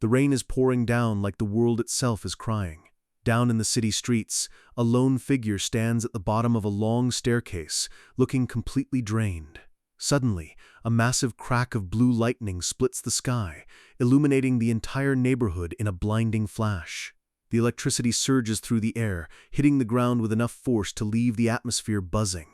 The rain is pouring down like the world itself is crying. Down in the city streets, a lone figure stands at the bottom of a long staircase, looking completely drained. Suddenly, a massive crack of blue lightning splits the sky, illuminating the entire neighborhood in a blinding flash. The electricity surges through the air, hitting the ground with enough force to leave the atmosphere buzzing.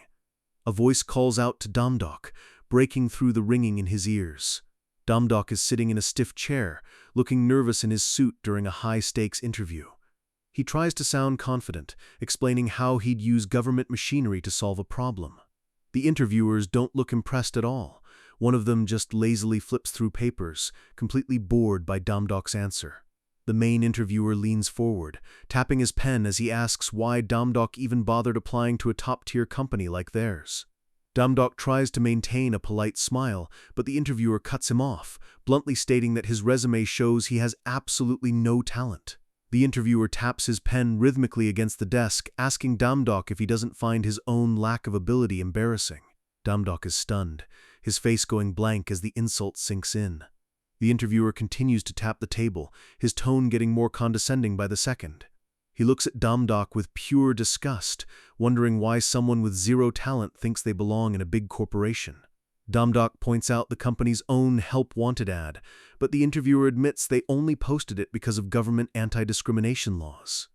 A voice calls out to Damdok, breaking through the ringing in his ears. Damdok is sitting in a stiff chair, looking nervous in his suit during a high-stakes interview. He tries to sound confident, explaining how he'd use government machinery to solve a problem. The interviewers don't look impressed at all. One of them just lazily flips through papers, completely bored by Damdok's answer. The main interviewer leans forward, tapping his pen as he asks why Damdok even bothered applying to a top-tier company like theirs. Damdok tries to maintain a polite smile, but the interviewer cuts him off, bluntly stating that his resume shows he has absolutely no talent. The interviewer taps his pen rhythmically against the desk, asking Damdok if he doesn't find his own lack of ability embarrassing. Damdok is stunned, his face going blank as the insult sinks in. The interviewer continues to tap the table, his tone getting more condescending by the second. He looks at Damdok with pure disgust, wondering why someone with zero talent thinks they belong in a big corporation. Damdok points out the company's own help wanted ad, but the interviewer admits they only posted it because of government anti-discrimination laws.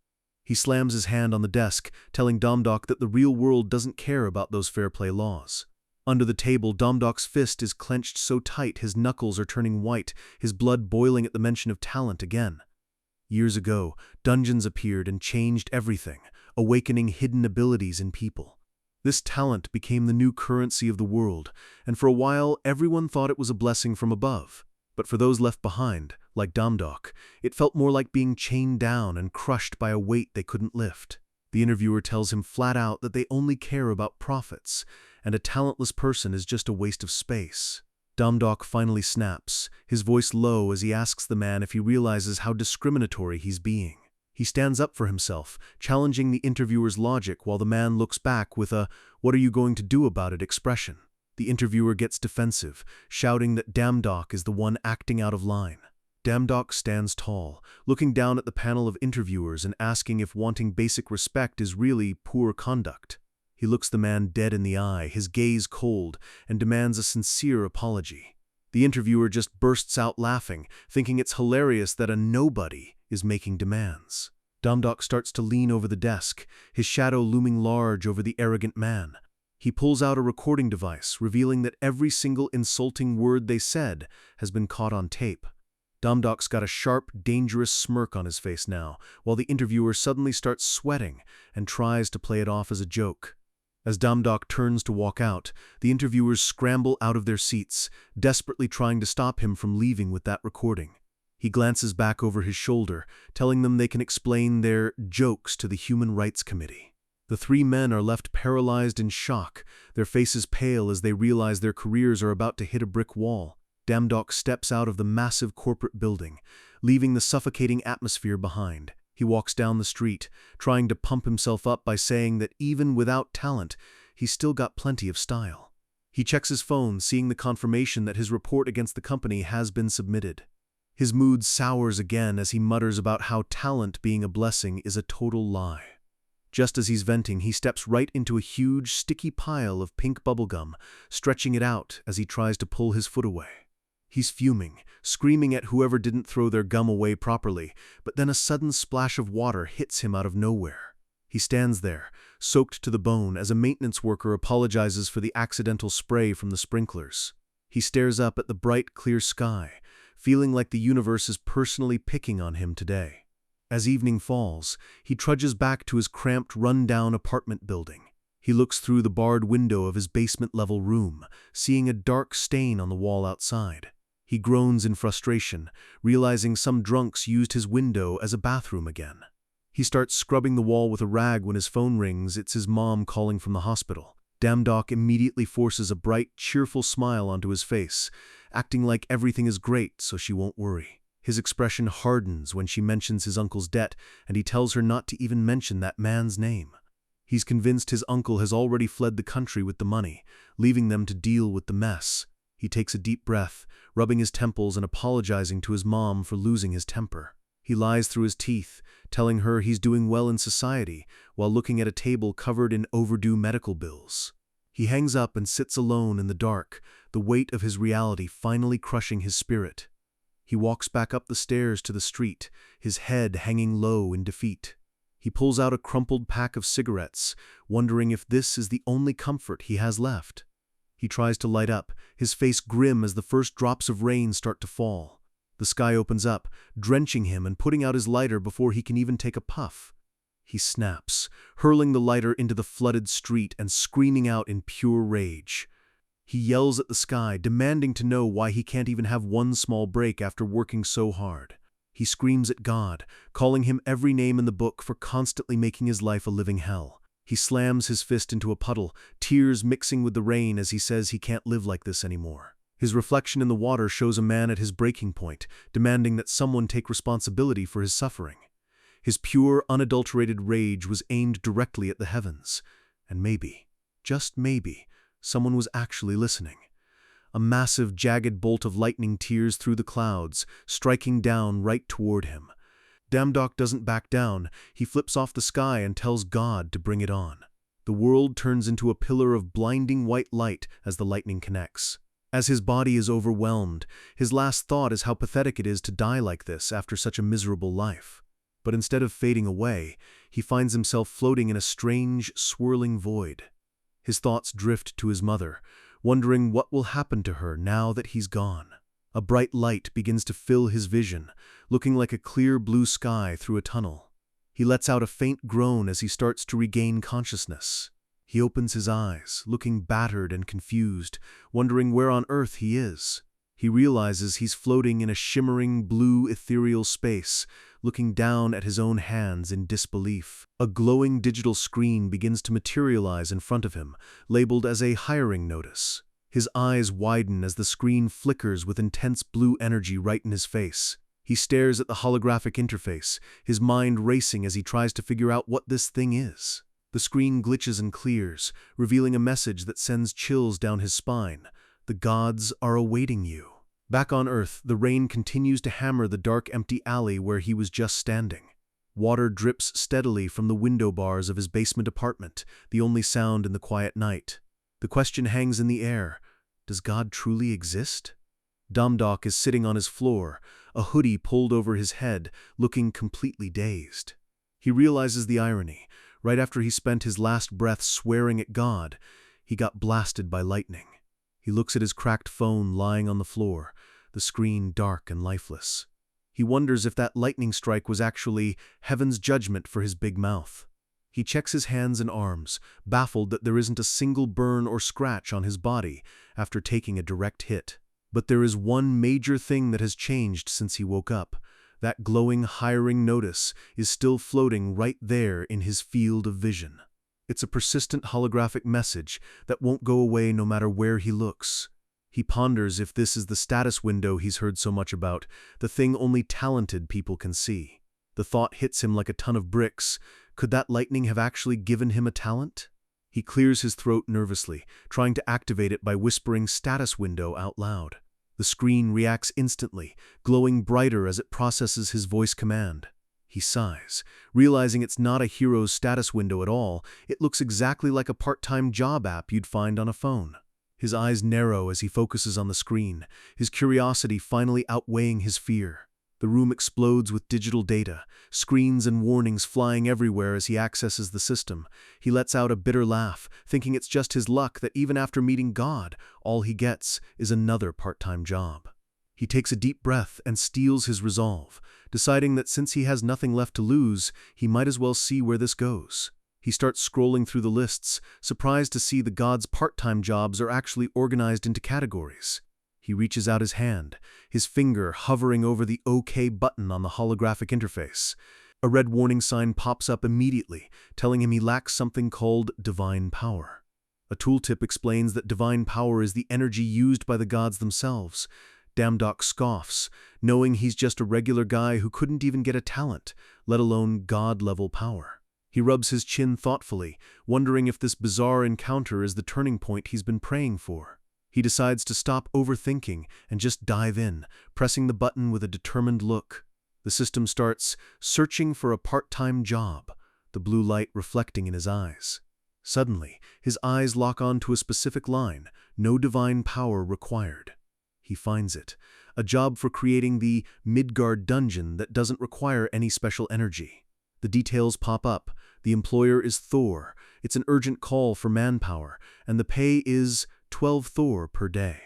He slams his hand on the desk, telling Damdok that the real world doesn't care about those fair play laws. Under the table, Damdok's fist is clenched so tight his knuckles are turning white, his blood boiling at the mention of talent again. Years ago, dungeons appeared and changed everything, awakening hidden abilities in people. This talent became the new currency of the world, and for a while everyone thought it was a blessing from above. But for those left behind, like Damdok, it felt more like being chained down and crushed by a weight they couldn't lift. The interviewer tells him flat out that they only care about profits, and a talentless person is just a waste of space. Damdok finally snaps, his voice low as he asks the man if he realizes how discriminatory he's being. He stands up for himself, challenging the interviewer's logic while the man looks back with a "what are you going to do about it" expression. The interviewer gets defensive, shouting that Damdok is the one acting out of line. Damdok stands tall, looking down at the panel of interviewers and asking if wanting basic respect is really poor conduct. He looks the man dead in the eye, his gaze cold, and demands a sincere apology. The interviewer just bursts out laughing, thinking it's hilarious that a nobody is making demands. Damdok starts to lean over the desk, his shadow looming large over the arrogant man. He pulls out a recording device, revealing that every single insulting word they said has been caught on tape. Damdok's got a sharp, dangerous smirk on his face now, while the interviewer suddenly starts sweating and tries to play it off as a joke. As Damdok turns to walk out, the interviewers scramble out of their seats, desperately trying to stop him from leaving with that recording. He glances back over his shoulder, telling them they can explain their jokes to the Human Rights Committee. The three men are left paralyzed in shock, their faces pale as they realize their careers are about to hit a brick wall. Damdok steps out of the massive corporate building, leaving the suffocating atmosphere behind. He walks down the street, trying to pump himself up by saying that even without talent, he's still got plenty of style. He checks his phone, seeing the confirmation that his report against the company has been submitted. His mood sours again as he mutters about how talent being a blessing is a total lie. Just as he's venting, he steps right into a huge, sticky pile of pink bubblegum, stretching it out as he tries to pull his foot away. He's fuming, screaming at whoever didn't throw their gum away properly, but then a sudden splash of water hits him out of nowhere. He stands there, soaked to the bone, as a maintenance worker apologizes for the accidental spray from the sprinklers. He stares up at the bright, clear sky, feeling like the universe is personally picking on him today. As evening falls, he trudges back to his cramped, run-down apartment building. He looks through the barred window of his basement-level room, seeing a dark stain on the wall outside. He groans in frustration, realizing some drunks used his window as a bathroom again. He starts scrubbing the wall with a rag when his phone rings. It's his mom calling from the hospital. Damdok immediately forces a bright, cheerful smile onto his face, acting like everything is great so she won't worry. His expression hardens when she mentions his uncle's debt, and he tells her not to even mention that man's name. He's convinced his uncle has already fled the country with the money, leaving them to deal with the mess. He takes a deep breath, rubbing his temples and apologizing to his mom for losing his temper. He lies through his teeth, telling her he's doing well in society while looking at a table covered in overdue medical bills. He hangs up and sits alone in the dark, the weight of his reality finally crushing his spirit. He walks back up the stairs to the street, his head hanging low in defeat. He pulls out a crumpled pack of cigarettes, wondering if this is the only comfort he has left. He tries to light up, his face grim as the first drops of rain start to fall. The sky opens up, drenching him and putting out his lighter before he can even take a puff. He snaps, hurling the lighter into the flooded street and screaming out in pure rage. He yells at the sky, demanding to know why he can't even have one small break after working so hard. He screams at God, calling him every name in the book for constantly making his life a living hell. He slams his fist into a puddle, tears mixing with the rain as he says he can't live like this anymore. His reflection in the water shows a man at his breaking point, demanding that someone take responsibility for his suffering. His pure, unadulterated rage was aimed directly at the heavens. And maybe, just maybe, someone was actually listening. A massive, jagged bolt of lightning tears through the clouds, striking down right toward him. Damdok doesn't back down. He flips off the sky and tells God to bring it on. The world turns into a pillar of blinding white light as the lightning connects. As his body is overwhelmed, his last thought is how pathetic it is to die like this after such a miserable life. But instead of fading away, he finds himself floating in a strange, swirling void. His thoughts drift to his mother, wondering what will happen to her now that he's gone. A bright light begins to fill his vision, looking like a clear blue sky through a tunnel. He lets out a faint groan as he starts to regain consciousness. He opens his eyes, looking battered and confused, wondering where on earth he is. He realizes he's floating in a shimmering blue ethereal space, looking down at his own hands in disbelief. A glowing digital screen begins to materialize in front of him, labeled as a hiring notice. His eyes widen as the screen flickers with intense blue energy right in his face. He stares at the holographic interface, his mind racing as he tries to figure out what this thing is. The screen glitches and clears, revealing a message that sends chills down his spine. The gods are awaiting you. Back on Earth, the rain continues to hammer the dark, empty alley where he was just standing. Water drips steadily from the window bars of his basement apartment, the only sound in the quiet night. The question hangs in the air. Does God truly exist? Damdok is sitting on his floor, a hoodie pulled over his head, looking completely dazed. He realizes the irony. Right after he spent his last breath swearing at God, he got blasted by lightning. He looks at his cracked phone lying on the floor, the screen dark and lifeless. He wonders if that lightning strike was actually heaven's judgment for his big mouth. He checks his hands and arms, baffled that there isn't a single burn or scratch on his body after taking a direct hit. But there is one major thing that has changed since he woke up. That glowing hiring notice is still floating right there in his field of vision. It's a persistent holographic message that won't go away no matter where he looks. He ponders if this is the status window he's heard so much about, the thing only talented people can see. The thought hits him like a ton of bricks. Could that lightning have actually given him a talent? He clears his throat nervously, trying to activate it by whispering "status window" out loud. The screen reacts instantly, glowing brighter as it processes his voice command. He sighs, realizing it's not a hero's status window at all. It looks exactly like a part-time job app you'd find on a phone. His eyes narrow as he focuses on the screen, his curiosity finally outweighing his fear. The room explodes with digital data, screens and warnings flying everywhere as he accesses the system. He lets out a bitter laugh, thinking it's just his luck that even after meeting God, all he gets is another part-time job. He takes a deep breath and steels his resolve, deciding that since he has nothing left to lose, he might as well see where this goes. He starts scrolling through the lists, surprised to see the gods' part-time jobs are actually organized into categories. He reaches out his hand, his finger hovering over the OK button on the holographic interface. A red warning sign pops up immediately, telling him he lacks something called divine power. A tooltip explains that divine power is the energy used by the gods themselves. Damdok scoffs, knowing he's just a regular guy who couldn't even get a talent, let alone god-level power. He rubs his chin thoughtfully, wondering if this bizarre encounter is the turning point he's been praying for. He decides to stop overthinking and just dive in, pressing the button with a determined look. The system starts searching for a part-time job, the blue light reflecting in his eyes. Suddenly, his eyes lock on to a specific line, no divine power required. He finds it, a job for creating the Midgard dungeon that doesn't require any special energy. The details pop up. The employer is Thor. It's an urgent call for manpower, and the pay is 12 Thor per day.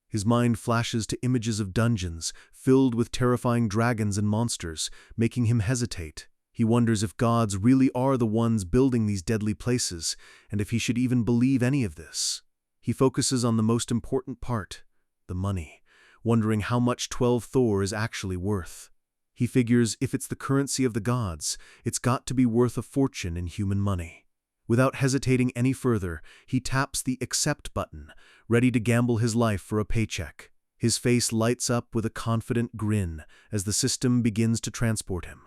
His mind flashes to images of dungeons, filled with terrifying dragons and monsters, making him hesitate. He wonders if gods really are the ones building these deadly places, and if he should even believe any of this. He focuses on the most important part, the money, wondering how much 12 Thor is actually worth. He figures if it's the currency of the gods, it's got to be worth a fortune in human money. Without hesitating any further, he taps the accept button, ready to gamble his life for a paycheck. His face lights up with a confident grin as the system begins to transport him.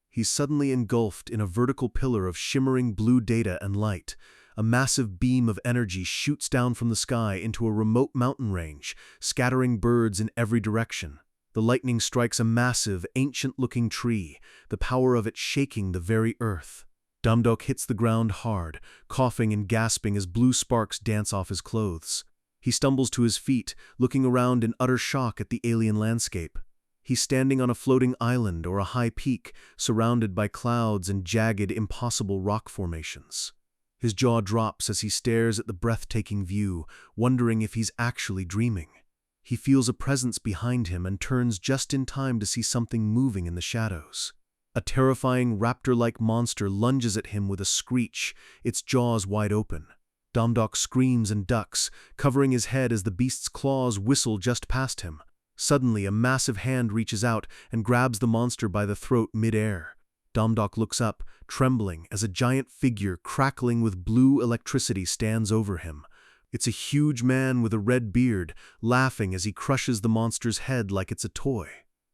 He's suddenly engulfed in a vertical pillar of shimmering blue data and light. A massive beam of energy shoots down from the sky into a remote mountain range, scattering birds in every direction. The lightning strikes a massive, ancient-looking tree, the power of it shaking the very earth. Domdok hits the ground hard, coughing and gasping as blue sparks dance off his clothes. He stumbles to his feet, looking around in utter shock at the alien landscape. He's standing on a floating island or a high peak, surrounded by clouds and jagged, impossible rock formations. His jaw drops as he stares at the breathtaking view, wondering if he's actually dreaming. He feels a presence behind him and turns just in time to see something moving in the shadows. A terrifying raptor-like monster lunges at him with a screech, its jaws wide open. Domdok screams and ducks, covering his head as the beast's claws whistle just past him. Suddenly, a massive hand reaches out and grabs the monster by the throat mid-air. Domdok looks up, trembling, as a giant figure crackling with blue electricity stands over him. It's a huge man with a red beard, laughing as he crushes the monster's head like it's a toy.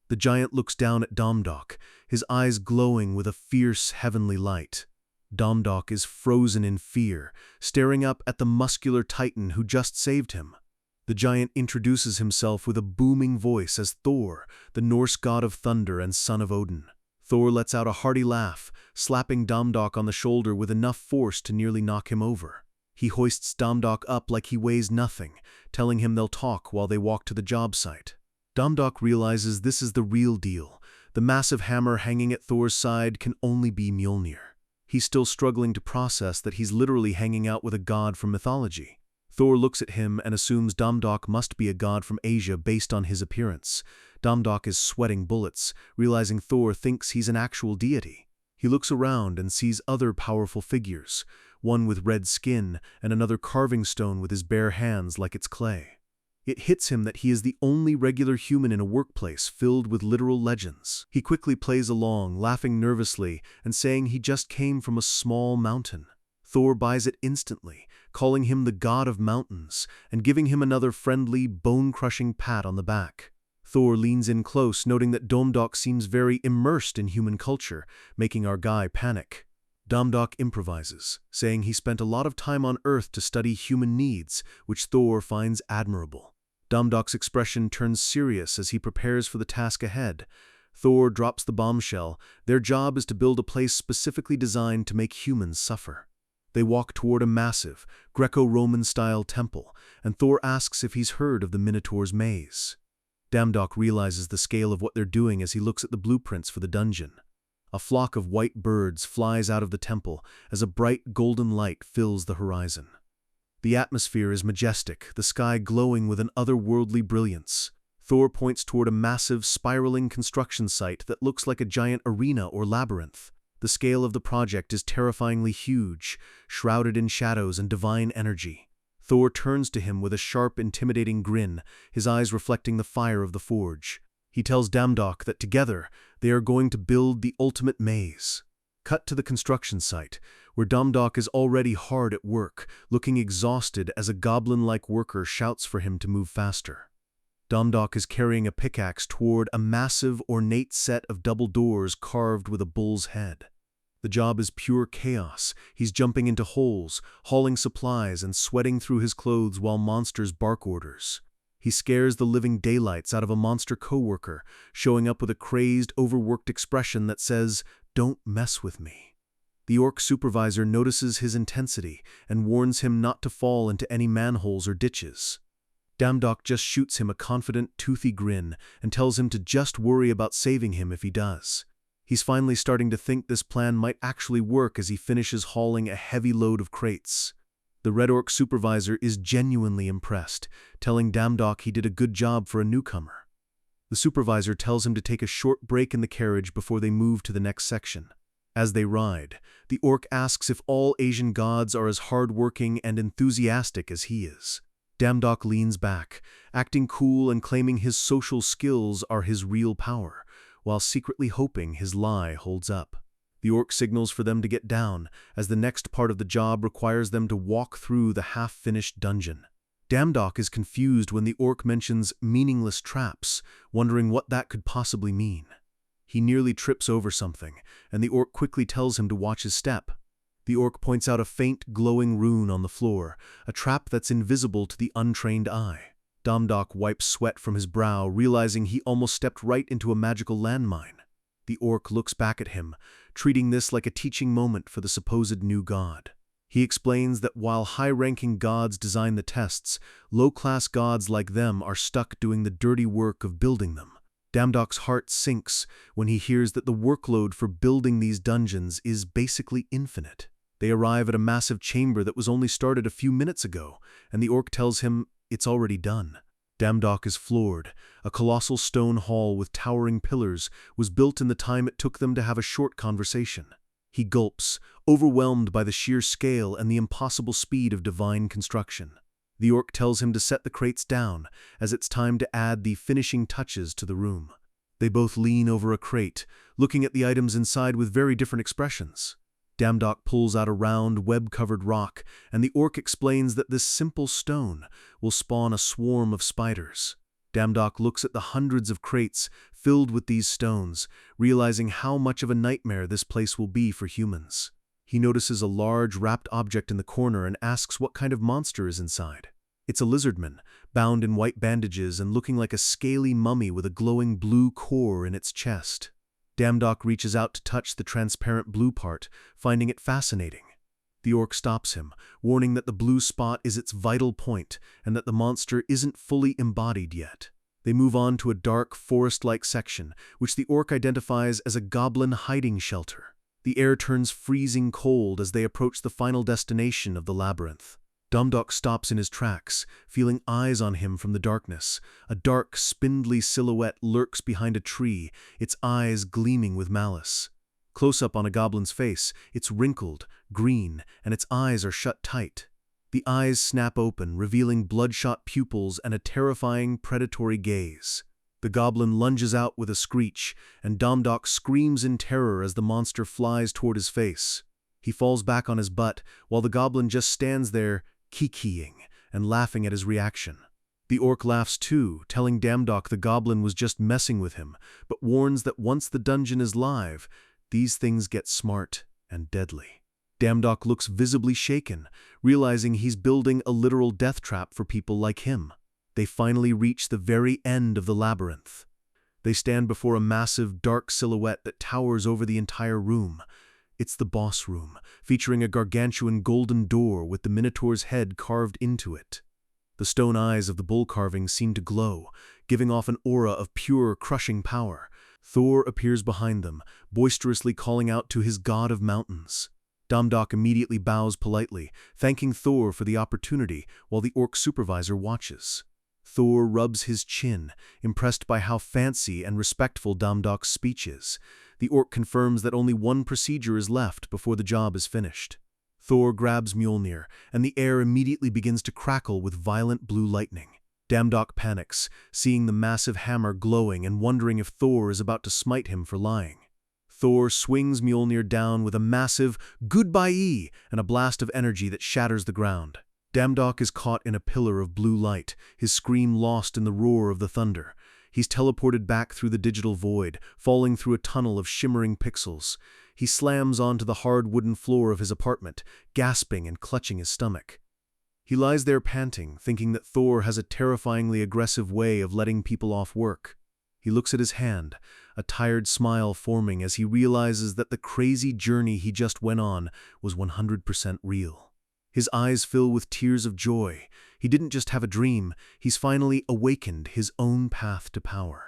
The giant looks down at Domdok, his eyes glowing with a fierce, heavenly light. Domdok is frozen in fear, staring up at the muscular titan who just saved him. The giant introduces himself with a booming voice as Thor, the Norse god of thunder and son of Odin. Thor lets out a hearty laugh, slapping Domdok on the shoulder with enough force to nearly knock him over. He hoists Domdok up like he weighs nothing, telling him they'll talk while they walk to the job site. Domdok realizes this is the real deal. The massive hammer hanging at Thor's side can only be Mjolnir. He's still struggling to process that he's literally hanging out with a god from mythology. Thor looks at him and assumes Domdok must be a god from Asia based on his appearance. Domdok is sweating bullets, realizing Thor thinks he's an actual deity. He looks around and sees other powerful figures, one with red skin and another carving stone with his bare hands like it's clay. It hits him that he is the only regular human in a workplace filled with literal legends. He quickly plays along, laughing nervously and saying he just came from a small mountain. Thor buys it instantly, calling him the god of mountains and giving him another friendly, bone-crushing pat on the back. Thor leans in close, noting that Domdok seems very immersed in human culture, making our guy panic. Domdok improvises, saying he spent a lot of time on Earth to study human needs, which Thor finds admirable. Domdok's expression turns serious as he prepares for the task ahead. Thor drops the bombshell. Their job is to build a place specifically designed to make humans suffer. They walk toward a massive, Greco-Roman-style temple, and Thor asks if he's heard of the Minotaur's maze. Domdok realizes the scale of what they're doing as he looks at the blueprints for the dungeon. A flock of white birds flies out of the temple as a bright golden light fills the horizon. The atmosphere is majestic, the sky glowing with an otherworldly brilliance. Thor points toward a massive, spiraling construction site that looks like a giant arena or labyrinth. The scale of the project is terrifyingly huge, shrouded in shadows and divine energy. Thor turns to him with a sharp, intimidating grin, his eyes reflecting the fire of the forge. He tells Domdok that together they are going to build the ultimate maze. Cut to the construction site, where Domdok is already hard at work, looking exhausted as a goblin-like worker shouts for him to move faster. Domdok is carrying a pickaxe toward a massive, ornate set of double doors carved with a bull's head. The job is pure chaos. He's jumping into holes, hauling supplies, and sweating through his clothes while monsters bark orders. He scares the living daylights out of a monster coworker, showing up with a crazed, overworked expression that says, "Don't mess with me." The orc supervisor notices his intensity and warns him not to fall into any manholes or ditches. Damdok just shoots him a confident, toothy grin and tells him to just worry about saving him if he does. He's finally starting to think this plan might actually work as he finishes hauling a heavy load of crates. The Red Orc supervisor is genuinely impressed, telling Damdok he did a good job for a newcomer. The supervisor tells him to take a short break in the carriage before they move to the next section. As they ride, the orc asks if all Asian gods are as hardworking and enthusiastic as he is. Damdok leans back, acting cool and claiming his social skills are his real power, while secretly hoping his lie holds up. The orc signals for them to get down, as the next part of the job requires them to walk through the half-finished dungeon. Damdok is confused when the orc mentions meaningless traps, wondering what that could possibly mean. He nearly trips over something, and the orc quickly tells him to watch his step. The orc points out a faint, glowing rune on the floor, a trap that's invisible to the untrained eye. Damdok wipes sweat from his brow, realizing he almost stepped right into a magical landmine. The orc looks back at him, treating this like a teaching moment for the supposed new god. He explains that while high-ranking gods design the tests, low-class gods like them are stuck doing the dirty work of building them. Damdok's heart sinks when he hears that the workload for building these dungeons is basically infinite. They arrive at a massive chamber that was only started a few minutes ago, and the orc tells him it's already done. Damdok is floored. A colossal stone hall with towering pillars was built in the time it took them to have a short conversation. He gulps, overwhelmed by the sheer scale and the impossible speed of divine construction. The orc tells him to set the crates down, as it's time to add the finishing touches to the room. They both lean over a crate, looking at the items inside with very different expressions. Damdok pulls out a round, web-covered rock, and the orc explains that this simple stone will spawn a swarm of spiders. Damdok looks at the hundreds of crates filled with these stones, realizing how much of a nightmare this place will be for humans. He notices a large, wrapped object in the corner and asks what kind of monster is inside. It's a lizardman, bound in white bandages and looking like a scaly mummy with a glowing blue core in its chest. Damdok reaches out to touch the transparent blue part, finding it fascinating. The orc stops him, warning that the blue spot is its vital point and that the monster isn't fully embodied yet. They move on to a dark, forest-like section, which the orc identifies as a goblin hiding shelter. The air turns freezing cold as they approach the final destination of the labyrinth. Damdok stops in his tracks, feeling eyes on him from the darkness. A dark, spindly silhouette lurks behind a tree, its eyes gleaming with malice. Close up on a goblin's face, it's wrinkled, green, and its eyes are shut tight. The eyes snap open, revealing bloodshot pupils and a terrifying, predatory gaze. The goblin lunges out with a screech, and Damdok screams in terror as the monster flies toward his face. He falls back on his butt, while the goblin just stands there, kikiing and laughing at his reaction. The orc laughs too, telling Damdok the goblin was just messing with him, but warns that once the dungeon is live, these things get smart and deadly. Damdok looks visibly shaken, realizing he's building a literal death trap for people like him. They finally reach the very end of the labyrinth. They stand before a massive, dark silhouette that towers over the entire room. It's the boss room, featuring a gargantuan golden door with the Minotaur's head carved into it. The stone eyes of the bull carving seem to glow, giving off an aura of pure, crushing power. Thor appears behind them, boisterously calling out to his god of mountains. Damdok immediately bows politely, thanking Thor for the opportunity while the orc supervisor watches. Thor rubs his chin, impressed by how fancy and respectful Damdok's speech is. The orc confirms that only one procedure is left before the job is finished. Thor grabs Mjolnir, and the air immediately begins to crackle with violent blue lightning. Damdok panics, seeing the massive hammer glowing and wondering if Thor is about to smite him for lying. Thor swings Mjolnir down with a massive goodbye and a blast of energy that shatters the ground. Damdok is caught in a pillar of blue light, his scream lost in the roar of the thunder. He's teleported back through the digital void, falling through a tunnel of shimmering pixels. He slams onto the hard wooden floor of his apartment, gasping and clutching his stomach. He lies there panting, thinking that Thor has a terrifyingly aggressive way of letting people off work. He looks at his hand, a tired smile forming as he realizes that the crazy journey he just went on was 100% real. His eyes fill with tears of joy. He didn't just have a dream, he's finally awakened his own path to power.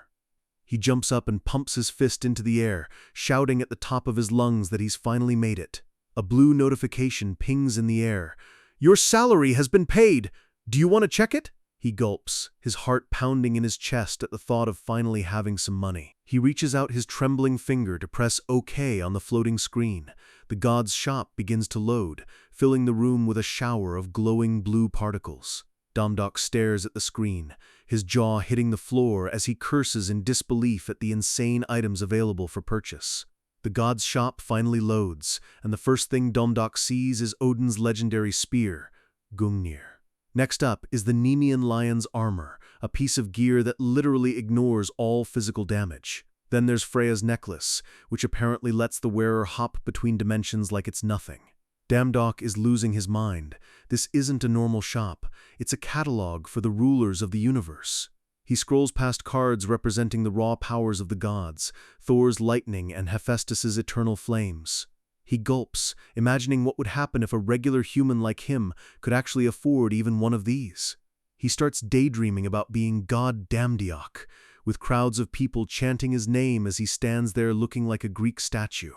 He jumps up and pumps his fist into the air, shouting at the top of his lungs that he's finally made it. A blue notification pings in the air. "Your salary has been paid! Do you want to check it?" He gulps, his heart pounding in his chest at the thought of finally having some money. He reaches out his trembling finger to press OK on the floating screen. The god's shop begins to load, filling the room with a shower of glowing blue particles. Domdok stares at the screen, his jaw hitting the floor as he curses in disbelief at the insane items available for purchase. The god's shop finally loads, and the first thing Domdok sees is Odin's legendary spear, Gungnir. Next up is the Nemean lion's armor, a piece of gear that literally ignores all physical damage. Then there's Freya's necklace, which apparently lets the wearer hop between dimensions like it's nothing. Domdok is losing his mind. This isn't a normal shop. It's a catalog for the rulers of the universe. He scrolls past cards representing the raw powers of the gods, Thor's lightning and Hephaestus's eternal flames. He gulps, imagining what would happen if a regular human like him could actually afford even one of these. He starts daydreaming about being God Damdiok, with crowds of people chanting his name as he stands there looking like a Greek statue.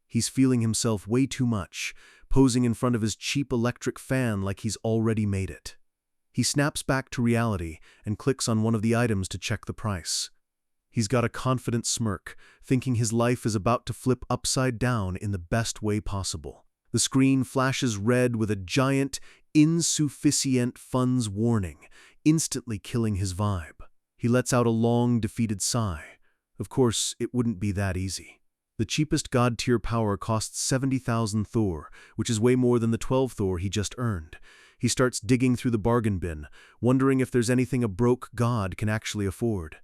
He's feeling himself way too much, posing in front of his cheap electric fan like he's already made it. He snaps back to reality and clicks on one of the items to check the price. He's got a confident smirk, thinking his life is about to flip upside down in the best way possible. The screen flashes red with a giant, insufficient funds warning, instantly killing his vibe. He lets out a long, defeated sigh. Of course, it wouldn't be that easy. The cheapest god-tier power costs 70,000 Thor, which is way more than the 12 Thor he just earned. He starts digging through the bargain bin, wondering if there's anything a broke god can actually afford.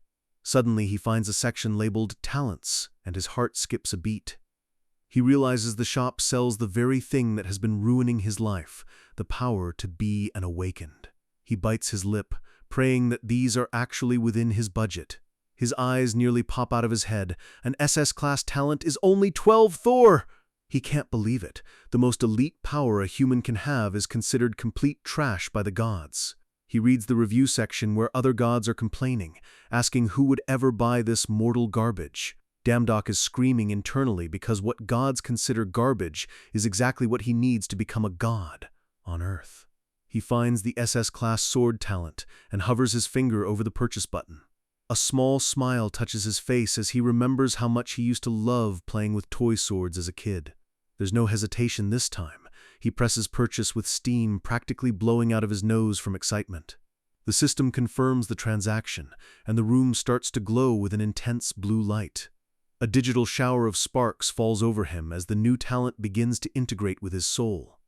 Suddenly, he finds a section labeled Talents, and his heart skips a beat. He realizes the shop sells the very thing that has been ruining his life, the power to be an awakened. He bites his lip, praying that these are actually within his budget. His eyes nearly pop out of his head. An SS-class talent is only 12 Thor! He can't believe it. The most elite power a human can have is considered complete trash by the gods. He reads the review section where other gods are complaining, asking who would ever buy this mortal garbage. Domdok is screaming internally because what gods consider garbage is exactly what he needs to become a god on Earth. He finds the SS-class sword talent and hovers his finger over the purchase button. A small smile touches his face as he remembers how much he used to love playing with toy swords as a kid. There's no hesitation this time. He presses purchase with steam practically blowing out of his nose from excitement. The system confirms the transaction, and the room starts to glow with an intense blue light. A digital shower of sparks falls over him as the new talent begins to integrate with his soul.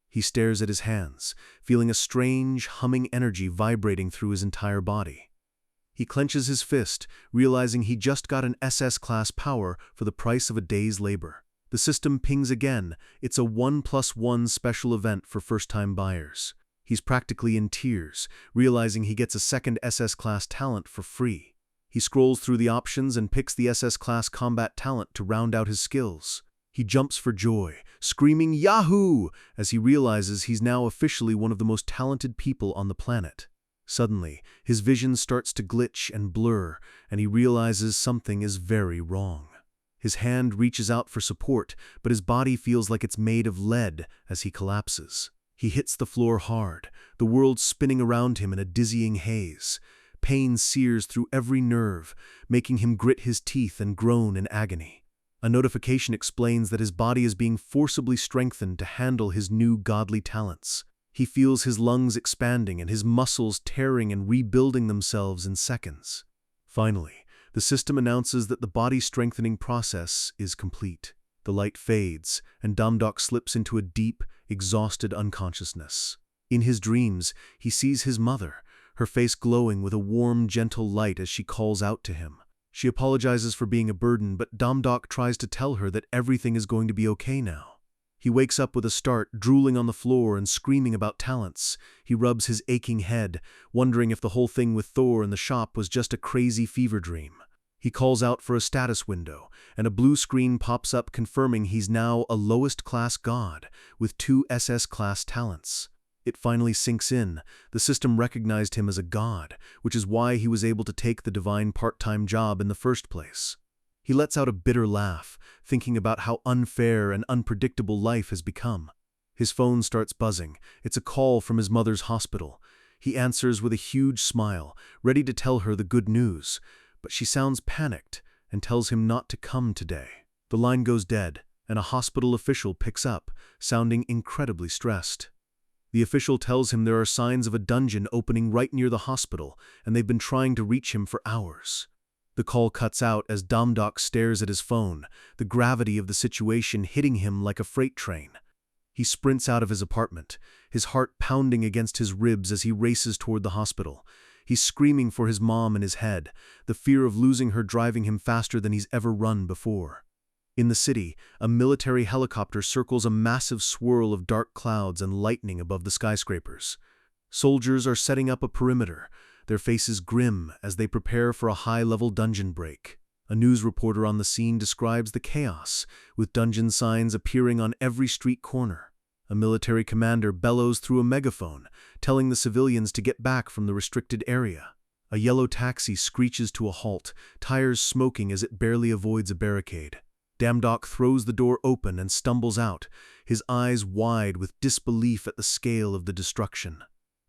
He stares at his hands, feeling a strange, humming energy vibrating through his entire body. He clenches his fist, realizing he just got an SS-class power for the price of a day's labor. The system pings again. It's a 1+1 special event for first-time buyers. He's practically in tears, realizing he gets a second SS-class talent for free. He scrolls through the options and picks the SS-class combat talent to round out his skills. He jumps for joy, screaming Yahoo! As he realizes he's now officially one of the most talented people on the planet. Suddenly, his vision starts to glitch and blur, and he realizes something is very wrong. His hand reaches out for support, but his body feels like it's made of lead as he collapses. He hits the floor hard, the world spinning around him in a dizzying haze. Pain sears through every nerve, making him grit his teeth and groan in agony. A notification explains that his body is being forcibly strengthened to handle his new godly talents. He feels his lungs expanding and his muscles tearing and rebuilding themselves in seconds. Finally, the system announces that the body strengthening process is complete. The light fades, and Domdok slips into a deep, exhausted unconsciousness. In his dreams, he sees his mother, her face glowing with a warm, gentle light as she calls out to him. She apologizes for being a burden, but Damdok tries to tell her that everything is going to be okay now. He wakes up with a start, drooling on the floor and screaming about talents. He rubs his aching head, wondering if the whole thing with Thor in the shop was just a crazy fever dream. He calls out for a status window, and a blue screen pops up confirming he's now a lowest-class god with 2 SS-class talents. It finally sinks in. The system recognized him as a god, which is why he was able to take the divine part-time job in the first place. He lets out a bitter laugh, thinking about how unfair and unpredictable life has become. His phone starts buzzing. It's a call from his mother's hospital. He answers with a huge smile, ready to tell her the good news, but she sounds panicked and tells him not to come today. The line goes dead, and a hospital official picks up, sounding incredibly stressed. The official tells him there are signs of a dungeon opening right near the hospital, and they've been trying to reach him for hours. The call cuts out as Damdok stares at his phone, the gravity of the situation hitting him like a freight train. He sprints out of his apartment, his heart pounding against his ribs as he races toward the hospital. He's screaming for his mom in his head, the fear of losing her driving him faster than he's ever run before. In the city, a military helicopter circles a massive swirl of dark clouds and lightning above the skyscrapers. Soldiers are setting up a perimeter, their faces grim as they prepare for a high-level dungeon break. A news reporter on the scene describes the chaos, with dungeon signs appearing on every street corner. A military commander bellows through a megaphone, telling the civilians to get back from the restricted area. A yellow taxi screeches to a halt, tires smoking as it barely avoids a barricade. Damdok throws the door open and stumbles out, his eyes wide with disbelief at the scale of the destruction.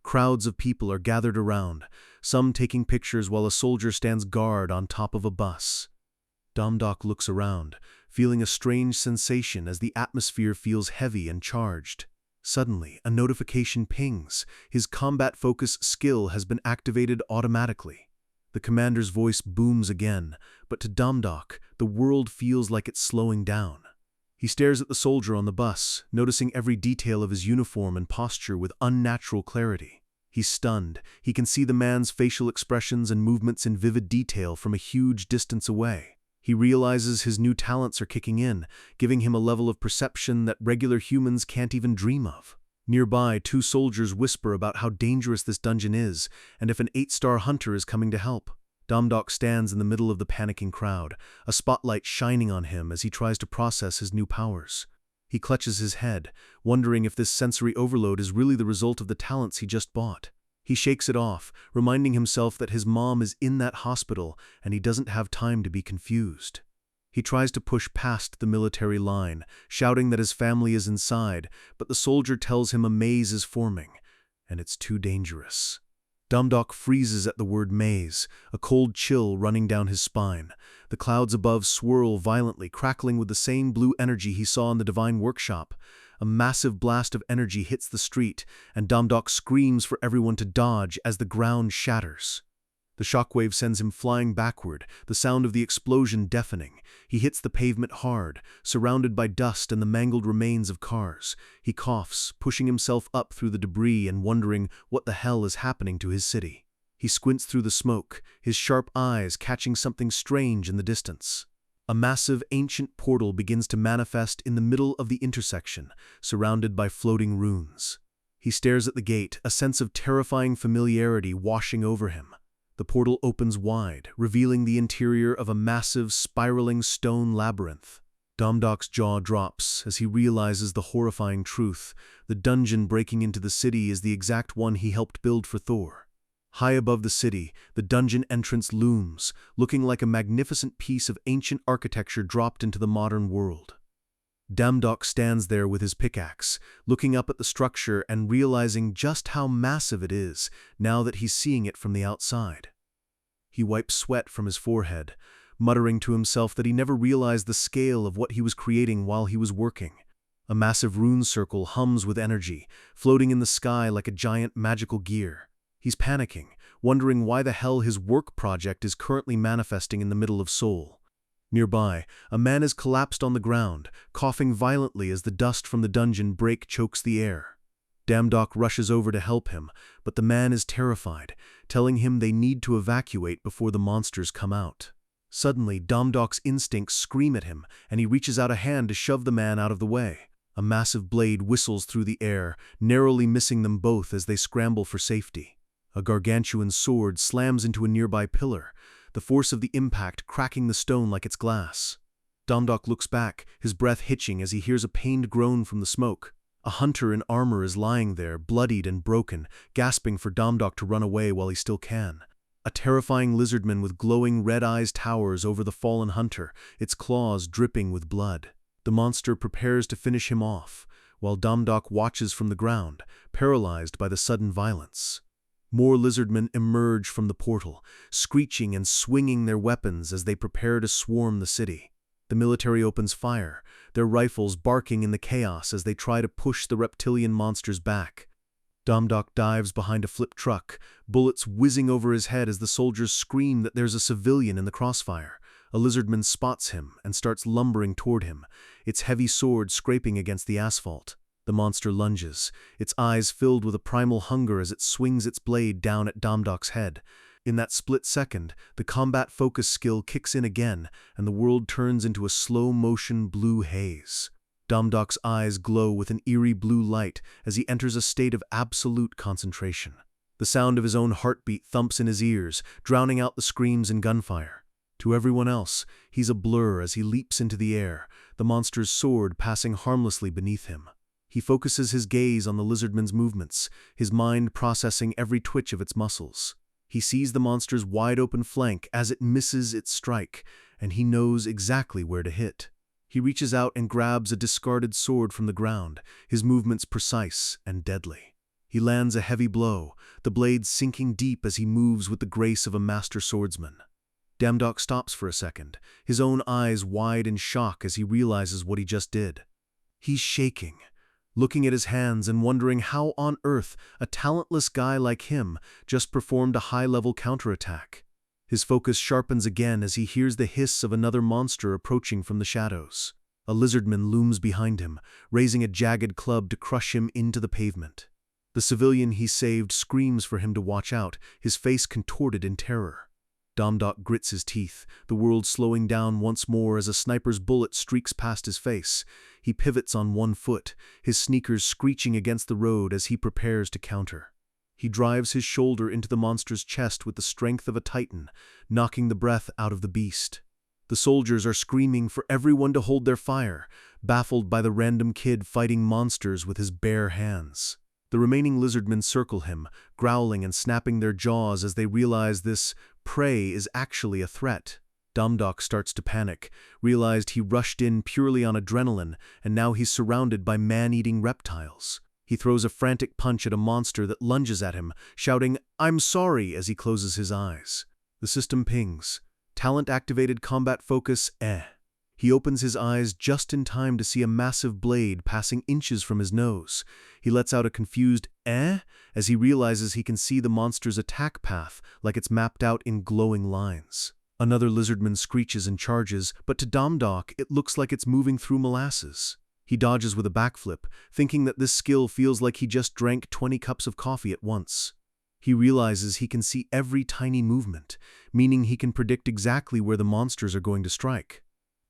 Crowds of people are gathered around, some taking pictures while a soldier stands guard on top of a bus. Damdok looks around, feeling a strange sensation as the atmosphere feels heavy and charged. Suddenly, a notification pings. His combat focus skill has been activated automatically. The commander's voice booms again, but to Damdok, the world feels like it's slowing down. He stares at the soldier on the bus, noticing every detail of his uniform and posture with unnatural clarity. He's stunned. He can see the man's facial expressions and movements in vivid detail from a huge distance away. He realizes his new talents are kicking in, giving him a level of perception that regular humans can't even dream of. Nearby, 2 soldiers whisper about how dangerous this dungeon is, and if an 8-star hunter is coming to help. Damdok stands in the middle of the panicking crowd, a spotlight shining on him as he tries to process his new powers. He clutches his head, wondering if this sensory overload is really the result of the talents he just bought. He shakes it off, reminding himself that his mom is in that hospital and he doesn't have time to be confused. He tries to push past the military line, shouting that his family is inside, but the soldier tells him a maze is forming, and it's too dangerous. Damdok freezes at the word maze, a cold chill running down his spine. The clouds above swirl violently, crackling with the same blue energy he saw in the divine workshop. A massive blast of energy hits the street, and Damdok screams for everyone to dodge as the ground shatters. The shockwave sends him flying backward, the sound of the explosion deafening. He hits the pavement hard, surrounded by dust and the mangled remains of cars. He coughs, pushing himself up through the debris and wondering what the hell is happening to his city. He squints through the smoke, his sharp eyes catching something strange in the distance. A massive ancient portal begins to manifest in the middle of the intersection, surrounded by floating runes. He stares at the gate, a sense of terrifying familiarity washing over him. The portal opens wide, revealing the interior of a massive, spiraling stone labyrinth. Damdok's jaw drops as he realizes the horrifying truth. The dungeon breaking into the city is the exact one he helped build for Thor. High above the city, the dungeon entrance looms, looking like a magnificent piece of ancient architecture dropped into the modern world. Damdok stands there with his pickaxe, looking up at the structure and realizing just how massive it is now that he's seeing it from the outside. He wipes sweat from his forehead, muttering to himself that he never realized the scale of what he was creating while he was working. A massive rune circle hums with energy, floating in the sky like a giant magical gear. He's panicking, wondering why the hell his work project is currently manifesting in the middle of Seoul. Nearby, a man is collapsed on the ground, coughing violently as the dust from the dungeon break chokes the air. Damdok rushes over to help him, but the man is terrified, telling him they need to evacuate before the monsters come out. Suddenly, Domdok's instincts scream at him, and he reaches out a hand to shove the man out of the way. A massive blade whistles through the air, narrowly missing them both as they scramble for safety. A gargantuan sword slams into a nearby pillar, the force of the impact cracking the stone like it's glass. Domdok looks back, his breath hitching as he hears a pained groan from the smoke. A hunter in armor is lying there, bloodied and broken, gasping for Domdok to run away while he still can. A terrifying lizardman with glowing red eyes towers over the fallen hunter, its claws dripping with blood. The monster prepares to finish him off, while Domdok watches from the ground, paralyzed by the sudden violence. More lizardmen emerge from the portal, screeching and swinging their weapons as they prepare to swarm the city. The military opens fire, their rifles barking in the chaos as they try to push the reptilian monsters back. Domdok dives behind a flipped truck, bullets whizzing over his head as the soldiers scream that there's a civilian in the crossfire. A lizardman spots him and starts lumbering toward him, its heavy sword scraping against the asphalt. The monster lunges, its eyes filled with a primal hunger as it swings its blade down at Domdok's head. In that split second, the combat focus skill kicks in again, and the world turns into a slow-motion blue haze. Domdok's eyes glow with an eerie blue light as he enters a state of absolute concentration. The sound of his own heartbeat thumps in his ears, drowning out the screams and gunfire. To everyone else, he's a blur as he leaps into the air, the monster's sword passing harmlessly beneath him. He focuses his gaze on the lizardman's movements, his mind processing every twitch of its muscles. He sees the monster's wide-open flank as it misses its strike, and he knows exactly where to hit. He reaches out and grabs a discarded sword from the ground, his movements precise and deadly. He lands a heavy blow, the blade sinking deep as he moves with the grace of a master swordsman. Domdok stops for a second, his own eyes wide in shock as he realizes what he just did. He's shaking, looking at his hands and wondering how on earth a talentless guy like him just performed a high-level counterattack. His focus sharpens again as he hears the hiss of another monster approaching from the shadows. A lizardman looms behind him, raising a jagged club to crush him into the pavement. The civilian he saved screams for him to watch out, his face contorted in terror. Domdok grits his teeth, the world slowing down once more as a sniper's bullet streaks past his face. He pivots on one foot, his sneakers screeching against the road as he prepares to counter. He drives his shoulder into the monster's chest with the strength of a titan, knocking the breath out of the beast. The soldiers are screaming for everyone to hold their fire, baffled by the random kid fighting monsters with his bare hands. The remaining lizardmen circle him, growling and snapping their jaws as they realize this prey is actually a threat. Domdok starts to panic, realized he rushed in purely on adrenaline, and now he's surrounded by man-eating reptiles. He throws a frantic punch at a monster that lunges at him, shouting, "I'm sorry," as he closes his eyes. The system pings. Talent-activated combat focus, He opens his eyes just in time to see a massive blade passing inches from his nose. He lets out a confused, as he realizes he can see the monster's attack path like it's mapped out in glowing lines. Another lizardman screeches and charges, but to Domdok it looks like it's moving through molasses. He dodges with a backflip, thinking that this skill feels like he just drank 20 cups of coffee at once. He realizes he can see every tiny movement, meaning he can predict exactly where the monsters are going to strike.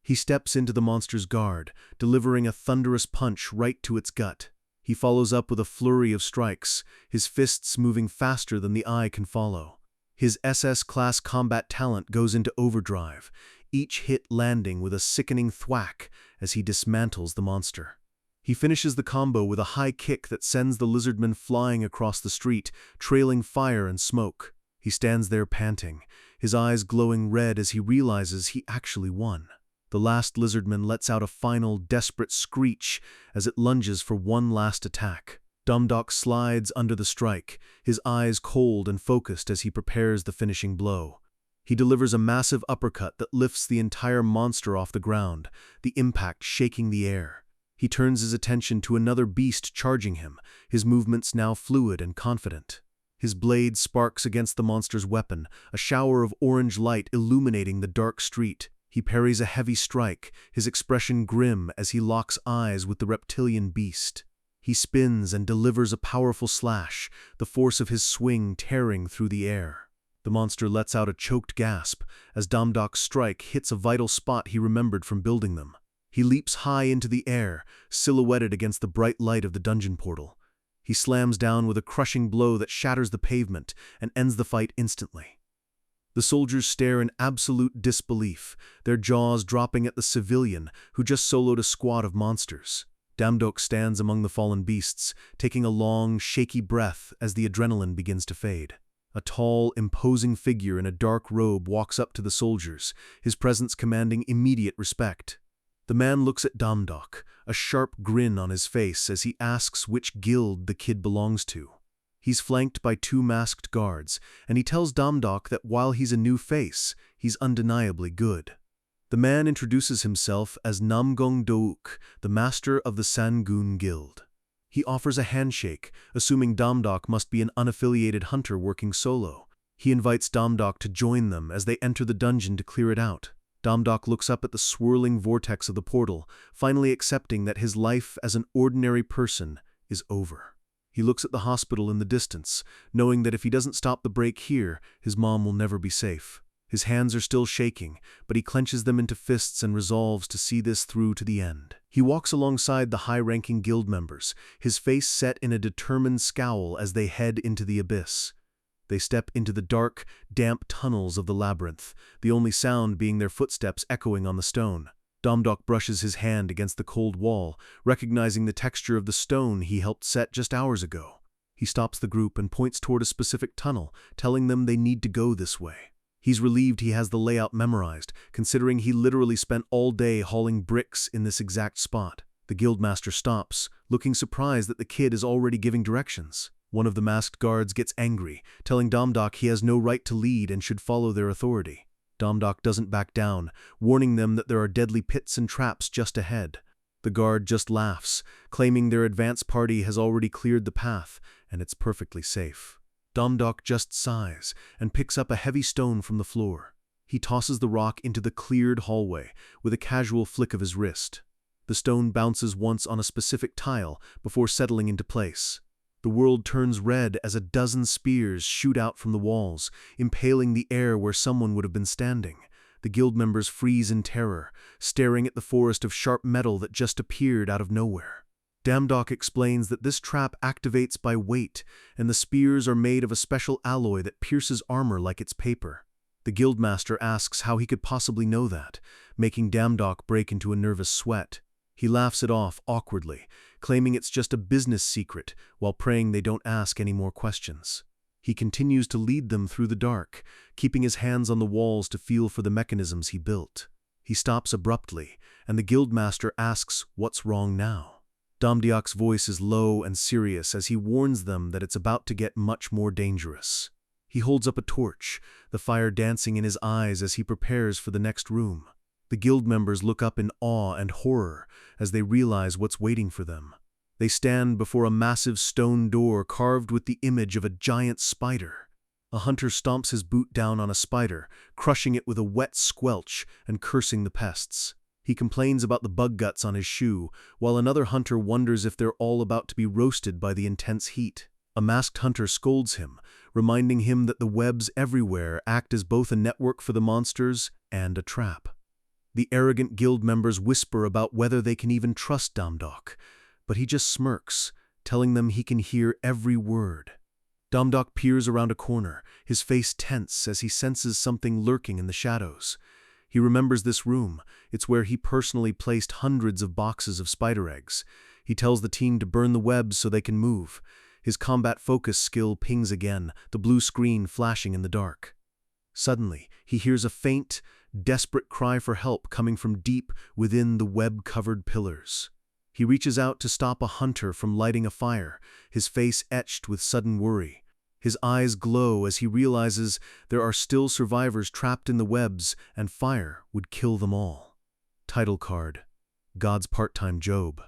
He steps into the monster's guard, delivering a thunderous punch right to its gut. He follows up with a flurry of strikes, his fists moving faster than the eye can follow. His SS-class combat talent goes into overdrive, each hit landing with a sickening thwack as he dismantles the monster. He finishes the combo with a high kick that sends the lizardman flying across the street, trailing fire and smoke. He stands there panting, his eyes glowing red as he realizes he actually won. The last lizardman lets out a final, desperate screech as it lunges for one last attack. Domdok slides under the strike, his eyes cold and focused as he prepares the finishing blow. He delivers a massive uppercut that lifts the entire monster off the ground, the impact shaking the air. He turns his attention to another beast charging him, his movements now fluid and confident. His blade sparks against the monster's weapon, a shower of orange light illuminating the dark street. He parries a heavy strike, his expression grim as he locks eyes with the reptilian beast. He spins and delivers a powerful slash, the force of his swing tearing through the air. The monster lets out a choked gasp as Damdok's strike hits a vital spot he remembered from building them. He leaps high into the air, silhouetted against the bright light of the dungeon portal. He slams down with a crushing blow that shatters the pavement and ends the fight instantly. The soldiers stare in absolute disbelief, their jaws dropping at the civilian who just soloed a squad of monsters. Damdok stands among the fallen beasts, taking a long, shaky breath as the adrenaline begins to fade. A tall, imposing figure in a dark robe walks up to the soldiers, his presence commanding immediate respect. The man looks at Damdok, a sharp grin on his face as he asks which guild the kid belongs to. He's flanked by 2 masked guards, and he tells Damdok that while he's a new face, he's undeniably good. The man introduces himself as Namgong Douk, the master of the Sangun Guild. He offers a handshake, assuming Damdok must be an unaffiliated hunter working solo. He invites Damdok to join them as they enter the dungeon to clear it out. Damdok looks up at the swirling vortex of the portal, finally accepting that his life as an ordinary person is over. He looks at the hospital in the distance, knowing that if he doesn't stop the break here, his mom will never be safe. His hands are still shaking, but he clenches them into fists and resolves to see this through to the end. He walks alongside the high-ranking guild members, his face set in a determined scowl as they head into the abyss. They step into the dark, damp tunnels of the labyrinth, the only sound being their footsteps echoing on the stone. Damdok brushes his hand against the cold wall, recognizing the texture of the stone he helped set just hours ago. He stops the group and points toward a specific tunnel, telling them they need to go this way. He's relieved he has the layout memorized, considering he literally spent all day hauling bricks in this exact spot. The guildmaster stops, looking surprised that the kid is already giving directions. One of the masked guards gets angry, telling Damdok he has no right to lead and should follow their authority. Damdok doesn't back down, warning them that there are deadly pits and traps just ahead. The guard just laughs, claiming their advance party has already cleared the path, and it's perfectly safe. Damdok just sighs and picks up a heavy stone from the floor. He tosses the rock into the cleared hallway with a casual flick of his wrist. The stone bounces once on a specific tile before settling into place. The world turns red as a dozen spears shoot out from the walls, impaling the air where someone would have been standing. The guild members freeze in terror, staring at the forest of sharp metal that just appeared out of nowhere. Damdok explains that this trap activates by weight, and the spears are made of a special alloy that pierces armor like it's paper. The guildmaster asks how he could possibly know that, making Damdok break into a nervous sweat. He laughs it off awkwardly, claiming it's just a business secret, while praying they don't ask any more questions. He continues to lead them through the dark, keeping his hands on the walls to feel for the mechanisms he built. He stops abruptly, and the guildmaster asks what's wrong now. Damdok's voice is low and serious as he warns them that it's about to get much more dangerous. He holds up a torch, the fire dancing in his eyes as he prepares for the next room. The guild members look up in awe and horror as they realize what's waiting for them. They stand before a massive stone door carved with the image of a giant spider. A hunter stomps his boot down on a spider, crushing it with a wet squelch and cursing the pests. He complains about the bug guts on his shoe, while another hunter wonders if they're all about to be roasted by the intense heat. A masked hunter scolds him, reminding him that the webs everywhere act as both a network for the monsters and a trap. The arrogant guild members whisper about whether they can even trust Damdok, but he just smirks, telling them he can hear every word. Damdok peers around a corner, his face tense as he senses something lurking in the shadows. He remembers this room. It's where he personally placed hundreds of boxes of spider eggs. He tells the team to burn the webs so they can move. His combat focus skill pings again, the blue screen flashing in the dark. Suddenly, he hears a faint, desperate cry for help coming from deep within the web-covered pillars. He reaches out to stop a hunter from lighting a fire, his face etched with sudden worry. His eyes glow as he realizes there are still survivors trapped in the webs and fire would kill them all. Title card: God's Part-Time Job.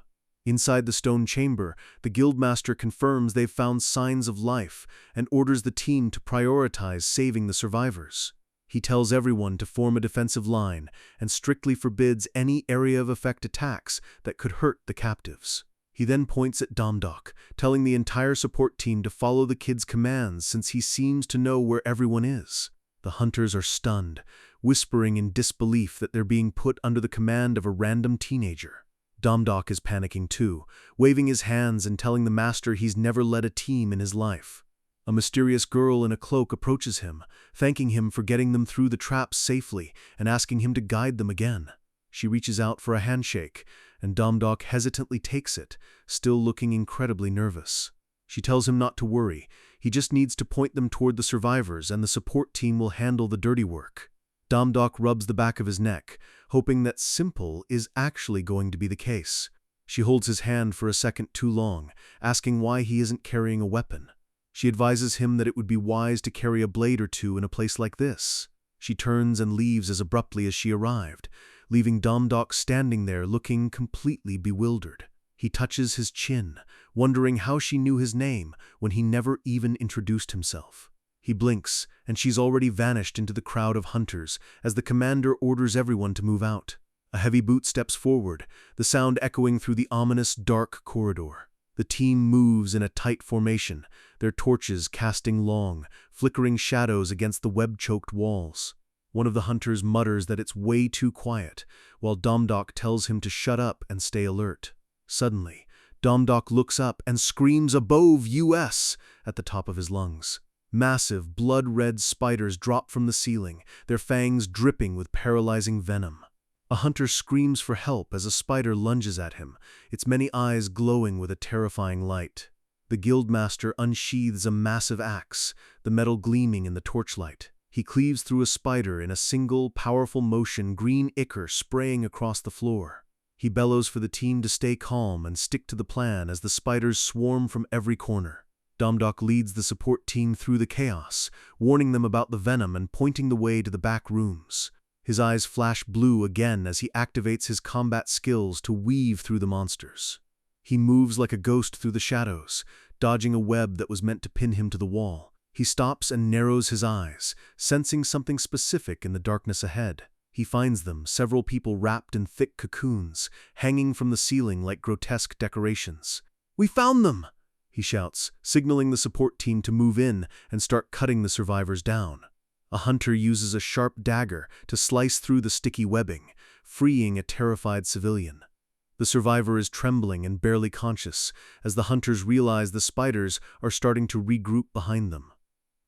Inside the stone chamber, the guildmaster confirms they've found signs of life and orders the team to prioritize saving the survivors. He tells everyone to form a defensive line and strictly forbids any area of effect attacks that could hurt the captives. He then points at Domdok, telling the entire support team to follow the kid's commands since he seems to know where everyone is. The hunters are stunned, whispering in disbelief that they're being put under the command of a random teenager. Domdok is panicking too, waving his hands and telling the master he's never led a team in his life. A mysterious girl in a cloak approaches him, thanking him for getting them through the traps safely and asking him to guide them again. She reaches out for a handshake, and Domdok hesitantly takes it, still looking incredibly nervous. She tells him not to worry, he just needs to point them toward the survivors and the support team will handle the dirty work. Domdok rubs the back of his neck, hoping that simple is actually going to be the case. She holds his hand for a second too long, asking why he isn't carrying a weapon. She advises him that it would be wise to carry a blade or two in a place like this. She turns and leaves as abruptly as she arrived, leaving Domdok standing there looking completely bewildered. He touches his chin, wondering how she knew his name when he never even introduced himself. He blinks, and she's already vanished into the crowd of hunters as the commander orders everyone to move out. A heavy boot steps forward, the sound echoing through the ominous, dark corridor. The team moves in a tight formation, their torches casting long, flickering shadows against the web-choked walls. One of the hunters mutters that it's way too quiet, while Domdok tells him to shut up and stay alert. Suddenly, Domdok looks up and screams "Above US!" at the top of his lungs. Massive, blood-red spiders drop from the ceiling, their fangs dripping with paralyzing venom. A hunter screams for help as a spider lunges at him, its many eyes glowing with a terrifying light. The guildmaster unsheathes a massive axe, the metal gleaming in the torchlight. He cleaves through a spider in a single, powerful motion, green ichor spraying across the floor. He bellows for the team to stay calm and stick to the plan as the spiders swarm from every corner. Domdok leads the support team through the chaos, warning them about the venom and pointing the way to the back rooms. His eyes flash blue again as he activates his combat skills to weave through the monsters. He moves like a ghost through the shadows, dodging a web that was meant to pin him to the wall. He stops and narrows his eyes, sensing something specific in the darkness ahead. He finds them, several people wrapped in thick cocoons, hanging from the ceiling like grotesque decorations. "We found them!" he shouts, signaling the support team to move in and start cutting the survivors down. A hunter uses a sharp dagger to slice through the sticky webbing, freeing a terrified civilian. The survivor is trembling and barely conscious as the hunters realize the spiders are starting to regroup behind them.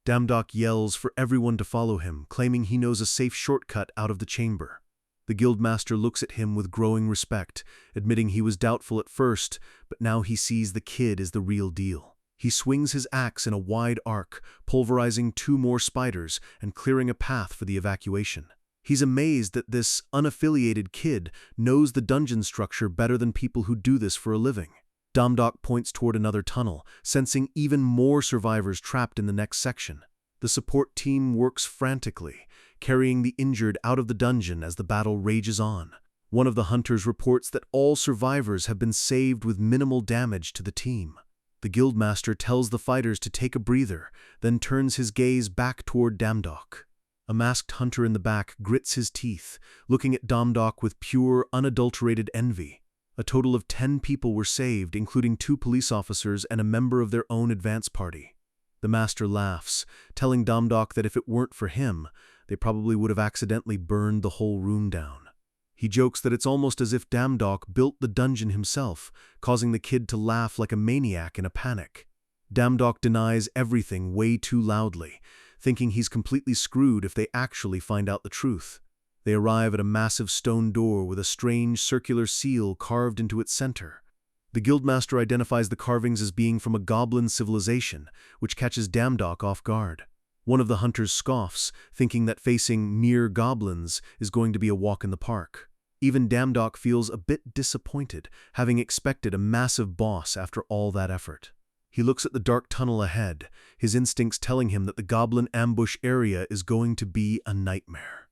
Domdok yells for everyone to follow him, claiming he knows a safe shortcut out of the chamber. The guildmaster looks at him with growing respect, admitting he was doubtful at first, but now he sees the kid is the real deal. He swings his axe in a wide arc, pulverizing 2 more spiders and clearing a path for the evacuation. He's amazed that this unaffiliated kid knows the dungeon structure better than people who do this for a living. Domdok points toward another tunnel, sensing even more survivors trapped in the next section. The support team works frantically, carrying the injured out of the dungeon as the battle rages on. One of the hunters reports that all survivors have been saved with minimal damage to the team. The guildmaster tells the fighters to take a breather, then turns his gaze back toward Domdok. A masked hunter in the back grits his teeth, looking at Domdok with pure, unadulterated envy. A total of 10 people were saved, including 2 police officers and a member of their own advance party. The master laughs, telling Domdok that if it weren't for him, they probably would have accidentally burned the whole room down. He jokes that it's almost as if Domdok built the dungeon himself, causing the kid to laugh like a maniac in a panic. Domdok denies everything way too loudly, thinking he's completely screwed if they actually find out the truth. They arrive at a massive stone door with a strange circular seal carved into its center. The guildmaster identifies the carvings as being from a goblin civilization, which catches Domdok off guard. One of the hunters scoffs, thinking that facing mere goblins is going to be a walk in the park. Even Domdok feels a bit disappointed, having expected a massive boss after all that effort. He looks at the dark tunnel ahead, his instincts telling him that the goblin ambush area is going to be a nightmare.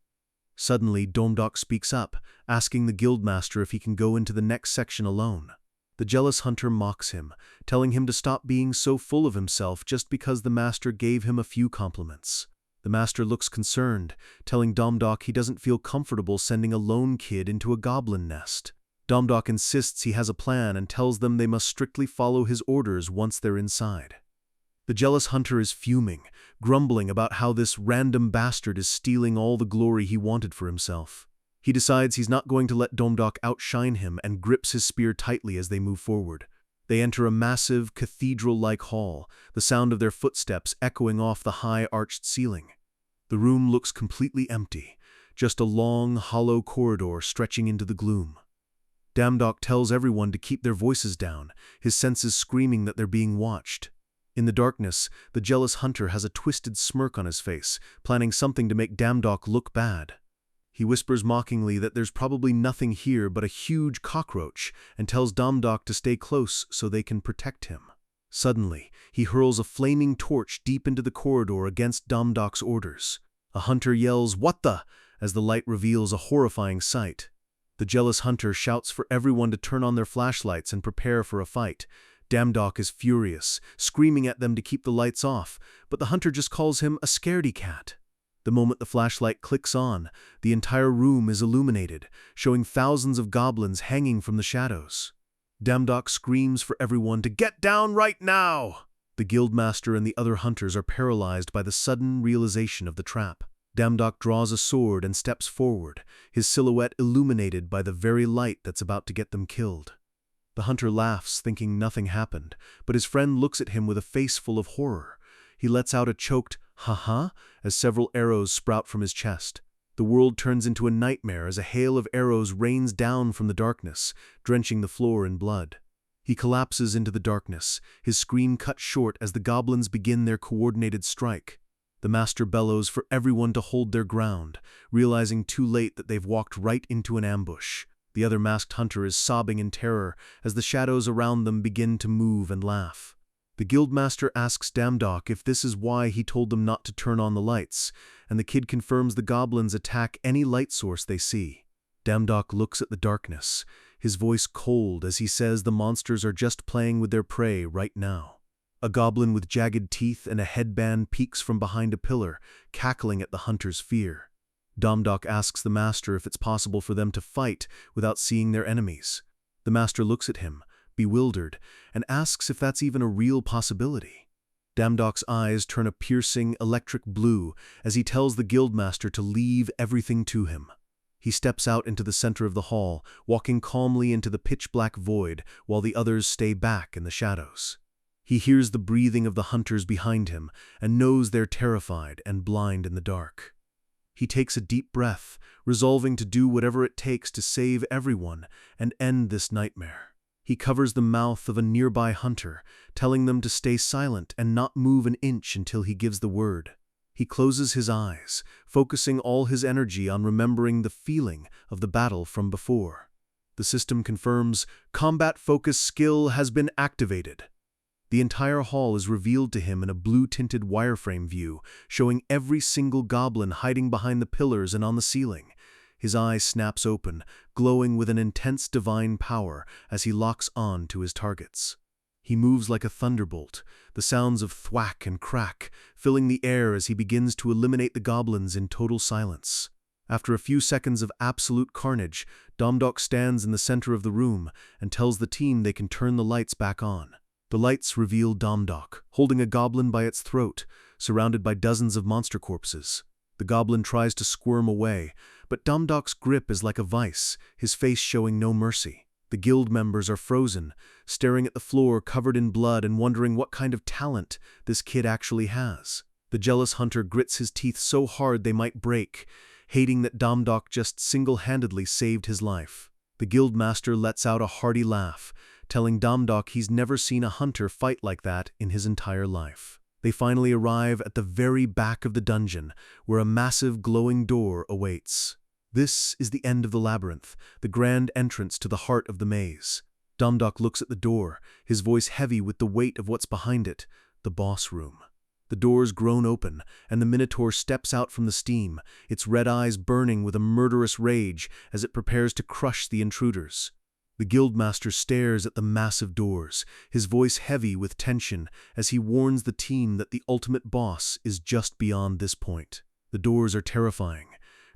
Suddenly, Domdok speaks up, asking the guildmaster if he can go into the next section alone. The jealous hunter mocks him, telling him to stop being so full of himself just because the master gave him a few compliments. The master looks concerned, telling Domdok he doesn't feel comfortable sending a lone kid into a goblin nest. Domdok insists he has a plan and tells them they must strictly follow his orders once they're inside. The jealous hunter is fuming, grumbling about how this random bastard is stealing all the glory he wanted for himself. He decides he's not going to let Domdok outshine him and grips his spear tightly as they move forward. They enter a massive, cathedral-like hall, the sound of their footsteps echoing off the high arched ceiling. The room looks completely empty, just a long, hollow corridor stretching into the gloom. Domdok tells everyone to keep their voices down, his senses screaming that they're being watched. In the darkness, the jealous hunter has a twisted smirk on his face, planning something to make Domdok look bad. He whispers mockingly that there's probably nothing here but a huge cockroach and tells Domdok to stay close so they can protect him. Suddenly, he hurls a flaming torch deep into the corridor against Domdok's orders. A hunter yells, "What the?" as the light reveals a horrifying sight. The jealous hunter shouts for everyone to turn on their flashlights and prepare for a fight. Domdok is furious, screaming at them to keep the lights off, but the hunter just calls him a scaredy cat. The moment the flashlight clicks on, the entire room is illuminated, showing thousands of goblins hanging from the shadows. Domdok screams for everyone to get down right now! The guildmaster and the other hunters are paralyzed by the sudden realization of the trap. Domdok draws a sword and steps forward, his silhouette illuminated by the very light that's about to get them killed. The hunter laughs, thinking nothing happened, but his friend looks at him with a face full of horror. He lets out a choked "ha-ha" as several arrows sprout from his chest. The world turns into a nightmare as a hail of arrows rains down from the darkness, drenching the floor in blood. He collapses into the darkness, his scream cut short as the goblins begin their coordinated strike. The master bellows for everyone to hold their ground, realizing too late that they've walked right into an ambush. The other masked hunter is sobbing in terror as the shadows around them begin to move and laugh. The guildmaster asks Domdok if this is why he told them not to turn on the lights, and the kid confirms the goblins attack any light source they see. Domdok looks at the darkness, his voice cold as he says the monsters are just playing with their prey right now. A goblin with jagged teeth and a headband peeks from behind a pillar, cackling at the hunter's fear. Domdok asks the master if it's possible for them to fight without seeing their enemies. The master looks at him, bewildered, and asks if that's even a real possibility. Domdok's eyes turn a piercing, electric blue as he tells the guildmaster to leave everything to him. He steps out into the center of the hall, walking calmly into the pitch-black void while the others stay back in the shadows. He hears the breathing of the hunters behind him and knows they're terrified and blind in the dark. He takes a deep breath, resolving to do whatever it takes to save everyone and end this nightmare. He covers the mouth of a nearby hunter, telling them to stay silent and not move an inch until he gives the word. He closes his eyes, focusing all his energy on remembering the feeling of the battle from before. The system confirms, "Combat focus skill has been activated." The entire hall is revealed to him in a blue-tinted wireframe view, showing every single goblin hiding behind the pillars and on the ceiling. His eye snaps open, glowing with an intense divine power as he locks on to his targets. He moves like a thunderbolt, the sounds of thwack and crack filling the air as he begins to eliminate the goblins in total silence. After a few seconds of absolute carnage, Domdok stands in the center of the room and tells the team they can turn the lights back on. The lights reveal Domdok, holding a goblin by its throat, surrounded by dozens of monster corpses. The goblin tries to squirm away, but Domdok's grip is like a vice, his face showing no mercy. The guild members are frozen, staring at the floor covered in blood and wondering what kind of talent this kid actually has. The jealous hunter grits his teeth so hard they might break, hating that Domdok just single-handedly saved his life. The guildmaster lets out a hearty laugh, telling Domdok he's never seen a hunter fight like that in his entire life. They finally arrive at the very back of the dungeon, where a massive glowing door awaits. This is the end of the labyrinth, the grand entrance to the heart of the maze. Domdok looks at the door, his voice heavy with the weight of what's behind it, the boss room. The door's grown open, and the Minotaur steps out from the steam, its red eyes burning with a murderous rage as it prepares to crush the intruders. The guildmaster stares at the massive doors, his voice heavy with tension as he warns the team that the ultimate boss is just beyond this point. The doors are terrifying,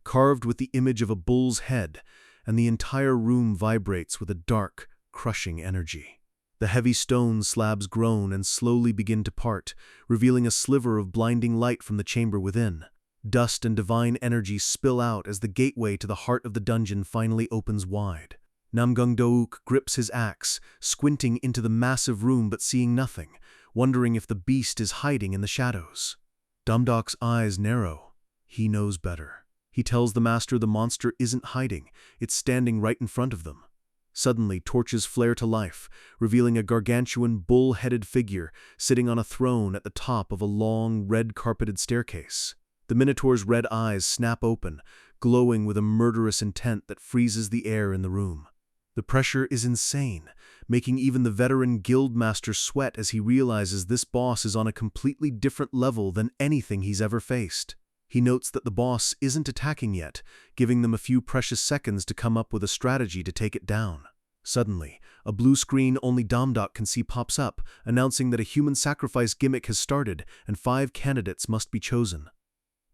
carved with the image of a bull's head, and the entire room vibrates with a dark, crushing energy. The heavy stone slabs groan and slowly begin to part, revealing a sliver of blinding light from the chamber within. Dust and divine energy spill out as the gateway to the heart of the dungeon finally opens wide. Namgung-douk grips his axe, squinting into the massive room but seeing nothing, wondering if the beast is hiding in the shadows. Damdok's eyes narrow. He knows better. He tells the master the monster isn't hiding, it's standing right in front of them. Suddenly, torches flare to life, revealing a gargantuan bull-headed figure sitting on a throne at the top of a long, red-carpeted staircase. The Minotaur's red eyes snap open, glowing with a murderous intent that freezes the air in the room. The pressure is insane, making even the veteran guildmaster sweat as he realizes this boss is on a completely different level than anything he's ever faced. He notes that the boss isn't attacking yet, giving them a few precious seconds to come up with a strategy to take it down. Suddenly, a blue screen only Damdok can see pops up, announcing that a human sacrifice gimmick has started and 5 candidates must be chosen.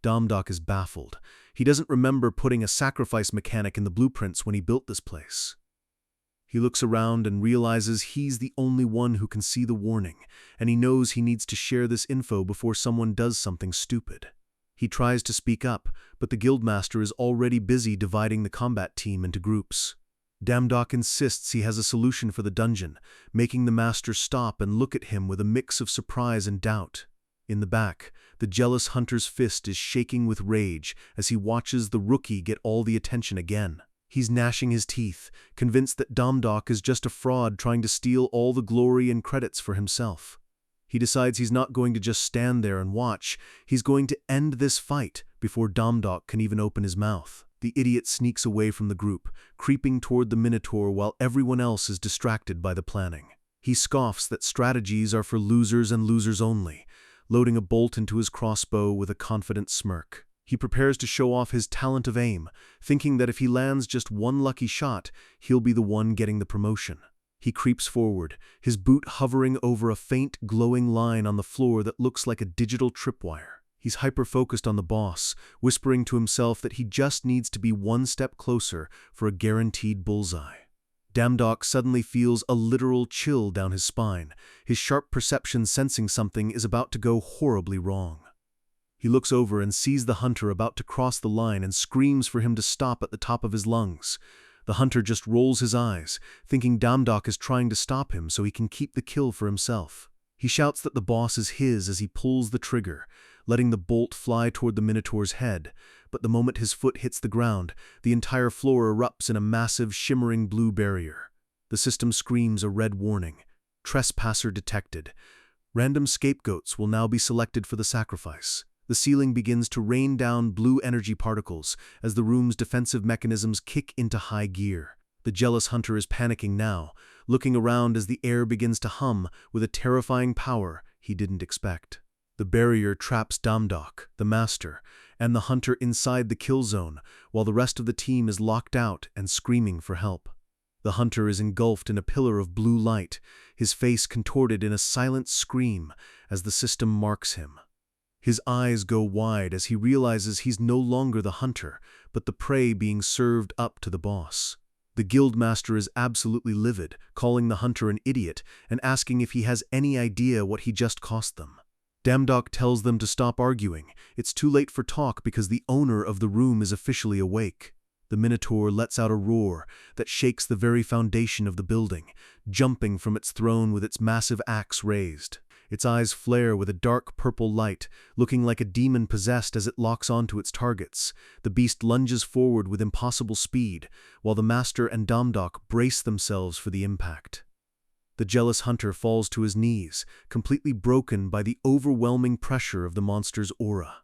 Damdok is baffled. He doesn't remember putting a sacrifice mechanic in the blueprints when he built this place. He looks around and realizes he's the only one who can see the warning, and he knows he needs to share this info before someone does something stupid. He tries to speak up, but the guildmaster is already busy dividing the combat team into groups. Damdok insists he has a solution for the dungeon, making the master stop and look at him with a mix of surprise and doubt. In the back, the jealous hunter's fist is shaking with rage as he watches the rookie get all the attention again. He's gnashing his teeth, convinced that Damdok is just a fraud trying to steal all the glory and credits for himself. He decides he's not going to just stand there and watch, he's going to end this fight before Damdok can even open his mouth. The idiot sneaks away from the group, creeping toward the Minotaur while everyone else is distracted by the planning. He scoffs that strategies are for losers and losers only, loading a bolt into his crossbow with a confident smirk. He prepares to show off his talent of aim, thinking that if he lands just one lucky shot, he'll be the one getting the promotion. He creeps forward, his boot hovering over a faint, glowing line on the floor that looks like a digital tripwire. He's hyper-focused on the boss, whispering to himself that he just needs to be one step closer for a guaranteed bullseye. Damdok suddenly feels a literal chill down his spine, his sharp perception sensing something is about to go horribly wrong. He looks over and sees the hunter about to cross the line and screams for him to stop at the top of his lungs. The hunter just rolls his eyes, thinking Damdok is trying to stop him so he can keep the kill for himself. He shouts that the boss is his as he pulls the trigger, letting the bolt fly toward the Minotaur's head, but the moment his foot hits the ground, the entire floor erupts in a massive, shimmering blue barrier. The system screams a red warning. Trespasser detected. Random scapegoats will now be selected for the sacrifice. The ceiling begins to rain down blue energy particles as the room's defensive mechanisms kick into high gear. The jealous hunter is panicking now, looking around as the air begins to hum with a terrifying power he didn't expect. The barrier traps Damdok, the master, and the hunter inside the kill zone, while the rest of the team is locked out and screaming for help. The hunter is engulfed in a pillar of blue light, his face contorted in a silent scream as the system marks him. His eyes go wide as he realizes he's no longer the hunter, but the prey being served up to the boss. The guildmaster is absolutely livid, calling the hunter an idiot and asking if he has any idea what he just cost them. Damdok tells them to stop arguing. It's too late for talk because the owner of the room is officially awake. The Minotaur lets out a roar that shakes the very foundation of the building, jumping from its throne with its massive axe raised. Its eyes flare with a dark purple light, looking like a demon possessed as it locks onto its targets. The beast lunges forward with impossible speed, while the master and Damdok brace themselves for the impact. The jealous hunter falls to his knees, completely broken by the overwhelming pressure of the monster's aura.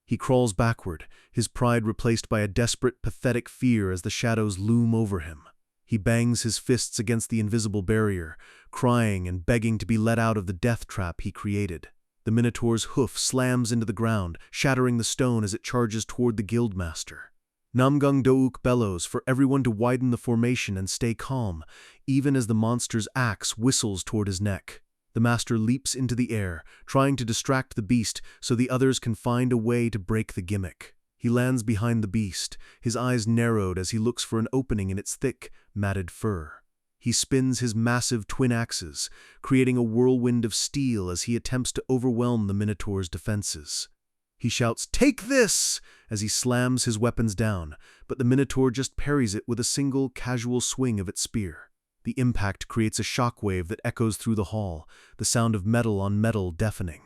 He crawls backward, his pride replaced by a desperate, pathetic fear as the shadows loom over him. He bangs his fists against the invisible barrier, crying and begging to be let out of the death trap he created. The Minotaur's hoof slams into the ground, shattering the stone as it charges toward the guildmaster. Namgung-douk bellows for everyone to widen the formation and stay calm, even as the monster's axe whistles toward his neck. The master leaps into the air, trying to distract the beast so the others can find a way to break the gimmick. He lands behind the beast, his eyes narrowed as he looks for an opening in its thick, matted fur. He spins his massive twin axes, creating a whirlwind of steel as he attempts to overwhelm the Minotaur's defenses. He shouts, "Take this!" as he slams his weapons down, but the Minotaur just parries it with a single, casual swing of its spear. The impact creates a shockwave that echoes through the hall, the sound of metal on metal deafening.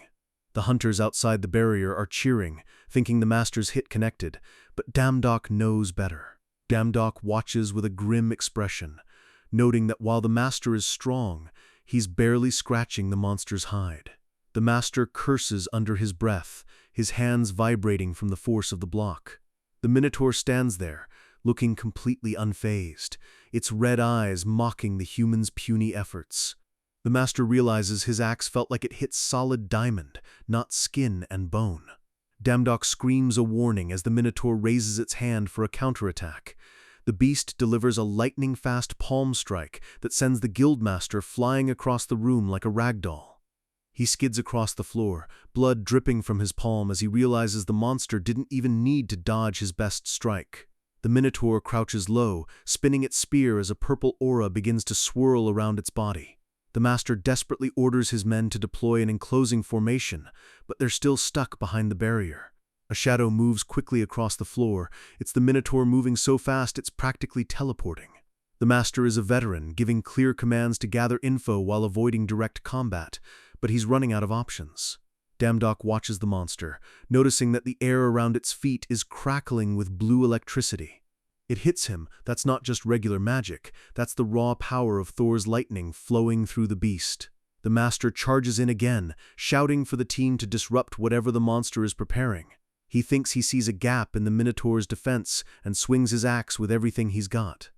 The hunters outside the barrier are cheering, thinking the master's hit connected, but Damdok knows better. Damdok watches with a grim expression, noting that while the master is strong, he's barely scratching the monster's hide. The master curses under his breath, his hands vibrating from the force of the block. The Minotaur stands there, looking completely unfazed, its red eyes mocking the human's puny efforts. The master realizes his axe felt like it hit solid diamond, not skin and bone. Damdok screams a warning as the Minotaur raises its hand for a counterattack. The beast delivers a lightning-fast palm strike that sends the guildmaster flying across the room like a ragdoll. He skids across the floor, blood dripping from his palm as he realizes the monster didn't even need to dodge his best strike. The Minotaur crouches low, spinning its spear as a purple aura begins to swirl around its body. The master desperately orders his men to deploy an enclosing formation, but they're still stuck behind the barrier. A shadow moves quickly across the floor. It's the Minotaur moving so fast it's practically teleporting. The master is a veteran, giving clear commands to gather info while avoiding direct combat, but he's running out of options. Damdok watches the monster, noticing that the air around its feet is crackling with blue electricity. It hits him. That's not just regular magic, that's the raw power of Thor's lightning flowing through the beast. The master charges in again, shouting for the team to disrupt whatever the monster is preparing. He thinks he sees a gap in the Minotaur's defense and swings his axe with everything he's got.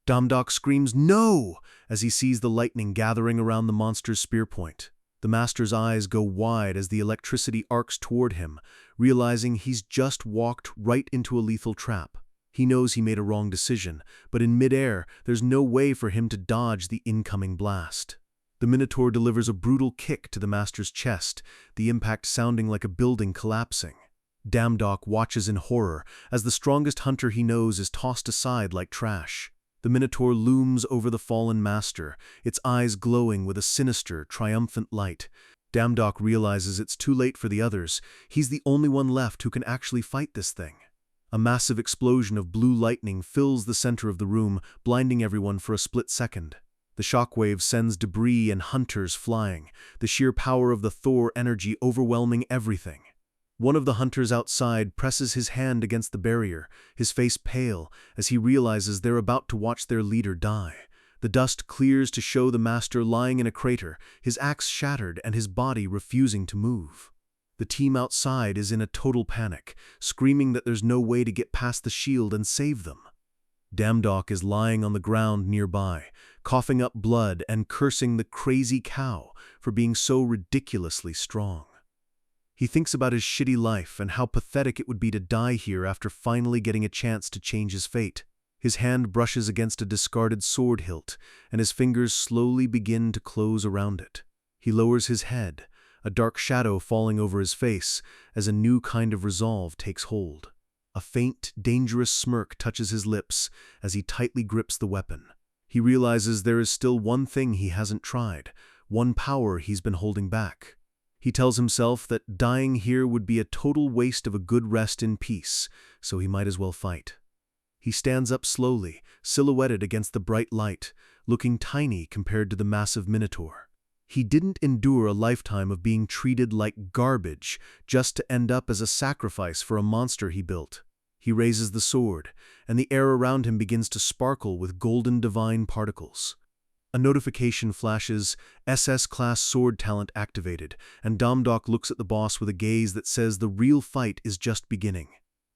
Damdok screams "No!" as he sees the lightning gathering around the monster's spear point. The master's eyes go wide as the electricity arcs toward him, realizing he's just walked right into a lethal trap. He knows he made a wrong decision, but in midair, there's no way for him to dodge the incoming blast. The Minotaur delivers a brutal kick to the master's chest, the impact sounding like a building collapsing. Damdok watches in horror as the strongest hunter he knows is tossed aside like trash. The Minotaur looms over the fallen master, its eyes glowing with a sinister, triumphant light. Damdok realizes it's too late for the others. He's the only one left who can actually fight this thing. A massive explosion of blue lightning fills the center of the room, blinding everyone for a split second. The shockwave sends debris and hunters flying, the sheer power of the Thor energy overwhelming everything. One of the hunters outside presses his hand against the barrier, his face pale, as he realizes they're about to watch their leader die. The dust clears to show the master lying in a crater, his axe shattered and his body refusing to move. The team outside is in a total panic, screaming that there's no way to get past the shield and save them. Damdok is lying on the ground nearby, coughing up blood and cursing the crazy cow for being so ridiculously strong. He thinks about his shitty life and how pathetic it would be to die here after finally getting a chance to change his fate. His hand brushes against a discarded sword hilt, and his fingers slowly begin to close around it. He lowers his head, a dark shadow falling over his face as a new kind of resolve takes hold. A faint, dangerous smirk touches his lips as he tightly grips the weapon. He realizes there is still one thing he hasn't tried, one power he's been holding back. He tells himself that dying here would be a total waste of a good rest in peace, so he might as well fight. He stands up slowly, silhouetted against the bright light, looking tiny compared to the massive Minotaur. He didn't endure a lifetime of being treated like garbage just to end up as a sacrifice for a monster he built. He raises the sword, and the air around him begins to sparkle with golden divine particles. A notification flashes, SS-class sword talent activated, and Damdok looks at the boss with a gaze that says the real fight is just beginning.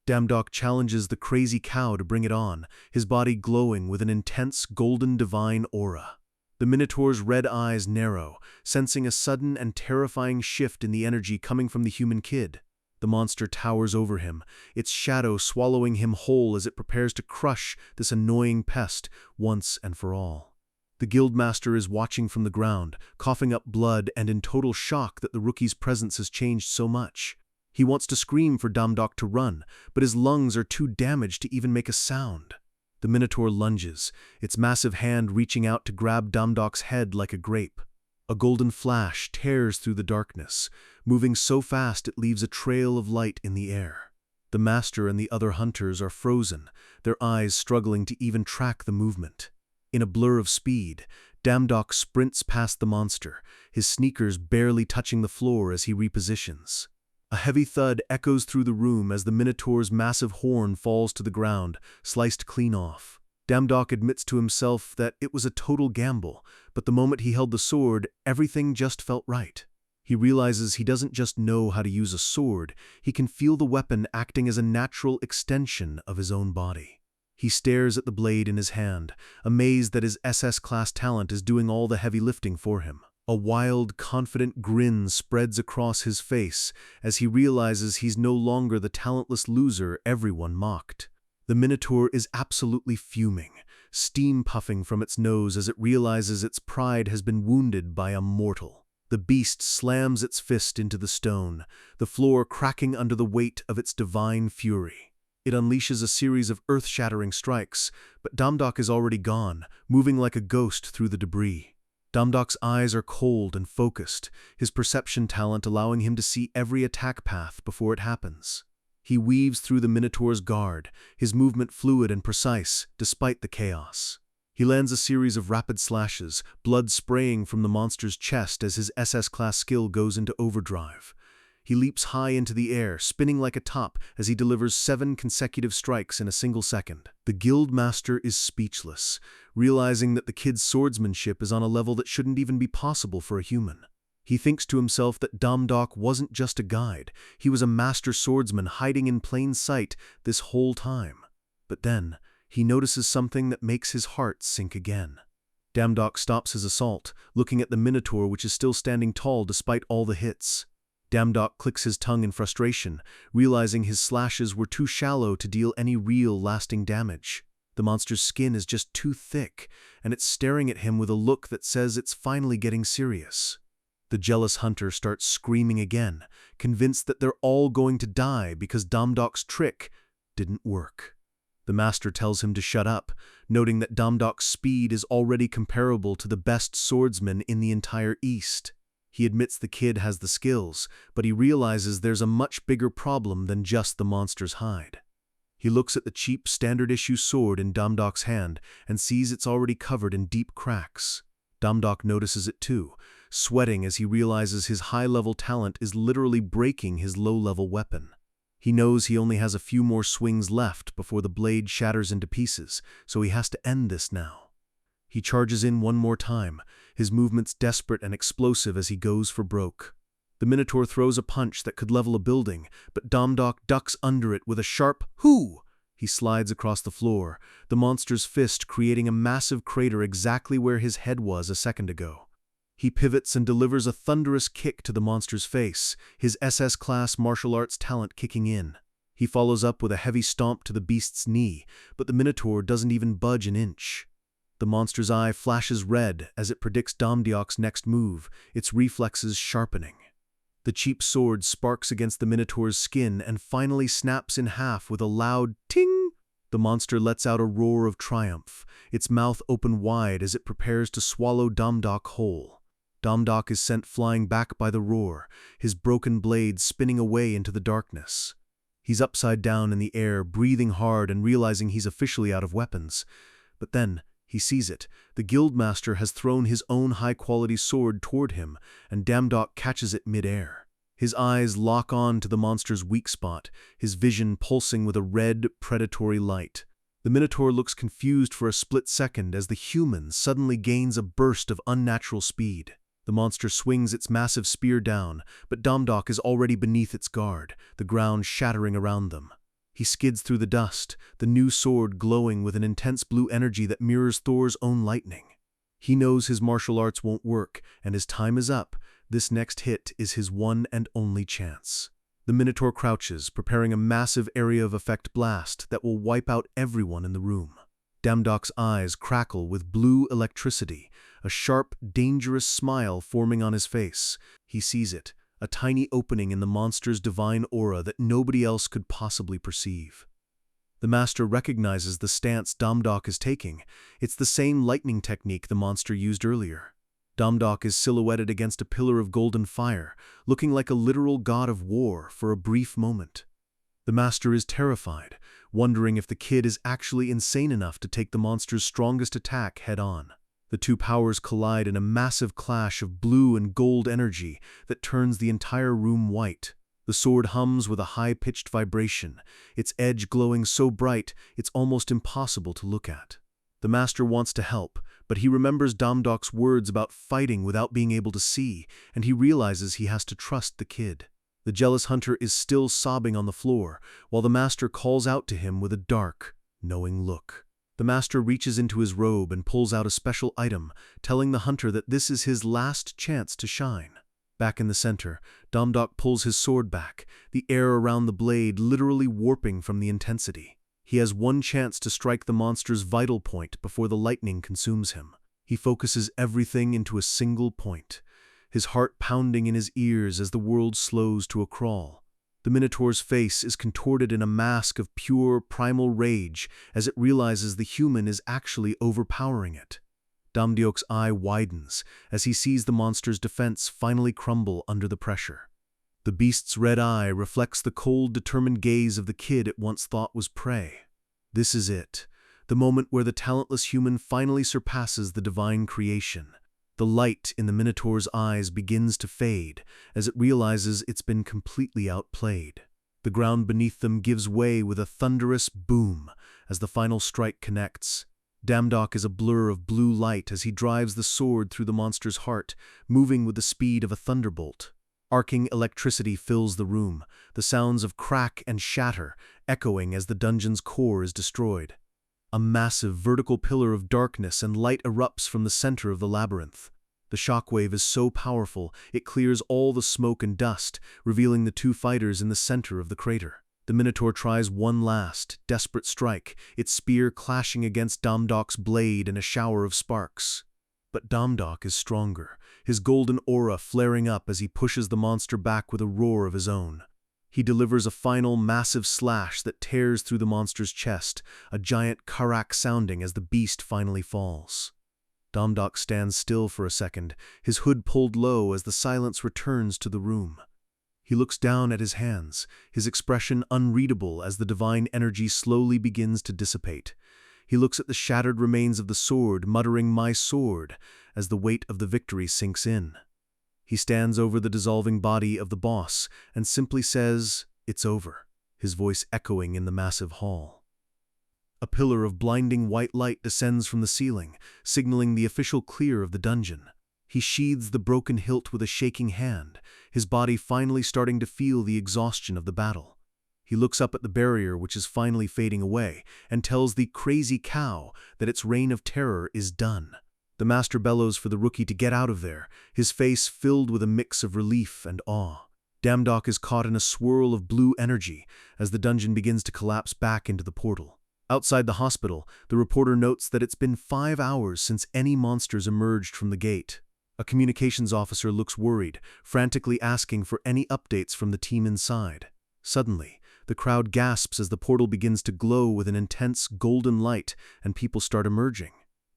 Damdok challenges the crazy cow to bring it on, his body glowing with an intense golden divine aura. The Minotaur's red eyes narrow, sensing a sudden and terrifying shift in the energy coming from the human kid. The monster towers over him, its shadow swallowing him whole as it prepares to crush this annoying pest once and for all. The guildmaster is watching from the ground, coughing up blood and in total shock that the rookie's presence has changed so much. He wants to scream for Damdok to run, but his lungs are too damaged to even make a sound. The Minotaur lunges, its massive hand reaching out to grab Damdok's head like a grape. A golden flash tears through the darkness, moving so fast it leaves a trail of light in the air. The master and the other hunters are frozen, their eyes struggling to even track the movement. In a blur of speed, Damdok sprints past the monster, his sneakers barely touching the floor as he repositions. A heavy thud echoes through the room as the Minotaur's massive horn falls to the ground, sliced clean off. Damdok admits to himself that it was a total gamble, but the moment he held the sword, everything just felt right. He realizes he doesn't just know how to use a sword, he can feel the weapon acting as a natural extension of his own body. He stares at the blade in his hand, amazed that his SS-class talent is doing all the heavy lifting for him. A wild, confident grin spreads across his face as he realizes he's no longer the talentless loser everyone mocked. The Minotaur is absolutely fuming, steam puffing from its nose as it realizes its pride has been wounded by a mortal. The beast slams its fist into the stone, the floor cracking under the weight of its divine fury. It unleashes a series of earth-shattering strikes, but Damdok is already gone, moving like a ghost through the debris. Damdok's eyes are cold and focused, his perception talent allowing him to see every attack path before it happens. He weaves through the Minotaur's guard, his movement fluid and precise, despite the chaos. He lands a series of rapid slashes, blood spraying from the monster's chest as his SS-class skill goes into overdrive. He leaps high into the air, spinning like a top as he delivers 7 consecutive strikes in a single second. The guild master is speechless, realizing that the kid's swordsmanship is on a level that shouldn't even be possible for a human. He thinks to himself that Damdok wasn't just a guide, he was a master swordsman hiding in plain sight this whole time. But then, he notices something that makes his heart sink again. Damdok stops his assault, looking at the Minotaur which is still standing tall despite all the hits. Damdok clicks his tongue in frustration, realizing his slashes were too shallow to deal any real, lasting damage. The monster's skin is just too thick, and it's staring at him with a look that says it's finally getting serious. The jealous hunter starts screaming again, convinced that they're all going to die because Damdok's trick didn't work. The master tells him to shut up, noting that Damdok's speed is already comparable to the best swordsman in the entire East. He admits the kid has the skills, but he realizes there's a much bigger problem than just the monster's hide. He looks at the cheap standard-issue sword in Damdok's hand and sees it's already covered in deep cracks. Damdok notices it too, sweating as he realizes his high-level talent is literally breaking his low-level weapon. He knows he only has a few more swings left before the blade shatters into pieces, so he has to end this now. He charges in one more time, his movements desperate and explosive as he goes for broke. The Minotaur throws a punch that could level a building, but Damdok ducks under it with a sharp "hoo!" He slides across the floor, the monster's fist creating a massive crater exactly where his head was a second ago. He pivots and delivers a thunderous kick to the monster's face, his SS-class martial arts talent kicking in. He follows up with a heavy stomp to the beast's knee, but the Minotaur doesn't even budge an inch. The monster's eye flashes red as it predicts Damdok's next move, its reflexes sharpening. The cheap sword sparks against the Minotaur's skin and finally snaps in half with a loud ting. The monster lets out a roar of triumph, its mouth open wide as it prepares to swallow Damdok whole. Damdok is sent flying back by the roar, his broken blade spinning away into the darkness. He's upside down in the air, breathing hard and realizing he's officially out of weapons. But then, he sees it. The guildmaster has thrown his own high-quality sword toward him, and Damdok catches it mid-air. His eyes lock on to the monster's weak spot, his vision pulsing with a red, predatory light. The Minotaur looks confused for a split second as the human suddenly gains a burst of unnatural speed. The monster swings its massive spear down, but Damdok is already beneath its guard, the ground shattering around them. He skids through the dust, the new sword glowing with an intense blue energy that mirrors Thor's own lightning. He knows his martial arts won't work, and his time is up. This next hit is his one and only chance. The Minotaur crouches, preparing a massive area of effect blast that will wipe out everyone in the room. Damdok's eyes crackle with blue electricity, a sharp, dangerous smile forming on his face. He sees it, a tiny opening in the monster's divine aura that nobody else could possibly perceive. The master recognizes the stance Damdok is taking. It's the same lightning technique the monster used earlier. Damdok is silhouetted against a pillar of golden fire, looking like a literal god of war for a brief moment. The master is terrified, wondering if the kid is actually insane enough to take the monster's strongest attack head-on. The two powers collide in a massive clash of blue and gold energy that turns the entire room white. The sword hums with a high-pitched vibration, its edge glowing so bright it's almost impossible to look at. The master wants to help, but he remembers Damdok's words about fighting without being able to see, and he realizes he has to trust the kid. The jealous hunter is still sobbing on the floor, while the master calls out to him with a dark, knowing look. The master reaches into his robe and pulls out a special item, telling the hunter that this is his last chance to shine. Back in the center, Damdok pulls his sword back, the air around the blade literally warping from the intensity. He has one chance to strike the monster's vital point before the lightning consumes him. He focuses everything into a single point, his heart pounding in his ears as the world slows to a crawl. The Minotaur's face is contorted in a mask of pure, primal rage as it realizes the human is actually overpowering it. Damdok's eye widens as he sees the monster's defense finally crumble under the pressure. The beast's red eye reflects the cold, determined gaze of the kid it once thought was prey. This is it, the moment where the talentless human finally surpasses the divine creation. The light in the Minotaur's eyes begins to fade as it realizes it's been completely outplayed. The ground beneath them gives way with a thunderous boom as the final strike connects. Damdok is a blur of blue light as he drives the sword through the monster's heart, moving with the speed of a thunderbolt. Arcing electricity fills the room, the sounds of crack and shatter echoing as the dungeon's core is destroyed. A massive vertical pillar of darkness and light erupts from the center of the labyrinth. The shockwave is so powerful it clears all the smoke and dust, revealing the two fighters in the center of the crater. The Minotaur tries one last, desperate strike, its spear clashing against Damdok's blade in a shower of sparks. But Damdok is stronger, his golden aura flaring up as he pushes the monster back with a roar of his own. He delivers a final massive slash that tears through the monster's chest, a giant karak sounding as the beast finally falls. Damdok stands still for a second, his hood pulled low as the silence returns to the room. He looks down at his hands, his expression unreadable as the divine energy slowly begins to dissipate. He looks at the shattered remains of the sword, muttering, "My sword," as the weight of the victory sinks in. He stands over the dissolving body of the boss and simply says, "It's over," his voice echoing in the massive hall. A pillar of blinding white light descends from the ceiling, signaling the official clear of the dungeon. He sheathes the broken hilt with a shaking hand, his body finally starting to feel the exhaustion of the battle. He looks up at the barrier which is finally fading away and tells the crazy cow that its reign of terror is done. The master bellows for the rookie to get out of there, his face filled with a mix of relief and awe. Damdok is caught in a swirl of blue energy as the dungeon begins to collapse back into the portal. Outside the hospital, the reporter notes that it's been 5 hours since any monsters emerged from the gate. A communications officer looks worried, frantically asking for any updates from the team inside. Suddenly, the crowd gasps as the portal begins to glow with an intense golden light and people start emerging.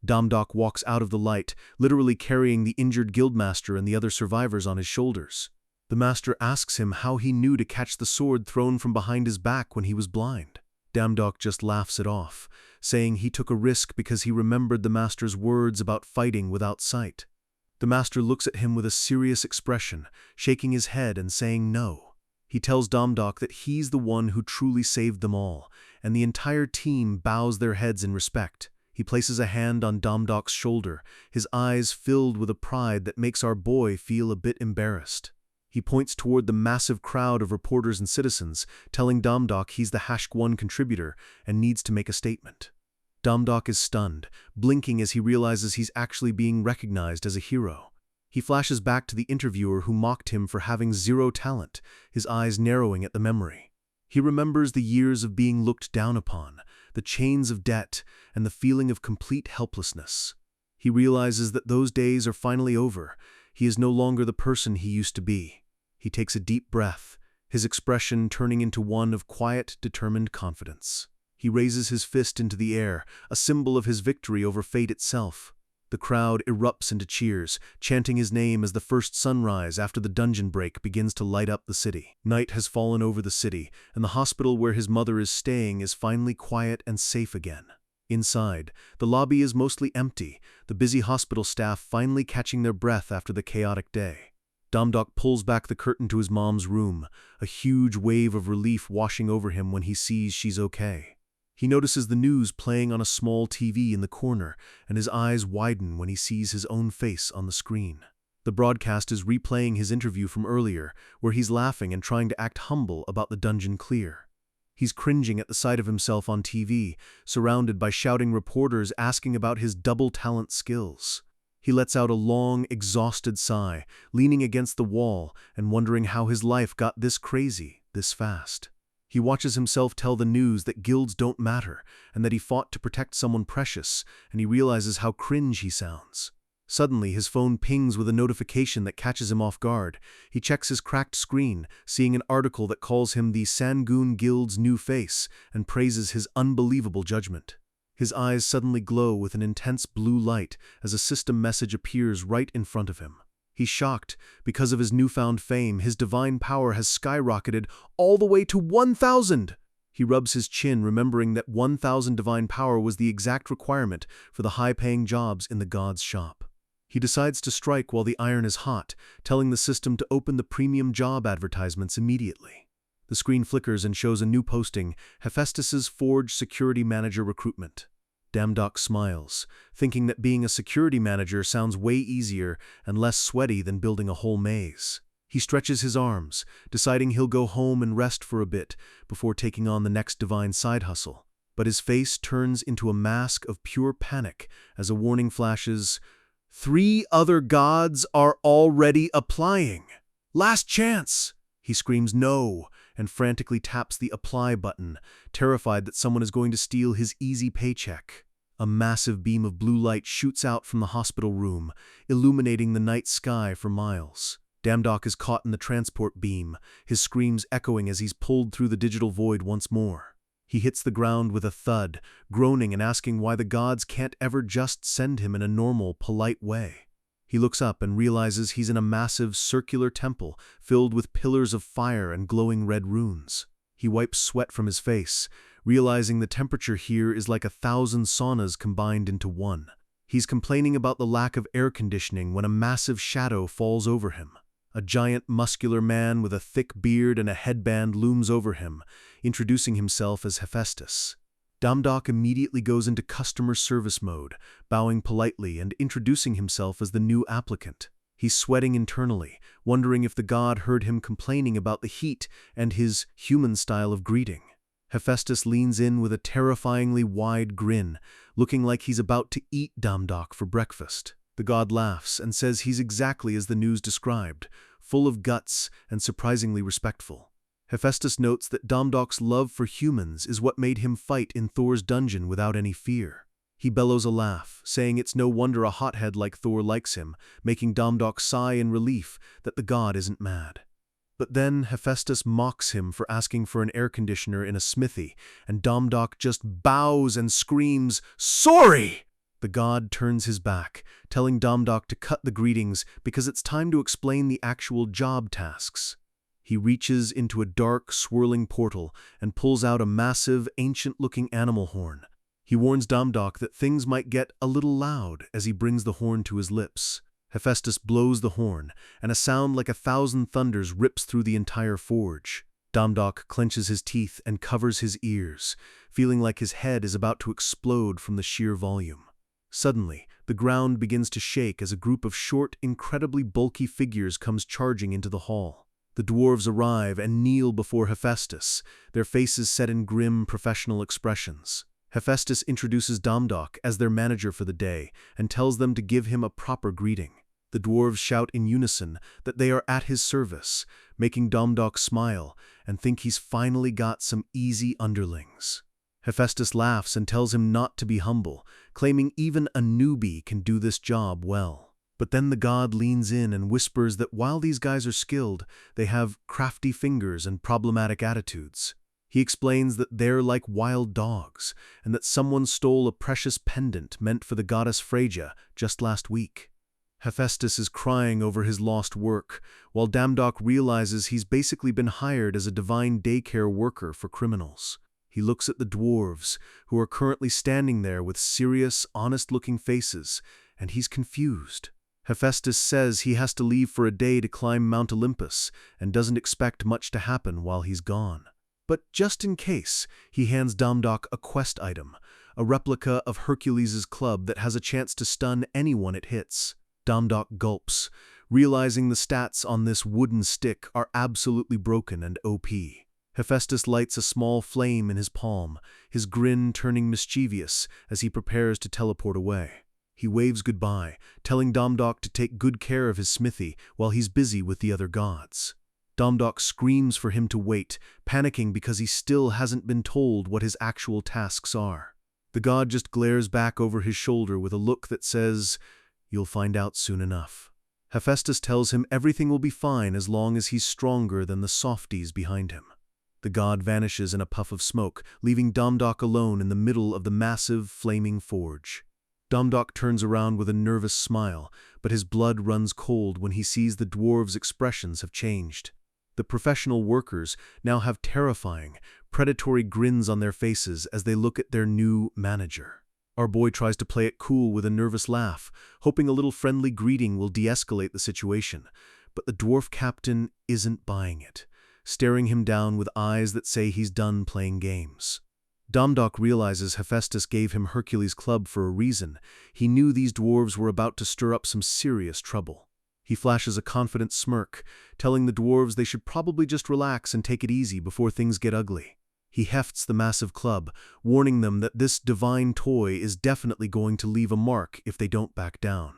Damdok walks out of the light, literally carrying the injured guildmaster and the other survivors on his shoulders. The master asks him how he knew to catch the sword thrown from behind his back when he was blind. Damdok just laughs it off, saying he took a risk because he remembered the master's words about fighting without sight. The master looks at him with a serious expression, shaking his head and saying no. He tells Damdok that he's the one who truly saved them all, and the entire team bows their heads in respect. He places a hand on Damdok's shoulder, his eyes filled with a pride that makes our boy feel a bit embarrassed. He points toward the massive crowd of reporters and citizens, telling Damdok he's the #1 contributor and needs to make a statement. Damdok is stunned, blinking as he realizes he's actually being recognized as a hero. He flashes back to the interviewer who mocked him for having zero talent, his eyes narrowing at the memory. He remembers the years of being looked down upon, the chains of debt, and the feeling of complete helplessness. He realizes that those days are finally over. He is no longer the person he used to be. He takes a deep breath, his expression turning into one of quiet, determined confidence. He raises his fist into the air, a symbol of his victory over fate itself. The crowd erupts into cheers, chanting his name as the first sunrise after the dungeon break begins to light up the city. Night has fallen over the city, and the hospital where his mother is staying is finally quiet and safe again. Inside, the lobby is mostly empty, the busy hospital staff finally catching their breath after the chaotic day. Damdok pulls back the curtain to his mom's room, a huge wave of relief washing over him when he sees she's okay. He notices the news playing on a small TV in the corner, and his eyes widen when he sees his own face on the screen. The broadcast is replaying his interview from earlier, where he's laughing and trying to act humble about the dungeon clear. He's cringing at the sight of himself on TV, surrounded by shouting reporters asking about his double talent skills. He lets out a long, exhausted sigh, leaning against the wall and wondering how his life got this crazy, this fast. He watches himself tell the news that guilds don't matter and that he fought to protect someone precious, and he realizes how cringe he sounds. Suddenly, his phone pings with a notification that catches him off guard. He checks his cracked screen, seeing an article that calls him the Sangoon Guild's new face and praises his unbelievable judgment. His eyes suddenly glow with an intense blue light as a system message appears right in front of him. He's shocked. Because of his newfound fame, his divine power has skyrocketed all the way to 1,000! He rubs his chin, remembering that 1,000 divine power was the exact requirement for the high-paying jobs in the god's shop. He decides to strike while the iron is hot, telling the system to open the premium job advertisements immediately. The screen flickers and shows a new posting, Hephaestus's Forge Security Manager Recruitment. Damdok smiles, thinking that being a security manager sounds way easier and less sweaty than building a whole maze. He stretches his arms, deciding he'll go home and rest for a bit before taking on the next divine side hustle. But his face turns into a mask of pure panic as a warning flashes, "3 other gods are already applying! Last chance!" He screams no and frantically taps the apply button, terrified that someone is going to steal his easy paycheck. A massive beam of blue light shoots out from the hospital room, illuminating the night sky for miles. Damdok is caught in the transport beam, his screams echoing as he's pulled through the digital void once more. He hits the ground with a thud, groaning and asking why the gods can't ever just send him in a normal, polite way. He looks up and realizes he's in a massive, circular temple filled with pillars of fire and glowing red runes. He wipes sweat from his face, realizing the temperature here is like 1,000 saunas combined into one. He's complaining about the lack of air conditioning when a massive shadow falls over him. A giant, muscular man with a thick beard and a headband looms over him, introducing himself as Hephaestus. Damdok immediately goes into customer service mode, bowing politely and introducing himself as the new applicant. He's sweating internally, wondering if the god heard him complaining about the heat and his human style of greeting. Hephaestus leans in with a terrifyingly wide grin, looking like he's about to eat Damdok for breakfast. The god laughs and says he's exactly as the news described, full of guts and surprisingly respectful. Hephaestus notes that Damdok's love for humans is what made him fight in Thor's dungeon without any fear. He bellows a laugh, saying it's no wonder a hothead like Thor likes him, making Damdok sigh in relief that the god isn't mad. But then Hephaestus mocks him for asking for an air conditioner in a smithy, and Damdok just bows and screams, "Sorry!" The god turns his back, telling Damdok to cut the greetings because it's time to explain the actual job tasks. He reaches into a dark, swirling portal and pulls out a massive, ancient-looking animal horn. He warns Damdok that things might get a little loud as he brings the horn to his lips. Hephaestus blows the horn, and a sound like 1,000 thunders rips through the entire forge. Damdok clenches his teeth and covers his ears, feeling like his head is about to explode from the sheer volume. Suddenly, the ground begins to shake as a group of short, incredibly bulky figures comes charging into the hall. The dwarves arrive and kneel before Hephaestus, their faces set in grim, professional expressions. Hephaestus introduces Damdok as their manager for the day and tells them to give him a proper greeting. The dwarves shout in unison that they are at his service, making Damdok smile and think he's finally got some easy underlings. Hephaestus laughs and tells him not to be humble, claiming even a newbie can do this job well. But then the god leans in and whispers that while these guys are skilled, they have crafty fingers and problematic attitudes. He explains that they're like wild dogs, and that someone stole a precious pendant meant for the goddess Freyja just last week. Hephaestus is crying over his lost work, while Damdok realizes he's basically been hired as a divine daycare worker for criminals. He looks at the dwarves, who are currently standing there with serious, honest-looking faces, and he's confused. Hephaestus says he has to leave for a day to climb Mount Olympus, and doesn't expect much to happen while he's gone. But just in case, he hands Damdok a quest item, a replica of Hercules' club that has a chance to stun anyone it hits. Damdok gulps, realizing the stats on this wooden stick are absolutely broken and OP. Hephaestus lights a small flame in his palm, his grin turning mischievous as he prepares to teleport away. He waves goodbye, telling Damdok to take good care of his smithy while he's busy with the other gods. Damdok screams for him to wait, panicking because he still hasn't been told what his actual tasks are. The god just glares back over his shoulder with a look that says, "You'll find out soon enough." Hephaestus tells him everything will be fine as long as he's stronger than the softies behind him. The god vanishes in a puff of smoke, leaving Damdok alone in the middle of the massive, flaming forge. Damdok turns around with a nervous smile, but his blood runs cold when he sees the dwarves' expressions have changed. The professional workers now have terrifying, predatory grins on their faces as they look at their new manager. Our boy tries to play it cool with a nervous laugh, hoping a little friendly greeting will de-escalate the situation, but the dwarf captain isn't buying it, staring him down with eyes that say he's done playing games. Damdok realizes Hephaestus gave him Hercules' club for a reason. He knew these dwarves were about to stir up some serious trouble. He flashes a confident smirk, telling the dwarves they should probably just relax and take it easy before things get ugly. He hefts the massive club, warning them that this divine toy is definitely going to leave a mark if they don't back down.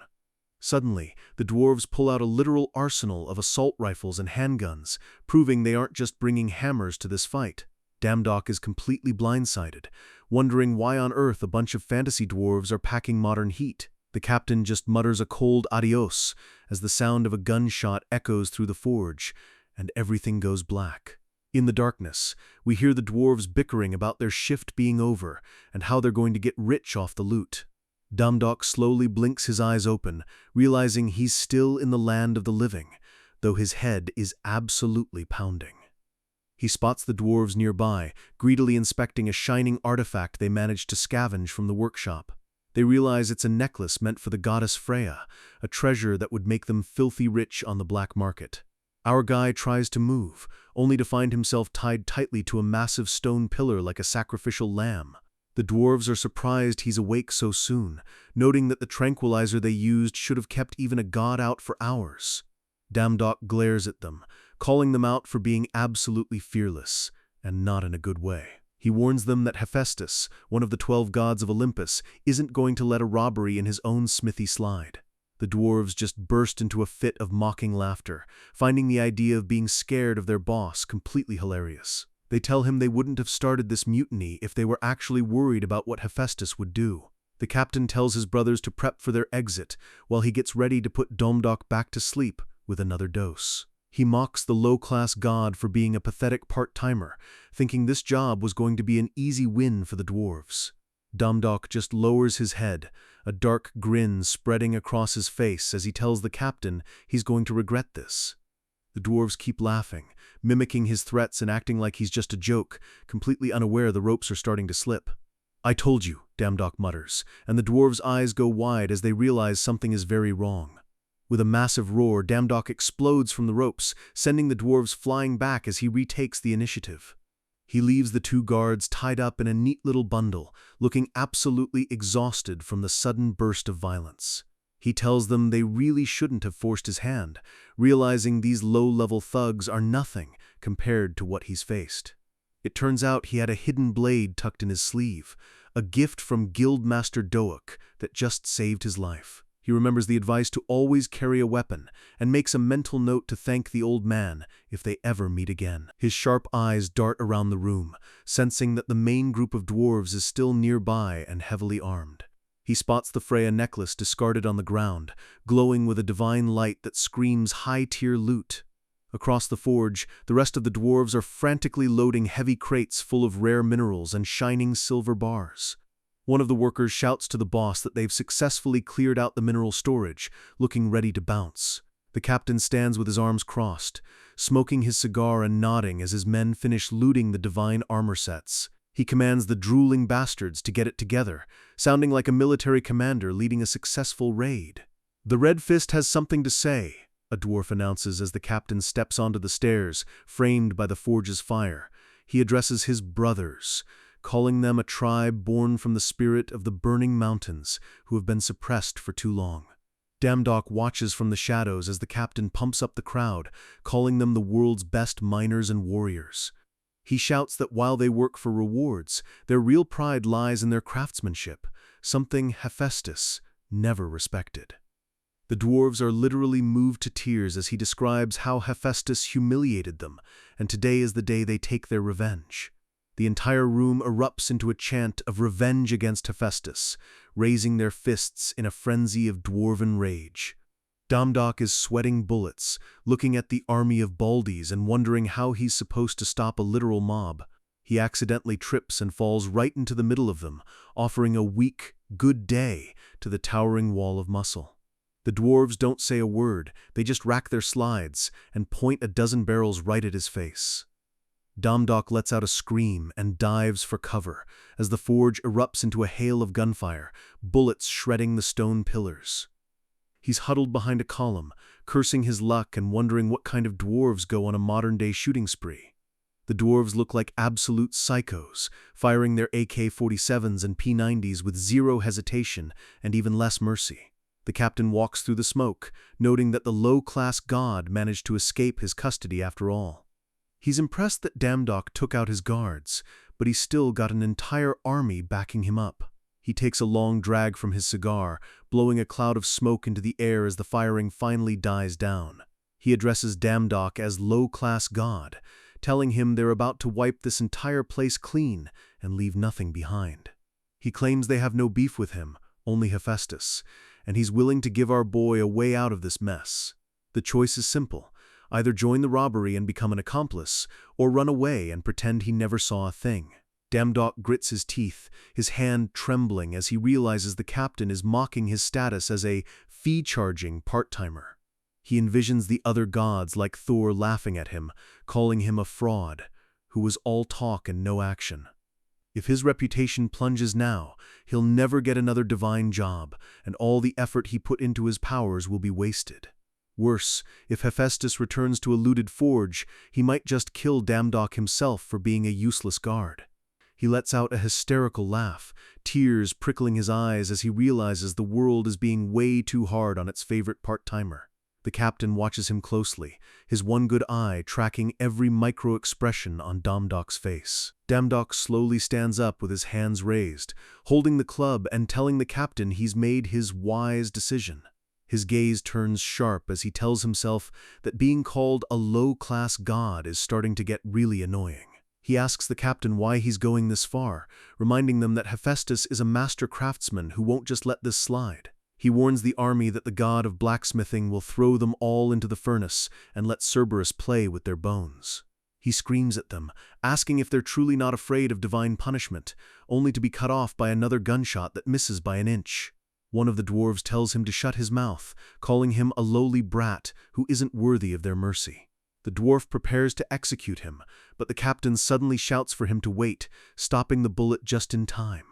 Suddenly, the dwarves pull out a literal arsenal of assault rifles and handguns, proving they aren't just bringing hammers to this fight. Damdok is completely blindsided, wondering why on earth a bunch of fantasy dwarves are packing modern heat. The captain just mutters a cold adios as the sound of a gunshot echoes through the forge, and everything goes black. In the darkness, we hear the dwarves bickering about their shift being over and how they're going to get rich off the loot. Damdok slowly blinks his eyes open, realizing he's still in the land of the living, though his head is absolutely pounding. He spots the dwarves nearby, greedily inspecting a shining artifact they managed to scavenge from the workshop. They realize it's a necklace meant for the goddess Freya, a treasure that would make them filthy rich on the black market. Our guy tries to move, only to find himself tied tightly to a massive stone pillar like a sacrificial lamb. The dwarves are surprised he's awake so soon, noting that the tranquilizer they used should have kept even a god out for hours. Damdok glares at them, calling them out for being absolutely fearless, and not in a good way. He warns them that Hephaestus, one of the 12 gods of Olympus, isn't going to let a robbery in his own smithy slide. The dwarves just burst into a fit of mocking laughter, finding the idea of being scared of their boss completely hilarious. They tell him they wouldn't have started this mutiny if they were actually worried about what Hephaestus would do. The captain tells his brothers to prep for their exit, while he gets ready to put Damdok back to sleep with another dose. He mocks the low-class god for being a pathetic part-timer, thinking this job was going to be an easy win for the dwarves. Damdok just lowers his head, a dark grin spreading across his face as he tells the captain he's going to regret this. The dwarves keep laughing, mimicking his threats and acting like he's just a joke, completely unaware the ropes are starting to slip. "I told you," Damdok mutters, and the dwarves' eyes go wide as they realize something is very wrong. With a massive roar, Damdok explodes from the ropes, sending the dwarves flying back as he retakes the initiative. He leaves the 2 guards tied up in a neat little bundle, looking absolutely exhausted from the sudden burst of violence. He tells them they really shouldn't have forced his hand, realizing these low-level thugs are nothing compared to what he's faced. It turns out he had a hidden blade tucked in his sleeve, a gift from Guildmaster Doak that just saved his life. He remembers the advice to always carry a weapon and makes a mental note to thank the old man if they ever meet again. His sharp eyes dart around the room, sensing that the main group of dwarves is still nearby and heavily armed. He spots the Freya necklace discarded on the ground, glowing with a divine light that screams high-tier loot. Across the forge, the rest of the dwarves are frantically loading heavy crates full of rare minerals and shining silver bars. One of the workers shouts to the boss that they've successfully cleared out the mineral storage, looking ready to bounce. The captain stands with his arms crossed, smoking his cigar and nodding as his men finish looting the divine armor sets. He commands the drooling bastards to get it together, sounding like a military commander leading a successful raid. "The Red Fist has something to say," a dwarf announces as the captain steps onto the stairs, framed by the forge's fire. He addresses his brothers, calling them a tribe born from the spirit of the burning mountains who have been suppressed for too long. Damdok watches from the shadows as the captain pumps up the crowd, calling them the world's best miners and warriors. He shouts that while they work for rewards, their real pride lies in their craftsmanship, something Hephaestus never respected. The dwarves are literally moved to tears as he describes how Hephaestus humiliated them, and today is the day they take their revenge. The entire room erupts into a chant of revenge against Hephaestus, raising their fists in a frenzy of dwarven rage. Damdok is sweating bullets, looking at the army of Baldies and wondering how he's supposed to stop a literal mob. He accidentally trips and falls right into the middle of them, offering a weak, good day to the towering wall of muscle. The dwarves don't say a word, they just rack their slides and point a dozen barrels right at his face. Damdok lets out a scream and dives for cover as the forge erupts into a hail of gunfire, bullets shredding the stone pillars. He's huddled behind a column, cursing his luck and wondering what kind of dwarves go on a modern-day shooting spree. The dwarves look like absolute psychos, firing their AK-47s and P90s with zero hesitation and even less mercy. The captain walks through the smoke, noting that the low-class god managed to escape his custody after all. He's impressed that Damdok took out his guards, but he's still got an entire army backing him up. He takes a long drag from his cigar, blowing a cloud of smoke into the air as the firing finally dies down. He addresses Damdok as low-class god, telling him they're about to wipe this entire place clean and leave nothing behind. He claims they have no beef with him, only Hephaestus, and he's willing to give our boy a way out of this mess. The choice is simple: either join the robbery and become an accomplice, or run away and pretend he never saw a thing. Damdok grits his teeth, his hand trembling as he realizes the captain is mocking his status as a fee-charging part-timer. He envisions the other gods like Thor laughing at him, calling him a fraud, who was all talk and no action. If his reputation plunges now, he'll never get another divine job, and all the effort he put into his powers will be wasted. Worse, if Hephaestus returns to a looted forge, he might just kill Damdok himself for being a useless guard. He lets out a hysterical laugh, tears prickling his eyes as he realizes the world is being way too hard on its favorite part-timer. The captain watches him closely, his one good eye tracking every micro-expression on Damdok's face. Damdok slowly stands up with his hands raised, holding the club and telling the captain he's made his wise decision. His gaze turns sharp as he tells himself that being called a low-class god is starting to get really annoying. He asks the captain why he's going this far, reminding them that Hephaestus is a master craftsman who won't just let this slide. He warns the army that the god of blacksmithing will throw them all into the furnace and let Cerberus play with their bones. He screams at them, asking if they're truly not afraid of divine punishment, only to be cut off by another gunshot that misses by an inch. One of the dwarves tells him to shut his mouth, calling him a lowly brat who isn't worthy of their mercy. The dwarf prepares to execute him, but the captain suddenly shouts for him to wait, stopping the bullet just in time.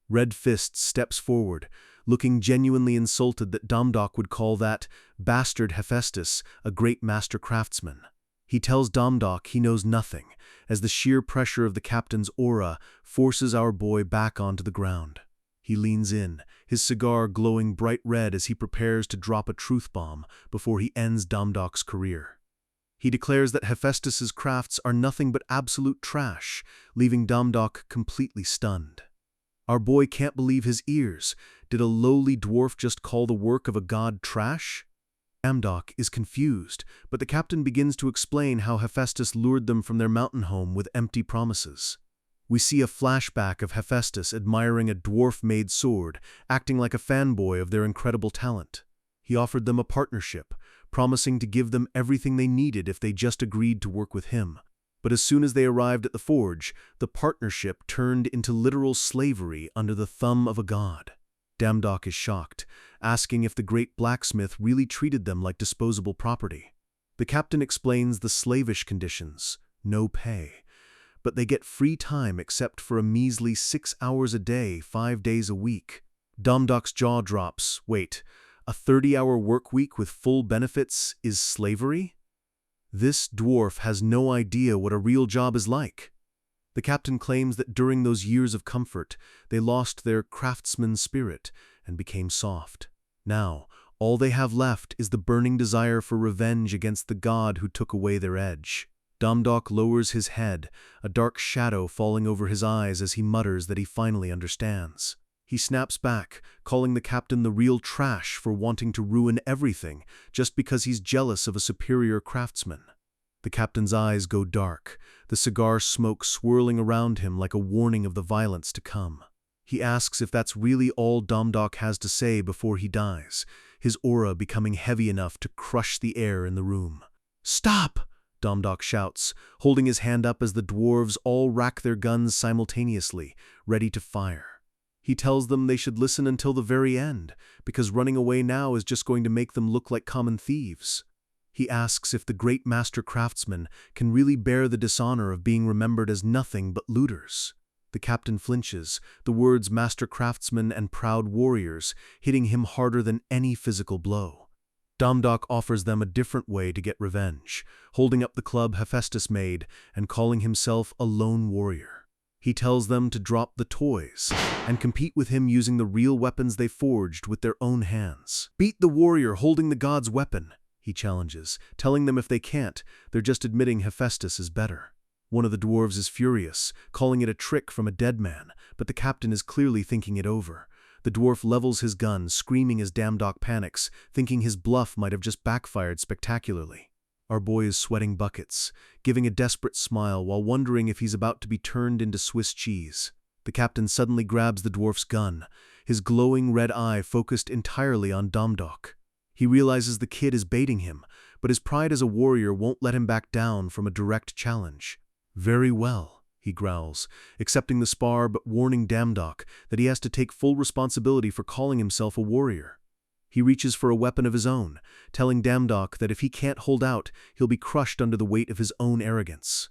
Red Fist steps forward, looking genuinely insulted that Damdok would call that bastard Hephaestus a great master craftsman. He tells Damdok he knows nothing, as the sheer pressure of the captain's aura forces our boy back onto the ground. He leans in, his cigar glowing bright red as he prepares to drop a truth bomb before he ends Damdok's career. He declares that Hephaestus's crafts are nothing but absolute trash, leaving Damdok completely stunned. Our boy can't believe his ears. Did a lowly dwarf just call the work of a god trash? Damdok is confused, but the captain begins to explain how Hephaestus lured them from their mountain home with empty promises. We see a flashback of Hephaestus admiring a dwarf-made sword, acting like a fanboy of their incredible talent. He offered them a partnership, promising to give them everything they needed if they just agreed to work with him. But as soon as they arrived at the forge, the partnership turned into literal slavery under the thumb of a god. Damdok is shocked, asking if the great blacksmith really treated them like disposable property. The captain explains the slavish conditions: no pay. But they get free time except for a measly 6 hours a day, 5 days a week. Damdok's jaw drops. Wait, a 30-hour work week with full benefits is slavery? This dwarf has no idea what a real job is like. The captain claims that during those years of comfort, they lost their craftsman spirit and became soft. Now, all they have left is the burning desire for revenge against the god who took away their edge. Damdok lowers his head, a dark shadow falling over his eyes as he mutters that he finally understands. He snaps back, calling the captain the real trash for wanting to ruin everything just because he's jealous of a superior craftsman. The captain's eyes go dark, the cigar smoke swirling around him like a warning of the violence to come. He asks if that's really all Damdok has to say before he dies, his aura becoming heavy enough to crush the air in the room. "Stop!" Damdok shouts, holding his hand up as the dwarves all rack their guns simultaneously, ready to fire. He tells them they should listen until the very end, because running away now is just going to make them look like common thieves. He asks if the great master craftsman can really bear the dishonor of being remembered as nothing but looters. The captain flinches, the words master craftsman and proud warriors hitting him harder than any physical blow. Damdok offers them a different way to get revenge, holding up the club Hephaestus made and calling himself a lone warrior. He tells them to drop the toys and compete with him using the real weapons they forged with their own hands. "Beat the warrior holding the god's weapon," he challenges, telling them if they can't, they're just admitting Hephaestus is better. One of the dwarves is furious, calling it a trick from a dead man, but the captain is clearly thinking it over. The dwarf levels his gun, screaming as Damdok panics, thinking his bluff might have just backfired spectacularly. Our boy is sweating buckets, giving a desperate smile while wondering if he's about to be turned into Swiss cheese. The captain suddenly grabs the dwarf's gun, his glowing red eye focused entirely on Damdok. He realizes the kid is baiting him, but his pride as a warrior won't let him back down from a direct challenge. "Very well," he growls, accepting the spar but warning Damdok that he has to take full responsibility for calling himself a warrior. He reaches for a weapon of his own, telling Damdok that if he can't hold out, he'll be crushed under the weight of his own arrogance.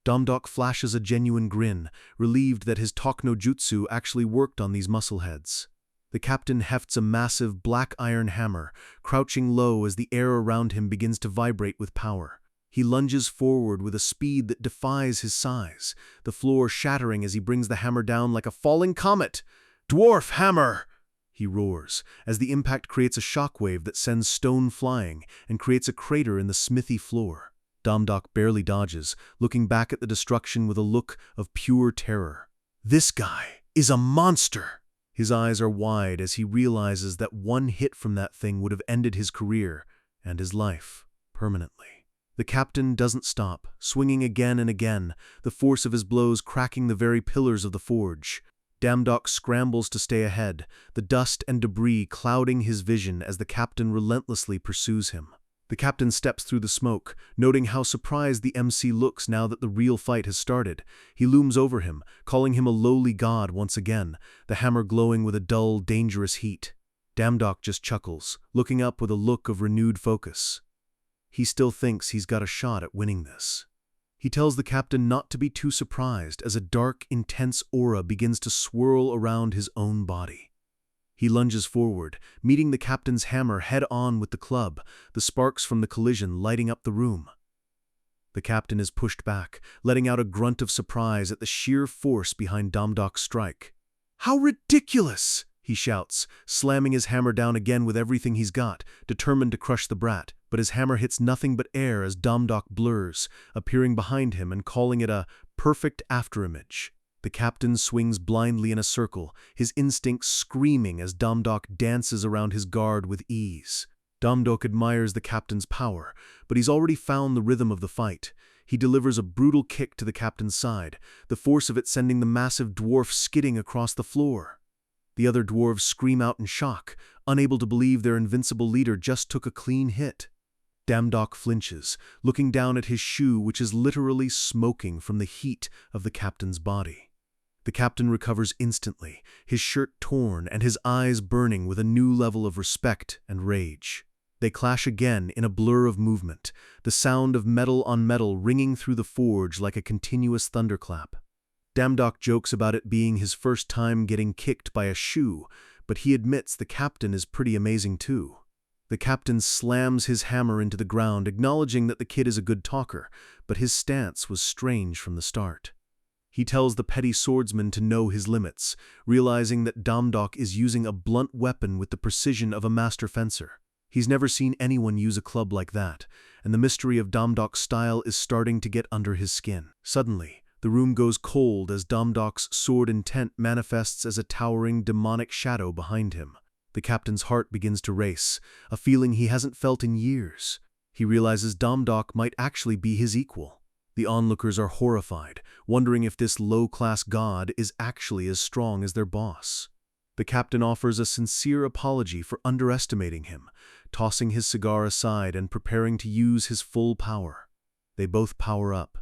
Damdok flashes a genuine grin, relieved that his talk no jutsu actually worked on these muscleheads. The captain hefts a massive black iron hammer, crouching low as the air around him begins to vibrate with power. He lunges forward with a speed that defies his size, the floor shattering as he brings the hammer down like a falling comet. "Dwarf hammer!" he roars, as the impact creates a shockwave that sends stone flying and creates a crater in the smithy floor. Damdok barely dodges, looking back at the destruction with a look of pure terror. "This guy is a monster!" His eyes are wide as he realizes that one hit from that thing would have ended his career and his life permanently. The captain doesn't stop, swinging again and again, the force of his blows cracking the very pillars of the forge. Damdok scrambles to stay ahead, the dust and debris clouding his vision as the captain relentlessly pursues him. The captain steps through the smoke, noting how surprised the MC looks now that the real fight has started. He looms over him, calling him a lowly god once again, the hammer glowing with a dull, dangerous heat. Damdok just chuckles, looking up with a look of renewed focus. He still thinks he's got a shot at winning this. He tells the captain not to be too surprised as a dark, intense aura begins to swirl around his own body. He lunges forward, meeting the captain's hammer head-on with the club, the sparks from the collision lighting up the room. The captain is pushed back, letting out a grunt of surprise at the sheer force behind Damdok's strike. "How ridiculous!" he shouts, slamming his hammer down again with everything he's got, determined to crush the brat. But his hammer hits nothing but air as Damdok blurs, appearing behind him and calling it a perfect afterimage. The captain swings blindly in a circle, his instincts screaming as Damdok dances around his guard with ease. Damdok admires the captain's power, but he's already found the rhythm of the fight. He delivers a brutal kick to the captain's side, the force of it sending the massive dwarf skidding across the floor. The other dwarves scream out in shock, unable to believe their invincible leader just took a clean hit. Damdok flinches, looking down at his shoe, which is literally smoking from the heat of the captain's body. The captain recovers instantly, his shirt torn and his eyes burning with a new level of respect and rage. They clash again in a blur of movement, the sound of metal on metal ringing through the forge like a continuous thunderclap. Damdok jokes about it being his first time getting kicked by a shoe, but he admits the captain is pretty amazing too. The captain slams his hammer into the ground, acknowledging that the kid is a good talker, but his stance was strange from the start. He tells the petty swordsman to know his limits, realizing that Damdok is using a blunt weapon with the precision of a master fencer. He's never seen anyone use a club like that, and the mystery of Damdok's style is starting to get under his skin. Suddenly, the room goes cold as Damdok's sword intent manifests as a towering demonic shadow behind him. The captain's heart begins to race, a feeling he hasn't felt in years. He realizes Damdok might actually be his equal. The onlookers are horrified, wondering if this low-class god is actually as strong as their boss. The captain offers a sincere apology for underestimating him, tossing his cigar aside and preparing to use his full power. They both power up,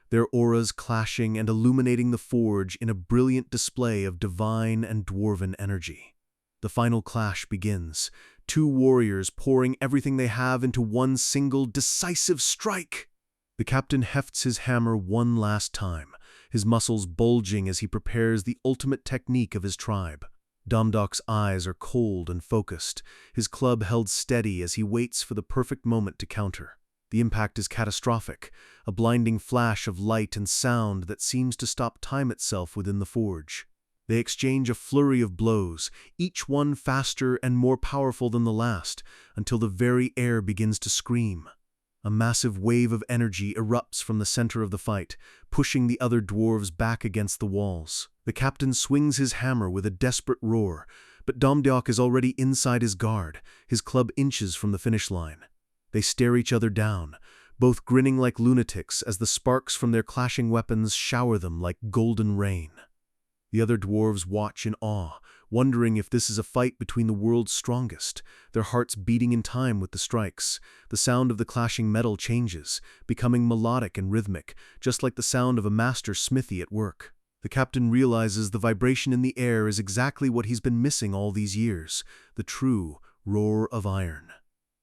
their auras clashing and illuminating the forge in a brilliant display of divine and dwarven energy. The final clash begins, two warriors pouring everything they have into one single decisive strike. The captain hefts his hammer one last time, his muscles bulging as he prepares the ultimate technique of his tribe. Damdok's eyes are cold and focused, his club held steady as he waits for the perfect moment to counter. The impact is catastrophic, a blinding flash of light and sound that seems to stop time itself within the forge. They exchange a flurry of blows, each one faster and more powerful than the last, until the very air begins to scream. A massive wave of energy erupts from the center of the fight, pushing the other dwarves back against the walls. The captain swings his hammer with a desperate roar, but Damdok is already inside his guard, his club inches from the finish line. They stare each other down, both grinning like lunatics as the sparks from their clashing weapons shower them like golden rain. The other dwarves watch in awe, wondering if this is a fight between the world's strongest, their hearts beating in time with the strikes. The sound of the clashing metal changes, becoming melodic and rhythmic, just like the sound of a master smithy at work. The captain realizes the vibration in the air is exactly what he's been missing all these years, the true roar of iron.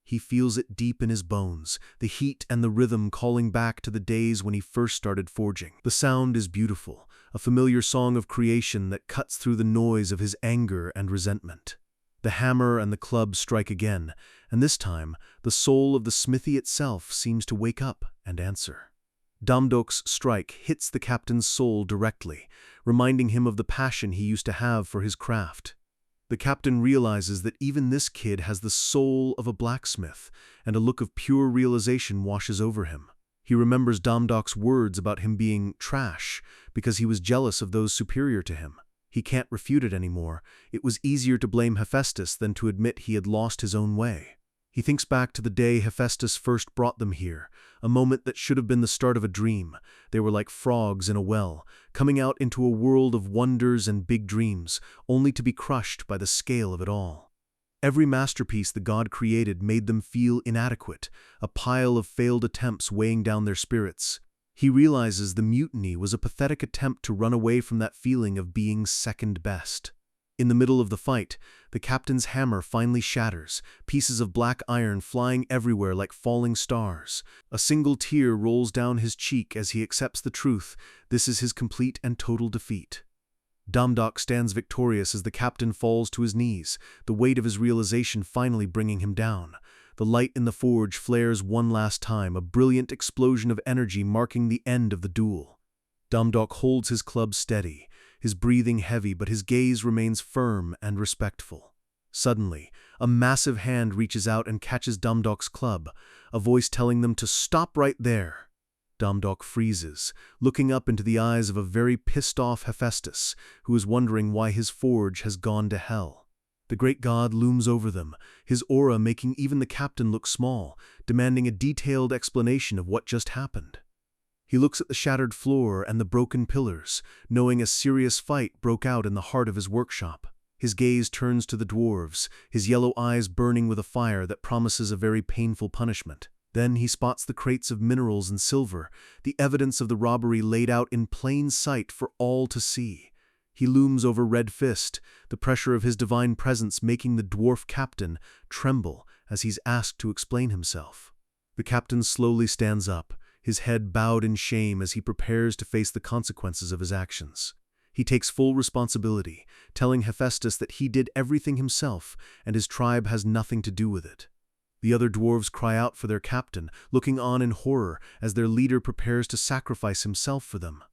He feels it deep in his bones, the heat and the rhythm calling back to the days when he first started forging. The sound is beautiful, a familiar song of creation that cuts through the noise of his anger and resentment. The hammer and the club strike again, and this time, the soul of the smithy itself seems to wake up and answer. Damdok's strike hits the captain's soul directly, reminding him of the passion he used to have for his craft. The captain realizes that even this kid has the soul of a blacksmith, and a look of pure realization washes over him. He remembers Damdok's words about him being trash because he was jealous of those superior to him. He can't refute it anymore. It was easier to blame Hephaestus than to admit he had lost his own way. He thinks back to the day Hephaestus first brought them here, a moment that should have been the start of a dream. They were like frogs in a well, coming out into a world of wonders and big dreams, only to be crushed by the scale of it all. Every masterpiece the god created made them feel inadequate, a pile of failed attempts weighing down their spirits. He realizes the mutiny was a pathetic attempt to run away from that feeling of being second best. In the middle of the fight, the captain's hammer finally shatters, pieces of black iron flying everywhere like falling stars. A single tear rolls down his cheek as he accepts the truth: this is his complete and total defeat. Damdok stands victorious as the captain falls to his knees, the weight of his realization finally bringing him down. The light in the forge flares one last time, a brilliant explosion of energy marking the end of the duel. Damdok holds his club steady, his breathing heavy, but his gaze remains firm and respectful. Suddenly, a massive hand reaches out and catches Damdok's club, a voice telling them to stop right there. Damdok freezes, looking up into the eyes of a very pissed-off Hephaestus, who is wondering why his forge has gone to hell. The great god looms over them, his aura making even the captain look small, demanding a detailed explanation of what just happened. He looks at the shattered floor and the broken pillars, knowing a serious fight broke out in the heart of his workshop. His gaze turns to the dwarves, his yellow eyes burning with a fire that promises a very painful punishment. Then he spots the crates of minerals and silver, the evidence of the robbery laid out in plain sight for all to see. He looms over Red Fist, the pressure of his divine presence making the dwarf captain tremble as he's asked to explain himself. The captain slowly stands up, his head bowed in shame as he prepares to face the consequences of his actions. He takes full responsibility, telling Hephaestus that he did everything himself and his tribe has nothing to do with it. The other dwarves cry out for their captain, looking on in horror as their leader prepares to sacrifice himself for them.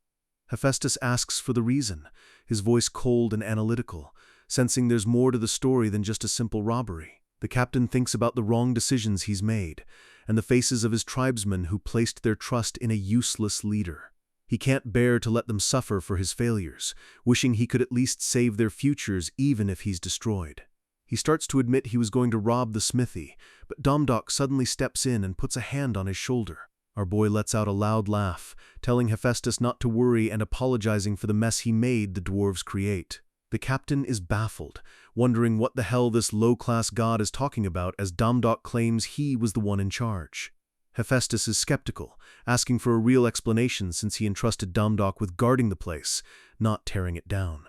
Hephaestus asks for the reason, his voice cold and analytical, sensing there's more to the story than just a simple robbery. The captain thinks about the wrong decisions he's made, and the faces of his tribesmen who placed their trust in a useless leader. He can't bear to let them suffer for his failures, wishing he could at least save their futures even if he's destroyed. He starts to admit he was going to rob the smithy, but Domdok suddenly steps in and puts a hand on his shoulder. Our boy lets out a loud laugh, telling Hephaestus not to worry and apologizing for the mess he made the dwarves create. The captain is baffled, wondering what the hell this low-class god is talking about as Domdok claims he was the one in charge. Hephaestus is skeptical, asking for a real explanation since he entrusted Domdok with guarding the place, not tearing it down.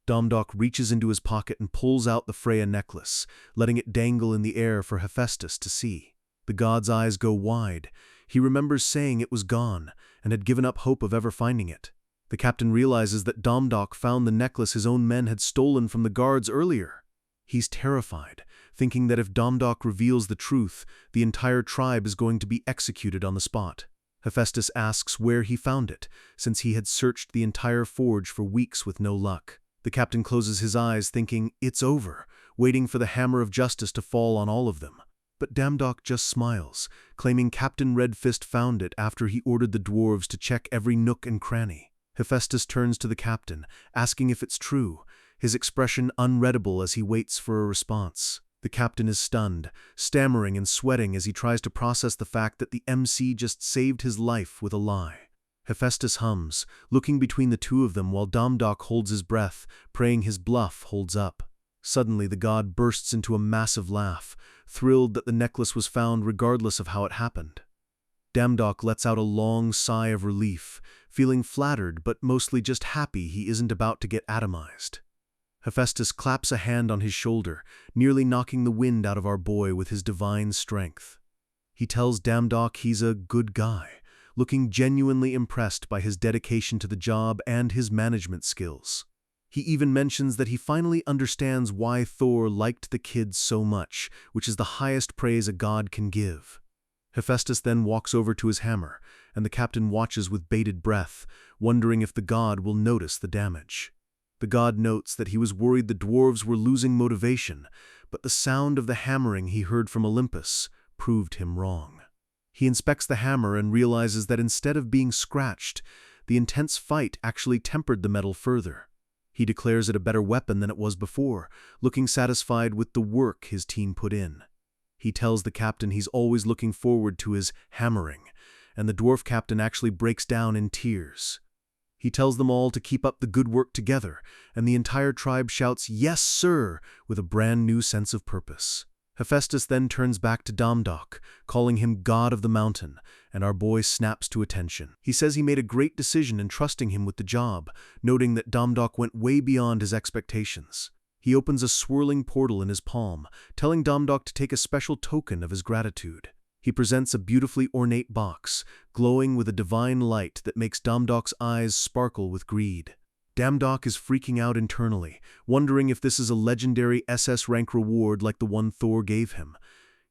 Domdok reaches into his pocket and pulls out the Freya necklace, letting it dangle in the air for Hephaestus to see. The god's eyes go wide. He remembers saying it was gone and had given up hope of ever finding it. The captain realizes that Domdok found the necklace his own men had stolen from the guards earlier. He's terrified, thinking that if Domdok reveals the truth, the entire tribe is going to be executed on the spot. Hephaestus asks where he found it, since he had searched the entire forge for weeks with no luck. The captain closes his eyes, thinking it's over, waiting for the hammer of justice to fall on all of them. But Domdok just smiles, claiming Captain Red Fist found it after he ordered the dwarves to check every nook and cranny. Hephaestus turns to the captain, asking if it's true, his expression unreadable as he waits for a response. The captain is stunned, stammering and sweating as he tries to process the fact that the MC just saved his life with a lie. Hephaestus hums, looking between the two of them while Domdok holds his breath, praying his bluff holds up. Suddenly the god bursts into a massive laugh, thrilled that the necklace was found regardless of how it happened. Domdok lets out a long sigh of relief, feeling flattered but mostly just happy he isn't about to get atomized. Hephaestus claps a hand on his shoulder, nearly knocking the wind out of our boy with his divine strength. He tells Domdok he's a good guy, looking genuinely impressed by his dedication to the job and his management skills. He even mentions that he finally understands why Thor liked the kids so much, which is the highest praise a god can give. Hephaestus then walks over to his hammer, and the captain watches with bated breath, wondering if the god will notice the damage. The god notes that he was worried the dwarves were losing motivation, but the sound of the hammering he heard from Olympus proved him wrong. He inspects the hammer and realizes that instead of being scratched, the intense fight actually tempered the metal further. He declares it a better weapon than it was before, looking satisfied with the work his team put in. He tells the captain he's always looking forward to his hammering, and the dwarf captain actually breaks down in tears. He tells them all to keep up the good work together, and the entire tribe shouts, "Yes, sir," with a brand new sense of purpose. Hephaestus then turns back to Domdok, calling him God of the Mountain, and our boy snaps to attention. He says he made a great decision in trusting him with the job, noting that Domdok went way beyond his expectations. He opens a swirling portal in his palm, telling Domdok to take a special token of his gratitude. He presents a beautifully ornate box, glowing with a divine light that makes Domdok's eyes sparkle with greed. Domdok is freaking out internally, wondering if this is a legendary SS rank reward like the one Thor gave him.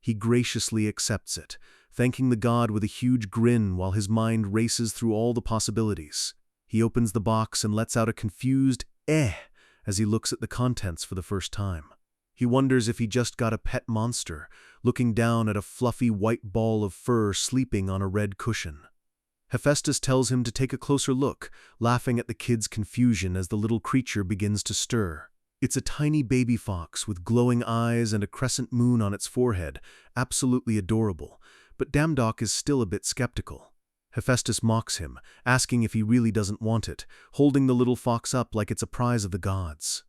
He graciously accepts it, thanking the god with a huge grin while his mind races through all the possibilities. He opens the box and lets out a confused as he looks at the contents for the first time. He wonders if he just got a pet monster, looking down at a fluffy white ball of fur sleeping on a red cushion. Hephaestus tells him to take a closer look, laughing at the kid's confusion as the little creature begins to stir. It's a tiny baby fox with glowing eyes and a crescent moon on its forehead, absolutely adorable, but Domdok is still a bit skeptical. Hephaestus mocks him, asking if he really doesn't want it, holding the little fox up like it's a prize of the gods.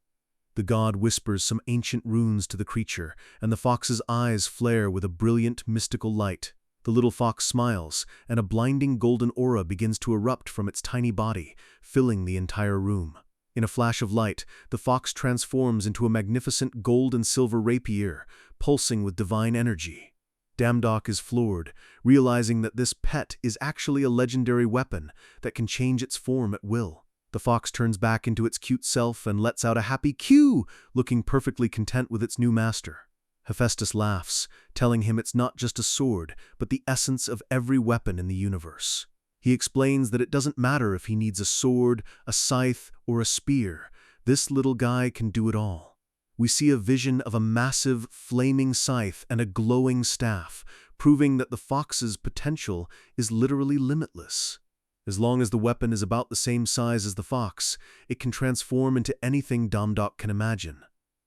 The god whispers some ancient runes to the creature, and the fox's eyes flare with a brilliant, mystical light. The little fox smiles, and a blinding golden aura begins to erupt from its tiny body, filling the entire room. In a flash of light, the fox transforms into a magnificent gold and silver rapier, pulsing with divine energy. Damdok is floored, realizing that this pet is actually a legendary weapon that can change its form at will. The fox turns back into its cute self and lets out a happy "Q," looking perfectly content with its new master. Hephaestus laughs, telling him it's not just a sword, but the essence of every weapon in the universe. He explains that it doesn't matter if he needs a sword, a scythe, or a spear. This little guy can do it all. We see a vision of a massive, flaming scythe and a glowing staff, proving that the fox's potential is literally limitless. As long as the weapon is about the same size as the fox, it can transform into anything Damdok can imagine.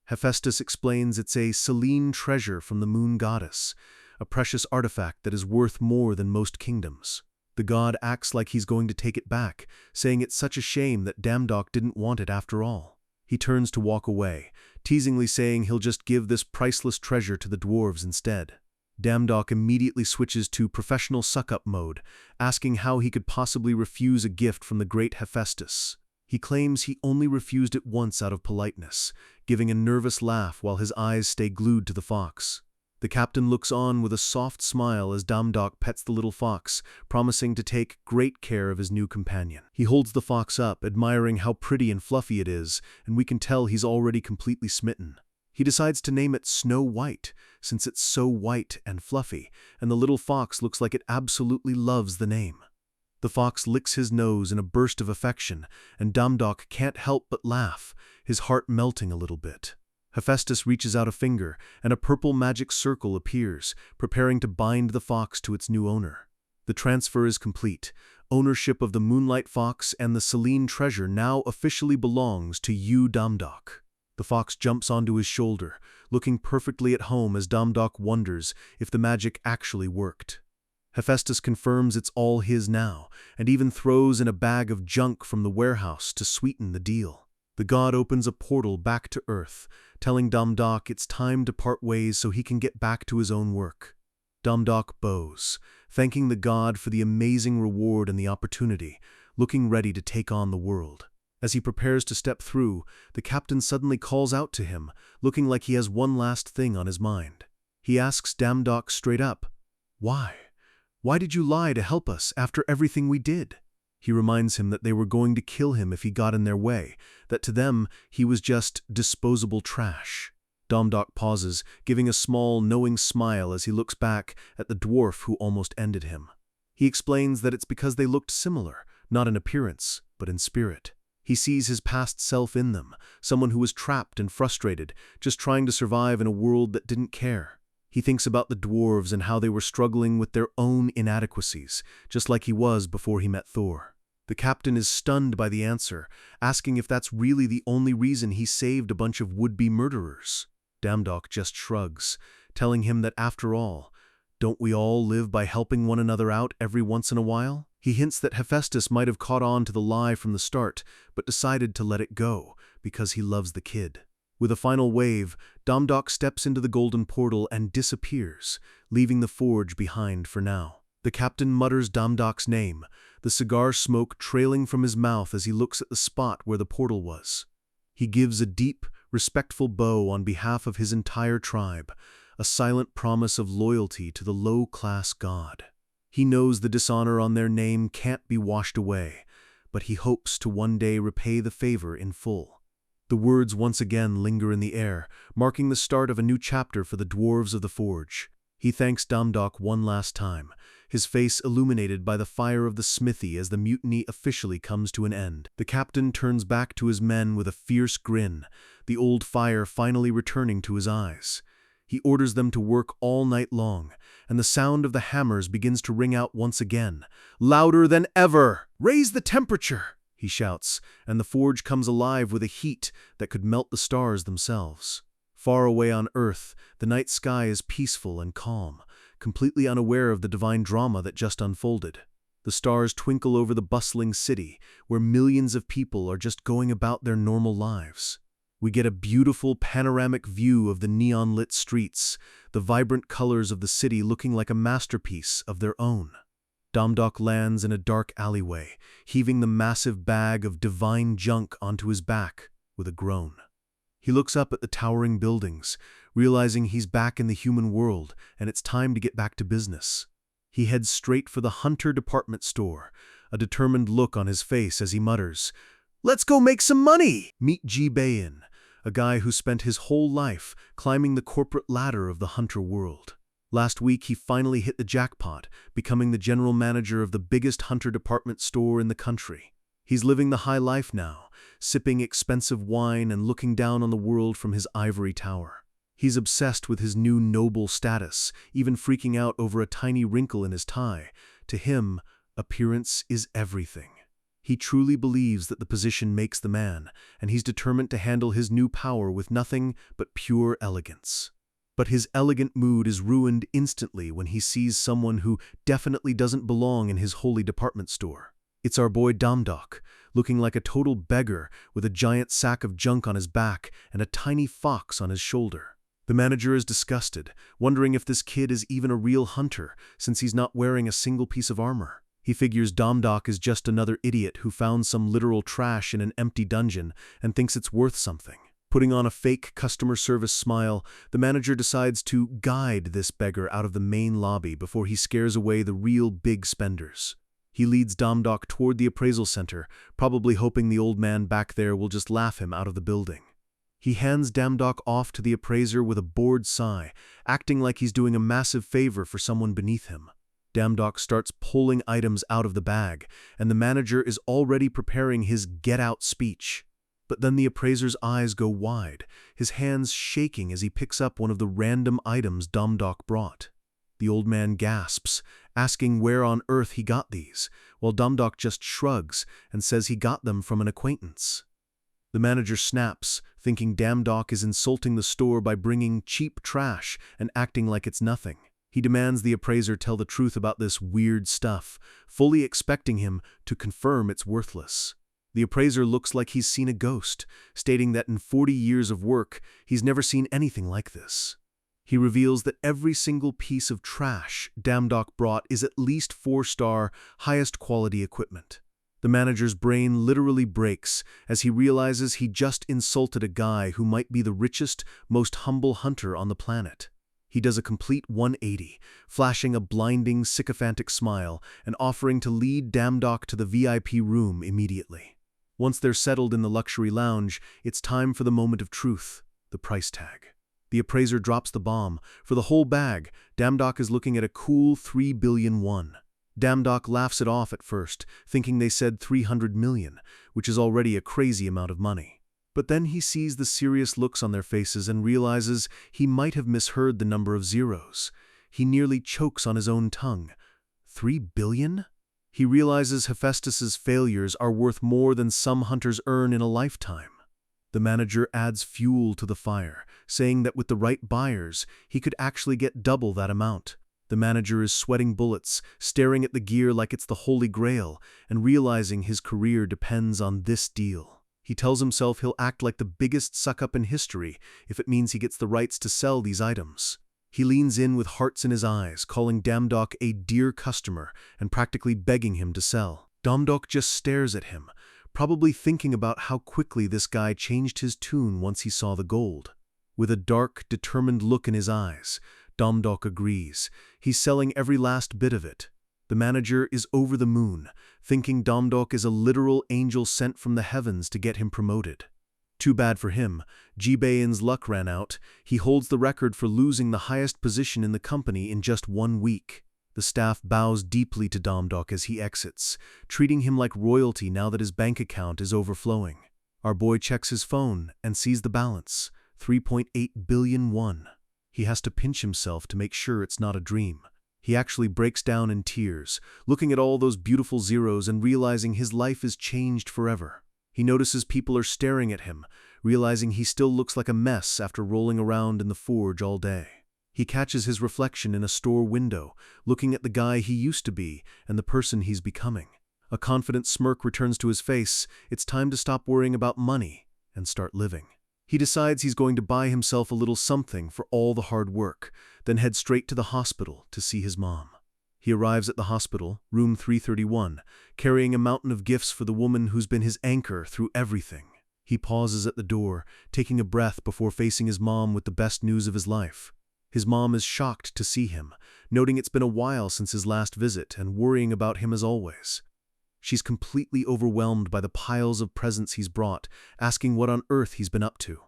Hephaestus explains it's a Selene treasure from the moon goddess, a precious artifact that is worth more than most kingdoms. The god acts like he's going to take it back, saying it's such a shame that Damdok didn't want it after all. He turns to walk away, teasingly saying he'll just give this priceless treasure to the dwarves instead. Damdok immediately switches to professional suck-up mode, asking how he could possibly refuse a gift from the great Hephaestus. He claims he only refused it once out of politeness, giving a nervous laugh while his eyes stay glued to the fox. The captain looks on with a soft smile as Damdok pets the little fox, promising to take great care of his new companion. He holds the fox up, admiring how pretty and fluffy it is, and we can tell he's already completely smitten. He decides to name it Snow White, since it's so white and fluffy, and the little fox looks like it absolutely loves the name. The fox licks his nose in a burst of affection, and Damdok can't help but laugh, his heart melting a little bit. Hephaestus reaches out a finger, and a purple magic circle appears, preparing to bind the fox to its new owner. The transfer is complete. Ownership of the Moonlight Fox and the Selene treasure now officially belongs to you, Damdok. The fox jumps onto his shoulder, looking perfectly at home as Damdok wonders if the magic actually worked. Hephaestus confirms it's all his now, and even throws in a bag of junk from the warehouse to sweeten the deal. The god opens a portal back to Earth, telling Damdok it's time to part ways so he can get back to his own work. Damdok bows, thanking the god for the amazing reward and the opportunity, looking ready to take on the world. As he prepares to step through, the captain suddenly calls out to him, looking like he has one last thing on his mind. He asks Damdok straight up, "Why? Why did you lie to help us after everything we did?" He reminds him that they were going to kill him if he got in their way, that to them he was just disposable trash. Damdok pauses, giving a small, knowing smile as he looks back at the dwarf who almost ended him. He explains that it's because they looked similar, not in appearance, but in spirit. He sees his past self in them, someone who was trapped and frustrated, just trying to survive in a world that didn't care. He thinks about the dwarves and how they were struggling with their own inadequacies, just like he was before he met Thor. The captain is stunned by the answer, asking if that's really the only reason he saved a bunch of would-be murderers. Damdok just shrugs, telling him that after all, don't we all live by helping one another out every once in a while? He hints that Hephaestus might have caught on to the lie from the start, but decided to let it go, because he loves the kid. With a final wave, Damdok steps into the golden portal and disappears, leaving the forge behind for now. The captain mutters Damdok's name, the cigar smoke trailing from his mouth as he looks at the spot where the portal was. He gives a deep, respectful bow on behalf of his entire tribe, a silent promise of loyalty to the low-class god. He knows the dishonor on their name can't be washed away, but he hopes to one day repay the favor in full. The words once again linger in the air, marking the start of a new chapter for the dwarves of the forge. He thanks Damdok one last time, his face illuminated by the fire of the smithy as the mutiny officially comes to an end. The captain turns back to his men with a fierce grin, the old fire finally returning to his eyes. He orders them to work all night long, and the sound of the hammers begins to ring out once again. "Louder than ever! Raise the temperature!" he shouts, and the forge comes alive with a heat that could melt the stars themselves. Far away on Earth, the night sky is peaceful and calm, completely unaware of the divine drama that just unfolded. The stars twinkle over the bustling city, where millions of people are just going about their normal lives. We get a beautiful panoramic view of the neon-lit streets, the vibrant colors of the city looking like a masterpiece of their own. Domdok lands in a dark alleyway, heaving the massive bag of divine junk onto his back with a groan. He looks up at the towering buildings, realizing he's back in the human world and it's time to get back to business. He heads straight for the Hunter department store, a determined look on his face as he mutters, "Let's go make some money!" Meet Ji-bain, a guy who spent his whole life climbing the corporate ladder of the Hunter world. Last week, he finally hit the jackpot, becoming the general manager of the biggest Hunter department store in the country. He's living the high life now, sipping expensive wine and looking down on the world from his ivory tower. He's obsessed with his new noble status, even freaking out over a tiny wrinkle in his tie. To him, appearance is everything. He truly believes that the position makes the man, and he's determined to handle his new power with nothing but pure elegance. But his elegant mood is ruined instantly when he sees someone who definitely doesn't belong in his holy department store. It's our boy Domdok, looking like a total beggar with a giant sack of junk on his back and a tiny fox on his shoulder. The manager is disgusted, wondering if this kid is even a real hunter since he's not wearing a single piece of armor. He figures Domdok is just another idiot who found some literal trash in an empty dungeon and thinks it's worth something. Putting on a fake customer service smile, the manager decides to guide this beggar out of the main lobby before he scares away the real big spenders. He leads Domdok toward the appraisal center, probably hoping the old man back there will just laugh him out of the building. He hands Domdok off to the appraiser with a bored sigh, acting like he's doing a massive favor for someone beneath him. Domdok starts pulling items out of the bag, and the manager is already preparing his get-out speech. But then the appraiser's eyes go wide, his hands shaking as he picks up one of the random items Domdok brought. The old man gasps, asking where on earth he got these, while Domdok just shrugs and says he got them from an acquaintance. The manager snaps, thinking Domdok is insulting the store by bringing cheap trash and acting like it's nothing. He demands the appraiser tell the truth about this weird stuff, fully expecting him to confirm it's worthless. The appraiser looks like he's seen a ghost, stating that in 40 years of work, he's never seen anything like this. He reveals that every single piece of trash Domdok brought is at least 4-star, highest quality equipment. The manager's brain literally breaks as he realizes he just insulted a guy who might be the richest, most humble hunter on the planet. He does a complete 180, flashing a blinding, sycophantic smile and offering to lead Domdok to the VIP room immediately. Once they're settled in the luxury lounge, it's time for the moment of truth, the price tag. The appraiser drops the bomb. For the whole bag, Domdok is looking at a cool 3 billion won. Domdok laughs it off at first, thinking they said 300 million, which is already a crazy amount of money. But then he sees the serious looks on their faces and realizes he might have misheard the number of zeros. He nearly chokes on his own tongue. 3 billion? He realizes Hephaestus's failures are worth more than some hunters earn in a lifetime. The manager adds fuel to the fire, saying that with the right buyers, he could actually get double that amount. The manager is sweating bullets, staring at the gear like it's the Holy Grail, and realizing his career depends on this deal. He tells himself he'll act like the biggest suck-up in history if it means he gets the rights to sell these items. He leans in with hearts in his eyes, calling Domdok a dear customer and practically begging him to sell. Domdok just stares at him, probably thinking about how quickly this guy changed his tune once he saw the gold. With a dark, determined look in his eyes, Domdok agrees. He's selling every last bit of it. The manager is over the moon, thinking Domdok is a literal angel sent from the heavens to get him promoted. Too bad for him, Ji-bain's luck ran out. He holds the record for losing the highest position in the company in just 1 week. The staff bows deeply to Domdok as he exits, treating him like royalty now that his bank account is overflowing. Our boy checks his phone and sees the balance, 3.8 billion won. He has to pinch himself to make sure it's not a dream. He actually breaks down in tears, looking at all those beautiful zeros and realizing his life is changed forever. He notices people are staring at him, realizing he still looks like a mess after rolling around in the forge all day. He catches his reflection in a store window, looking at the guy he used to be and the person he's becoming. A confident smirk returns to his face. It's time to stop worrying about money and start living. He decides he's going to buy himself a little something for all the hard work, then head straight to the hospital to see his mom. He arrives at the hospital, room 331, carrying a mountain of gifts for the woman who's been his anchor through everything. He pauses at the door, taking a breath before facing his mom with the best news of his life. His mom is shocked to see him, noting it's been a while since his last visit and worrying about him as always. She's completely overwhelmed by the piles of presents he's brought, asking what on earth he's been up to.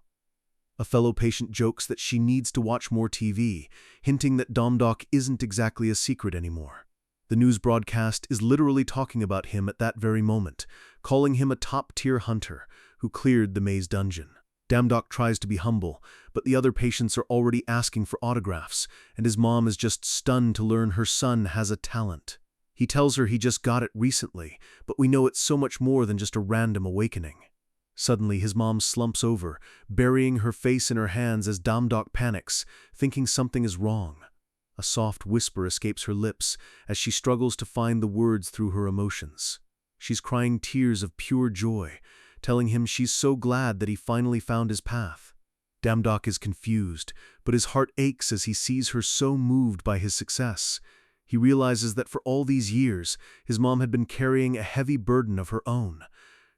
A fellow patient jokes that she needs to watch more TV, hinting that Domdok isn't exactly a secret anymore. The news broadcast is literally talking about him at that very moment, calling him a top-tier hunter who cleared the maze dungeon. Domdok tries to be humble, but the other patients are already asking for autographs, and his mom is just stunned to learn her son has a talent. He tells her he just got it recently, but we know it's so much more than just a random awakening. Suddenly, his mom slumps over, burying her face in her hands as Domdok panics, thinking something is wrong. A soft whisper escapes her lips as she struggles to find the words through her emotions. She's crying tears of pure joy, telling him she's so glad that he finally found his path. Domdok is confused, but his heart aches as he sees her so moved by his success. He realizes that for all these years, his mom had been carrying a heavy burden of her own.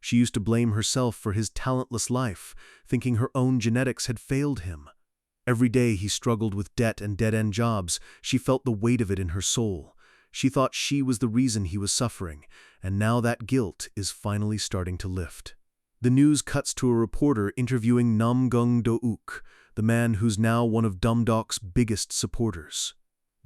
She used to blame herself for his talentless life, thinking her own genetics had failed him. Every day he struggled with debt and dead-end jobs. She felt the weight of it in her soul. She thought she was the reason he was suffering, and now that guilt is finally starting to lift. The news cuts to a reporter interviewing Namgung Douk, the man who's now one of Domdok's biggest supporters.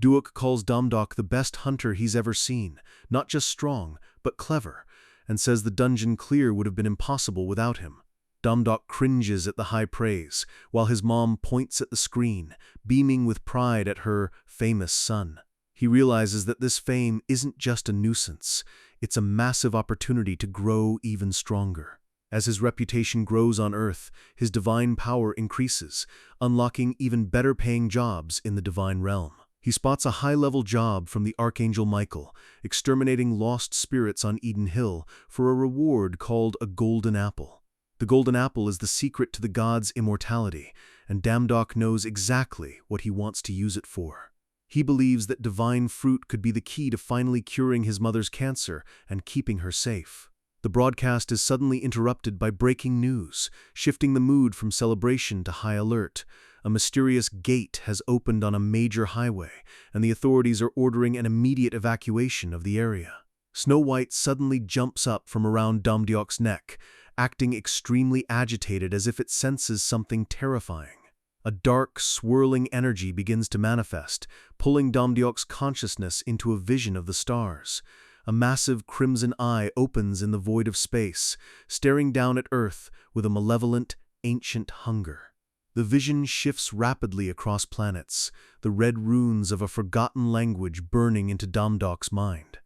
Douk calls Domdok the best hunter he's ever seen, not just strong, but clever, and says the dungeon clear would have been impossible without him. Domdok cringes at the high praise, while his mom points at the screen, beaming with pride at her famous son. He realizes that this fame isn't just a nuisance, it's a massive opportunity to grow even stronger. As his reputation grows on Earth, his divine power increases, unlocking even better-paying jobs in the divine realm. He spots a high-level job from the Archangel Michael, exterminating lost spirits on Eden Hill for a reward called a golden apple. The golden apple is the secret to the god's immortality, and Domdok knows exactly what he wants to use it for. He believes that divine fruit could be the key to finally curing his mother's cancer and keeping her safe. The broadcast is suddenly interrupted by breaking news, shifting the mood from celebration to high alert. A mysterious gate has opened on a major highway, and the authorities are ordering an immediate evacuation of the area. Snow White suddenly jumps up from around Domdok's neck, acting extremely agitated as if it senses something terrifying. A dark, swirling energy begins to manifest, pulling Domdok's consciousness into a vision of the stars. A massive crimson eye opens in the void of space, staring down at Earth with a malevolent, ancient hunger. The vision shifts rapidly across planets, the red runes of a forgotten language burning into Domdok's mind.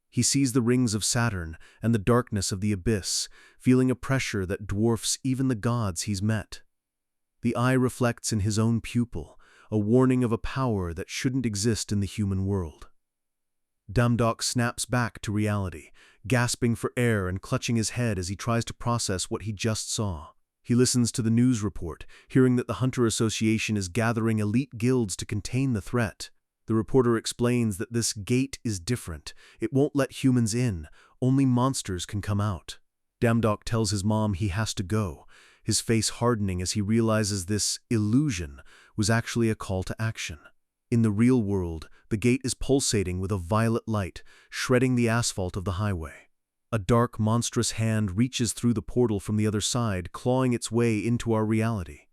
He sees the rings of Saturn and the darkness of the abyss, feeling a pressure that dwarfs even the gods he's met. The eye reflects in his own pupil, a warning of a power that shouldn't exist in the human world. Domdok snaps back to reality, gasping for air and clutching his head as he tries to process what he just saw. He listens to the news report, hearing that the Hunter Association is gathering elite guilds to contain the threat. The reporter explains that this gate is different. It won't let humans in. Only monsters can come out. Domdok tells his mom he has to go, his face hardening as he realizes this illusion was actually a call to action. In the real world, the gate is pulsating with a violet light, shredding the asphalt of the highway. A dark, monstrous hand reaches through the portal from the other side, clawing its way into our reality.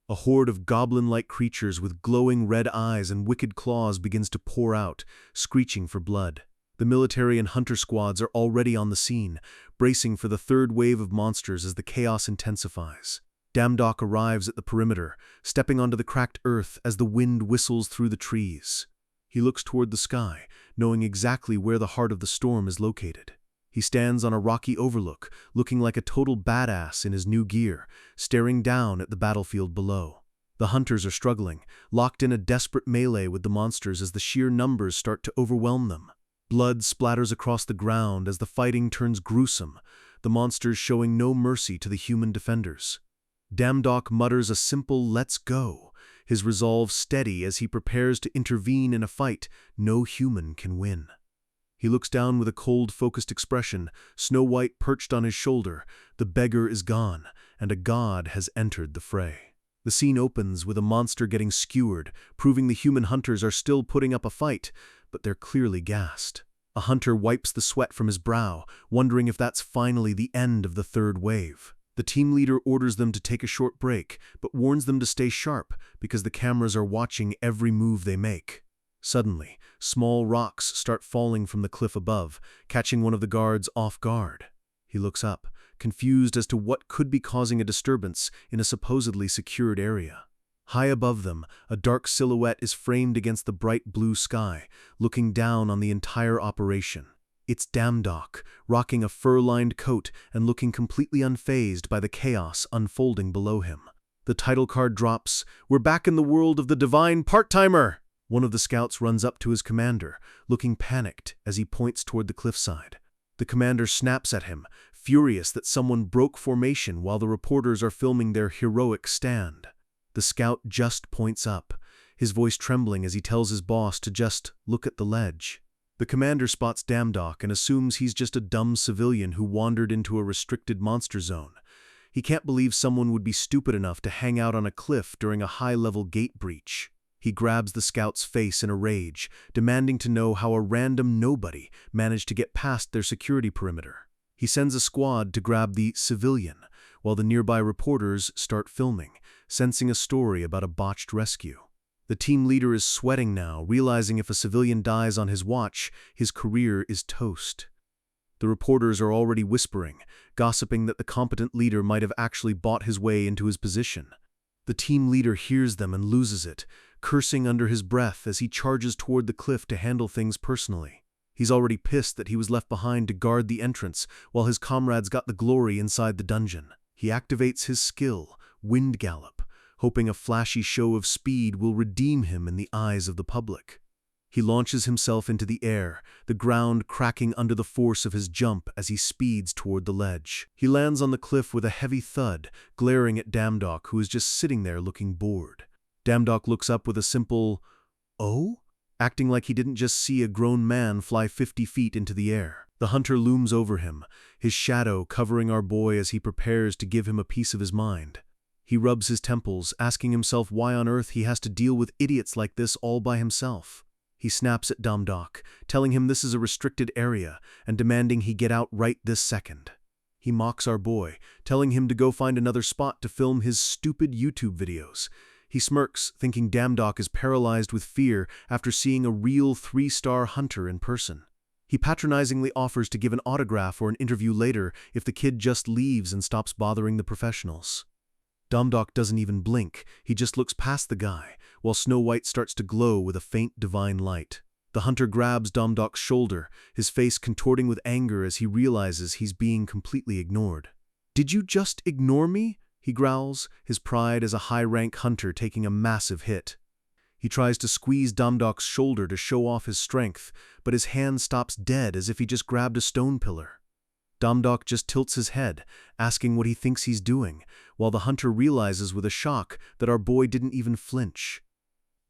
A horde of goblin-like creatures with glowing red eyes and wicked claws begins to pour out, screeching for blood. The military and hunter squads are already on the scene, bracing for the third wave of monsters as the chaos intensifies. Domdok arrives at the perimeter, stepping onto the cracked earth as the wind whistles through the trees. He looks toward the sky, knowing exactly where the heart of the storm is located. He stands on a rocky overlook, looking like a total badass in his new gear, staring down at the battlefield below. The hunters are struggling, locked in a desperate melee with the monsters as the sheer numbers start to overwhelm them. Blood splatters across the ground as the fighting turns gruesome, the monsters showing no mercy to the human defenders. Damdok mutters a simple "let's go," his resolve steady as he prepares to intervene in a fight no human can win. He looks down with a cold, focused expression, Snow White perched on his shoulder. The beggar is gone, and a god has entered the fray. The scene opens with a monster getting skewered, proving the human hunters are still putting up a fight, but they're clearly gassed. A hunter wipes the sweat from his brow, wondering if that's finally the end of the third wave. The team leader orders them to take a short break, but warns them to stay sharp because the cameras are watching every move they make. Suddenly, small rocks start falling from the cliff above, catching one of the guards off guard. He looks up, confused as to what could be causing a disturbance in a supposedly secured area. High above them, a dark silhouette is framed against the bright blue sky, looking down on the entire operation. It's Damdok, rocking a fur-lined coat and looking completely unfazed by the chaos unfolding below him. The title card drops, "We're back in the world of the divine part-timer!" One of the scouts runs up to his commander, looking panicked as he points toward the cliffside. The commander snaps at him, furious that someone broke formation while the reporters are filming their heroic stand. The scout just points up, his voice trembling as he tells his boss to just look at the ledge. The commander spots Damdok and assumes he's just a dumb civilian who wandered into a restricted monster zone. He can't believe someone would be stupid enough to hang out on a cliff during a high-level gate breach. He grabs the scout's face in a rage, demanding to know how a random nobody managed to get past their security perimeter. He sends a squad to grab the civilian, while the nearby reporters start filming, sensing a story about a botched rescue. The team leader is sweating now, realizing if a civilian dies on his watch, his career is toast. The reporters are already whispering, gossiping that the competent leader might have actually bought his way into his position. The team leader hears them and loses it, cursing under his breath as he charges toward the cliff to handle things personally. He's already pissed that he was left behind to guard the entrance while his comrades got the glory inside the dungeon. He activates his skill, Wind Gallop, hoping a flashy show of speed will redeem him in the eyes of the public. He launches himself into the air, the ground cracking under the force of his jump as he speeds toward the ledge. He lands on the cliff with a heavy thud, glaring at Damdok, who is just sitting there looking bored. Damdok looks up with a simple, "Oh?" acting like he didn't just see a grown man fly 50 feet into the air. The hunter looms over him, his shadow covering our boy as he prepares to give him a piece of his mind. He rubs his temples, asking himself why on earth he has to deal with idiots like this all by himself. He snaps at Damdok, telling him this is a restricted area and demanding he get out right this second. He mocks our boy, telling him to go find another spot to film his stupid YouTube videos. He smirks, thinking Damdok is paralyzed with fear after seeing a real 3-star hunter in person. He patronizingly offers to give an autograph or an interview later if the kid just leaves and stops bothering the professionals. Damdok doesn't even blink, he just looks past the guy, while Snow White starts to glow with a faint divine light. The hunter grabs Damdok's shoulder, his face contorting with anger as he realizes he's being completely ignored. "Did you just ignore me?" he growls, his pride as a high-rank hunter taking a massive hit. He tries to squeeze Damdok's shoulder to show off his strength, but his hand stops dead as if he just grabbed a stone pillar. Damdok just tilts his head, asking what he thinks he's doing, while the hunter realizes with a shock that our boy didn't even flinch.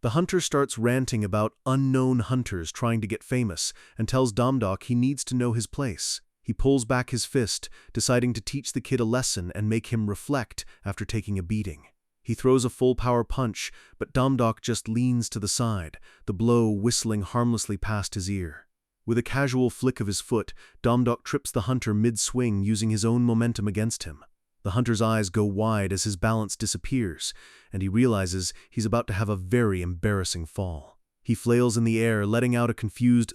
The hunter starts ranting about unknown hunters trying to get famous and tells Damdok he needs to know his place. He pulls back his fist, deciding to teach the kid a lesson and make him reflect after taking a beating. He throws a full-power punch, but Damdok just leans to the side, the blow whistling harmlessly past his ear. With a casual flick of his foot, Damdok trips the hunter mid-swing using his own momentum against him. The hunter's eyes go wide as his balance disappears, and he realizes he's about to have a very embarrassing fall. He flails in the air, letting out a confused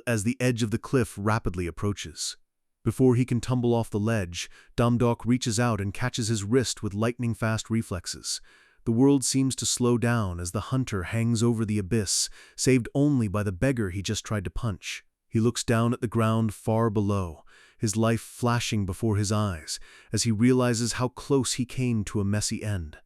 as the edge of the cliff rapidly approaches. Before he can tumble off the ledge, Damdok reaches out and catches his wrist with lightning-fast reflexes. The world seems to slow down as the hunter hangs over the abyss, saved only by the beggar he just tried to punch. He looks down at the ground far below, his life flashing before his eyes, as he realizes how close he came to a messy end.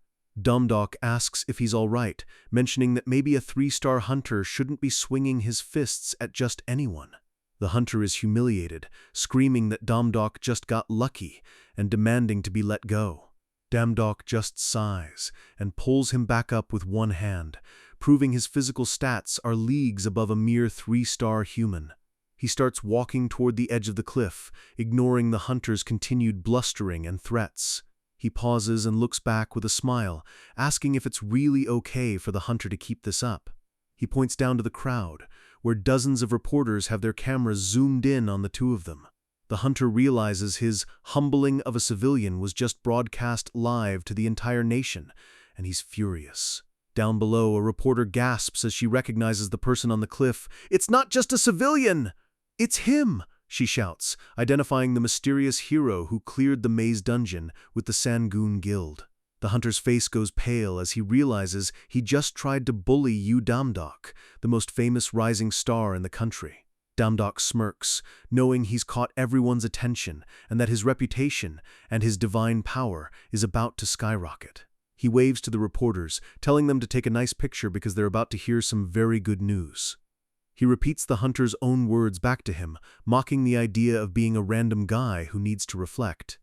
Domdok asks if he's all right, mentioning that maybe a 3-star hunter shouldn't be swinging his fists at just anyone. The hunter is humiliated, screaming that Domdok just got lucky and demanding to be let go. Domdok just sighs and pulls him back up with one hand, proving his physical stats are leagues above a mere 3-star human. He starts walking toward the edge of the cliff, ignoring the hunter's continued blustering and threats. He pauses and looks back with a smile, asking if it's really okay for the hunter to keep this up. He points down to the crowd, where dozens of reporters have their cameras zoomed in on the two of them. The hunter realizes his humbling of a civilian was just broadcast live to the entire nation, and he's furious. Down below, a reporter gasps as she recognizes the person on the cliff. "It's not just a civilian! It's him!" she shouts, identifying the mysterious hero who cleared the maze dungeon with the Sangoon Guild. The hunter's face goes pale as he realizes he just tried to bully Yu Domdok, the most famous rising star in the country. Domdok smirks, knowing he's caught everyone's attention and that his reputation and his divine power is about to skyrocket. He waves to the reporters, telling them to take a nice picture because they're about to hear some very good news. He repeats the hunter's own words back to him, mocking the idea of being a random guy who needs to reflect.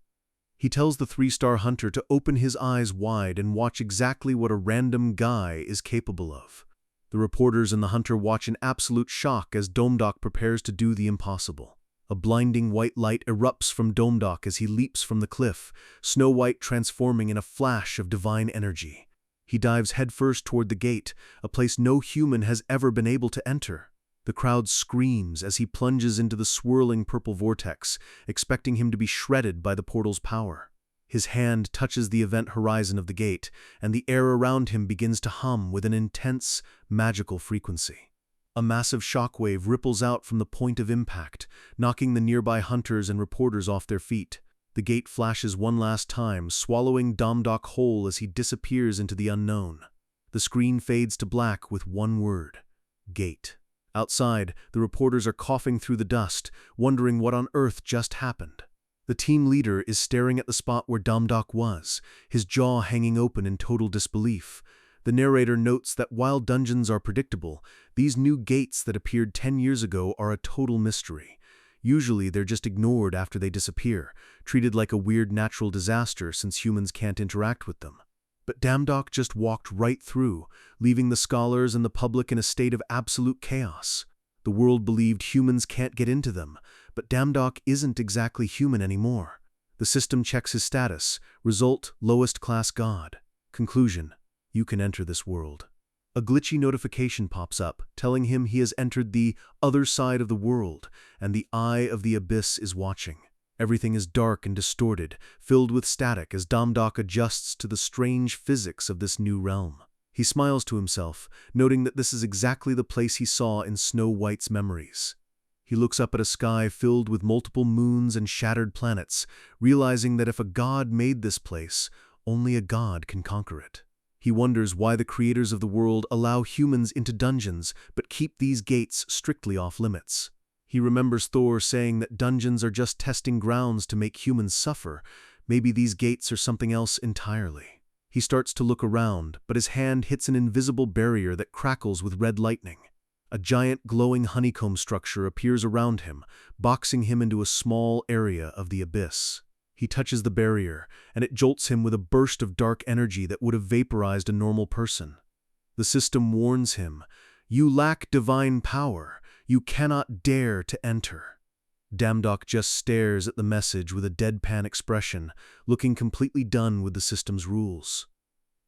He tells the 3-star hunter to open his eyes wide and watch exactly what a random guy is capable of. The reporters and the hunter watch in absolute shock as Domdok prepares to do the impossible. A blinding white light erupts from Domdok as he leaps from the cliff, Snow White transforming in a flash of divine energy. He dives headfirst toward the gate, a place no human has ever been able to enter. The crowd screams as he plunges into the swirling purple vortex, expecting him to be shredded by the portal's power. His hand touches the event horizon of the gate, and the air around him begins to hum with an intense, magical frequency. A massive shockwave ripples out from the point of impact, knocking the nearby hunters and reporters off their feet. The gate flashes one last time, swallowing Domdok whole as he disappears into the unknown. The screen fades to black with one word: gate. Outside, the reporters are coughing through the dust, wondering what on earth just happened. The team leader is staring at the spot where Domdok was, his jaw hanging open in total disbelief. The narrator notes that while dungeons are predictable, these new gates that appeared 10 years ago are a total mystery. Usually they're just ignored after they disappear, treated like a weird natural disaster since humans can't interact with them. But Domdok just walked right through, leaving the scholars and the public in a state of absolute chaos. The world believed humans can't get into them, but Domdok isn't exactly human anymore. The system checks his status. Result: lowest class god. Conclusion: you can enter this world. A glitchy notification pops up, telling him he has entered the other side of the world, and the eye of the abyss is watching. Everything is dark and distorted, filled with static as Domdok adjusts to the strange physics of this new realm. He smiles to himself, noting that this is exactly the place he saw in Snow White's memories. He looks up at a sky filled with multiple moons and shattered planets, realizing that if a god made this place, only a god can conquer it. He wonders why the creators of the world allow humans into dungeons but keep these gates strictly off limits. He remembers Thor saying that dungeons are just testing grounds to make humans suffer. Maybe these gates are something else entirely. He starts to look around, but his hand hits an invisible barrier that crackles with red lightning. A giant glowing honeycomb structure appears around him, boxing him into a small area of the abyss. He touches the barrier, and it jolts him with a burst of dark energy that would have vaporized a normal person. The system warns him, "You lack divine power. You cannot dare to enter." Domdok just stares at the message with a deadpan expression, looking completely done with the system's rules.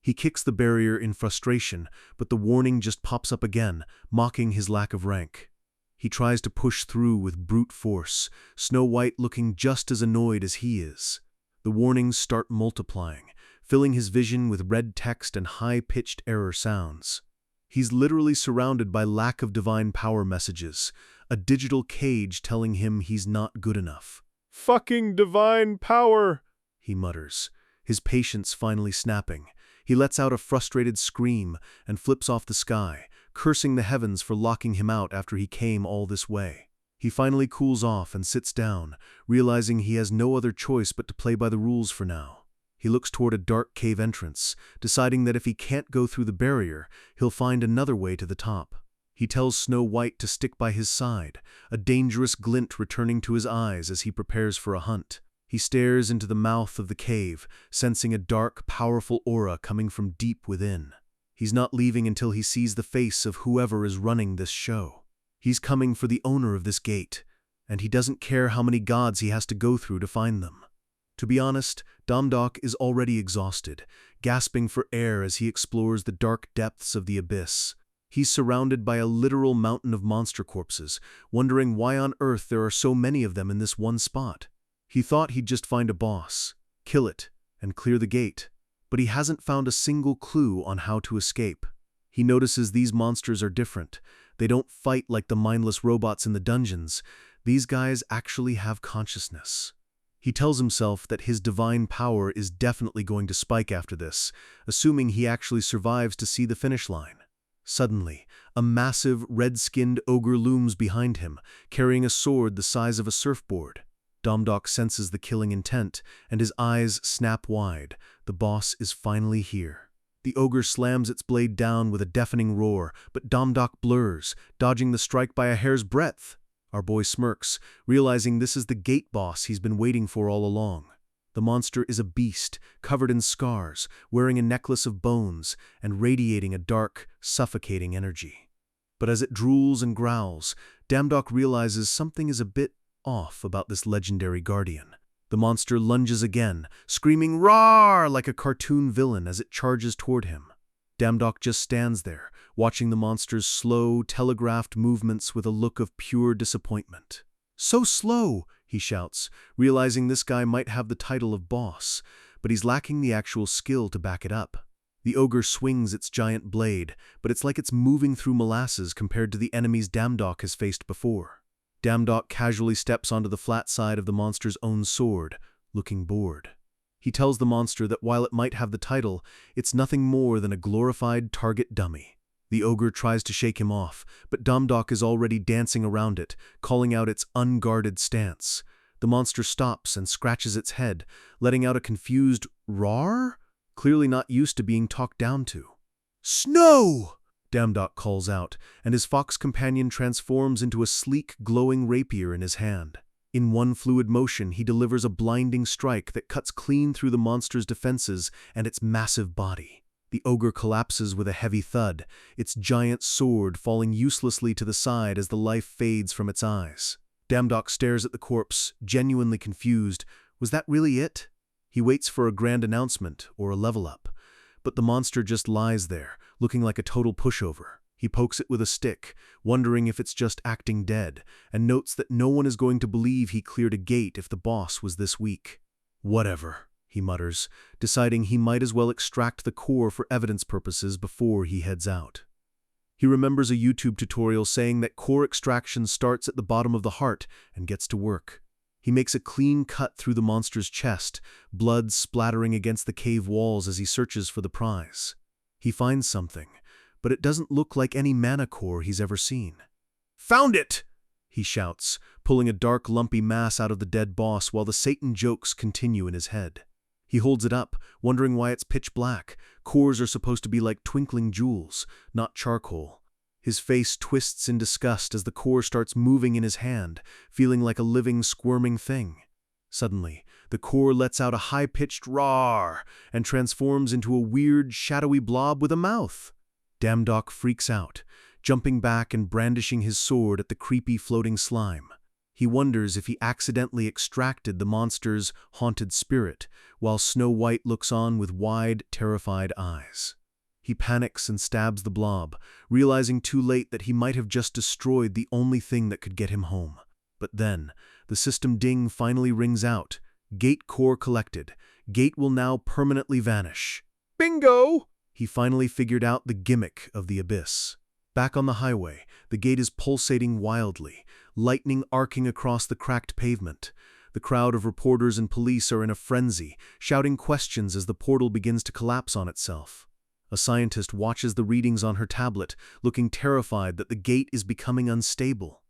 He kicks the barrier in frustration, but the warning just pops up again, mocking his lack of rank. He tries to push through with brute force, Snow White looking just as annoyed as he is. The warnings start multiplying, filling his vision with red text and high-pitched error sounds. He's literally surrounded by lack of divine power messages, a digital cage telling him he's not good enough. "Fucking divine power," he mutters, his patience finally snapping. He lets out a frustrated scream and flips off the sky, cursing the heavens for locking him out after he came all this way. He finally cools off and sits down, realizing he has no other choice but to play by the rules for now. He looks toward a dark cave entrance, deciding that if he can't go through the barrier, he'll find another way to the top. He tells Snow White to stick by his side, a dangerous glint returning to his eyes as he prepares for a hunt. He stares into the mouth of the cave, sensing a dark, powerful aura coming from deep within. He's not leaving until he sees the face of whoever is running this show. He's coming for the owner of this gate, and he doesn't care how many gods he has to go through to find them. To be honest, Domdok is already exhausted, gasping for air as he explores the dark depths of the abyss. He's surrounded by a literal mountain of monster corpses, wondering why on earth there are so many of them in this one spot. He thought he'd just find a boss, kill it, and clear the gate, but he hasn't found a single clue on how to escape. He notices these monsters are different. They don't fight like the mindless robots in the dungeons. These guys actually have consciousness. He tells himself that his divine power is definitely going to spike after this, assuming he actually survives to see the finish line. Suddenly, a massive, red-skinned ogre looms behind him, carrying a sword the size of a surfboard. Domdok senses the killing intent, and his eyes snap wide. The boss is finally here. The ogre slams its blade down with a deafening roar, but Domdok blurs, dodging the strike by a hair's breadth. Our boy smirks, realizing this is the gate boss he's been waiting for all along. The monster is a beast, covered in scars, wearing a necklace of bones, and radiating a dark, suffocating energy. But as it drools and growls, Domdok realizes something is a bit off about this legendary guardian. The monster lunges again, screaming "Roar!" like a cartoon villain as it charges toward him. Domdok just stands there, watching the monster's slow, telegraphed movements with a look of pure disappointment. "So slow!" he shouts, realizing this guy might have the title of boss, but he's lacking the actual skill to back it up. The ogre swings its giant blade, but it's like it's moving through molasses compared to the enemies Domdok has faced before. Domdok casually steps onto the flat side of the monster's own sword, looking bored. He tells the monster that while it might have the title, it's nothing more than a glorified target dummy. The ogre tries to shake him off, but Domdok is already dancing around it, calling out its unguarded stance. The monster stops and scratches its head, letting out a confused "roar?" clearly not used to being talked down to. "Snow!" Domdok calls out, and his fox companion transforms into a sleek, glowing rapier in his hand. In one fluid motion, he delivers a blinding strike that cuts clean through the monster's defenses and its massive body. The ogre collapses with a heavy thud, its giant sword falling uselessly to the side as the life fades from its eyes. Domdok stares at the corpse, genuinely confused. Was that really it? He waits for a grand announcement or a level up, but the monster just lies there, looking like a total pushover. He pokes it with a stick, wondering if it's just acting dead, and notes that no one is going to believe he cleared a gate if the boss was this weak. "Whatever," he mutters, deciding he might as well extract the core for evidence purposes before he heads out. He remembers a YouTube tutorial saying that core extraction starts at the bottom of the heart and gets to work. He makes a clean cut through the monster's chest, blood splattering against the cave walls as he searches for the prize. He finds something, but it doesn't look like any mana core he's ever seen. "Found it!" he shouts, pulling a dark, lumpy mass out of the dead boss while the Satan jokes continue in his head. He holds it up, wondering why it's pitch black. Cores are supposed to be like twinkling jewels, not charcoal. His face twists in disgust as the core starts moving in his hand, feeling like a living, squirming thing. Suddenly, the core lets out a high-pitched roar and transforms into a weird, shadowy blob with a mouth. Domdok freaks out, jumping back and brandishing his sword at the creepy floating slime. He wonders if he accidentally extracted the monster's haunted spirit, while Snow White looks on with wide, terrified eyes. He panics and stabs the blob, realizing too late that he might have just destroyed the only thing that could get him home. But then, the system ding finally rings out. Gate core collected. Gate will now permanently vanish. Bingo! He finally figured out the gimmick of the abyss. Back on the highway, the gate is pulsating wildly, lightning arcing across the cracked pavement. The crowd of reporters and police are in a frenzy, shouting questions as the portal begins to collapse on itself. A scientist watches the readings on her tablet, looking terrified that the gate is becoming unstable.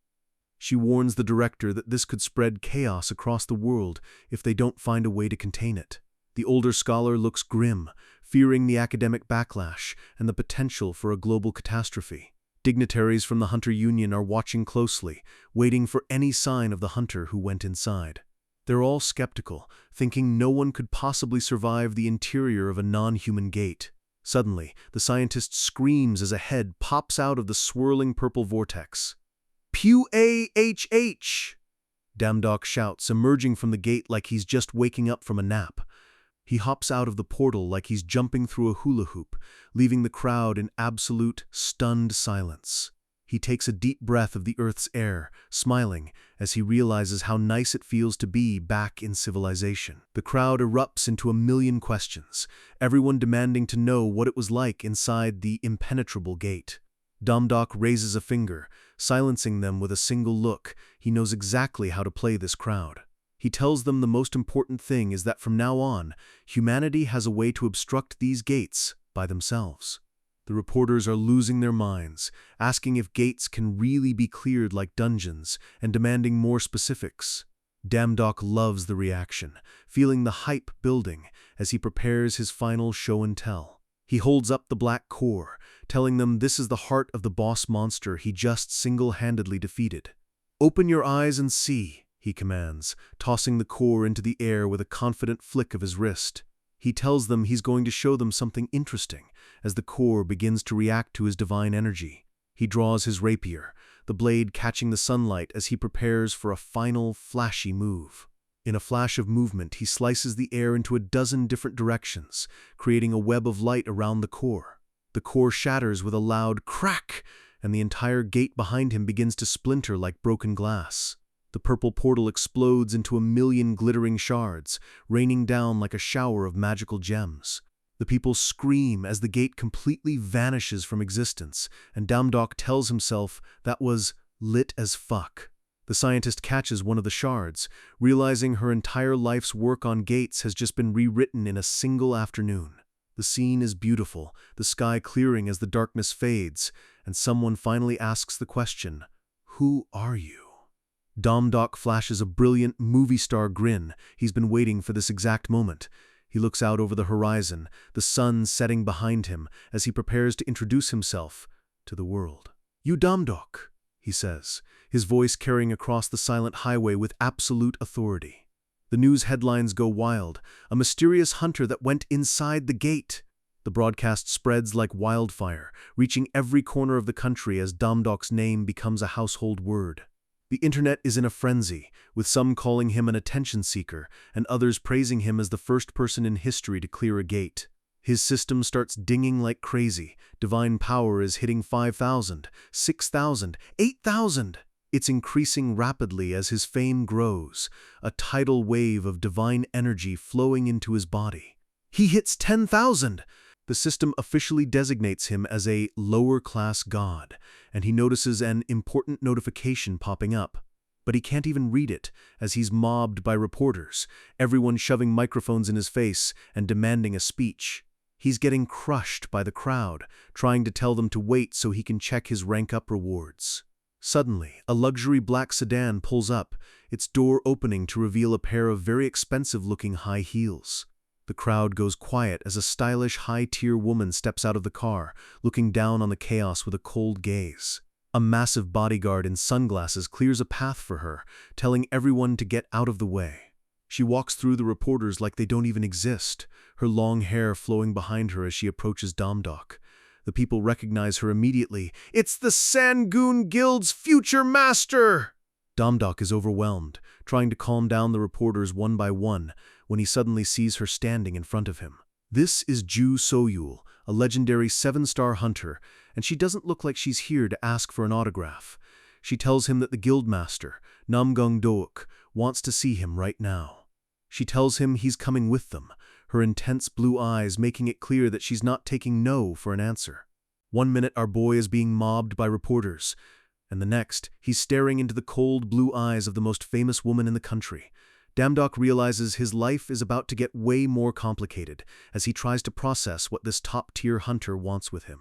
She warns the director that this could spread chaos across the world if they don't find a way to contain it. The older scholar looks grim, fearing the academic backlash and the potential for a global catastrophe. Dignitaries from the Hunter Union are watching closely, waiting for any sign of the hunter who went inside. They're all skeptical, thinking no one could possibly survive the interior of a non-human gate. Suddenly, the scientist screams as a head pops out of the swirling purple vortex. "P-A-H-H!" Damdok shouts, emerging from the gate like he's just waking up from a nap. He hops out of the portal like he's jumping through a hula hoop, leaving the crowd in absolute, stunned silence. He takes a deep breath of the Earth's air, smiling as he realizes how nice it feels to be back in civilization. The crowd erupts into a million questions, everyone demanding to know what it was like inside the impenetrable gate. Damdok raises a finger, silencing them with a single look. He knows exactly how to play this crowd. He tells them the most important thing is that from now on, humanity has a way to obstruct these gates by themselves. The reporters are losing their minds, asking if gates can really be cleared like dungeons, and demanding more specifics. Damdok loves the reaction, feeling the hype building as he prepares his final show and tell. He holds up the black core, telling them this is the heart of the boss monster he just single-handedly defeated. "Open your eyes and see," he commands, tossing the core into the air with a confident flick of his wrist. He tells them he's going to show them something interesting as the core begins to react to his divine energy. He draws his rapier, the blade catching the sunlight as he prepares for a final, flashy move. In a flash of movement, he slices the air into a dozen different directions, creating a web of light around the core. The core shatters with a loud crack, and the entire gate behind him begins to splinter like broken glass. The purple portal explodes into a million glittering shards, raining down like a shower of magical gems. The people scream as the gate completely vanishes from existence, and Damdok tells himself that was lit as fuck. The scientist catches one of the shards, realizing her entire life's work on gates has just been rewritten in a single afternoon. The scene is beautiful, the sky clearing as the darkness fades, and someone finally asks the question, "Who are you?" Damdok flashes a brilliant movie star grin. He's been waiting for this exact moment. He looks out over the horizon, the sun setting behind him, as he prepares to introduce himself to the world. "You Damdok," he says, his voice carrying across the silent highway with absolute authority. The news headlines go wild. A mysterious hunter that went inside the gate. The broadcast spreads like wildfire, reaching every corner of the country as Damdok's name becomes a household word. The internet is in a frenzy, with some calling him an attention seeker and others praising him as the first person in history to clear a gate. His system starts dinging like crazy. Divine power is hitting 5,000, 6,000, 8,000. It's increasing rapidly as his fame grows, a tidal wave of divine energy flowing into his body. He hits 10,000! The system officially designates him as a lower-class god, and he notices an important notification popping up. But he can't even read it, as he's mobbed by reporters, everyone shoving microphones in his face and demanding a speech. He's getting crushed by the crowd, trying to tell them to wait so he can check his rank-up rewards. Suddenly, a luxury black sedan pulls up, its door opening to reveal a pair of very expensive-looking high heels. The crowd goes quiet as a stylish, high-tier woman steps out of the car, looking down on the chaos with a cold gaze. A massive bodyguard in sunglasses clears a path for her, telling everyone to get out of the way. She walks through the reporters like they don't even exist, her long hair flowing behind her as she approaches Damdok. The people recognize her immediately. "It's the Sangoon Guild's future master!" Damdok is overwhelmed, trying to calm down the reporters one by one, when he suddenly sees her standing in front of him. This is Ju Soyul, a legendary 7-star hunter, and she doesn't look like she's here to ask for an autograph. She tells him that the guildmaster, Namgung Dook, wants to see him right now. She tells him he's coming with them, her intense blue eyes making it clear that she's not taking no for an answer. One minute our boy is being mobbed by reporters, and the next, he's staring into the cold blue eyes of the most famous woman in the country. Damdok realizes his life is about to get way more complicated as he tries to process what this top-tier hunter wants with him.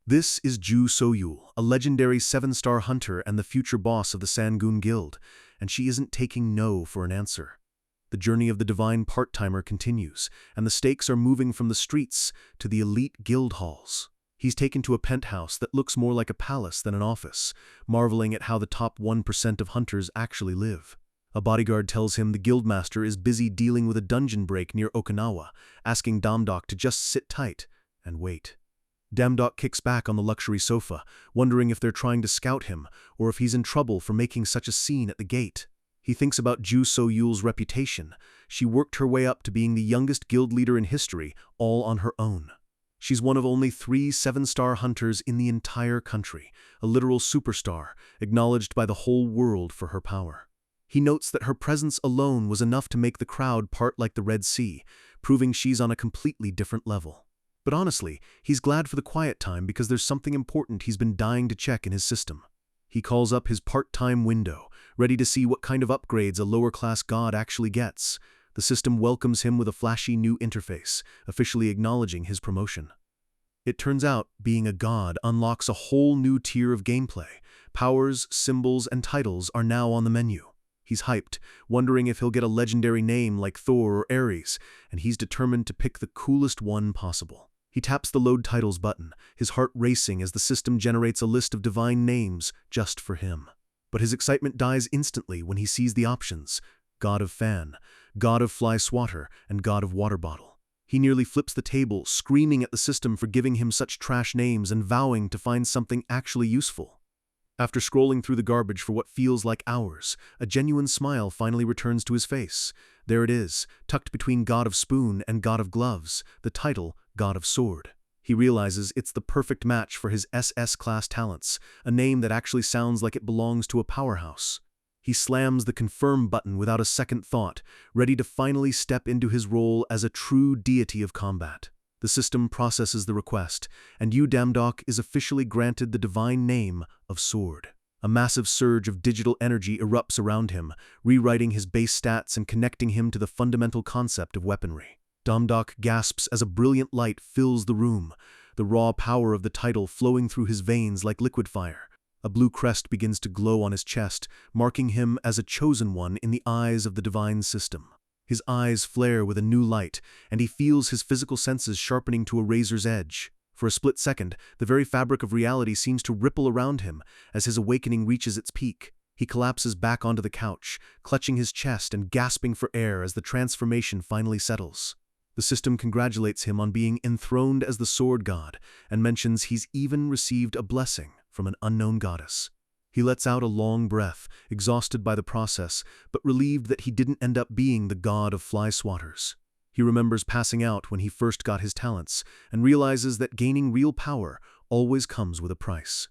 This is Ju Soyul, a legendary 7-star hunter and the future boss of the Sangoon Guild, and she isn't taking no for an answer. the journey of the divine part-timer continues, and the stakes are moving from the streets to the elite guild halls. He's taken to a penthouse that looks more like a palace than an office, marveling at how the top 1% of hunters actually live. A bodyguard tells him the guildmaster is busy dealing with a dungeon break near Okinawa, asking Damdok to just sit tight and wait. Damdok kicks back on the luxury sofa, wondering if they're trying to scout him or if he's in trouble for making such a scene at the gate. He thinks about Ju So-yul's reputation. She worked her way up to being the youngest guild leader in history, all on her own. She's one of only 3 7-star hunters in the entire country, a literal superstar, acknowledged by the whole world for her power. He notes that her presence alone was enough to make the crowd part like the Red Sea, proving she's on a completely different level. But honestly, he's glad for the quiet time because there's something important he's been dying to check in his system. He calls up his part-time window, ready to see what kind of upgrades a lower-class god actually gets. The system welcomes him with a flashy new interface, officially acknowledging his promotion. It turns out, being a god unlocks a whole new tier of gameplay. Powers, symbols, and titles are now on the menu. He's hyped, wondering if he'll get a legendary name like Thor or Ares, and he's determined to pick the coolest one possible. He taps the Load Titles button, his heart racing as the system generates a list of divine names just for him. But his excitement dies instantly when he sees the options: God of Fan, God of Fly Swatter, and God of Water Bottle. He nearly flips the table, screaming at the system for giving him such trash names and vowing to find something actually useful. After scrolling through the garbage for what feels like hours, a genuine smile finally returns to his face. There it is, tucked between God of Spoon and God of Gloves, the title, God of Sword. He realizes it's the perfect match for his SS-class talents, a name that actually sounds like it belongs to a powerhouse. He slams the confirm button without a second thought, ready to finally step into his role as a true deity of combat. The system processes the request, and Yu Damdok is officially granted the divine name of Sword. A massive surge of digital energy erupts around him, rewriting his base stats and connecting him to the fundamental concept of weaponry. Damdok gasps as a brilliant light fills the room, the raw power of the title flowing through his veins like liquid fire. A blue crest begins to glow on his chest, marking him as a chosen one in the eyes of the divine system. His eyes flare with a new light, and he feels his physical senses sharpening to a razor's edge. For a split second, the very fabric of reality seems to ripple around him as his awakening reaches its peak. He collapses back onto the couch, clutching his chest and gasping for air as the transformation finally settles. The system congratulates him on being enthroned as the sword god, and mentions he's even received a blessing from an unknown goddess. He lets out a long breath, exhausted by the process, but relieved that he didn't end up being the god of fly swatters. He remembers passing out when he first got his talents, and realizes that gaining real power always comes with a price.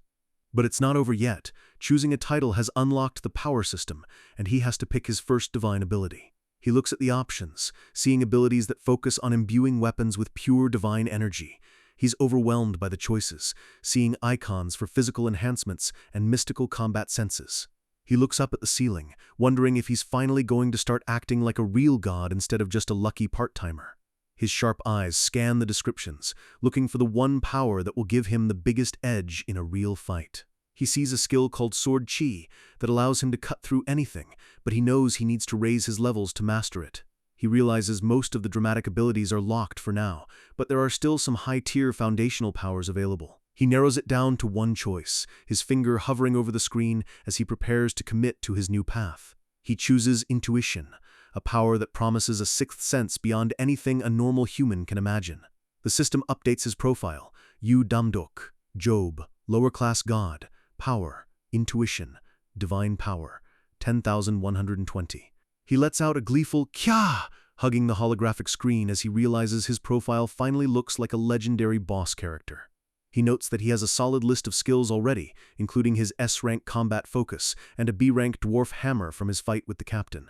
But it's not over yet. Choosing a title has unlocked the power system, and he has to pick his first divine ability. He looks at the options, seeing abilities that focus on imbuing weapons with pure divine energy. He's overwhelmed by the choices, seeing icons for physical enhancements and mystical combat senses. He looks up at the ceiling, wondering if he's finally going to start acting like a real god instead of just a lucky part-timer. His sharp eyes scan the descriptions, looking for the one power that will give him the biggest edge in a real fight. He sees a skill called Sword Chi that allows him to cut through anything, but he knows he needs to raise his levels to master it. He realizes most of the dramatic abilities are locked for now, but there are still some high-tier foundational powers available. He narrows it down to one choice, his finger hovering over the screen as he prepares to commit to his new path. He chooses Intuition, a power that promises a sixth sense beyond anything a normal human can imagine. The system updates his profile: Yu Damdok, Job, lower-class god, power, intuition, divine power, 10,120. He lets out a gleeful "Kya!" hugging the holographic screen as he realizes his profile finally looks like a legendary boss character. He notes that he has a solid list of skills already, including his S-rank combat focus and a B-rank dwarf hammer from his fight with the captain.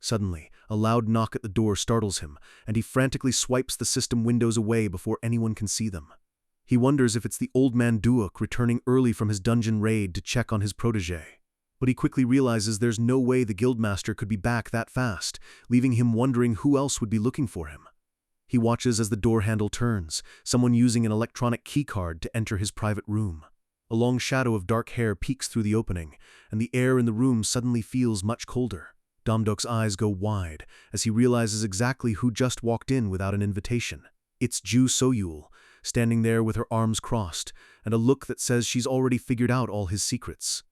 Suddenly, a loud knock at the door startles him, and he frantically swipes the system windows away before anyone can see them. He wonders if it's the old man Duok returning early from his dungeon raid to check on his protégé. But he quickly realizes there's no way the guildmaster could be back that fast, leaving him wondering who else would be looking for him. He watches as the door handle turns, someone using an electronic keycard to enter his private room. A long shadow of dark hair peeks through the opening, and the air in the room suddenly feels much colder. Damdok's eyes go wide as he realizes exactly who just walked in without an invitation. It's Ju Soyul, standing there with her arms crossed and a look that says she's already figured out all his secrets.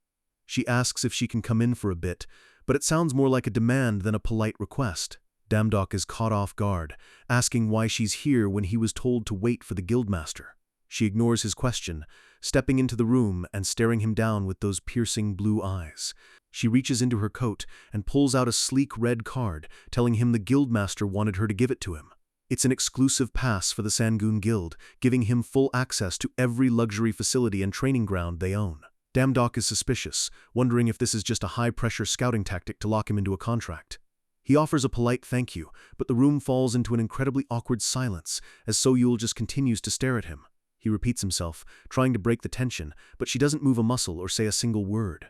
She asks if she can come in for a bit, but it sounds more like a demand than a polite request. Damdok is caught off guard, asking why she's here when he was told to wait for the guildmaster. She ignores his question, stepping into the room and staring him down with those piercing blue eyes. She reaches into her coat and pulls out a sleek red card, telling him the guildmaster wanted her to give it to him. It's an exclusive pass for the Sangoon Guild, giving him full access to every luxury facility and training ground they own. Damdok is suspicious, wondering if this is just a high-pressure scouting tactic to lock him into a contract. He offers a polite thank you, but the room falls into an incredibly awkward silence as Soyul just continues to stare at him. He repeats himself, trying to break the tension, but she doesn't move a muscle or say a single word.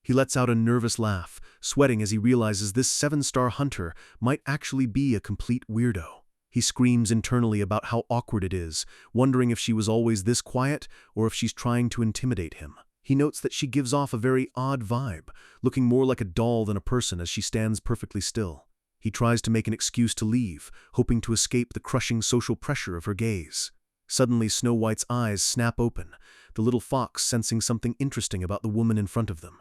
He lets out a nervous laugh, sweating as he realizes this 7-star hunter might actually be a complete weirdo. He screams internally about how awkward it is, wondering if she was always this quiet or if she's trying to intimidate him. He notes that she gives off a very odd vibe, looking more like a doll than a person as she stands perfectly still. He tries to make an excuse to leave, hoping to escape the crushing social pressure of her gaze. Suddenly, Snow White's eyes snap open, the little fox sensing something interesting about the woman in front of them.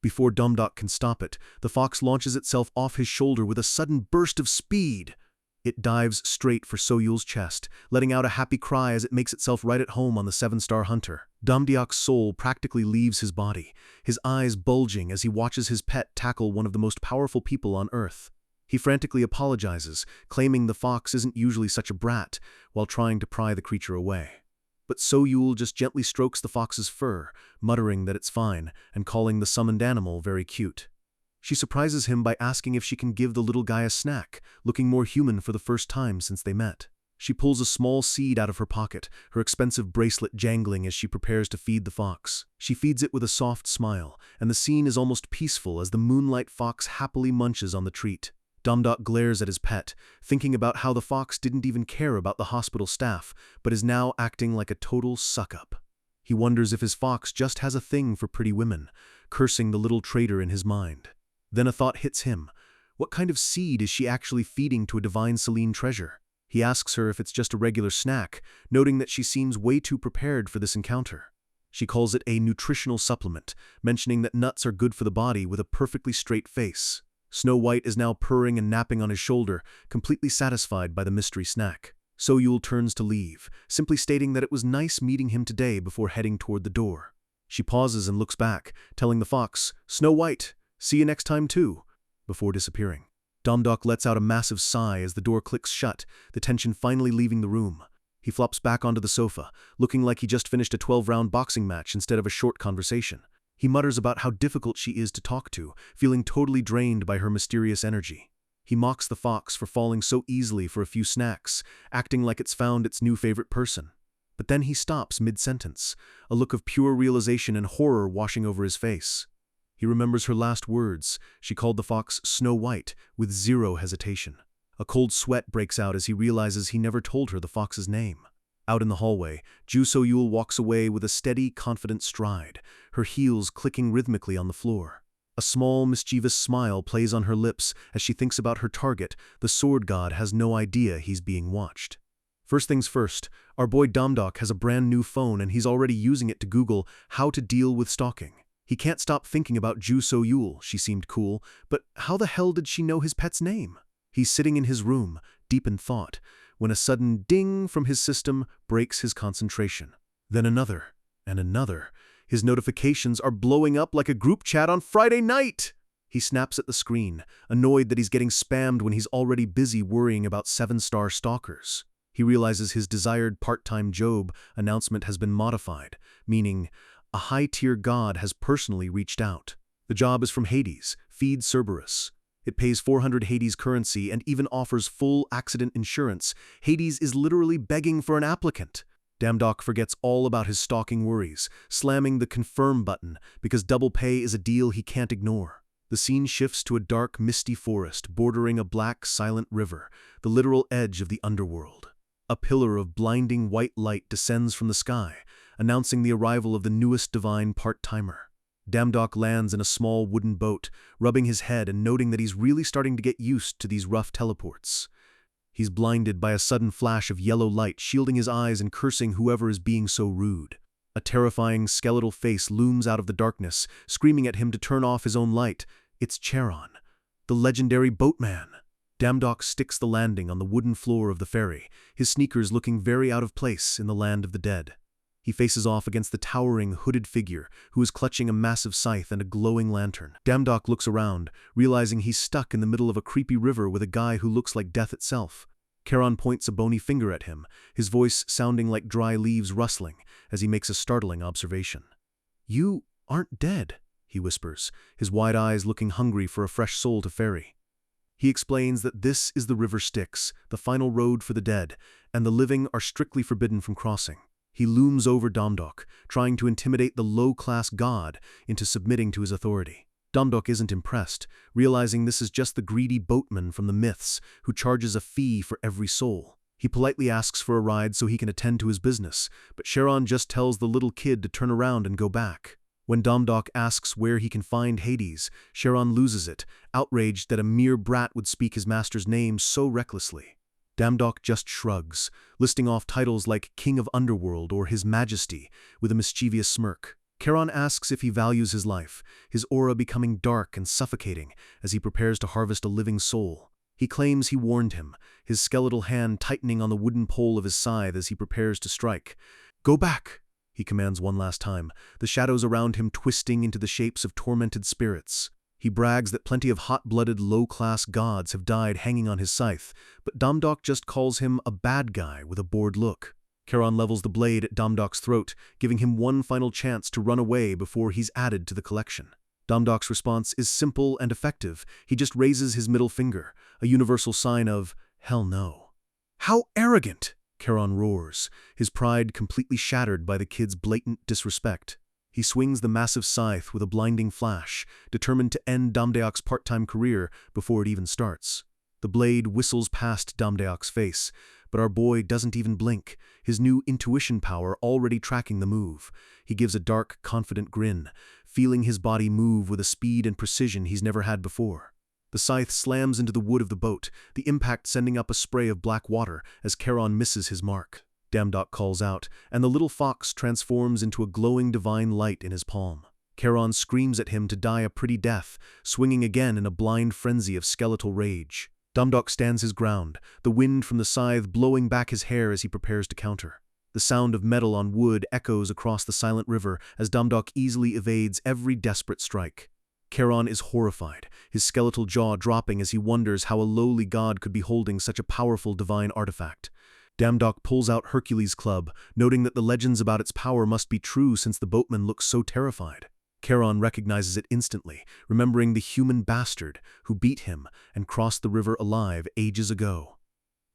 Before Damdok can stop it, the fox launches itself off his shoulder with a sudden burst of speed. It dives straight for Soyul's chest, letting out a happy cry as it makes itself right at home on the 7-star hunter. Damdok's soul practically leaves his body, his eyes bulging as he watches his pet tackle one of the most powerful people on Earth. He frantically apologizes, claiming the fox isn't usually such a brat, while trying to pry the creature away. But Soyul just gently strokes the fox's fur, muttering that it's fine, and calling the summoned animal very cute. She surprises him by asking if she can give the little guy a snack, looking more human for the first time since they met. She pulls a small seed out of her pocket, her expensive bracelet jangling as she prepares to feed the fox. She feeds it with a soft smile, and the scene is almost peaceful as the moonlight fox happily munches on the treat. Damdok glares at his pet, thinking about how the fox didn't even care about the hospital staff, but is now acting like a total suck-up. He wonders if his fox just has a thing for pretty women, cursing the little traitor in his mind. Then a thought hits him. What kind of seed is she actually feeding to a divine Selene treasure? He asks her if it's just a regular snack, noting that she seems way too prepared for this encounter. She calls it a nutritional supplement, mentioning that nuts are good for the body with a perfectly straight face. Snow White is now purring and napping on his shoulder, completely satisfied by the mystery snack. Soyul turns to leave, simply stating that it was nice meeting him today before heading toward the door. She pauses and looks back, telling the fox, "Snow White, see you next time too," before disappearing. Damdok lets out a massive sigh as the door clicks shut, the tension finally leaving the room. He flops back onto the sofa, looking like he just finished a 12-round boxing match instead of a short conversation. He mutters about how difficult she is to talk to, feeling totally drained by her mysterious energy. He mocks the fox for falling so easily for a few snacks, acting like it's found its new favorite person. But then he stops mid-sentence, a look of pure realization and horror washing over his face. He remembers her last words. She called the fox Snow White, with zero hesitation. A cold sweat breaks out as he realizes he never told her the fox's name. Out in the hallway, Ju Soyul walks away with a steady, confident stride, her heels clicking rhythmically on the floor. A small, mischievous smile plays on her lips as she thinks about her target. The sword god has no idea he's being watched. First things first, our boy Damdok has a brand new phone and he's already using it to Google how to deal with stalking. He can't stop thinking about Ju Soyul. She seemed cool, but how the hell did she know his pet's name? He's sitting in his room, deep in thought, when a sudden ding from his system breaks his concentration. Then another, and another. His notifications are blowing up like a group chat on Friday night! He snaps at the screen, annoyed that he's getting spammed when he's already busy worrying about 7-star stalkers. He realizes his desired part-time job announcement has been modified, meaning a high-tier god has personally reached out. The job is from Hades, feed Cerberus. It pays 400 Hades currency and even offers full accident insurance. Hades is literally begging for an applicant. Damdok forgets all about his stalking worries, slamming the confirm button because double pay is a deal he can't ignore. The scene shifts to a dark, misty forest bordering a black, silent river, the literal edge of the underworld. A pillar of blinding white light descends from the sky, announcing the arrival of the newest divine part-timer. Damdok lands in a small wooden boat, rubbing his head and noting that he's really starting to get used to these rough teleports. He's blinded by a sudden flash of yellow light, shielding his eyes and cursing whoever is being so rude. A terrifying skeletal face looms out of the darkness, screaming at him to turn off his own light. It's Charon, the legendary boatman. Damdok sticks the landing on the wooden floor of the ferry, his sneakers looking very out of place in the land of the dead. He faces off against the towering, hooded figure who is clutching a massive scythe and a glowing lantern. Damdok looks around, realizing he's stuck in the middle of a creepy river with a guy who looks like death itself. Charon points a bony finger at him, his voice sounding like dry leaves rustling as he makes a startling observation. "You aren't dead," he whispers, his wide eyes looking hungry for a fresh soul to ferry. He explains that this is the river Styx, the final road for the dead, and the living are strictly forbidden from crossing. He looms over Damdok, trying to intimidate the low-class god into submitting to his authority. Damdok isn't impressed, realizing this is just the greedy boatman from the myths who charges a fee for every soul. He politely asks for a ride so he can attend to his business, but Charon just tells the little kid to turn around and go back. When Damdok asks where he can find Hades, Charon loses it, outraged that a mere brat would speak his master's name so recklessly. Damdok just shrugs, listing off titles like King of Underworld or His Majesty, with a mischievous smirk. Charon asks if he values his life, his aura becoming dark and suffocating as he prepares to harvest a living soul. He claims he warned him, his skeletal hand tightening on the wooden pole of his scythe as he prepares to strike. "Go back," he commands one last time, the shadows around him twisting into the shapes of tormented spirits. He brags that plenty of hot-blooded, low-class gods have died hanging on his scythe, but Damdok just calls him a bad guy with a bored look. Charon levels the blade at Damdok's throat, giving him one final chance to run away before he's added to the collection. Damdok's response is simple and effective. He just raises his middle finger, a universal sign of, "Hell no." "How arrogant!" Charon roars, his pride completely shattered by the kid's blatant disrespect. He swings the massive scythe with a blinding flash, determined to end Damdok's part-time career before it even starts. The blade whistles past Damdok's face, but our boy doesn't even blink, his new intuition power already tracking the move. He gives a dark, confident grin, feeling his body move with a speed and precision he's never had before. The scythe slams into the wood of the boat, the impact sending up a spray of black water as Charon misses his mark. Damdok calls out, and the little fox transforms into a glowing divine light in his palm. Charon screams at him to die a pretty death, swinging again in a blind frenzy of skeletal rage. Damdok stands his ground, the wind from the scythe blowing back his hair as he prepares to counter. The sound of metal on wood echoes across the silent river as Damdok easily evades every desperate strike. Charon is horrified, his skeletal jaw dropping as he wonders how a lowly god could be holding such a powerful divine artifact. Damdok pulls out Hercules' club, noting that the legends about its power must be true since the boatman looks so terrified. Charon recognizes it instantly, remembering the human bastard who beat him and crossed the river alive ages ago.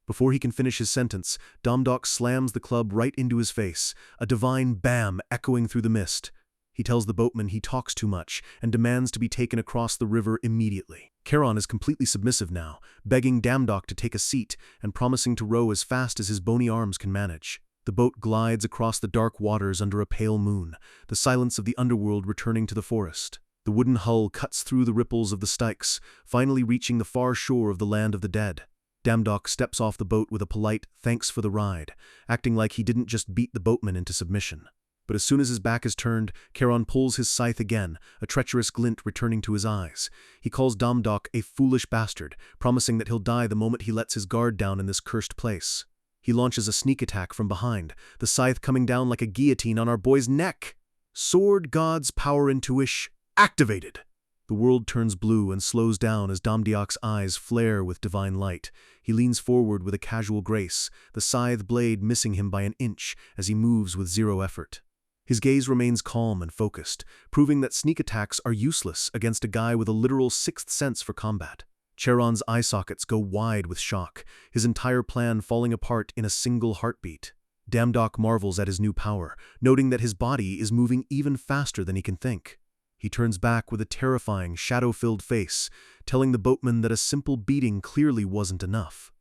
Before he can finish his sentence, Damdok slams the club right into his face, a divine bam echoing through the mist. He tells the boatman he talks too much and demands to be taken across the river immediately. Charon is completely submissive now, begging Damdok to take a seat and promising to row as fast as his bony arms can manage. The boat glides across the dark waters under a pale moon, the silence of the underworld returning to the forest. The wooden hull cuts through the ripples of the Styx, finally reaching the far shore of the land of the dead. Damdok steps off the boat with a polite "thanks for the ride," acting like he didn't just beat the boatman into submission. But as soon as his back is turned, Charon pulls his scythe again, a treacherous glint returning to his eyes. He calls Damdok a foolish bastard, promising that he'll die the moment he lets his guard down in this cursed place. He launches a sneak attack from behind, the scythe coming down like a guillotine on our boy's neck. Sword God's power intuition activated. The world turns blue and slows down as Damdok's eyes flare with divine light. He leans forward with a casual grace, the scythe blade missing him by an inch as he moves with zero effort. His gaze remains calm and focused, proving that sneak attacks are useless against a guy with a literal sixth sense for combat. Charon's eye sockets go wide with shock, his entire plan falling apart in a single heartbeat. Damdok marvels at his new power, noting that his body is moving even faster than he can think. He turns back with a terrifying, shadow-filled face, telling the boatman that a simple beating clearly wasn't enough.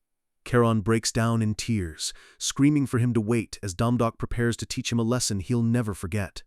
Charon breaks down in tears, screaming for him to wait as Damdok prepares to teach him a lesson he'll never forget.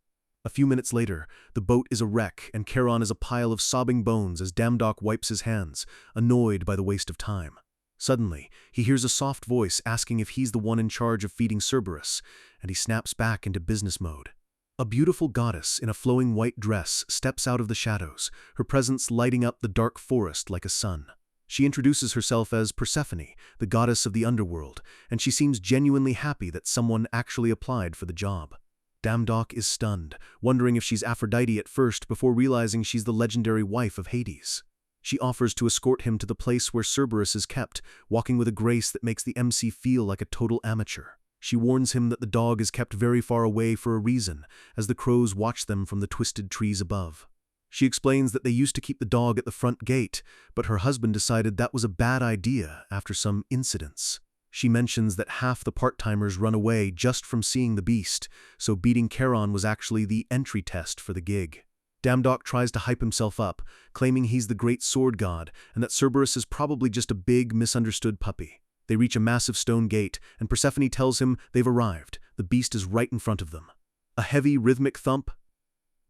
A few minutes later, the boat is a wreck and Charon is a pile of sobbing bones as Damdok wipes his hands, annoyed by the waste of time. Suddenly, he hears a soft voice asking if he's the one in charge of feeding Cerberus, and he snaps back into business mode. A beautiful goddess in a flowing white dress steps out of the shadows, her presence lighting up the dark forest like a sun. She introduces herself as Persephone, the goddess of the underworld, and she seems genuinely happy that someone actually applied for the job. Damdok is stunned, wondering if she's Aphrodite at first before realizing she's the legendary wife of Hades. She offers to escort him to the place where Cerberus is kept, walking with a grace that makes the MC feel like a total amateur. She warns him that the dog is kept very far away for a reason, as the crows watch them from the twisted trees above. She explains that they used to keep the dog at the front gate, but her husband decided that was a bad idea after some incidents. She mentions that half the part-timers run away just from seeing the beast, so beating Charon was actually the entry test for the gig. Damdok tries to hype himself up, claiming he's the great sword god and that Cerberus is probably just a big, misunderstood puppy. They reach a massive stone gate, and Persephone tells him they've arrived. The beast is right in front of them. A heavy, rhythmic thump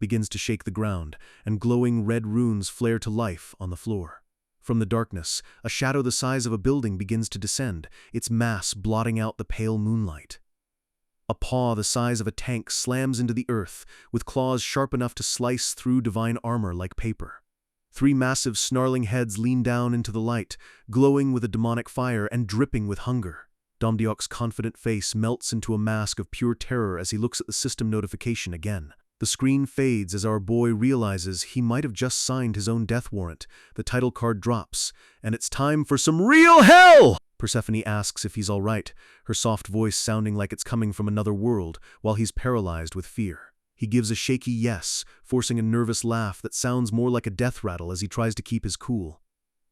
begins to shake the ground, and glowing red runes flare to life on the floor. From the darkness, a shadow the size of a building begins to descend, its mass blotting out the pale moonlight. A paw the size of a tank slams into the earth, with claws sharp enough to slice through divine armor like paper. 3 massive snarling heads lean down into the light, glowing with a demonic fire and dripping with hunger. Damdok's confident face melts into a mask of pure terror as he looks at the system notification again. The screen fades as our boy realizes he might have just signed his own death warrant. The title card drops, and it's time for some real hell! Persephone asks if he's all right, her soft voice sounding like it's coming from another world while he's paralyzed with fear. He gives a shaky yes, forcing a nervous laugh that sounds more like a death rattle as he tries to keep his cool.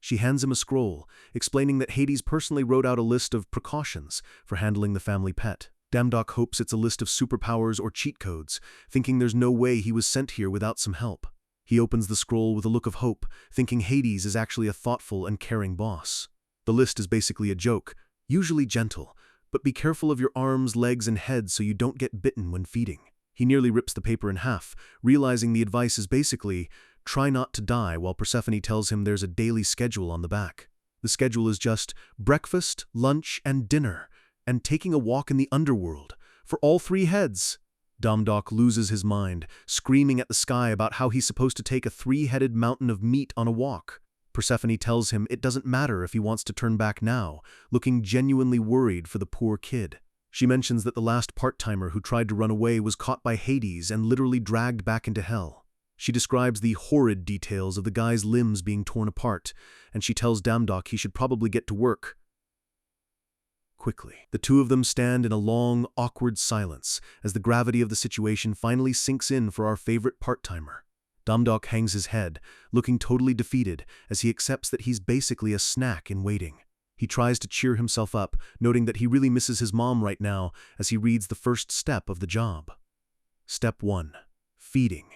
She hands him a scroll, explaining that Hades personally wrote out a list of precautions for handling the family pet. Damdok hopes it's a list of superpowers or cheat codes, thinking there's no way he was sent here without some help. He opens the scroll with a look of hope, thinking Hades is actually a thoughtful and caring boss. The list is basically a joke, usually gentle, but be careful of your arms, legs, and head so you don't get bitten when feeding. He nearly rips the paper in half, realizing the advice is basically, try not to die, while Persephone tells him there's a daily schedule on the back. The schedule is just breakfast, lunch, and dinner, and taking a walk in the underworld, for all 3 heads. Damdok loses his mind, screaming at the sky about how he's supposed to take a 3-headed mountain of meat on a walk. Persephone tells him it doesn't matter if he wants to turn back now, looking genuinely worried for the poor kid. She mentions that the last part-timer who tried to run away was caught by Hades and literally dragged back into hell. She describes the horrid details of the guy's limbs being torn apart, and she tells Damdok he should probably get to work quickly. The two of them stand in a long, awkward silence as the gravity of the situation finally sinks in for our favorite part-timer. Damdok hangs his head, looking totally defeated as he accepts that he's basically a snack in waiting. He tries to cheer himself up, noting that he really misses his mom right now as he reads the first step of the job. Step 1. Feeding.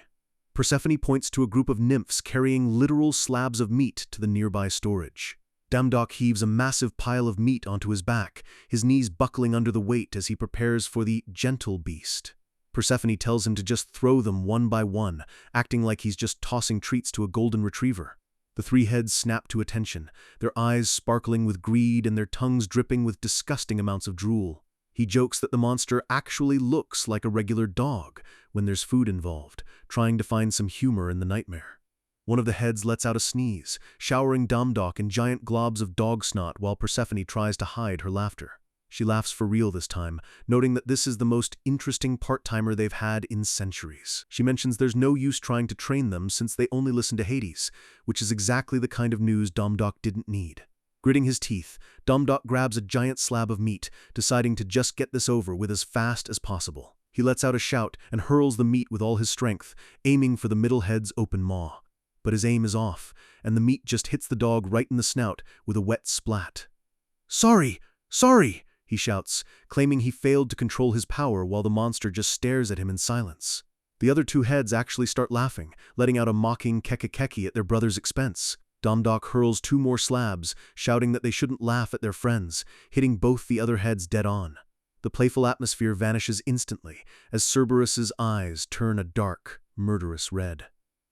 Persephone points to a group of nymphs carrying literal slabs of meat to the nearby storage. Damdok heaves a massive pile of meat onto his back, his knees buckling under the weight as he prepares for the gentle beast. Persephone tells him to just throw them one by one, acting like he's just tossing treats to a golden retriever. The 3 heads snap to attention, their eyes sparkling with greed and their tongues dripping with disgusting amounts of drool. He jokes that the monster actually looks like a regular dog when there's food involved, trying to find some humor in the nightmare. One of the heads lets out a sneeze, showering Damdok in giant globs of dog snot while Persephone tries to hide her laughter. She laughs for real this time, noting that this is the most interesting part-timer they've had in centuries. She mentions there's no use trying to train them since they only listen to Hades, which is exactly the kind of news Damdok didn't need. Gritting his teeth, Damdok grabs a giant slab of meat, deciding to just get this over with as fast as possible. He lets out a shout and hurls the meat with all his strength, aiming for the middle head's open maw. But his aim is off, and the meat just hits the dog right in the snout with a wet splat. "Sorry! Sorry!" he shouts, claiming he failed to control his power while the monster just stares at him in silence. The other 2 heads actually start laughing, letting out a mocking keke-keke at their brother's expense. Damdok hurls 2 more slabs, shouting that they shouldn't laugh at their friends, hitting both the other heads dead on. The playful atmosphere vanishes instantly as Cerberus's eyes turn a dark, murderous red.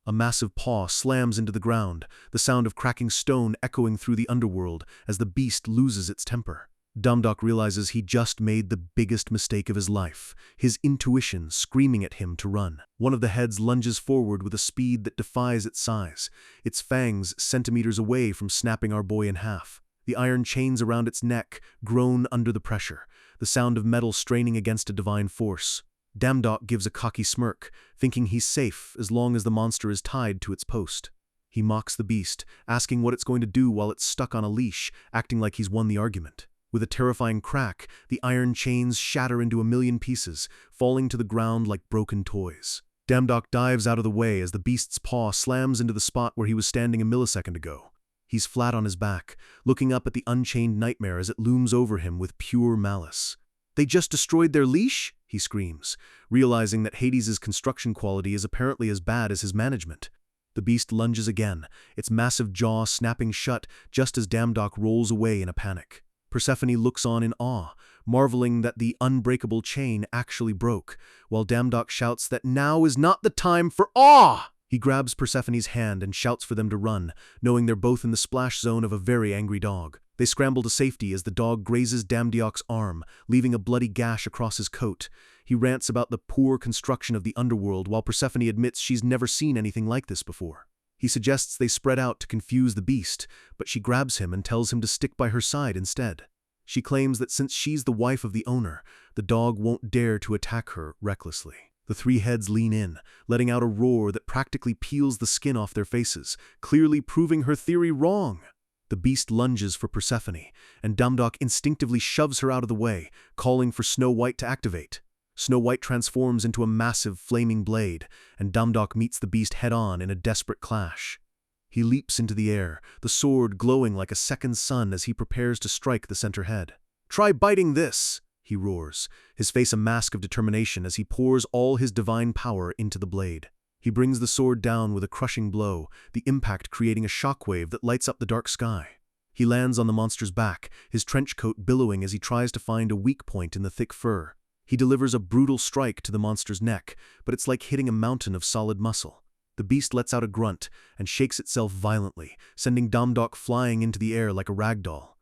A massive paw slams into the ground, the sound of cracking stone echoing through the underworld as the beast loses its temper. Dumdok realizes he just made the biggest mistake of his life, his intuition screaming at him to run. One of the heads lunges forward with a speed that defies its size, its fangs centimeters away from snapping our boy in half. The iron chains around its neck groan under the pressure, the sound of metal straining against a divine force. Damdok gives a cocky smirk, thinking he's safe as long as the monster is tied to its post. He mocks the beast, asking what it's going to do while it's stuck on a leash, acting like he's won the argument. With a terrifying crack, the iron chains shatter into a million pieces, falling to the ground like broken toys. Damdok dives out of the way as the beast's paw slams into the spot where he was standing a millisecond ago. He's flat on his back, looking up at the unchained nightmare as it looms over him with pure malice. "They just destroyed their leash?" he screams, realizing that Hades's construction quality is apparently as bad as his management. The beast lunges again, its massive jaw snapping shut just as Damdok rolls away in a panic. Persephone looks on in awe, marveling that the unbreakable chain actually broke, while Damdok shouts that now is not the time for awe! He grabs Persephone's hand and shouts for them to run, knowing they're both in the splash zone of a very angry dog. They scramble to safety as the dog grazes Damdiok's arm, leaving a bloody gash across his coat. He rants about the poor construction of the underworld while Persephone admits she's never seen anything like this before. He suggests they spread out to confuse the beast, but she grabs him and tells him to stick by her side instead. She claims that since she's the wife of the owner, the dog won't dare to attack her recklessly. The three heads lean in, letting out a roar that practically peels the skin off their faces, clearly proving her theory wrong. The beast lunges for Persephone, and Damdok instinctively shoves her out of the way, calling for Snow White to activate. Snow White transforms into a massive flaming blade, and Damdok meets the beast head-on in a desperate clash. He leaps into the air, the sword glowing like a second sun as he prepares to strike the center head. "Try biting this!" he roars, his face a mask of determination as he pours all his divine power into the blade. He brings the sword down with a crushing blow, the impact creating a shockwave that lights up the dark sky. He lands on the monster's back, his trench coat billowing as he tries to find a weak point in the thick fur. He delivers a brutal strike to the monster's neck, but it's like hitting a mountain of solid muscle. The beast lets out a grunt and shakes itself violently, sending Damdok flying into the air like a ragdoll.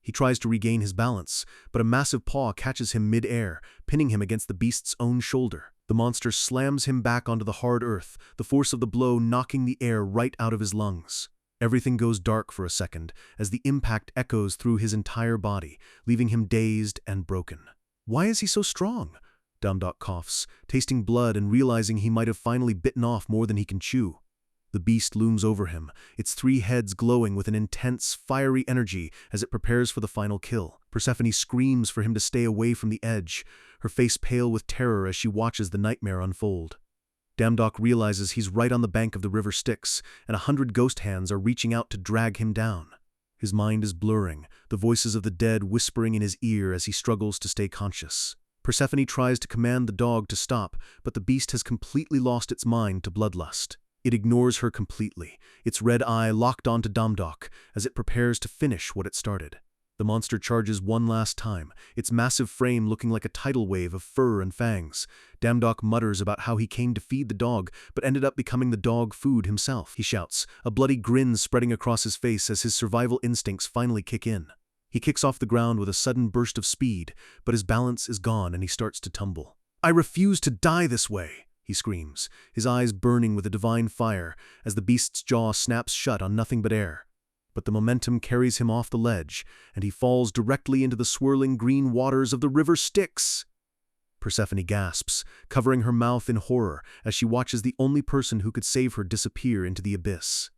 He tries to regain his balance, but a massive paw catches him mid-air, pinning him against the beast's own shoulder. The monster slams him back onto the hard earth, the force of the blow knocking the air right out of his lungs. Everything goes dark for a second as the impact echoes through his entire body, leaving him dazed and broken. "Why is he so strong?" Damdok coughs, tasting blood and realizing he might have finally bitten off more than he can chew. The beast looms over him, its three heads glowing with an intense, fiery energy as it prepares for the final kill. Persephone screams for him to stay away from the edge, her face pale with terror as she watches the nightmare unfold. Damdok realizes he's right on the bank of the river Styx, and 100 ghost hands are reaching out to drag him down. His mind is blurring, the voices of the dead whispering in his ear as he struggles to stay conscious. Persephone tries to command the dog to stop, but the beast has completely lost its mind to bloodlust. It ignores her completely, its red eye locked onto Damdok as it prepares to finish what it started. The monster charges one last time, its massive frame looking like a tidal wave of fur and fangs. Damdok mutters about how he came to feed the dog, but ended up becoming the dog food himself. He shouts, a bloody grin spreading across his face as his survival instincts finally kick in. He kicks off the ground with a sudden burst of speed, but his balance is gone and he starts to tumble. "I refuse to die this way!" he screams, his eyes burning with a divine fire as the beast's jaw snaps shut on nothing but air. But the momentum carries him off the ledge, and he falls directly into the swirling green waters of the river Styx. Persephone gasps, covering her mouth in horror as she watches the only person who could save her disappear into the abyss.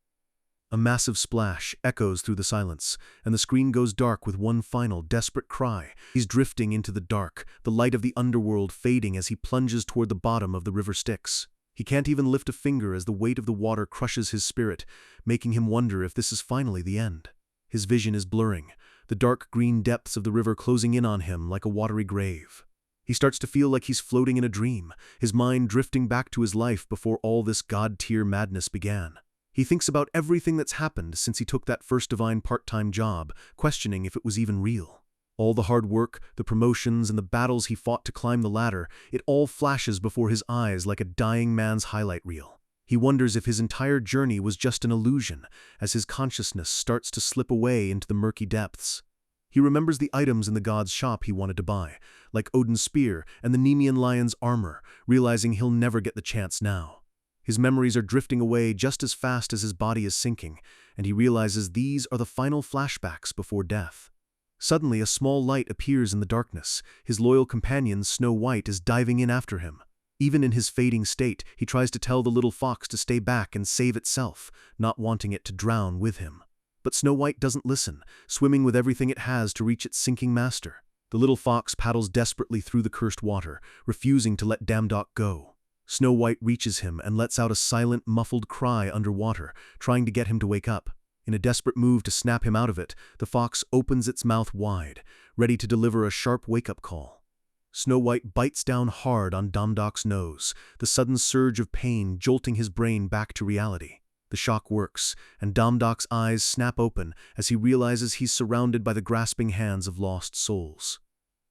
A massive splash echoes through the silence, and the screen goes dark with one final, desperate cry. He's drifting into the dark, the light of the underworld fading as he plunges toward the bottom of the river Styx. He can't even lift a finger as the weight of the water crushes his spirit, making him wonder if this is finally the end. His vision is blurring, the dark green depths of the river closing in on him like a watery grave. He starts to feel like he's floating in a dream, his mind drifting back to his life before all this god-tier madness began. He thinks about everything that's happened since he took that first divine part-time job, questioning if it was even real. All the hard work, the promotions, and the battles he fought to climb the ladder, it all flashes before his eyes like a dying man's highlight reel. He wonders if his entire journey was just an illusion, as his consciousness starts to slip away into the murky depths. He remembers the items in the god's shop he wanted to buy, like Odin's spear and the Nemean lion's armor, realizing he'll never get the chance now. His memories are drifting away just as fast as his body is sinking, and he realizes these are the final flashbacks before death. Suddenly, a small light appears in the darkness. His loyal companion, Snow White, is diving in after him. Even in his fading state, he tries to tell the little fox to stay back and save itself, not wanting it to drown with him. But Snow White doesn't listen, swimming with everything it has to reach its sinking master. The little fox paddles desperately through the cursed water, refusing to let Damdok go. Snow White reaches him and lets out a silent, muffled cry underwater, trying to get him to wake up. In a desperate move to snap him out of it, the fox opens its mouth wide, ready to deliver a sharp wake-up call. Snow White bites down hard on Damdok's nose, the sudden surge of pain jolting his brain back to reality. The shock works, and Damdok's eyes snap open as he realizes he's surrounded by the grasping hands of lost souls.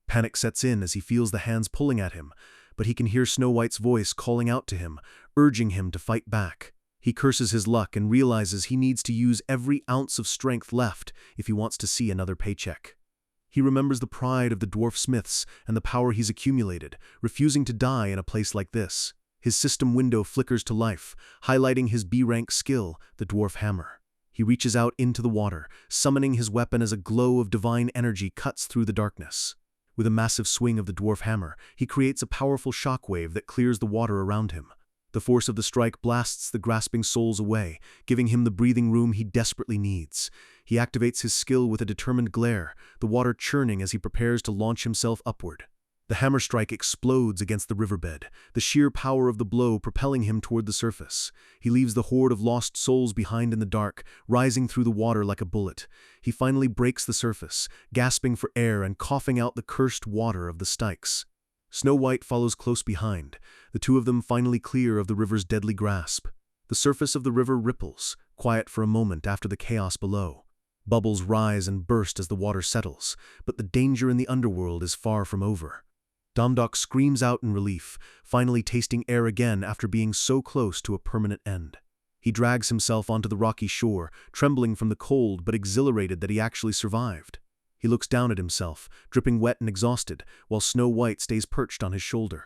Panic sets in as he feels the hands pulling at him, but he can hear Snow White's voice calling out to him, urging him to fight back. He curses his luck and realizes he needs to use every ounce of strength left if he wants to see another paycheck. He remembers the pride of the dwarf smiths and the power he's accumulated, refusing to die in a place like this. His system window flickers to life, highlighting his B-rank skill, the dwarf hammer. He reaches out into the water, summoning his weapon as a glow of divine energy cuts through the darkness. With a massive swing of the dwarf hammer, he creates a powerful shockwave that clears the water around him. The force of the strike blasts the grasping souls away, giving him the breathing room he desperately needs. He activates his skill with a determined glare, the water churning as he prepares to launch himself upward. The hammer strike explodes against the riverbed, the sheer power of the blow propelling him toward the surface. He leaves the horde of lost souls behind in the dark, rising through the water like a bullet. He finally breaks the surface, gasping for air and coughing out the cursed water of the Styx. Snow White follows close behind, the two of them finally clear of the river's deadly grasp. The surface of the river ripples, quiet for a moment after the chaos below. Bubbles rise and burst as the water settles, but the danger in the underworld is far from over. Damdok screams out in relief, finally tasting air again after being so close to a permanent end. He drags himself onto the rocky shore, trembling from the cold but exhilarated that he actually survived. He looks down at himself, dripping wet and exhausted, while Snow White stays perched on his shoulder.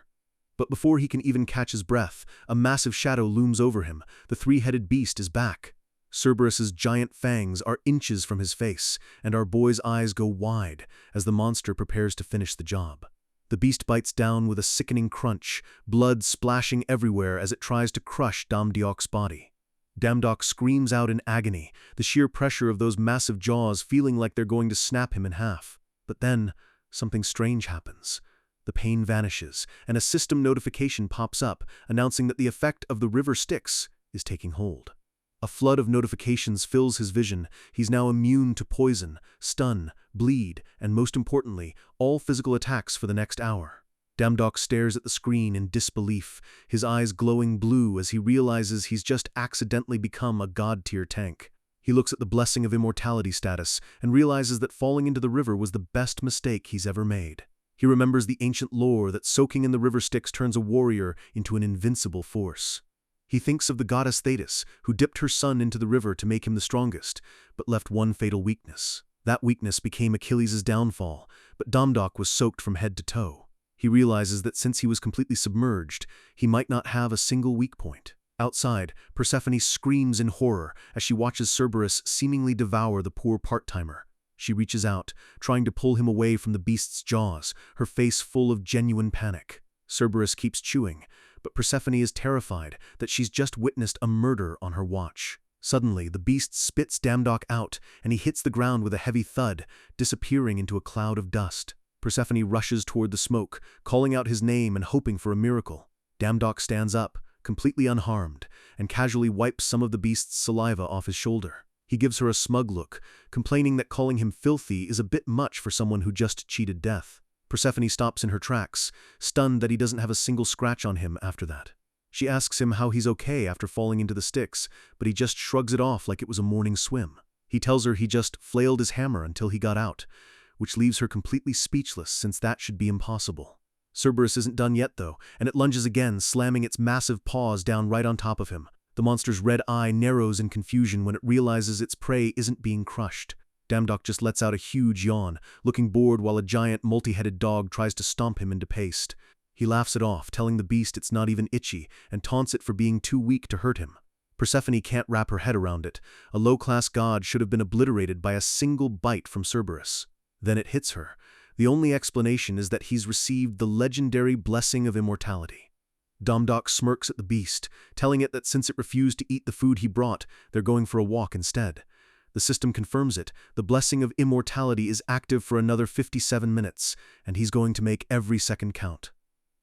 But before he can even catch his breath, a massive shadow looms over him. The three-headed beast is back. Cerberus's giant fangs are inches from his face, and our boy's eyes go wide as the monster prepares to finish the job. The beast bites down with a sickening crunch, blood splashing everywhere as it tries to crush Damdok's body. Damdok screams out in agony, the sheer pressure of those massive jaws feeling like they're going to snap him in half. But then, something strange happens. The pain vanishes, and a system notification pops up, announcing that the effect of the river Styx is taking hold. A flood of notifications fills his vision. He's now immune to poison, stun, bleed, and most importantly, all physical attacks for the next hour. Damdok stares at the screen in disbelief, his eyes glowing blue as he realizes he's just accidentally become a god-tier tank. He looks at the blessing of immortality status and realizes that falling into the river was the best mistake he's ever made. He remembers the ancient lore that soaking in the river Styx turns a warrior into an invincible force. He thinks of the goddess Thetis, who dipped her son into the river to make him the strongest, but left one fatal weakness. That weakness became Achilles' downfall, but Damdok was soaked from head to toe. He realizes that since he was completely submerged, he might not have a single weak point. Outside, Persephone screams in horror as she watches Cerberus seemingly devour the poor part-timer. She reaches out, trying to pull him away from the beast's jaws, her face full of genuine panic. Cerberus keeps chewing, but Persephone is terrified that she's just witnessed a murder on her watch. Suddenly, the beast spits Damdok out, and he hits the ground with a heavy thud, disappearing into a cloud of dust. Persephone rushes toward the smoke, calling out his name and hoping for a miracle. Damdok stands up, completely unharmed, and casually wipes some of the beast's saliva off his shoulder. He gives her a smug look, complaining that calling him filthy is a bit much for someone who just cheated death. Persephone stops in her tracks, stunned that he doesn't have a single scratch on him after that. She asks him how he's okay after falling into the Styx, but he just shrugs it off like it was a morning swim. He tells her he just flailed his hammer until he got out, which leaves her completely speechless since that should be impossible. Cerberus isn't done yet though, and it lunges again, slamming its massive paws down right on top of him. The monster's red eye narrows in confusion when it realizes its prey isn't being crushed. Damdok just lets out a huge yawn, looking bored while a giant multi-headed dog tries to stomp him into paste. He laughs it off, telling the beast it's not even itchy, and taunts it for being too weak to hurt him. Persephone can't wrap her head around it. A low-class god should have been obliterated by a single bite from Cerberus. Then it hits her. The only explanation is that he's received the legendary blessing of immortality. Damdok smirks at the beast, telling it that since it refused to eat the food he brought, they're going for a walk instead. The system confirms it. The blessing of immortality is active for another 57 minutes, and he's going to make every second count.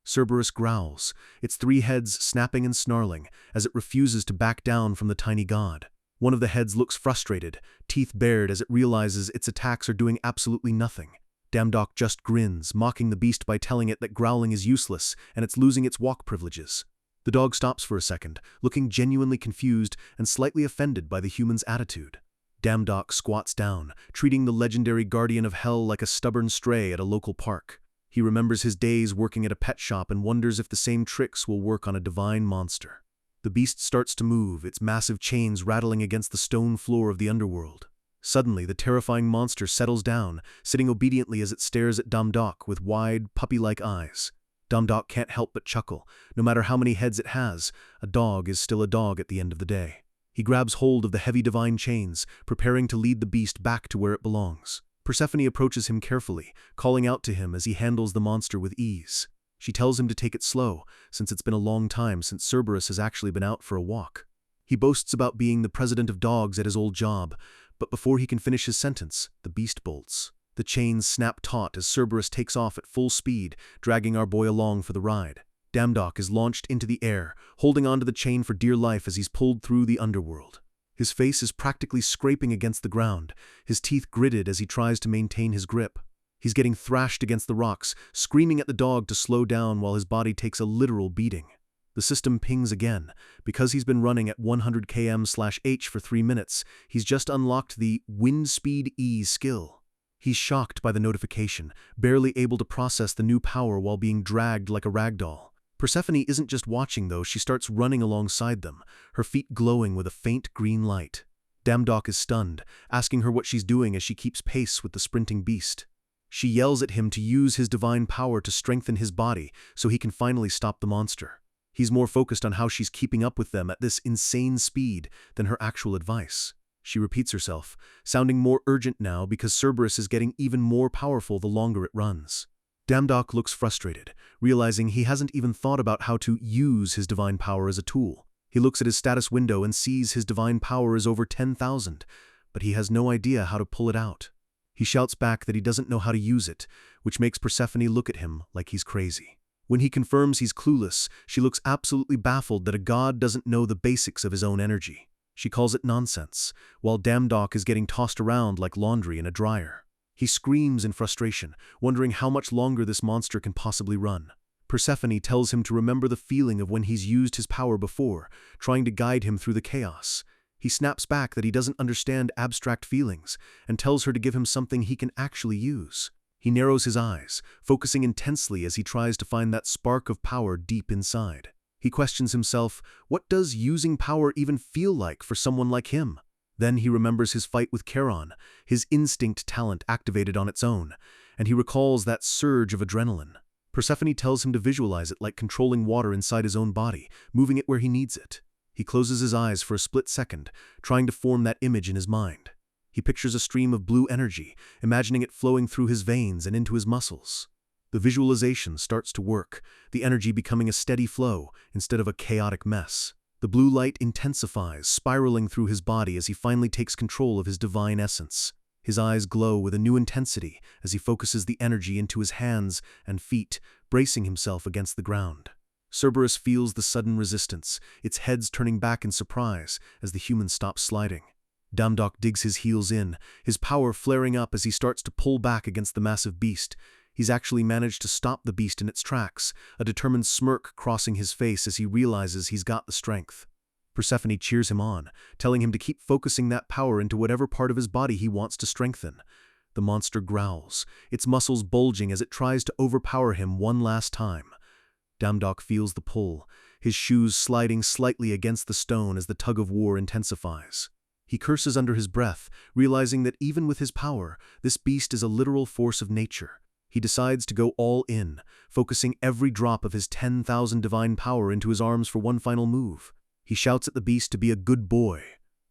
Cerberus growls, its 3 heads snapping and snarling, as it refuses to back down from the tiny god. One of the heads looks frustrated, teeth bared as it realizes its attacks are doing absolutely nothing. Damdok just grins, mocking the beast by telling it that growling is useless and it's losing its walk privileges. The dog stops for a second, looking genuinely confused and slightly offended by the human's attitude. Damdok squats down, treating the legendary guardian of hell like a stubborn stray at a local park. He remembers his days working at a pet shop and wonders if the same tricks will work on a divine monster. The beast starts to move, its massive chains rattling against the stone floor of the underworld. Suddenly, the terrifying monster settles down, sitting obediently as it stares at Damdok with wide, puppy-like eyes. Damdok can't help but chuckle. No matter how many heads it has, a dog is still a dog at the end of the day. He grabs hold of the heavy divine chains, preparing to lead the beast back to where it belongs. Persephone approaches him carefully, calling out to him as he handles the monster with ease. She tells him to take it slow, since it's been a long time since Cerberus has actually been out for a walk. He boasts about being the president of dogs at his old job, but before he can finish his sentence, the beast bolts. The chains snap taut as Cerberus takes off at full speed, dragging our boy along for the ride. Damdok is launched into the air, holding onto the chain for dear life as he's pulled through the underworld. His face is practically scraping against the ground, his teeth gritted as he tries to maintain his grip. He's getting thrashed against the rocks, screaming at the dog to slow down while his body takes a literal beating. The system pings again. Because he's been running at 100 km/h for 3 minutes, he's just unlocked the wind speed E skill. He's shocked by the notification, barely able to process the new power while being dragged like a ragdoll. Persephone isn't just watching though, she starts running alongside them, her feet glowing with a faint green light. Damdok is stunned, asking her what she's doing as she keeps pace with the sprinting beast. She yells at him to use his divine power to strengthen his body so he can finally stop the monster. He's more focused on how she's keeping up with them at this insane speed than her actual advice. She repeats herself, sounding more urgent now because Cerberus is getting even more powerful the longer it runs. Damdok looks frustrated, realizing he hasn't even thought about how to use his divine power as a tool. He looks at his status window and sees his divine power is over 10,000, but he has no idea how to pull it out. He shouts back that he doesn't know how to use it, which makes Persephone look at him like he's crazy. When he confirms he's clueless, she looks absolutely baffled that a god doesn't know the basics of his own energy. She calls it nonsense, while Damdok is getting tossed around like laundry in a dryer. He screams in frustration, wondering how much longer this monster can possibly run. Persephone tells him to remember the feeling of when he's used his power before, trying to guide him through the chaos. He snaps back that he doesn't understand abstract feelings, and tells her to give him something he can actually use. He narrows his eyes, focusing intensely as he tries to find that spark of power deep inside. He questions himself, what does using power even feel like for someone like him? Then he remembers his fight with Charon, his instinct talent activated on its own, and he recalls that surge of adrenaline. Persephone tells him to visualize it like controlling water inside his own body, moving it where he needs it. He closes his eyes for a split second, trying to form that image in his mind. He pictures a stream of blue energy, imagining it flowing through his veins and into his muscles. The visualization starts to work, the energy becoming a steady flow instead of a chaotic mess. The blue light intensifies, spiraling through his body as he finally takes control of his divine essence. His eyes glow with a new intensity as he focuses the energy into his hands and feet, bracing himself against the ground. Cerberus feels the sudden resistance, its heads turning back in surprise as the human stops sliding. Damdok digs his heels in, his power flaring up as he starts to pull back against the massive beast. He's actually managed to stop the beast in its tracks, a determined smirk crossing his face as he realizes he's got the strength. Persephone cheers him on, telling him to keep focusing that power into whatever part of his body he wants to strengthen. The monster growls, its muscles bulging as it tries to overpower him one last time. Damdok feels the pull, his shoes sliding slightly against the stone as the tug-of-war intensifies. He curses under his breath, realizing that even with his power, this beast is a literal force of nature. He decides to go all in, focusing every drop of his 10,000 divine power into his arms for one final move. He shouts at the beast to be a good boy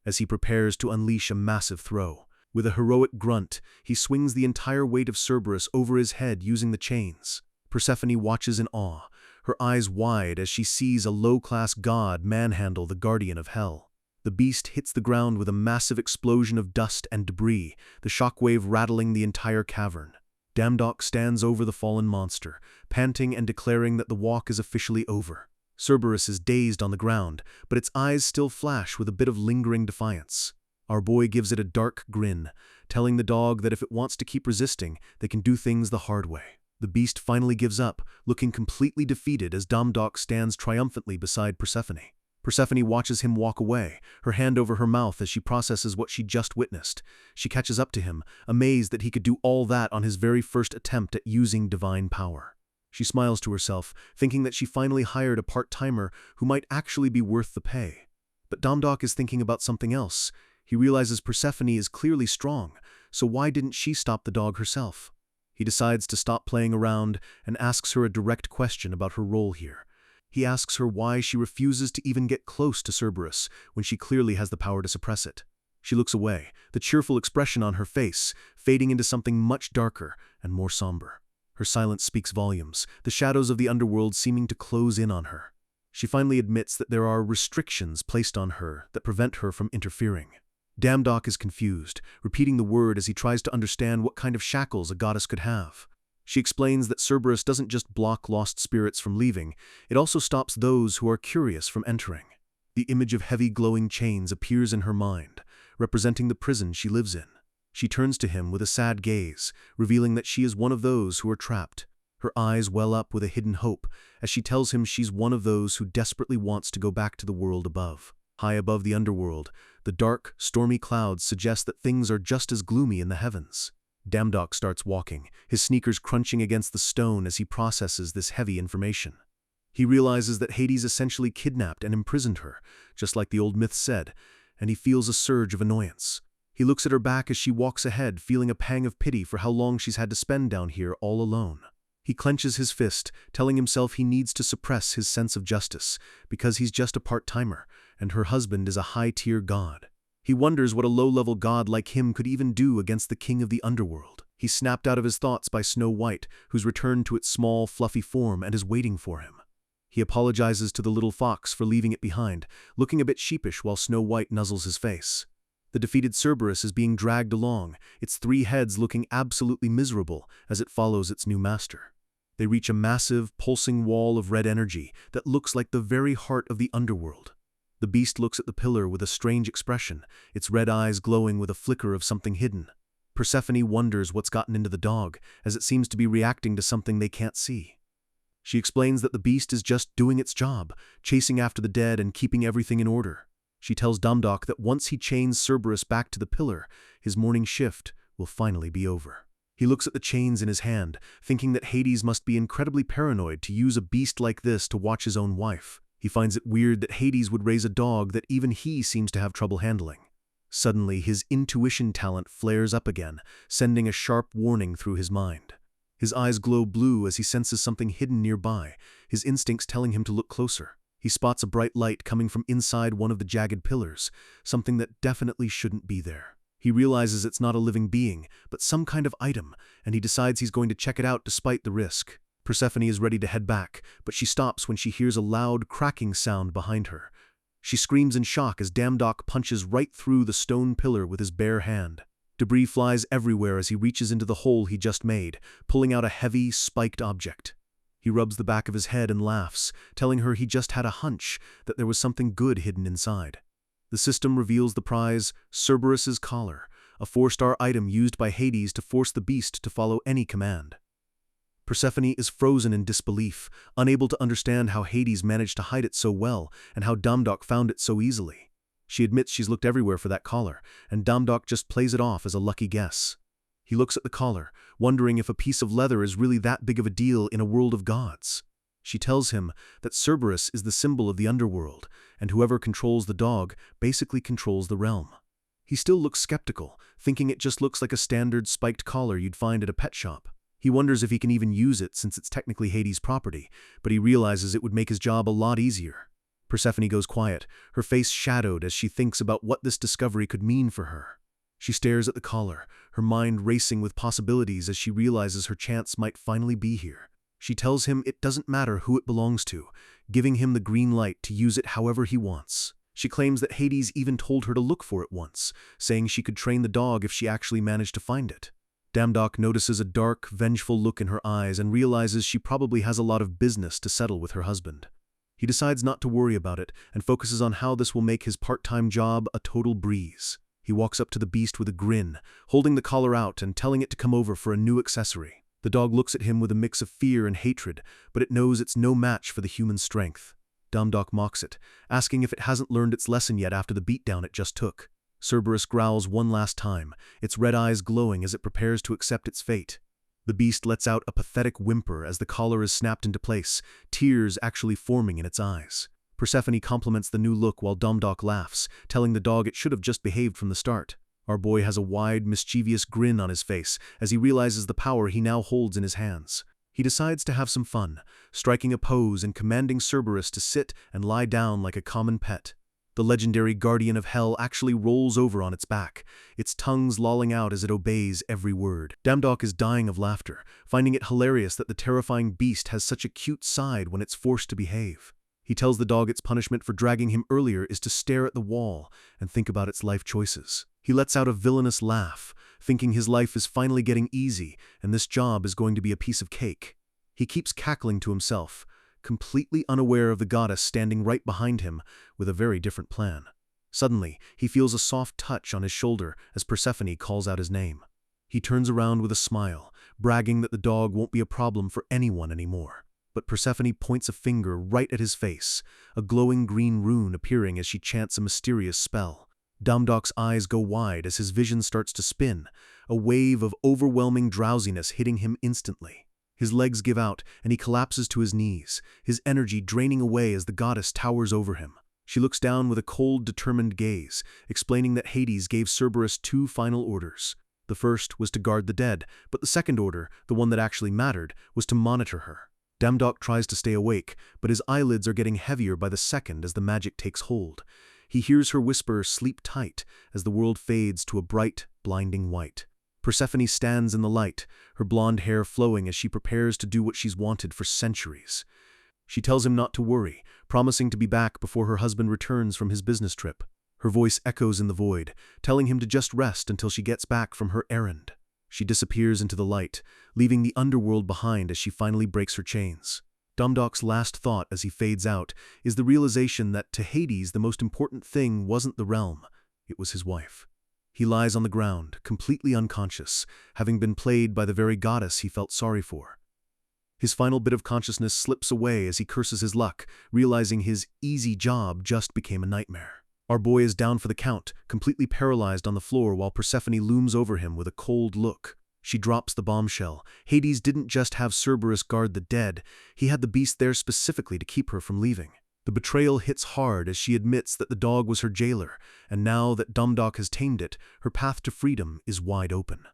as he prepares to unleash a massive throw. With a heroic grunt, he swings the entire weight of Cerberus over his head using the chains. Persephone watches in awe, her eyes wide as she sees a low-class god manhandle the guardian of hell. The beast hits the ground with a massive explosion of dust and debris, the shockwave rattling the entire cavern. Damdok stands over the fallen monster, panting and declaring that the walk is officially over. Cerberus is dazed on the ground, but its eyes still flash with a bit of lingering defiance. Our boy gives it a dark grin, telling the dog that if it wants to keep resisting, they can do things the hard way. The beast finally gives up, looking completely defeated as Damdok stands triumphantly beside Persephone. Persephone watches him walk away, her hand over her mouth as she processes what she just witnessed. She catches up to him, amazed that he could do all that on his very first attempt at using divine power. She smiles to herself, thinking that she finally hired a part-timer who might actually be worth the pay. But Damdok is thinking about something else. He realizes Persephone is clearly strong, so why didn't she stop the dog herself? He decides to stop playing around and asks her a direct question about her role here. He asks her why she refuses to even get close to Cerberus when she clearly has the power to suppress it. She looks away, the cheerful expression on her face fading into something much darker and more somber. Her silence speaks volumes, the shadows of the underworld seeming to close in on her. She finally admits that there are restrictions placed on her that prevent her from interfering. Damdok is confused, repeating the word as he tries to understand what kind of shackles a goddess could have. She explains that Cerberus doesn't just block lost spirits from leaving, it also stops those who are curious from entering. The image of heavy glowing chains appears in her mind, representing the prison she lives in. She turns to him with a sad gaze, revealing that she is one of those who are trapped. Her eyes well up with a hidden hope as she tells him she's one of those who desperately wants to go back to the world above. High above the underworld, the dark, stormy clouds suggest that things are just as gloomy in the heavens. Damdok starts walking, his sneakers crunching against the stone as he processes this heavy information. He realizes that Hades essentially kidnapped and imprisoned her, just like the old myth said, and he feels a surge of annoyance. He looks at her back as she walks ahead, feeling a pang of pity for how long she's had to spend down here all alone. He clenches his fist, telling himself he needs to suppress his sense of justice, because he's just a part-timer, and her husband is a high-tier god. He wonders what a low-level god like him could even do against the king of the underworld. He's snapped out of his thoughts by Snow White, who's returned to its small, fluffy form and is waiting for him. He apologizes to the little fox for leaving it behind, looking a bit sheepish while Snow White nuzzles his face. The defeated Cerberus is being dragged along, its 3 heads looking absolutely miserable as it follows its new master. They reach a massive, pulsing wall of red energy that looks like the very heart of the underworld. The beast looks at the pillar with a strange expression, its red eyes glowing with a flicker of something hidden. Persephone wonders what's gotten into the dog, as it seems to be reacting to something they can't see. She explains that the beast is just doing its job, chasing after the dead and keeping everything in order. She tells Damdok that once he chains Cerberus back to the pillar, his morning shift will finally be over. He looks at the chains in his hand, thinking that Hades must be incredibly paranoid to use a beast like this to watch his own wife. He finds it weird that Hades would raise a dog that even he seems to have trouble handling. Suddenly, his intuition talent flares up again, sending a sharp warning through his mind. His eyes glow blue as he senses something hidden nearby, his instincts telling him to look closer. He spots a bright light coming from inside one of the jagged pillars, something that definitely shouldn't be there. He realizes it's not a living being, but some kind of item, and he decides he's going to check it out despite the risk. Persephone is ready to head back, but she stops when she hears a loud, cracking sound behind her. She screams in shock as Damdok punches right through the stone pillar with his bare hand. Debris flies everywhere as he reaches into the hole he just made, pulling out a heavy, spiked object. He rubs the back of his head and laughs, telling her he just had a hunch that there was something good hidden inside. The system reveals the prize, Cerberus's collar, a 4-star item used by Hades to force the beast to follow any command. Persephone is frozen in disbelief, unable to understand how Hades managed to hide it so well and how Damdok found it so easily. She admits she's looked everywhere for that collar, and Damdok just plays it off as a lucky guess. He looks at the collar, wondering if a piece of leather is really that big of a deal in a world of gods. She tells him that Cerberus is the symbol of the underworld, and whoever controls the dog basically controls the realm. He still looks skeptical, thinking it just looks like a standard spiked collar you'd find at a pet shop. He wonders if he can even use it since it's technically Hades' property, but he realizes it would make his job a lot easier. Persephone goes quiet, her face shadowed as she thinks about what this discovery could mean for her. She stares at the collar, her mind racing with possibilities as she realizes her chance might finally be here. She tells him it doesn't matter who it belongs to, giving him the green light to use it however he wants. She claims that Hades even told her to look for it once, saying she could train the dog if she actually managed to find it. Damdok notices a dark, vengeful look in her eyes and realizes she probably has a lot of business to settle with her husband. He decides not to worry about it and focuses on how this will make his part-time job a total breeze. He walks up to the beast with a grin, holding the collar out and telling it to come over for a new accessory. The dog looks at him with a mix of fear and hatred, but it knows it's no match for the human strength. Damdok mocks it, asking if it hasn't learned its lesson yet after the beatdown it just took. Cerberus growls one last time, its red eyes glowing as it prepares to accept its fate. The beast lets out a pathetic whimper as the collar is snapped into place, tears actually forming in its eyes. Persephone compliments the new look while Damdok laughs, telling the dog it should have just behaved from the start. Our boy has a wide, mischievous grin on his face as he realizes the power he now holds in his hands. He decides to have some fun, striking a pose and commanding Cerberus to sit and lie down like a common pet. The legendary guardian of hell actually rolls over on its back, its tongues lolling out as it obeys every word. Damdok is dying of laughter, finding it hilarious that the terrifying beast has such a cute side when it's forced to behave. He tells the dog its punishment for dragging him earlier is to stare at the wall and think about its life choices. He lets out a villainous laugh, thinking his life is finally getting easy and this job is going to be a piece of cake. He keeps cackling to himself, completely unaware of the goddess standing right behind him with a very different plan. Suddenly, he feels a soft touch on his shoulder as Persephone calls out his name. He turns around with a smile, bragging that the dog won't be a problem for anyone anymore. But Persephone points a finger right at his face, a glowing green rune appearing as she chants a mysterious spell. Damdok's eyes go wide as his vision starts to spin, a wave of overwhelming drowsiness hitting him instantly. His legs give out and he collapses to his knees, his energy draining away as the goddess towers over him. She looks down with a cold, determined gaze, explaining that Hades gave Cerberus 2 final orders. The first was to guard the dead, but the second order, the one that actually mattered, was to monitor her. Damdok tries to stay awake, but his eyelids are getting heavier by the second as the magic takes hold. He hears her whisper, "Sleep tight," as the world fades to a bright, blinding white. Persephone stands in the light, her blonde hair flowing as she prepares to do what she's wanted for centuries. She tells him not to worry, promising to be back before her husband returns from his business trip. Her voice echoes in the void, telling him to just rest until she gets back from her errand. She disappears into the light, leaving the underworld behind as she finally breaks her chains. Damdok's last thought as he fades out is the realization that to Hades the most important thing wasn't the realm, it was his wife. He lies on the ground, completely unconscious, having been played by the very goddess he felt sorry for. His final bit of consciousness slips away as he curses his luck, realizing his easy job just became a nightmare. Our boy is down for the count, completely paralyzed on the floor while Persephone looms over him with a cold look. She drops the bombshell. Hades didn't just have Cerberus guard the dead, he had the beast there specifically to keep her from leaving. The betrayal hits hard as she admits that the dog was her jailer, and now that Damdok has tamed it, her path to freedom is wide open.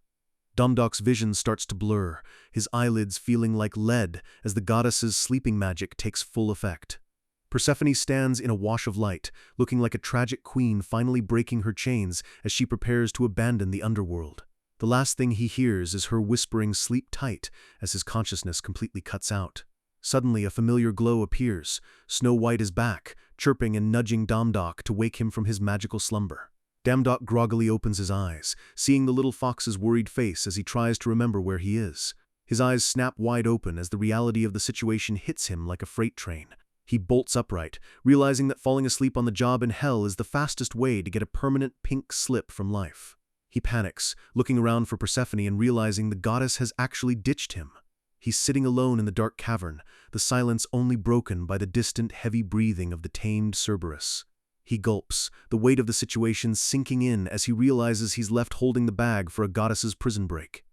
Damdok's vision starts to blur, his eyelids feeling like lead as the goddess's sleeping magic takes full effect. Persephone stands in a wash of light, looking like a tragic queen finally breaking her chains as she prepares to abandon the underworld. The last thing he hears is her whispering "sleep tight" as his consciousness completely cuts out. Suddenly, a familiar glow appears. Snow White is back, chirping and nudging Damdok to wake him from his magical slumber. Damdok groggily opens his eyes, seeing the little fox's worried face as he tries to remember where he is. His eyes snap wide open as the reality of the situation hits him like a freight train. He bolts upright, realizing that falling asleep on the job in hell is the fastest way to get a permanent pink slip from life. He panics, looking around for Persephone and realizing the goddess has actually ditched him. He's sitting alone in the dark cavern, the silence only broken by the distant, heavy breathing of the tamed Cerberus. He gulps, the weight of the situation sinking in as he realizes he's left holding the bag for a goddess's prison break.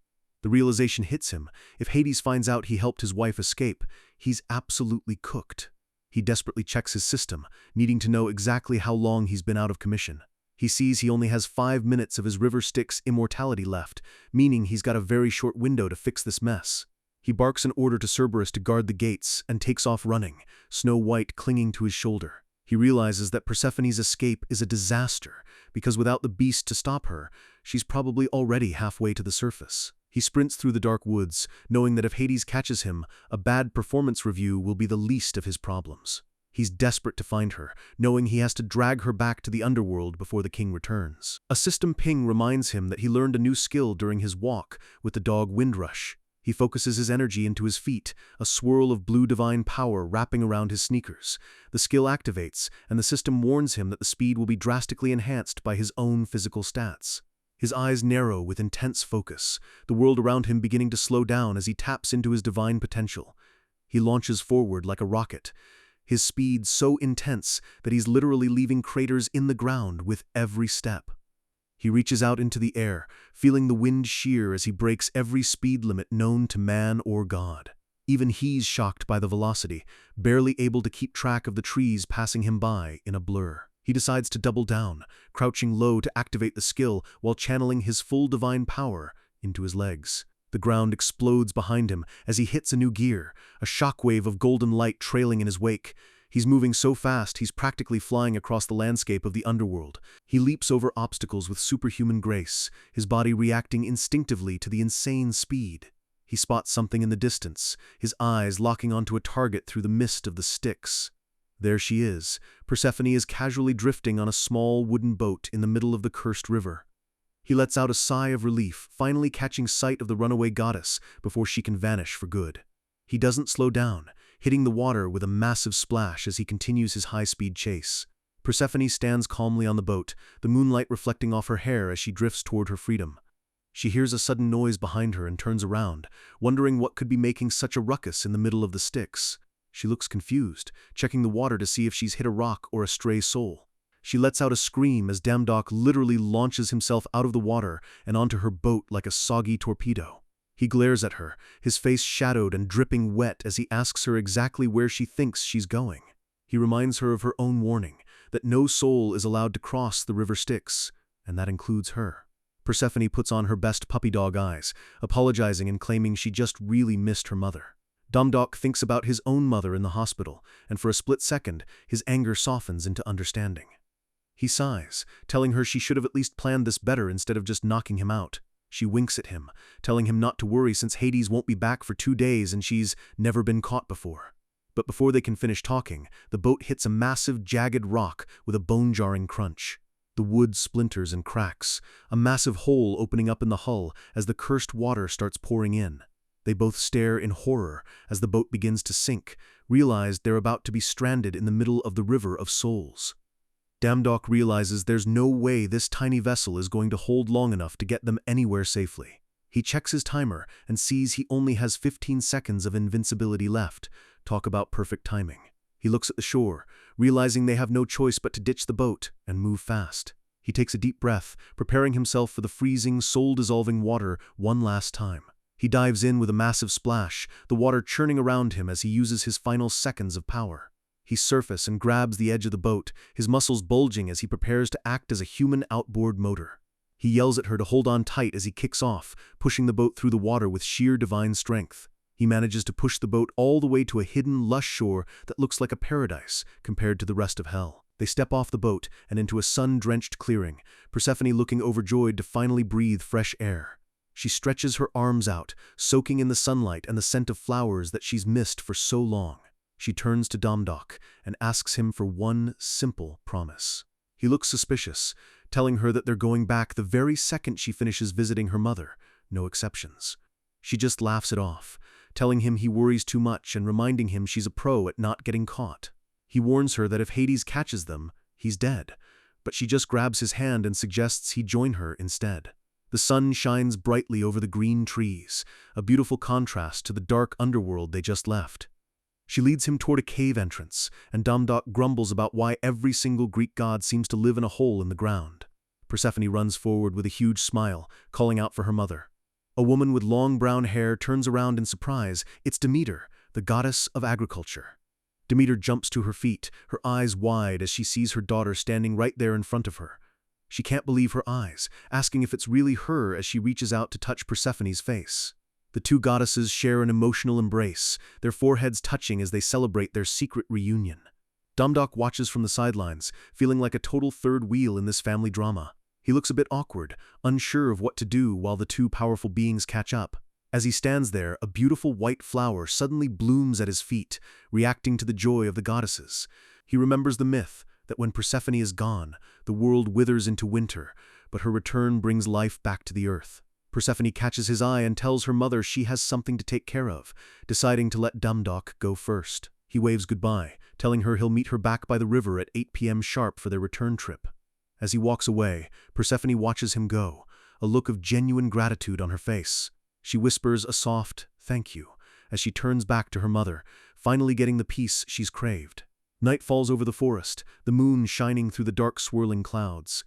The realization hits him. If Hades finds out he helped his wife escape, he's absolutely cooked. He desperately checks his system, needing to know exactly how long he's been out of commission. He sees he only has 5 minutes of his River Styx immortality left, meaning he's got a very short window to fix this mess. He barks an order to Cerberus to guard the gates and takes off running, Snow White clinging to his shoulder. He realizes that Persephone's escape is a disaster, because without the beast to stop her, she's probably already halfway to the surface. He sprints through the dark woods, knowing that if Hades catches him, a bad performance review will be the least of his problems. He's desperate to find her, knowing he has to drag her back to the underworld before the king returns. A system ping reminds him that he learned a new skill during his walk with the dog Windrush. He focuses his energy into his feet, a swirl of blue divine power wrapping around his sneakers. The skill activates, and the system warns him that the speed will be drastically enhanced by his own physical stats. His eyes narrow with intense focus, the world around him beginning to slow down as he taps into his divine potential. He launches forward like a rocket, his speed so intense that he's literally leaving craters in the ground with every step. He reaches out into the air, feeling the wind shear as he breaks every speed limit known to man or God. Even he's shocked by the velocity, barely able to keep track of the trees passing him by in a blur. He decides to double down, crouching low to activate the skill while channeling his full divine power into his legs. The ground explodes behind him as he hits a new gear, a shockwave of golden light trailing in his wake. He's moving so fast he's practically flying across the landscape of the underworld. He leaps over obstacles with superhuman grace, his body reacting instinctively to the insane speed. He spots something in the distance, his eyes locking onto a target through the mist of the Styx. There she is. Persephone is casually drifting on a small wooden boat in the middle of the cursed river. He lets out a sigh of relief, finally catching sight of the runaway goddess before she can vanish for good. He doesn't slow down, hitting the water with a massive splash as he continues his high-speed chase. Persephone stands calmly on the boat, the moonlight reflecting off her hair as she drifts toward her freedom. She hears a sudden noise behind her and turns around, wondering what could be making such a ruckus in the middle of the Styx. She looks confused, checking the water to see if she's hit a rock or a stray soul. She lets out a scream as Damdok literally launches himself out of the water and onto her boat like a soggy torpedo. He glares at her, his face shadowed and dripping wet as he asks her exactly where she thinks she's going. He reminds her of her own warning, that no soul is allowed to cross the river Styx, and that includes her. Persephone puts on her best puppy dog eyes, apologizing and claiming she just really missed her mother. Damdok thinks about his own mother in the hospital, and for a split second, his anger softens into understanding. He sighs, telling her she should have at least planned this better instead of just knocking him out. She winks at him, telling him not to worry since Hades won't be back for 2 days and she's never been caught before. But before they can finish talking, the boat hits a massive, jagged rock with a bone-jarring crunch. The wood splinters and cracks, a massive hole opening up in the hull as the cursed water starts pouring in. They both stare in horror as the boat begins to sink, realize they're about to be stranded in the middle of the river of souls. Damdok realizes there's no way this tiny vessel is going to hold long enough to get them anywhere safely. He checks his timer and sees he only has 15 seconds of invincibility left. Talk about perfect timing. He looks at the shore, realizing they have no choice but to ditch the boat and move fast. He takes a deep breath, preparing himself for the freezing, soul-dissolving water one last time. He dives in with a massive splash, the water churning around him as he uses his final seconds of power. He surfaces and grabs the edge of the boat, his muscles bulging as he prepares to act as a human outboard motor. He yells at her to hold on tight as he kicks off, pushing the boat through the water with sheer divine strength. He manages to push the boat all the way to a hidden, lush shore that looks like a paradise compared to the rest of hell. They step off the boat and into a sun-drenched clearing, Persephone looking overjoyed to finally breathe fresh air. She stretches her arms out, soaking in the sunlight and the scent of flowers that she's missed for so long. She turns to Damdok and asks him for one simple promise. He looks suspicious, telling her that they're going back the very second she finishes visiting her mother, no exceptions. She just laughs it off, telling him he worries too much and reminding him she's a pro at not getting caught. He warns her that if Hades catches them, he's dead, but she just grabs his hand and suggests he join her instead. The sun shines brightly over the green trees, a beautiful contrast to the dark underworld they just left. She leads him toward a cave entrance, and Damdok grumbles about why every single Greek god seems to live in a hole in the ground. Persephone runs forward with a huge smile, calling out for her mother. A woman with long brown hair turns around in surprise. It's Demeter, the goddess of agriculture. Demeter jumps to her feet, her eyes wide as she sees her daughter standing right there in front of her. She can't believe her eyes, asking if it's really her as she reaches out to touch Persephone's face. The two goddesses share an emotional embrace, their foreheads touching as they celebrate their secret reunion. Damdok watches from the sidelines, feeling like a total third wheel in this family drama. He looks a bit awkward, unsure of what to do while the two powerful beings catch up. As he stands there, a beautiful white flower suddenly blooms at his feet, reacting to the joy of the goddesses. He remembers the myth that when Persephone is gone, the world withers into winter, but her return brings life back to the earth. Persephone catches his eye and tells her mother she has something to take care of, deciding to let Damdok go first. He waves goodbye, telling her he'll meet her back by the river at 8 p.m. sharp for their return trip. As he walks away, Persephone watches him go, a look of genuine gratitude on her face. She whispers a soft, "Thank you," as she turns back to her mother, finally getting the peace she's craved. Night falls over the forest, the moon shining through the dark swirling clouds.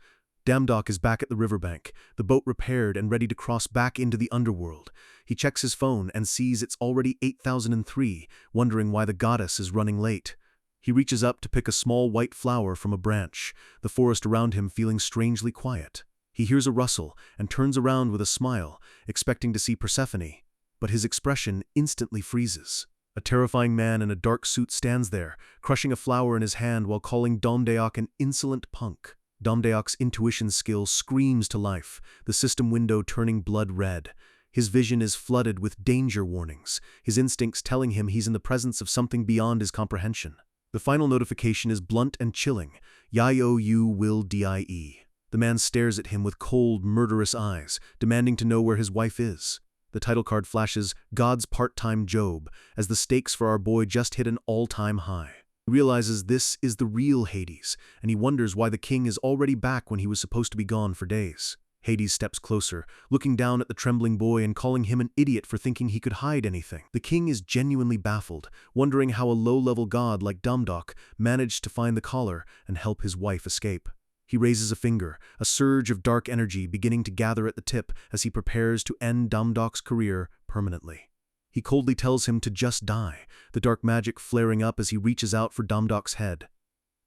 Damdok is back at the riverbank, the boat repaired and ready to cross back into the underworld. He checks his phone and sees it's already 8003, wondering why the goddess is running late. He reaches up to pick a small white flower from a branch, the forest around him feeling strangely quiet. He hears a rustle and turns around with a smile, expecting to see Persephone, but his expression instantly freezes. A terrifying man in a dark suit stands there, crushing a flower in his hand while calling Damdok an insolent punk. Damdok's intuition skill screams to life, the system window turning blood red. His vision is flooded with danger warnings, his instincts telling him he's in the presence of something beyond his comprehension. The final notification is blunt and chilling, "You will die." The man stares at him with cold, murderous eyes, demanding to know where his wife is. The title card flashes, "God's part-time Job," as the stakes for our boy just hit an all-time high. He realizes this is the real Hades, and he wonders why the king is already back when he was supposed to be gone for days. Hades steps closer, looking down at the trembling boy and calling him an idiot for thinking he could hide anything. The king is genuinely baffled, wondering how a low-level god like Damdok managed to find the collar and help his wife escape. He raises a finger, a surge of dark energy beginning to gather at the tip as he prepares to end Damdok's career permanently. He coldly tells him to just die, the dark magic flaring up as he reaches out for Damdok's head.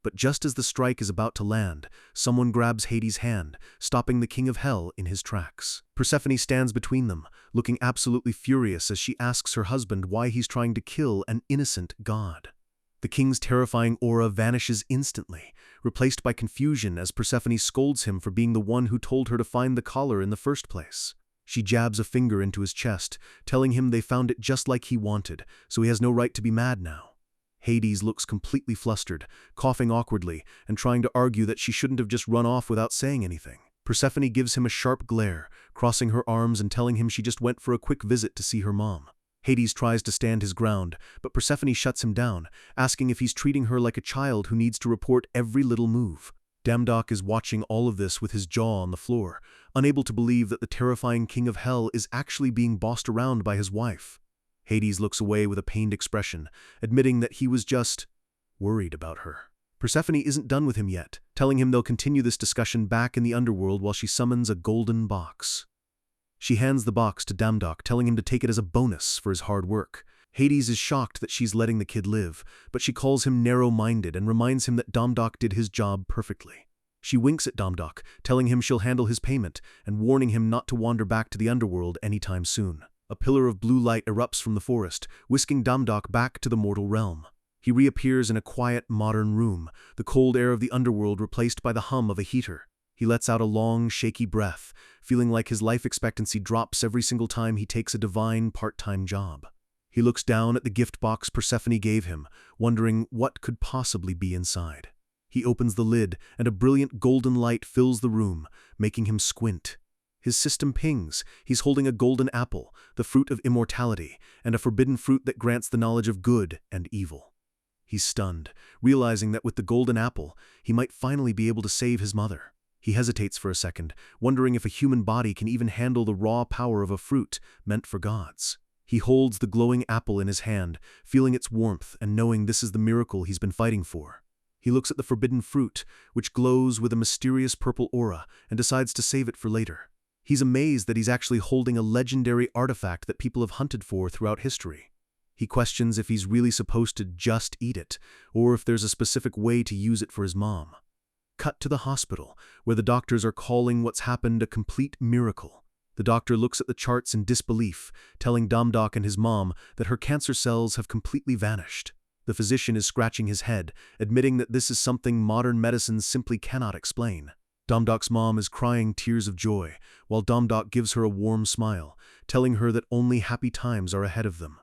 But just as the strike is about to land, someone grabs Hades' hand, stopping the king of hell in his tracks. Persephone stands between them, looking absolutely furious as she asks her husband why he's trying to kill an innocent god. The king's terrifying aura vanishes instantly, replaced by confusion as Persephone scolds him for being the one who told her to find the collar in the first place. She jabs a finger into his chest, telling him they found it just like he wanted, so he has no right to be mad now. Hades looks completely flustered, coughing awkwardly, and trying to argue that she shouldn't have just run off without saying anything. Persephone gives him a sharp glare, crossing her arms and telling him she just went for a quick visit to see her mom. Hades tries to stand his ground, but Persephone shuts him down, asking if he's treating her like a child who needs to report every little move. Damdok is watching all of this with his jaw on the floor, unable to believe that the terrifying king of hell is actually being bossed around by his wife. Hades looks away with a pained expression, admitting that he was just worried about her. Persephone isn't done with him yet, telling him they'll continue this discussion back in the underworld while she summons a golden box. She hands the box to Damdok, telling him to take it as a bonus for his hard work. Hades is shocked that she's letting the kid live, but she calls him narrow-minded and reminds him that Damdok did his job perfectly. She winks at Damdok, telling him she'll handle his payment and warning him not to wander back to the underworld anytime soon. A pillar of blue light erupts from the forest, whisking Damdok back to the mortal realm. He reappears in a quiet, modern room, the cold air of the underworld replaced by the hum of a heater. He lets out a long, shaky breath, feeling like his life expectancy drops every single time he takes a divine part-time job. He looks down at the gift box Persephone gave him, wondering what could possibly be inside. He opens the lid, and a brilliant golden light fills the room, making him squint. His system pings. He's holding a golden apple, the fruit of immortality, and a forbidden fruit that grants the knowledge of good and evil. He's stunned, realizing that with the golden apple, he might finally be able to save his mother. He hesitates for a second, wondering if a human body can even handle the raw power of a fruit meant for gods. He holds the glowing apple in his hand, feeling its warmth and knowing this is the miracle he's been fighting for. He looks at the forbidden fruit, which glows with a mysterious purple aura, and decides to save it for later. He's amazed that he's actually holding a legendary artifact that people have hunted for throughout history. He questions if he's really supposed to just eat it, or if there's a specific way to use it for his mom. Cut to the hospital, where the doctors are calling what's happened a complete miracle. The doctor looks at the charts in disbelief, telling Damdok and his mom that her cancer cells have completely vanished. The physician is scratching his head, admitting that this is something modern medicine simply cannot explain. Damdok's mom is crying tears of joy, while Damdok gives her a warm smile, telling her that only happy times are ahead of them.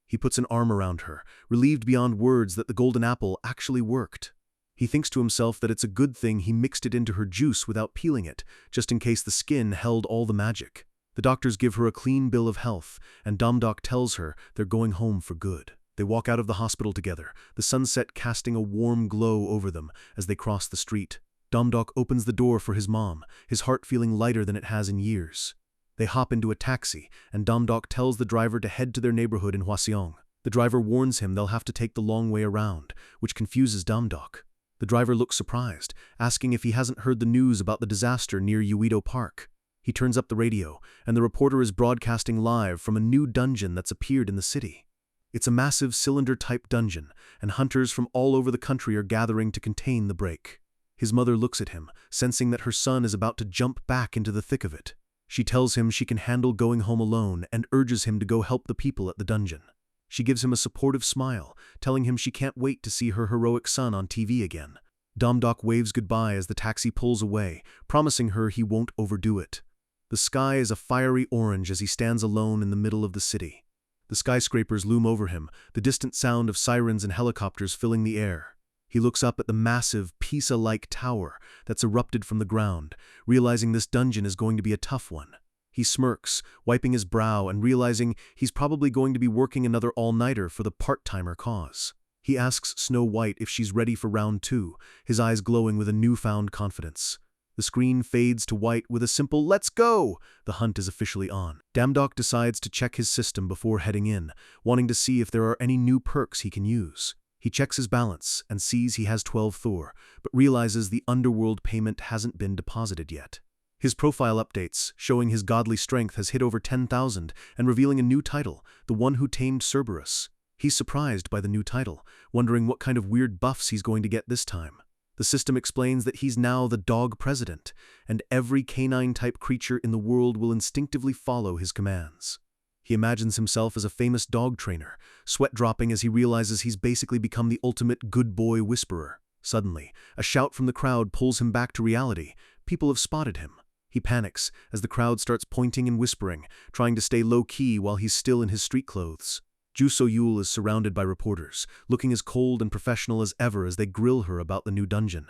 He puts an arm around her, relieved beyond words that the golden apple actually worked. He thinks to himself that it's a good thing he mixed it into her juice without peeling it, just in case the skin held all the magic. The doctors give her a clean bill of health, and Damdok tells her they're going home for good. They walk out of the hospital together, the sunset casting a warm glow over them as they cross the street. Damdok opens the door for his mom, his heart feeling lighter than it has in years. They hop into a taxi, and Damdok tells the driver to head to their neighborhood in Hwaseong. The driver warns him they'll have to take the long way around, which confuses Damdok. The driver looks surprised, asking if he hasn't heard the news about the disaster near Uedo Park. He turns up the radio, and the reporter is broadcasting live from a new dungeon that's appeared in the city. It's a massive cylinder-type dungeon, and hunters from all over the country are gathering to contain the break. His mother looks at him, sensing that her son is about to jump back into the thick of it. She tells him she can handle going home alone and urges him to go help the people at the dungeon. She gives him a supportive smile, telling him she can't wait to see her heroic son on TV again. Damdok waves goodbye as the taxi pulls away, promising her he won't overdo it. The sky is a fiery orange as he stands alone in the middle of the city. The skyscrapers loom over him, the distant sound of sirens and helicopters filling the air. He looks up at the massive, Pisa-like tower that's erupted from the ground, realizing this dungeon is going to be a tough one. He smirks, wiping his brow and realizing he's probably going to be working another all-nighter for the part-timer cause. He asks Snow White if she's ready for round 2, his eyes glowing with a newfound confidence. The screen fades to white with a simple "Let's go!" The hunt is officially on. Damdok decides to check his system before heading in, wanting to see if there are any new perks he can use. He checks his balance and sees he has 12 Thor, but realizes the underworld payment hasn't been deposited yet. His profile updates, showing his godly strength has hit over 10,000 and revealing a new title, The One Who Tamed Cerberus. He's surprised by the new title, wondering what kind of weird buffs he's going to get this time. The system explains that he's now the dog president, and every canine-type creature in the world will instinctively follow his commands. He imagines himself as a famous dog trainer, sweat dropping as he realizes he's basically become the ultimate good boy whisperer. Suddenly, a shout from the crowd pulls him back to reality. People have spotted him. He panics as the crowd starts pointing and whispering, trying to stay low-key while he's still in his street clothes. Ju So-yul is surrounded by reporters, looking as cold and professional as ever as they grill her about the new dungeon.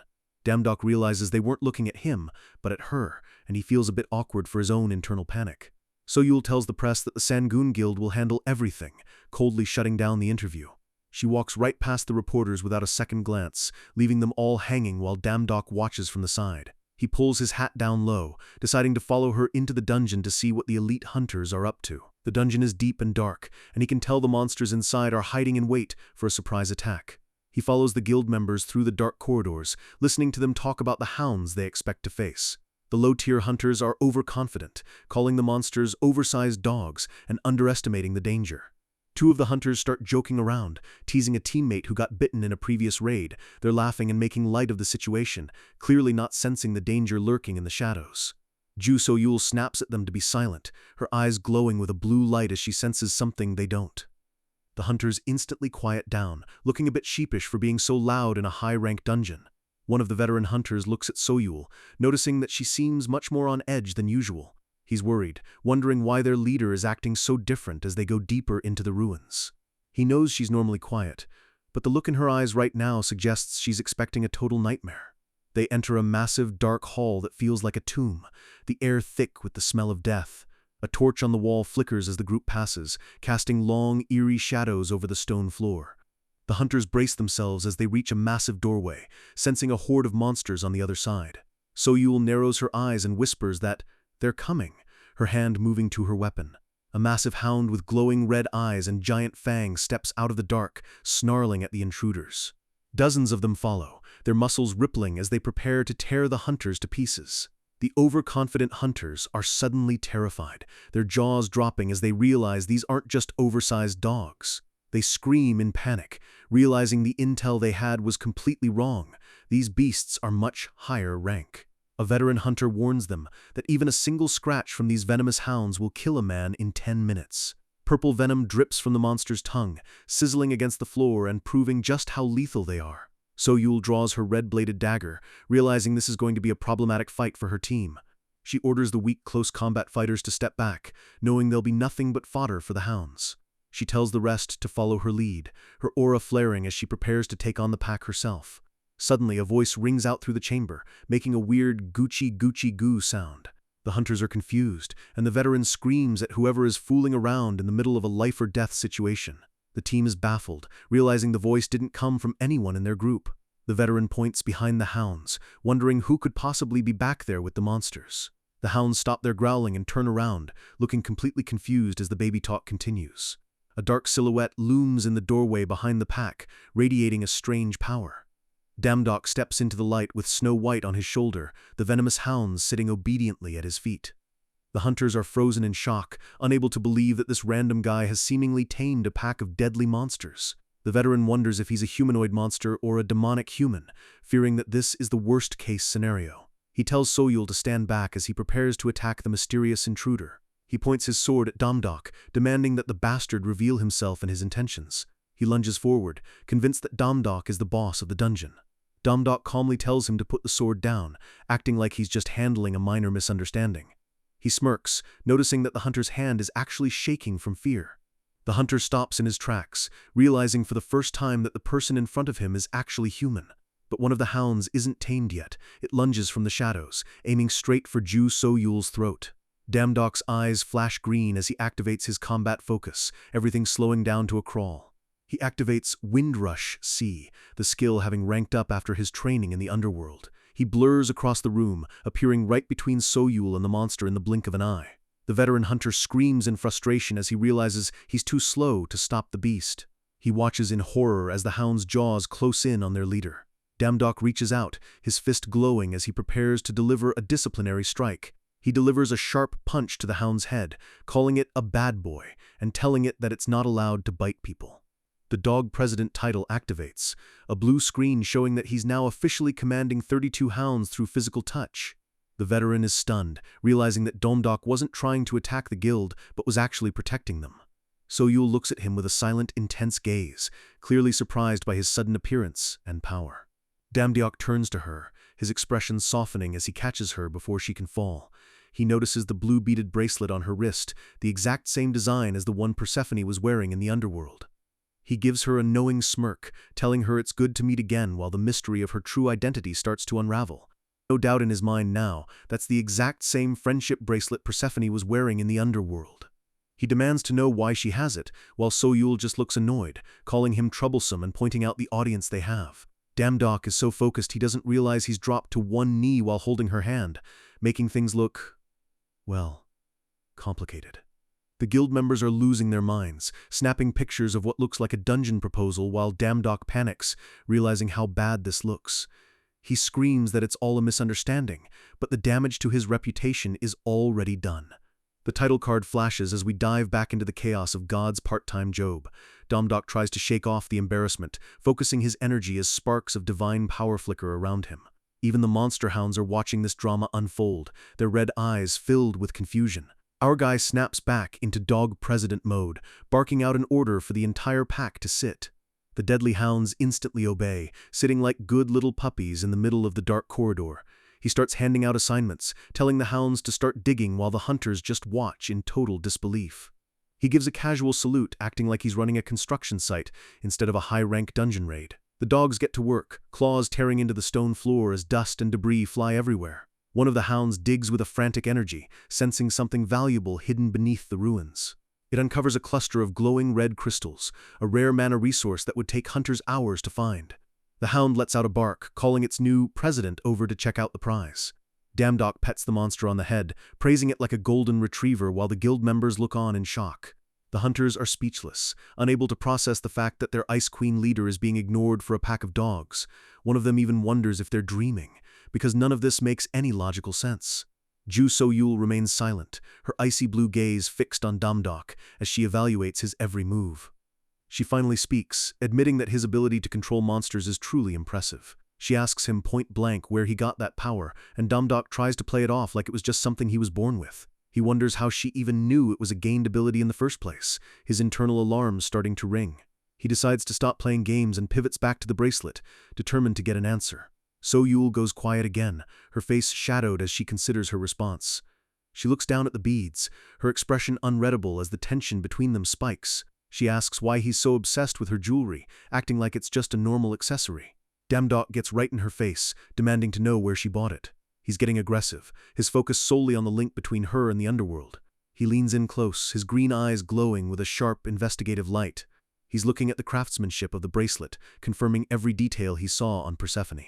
Damdok realizes they weren't looking at him, but at her, and he feels a bit awkward for his own internal panic. So-yul tells the press that the Sangoon Guild will handle everything, coldly shutting down the interview. She walks right past the reporters without a second glance, leaving them all hanging while Damdok watches from the side. He pulls his hat down low, deciding to follow her into the dungeon to see what the elite hunters are up to. The dungeon is deep and dark, and he can tell the monsters inside are hiding in wait for a surprise attack. He follows the guild members through the dark corridors, listening to them talk about the hounds they expect to face. The low-tier hunters are overconfident, calling the monsters oversized dogs and underestimating the danger. Two of the hunters start joking around, teasing a teammate who got bitten in a previous raid. They're laughing and making light of the situation, clearly not sensing the danger lurking in the shadows. Ju So-yul snaps at them to be silent, her eyes glowing with a blue light as she senses something they don't. The hunters instantly quiet down, looking a bit sheepish for being so loud in a high-ranked dungeon. One of the veteran hunters looks at So-yul, noticing that she seems much more on edge than usual. He's worried, wondering why their leader is acting so different as they go deeper into the ruins. He knows she's normally quiet, but the look in her eyes right now suggests she's expecting a total nightmare. They enter a massive dark hall that feels like a tomb, the air thick with the smell of death. A torch on the wall flickers as the group passes, casting long, eerie shadows over the stone floor. The hunters brace themselves as they reach a massive doorway, sensing a horde of monsters on the other side. So-yul narrows her eyes and whispers that they're coming, her hand moving to her weapon. A massive hound with glowing red eyes and giant fangs steps out of the dark, snarling at the intruders. Dozens of them follow, their muscles rippling as they prepare to tear the hunters to pieces. The overconfident hunters are suddenly terrified, their jaws dropping as they realize these aren't just oversized dogs. They scream in panic, realizing the intel they had was completely wrong. These beasts are much higher rank. A veteran hunter warns them that even a single scratch from these venomous hounds will kill a man in 10 minutes. Purple venom drips from the monster's tongue, sizzling against the floor and proving just how lethal they are. So-Yul draws her red-bladed dagger, realizing this is going to be a problematic fight for her team. She orders the weak close combat fighters to step back, knowing they'll be nothing but fodder for the hounds. She tells the rest to follow her lead, her aura flaring as she prepares to take on the pack herself. Suddenly, a voice rings out through the chamber, making a weird Gucci-Gucci-Goo sound. The hunters are confused, and the veteran screams at whoever is fooling around in the middle of a life-or-death situation. The team is baffled, realizing the voice didn't come from anyone in their group. The veteran points behind the hounds, wondering who could possibly be back there with the monsters. The hounds stop their growling and turn around, looking completely confused as the baby talk continues. A dark silhouette looms in the doorway behind the pack, radiating a strange power. Damdok steps into the light with Snow White on his shoulder, the venomous hounds sitting obediently at his feet. The hunters are frozen in shock, unable to believe that this random guy has seemingly tamed a pack of deadly monsters. The veteran wonders if he's a humanoid monster or a demonic human, fearing that this is the worst-case scenario. He tells So-Yul to stand back as he prepares to attack the mysterious intruder. He points his sword at Damdok, demanding that the bastard reveal himself and his intentions. He lunges forward, convinced that Damdok is the boss of the dungeon. Damdok calmly tells him to put the sword down, acting like he's just handling a minor misunderstanding. He smirks, noticing that the hunter's hand is actually shaking from fear. The hunter stops in his tracks, realizing for the first time that the person in front of him is actually human. But one of the hounds isn't tamed yet. It lunges from the shadows, aiming straight for So-Yul's throat. Damdok's eyes flash green as he activates his combat focus, everything slowing down to a crawl. He activates Windrush C, the skill having ranked up after his training in the underworld. He blurs across the room, appearing right between So-Yul and the monster in the blink of an eye. The veteran hunter screams in frustration as he realizes he's too slow to stop the beast. He watches in horror as the hound's jaws close in on their leader. Damdok reaches out, his fist glowing as he prepares to deliver a disciplinary strike. He delivers a sharp punch to the hound's head, calling it a bad boy and telling it that it's not allowed to bite people. The dog president title activates, a blue screen showing that he's now officially commanding 32 hounds through physical touch. The veteran is stunned, realizing that Damdok wasn't trying to attack the guild, but was actually protecting them. So-Yul looks at him with a silent, intense gaze, clearly surprised by his sudden appearance and power. Damdok turns to her, his expression softening as he catches her before she can fall. He notices the blue beaded bracelet on her wrist, the exact same design as the one Persephone was wearing in the underworld. He gives her a knowing smirk, telling her it's good to meet again while the mystery of her true identity starts to unravel. No doubt in his mind now, that's the exact same friendship bracelet Persephone was wearing in the underworld. He demands to know why she has it, while So-Yul just looks annoyed, calling him troublesome and pointing out the audience they have. Damdok is so focused he doesn't realize he's dropped to one knee while holding her hand, making things look, well, complicated. The guild members are losing their minds, snapping pictures of what looks like a dungeon proposal while Damdok panics, realizing how bad this looks. He screams that it's all a misunderstanding, but the damage to his reputation is already done. The title card flashes as we dive back into the chaos of God's part-time Job. Damdok tries to shake off the embarrassment, focusing his energy as sparks of divine power flicker around him. Even the monster hounds are watching this drama unfold, their red eyes filled with confusion. Our guy snaps back into dog president mode, barking out an order for the entire pack to sit. The deadly hounds instantly obey, sitting like good little puppies in the middle of the dark corridor. He starts handing out assignments, telling the hounds to start digging while the hunters just watch in total disbelief. He gives a casual salute, acting like he's running a construction site instead of a high-rank dungeon raid. The dogs get to work, claws tearing into the stone floor as dust and debris fly everywhere. One of the hounds digs with a frantic energy, sensing something valuable hidden beneath the ruins. It uncovers a cluster of glowing red crystals, a rare mana resource that would take hunters hours to find. The hound lets out a bark, calling its new president over to check out the prize. Damdok pets the monster on the head, praising it like a golden retriever while the guild members look on in shock. The hunters are speechless, unable to process the fact that their Ice Queen leader is being ignored for a pack of dogs. One of them even wonders if they're dreaming, because none of this makes any logical sense. Ju So-yul remains silent, her icy blue gaze fixed on Damdok as she evaluates his every move. She finally speaks, admitting that his ability to control monsters is truly impressive. She asks him point-blank where he got that power, and Damdok tries to play it off like it was just something he was born with. He wonders how she even knew it was a gained ability in the first place, his internal alarms starting to ring. He decides to stop playing games and pivots back to the bracelet, determined to get an answer. So-yul goes quiet again, her face shadowed as she considers her response. She looks down at the beads, her expression unreadable as the tension between them spikes. She asks why he's so obsessed with her jewelry, acting like it's just a normal accessory. Damdok gets right in her face, demanding to know where she bought it. He's getting aggressive, his focus solely on the link between her and the underworld. He leans in close, his green eyes glowing with a sharp, investigative light. He's looking at the craftsmanship of the bracelet, confirming every detail he saw on Persephone.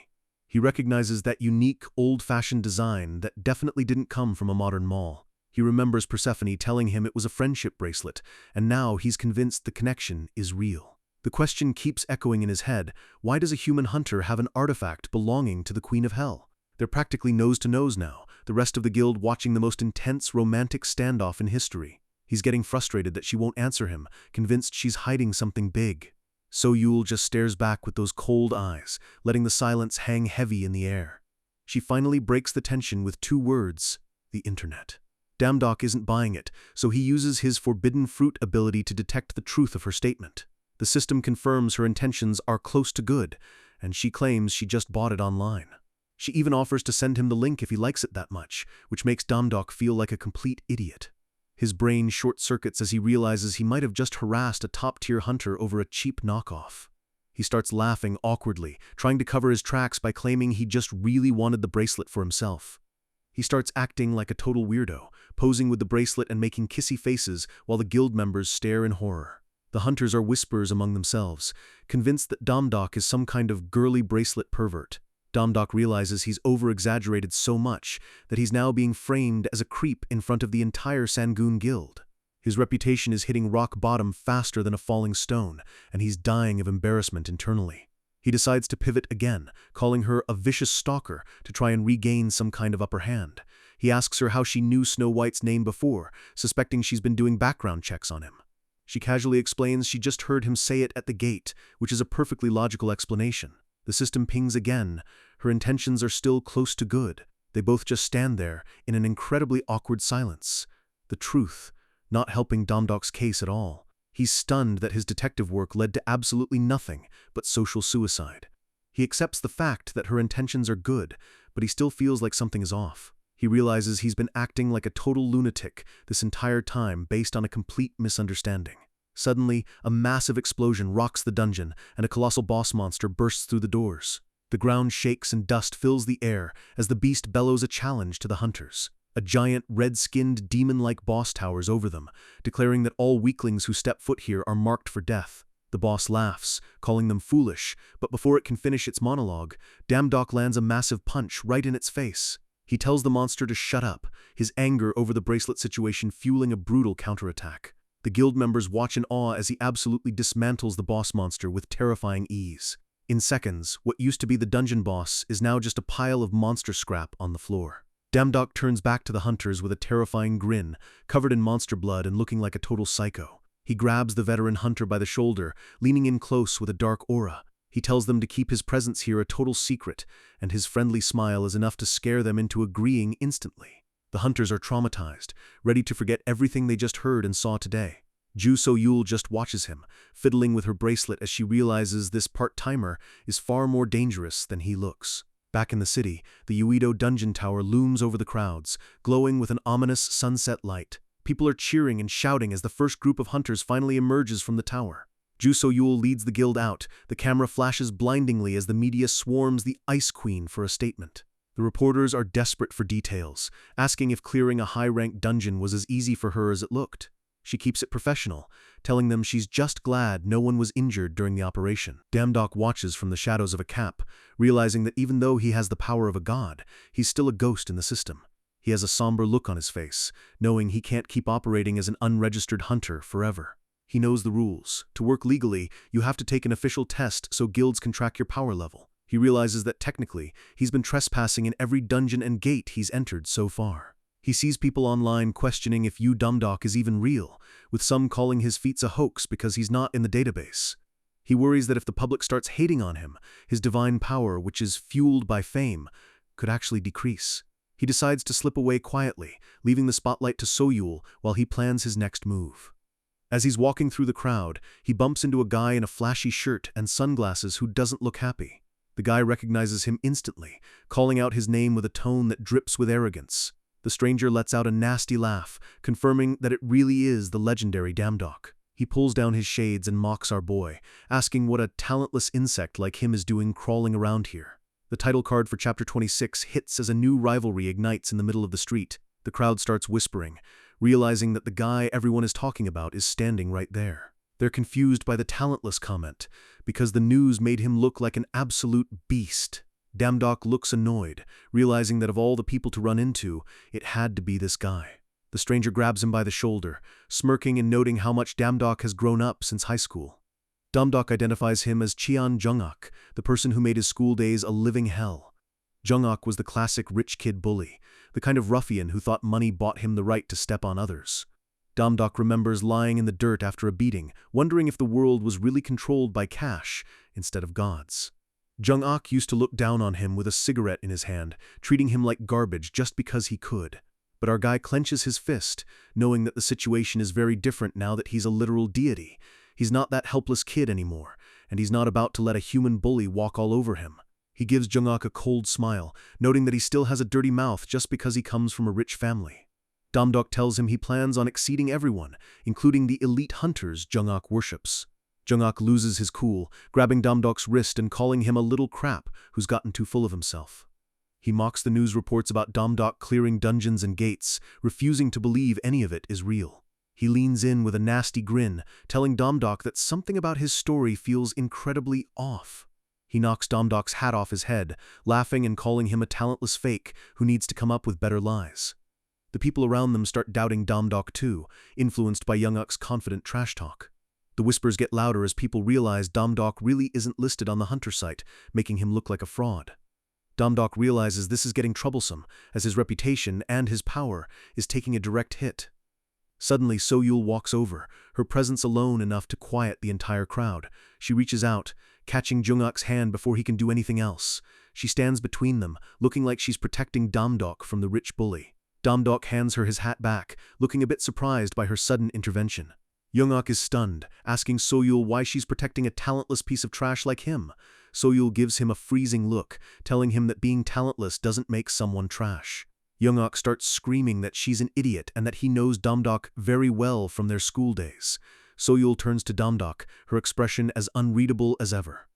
He recognizes that unique, old-fashioned design that definitely didn't come from a modern mall. He remembers Persephone telling him it was a friendship bracelet, and now he's convinced the connection is real. The question keeps echoing in his head, why does a human hunter have an artifact belonging to the Queen of Hell? They're practically nose-to-nose now, the rest of the guild watching the most intense romantic standoff in history. He's getting frustrated that she won't answer him, convinced she's hiding something big. So-yul just stares back with those cold eyes, letting the silence hang heavy in the air. She finally breaks the tension with 2 words, the internet. Damdok isn't buying it, so he uses his forbidden fruit ability to detect the truth of her statement. The system confirms her intentions are close to good, and she claims she just bought it online. She even offers to send him the link if he likes it that much, which makes Damdok feel like a complete idiot. His brain short-circuits as he realizes he might have just harassed a top-tier hunter over a cheap knockoff. He starts laughing awkwardly, trying to cover his tracks by claiming he just really wanted the bracelet for himself. He starts acting like a total weirdo, posing with the bracelet and making kissy faces while the guild members stare in horror. The hunters are whispers among themselves, convinced that Damdok is some kind of girly bracelet pervert. Damdok realizes he's over-exaggerated so much that he's now being framed as a creep in front of the entire Sangoon guild. His reputation is hitting rock bottom faster than a falling stone, and he's dying of embarrassment internally. He decides to pivot again, calling her a vicious stalker to try and regain some kind of upper hand. He asks her how she knew Snow White's name before, suspecting she's been doing background checks on him. She casually explains she just heard him say it at the gate, which is a perfectly logical explanation. The system pings again. Her intentions are still close to good. They both just stand there in an incredibly awkward silence. The truth, not helping Damdok's case at all. He's stunned that his detective work led to absolutely nothing but social suicide. He accepts the fact that her intentions are good, but he still feels like something is off. He realizes he's been acting like a total lunatic this entire time based on a complete misunderstanding. Suddenly, a massive explosion rocks the dungeon, and a colossal boss monster bursts through the doors. The ground shakes and dust fills the air as the beast bellows a challenge to the hunters. A giant, red-skinned, demon-like boss towers over them, declaring that all weaklings who step foot here are marked for death. The boss laughs, calling them foolish, but before it can finish its monologue, Damdok lands a massive punch right in its face. He tells the monster to shut up, his anger over the bracelet situation fueling a brutal counterattack. The guild members watch in awe as he absolutely dismantles the boss monster with terrifying ease. In seconds, what used to be the dungeon boss is now just a pile of monster scrap on the floor. Damdok turns back to the hunters with a terrifying grin, covered in monster blood and looking like a total psycho. He grabs the veteran hunter by the shoulder, leaning in close with a dark aura. He tells them to keep his presence here a total secret, and his friendly smile is enough to scare them into agreeing instantly. The hunters are traumatized, ready to forget everything they just heard and saw today. Ju So-yul just watches him, fiddling with her bracelet as she realizes this part-timer is far more dangerous than he looks. Back in the city, the Uido dungeon tower looms over the crowds, glowing with an ominous sunset light. People are cheering and shouting as the first group of hunters finally emerges from the tower. Ju So-yul leads the guild out, the camera flashes blindingly as the media swarms the Ice Queen for a statement. The reporters are desperate for details, asking if clearing a high-ranked dungeon was as easy for her as it looked. She keeps it professional, telling them she's just glad no one was injured during the operation. Damdok watches from the shadows of a cap, realizing that even though he has the power of a god, he's still a ghost in the system. He has a somber look on his face, knowing he can't keep operating as an unregistered hunter forever. He knows the rules. To work legally, you have to take an official test so guilds can track your power level. He realizes that technically, he's been trespassing in every dungeon and gate he's entered so far. He sees people online questioning if Damdok is even real, with some calling his feats a hoax because he's not in the database. He worries that if the public starts hating on him, his divine power, which is fueled by fame, could actually decrease. He decides to slip away quietly, leaving the spotlight to Soyul while he plans his next move. As he's walking through the crowd, he bumps into a guy in a flashy shirt and sunglasses who doesn't look happy. The guy recognizes him instantly, calling out his name with a tone that drips with arrogance. The stranger lets out a nasty laugh, confirming that it really is the legendary Damdok. He pulls down his shades and mocks our boy, asking what a talentless insect like him is doing crawling around here. The title card for Chapter 26 hits as a new rivalry ignites in the middle of the street. The crowd starts whispering, realizing that the guy everyone is talking about is standing right there. They're confused by the talentless comment, because the news made him look like an absolute beast. Damdok looks annoyed, realizing that of all the people to run into, it had to be this guy. The stranger grabs him by the shoulder, smirking and noting how much Damdok has grown up since high school. Damdok identifies him as Cheon Jungak, the person who made his school days a living hell. Jungak was the classic rich kid bully, the kind of ruffian who thought money bought him the right to step on others. Damdok remembers lying in the dirt after a beating, wondering if the world was really controlled by cash instead of gods. Jungak used to look down on him with a cigarette in his hand, treating him like garbage just because he could. But our guy clenches his fist, knowing that the situation is very different now that he's a literal deity. He's not that helpless kid anymore, and he's not about to let a human bully walk all over him. He gives Jungak a cold smile, noting that he still has a dirty mouth just because he comes from a rich family. Damdok tells him he plans on exceeding everyone, including the elite hunters Jungak worships. Jungak loses his cool, grabbing Damdok's wrist and calling him a little crap who's gotten too full of himself. He mocks the news reports about Damdok clearing dungeons and gates, refusing to believe any of it is real. He leans in with a nasty grin, telling Damdok that something about his story feels incredibly off. He knocks Damdok's hat off his head, laughing and calling him a talentless fake who needs to come up with better lies. The people around them start doubting Damdok too, influenced by Jungak's confident trash talk. The whispers get louder as people realize Damdok really isn't listed on the hunter site, making him look like a fraud. Damdok realizes this is getting troublesome, as his reputation and his power is taking a direct hit. Suddenly, Soyul walks over, her presence alone enough to quiet the entire crowd. She reaches out, catching Jungak's hand before he can do anything else. She stands between them, looking like she's protecting Damdok from the rich bully. Damdok hands her his hat back, looking a bit surprised by her sudden intervention. Jungak is stunned, asking Soyul why she's protecting a talentless piece of trash like him. Soyul gives him a freezing look, telling him that being talentless doesn't make someone trash. Jungak starts screaming that she's an idiot and that he knows Damdok very well from their school days. Soyul turns to Damdok, her expression as unreadable as ever.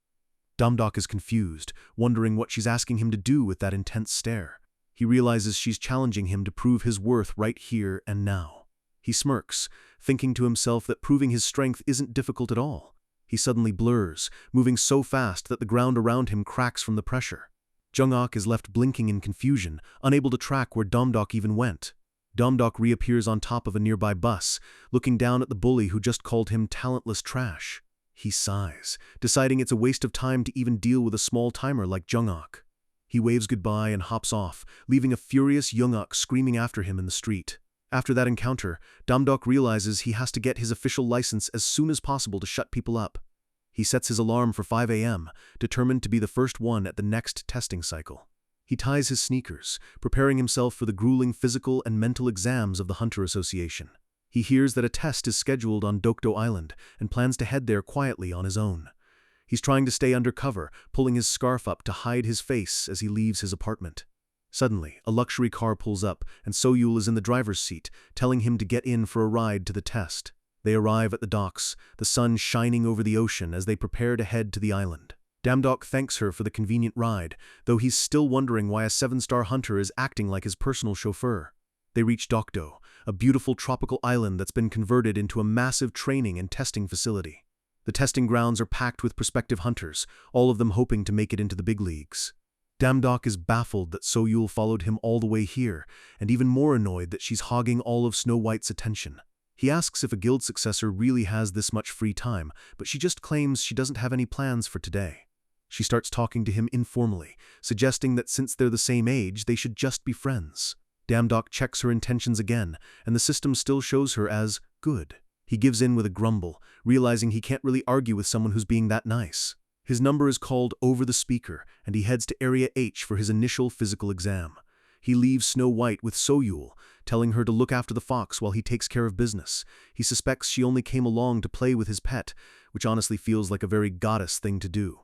Damdok is confused, wondering what she's asking him to do with that intense stare. He realizes she's challenging him to prove his worth right here and now. He smirks, thinking to himself that proving his strength isn't difficult at all. He suddenly blurs, moving so fast that the ground around him cracks from the pressure. Jungak is left blinking in confusion, unable to track where Damdok even went. Damdok reappears on top of a nearby bus, looking down at the bully who just called him talentless trash. He sighs, deciding it's a waste of time to even deal with a small timer like Jungak. He waves goodbye and hops off, leaving a furious Jungak screaming after him in the street. After that encounter, Damdok realizes he has to get his official license as soon as possible to shut people up. He sets his alarm for 5 a.m., determined to be the first one at the next testing cycle. He ties his sneakers, preparing himself for the grueling physical and mental exams of the Hunter Association. He hears that a test is scheduled on Dokdo Island and plans to head there quietly on his own. He's trying to stay undercover, pulling his scarf up to hide his face as he leaves his apartment. Suddenly, a luxury car pulls up, and Soyul is in the driver's seat, telling him to get in for a ride to the test. They arrive at the docks, the sun shining over the ocean as they prepare to head to the island. Damdok thanks her for the convenient ride, though he's still wondering why a 7-star hunter is acting like his personal chauffeur. They reach Dokdo, a beautiful tropical island that's been converted into a massive training and testing facility. The testing grounds are packed with prospective hunters, all of them hoping to make it into the big leagues. Damdok is baffled that So-Yul followed him all the way here, and even more annoyed that she's hogging all of Snow White's attention. He asks if a guild successor really has this much free time, but she just claims she doesn't have any plans for today. She starts talking to him informally, suggesting that since they're the same age, they should just be friends. Damdok checks her intentions again, and the system still shows her as good. He gives in with a grumble, realizing he can't really argue with someone who's being that nice. His number is called over the speaker, and he heads to Area H for his initial physical exam. He leaves Snow White with So-Yul, telling her to look after the fox while he takes care of business. He suspects she only came along to play with his pet, which honestly feels like a very goddess thing to do.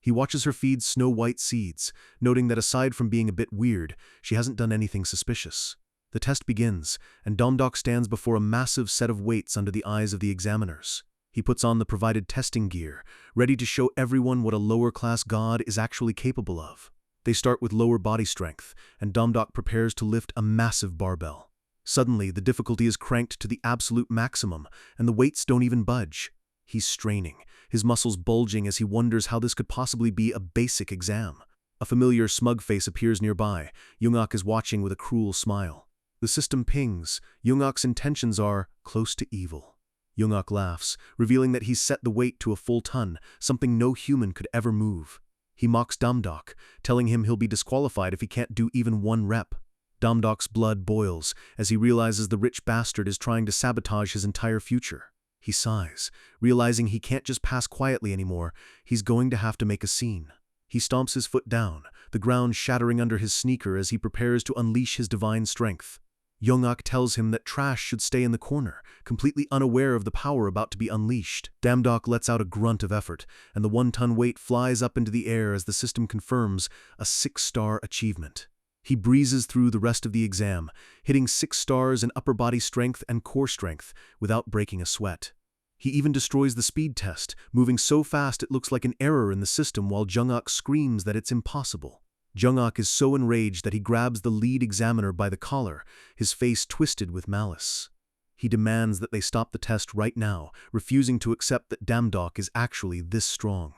He watches her feed Snow White seeds, noting that aside from being a bit weird, she hasn't done anything suspicious. The test begins, and Damdok stands before a massive set of weights under the eyes of the examiners. He puts on the provided testing gear, ready to show everyone what a lower-class god is actually capable of. They start with lower body strength, and Damdok prepares to lift a massive barbell. Suddenly, the difficulty is cranked to the absolute maximum, and the weights don't even budge. He's straining, his muscles bulging as he wonders how this could possibly be a basic exam. A familiar smug face appears nearby. Jungak is watching with a cruel smile. The system pings. Jungak's intentions are close to evil. Jungak laughs, revealing that he's set the weight to a full ton, something no human could ever move. He mocks Damdok, telling him he'll be disqualified if he can't do even one rep. Damdok's blood boils as he realizes the rich bastard is trying to sabotage his entire future. He sighs, realizing he can't just pass quietly anymore. He's going to have to make a scene. He stomps his foot down, the ground shattering under his sneaker as he prepares to unleash his divine strength. Jungak tells him that Trash should stay in the corner, completely unaware of the power about to be unleashed. Damdok lets out a grunt of effort, and the 1-ton weight flies up into the air as the system confirms a 6-star achievement. He breezes through the rest of the exam, hitting 6 stars in upper body strength and core strength without breaking a sweat. He even destroys the speed test, moving so fast it looks like an error in the system while Jungak screams that it's impossible. Jungak is so enraged that he grabs the lead examiner by the collar, his face twisted with malice. He demands that they stop the test right now, refusing to accept that Damdok is actually this strong.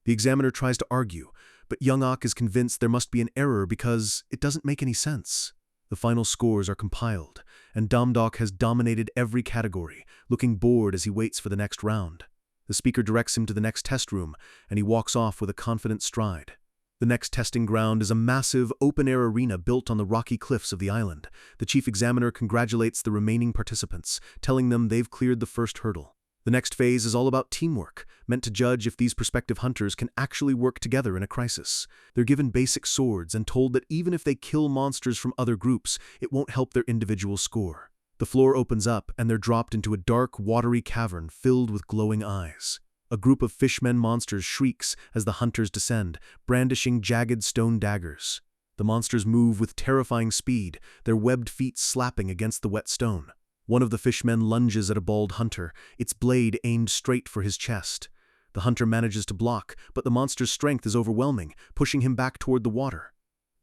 The examiner tries to argue, but Jungak is convinced there must be an error because it doesn't make any sense. The final scores are compiled, and Damdok has dominated every category, looking bored as he waits for the next round. The speaker directs him to the next test room, and he walks off with a confident stride. The next testing ground is a massive, open-air arena built on the rocky cliffs of the island. The chief examiner congratulates the remaining participants, telling them they've cleared the first hurdle. The next phase is all about teamwork, meant to judge if these prospective hunters can actually work together in a crisis. They're given basic swords and told that even if they kill monsters from other groups, it won't help their individual score. The floor opens up, and they're dropped into a dark, watery cavern filled with glowing eyes. A group of fishmen monsters shrieks as the hunters descend, brandishing jagged stone daggers. The monsters move with terrifying speed, their webbed feet slapping against the wet stone. One of the fishmen lunges at a bald hunter, its blade aimed straight for his chest. The hunter manages to block, but the monster's strength is overwhelming, pushing him back toward the water.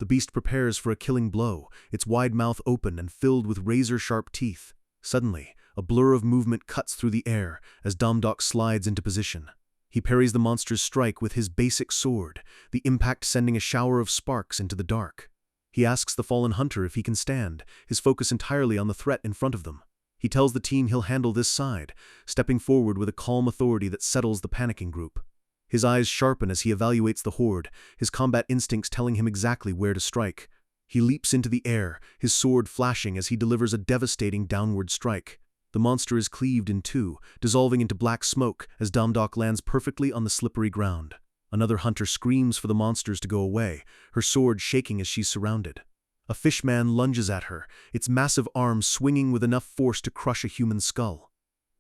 The beast prepares for a killing blow, its wide mouth open and filled with razor-sharp teeth. Suddenly, a blur of movement cuts through the air as Damdok slides into position. He parries the monster's strike with his basic sword, the impact sending a shower of sparks into the dark. He asks the fallen hunter if he can stand, his focus entirely on the threat in front of them. He tells the team he'll handle this side, stepping forward with a calm authority that settles the panicking group. His eyes sharpen as he evaluates the horde, his combat instincts telling him exactly where to strike. He leaps into the air, his sword flashing as he delivers a devastating downward strike. The monster is cleaved in two, dissolving into black smoke as Damdok lands perfectly on the slippery ground. Another hunter screams for the monsters to go away, her sword shaking as she's surrounded. A fishman lunges at her, its massive arms swinging with enough force to crush a human skull.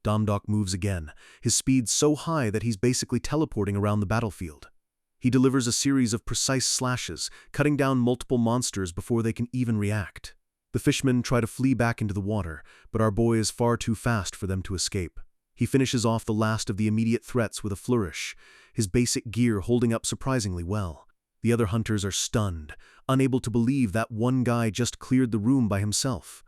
Damdok moves again, his speed so high that he's basically teleporting around the battlefield. He delivers a series of precise slashes, cutting down multiple monsters before they can even react. The fishmen try to flee back into the water, but our boy is far too fast for them to escape. He finishes off the last of the immediate threats with a flourish, his basic gear holding up surprisingly well. The other hunters are stunned, unable to believe that one guy just cleared the room by himself.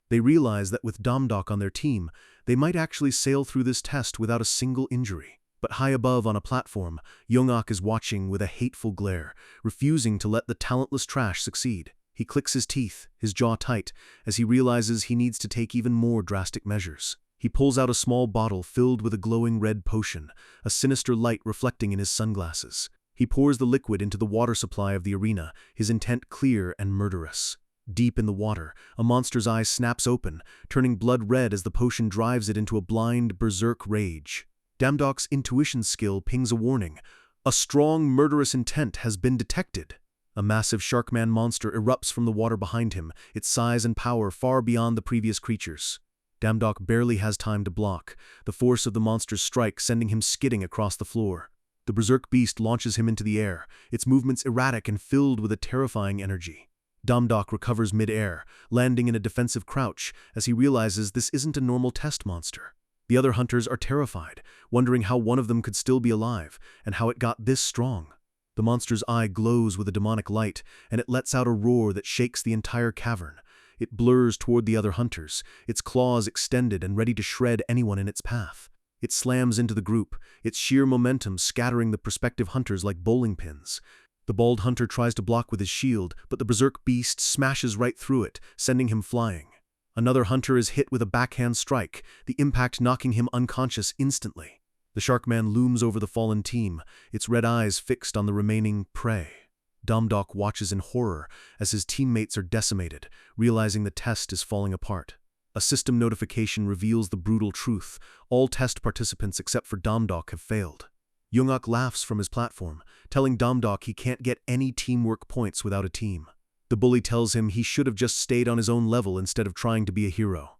They realize that with Damdok on their team, they might actually sail through this test without a single injury. But high above on a platform, Young-ok is watching with a hateful glare, refusing to let the talentless trash succeed. He clicks his teeth, his jaw tight, as he realizes he needs to take even more drastic measures. He pulls out a small bottle filled with a glowing red potion, a sinister light reflecting in his sunglasses. He pours the liquid into the water supply of the arena, his intent clear and murderous. Deep in the water, a monster's eye snaps open, turning blood red as the potion drives it into a blind, berserk rage. Damdok's intuition skill pings a warning. A strong, murderous intent has been detected. A massive sharkman monster erupts from the water behind him, its size and power far beyond the previous creatures. Damdok barely has time to block, the force of the monster's strike sending him skidding across the floor. The berserk beast launches him into the air, its movements erratic and filled with a terrifying energy. Damdok recovers mid-air, landing in a defensive crouch as he realizes this isn't a normal test monster. The other hunters are terrified, wondering how one of them could still be alive, and how it got this strong. The monster's eye glows with a demonic light, and it lets out a roar that shakes the entire cavern. It blurs toward the other hunters, its claws extended and ready to shred anyone in its path. It slams into the group, its sheer momentum scattering the prospective hunters like bowling pins. The bald hunter tries to block with his shield, but the berserk beast smashes right through it, sending him flying. Another hunter is hit with a backhand strike, the impact knocking him unconscious instantly. The Sharkman looms over the fallen team, its red eyes fixed on the remaining prey. Damdok watches in horror as his teammates are decimated, realizing the test is falling apart. A system notification reveals the brutal truth. All test participants except for Damdok have failed. Young-ok laughs from his platform, telling Damdok he can't get any teamwork points without a team. The bully tells him he should have just stayed on his own level instead of trying to be a hero.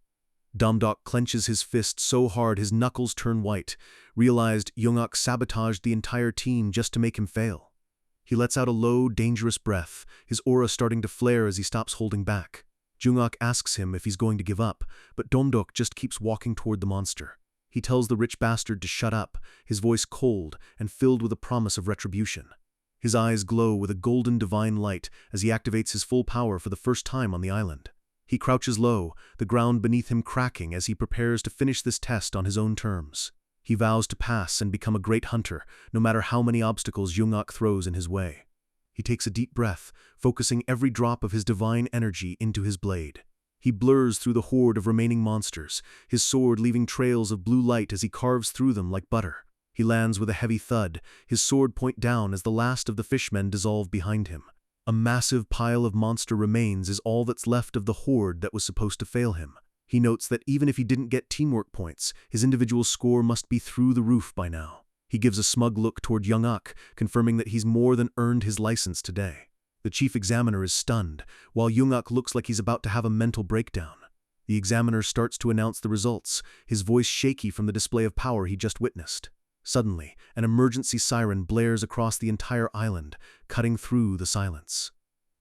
Damdok clenches his fist so hard his knuckles turn white, realized Young-ok sabotaged the entire team just to make him fail. He lets out a low, dangerous breath, his aura starting to flare as he stops holding back. Young-ok asks him if he's going to give up, but Damdok just keeps walking toward the monster. He tells the rich bastard to shut up, his voice cold and filled with a promise of retribution. His eyes glow with a golden divine light as he activates his full power for the first time on the island. He crouches low, the ground beneath him cracking as he prepares to finish this test on his own terms. He vows to pass and become a great hunter, no matter how many obstacles Young-ok throws in his way. He takes a deep breath, focusing every drop of his divine energy into his blade. He blurs through the horde of remaining monsters, his sword leaving trails of blue light as he carves through them like butter. He lands with a heavy thud, his sword point down as the last of the fishmen dissolve behind him. A massive pile of monster remains is all that's left of the horde that was supposed to fail him. He notes that even if he didn't get teamwork points, his individual score must be through the roof by now. He gives a smug look toward Young-ok, confirming that he's more than earned his license today. The chief examiner is stunned, while Young-ok looks like he's about to have a mental breakdown. The examiner starts to announce the results, his voice shaky from the display of power he just witnessed. Suddenly, an emergency siren blares across the entire island, cutting through the silence.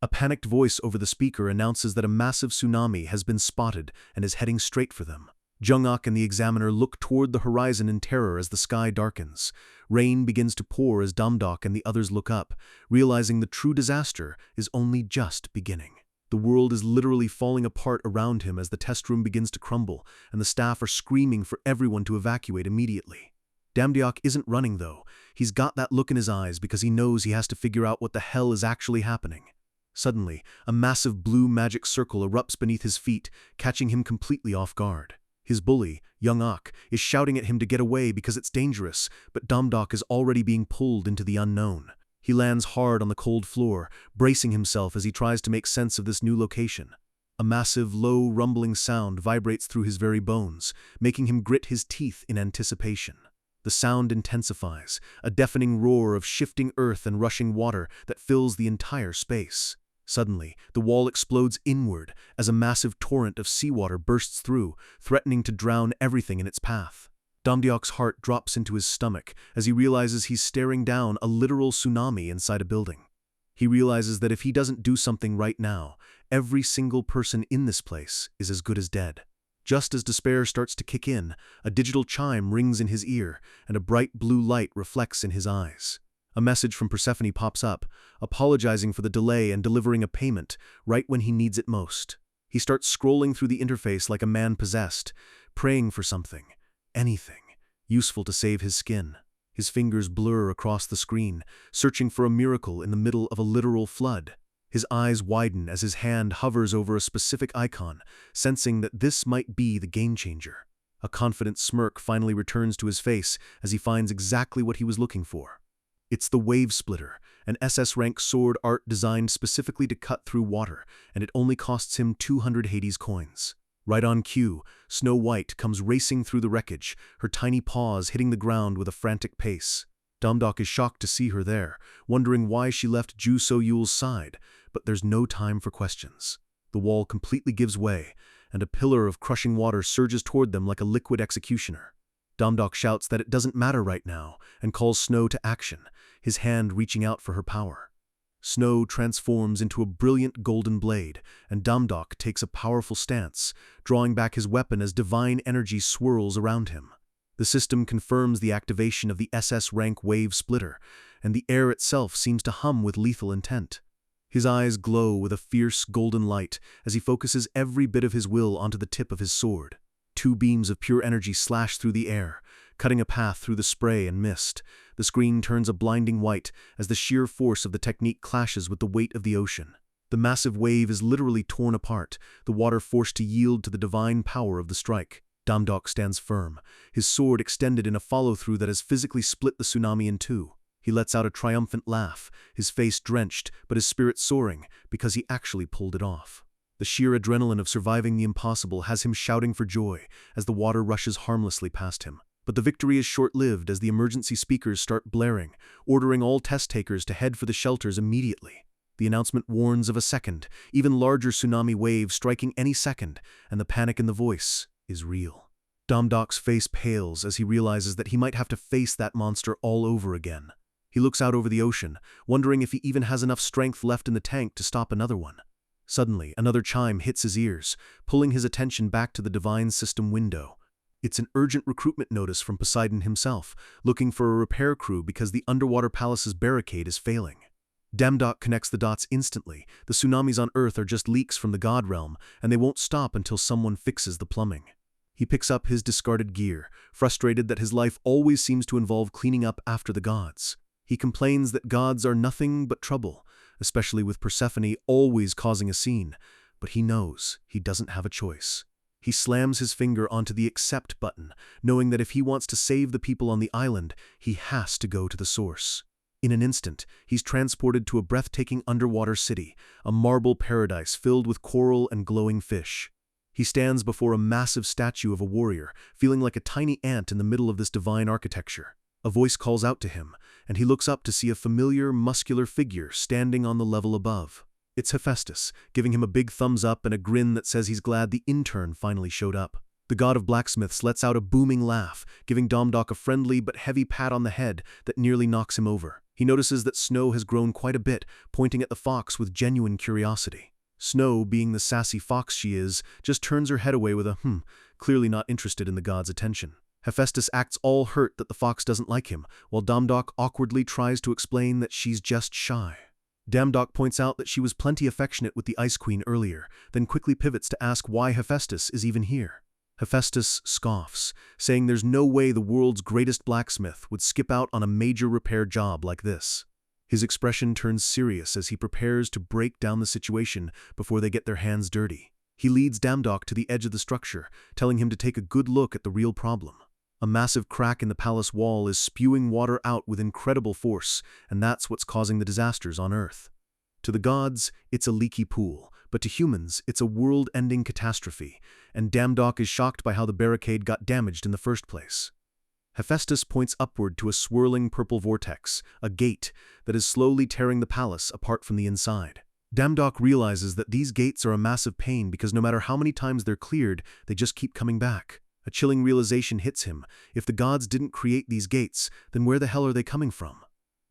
A panicked voice over the speaker announces that a massive tsunami has been spotted and is heading straight for them. Young-ok and the examiner look toward the horizon in terror as the sky darkens. Rain begins to pour as Damdok and the others look up, realizing the true disaster is only just beginning. The world is literally falling apart around him as the test room begins to crumble, and the staff are screaming for everyone to evacuate immediately. Damdok isn't running though. He's got that look in his eyes because he knows he has to figure out what the hell is actually happening. Suddenly, a massive blue magic circle erupts beneath his feet, catching him completely off guard. His bully, Young-ok, is shouting at him to get away because it's dangerous, but Damdok is already being pulled into the unknown. He lands hard on the cold floor, bracing himself as he tries to make sense of this new location. A massive, low, rumbling sound vibrates through his very bones, making him grit his teeth in anticipation. The sound intensifies, a deafening roar of shifting earth and rushing water that fills the entire space. Suddenly, the wall explodes inward as a massive torrent of seawater bursts through, threatening to drown everything in its path. Damdok's heart drops into his stomach as he realizes he's staring down a literal tsunami inside a building. He realizes that if he doesn't do something right now, every single person in this place is as good as dead. Just as despair starts to kick in, a digital chime rings in his ear, and a bright blue light reflects in his eyes. A message from Persephone pops up, apologizing for the delay and delivering a payment right when he needs it most. He starts scrolling through the interface like a man possessed, praying for something, anything, useful to save his skin. His fingers blur across the screen, searching for a miracle in the middle of a literal flood. His eyes widen as his hand hovers over a specific icon, sensing that this might be the game changer. A confident smirk finally returns to his face as he finds exactly what he was looking for. It's the Wave Splitter, an SS rank sword art designed specifically to cut through water, and it only costs him 200 Hades coins. Right on cue, Snow White comes racing through the wreckage, her tiny paws hitting the ground with a frantic pace. Domdok is shocked to see her there, wondering why she left Ju So-Yul's side, but there's no time for questions. The wall completely gives way, and a pillar of crushing water surges toward them like a liquid executioner. Domdok shouts that it doesn't matter right now, and calls Snow to action, his hand reaching out for her power. Snow transforms into a brilliant golden blade, and Domdok takes a powerful stance, drawing back his weapon as divine energy swirls around him. The system confirms the activation of the SS rank Wave Splitter, and the air itself seems to hum with lethal intent. His eyes glow with a fierce golden light as he focuses every bit of his will onto the tip of his sword. Two beams of pure energy slash through the air, cutting a path through the spray and mist. The screen turns a blinding white as the sheer force of the technique clashes with the weight of the ocean. The massive wave is literally torn apart, the water forced to yield to the divine power of the strike. Domdok stands firm, his sword extended in a follow-through that has physically split the tsunami in two. He lets out a triumphant laugh, his face drenched, but his spirit soaring, because he actually pulled it off. The sheer adrenaline of surviving the impossible has him shouting for joy as the water rushes harmlessly past him. But the victory is short-lived as the emergency speakers start blaring, ordering all test takers to head for the shelters immediately. The announcement warns of a second, even larger tsunami wave striking any second, and the panic in the voice is real. Domdok's face pales as he realizes that he might have to face that monster all over again. He looks out over the ocean, wondering if he even has enough strength left in the tank to stop another one. Suddenly, another chime hits his ears, pulling his attention back to the divine system window. It's an urgent recruitment notice from Poseidon himself, looking for a repair crew because the underwater palace's barricade is failing. Domdok connects the dots instantly. The tsunamis on Earth are just leaks from the god realm, and they won't stop until someone fixes the plumbing. He picks up his discarded gear, frustrated that his life always seems to involve cleaning up after the gods. He complains that gods are nothing but trouble, especially with Persephone always causing a scene, but he knows he doesn't have a choice. He slams his finger onto the accept button, knowing that if he wants to save the people on the island, he has to go to the source. In an instant, he's transported to a breathtaking underwater city, a marble paradise filled with coral and glowing fish. He stands before a massive statue of a warrior, feeling like a tiny ant in the middle of this divine architecture. A voice calls out to him, and he looks up to see a familiar, muscular figure standing on the level above. It's Hephaestus, giving him a big thumbs up and a grin that says he's glad the intern finally showed up. The god of blacksmiths lets out a booming laugh, giving Domdok a friendly but heavy pat on the head that nearly knocks him over. He notices that Snow has grown quite a bit, pointing at the fox with genuine curiosity. Snow, being the sassy fox she is, just turns her head away with a clearly not interested in the god's attention. Hephaestus acts all hurt that the fox doesn't like him, while Domdok awkwardly tries to explain that she's just shy. Domdok points out that she was plenty affectionate with the Ice Queen earlier, then quickly pivots to ask why Hephaestus is even here. Hephaestus scoffs, saying there's no way the world's greatest blacksmith would skip out on a major repair job like this. His expression turns serious as he prepares to break down the situation before they get their hands dirty. He leads Domdok to the edge of the structure, telling him to take a good look at the real problem. A massive crack in the palace wall is spewing water out with incredible force, and that's what's causing the disasters on Earth. To the gods, it's a leaky pool, but to humans, it's a world-ending catastrophe, and Domdok is shocked by how the barricade got damaged in the first place. Hephaestus points upward to a swirling purple vortex, a gate, that is slowly tearing the palace apart from the inside. Domdok realizes that these gates are a massive pain because no matter how many times they're cleared, they just keep coming back. A chilling realization hits him. If the gods didn't create these gates, then where the hell are they coming from?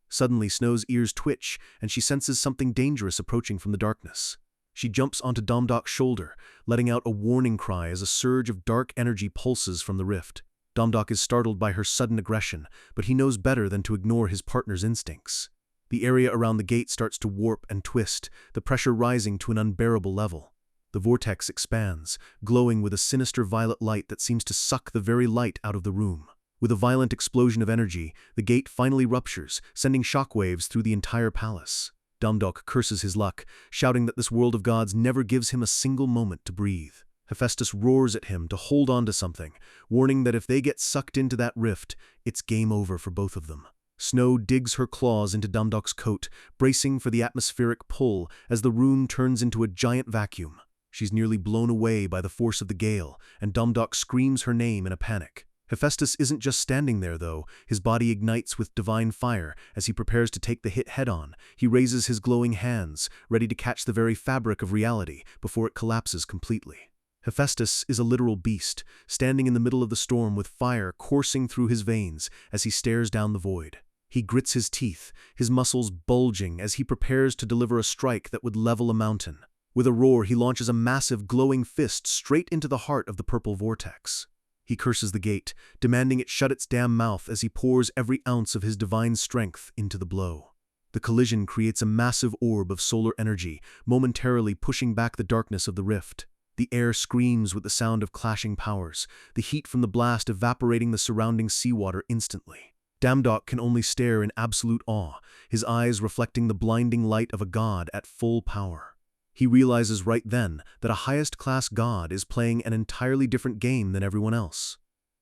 Suddenly, Snow's ears twitch, and she senses something dangerous approaching from the darkness. She jumps onto Domdok's shoulder, letting out a warning cry as a surge of dark energy pulses from the rift. Domdok is startled by her sudden aggression, but he knows better than to ignore his partner's instincts. The area around the gate starts to warp and twist, the pressure rising to an unbearable level. The vortex expands, glowing with a sinister violet light that seems to suck the very light out of the room. With a violent explosion of energy, the gate finally ruptures, sending shockwaves through the entire palace. Domdok curses his luck, shouting that this world of gods never gives him a single moment to breathe. Hephaestus roars at him to hold on to something, warning that if they get sucked into that rift, it's game over for both of them. Snow digs her claws into Domdok's coat, bracing for the atmospheric pull as the room turns into a giant vacuum. She's nearly blown away by the force of the gale, and Domdok screams her name in a panic. Hephaestus isn't just standing there, though. His body ignites with divine fire. As he prepares to take the hit head-on, he raises his glowing hands, ready to catch the very fabric of reality before it collapses completely. Hephaestus is a literal beast, standing in the middle of the storm with fire coursing through his veins as he stares down the void. He grits his teeth, his muscles bulging as he prepares to deliver a strike that would level a mountain. With a roar, he launches a massive, glowing fist straight into the heart of the purple vortex. He curses the gate, demanding it shut its damn mouth as he pours every ounce of his divine strength into the blow. The collision creates a massive orb of solar energy, momentarily pushing back the darkness of the rift. The air screams with the sound of clashing powers, the heat from the blast evaporating the surrounding seawater instantly. Domdok can only stare in absolute awe, his eyes reflecting the blinding light of a god at full power. He realizes right then that a highest-class god is playing an entirely different game than everyone else.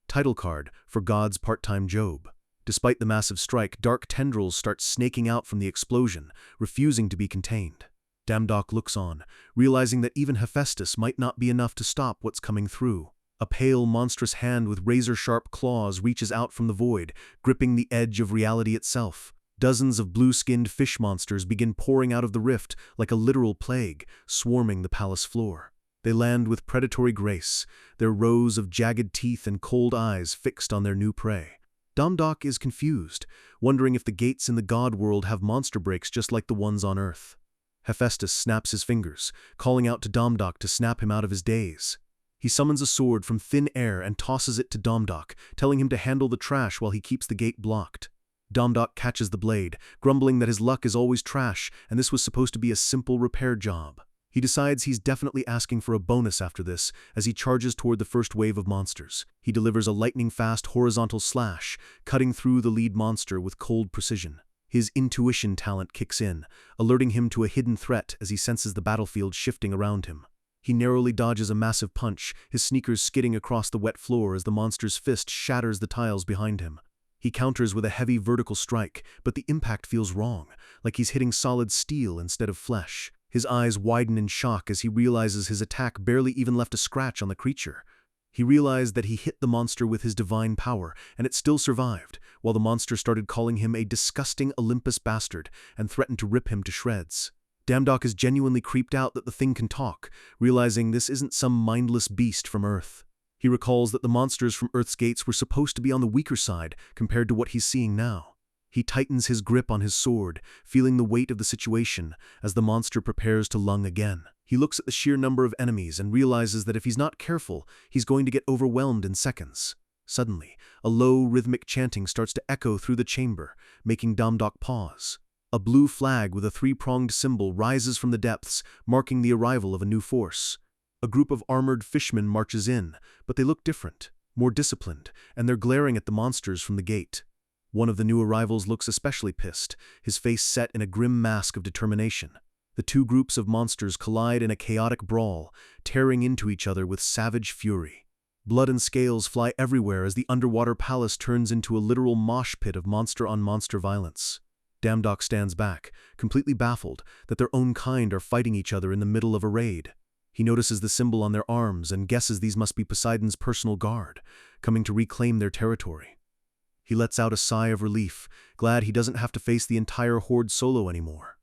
Title card for God's part-time Job. Despite the massive strike, dark tendrils start snaking out from the explosion, refusing to be contained. Domdok looks on, realizing that even Hephaestus might not be enough to stop what's coming through. A pale, monstrous hand with razor-sharp claws reaches out from the void, gripping the edge of reality itself. Dozens of blue-skinned fish monsters begin pouring out of the rift like a literal plague, swarming the palace floor. They land with predatory grace, their rows of jagged teeth and cold eyes fixed on their new prey. Domdok is confused, wondering if the gates in the god world have monster breaks just like the ones on Earth. Hephaestus snaps his fingers, calling out to Domdok to snap him out of his daze. He summons a sword from thin air and tosses it to Domdok, telling him to handle the trash while he keeps the gate blocked. Domdok catches the blade, grumbling that his luck is always trash and this was supposed to be a simple repair job. He decides he's definitely asking for a bonus after this as he charges toward the first wave of monsters. He delivers a lightning-fast horizontal slash, cutting through the lead monster with cold precision. His intuition talent kicks in, alerting him to a hidden threat as he senses the battlefield shifting around him. He narrowly dodges a massive punch, his sneakers skidding across the wet floor as the monster's fist shatters the tiles behind him. He counters with a heavy vertical strike, but the impact feels wrong, like he's hitting solid steel instead of flesh. His eyes widen in shock as he realizes his attack barely even left a scratch on the creature. He realized that he hit the monster with his divine power, and it still survived, while the monster started calling him a disgusting Olympus bastard and threatened to rip him to shreds. Domdok is genuinely creeped out that the thing can talk, realizing this isn't some mindless beast from Earth. He recalls that the monsters from Earth's gates were supposed to be on the weaker side compared to what he's seeing now. He tightens his grip on his sword, feeling the weight of the situation as the monster prepares to lung again. He looks at the sheer number of enemies and realizes that if he's not careful, he's going to get overwhelmed in seconds. Suddenly, a low, rhythmic chanting starts to echo through the chamber, making Domdok pause. A blue flag with a three-pronged symbol rises from the depths, marking the arrival of a new force. A group of armored fishmen marches in, but they look different, more disciplined, and they're glaring at the monsters from the gate. One of the new arrivals looks especially pissed, his face set in a grim mask of determination. The two groups of monsters collide in a chaotic brawl, tearing into each other with savage fury. Blood and scales fly everywhere as the underwater palace turns into a literal mosh pit of monster-on-monster violence. Domdok stands back, completely baffled that their own kind are fighting each other in the middle of a raid. He notices the symbol on their arms and guesses these must be Poseidon's personal guard, coming to reclaim their territory. He lets out a sigh of relief, glad he doesn't have to face the entire horde solo anymore.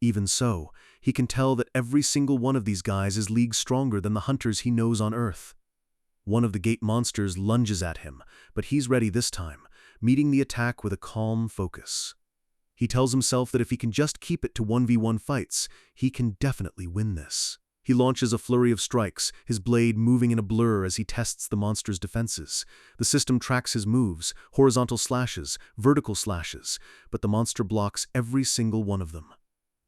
Even so, he can tell that every single one of these guys is leagues stronger than the hunters he knows on Earth. One of the gate monsters lunges at him, but he's ready this time, meeting the attack with a calm focus. He tells himself that if he can just keep it to 1v1 fights, he can definitely win this. He launches a flurry of strikes, his blade moving in a blur as he tests the monster's defenses. The system tracks his moves, horizontal slashes, vertical slashes, but the monster blocks every single one of them.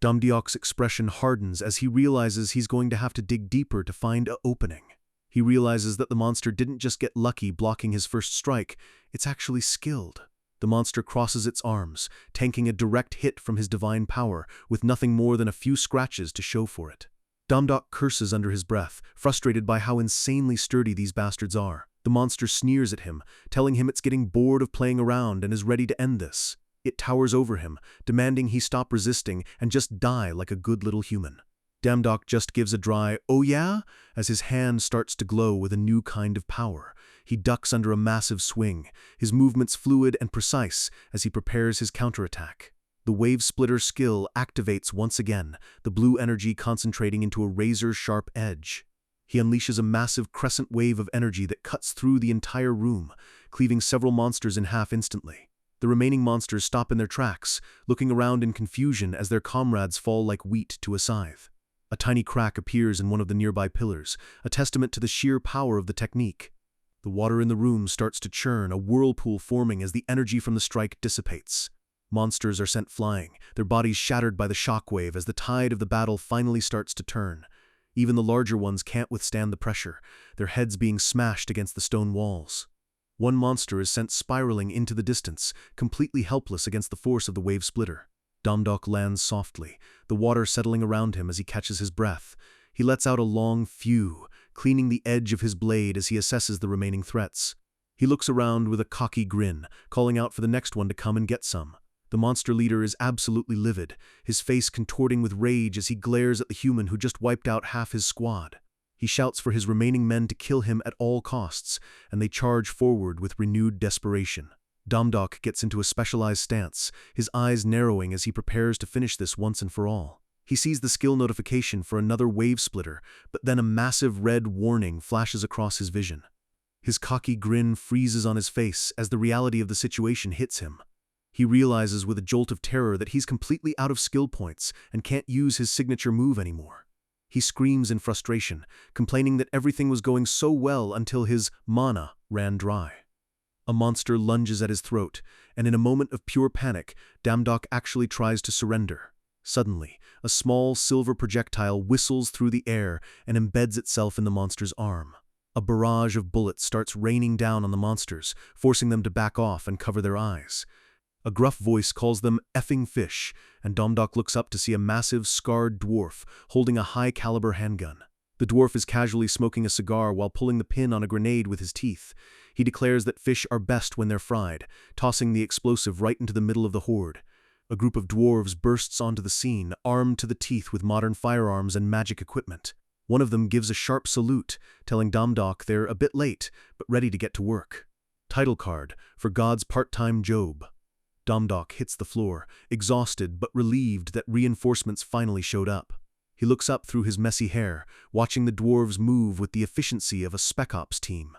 Damdiok's expression hardens as he realizes he's going to have to dig deeper to find an opening. He realizes that the monster didn't just get lucky blocking his first strike, it's actually skilled. The monster crosses its arms, tanking a direct hit from his divine power, with nothing more than a few scratches to show for it. Damdiok curses under his breath, frustrated by how insanely sturdy these bastards are. The monster sneers at him, telling him it's getting bored of playing around and is ready to end this. It towers over him, demanding he stop resisting and just die like a good little human. Damdiok just gives a dry, "Oh yeah?" as his hand starts to glow with a new kind of power. He ducks under a massive swing, his movements fluid and precise as he prepares his counterattack. The wave splitter skill activates once again, the blue energy concentrating into a razor-sharp edge. He unleashes a massive crescent wave of energy that cuts through the entire room, cleaving several monsters in half instantly. The remaining monsters stop in their tracks, looking around in confusion as their comrades fall like wheat to a scythe. A tiny crack appears in one of the nearby pillars, a testament to the sheer power of the technique. The water in the room starts to churn, a whirlpool forming as the energy from the strike dissipates. Monsters are sent flying, their bodies shattered by the shockwave as the tide of the battle finally starts to turn. Even the larger ones can't withstand the pressure, their heads being smashed against the stone walls. One monster is sent spiraling into the distance, completely helpless against the force of the wave splitter. Damdiok lands softly, the water settling around him as he catches his breath. He lets out a long phew, cleaning the edge of his blade as he assesses the remaining threats. He looks around with a cocky grin, calling out for the next one to come and get some. The monster leader is absolutely livid, his face contorting with rage as he glares at the human who just wiped out half his squad. He shouts for his remaining men to kill him at all costs, and they charge forward with renewed desperation. Damdiok gets into a specialized stance, his eyes narrowing as he prepares to finish this once and for all. He sees the skill notification for another wave splitter, but then a massive red warning flashes across his vision. His cocky grin freezes on his face as the reality of the situation hits him. He realizes with a jolt of terror that he's completely out of skill points and can't use his signature move anymore. He screams in frustration, complaining that everything was going so well until his mana ran dry. A monster lunges at his throat, and in a moment of pure panic, Damdiok actually tries to surrender. Suddenly, a small silver projectile whistles through the air and embeds itself in the monster's arm. A barrage of bullets starts raining down on the monsters, forcing them to back off and cover their eyes. A gruff voice calls them effing fish, and Damdiok looks up to see a massive, scarred dwarf holding a high-caliber handgun. The dwarf is casually smoking a cigar while pulling the pin on a grenade with his teeth. He declares that fish are best when they're fried, tossing the explosive right into the middle of the horde. A group of dwarves bursts onto the scene, armed to the teeth with modern firearms and magic equipment. One of them gives a sharp salute, telling Damdiok they're a bit late, but ready to get to work. Title card for God's part-time Job. Damdiok hits the floor, exhausted but relieved that reinforcements finally showed up. He looks up through his messy hair, watching the dwarves move with the efficiency of a spec ops team.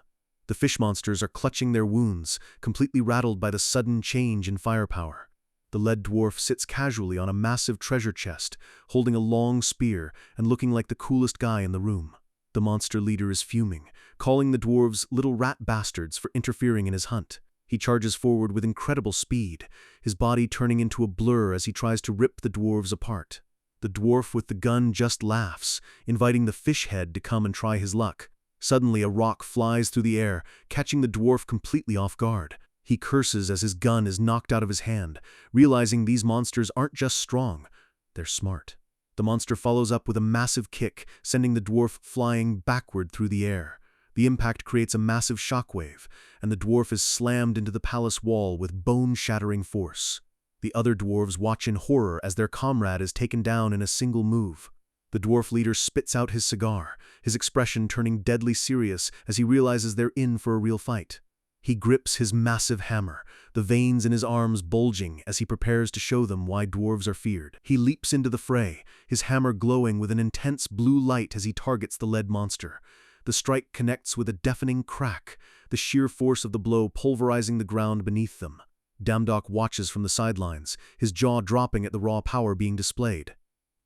The fish monsters are clutching their wounds, completely rattled by the sudden change in firepower. The lead dwarf sits casually on a massive treasure chest, holding a long spear and looking like the coolest guy in the room. The monster leader is fuming, calling the dwarves little rat bastards for interfering in his hunt. He charges forward with incredible speed, his body turning into a blur as he tries to rip the dwarves apart. The dwarf with the gun just laughs, inviting the fish head to come and try his luck. Suddenly, a rock flies through the air, catching the dwarf completely off guard. He curses as his gun is knocked out of his hand, realizing these monsters aren't just strong, they're smart. The monster follows up with a massive kick, sending the dwarf flying backward through the air. The impact creates a massive shockwave, and the dwarf is slammed into the palace wall with bone-shattering force. The other dwarves watch in horror as their comrade is taken down in a single move. The dwarf leader spits out his cigar, his expression turning deadly serious as he realizes they're in for a real fight. He grips his massive hammer, the veins in his arms bulging as he prepares to show them why dwarves are feared. He leaps into the fray, his hammer glowing with an intense blue light as he targets the lead monster. The strike connects with a deafening crack, the sheer force of the blow pulverizing the ground beneath them. Damdiok watches from the sidelines, his jaw dropping at the raw power being displayed.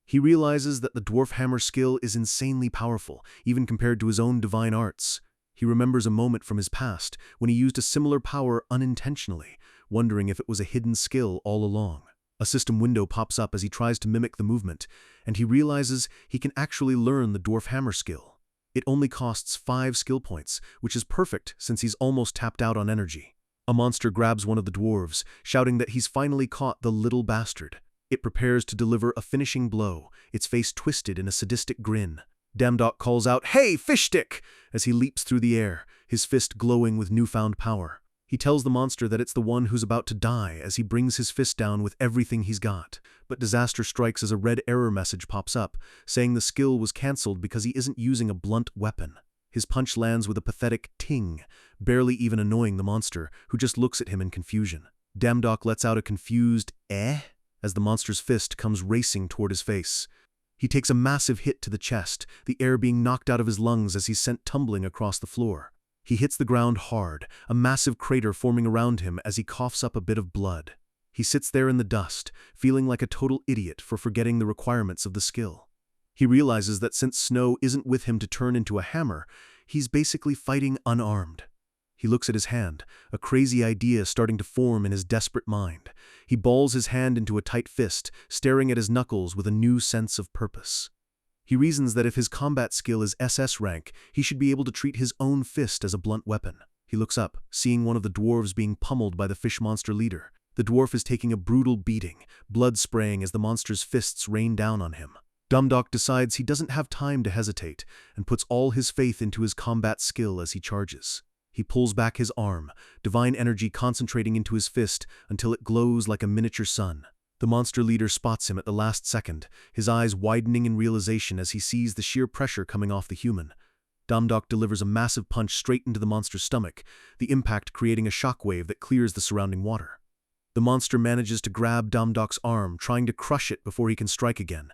He realizes that the dwarf hammer skill is insanely powerful, even compared to his own divine arts. He remembers a moment from his past when he used a similar power unintentionally, wondering if it was a hidden skill all along. A system window pops up as he tries to mimic the movement, and he realizes he can actually learn the dwarf hammer skill. It only costs 5 skill points, which is perfect since he's almost tapped out on energy. A monster grabs one of the dwarves, shouting that he's finally caught the little bastard. It prepares to deliver a finishing blow, its face twisted in a sadistic grin. Damdok calls out, "Hey, fish stick!" as he leaps through the air, his fist glowing with newfound power. He tells the monster that it's the one who's about to die as he brings his fist down with everything he's got. But disaster strikes as a red error message pops up, saying the skill was cancelled because he isn't using a blunt weapon. His punch lands with a pathetic ting, barely even annoying the monster, who just looks at him in confusion. Damdok lets out a confused "eh?" as the monster's fist comes racing toward his face. He takes a massive hit to the chest, the air being knocked out of his lungs as he's sent tumbling across the floor. He hits the ground hard, a massive crater forming around him as he coughs up a bit of blood. He sits there in the dust, feeling like a total idiot for forgetting the requirements of the skill. He realizes that since Snow isn't with him to turn into a hammer, he's basically fighting unarmed. He looks at his hand, a crazy idea starting to form in his desperate mind. He balls his hand into a tight fist, staring at his knuckles with a new sense of purpose. He reasons that if his combat skill is SS rank, he should be able to treat his own fist as a blunt weapon. He looks up, seeing one of the dwarves being pummeled by the fish monster leader. The dwarf is taking a brutal beating, blood spraying as the monster's fists rain down on him. Damdok decides he doesn't have time to hesitate, and puts all his faith into his combat skill as he charges. He pulls back his arm, divine energy concentrating into his fist until it glows like a miniature sun. The monster leader spots him at the last second, his eyes widening in realization as he sees the sheer pressure coming off the human. Damdok delivers a massive punch straight into the monster's stomach, the impact creating a shockwave that clears the surrounding water. The monster manages to grab Damdok's arm, trying to crush it before he can strike again.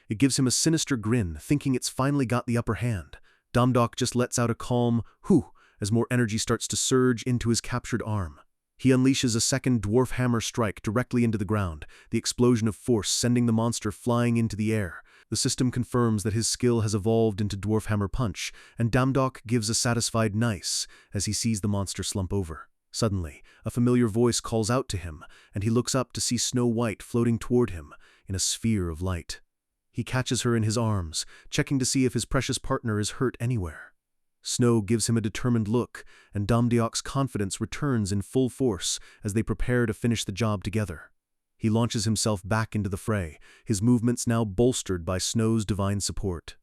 It gives him a sinister grin, thinking it's finally got the upper hand. Damdok just lets out a calm "whew" as more energy starts to surge into his captured arm. He unleashes a second dwarf hammer strike directly into the ground, the explosion of force sending the monster flying into the air. The system confirms that his skill has evolved into dwarf hammer punch, and Damdok gives a satisfied nice as he sees the monster slump over. Suddenly, a familiar voice calls out to him, and he looks up to see Snow White floating toward him in a sphere of light. He catches her in his arms, checking to see if his precious partner is hurt anywhere. Snow gives him a determined look, and Damdok's confidence returns in full force as they prepare to finish the job together. He launches himself back into the fray, his movements now bolstered by Snow's divine support.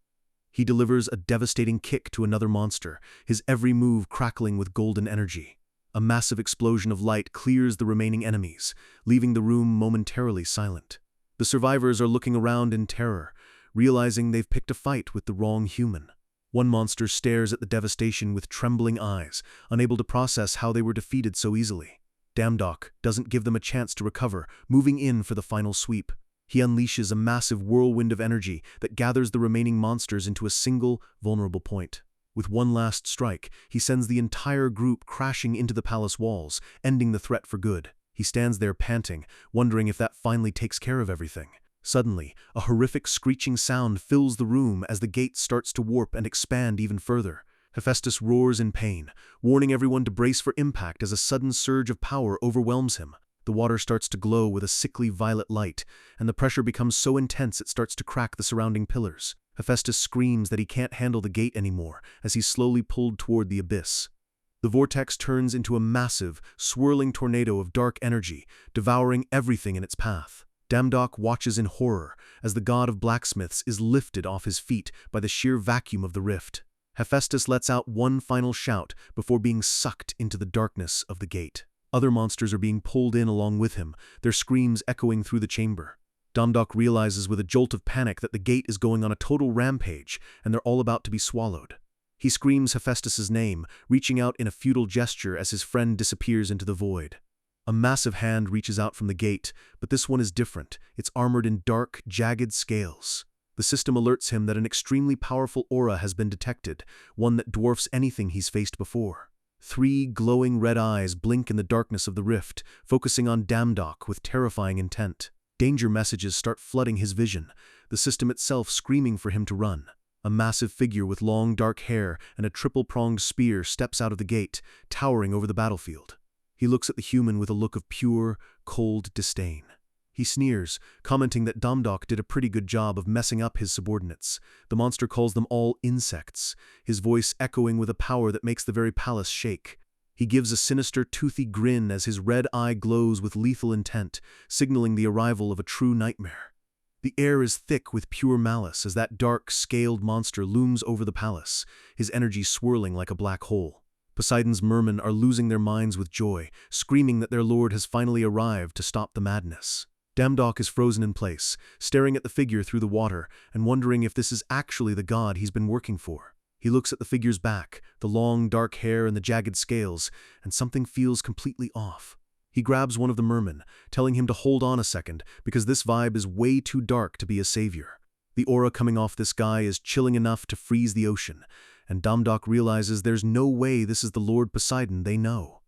He delivers a devastating kick to another monster, his every move crackling with golden energy. A massive explosion of light clears the remaining enemies, leaving the room momentarily silent. The survivors are looking around in terror, realizing they've picked a fight with the wrong human. One monster stares at the devastation with trembling eyes, unable to process how they were defeated so easily. Damdok doesn't give them a chance to recover, moving in for the final sweep. He unleashes a massive whirlwind of energy that gathers the remaining monsters into a single, vulnerable point. With one last strike, he sends the entire group crashing into the palace walls, ending the threat for good. He stands there panting, wondering if that finally takes care of everything. Suddenly, a horrific screeching sound fills the room as the gate starts to warp and expand even further. Hephaestus roars in pain, warning everyone to brace for impact as a sudden surge of power overwhelms him. The water starts to glow with a sickly violet light, and the pressure becomes so intense it starts to crack the surrounding pillars. Hephaestus screams that he can't handle the gate anymore as he's slowly pulled toward the abyss. The vortex turns into a massive, swirling tornado of dark energy, devouring everything in its path. Damdok watches in horror as the god of blacksmiths is lifted off his feet by the sheer vacuum of the rift. Hephaestus lets out one final shout before being sucked into the darkness of the gate. Other monsters are being pulled in along with him, their screams echoing through the chamber. Damdok realizes with a jolt of panic that the gate is going on a total rampage and they're all about to be swallowed. He screams Hephaestus's name, reaching out in a futile gesture as his friend disappears into the void. A massive hand reaches out from the gate, but this one is different. It's armored in dark, jagged scales. The system alerts him that an extremely powerful aura has been detected, one that dwarfs anything he's faced before. 3 glowing red eyes blink in the darkness of the rift, focusing on Damdok with terrifying intent. Danger messages start flooding his vision, the system itself screaming for him to run. A massive figure with long dark hair and a triple-pronged spear steps out of the gate, towering over the battlefield. He looks at the human with a look of pure, cold disdain. He sneers, commenting that Damdok did a pretty good job of messing up his subordinates. The monster calls them all insects, his voice echoing with a power that makes the very palace shake. He gives a sinister, toothy grin as his red eye glows with lethal intent, signaling the arrival of a true nightmare. The air is thick with pure malice as that dark, scaled monster looms over the palace, his energy swirling like a black hole. Poseidon's mermen are losing their minds with joy, screaming that their lord has finally arrived to stop the madness. Damdok is frozen in place, staring at the figure through the water and wondering if this is actually the god he's been working for. He looks at the figure's back, the long, dark hair and the jagged scales, and something feels completely off. He grabs one of the mermen, telling him to hold on a second because this vibe is way too dark to be a savior. The aura coming off this guy is chilling enough to freeze the ocean, and Damdok realizes there's no way this is the Lord Poseidon they know.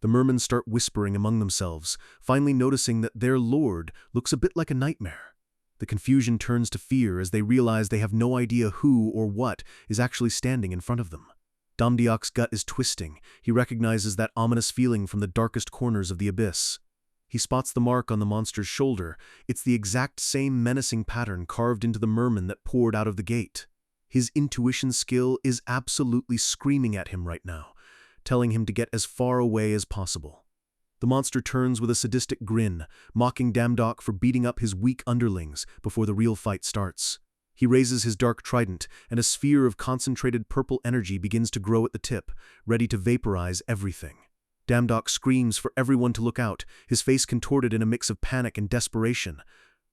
The mermen start whispering among themselves, finally noticing that their lord looks a bit like a nightmare. The confusion turns to fear as they realize they have no idea who or what is actually standing in front of them. Damdiok's gut is twisting. He recognizes that ominous feeling from the darkest corners of the abyss. He spots the mark on the monster's shoulder. It's the exact same menacing pattern carved into the merman that poured out of the gate. His intuition skill is absolutely screaming at him right now, telling him to get as far away as possible. The monster turns with a sadistic grin, mocking Damdok for beating up his weak underlings before the real fight starts. He raises his dark trident, and a sphere of concentrated purple energy begins to grow at the tip, ready to vaporize everything. Damdok screams for everyone to look out, his face contorted in a mix of panic and desperation.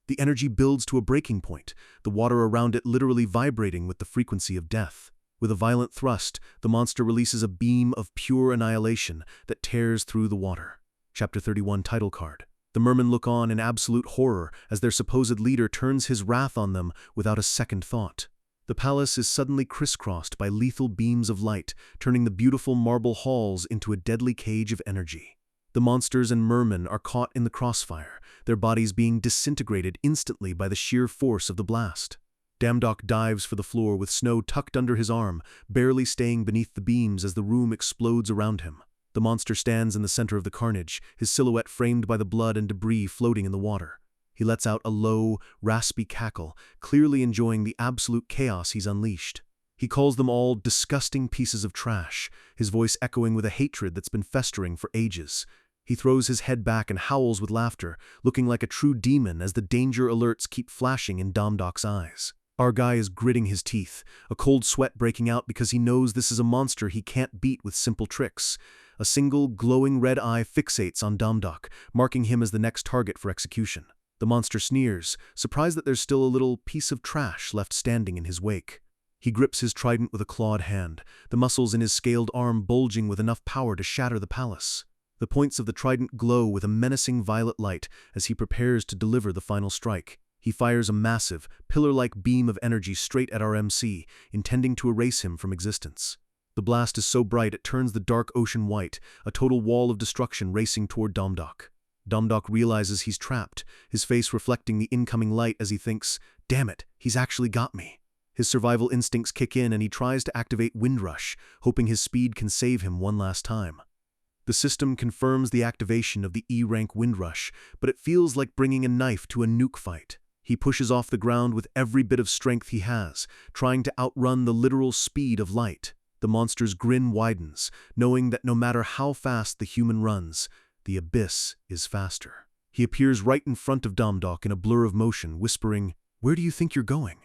The energy builds to a breaking point, the water around it literally vibrating with the frequency of death. With a violent thrust, the monster releases a beam of pure annihilation that tears through the water. Chapter 31 title card. The mermen look on in absolute horror as their supposed leader turns his wrath on them without a second thought. The palace is suddenly crisscrossed by lethal beams of light, turning the beautiful marble halls into a deadly cage of energy. The monsters and mermen are caught in the crossfire, their bodies being disintegrated instantly by the sheer force of the blast. Damdok dives for the floor with Snow tucked under his arm, barely staying beneath the beams as the room explodes around him. The monster stands in the center of the carnage, his silhouette framed by the blood and debris floating in the water. He lets out a low, raspy cackle, clearly enjoying the absolute chaos he's unleashed. He calls them all disgusting pieces of trash, his voice echoing with a hatred that's been festering for ages. He throws his head back and howls with laughter, looking like a true demon as the danger alerts keep flashing in Damdok's eyes. Our guy is gritting his teeth, a cold sweat breaking out because he knows this is a monster he can't beat with simple tricks. A single, glowing red eye fixates on Damdok, marking him as the next target for execution. The monster sneers, surprised that there's still a little piece of trash left standing in his wake. He grips his trident with a clawed hand, the muscles in his scaled arm bulging with enough power to shatter the palace. The points of the trident glow with a menacing violet light as he prepares to deliver the final strike. He fires a massive, pillar-like beam of energy straight at our MC, intending to erase him from existence. The blast is so bright it turns the dark ocean white, a total wall of destruction racing toward Damdok. Damdok realizes he's trapped, his face reflecting the incoming light as he thinks, "Damn it, he's actually got me." His survival instincts kick in and he tries to activate Windrush, hoping his speed can save him one last time. The system confirms the activation of the E-rank Windrush, but it feels like bringing a knife to a nuke fight. He pushes off the ground with every bit of strength he has, trying to outrun the literal speed of light. The monster's grin widens, knowing that no matter how fast the human runs, the abyss is faster. He appears right in front of Damdok in a blur of motion, whispering, "Where do you think you're going?"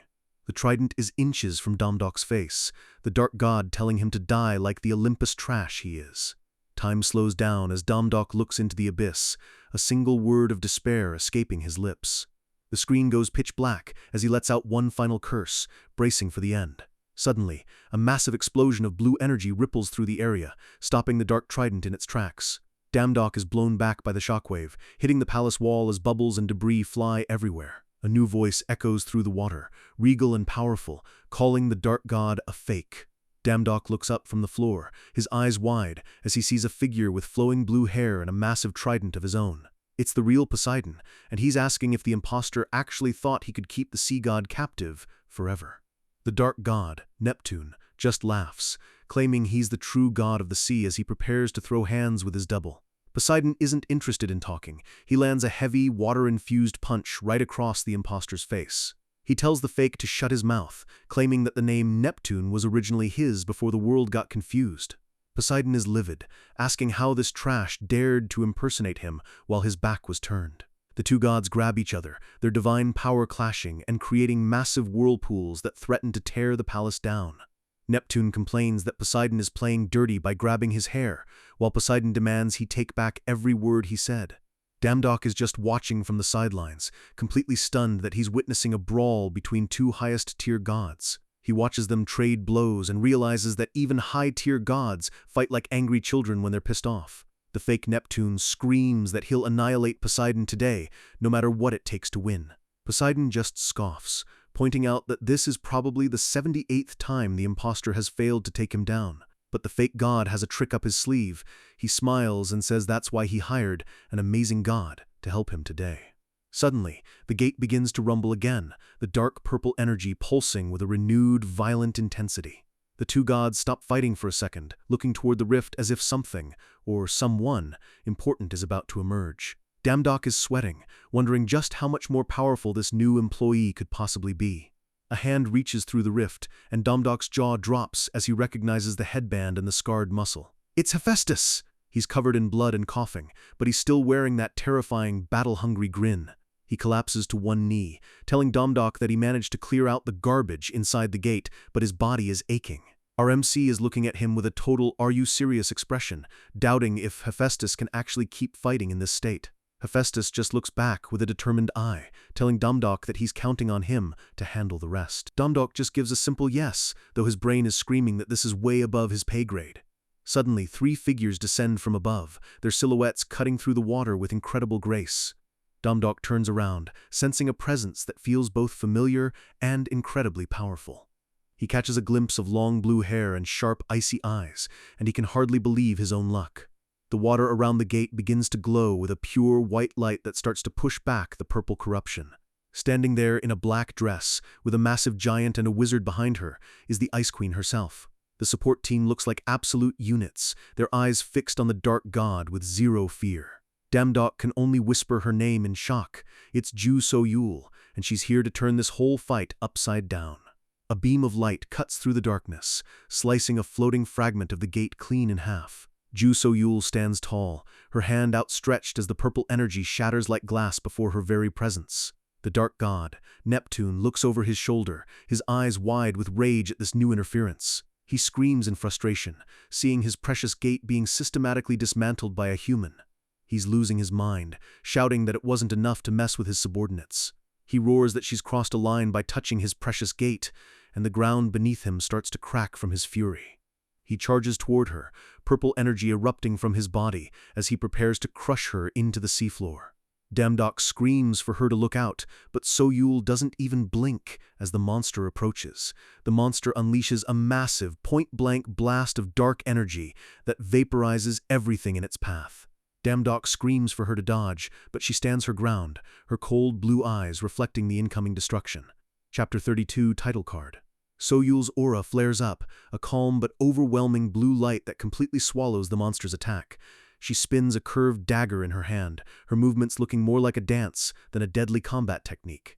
The trident is inches from Damdok's face, the dark god telling him to die like the Olympus trash he is. Time slows down as Damdok looks into the abyss, a single word of despair escaping his lips. The screen goes pitch black as he lets out one final curse, bracing for the end. Suddenly, a massive explosion of blue energy ripples through the area, stopping the dark trident in its tracks. Damdok is blown back by the shockwave, hitting the palace wall as bubbles and debris fly everywhere. A new voice echoes through the water, regal and powerful, calling the dark god a fake. Damdok looks up from the floor, his eyes wide, as he sees a figure with flowing blue hair and a massive trident of his own. It's the real Poseidon, and he's asking if the imposter actually thought he could keep the sea god captive forever. The dark god, Neptune, just laughs, claiming he's the true god of the sea as he prepares to throw hands with his double. Poseidon isn't interested in talking. He lands a heavy, water-infused punch right across the imposter's face. He tells the fake to shut his mouth, claiming that the name Neptune was originally his before the world got confused. Poseidon is livid, asking how this trash dared to impersonate him while his back was turned. The two gods grab each other, their divine power clashing and creating massive whirlpools that threaten to tear the palace down. Neptune complains that Poseidon is playing dirty by grabbing his hair, while Poseidon demands he take back every word he said. Damdok is just watching from the sidelines, completely stunned that he's witnessing a brawl between two highest-tier gods. He watches them trade blows and realizes that even high-tier gods fight like angry children when they're pissed off. The fake Neptune screams that he'll annihilate Poseidon today, no matter what it takes to win. Poseidon just scoffs, pointing out that this is probably the 78th time the imposter has failed to take him down. But the fake god has a trick up his sleeve. He smiles and says that's why he hired an amazing god to help him today. Suddenly, the gate begins to rumble again, the dark purple energy pulsing with a renewed, violent intensity. The two gods stop fighting for a second, looking toward the rift as if something, or someone, important is about to emerge. Damdok is sweating, wondering just how much more powerful this new employee could possibly be. A hand reaches through the rift, and Damdok's jaw drops as he recognizes the headband and the scarred muscle. It's Hephaestus! He's covered in blood and coughing, but he's still wearing that terrifying, battle-hungry grin. He collapses to one knee, telling Damdok that he managed to clear out the garbage inside the gate, but his body is aching. Our MC is looking at him with a total "are you serious" expression, doubting if Hephaestus can actually keep fighting in this state. Hephaestus just looks back with a determined eye, telling Damdok that he's counting on him to handle the rest. Damdok just gives a simple yes, though his brain is screaming that this is way above his pay grade. Suddenly, three figures descend from above, their silhouettes cutting through the water with incredible grace. Damdok turns around, sensing a presence that feels both familiar and incredibly powerful. He catches a glimpse of long blue hair and sharp, icy eyes, and he can hardly believe his own luck. The water around the gate begins to glow with a pure white light that starts to push back the purple corruption. Standing there in a black dress, with a massive giant and a wizard behind her, is the Ice Queen herself. The support team looks like absolute units, their eyes fixed on the dark god with zero fear. Damdok can only whisper her name in shock. It's Ju So-Yul, and she's here to turn this whole fight upside down. A beam of light cuts through the darkness, slicing a floating fragment of the gate clean in half. Ju So-Yul stands tall, her hand outstretched as the purple energy shatters like glass before her very presence. The dark god, Neptune, looks over his shoulder, his eyes wide with rage at this new interference. He screams in frustration, seeing his precious gate being systematically dismantled by a human. He's losing his mind, shouting that it wasn't enough to mess with his subordinates. He roars that she's crossed a line by touching his precious gate, and the ground beneath him starts to crack from his fury. He charges toward her, purple energy erupting from his body as he prepares to crush her into the seafloor. Damdok screams for her to look out, but So-Yul doesn't even blink as the monster approaches. The monster unleashes a massive, point-blank blast of dark energy that vaporizes everything in its path. Damdok screams for her to dodge, but she stands her ground, her cold blue eyes reflecting the incoming destruction. Chapter 32 Title Card. So-Yul's aura flares up, a calm but overwhelming blue light that completely swallows the monster's attack. She spins a curved dagger in her hand, her movements looking more like a dance than a deadly combat technique.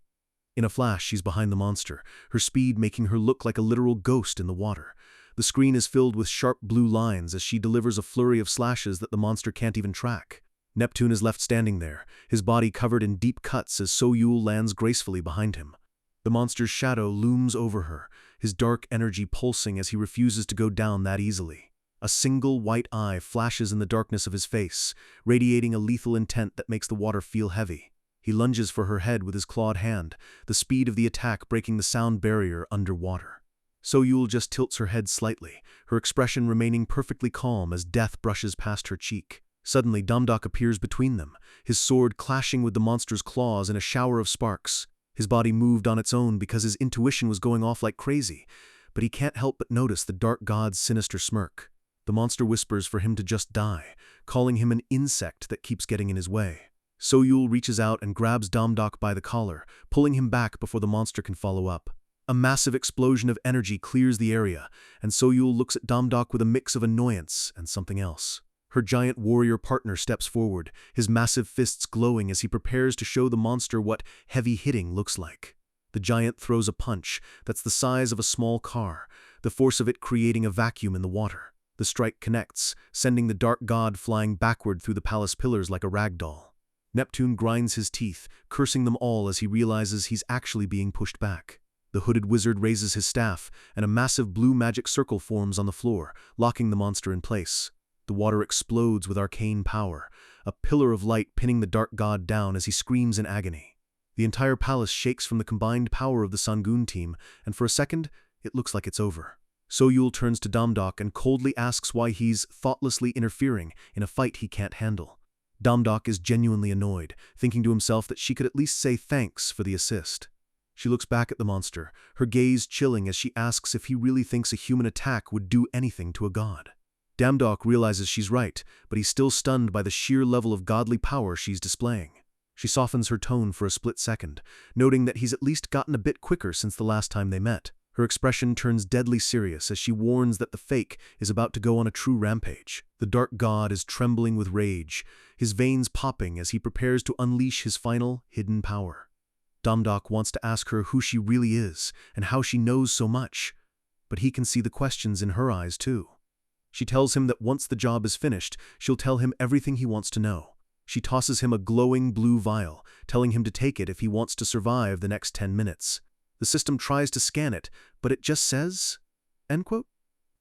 In a flash, she's behind the monster, her speed making her look like a literal ghost in the water. The screen is filled with sharp blue lines as she delivers a flurry of slashes that the monster can't even track. Neptune is left standing there, his body covered in deep cuts as So-Yul lands gracefully behind him. The monster's shadow looms over her, his dark energy pulsing as he refuses to go down that easily. A single white eye flashes in the darkness of his face, radiating a lethal intent that makes the water feel heavy. He lunges for her head with his clawed hand, the speed of the attack breaking the sound barrier underwater. So-Yul just tilts her head slightly, her expression remaining perfectly calm as death brushes past her cheek. Suddenly, Damdok appears between them, his sword clashing with the monster's claws in a shower of sparks. His body moved on its own because his intuition was going off like crazy, but he can't help but notice the dark god's sinister smirk. The monster whispers for him to just die, calling him an insect that keeps getting in his way. So-Yul reaches out and grabs Damdok by the collar, pulling him back before the monster can follow up. A massive explosion of energy clears the area, and So-Yul looks at Damdok with a mix of annoyance and something else. Her giant warrior partner steps forward, his massive fists glowing as he prepares to show the monster what heavy hitting looks like. The giant throws a punch that's the size of a small car, the force of it creating a vacuum in the water. The strike connects, sending the dark god flying backward through the palace pillars like a rag doll. Neptune grinds his teeth, cursing them all as he realizes he's actually being pushed back. The hooded wizard raises his staff, and a massive blue magic circle forms on the floor, locking the monster in place. The water explodes with arcane power, a pillar of light pinning the dark god down as he screams in agony. The entire palace shakes from the combined power of the Sangun team, and for a second, it looks like it's over. Soyul turns to Damdok and coldly asks why he's thoughtlessly interfering in a fight he can't handle. Damdok is genuinely annoyed, thinking to himself that she could at least say thanks for the assist. She looks back at the monster, her gaze chilling as she asks if he really thinks a human attack would do anything to a god. Damdok realizes she's right, but he's still stunned by the sheer level of godly power she's displaying. She softens her tone for a split second, noting that he's at least gotten a bit quicker since the last time they met. Her expression turns deadly serious as she warns that the fake is about to go on a true rampage. The dark god is trembling with rage, his veins popping as he prepares to unleash his final, hidden power. Damdok wants to ask her who she really is and how she knows so much, but he can see the questions in her eyes too. She tells him that once the job is finished, she'll tell him everything he wants to know. She tosses him a glowing blue vial, telling him to take it if he wants to survive the next 10 minutes. The system tries to scan it, but it just says, end quote,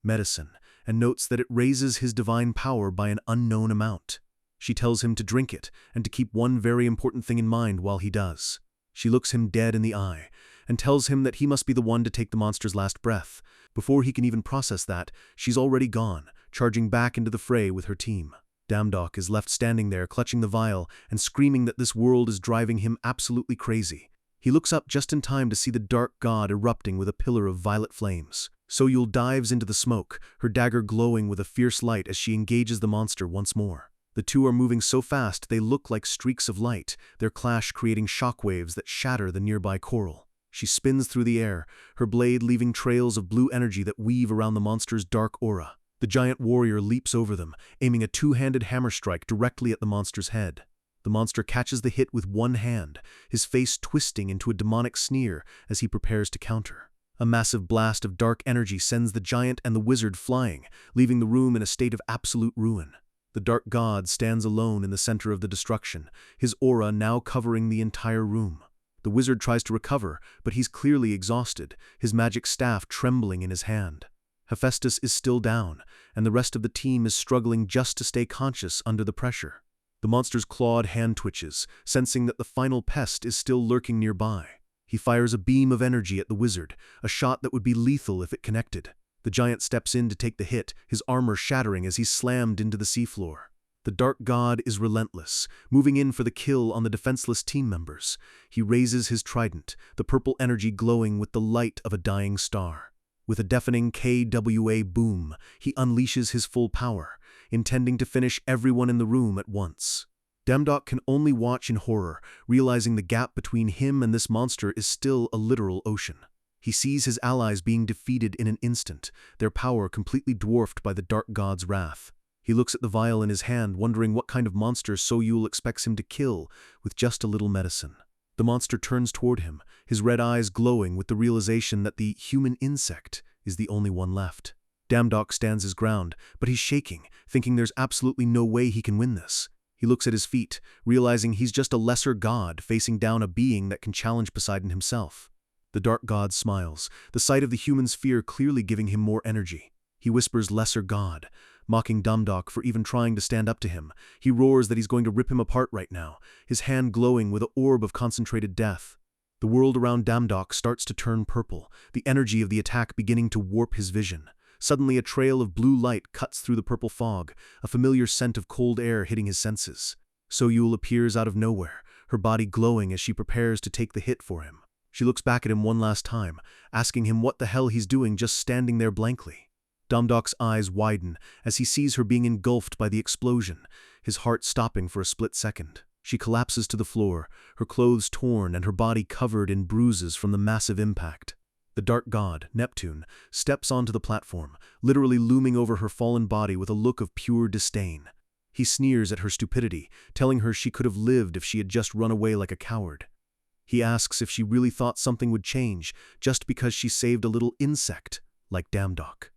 medicine, and notes that it raises his divine power by an unknown amount. She tells him to drink it and to keep one very important thing in mind while he does. She looks him dead in the eye and tells him that he must be the one to take the monster's last breath. Before he can even process that, she's already gone, charging back into the fray with her team. Damdok is left standing there clutching the vial and screaming that this world is driving him absolutely crazy. He looks up just in time to see the dark god erupting with a pillar of violet flames. Soyul dives into the smoke, her dagger glowing with a fierce light as she engages the monster once more. The two are moving so fast they look like streaks of light, their clash creating shockwaves that shatter the nearby coral. She spins through the air, her blade leaving trails of blue energy that weave around the monster's dark aura. The giant warrior leaps over them, aiming a two-handed hammer strike directly at the monster's head. The monster catches the hit with one hand, his face twisting into a demonic sneer as he prepares to counter. A massive blast of dark energy sends the giant and the wizard flying, leaving the room in a state of absolute ruin. The dark god stands alone in the center of the destruction, his aura now covering the entire room. The wizard tries to recover, but he's clearly exhausted, his magic staff trembling in his hand. Hephaestus is still down, and the rest of the team is struggling just to stay conscious under the pressure. The monster's clawed hand twitches, sensing that the final pest is still lurking nearby. He fires a beam of energy at the wizard, a shot that would be lethal if it connected. The giant steps in to take the hit, his armor shattering as he's slammed into the seafloor. The dark god is relentless, moving in for the kill on the defenseless team members. He raises his trident, the purple energy glowing with the light of a dying star. With a deafening KWA boom, he unleashes his full power, intending to finish everyone in the room at once. Damdok can only watch in horror, realizing the gap between him and this monster is still a literal ocean. He sees his allies being defeated in an instant, their power completely dwarfed by the dark god's wrath. He looks at the vial in his hand, wondering what kind of monster Soyul expects him to kill with just a little medicine. The monster turns toward him, his red eyes glowing with the realization that the human insect is the only one left. Damdok stands his ground, but he's shaking, thinking there's absolutely no way he can win this. He looks at his feet, realizing he's just a lesser god facing down a being that can challenge Poseidon himself. The dark god smiles, the sight of the human's fear clearly giving him more energy. He whispers lesser god, mocking Damdok for even trying to stand up to him. He roars that he's going to rip him apart right now, his hand glowing with an orb of concentrated death. The world around Damdok starts to turn purple, the energy of the attack beginning to warp his vision. Suddenly a trail of blue light cuts through the purple fog, a familiar scent of cold air hitting his senses. Soyul appears out of nowhere, her body glowing as she prepares to take the hit for him. She looks back at him one last time, asking him what the hell he's doing just standing there blankly. Damdok's eyes widen as he sees her being engulfed by the explosion, his heart stopping for a split second. She collapses to the floor, her clothes torn and her body covered in bruises from the massive impact. The dark god, Neptune, steps onto the platform, literally looming over her fallen body with a look of pure disdain. He sneers at her stupidity, telling her she could have lived if she had just run away like a coward. He asks if she really thought something would change just because she saved a little insect, like Damdok.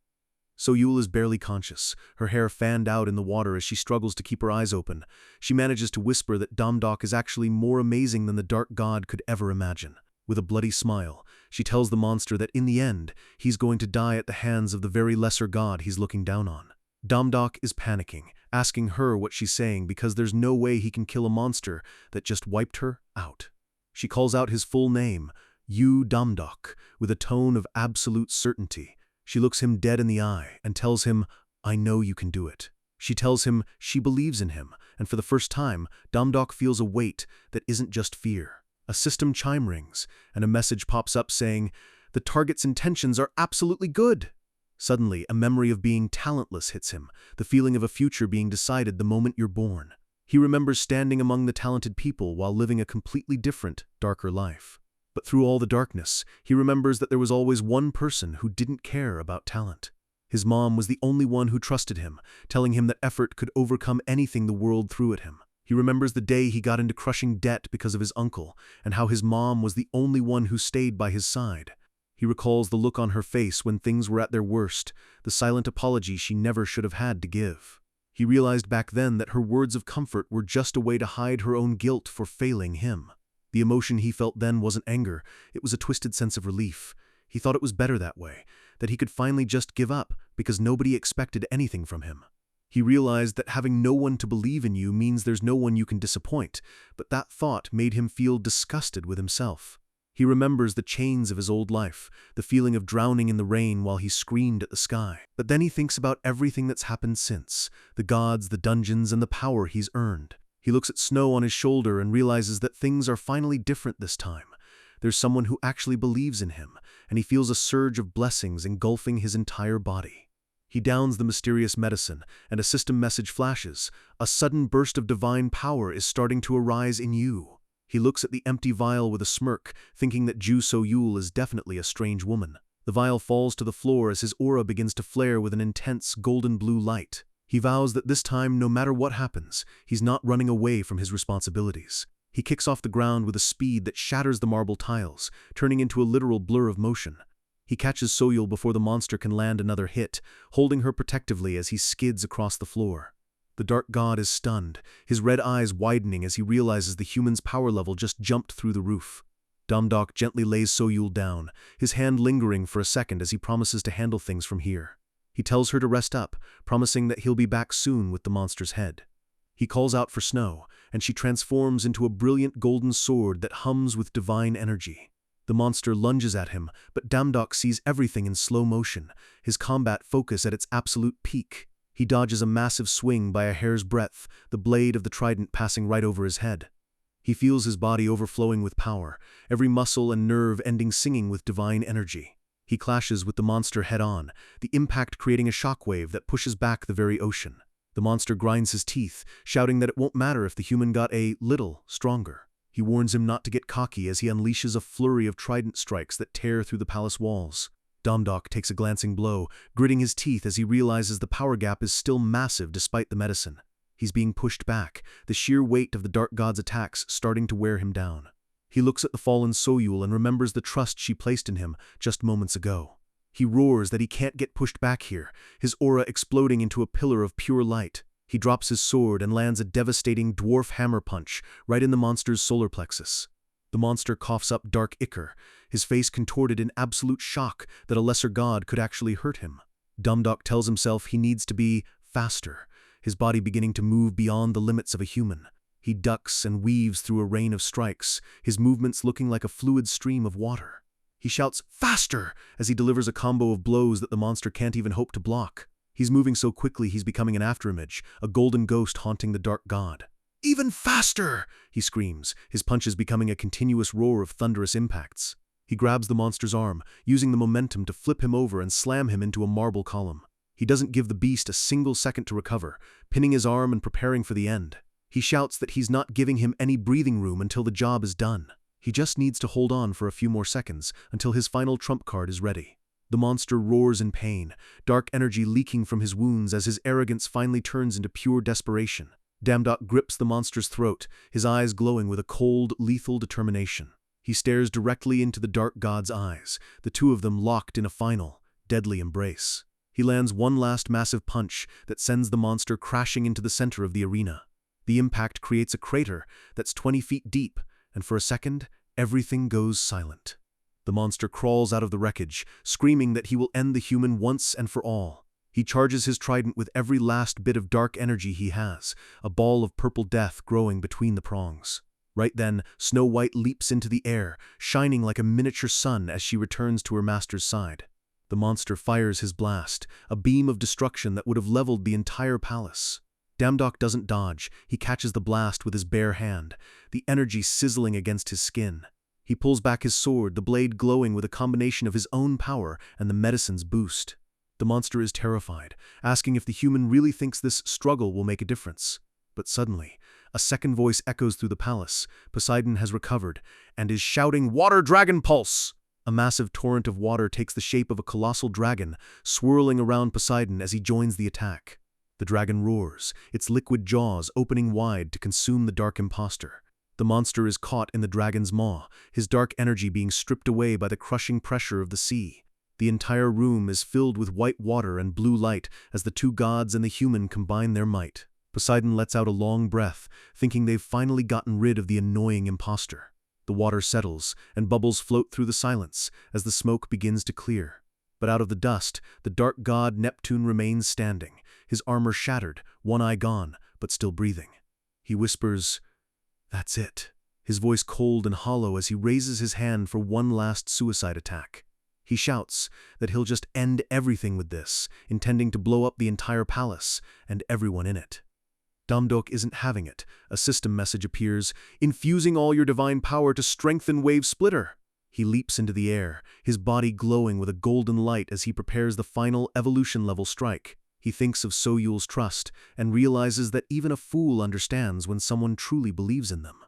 So-Yul is barely conscious, her hair fanned out in the water as she struggles to keep her eyes open. She manages to whisper that Damdok is actually more amazing than the dark god could ever imagine. With a bloody smile, she tells the monster that in the end, he's going to die at the hands of the very lesser god he's looking down on. Damdok is panicking, asking her what she's saying because there's no way he can kill a monster that just wiped her out. She calls out his full name, Yu Damdok, with a tone of absolute certainty. She looks him dead in the eye and tells him, "I know you can do it." She tells him she believes in him, and for the first time, Damdok feels a weight that isn't just fear. A system chime rings, and a message pops up saying, "The target's intentions are absolutely good." Suddenly, a memory of being talentless hits him, the feeling of a future being decided the moment you're born. He remembers standing among the talented people while living a completely different, darker life. But through all the darkness, he remembers that there was always one person who didn't care about talent. His mom was the only one who trusted him, telling him that effort could overcome anything the world threw at him. He remembers the day he got into crushing debt because of his uncle, and how his mom was the only one who stayed by his side. He recalls the look on her face when things were at their worst, the silent apology she never should have had to give. He realized back then that her words of comfort were just a way to hide her own guilt for failing him. The emotion he felt then wasn't anger, it was a twisted sense of relief. He thought it was better that way, that he could finally just give up because nobody expected anything from him. He realized that having no one to believe in you means there's no one you can disappoint, but that thought made him feel disgusted with himself. He remembers the chains of his old life, the feeling of drowning in the rain while he screamed at the sky. But then he thinks about everything that's happened since, the gods, the dungeons, and the power he's earned. He looks at Snow on his shoulder and realizes that things are finally different this time. There's someone who actually believes in him, and he feels a surge of blessings engulfing his entire body. He downs the mysterious medicine, and a system message flashes. A sudden burst of divine power is starting to arise in you. He looks at the empty vial with a smirk, thinking that Ju So-Yul is definitely a strange woman. The vial falls to the floor as his aura begins to flare with an intense golden blue light. He vows that this time, no matter what happens, he's not running away from his responsibilities. He kicks off the ground with a speed that shatters the marble tiles, turning into a literal blur of motion. He catches So-Yul before the monster can land another hit, holding her protectively as he skids across the floor. The dark god is stunned, his red eyes widening as he realizes the human's power level just jumped through the roof. Damdok gently lays So-Yul down, his hand lingering for a second as he promises to handle things from here. He tells her to rest up, promising that he'll be back soon with the monster's head. He calls out for Snow, and she transforms into a brilliant golden sword that hums with divine energy. The monster lunges at him, but Damdok sees everything in slow motion, his combat focus at its absolute peak. He dodges a massive swing by a hair's breadth, the blade of the trident passing right over his head. He feels his body overflowing with power, every muscle and nerve ending singing with divine energy. He clashes with the monster head-on, the impact creating a shockwave that pushes back the very ocean. The monster grinds his teeth, shouting that it won't matter if the human got a little stronger. He warns him not to get cocky as he unleashes a flurry of trident strikes that tear through the palace walls. Damdok takes a glancing blow, gritting his teeth as he realizes the power gap is still massive despite the medicine. He's being pushed back, the sheer weight of the dark god's attacks starting to wear him down. He looks at the fallen So-Yul and remembers the trust she placed in him just moments ago. He roars that he can't get pushed back here, his aura exploding into a pillar of pure light. He drops his sword and lands a devastating dwarf hammer punch right in the monster's solar plexus. The monster coughs up dark ichor, his face contorted in absolute shock that a lesser god could actually hurt him. Damdok tells himself he needs to be faster, his body beginning to move beyond the limits of a human. He ducks and weaves through a rain of strikes, his movements looking like a fluid stream of water. He shouts, "Faster!" as he delivers a combo of blows that the monster can't even hope to block. He's moving so quickly he's becoming an afterimage, a golden ghost haunting the dark god. "Even faster!" he screams, his punches becoming a continuous roar of thunderous impacts. He grabs the monster's arm, using the momentum to flip him over and slam him into a marble column. He doesn't give the beast a single second to recover, pinning his arm and preparing for the end. He shouts that he's not giving him any breathing room until the job is done. He just needs to hold on for a few more seconds until his final trump card is ready. The monster roars in pain, dark energy leaking from his wounds as his arrogance finally turns into pure desperation. Damdok grips the monster's throat, his eyes glowing with a cold, lethal determination. He stares directly into the dark god's eyes, the two of them locked in a final, deadly embrace. He lands one last massive punch that sends the monster crashing into the center of the arena. The impact creates a crater that's 20 feet deep, and for a second, everything goes silent. The monster crawls out of the wreckage, screaming that he will end the human once and for all. He charges his trident with every last bit of dark energy he has, a ball of purple death growing between the prongs. Right then, Snow White leaps into the air, shining like a miniature sun as she returns to her master's side. The monster fires his blast, a beam of destruction that would have leveled the entire palace. Damdok doesn't dodge, he catches the blast with his bare hand, the energy sizzling against his skin. He pulls back his sword, the blade glowing with a combination of his own power and the medicine's boost. The monster is terrified, asking if the human really thinks this struggle will make a difference. But suddenly, a second voice echoes through the palace. Poseidon has recovered and is shouting, "Water Dragon Pulse!" A massive torrent of water takes the shape of a colossal dragon, swirling around Poseidon as he joins the attack. The dragon roars, its liquid jaws opening wide to consume the dark imposter. The monster is caught in the dragon's maw, his dark energy being stripped away by the crushing pressure of the sea. The entire room is filled with white water and blue light as the two gods and the human combine their might. Poseidon lets out a long breath, thinking they've finally gotten rid of the annoying imposter. The water settles, and bubbles float through the silence as the smoke begins to clear. But out of the dust, the dark god Neptune remains standing, his armor shattered, one eye gone, but still breathing. He whispers, "That's it," his voice cold and hollow as he raises his hand for one last suicide attack. He shouts that he'll just end everything with this, intending to blow up the entire palace and everyone in it. Damdok isn't having it. A system message appears, "Infusing all your divine power to strengthen Wave Splitter." He leaps into the air, his body glowing with a golden light as he prepares the final evolution-level strike. He thinks of Soyul's trust and realizes that even a fool understands when someone truly believes in them.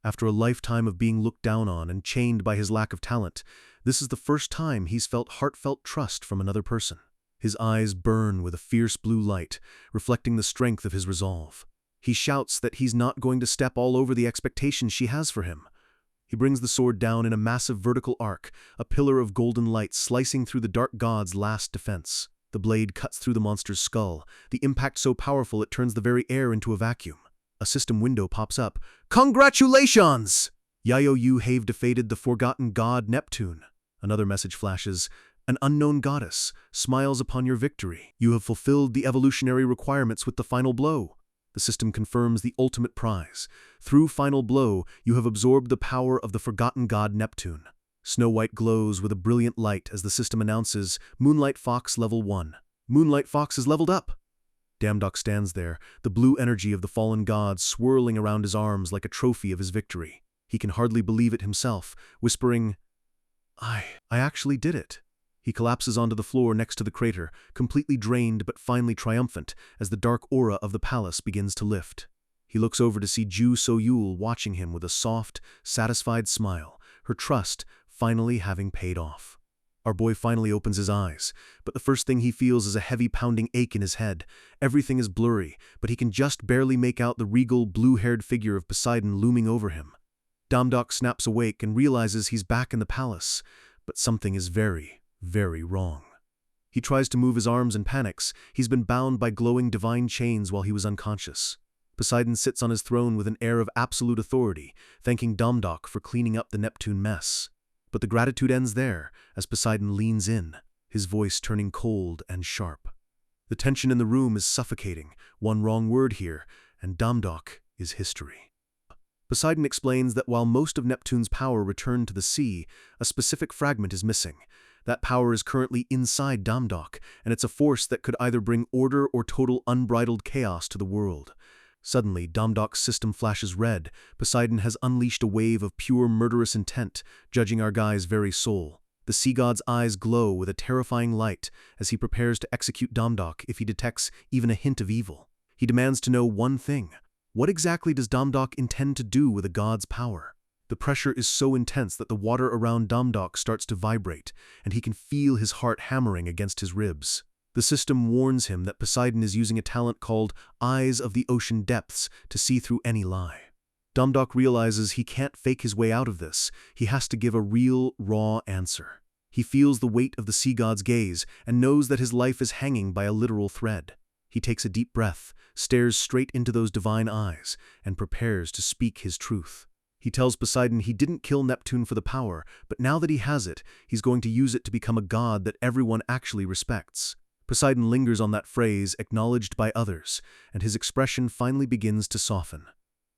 After a lifetime of being looked down on and chained by his lack of talent, this is the first time he's felt heartfelt trust from another person. His eyes burn with a fierce blue light, reflecting the strength of his resolve. He shouts that he's not going to step all over the expectations she has for him. He brings the sword down in a massive vertical arc, a pillar of golden light slicing through the dark god's last defense. The blade cuts through the monster's skull, the impact so powerful it turns the very air into a vacuum. A system window pops up. "Congratulations! Yayo, you have defeated the forgotten god Neptune." Another message flashes. "An unknown goddess smiles upon your victory. You have fulfilled the evolutionary requirements with the final blow." The system confirms the ultimate prize. Through final blow, you have absorbed the power of the forgotten god Neptune. Snow White glows with a brilliant light as the system announces, "Moonlight Fox level 1. Moonlight Fox is leveled up." Damdok stands there, the blue energy of the fallen god swirling around his arms like a trophy of his victory. He can hardly believe it himself, whispering, I actually did it." He collapses onto the floor next to the crater, completely drained but finally triumphant as the dark aura of the palace begins to lift. He looks over to see Ju Soyul watching him with a soft, satisfied smile, her trust finally having paid off. Our boy finally opens his eyes, but the first thing he feels is a heavy pounding ache in his head. Everything is blurry, but he can just barely make out the regal, blue-haired figure of Poseidon looming over him. Damdok snaps awake and realizes he's back in the palace, but something is very, very wrong. He tries to move his arms and panics. He's been bound by glowing divine chains while he was unconscious. Poseidon sits on his throne with an air of absolute authority, thanking Damdok for cleaning up the Neptune mess. But the gratitude ends there, as Poseidon leans in, his voice turning cold and sharp. The tension in the room is suffocating. One wrong word here, and Damdok is history. Poseidon explains that while most of Neptune's power returned to the sea, a specific fragment is missing. That power is currently inside Damdok, and it's a force that could either bring order or total unbridled chaos to the world. Suddenly, Damdok's system flashes red. Poseidon has unleashed a wave of pure murderous intent, judging our guy's very soul. The sea god's eyes glow with a terrifying light as he prepares to execute Damdok if he detects even a hint of evil. He demands to know one thing. What exactly does Damdok intend to do with a god's power? The pressure is so intense that the water around Damdok starts to vibrate, and he can feel his heart hammering against his ribs. The system warns him that Poseidon is using a talent called Eyes of the Ocean Depths to see through any lie. Damdok realizes he can't fake his way out of this. He has to give a real, raw answer. He feels the weight of the sea god's gaze and knows that his life is hanging by a literal thread. He takes a deep breath, stares straight into those divine eyes, and prepares to speak his truth. He tells Poseidon he didn't kill Neptune for the power, but now that he has it, he's going to use it to become a god that everyone actually respects. Poseidon lingers on that phrase, acknowledged by others, and his expression finally begins to soften.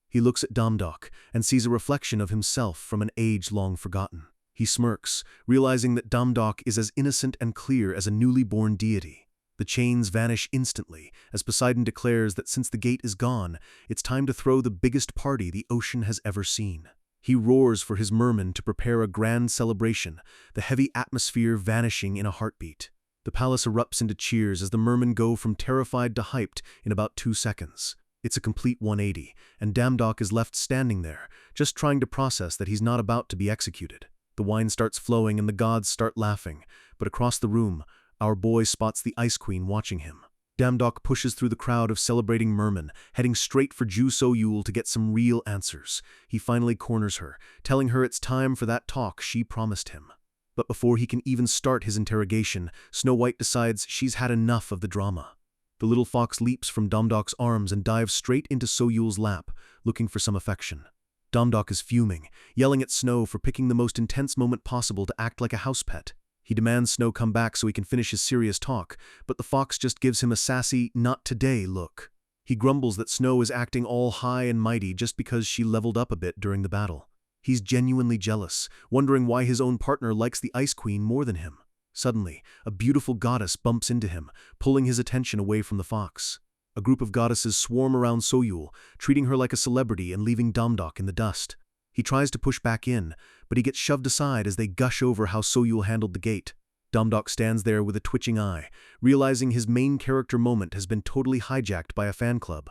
He looks at Damdok and sees a reflection of himself from an age long forgotten. He smirks, realizing that Damdok is as innocent and clear as a newly born deity. The chains vanish instantly as Poseidon declares that since the gate is gone, it's time to throw the biggest party the ocean has ever seen. He roars for his mermen to prepare a grand celebration, the heavy atmosphere vanishing in a heartbeat. The palace erupts into cheers as the mermen go from terrified to hyped in about 2 seconds. It's a complete 180, and Damdok is left standing there, just trying to process that he's not about to be executed. The wine starts flowing and the gods start laughing, but across the room, our boy spots the Ice Queen watching him. Damdok pushes through the crowd of celebrating mermen, heading straight for Ju So-yul to get some real answers. He finally corners her, telling her it's time for that talk she promised him. But before he can even start his interrogation, Snow White decides she's had enough of the drama. The little fox leaps from Damdok's arms and dives straight into So-yul's lap, looking for some affection. Damdok is fuming, yelling at Snow for picking the most intense moment possible to act like a house pet. He demands Snow come back so he can finish his serious talk, but the fox just gives him a sassy, not today look. He grumbles that Snow is acting all high and mighty just because she leveled up a bit during the battle. He's genuinely jealous, wondering why his own partner likes the Ice Queen more than him. Suddenly, a beautiful goddess bumps into him, pulling his attention away from the fox. A group of goddesses swarm around So-yul, treating her like a celebrity and leaving Damdok in the dust. He tries to push back in, but he gets shoved aside as they gush over how So-yul handled the gate. Damdok stands there with a twitching eye, realizing his main character moment has been totally hijacked by a fan club.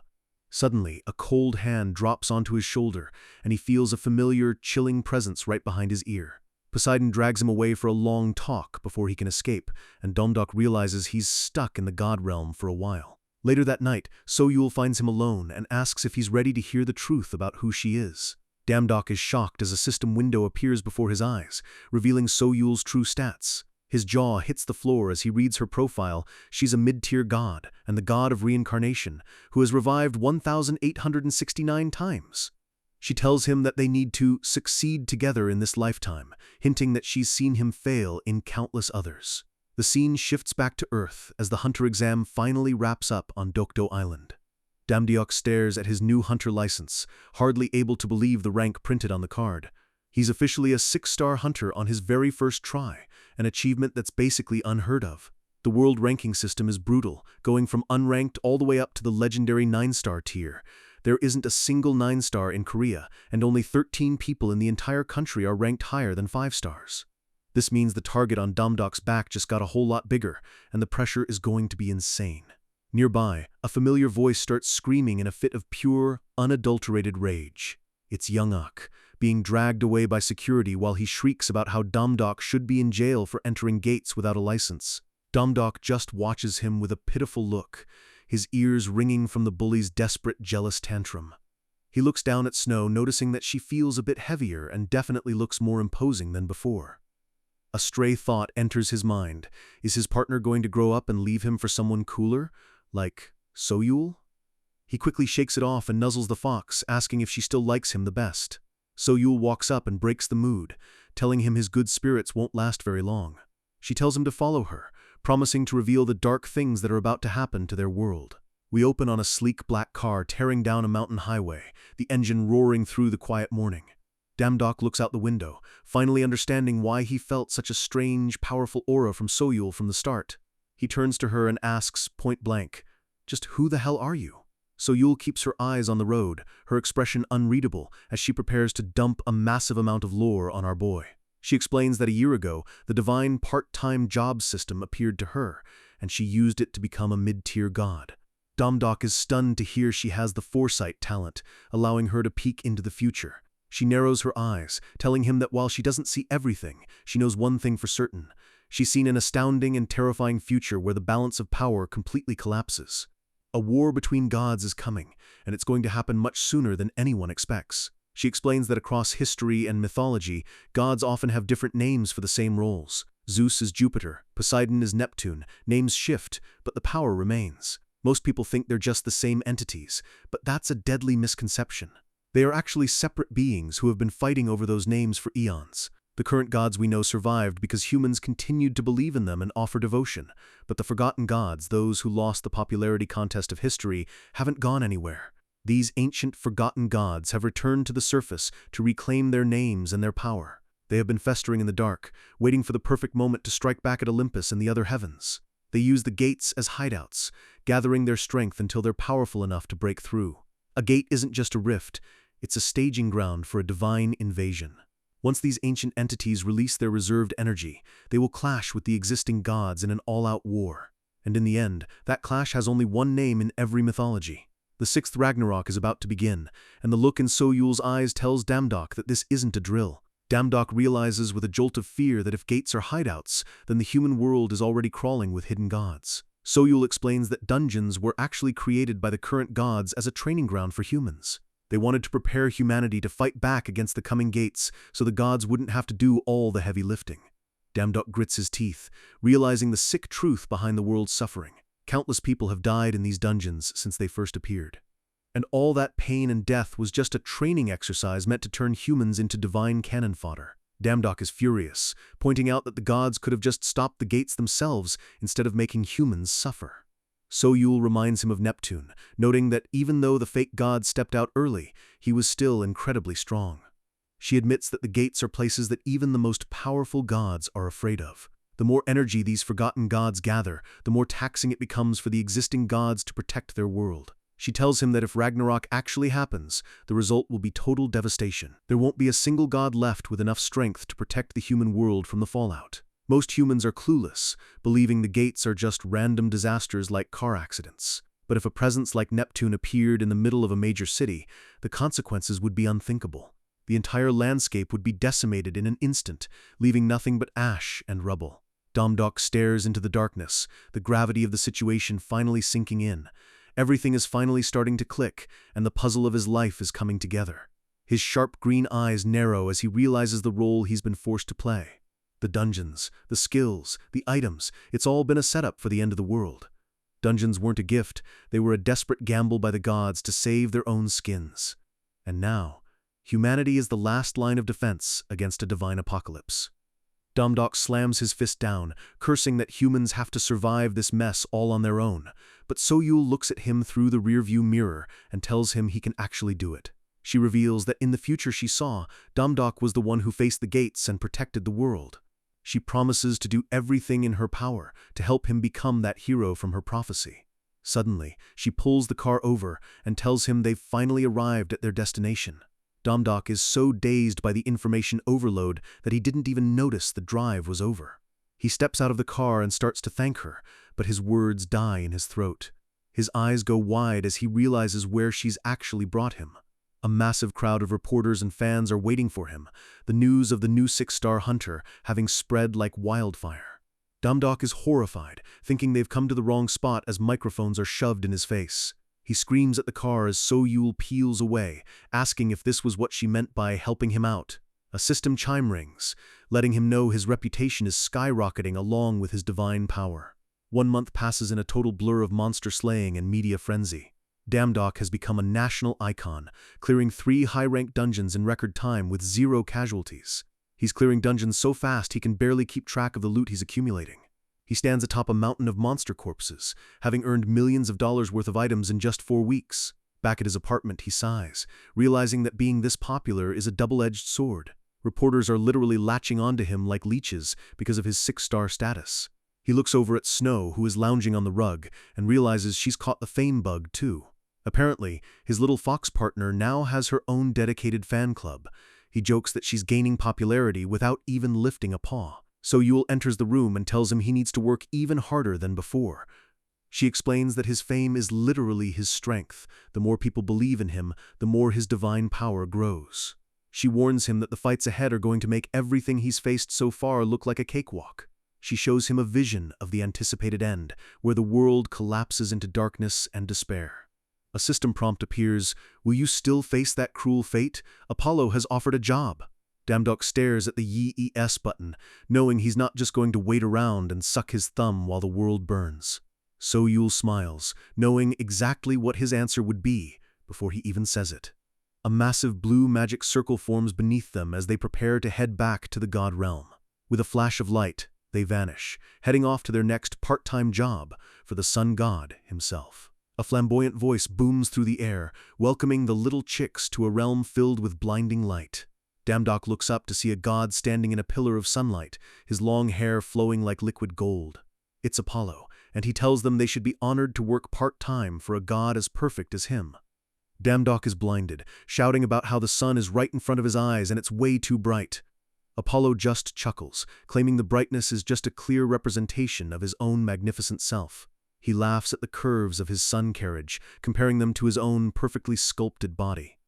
Suddenly, a cold hand drops onto his shoulder, and he feels a familiar, chilling presence right behind his ear. Poseidon drags him away for a long talk before he can escape, and Damdok realizes he's stuck in the god realm for a while. Later that night, So-yul finds him alone and asks if he's ready to hear the truth about who she is. Damdok is shocked as a system window appears before his eyes, revealing So-yul's true stats. His jaw hits the floor as he reads her profile. She's a mid-tier god, and the god of reincarnation, who has revived 1,869 times. She tells him that they need to succeed together in this lifetime, hinting that she's seen him fail in countless others. The scene shifts back to Earth as the hunter exam finally wraps up on Dokdo Island. Damdiok stares at his new hunter license, hardly able to believe the rank printed on the card. He's officially a 6-star hunter on his very first try, an achievement that's basically unheard of. The world ranking system is brutal, going from unranked all the way up to the legendary 9-star tier. There isn't a single 9-star in Korea, and only 13 people in the entire country are ranked higher than 5 stars. This means the target on Damdok's back just got a whole lot bigger, and the pressure is going to be insane. Nearby, a familiar voice starts screaming in a fit of pure, unadulterated rage. It's Young-ak, being dragged away by security while he shrieks about how Damdok should be in jail for entering gates without a license. Damdok just watches him with a pitiful look, his ears ringing from the bully's desperate, jealous tantrum. He looks down at Snow, noticing that she feels a bit heavier and definitely looks more imposing than before. A stray thought enters his mind. Is his partner going to grow up and leave him for someone cooler, like So-yul? He quickly shakes it off and nuzzles the fox, asking if she still likes him the best. So-yul walks up and breaks the mood, telling him his good spirits won't last very long. She tells him to follow her, promising to reveal the dark things that are about to happen to their world. We open on a sleek black car tearing down a mountain highway, the engine roaring through the quiet morning. Damdok looks out the window, finally understanding why he felt such a strange, powerful aura from So-yul from the start. He turns to her and asks, point blank, "Just who the hell are you?" So-yul keeps her eyes on the road, her expression unreadable as she prepares to dump a massive amount of lore on our boy. She explains that a year ago, the divine part-time job system appeared to her, and she used it to become a mid-tier god. Damdok is stunned to hear she has the foresight talent, allowing her to peek into the future. She narrows her eyes, telling him that while she doesn't see everything, she knows one thing for certain. She's seen an astounding and terrifying future where the balance of power completely collapses. A war between gods is coming, and it's going to happen much sooner than anyone expects. She explains that across history and mythology, gods often have different names for the same roles. Zeus is Jupiter, Poseidon is Neptune, names shift, but the power remains. Most people think they're just the same entities, but that's a deadly misconception. They are actually separate beings who have been fighting over those names for eons. The current gods we know survived because humans continued to believe in them and offer devotion, but the forgotten gods, those who lost the popularity contest of history, haven't gone anywhere. These ancient, forgotten gods have returned to the surface to reclaim their names and their power. They have been festering in the dark, waiting for the perfect moment to strike back at Olympus and the other heavens. They use the gates as hideouts, gathering their strength until they're powerful enough to break through. A gate isn't just a rift, it's a staging ground for a divine invasion. Once these ancient entities release their reserved energy, they will clash with the existing gods in an all-out war. And in the end, that clash has only one name in every mythology. The sixth Ragnarok is about to begin, and the look in So-Yul's eyes tells Damdok that this isn't a drill. Damdok realizes with a jolt of fear that if gates are hideouts, then the human world is already crawling with hidden gods. So-Yul explains that dungeons were actually created by the current gods as a training ground for humans. They wanted to prepare humanity to fight back against the coming gates so the gods wouldn't have to do all the heavy lifting. Damdok grits his teeth, realizing the sick truth behind the world's suffering. Countless people have died in these dungeons since they first appeared. And all that pain and death was just a training exercise meant to turn humans into divine cannon fodder. Damdok is furious, pointing out that the gods could have just stopped the gates themselves instead of making humans suffer. So-Yul reminds him of Neptune, noting that even though the fake god stepped out early, he was still incredibly strong. She admits that the gates are places that even the most powerful gods are afraid of. The more energy these forgotten gods gather, the more taxing it becomes for the existing gods to protect their world. She tells him that if Ragnarok actually happens, the result will be total devastation. There won't be a single god left with enough strength to protect the human world from the fallout. Most humans are clueless, believing the gates are just random disasters like car accidents. But if a presence like Neptune appeared in the middle of a major city, the consequences would be unthinkable. The entire landscape would be decimated in an instant, leaving nothing but ash and rubble. Damdok stares into the darkness, the gravity of the situation finally sinking in. Everything is finally starting to click, and the puzzle of his life is coming together. His sharp green eyes narrow as he realizes the role he's been forced to play. The dungeons, the skills, the items, it's all been a setup for the end of the world. Dungeons weren't a gift, they were a desperate gamble by the gods to save their own skins. And now, humanity is the last line of defense against a divine apocalypse. Damdok slams his fist down, cursing that humans have to survive this mess all on their own. But So-Yul looks at him through the rearview mirror and tells him he can actually do it. She reveals that in the future she saw, Damdok was the one who faced the gates and protected the world. She promises to do everything in her power to help him become that hero from her prophecy. Suddenly, she pulls the car over and tells him they've finally arrived at their destination. Damdok is so dazed by the information overload that he didn't even notice the drive was over. He steps out of the car and starts to thank her, but his words die in his throat. His eyes go wide as he realizes where she's actually brought him. A massive crowd of reporters and fans are waiting for him, the news of the new six-star hunter having spread like wildfire. Damdok is horrified, thinking they've come to the wrong spot as microphones are shoved in his face. He screams at the car as So-Yul peels away, asking if this was what she meant by helping him out. A system chime rings, letting him know his reputation is skyrocketing along with his divine power. 1 month passes in a total blur of monster slaying and media frenzy. Damdok has become a national icon, clearing 3 high-ranked dungeons in record time with 0 casualties. He's clearing dungeons so fast he can barely keep track of the loot he's accumulating. He stands atop a mountain of monster corpses, having earned millions of dollars worth of items in just 4 weeks. Back at his apartment, he sighs, realizing that being this popular is a double-edged sword. Reporters are literally latching onto him like leeches because of his 6-star status. He looks over at Snow, who is lounging on the rug, and realizes she's caught the fame bug too. Apparently, his little fox partner now has her own dedicated fan club. He jokes that she's gaining popularity without even lifting a paw. So-Yul enters the room and tells him he needs to work even harder than before. She explains that his fame is literally his strength. The more people believe in him, the more his divine power grows. She warns him that the fights ahead are going to make everything he's faced so far look like a cakewalk. She shows him a vision of the anticipated end, where the world collapses into darkness and despair. A system prompt appears. Will you still face that cruel fate? Apollo has offered a job. Damdok stares at the YES button, knowing he's not just going to wait around and suck his thumb while the world burns. So-Yul smiles, knowing exactly what his answer would be before he even says it. A massive blue magic circle forms beneath them as they prepare to head back to the god realm. With a flash of light, they vanish, heading off to their next part-time job for the sun god himself. A flamboyant voice booms through the air, welcoming the little chicks to a realm filled with blinding light. Damdok looks up to see a god standing in a pillar of sunlight, his long hair flowing like liquid gold. It's Apollo, and he tells them they should be honored to work part-time for a god as perfect as him. Damdok is blinded, shouting about how the sun is right in front of his eyes and it's way too bright. Apollo just chuckles, claiming the brightness is just a clear representation of his own magnificent self. He laughs at the curves of his sun carriage, comparing them to his own perfectly sculpted body.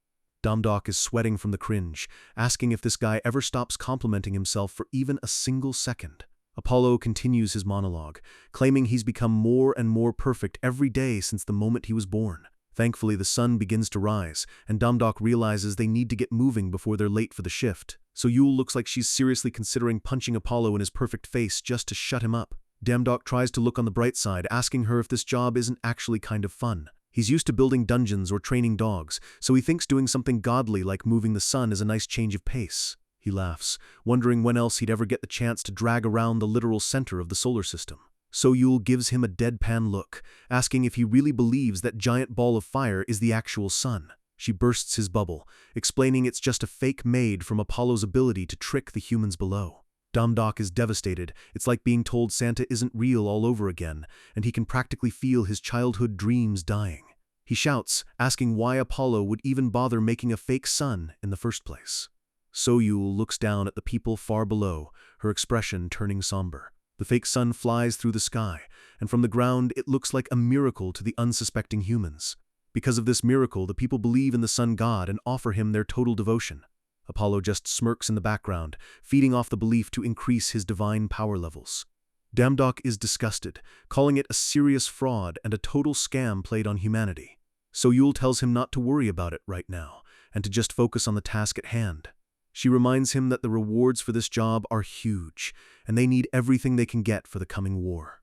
Damdok is sweating from the cringe, asking if this guy ever stops complimenting himself for even a single second. Apollo continues his monologue, claiming he's become more and more perfect every day since the moment he was born. Thankfully, the sun begins to rise, and Damdok realizes they need to get moving before they're late for the shift. So-Yul looks like she's seriously considering punching Apollo in his perfect face just to shut him up. Damdok tries to look on the bright side, asking her if this job isn't actually kind of fun. He's used to building dungeons or training dogs, so he thinks doing something godly like moving the sun is a nice change of pace. He laughs, wondering when else he'd ever get the chance to drag around the literal center of the solar system. So-Yul gives him a deadpan look, asking if he really believes that giant ball of fire is the actual sun. She bursts his bubble, explaining it's just a fake made from Apollo's ability to trick the humans below. Damdok is devastated. It's like being told Santa isn't real all over again, and he can practically feel his childhood dreams dying. He shouts, asking why Apollo would even bother making a fake sun in the first place. So-Yul looks down at the people far below, her expression turning somber. The fake sun flies through the sky, and from the ground it looks like a miracle to the unsuspecting humans. Because of this miracle, the people believe in the sun god and offer him their total devotion. Apollo just smirks in the background, feeding off the belief to increase his divine power levels. Damdok is disgusted, calling it a serious fraud and a total scam played on humanity. So-Yul tells him not to worry about it right now, and to just focus on the task at hand. She reminds him that the rewards for this job are huge, and they need everything they can get for the coming war.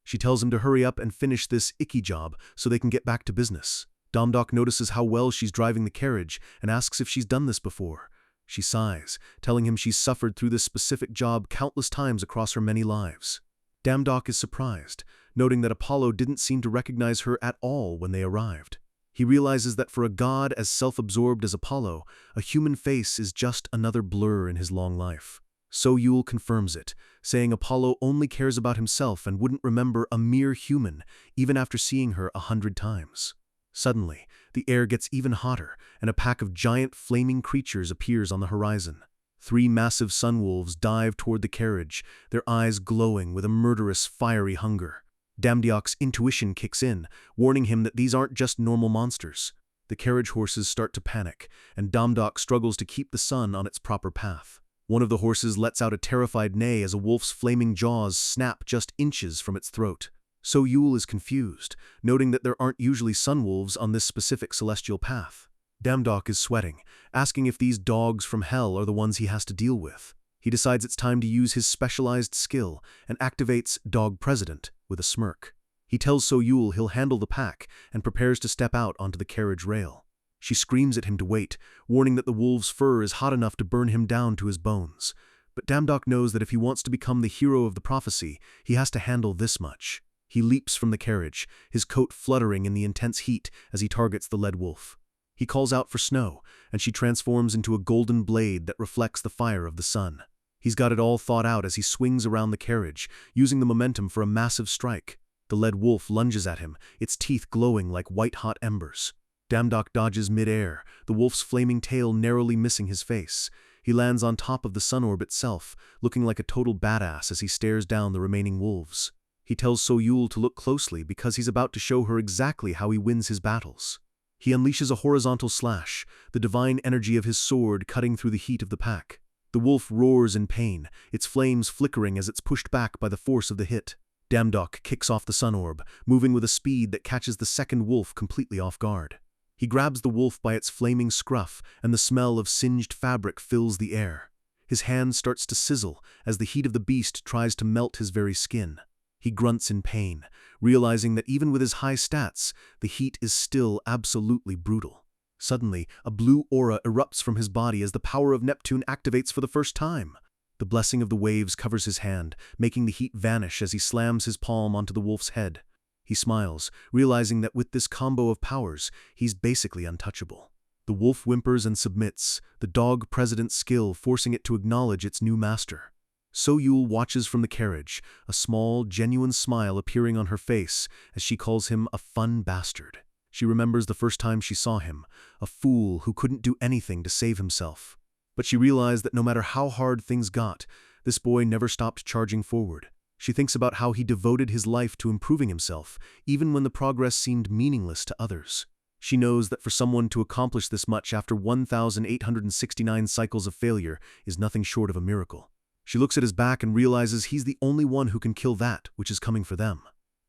She tells him to hurry up and finish this icky job so they can get back to business. Damdok notices how well she's driving the carriage and asks if she's done this before. She sighs, telling him she's suffered through this specific job countless times across her many lives. Damdok is surprised, noting that Apollo didn't seem to recognize her at all when they arrived. He realizes that for a god as self-absorbed as Apollo, a human face is just another blur in his long life. So-Yul confirms it, saying Apollo only cares about himself and wouldn't remember a mere human, even after seeing her 100 times. Suddenly, the air gets even hotter, and a pack of giant flaming creatures appears on the horizon. 3 massive sunwolves dive toward the carriage, their eyes glowing with a murderous, fiery hunger. Damdok's intuition kicks in, warning him that these aren't just normal monsters. The carriage horses start to panic, and Damdok struggles to keep the sun on its proper path. One of the horses lets out a terrified neigh as a wolf's flaming jaws snap just inches from its throat. So-Yul is confused, noting that there aren't usually sunwolves on this specific celestial path. Damdok is sweating, asking if these dogs from hell are the ones he has to deal with. He decides it's time to use his specialized skill and activates Dog President with a smirk. He tells So-Yul he'll handle the pack and prepares to step out onto the carriage rail. She screams at him to wait, warning that the wolf's fur is hot enough to burn him down to his bones. But Damdok knows that if he wants to become the hero of the prophecy, he has to handle this much. He leaps from the carriage, his coat fluttering in the intense heat as he targets the lead wolf. He calls out for Snow, and she transforms into a golden blade that reflects the fire of the sun. He's got it all thought out as he swings around the carriage, using the momentum for a massive strike. The lead wolf lunges at him, its teeth glowing like white-hot embers. Damdok dodges mid-air, the wolf's flaming tail narrowly missing his face. He lands on top of the sun orb itself, looking like a total badass as he stares down the remaining wolves. He tells So-Yul to look closely because he's about to show her exactly how he wins his battles. He unleashes a horizontal slash, the divine energy of his sword cutting through the heat of the pack. The wolf roars in pain, its flames flickering as it's pushed back by the force of the hit. Damdok kicks off the sun orb, moving with a speed that catches the second wolf completely off guard. He grabs the wolf by its flaming scruff, and the smell of singed fabric fills the air. His hand starts to sizzle as the heat of the beast tries to melt his very skin. He grunts in pain, realizing that even with his high stats, the heat is still absolutely brutal. Suddenly, a blue aura erupts from his body as the power of Neptune activates for the first time. The blessing of the waves covers his hand, making the heat vanish as he slams his palm onto the wolf's head. He smiles, realizing that with this combo of powers, he's basically untouchable. The wolf whimpers and submits, the dog president's skill forcing it to acknowledge its new master. So-Yul watches from the carriage, a small, genuine smile appearing on her face as she calls him a fun bastard. She remembers the first time she saw him, a fool who couldn't do anything to save himself. But she realized that no matter how hard things got, this boy never stopped charging forward. She thinks about how he devoted his life to improving himself, even when the progress seemed meaningless to others. She knows that for someone to accomplish this much after 1,869 cycles of failure is nothing short of a miracle. She looks at his back and realizes he's the only one who can kill that which is coming for them.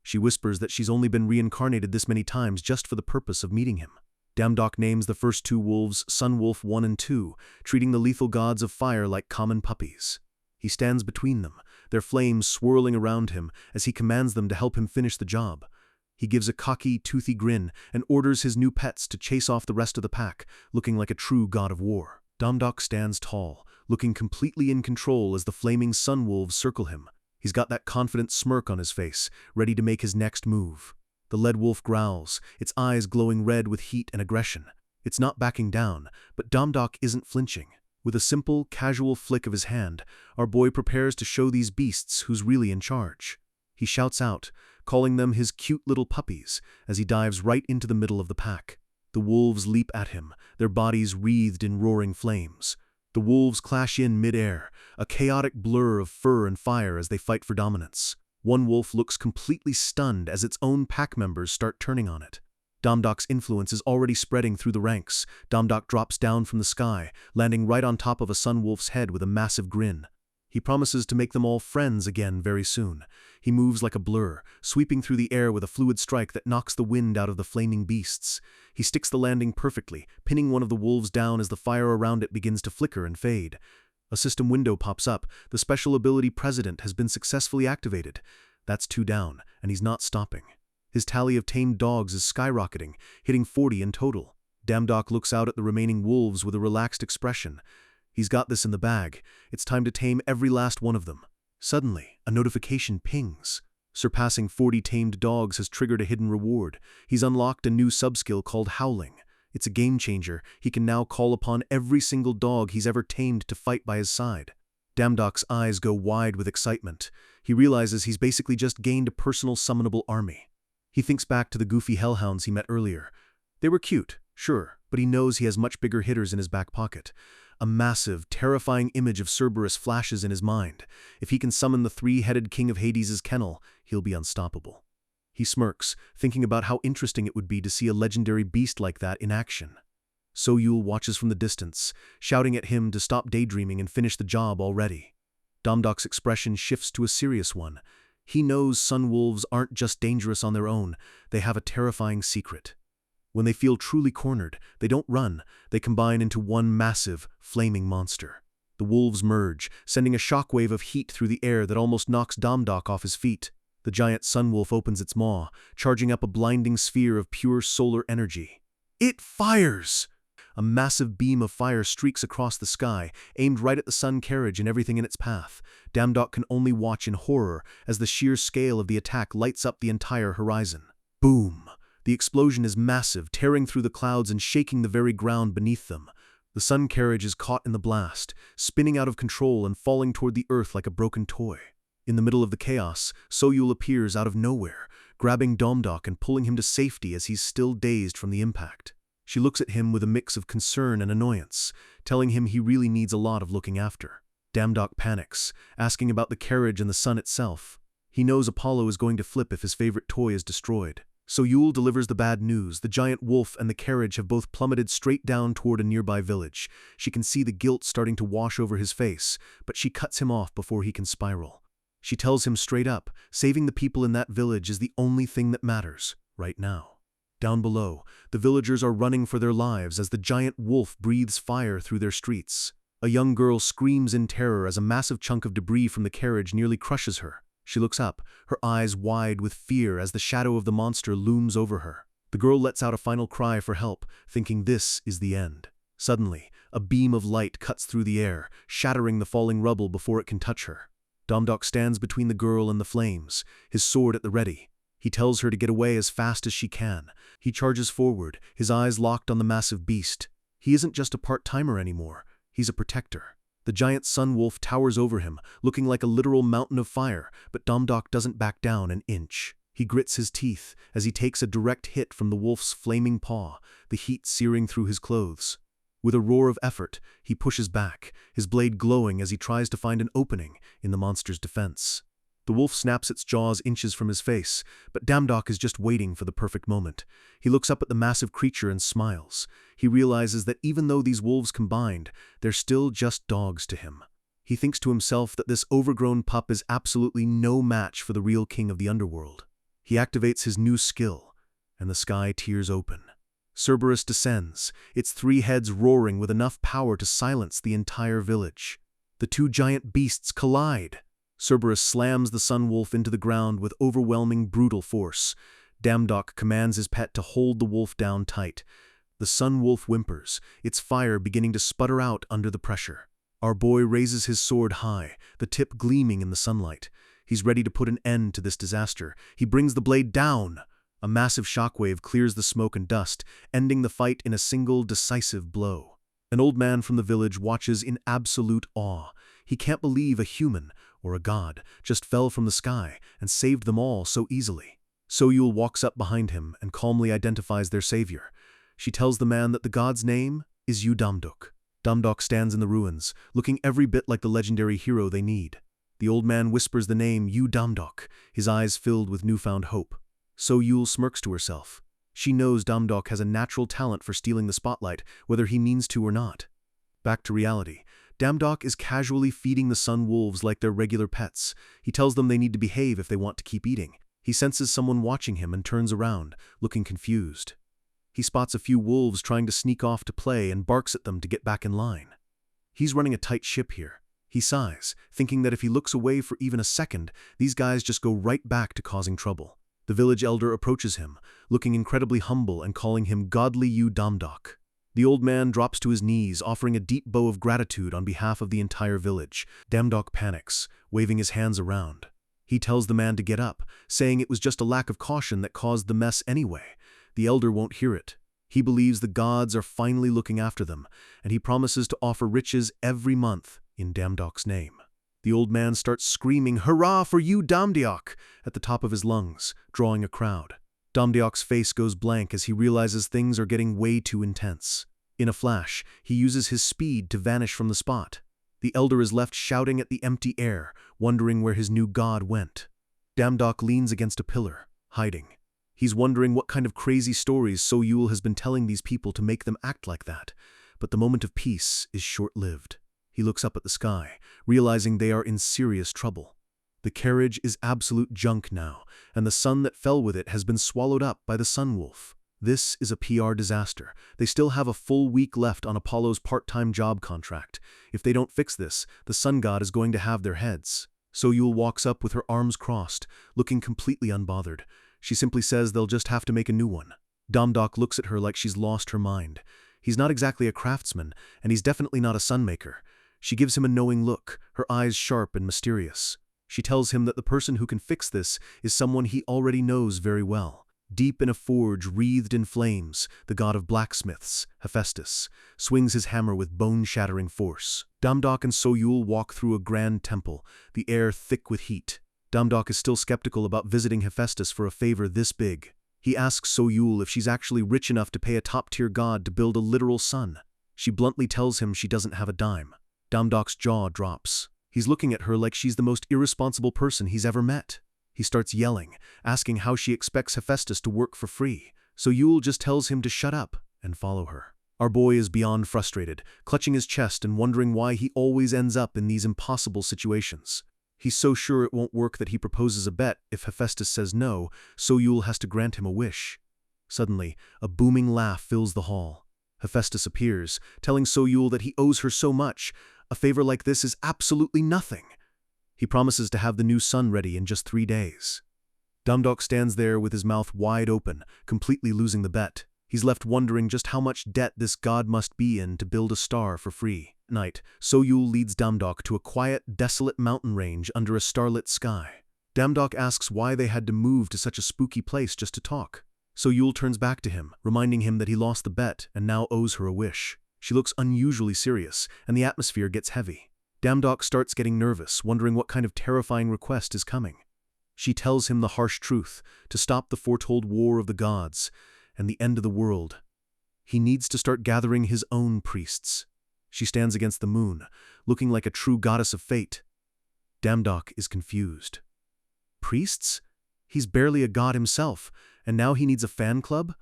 She whispers that she's only been reincarnated this many times just for the purpose of meeting him. Damdok names the first two wolves Sun Wolf 1 and 2, treating the lethal gods of fire like common puppies. He stands between them, their flames swirling around him as he commands them to help him finish the job. He gives a cocky, toothy grin and orders his new pets to chase off the rest of the pack, looking like a true god of war. Damdok stands tall, looking completely in control as the flaming sun wolves circle him. He's got that confident smirk on his face, ready to make his next move. The lead wolf growls, its eyes glowing red with heat and aggression. It's not backing down, but Damdok isn't flinching. With a simple, casual flick of his hand, our boy prepares to show these beasts who's really in charge. He shouts out, calling them his cute little puppies, as he dives right into the middle of the pack. The wolves leap at him, their bodies wreathed in roaring flames. The wolves clash in mid-air, a chaotic blur of fur and fire as they fight for dominance. One wolf looks completely stunned as its own pack members start turning on it. Damdok's influence is already spreading through the ranks. Damdok drops down from the sky, landing right on top of a sun wolf's head with a massive grin. He promises to make them all friends again very soon. He moves like a blur, sweeping through the air with a fluid strike that knocks the wind out of the flaming beasts. He sticks the landing perfectly, pinning one of the wolves down as the fire around it begins to flicker and fade. A system window pops up. The special ability President has been successfully activated. That's 2 down, and he's not stopping. His tally of tamed dogs is skyrocketing, hitting 40 in total. Damdok looks out at the remaining wolves with a relaxed expression. He's got this in the bag. It's time to tame every last one of them. Suddenly, a notification pings. Surpassing 40 tamed dogs has triggered a hidden reward. He's unlocked a new subskill called Howling. It's a game changer. He can now call upon every single dog he's ever tamed to fight by his side. Damdok's eyes go wide with excitement. He realizes he's basically just gained a personal summonable army. He thinks back to the goofy hellhounds he met earlier. They were cute, sure, but he knows he has much bigger hitters in his back pocket. A massive, terrifying image of Cerberus flashes in his mind. If he can summon the 3-headed king of Hades' kennel, he'll be unstoppable. He smirks, thinking about how interesting it would be to see a legendary beast like that in action. So-Yul watches from the distance, shouting at him to stop daydreaming and finish the job already. Damdok's expression shifts to a serious one. He knows sun wolves aren't just dangerous on their own, they have a terrifying secret. When they feel truly cornered, they don't run, they combine into one massive, flaming monster. The wolves merge, sending a shockwave of heat through the air that almost knocks Damdok off his feet. The giant sun wolf opens its maw, charging up a blinding sphere of pure solar energy. It fires! A massive beam of fire streaks across the sky, aimed right at the sun carriage and everything in its path. Damdok can only watch in horror as the sheer scale of the attack lights up the entire horizon. Boom! The explosion is massive, tearing through the clouds and shaking the very ground beneath them. The sun carriage is caught in the blast, spinning out of control and falling toward the earth like a broken toy. In the middle of the chaos, So-Yul appears out of nowhere, grabbing Damdok and pulling him to safety as he's still dazed from the impact. She looks at him with a mix of concern and annoyance, telling him he really needs a lot of looking after. Damdok panics, asking about the carriage and the sun itself. He knows Apollo is going to flip if his favorite toy is destroyed. So Yul delivers the bad news. The giant wolf and the carriage have both plummeted straight down toward a nearby village. She can see the guilt starting to wash over his face, but she cuts him off before he can spiral. She tells him straight up, saving the people in that village is the only thing that matters, right now. Down below, the villagers are running for their lives as the giant wolf breathes fire through their streets. A young girl screams in terror as a massive chunk of debris from the carriage nearly crushes her. She looks up, her eyes wide with fear as the shadow of the monster looms over her. The girl lets out a final cry for help, thinking this is the end. Suddenly, a beam of light cuts through the air, shattering the falling rubble before it can touch her. Domdok stands between the girl and the flames, his sword at the ready. He tells her to get away as fast as she can. He charges forward, his eyes locked on the massive beast. He isn't just a part-timer anymore, he's a protector. The giant sun wolf towers over him, looking like a literal mountain of fire, but Domdok doesn't back down an inch. He grits his teeth as he takes a direct hit from the wolf's flaming paw, the heat searing through his clothes. With a roar of effort, he pushes back, his blade glowing as he tries to find an opening in the monster's defense. The wolf snaps its jaws inches from his face, but Domdok is just waiting for the perfect moment. He looks up at the massive creature and smiles. He realizes that even though these wolves combined, they're still just dogs to him. He thinks to himself that this overgrown pup is absolutely no match for the real king of the underworld. He activates his new skill, and the sky tears open. Cerberus descends, its 3 heads roaring with enough power to silence the entire village. The 2 giant beasts collide. Cerberus slams the sun wolf into the ground with overwhelming brutal force. Domdok commands his pet to hold the wolf down tight. The sun wolf whimpers, its fire beginning to sputter out under the pressure. Our boy raises his sword high, the tip gleaming in the sunlight. He's ready to put an end to this disaster. He brings the blade down. A massive shockwave clears the smoke and dust, ending the fight in a single decisive blow. An old man from the village watches in absolute awe. He can't believe a human, or a god, just fell from the sky and saved them all so easily. Soyul walks up behind him and calmly identifies their savior. She tells the man that the god's name is Yu Domdok. Domdok stands in the ruins, looking every bit like the legendary hero they need. The old man whispers the name Yu Domdok, his eyes filled with newfound hope. Soyul smirks to herself. She knows Domdok has a natural talent for stealing the spotlight, whether he means to or not. Back to reality. Domdok is casually feeding the sun wolves like they're regular pets. He tells them they need to behave if they want to keep eating. He senses someone watching him and turns around, looking confused. He spots a few wolves trying to sneak off to play and barks at them to get back in line. He's running a tight ship here. He sighs, thinking that if he looks away for even a second, these guys just go right back to causing trouble. The village elder approaches him, looking incredibly humble and calling him Godly Yu Domdok. The old man drops to his knees, offering a deep bow of gratitude on behalf of the entire village. Domdok panics, waving his hands around. He tells the man to get up, saying it was just a lack of caution that caused the mess anyway. The elder won't hear it. He believes the gods are finally looking after them, and he promises to offer riches every month in Domdok's name. The old man starts screaming, "Hurrah for you, Domdok!" at the top of his lungs, drawing a crowd. Domdok's face goes blank as he realizes things are getting way too intense. In a flash, he uses his speed to vanish from the spot. The elder is left shouting at the empty air, wondering where his new god went. Domdok leans against a pillar, hiding. He's wondering what kind of crazy stories Soyul has been telling these people to make them act like that. But the moment of peace is short-lived. He looks up at the sky, realizing they are in serious trouble. The carriage is absolute junk now, and the sun that fell with it has been swallowed up by the sun wolf. This is a PR disaster. They still have a full week left on Apollo's part-time job contract. If they don't fix this, the sun god is going to have their heads. Soyul walks up with her arms crossed, looking completely unbothered. She simply says they'll just have to make a new one. Domdok looks at her like she's lost her mind. He's not exactly a craftsman, and he's definitely not a sunmaker. She gives him a knowing look, her eyes sharp and mysterious. She tells him that the person who can fix this is someone he already knows very well. Deep in a forge wreathed in flames, the god of blacksmiths, Hephaestus, swings his hammer with bone-shattering force. Domdok and Soyul walk through a grand temple, the air thick with heat. Domdok is still skeptical about visiting Hephaestus for a favor this big. He asks Soyul if she's actually rich enough to pay a top-tier god to build a literal sun. She bluntly tells him she doesn't have a dime. Domdok's jaw drops. He's looking at her like she's the most irresponsible person he's ever met. He starts yelling, asking how she expects Hephaestus to work for free. So Yule just tells him to shut up and follow her. Our boy is beyond frustrated, clutching his chest and wondering why he always ends up in these impossible situations. He's so sure it won't work that he proposes a bet if Hephaestus says no, so Yule has to grant him a wish. Suddenly, a booming laugh fills the hall. Hephaestus appears, telling Soyul that he owes her so much. A favor like this is absolutely nothing. He promises to have the new sun ready in just 3 days. Dumdok stands there with his mouth wide open, completely losing the bet. He's left wondering just how much debt this god must be in to build a star for free. At night, Soyul leads Damdok to a quiet, desolate mountain range under a starlit sky. Damdok asks why they had to move to such a spooky place just to talk. Soyul turns back to him, reminding him that he lost the bet and now owes her a wish. She looks unusually serious, and the atmosphere gets heavy. Damdok starts getting nervous, wondering what kind of terrifying request is coming. She tells him the harsh truth, to stop the foretold war of the gods and the end of the world. He needs to start gathering his own priests. She stands against the moon, looking like a true goddess of fate. Damdok is confused. Priests? He's barely a god himself, and now he needs a fan club?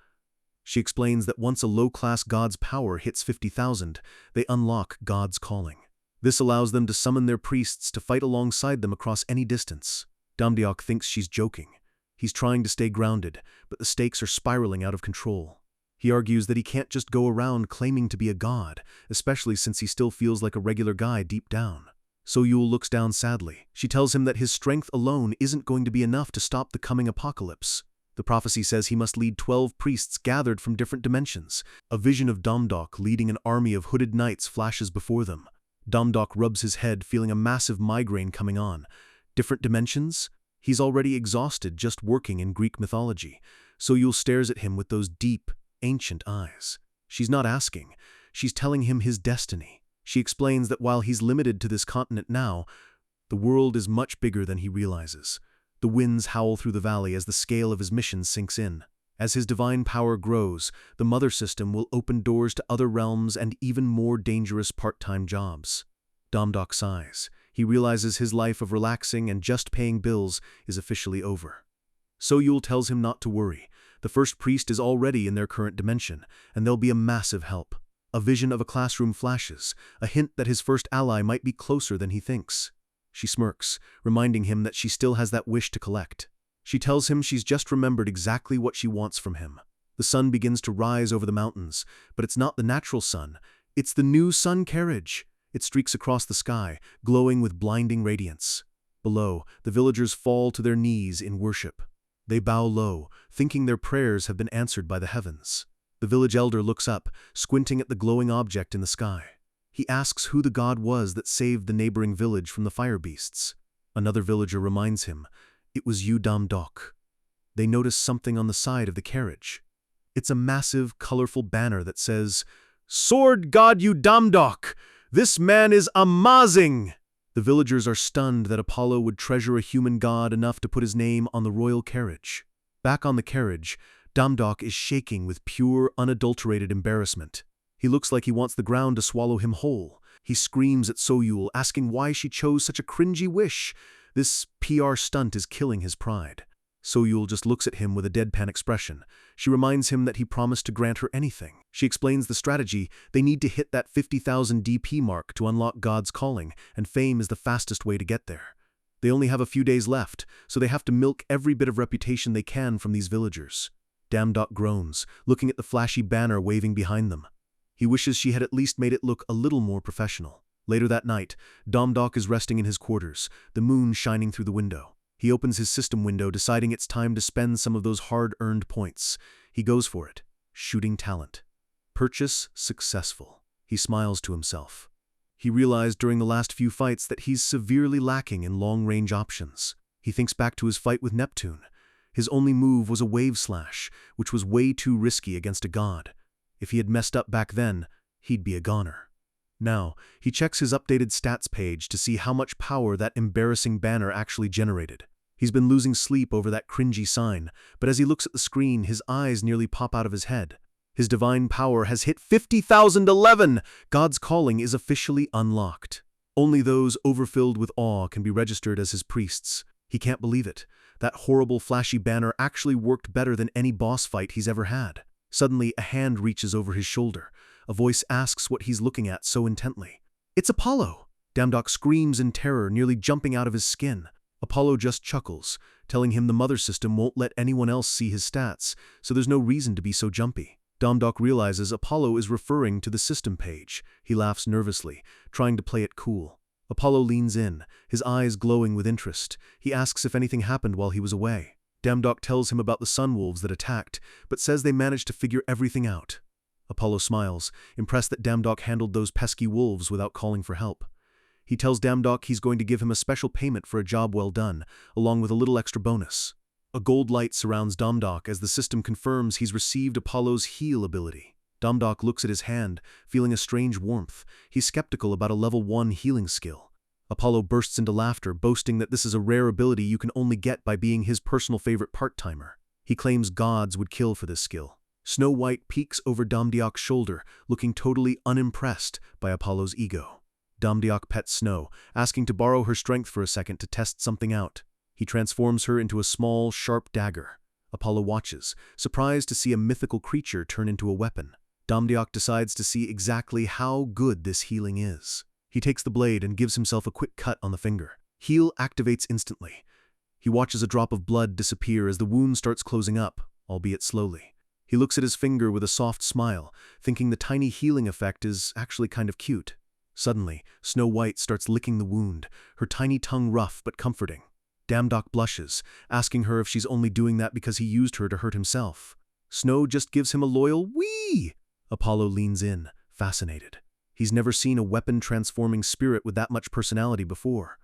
She explains that once a low-class god's power hits 50,000, they unlock God's calling. This allows them to summon their priests to fight alongside them across any distance. Damdok thinks she's joking. He's trying to stay grounded, but the stakes are spiraling out of control. He argues that he can't just go around claiming to be a god, especially since he still feels like a regular guy deep down. Soyul looks down sadly. She tells him that his strength alone isn't going to be enough to stop the coming apocalypse. The prophecy says he must lead 12 priests gathered from different dimensions. A vision of Damdok leading an army of hooded knights flashes before them. Damdok rubs his head, feeling a massive migraine coming on. Different dimensions? He's already exhausted just working in Greek mythology. Soyul stares at him with those deep, ancient eyes. She's not asking. She's telling him his destiny. She explains that while he's limited to this continent now, the world is much bigger than he realizes. The winds howl through the valley as the scale of his mission sinks in. As his divine power grows, the mother system will open doors to other realms and even more dangerous part-time jobs. Damdok sighs. He realizes his life of relaxing and just paying bills is officially over. Soyul tells him not to worry. The first priest is already in their current dimension, and they'll be a massive help. A vision of a classroom flashes, a hint that his first ally might be closer than he thinks. She smirks, reminding him that she still has that wish to collect. She tells him she's just remembered exactly what she wants from him. The sun begins to rise over the mountains, but it's not the natural sun. It's the new sun carriage. It streaks across the sky, glowing with blinding radiance. Below, the villagers fall to their knees in worship. They bow low, thinking their prayers have been answered by the heavens. The village elder looks up, squinting at the glowing object in the sky. He asks who the god was that saved the neighboring village from the fire beasts. Another villager reminds him, it was you, Damdok. They notice something on the side of the carriage. It's a massive, colorful banner that says, "Sword God you Damdok! This man is amazing!" The villagers are stunned that Apollo would treasure a human god enough to put his name on the royal carriage. Back on the carriage, Damdok is shaking with pure, unadulterated embarrassment. He looks like he wants the ground to swallow him whole. He screams at Soyul, asking why she chose such a cringy wish. This PR stunt is killing his pride. Soyul just looks at him with a deadpan expression. She reminds him that he promised to grant her anything. She explains the strategy. They need to hit that 50,000 DP mark to unlock God's calling, and fame is the fastest way to get there. They only have a few days left, so they have to milk every bit of reputation they can from these villagers. Damdok groans, looking at the flashy banner waving behind them. He wishes she had at least made it look a little more professional. Later that night, Damdok is resting in his quarters, the moon shining through the window. He opens his system window, deciding it's time to spend some of those hard-earned points. He goes for it. Shooting talent. Purchase successful. He smiles to himself. He realized during the last few fights that he's severely lacking in long-range options. He thinks back to his fight with Neptune. His only move was a wave slash, which was way too risky against a god. If he had messed up back then, he'd be a goner. Now, he checks his updated stats page to see how much power that embarrassing banner actually generated. He's been losing sleep over that cringy sign, but as he looks at the screen, his eyes nearly pop out of his head. His divine power has hit 50,011! God's calling is officially unlocked. Only those overfilled with awe can be registered as his priests. He can't believe it. That horrible flashy banner actually worked better than any boss fight he's ever had. Suddenly, a hand reaches over his shoulder. A voice asks what he's looking at so intently. "It's Apollo!" Damdok screams in terror, nearly jumping out of his skin. Apollo just chuckles, telling him the mother system won't let anyone else see his stats, so there's no reason to be so jumpy. Damdok realizes Apollo is referring to the system page. He laughs nervously, trying to play it cool. Apollo leans in, his eyes glowing with interest. He asks if anything happened while he was away. Damdok tells him about the sun wolves that attacked, but says they managed to figure everything out. Apollo smiles, impressed that Damdok handled those pesky wolves without calling for help. He tells Damdok he's going to give him a special payment for a job well done, along with a little extra bonus. A gold light surrounds Damdok as the system confirms he's received Apollo's heal ability. Damdok looks at his hand, feeling a strange warmth. He's skeptical about a level 1 healing skill. Apollo bursts into laughter, boasting that this is a rare ability you can only get by being his personal favorite part-timer. He claims gods would kill for this skill. Snow White peeks over Damdiok's shoulder, looking totally unimpressed by Apollo's ego. Damdiok pets Snow, asking to borrow her strength for a second to test something out. He transforms her into a small, sharp dagger. Apollo watches, surprised to see a mythical creature turn into a weapon. Damdiok decides to see exactly how good this healing is. He takes the blade and gives himself a quick cut on the finger. Heal activates instantly. He watches a drop of blood disappear as the wound starts closing up, albeit slowly. He looks at his finger with a soft smile, thinking the tiny healing effect is actually kind of cute. Suddenly, Snow White starts licking the wound, her tiny tongue rough but comforting. Damdok blushes, asking her if she's only doing that because he used her to hurt himself. Snow just gives him a loyal "wee!" Apollo leans in, fascinated. He's never seen a weapon-transforming spirit with that much personality before.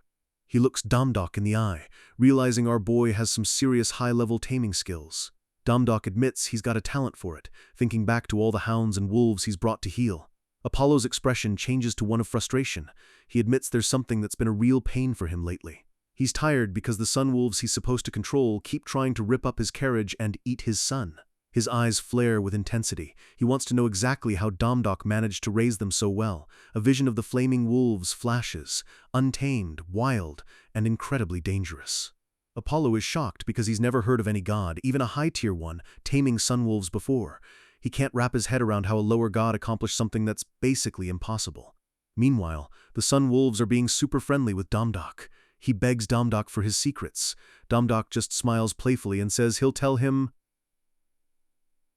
He looks Damdok in the eye, realizing our boy has some serious high-level taming skills. Damdok admits he's got a talent for it, thinking back to all the hounds and wolves he's brought to heal. Apollo's expression changes to one of frustration. He admits there's something that's been a real pain for him lately. He's tired because the sun wolves he's supposed to control keep trying to rip up his carriage and eat his son. His eyes flare with intensity. He wants to know exactly how Damdok managed to raise them so well. A vision of the flaming wolves flashes, untamed, wild, and incredibly dangerous. Apollo is shocked because he's never heard of any god, even a high-tier one, taming sun wolves before. He can't wrap his head around how a lower god accomplished something that's basically impossible. Meanwhile, the sun wolves are being super friendly with Damdok. He begs Damdok for his secrets. Damdok just smiles playfully and says he'll tell him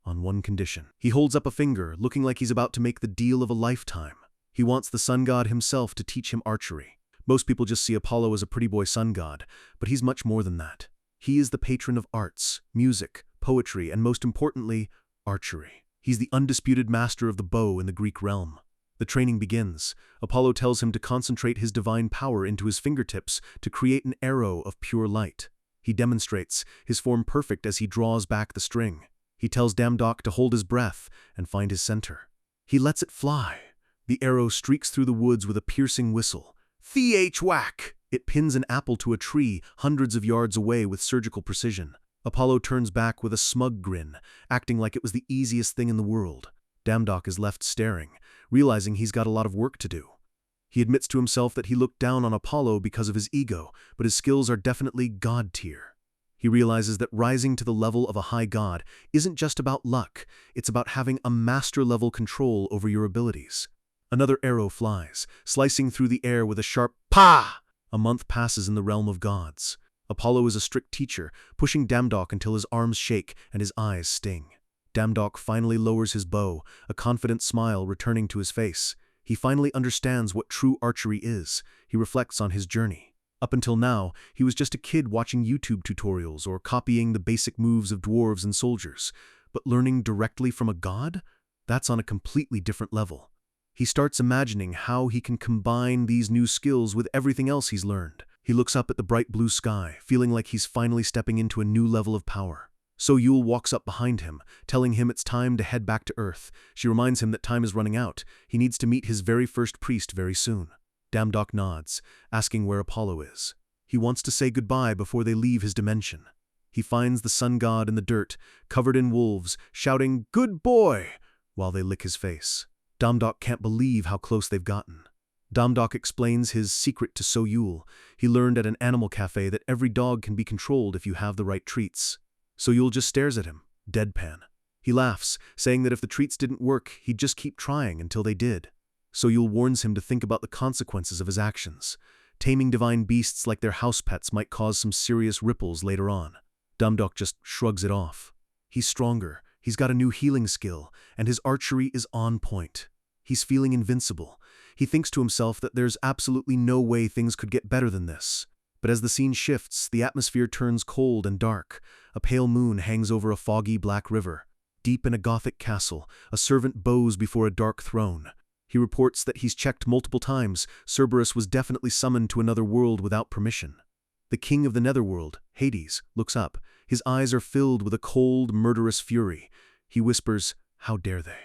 on one condition. He holds up a finger, looking like he's about to make the deal of a lifetime. He wants the sun god himself to teach him archery. Most people just see Apollo as a pretty boy sun god, but he's much more than that. He is the patron of arts, music, poetry, and most importantly, archery. He's the undisputed master of the bow in the Greek realm. The training begins. Apollo tells him to concentrate his divine power into his fingertips to create an arrow of pure light. He demonstrates, his form perfect as he draws back the string. He tells Damdok to hold his breath and find his center. He lets it fly. The arrow streaks through the woods with a piercing whistle. Whack! It pins an apple to a tree hundreds of yards away with surgical precision. Apollo turns back with a smug grin, acting like it was the easiest thing in the world. Damdok is left staring, realizing he's got a lot of work to do. He admits to himself that he looked down on Apollo because of his ego, but his skills are definitely god tier. He realizes that rising to the level of a high god isn't just about luck, it's about having a master-level control over your abilities. Another arrow flies, slicing through the air with a sharp "pa!" A month passes in the realm of gods. Apollo is a strict teacher, pushing Damdok until his arms shake and his eyes sting. Damdok finally lowers his bow, a confident smile returning to his face. He finally understands what true archery is. He reflects on his journey. Up until now, he was just a kid watching YouTube tutorials or copying the basic moves of dwarves and soldiers. But learning directly from a god? That's on a completely different level. He starts imagining how he can combine these new skills with everything else he's learned. He looks up at the bright blue sky, feeling like he's finally stepping into a new level of power. So Yule walks up behind him, telling him it's time to head back to Earth. She reminds him that time is running out. He needs to meet his very first priest very soon. Damdok nods, asking where Apollo is. He wants to say goodbye before they leave his dimension. He finds the sun god in the dirt, covered in wolves, shouting, "Good boy!" while they lick his face. Damdok can't believe how close they've gotten. Damdok explains his secret to So-yul. He learned at an animal cafe that every dog can be controlled if you have the right treats. So-yul just stares at him, deadpan. He laughs, saying that if the treats didn't work, he'd just keep trying until they did. So-yul warns him to think about the consequences of his actions. Taming divine beasts like their house pets might cause some serious ripples later on. Damdok just shrugs it off. He's stronger, he's got a new healing skill, and his archery is on point. He's feeling invincible. He thinks to himself that there's absolutely no way things could get better than this. But as the scene shifts, the atmosphere turns cold and dark. A pale moon hangs over a foggy black river. Deep in a Gothic castle, a servant bows before a dark throne. He reports that he's checked multiple times. Cerberus was definitely summoned to another world without permission. The king of the netherworld, Hades, looks up. His eyes are filled with a cold, murderous fury. He whispers, "How dare they?"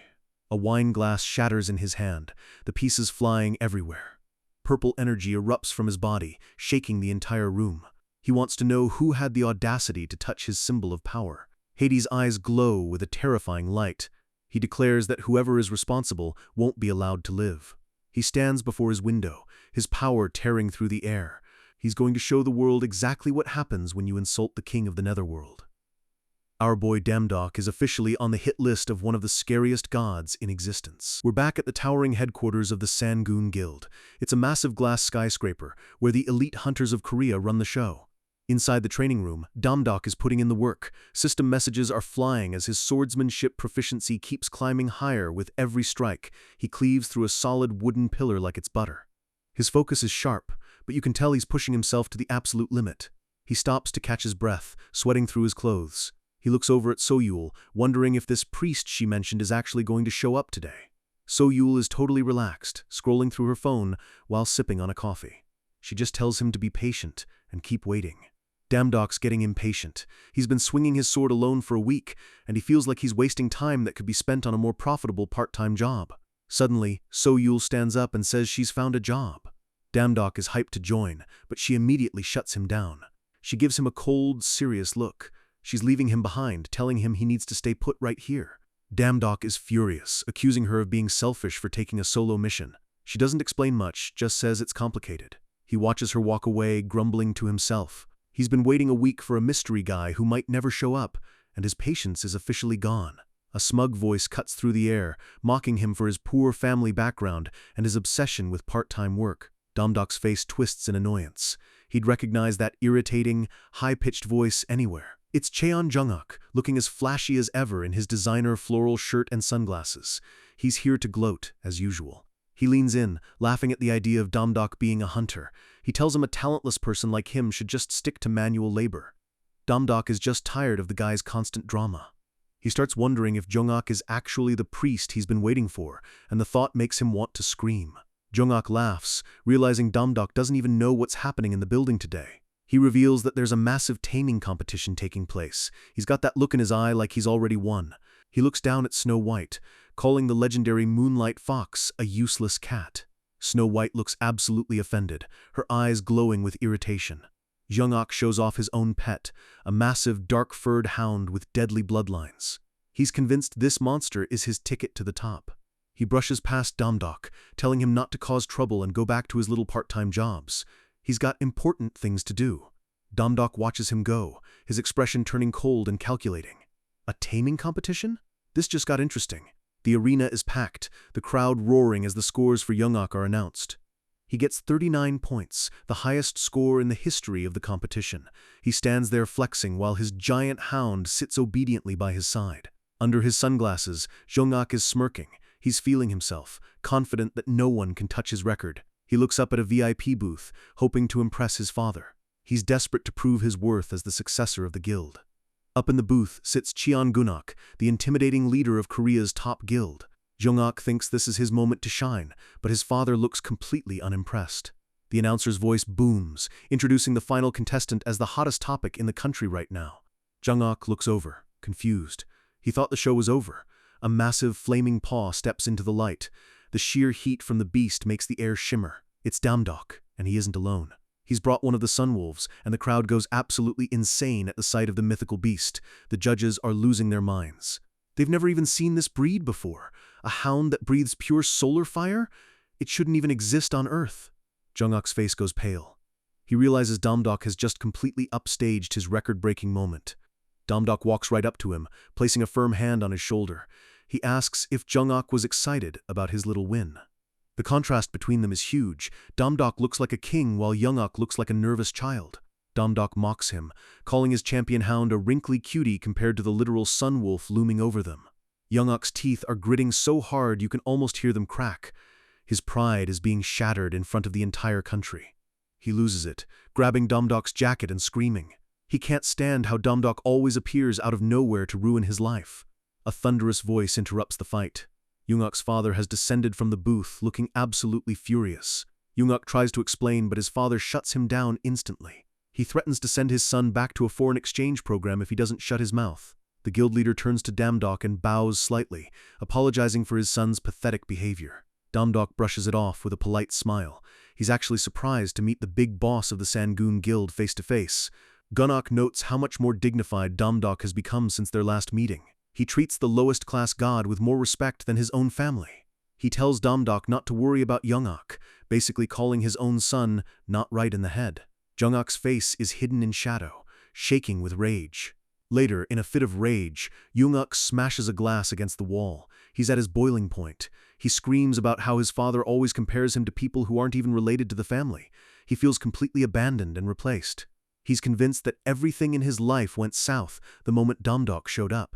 A wine glass shatters in his hand, the pieces flying everywhere. Purple energy erupts from his body, shaking the entire room. He wants to know who had the audacity to touch his symbol of power. Hades' eyes glow with a terrifying light. He declares that whoever is responsible won't be allowed to live. He stands before his window, his power tearing through the air. He's going to show the world exactly what happens when you insult the king of the netherworld. Our boy Damdok is officially on the hit list of one of the scariest gods in existence. We're back at the towering headquarters of the Sangoon Guild. It's a massive glass skyscraper where the elite hunters of Korea run the show. Inside the training room, Damdok is putting in the work. System messages are flying as his swordsmanship proficiency keeps climbing higher with every strike. He cleaves through a solid wooden pillar like it's butter. His focus is sharp, but you can tell he's pushing himself to the absolute limit. He stops to catch his breath, sweating through his clothes. He looks over at So-yul, wondering if this priest she mentioned is actually going to show up today. So-yul is totally relaxed, scrolling through her phone while sipping on a coffee. She just tells him to be patient and keep waiting. Damdok's getting impatient. He's been swinging his sword alone for a week, and he feels like he's wasting time that could be spent on a more profitable part-time job. Suddenly, So-yul stands up and says she's found a job. Damdok is hyped to join, but she immediately shuts him down. She gives him a cold, serious look. She's leaving him behind, telling him he needs to stay put right here. Damdok is furious, accusing her of being selfish for taking a solo mission. She doesn't explain much, just says it's complicated. He watches her walk away, grumbling to himself. He's been waiting a week for a mystery guy who might never show up, and his patience is officially gone. A smug voice cuts through the air, mocking him for his poor family background and his obsession with part-time work. Damdok's face twists in annoyance. He'd recognize that irritating, high-pitched voice anywhere. It's Cheon Jungak, looking as flashy as ever in his designer floral shirt and sunglasses. He's here to gloat, as usual. He leans in, laughing at the idea of Damdok being a hunter. He tells him a talentless person like him should just stick to manual labor. Damdok is just tired of the guy's constant drama. He starts wondering if Jungak is actually the priest he's been waiting for, and the thought makes him want to scream. Jungak laughs, realizing Damdok doesn't even know what's happening in the building today. He reveals that there's a massive taming competition taking place. He's got that look in his eye like he's already won. He looks down at Snow White, calling the legendary Moonlight Fox a useless cat. Snow White looks absolutely offended, her eyes glowing with irritation. Jungak shows off his own pet, a massive dark-furred hound with deadly bloodlines. He's convinced this monster is his ticket to the top. He brushes past Damdok, telling him not to cause trouble and go back to his little part-time jobs. He's got important things to do. Damdok watches him go, his expression turning cold and calculating. A taming competition? This just got interesting. The arena is packed, the crowd roaring as the scores for Jungak are announced. He gets 39 points, the highest score in the history of the competition. He stands there flexing while his giant hound sits obediently by his side. Under his sunglasses, Jungak is smirking. He's feeling himself, confident that no one can touch his record. He looks up at a VIP booth, hoping to impress his father. He's desperate to prove his worth as the successor of the guild. Up in the booth sits Cheon Gunak, the intimidating leader of Korea's top guild. Jungak thinks this is his moment to shine, but his father looks completely unimpressed. The announcer's voice booms, introducing the final contestant as the hottest topic in the country right now. Jungak looks over, confused. He thought the show was over. A massive flaming paw steps into the light. The sheer heat from the beast makes the air shimmer. It's Damdok, and he isn't alone. He's brought one of the Sunwolves, and the crowd goes absolutely insane at the sight of the mythical beast. The judges are losing their minds. They've never even seen this breed before. A hound that breathes pure solar fire? It shouldn't even exist on Earth. Jungkook's face goes pale. He realizes Damdok has just completely upstaged his record-breaking moment. Damdok walks right up to him, placing a firm hand on his shoulder. He asks if Jungkook was excited about his little win. The contrast between them is huge. Damdok looks like a king while Jungkook looks like a nervous child. Damdok mocks him, calling his champion hound a wrinkly cutie compared to the literal sun wolf looming over them. Jungkook's teeth are gritting so hard you can almost hear them crack. His pride is being shattered in front of the entire country. He loses it, grabbing Damdok's jacket and screaming. He can't stand how Damdok always appears out of nowhere to ruin his life. A thunderous voice interrupts the fight. Jungkook's father has descended from the booth, looking absolutely furious. Jungkook tries to explain, but his father shuts him down instantly. He threatens to send his son back to a foreign exchange program if he doesn't shut his mouth. The guild leader turns to Damdok and bows slightly, apologizing for his son's pathetic behavior. Damdok brushes it off with a polite smile. He's actually surprised to meet the big boss of the Sangoon Guild face to face. Jungkook notes how much more dignified Damdok has become since their last meeting. He treats the lowest class god with more respect than his own family. He tells Damdok not to worry about Jungkook, basically calling his own son not right in the head. Jungkook's face is hidden in shadow, shaking with rage. Later, in a fit of rage, Jungkook smashes a glass against the wall. He's at his boiling point. He screams about how his father always compares him to people who aren't even related to the family. He feels completely abandoned and replaced. He's convinced that everything in his life went south the moment Damdok showed up.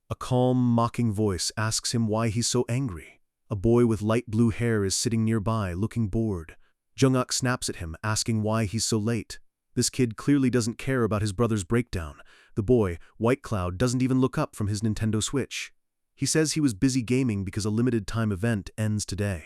A calm, mocking voice asks him why he's so angry. A boy with light blue hair is sitting nearby, looking bored. Jungkook snaps at him, asking why he's so late. This kid clearly doesn't care about his brother's breakdown. The boy, White Cloud, doesn't even look up from his Nintendo Switch. He says he was busy gaming because a limited-time event ends today.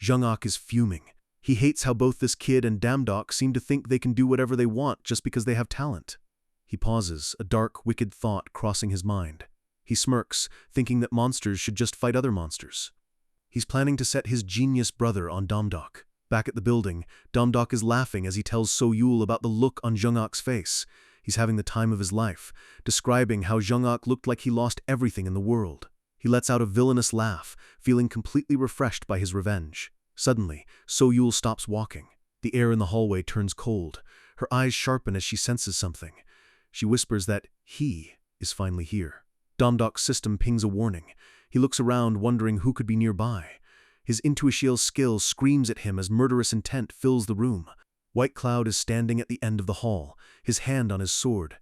Jungkook is fuming. He hates how both this kid and Damdok seem to think they can do whatever they want just because they have talent. He pauses, a dark, wicked thought crossing his mind. He smirks, thinking that monsters should just fight other monsters. He's planning to set his genius brother on Damdok. Back at the building, Damdok is laughing as he tells So-Yul about the look on Jungkook's face. He's having the time of his life, describing how Jungkook looked like he lost everything in the world. He lets out a villainous laugh, feeling completely refreshed by his revenge. Suddenly, So-Yul stops walking. The air in the hallway turns cold. Her eyes sharpen as she senses something. She whispers that he is finally here. Damdok's system pings a warning. He looks around, wondering who could be nearby. His intuitive skill screams at him as murderous intent fills the room. White Cloud is standing at the end of the hall, his hand on his sword.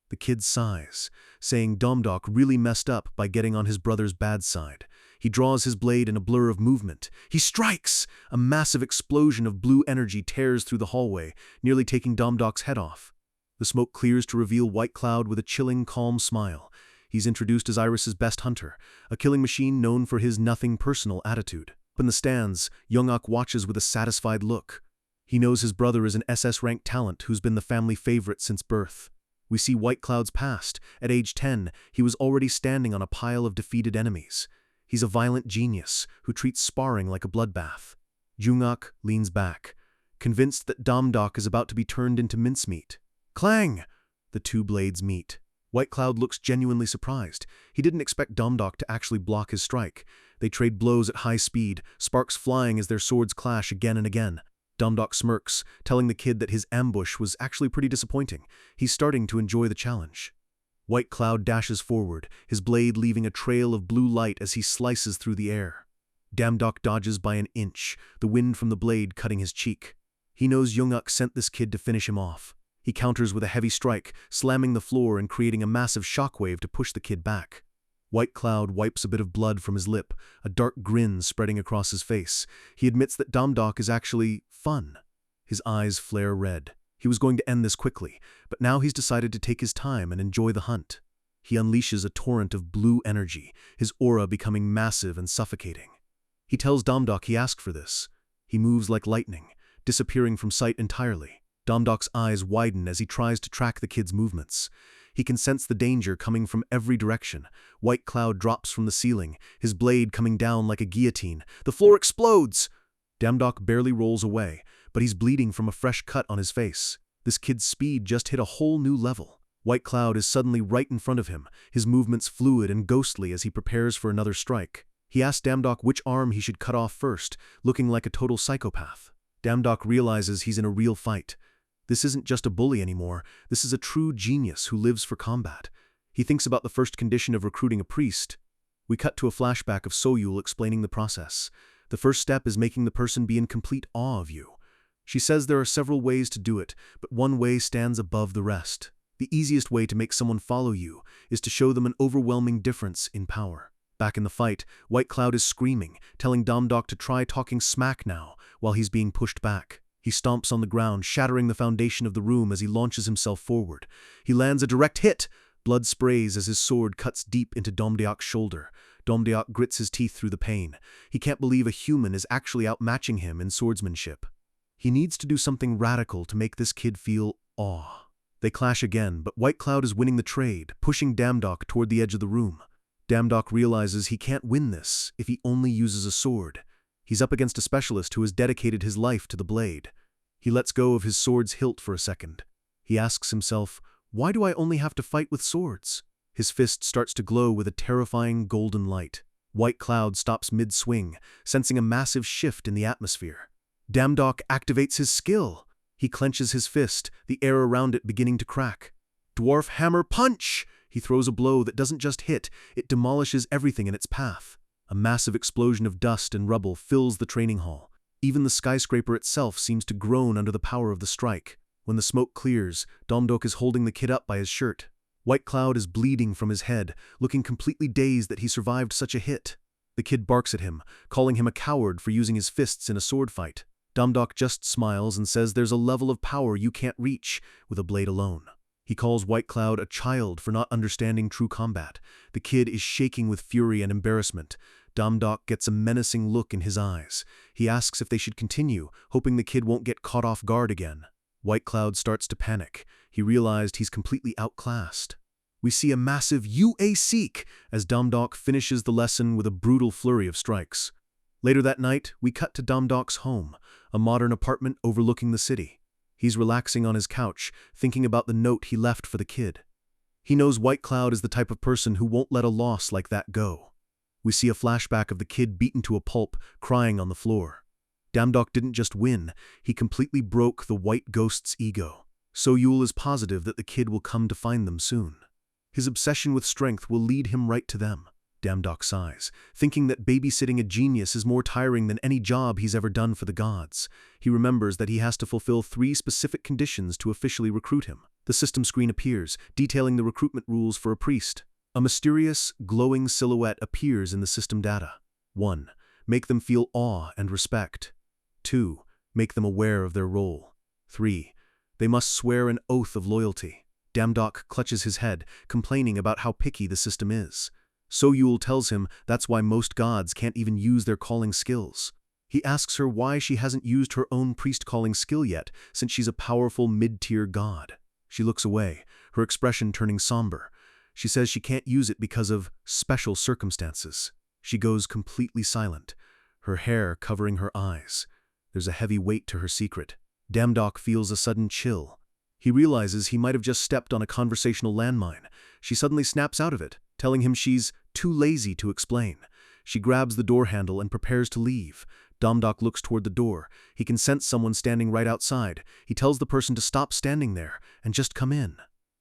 The kid sighs, saying Damdok really messed up by getting on his brother's bad side. He draws his blade in a blur of movement. He strikes! A massive explosion of blue energy tears through the hallway, nearly taking Damdok's head off. The smoke clears to reveal White Cloud with a chilling, calm smile. He's introduced as Iris's best hunter, a killing machine known for his nothing-personal attitude. Up in the stands, Jungkook watches with a satisfied look. He knows his brother is an SS-Rank talent who's been the family favorite since birth. We see White Cloud's past. At age 10, he was already standing on a pile of defeated enemies. He's a violent genius who treats sparring like a bloodbath. Jungkook leans back, convinced that Damdok is about to be turned into mincemeat. Clang! The two blades meet. White Cloud looks genuinely surprised. He didn't expect Damdok to actually block his strike. They trade blows at high speed, sparks flying as their swords clash again and again. Damdok smirks, telling the kid that his ambush was actually pretty disappointing. He's starting to enjoy the challenge. White Cloud dashes forward, his blade leaving a trail of blue light as he slices through the air. Damdok dodges by an inch, the wind from the blade cutting his cheek. He knows Jungkook sent this kid to finish him off. He counters with a heavy strike, slamming the floor and creating a massive shockwave to push the kid back. White Cloud wipes a bit of blood from his lip, a dark grin spreading across his face. He admits that Damdok is actually fun. His eyes flare red. He was going to end this quickly, but now he's decided to take his time and enjoy the hunt. He unleashes a torrent of blue energy, his aura becoming massive and suffocating. He tells Damdok he asked for this. He moves like lightning, disappearing from sight entirely. Damdok's eyes widen as he tries to track the kid's movements. He can sense the danger coming from every direction. White Cloud drops from the ceiling, his blade coming down like a guillotine. The floor explodes! Damdok barely rolls away, but he's bleeding from a fresh cut on his face. This kid's speed just hit a whole new level. White Cloud is suddenly right in front of him, his movements fluid and ghostly as he prepares for another strike. He asks Damdok which arm he should cut off first, looking like a total psychopath. Damdok realizes he's in a real fight. This isn't just a bully anymore, this is a true genius who lives for combat. He thinks about the first condition of recruiting a priest. We cut to a flashback of Soyul explaining the process. The first step is making the person be in complete awe of you. She says there are several ways to do it, but one way stands above the rest. The easiest way to make someone follow you is to show them an overwhelming difference in power. Back in the fight, White Cloud is screaming, telling Damdok to try talking smack now, while he's being pushed back. He stomps on the ground, shattering the foundation of the room as he launches himself forward. He lands a direct hit. Blood sprays as his sword cuts deep into Damdok's shoulder. Damdok grits his teeth through the pain. He can't believe a human is actually outmatching him in swordsmanship. He needs to do something radical to make this kid feel awe. They clash again, but White Cloud is winning the trade, pushing Damdok toward the edge of the room. Damdok realizes he can't win this if he only uses a sword. He's up against a specialist who has dedicated his life to the blade. He lets go of his sword's hilt for a second. He asks himself, why do I only have to fight with swords? His fist starts to glow with a terrifying golden light. White Cloud stops mid-swing, sensing a massive shift in the atmosphere. Damdok activates his skill. He clenches his fist, the air around it beginning to crack. Dwarf Hammer Punch! He throws a blow that doesn't just hit, it demolishes everything in its path. A massive explosion of dust and rubble fills the training hall. Even the skyscraper itself seems to groan under the power of the strike. When the smoke clears, Damdok is holding the kid up by his shirt. White Cloud is bleeding from his head, looking completely dazed that he survived such a hit. The kid barks at him, calling him a coward for using his fists in a sword fight. Damdok just smiles and says there's a level of power you can't reach with a blade alone. He calls White Cloud a child for not understanding true combat. The kid is shaking with fury and embarrassment. Damdok gets a menacing look in his eyes. He asks if they should continue, hoping the kid won't get caught off guard again. White Cloud starts to panic. He realized he's completely outclassed. We see a massive UA-seek as Damdok finishes the lesson with a brutal flurry of strikes. Later that night, we cut to Damdok's home, a modern apartment overlooking the city. He's relaxing on his couch, thinking about the note he left for the kid. He knows White Cloud is the type of person who won't let a loss like that go. We see a flashback of the kid beaten to a pulp, crying on the floor. Damdok didn't just win, he completely broke the White Ghost's ego. Soyul is positive that the kid will come to find them soon. His obsession with strength will lead him right to them. Damdok sighs, thinking that babysitting a genius is more tiring than any job he's ever done for the gods. He remembers that he has to fulfill 3 specific conditions to officially recruit him. The system screen appears, detailing the recruitment rules for a priest. A mysterious, glowing silhouette appears in the system data. 1. Make them feel awe and respect. 2. Make them aware of their role. 3. They must swear an oath of loyalty. Damdok clutches his head, complaining about how picky the system is. Soyul tells him that's why most gods can't even use their calling skills. He asks her why she hasn't used her own priest-calling skill yet, since she's a powerful mid-tier god. She looks away, her expression turning somber. She says she can't use it because of special circumstances. She goes completely silent, her hair covering her eyes. There's a heavy weight to her secret. Damdok feels a sudden chill. He realizes he might have just stepped on a conversational landmine. She suddenly snaps out of it, telling him she's too lazy to explain. She grabs the door handle and prepares to leave. Damdok looks toward the door. He can sense someone standing right outside. He tells the person to stop standing there and just come in.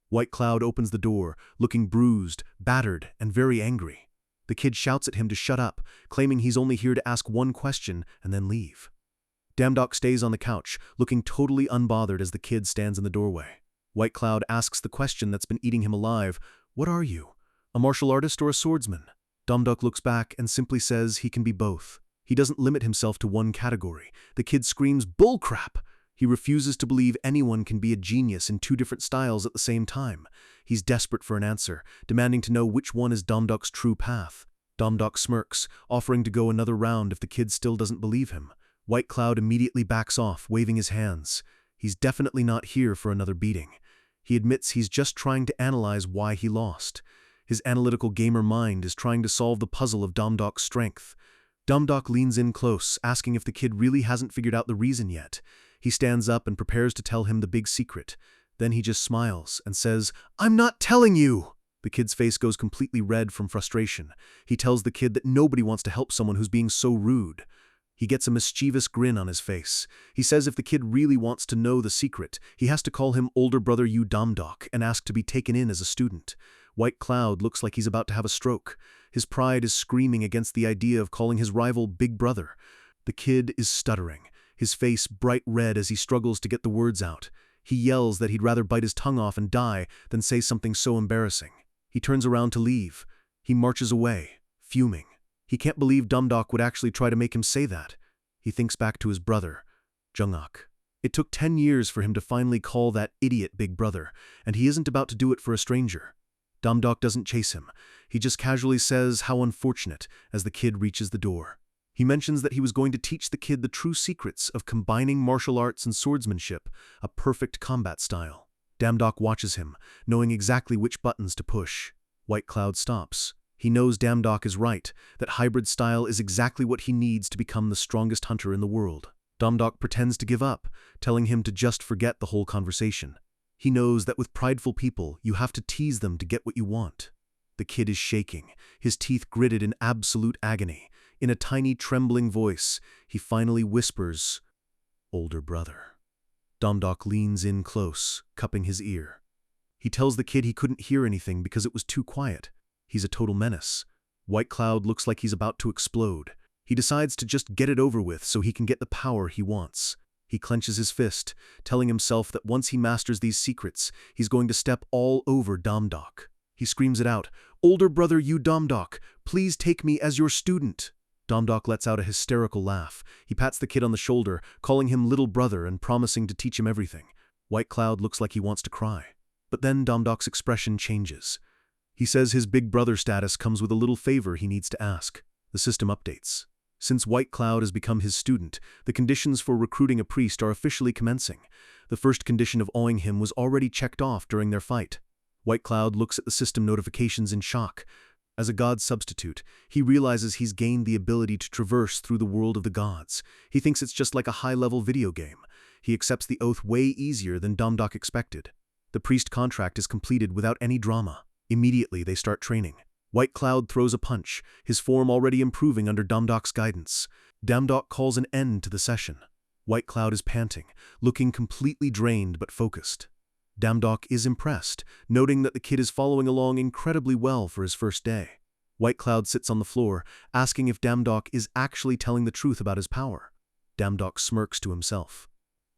White Cloud opens the door, looking bruised, battered, and very angry. The kid shouts at him to shut up, claiming he's only here to ask one question and then leave. Damdok stays on the couch, looking totally unbothered as the kid stands in the doorway. White Cloud asks the question that's been eating him alive, "What are you? A martial artist or a swordsman?" Damdok looks back and simply says he can be both. He doesn't limit himself to one category. The kid screams, "Bullcrap!" He refuses to believe anyone can be a genius in 2 different styles at the same time. He's desperate for an answer, demanding to know which one is Damdok's true path. Damdok smirks, offering to go another round if the kid still doesn't believe him. White Cloud immediately backs off, waving his hands. He's definitely not here for another beating. He admits he's just trying to analyze why he lost. His analytical gamer mind is trying to solve the puzzle of Damdok's strength. Damdok leans in close, asking if the kid really hasn't figured out the reason yet. He stands up and prepares to tell him the big secret. Then he just smiles and says, "I'm not telling you!" The kid's face goes completely red from frustration. He tells the kid that nobody wants to help someone who's being so rude. He gets a mischievous grin on his face. He says if the kid really wants to know the secret, he has to call him older brother Yu Damdok and ask to be taken in as a student. White Cloud looks like he's about to have a stroke. His pride is screaming against the idea of calling his rival Big Brother. The kid is stuttering, his face bright red as he struggles to get the words out. He yells that he'd rather bite his tongue off and die than say something so embarrassing. He turns around to leave. He marches away, fuming. He can't believe Damdok would actually try to make him say that. He thinks back to his brother, Jungak. It took 10 years for him to finally call that idiot Big Brother, and he isn't about to do it for a stranger. Damdok doesn't chase him. He just casually says how unfortunate as the kid reaches the door. He mentions that he was going to teach the kid the true secrets of combining martial arts and swordsmanship, a perfect combat style. Damdok watches him, knowing exactly which buttons to push. White Cloud stops. He knows Damdok is right, that hybrid style is exactly what he needs to become the strongest hunter in the world. Damdok pretends to give up, telling him to just forget the whole conversation. He knows that with prideful people, you have to tease them to get what you want. The kid is shaking, his teeth gritted in absolute agony. In a tiny, trembling voice, he finally whispers, "Older brother." Damdok leans in close, cupping his ear. He tells the kid he couldn't hear anything because it was too quiet. He's a total menace. White Cloud looks like he's about to explode. He decides to just get it over with so he can get the power he wants. He clenches his fist, telling himself that once he masters these secrets, he's going to step all over Damdok. He screams it out, "Older brother Yu Damdok, please take me as your student." Damdok lets out a hysterical laugh. He pats the kid on the shoulder, calling him little brother and promising to teach him everything. White Cloud looks like he wants to cry. But then Damdok's expression changes. He says his big brother status comes with a little favor he needs to ask. The system updates. Since White Cloud has become his student, the conditions for recruiting a priest are officially commencing. The first condition of awing him was already checked off during their fight. White Cloud looks at the system notifications in shock. As a god substitute, he realizes he's gained the ability to traverse through the world of the gods. He thinks it's just like a high-level video game. He accepts the oath way easier than Damdok expected. The priest contract is completed without any drama. Immediately, they start training. White Cloud throws a punch, his form already improving under Damdok's guidance. Damdok calls an end to the session. White Cloud is panting, looking completely drained but focused. Damdok is impressed, noting that the kid is following along incredibly well for his first day. White Cloud sits on the floor, asking if Damdok is actually telling the truth about his power. Damdok smirks to himself.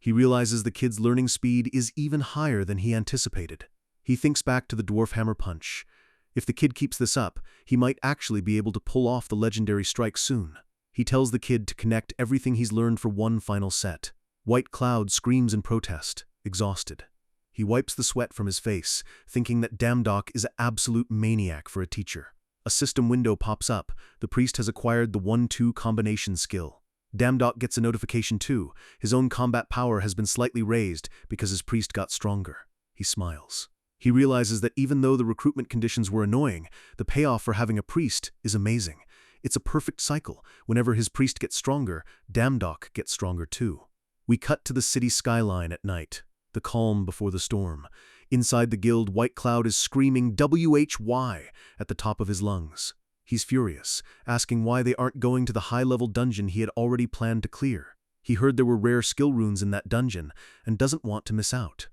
He realizes the kid's learning speed is even higher than he anticipated. He thinks back to the dwarf hammer punch. If the kid keeps this up, he might actually be able to pull off the legendary strike soon. He tells the kid to connect everything he's learned for one final set. White Cloud screams in protest, exhausted. He wipes the sweat from his face, thinking that Damdok is an absolute maniac for a teacher. A system window pops up. The priest has acquired the 1-2 combination skill. Damdok gets a notification too. His own combat power has been slightly raised because his priest got stronger. He smiles. He realizes that even though the recruitment conditions were annoying, the payoff for having a priest is amazing. It's a perfect cycle. Whenever his priest gets stronger, Damdok gets stronger too. We cut to the city skyline at night, the calm before the storm. Inside the guild, White Cloud is screaming WHY at the top of his lungs. He's furious, asking why they aren't going to the high-level dungeon he had already planned to clear. He heard there were rare skill runes in that dungeon and doesn't want to miss out.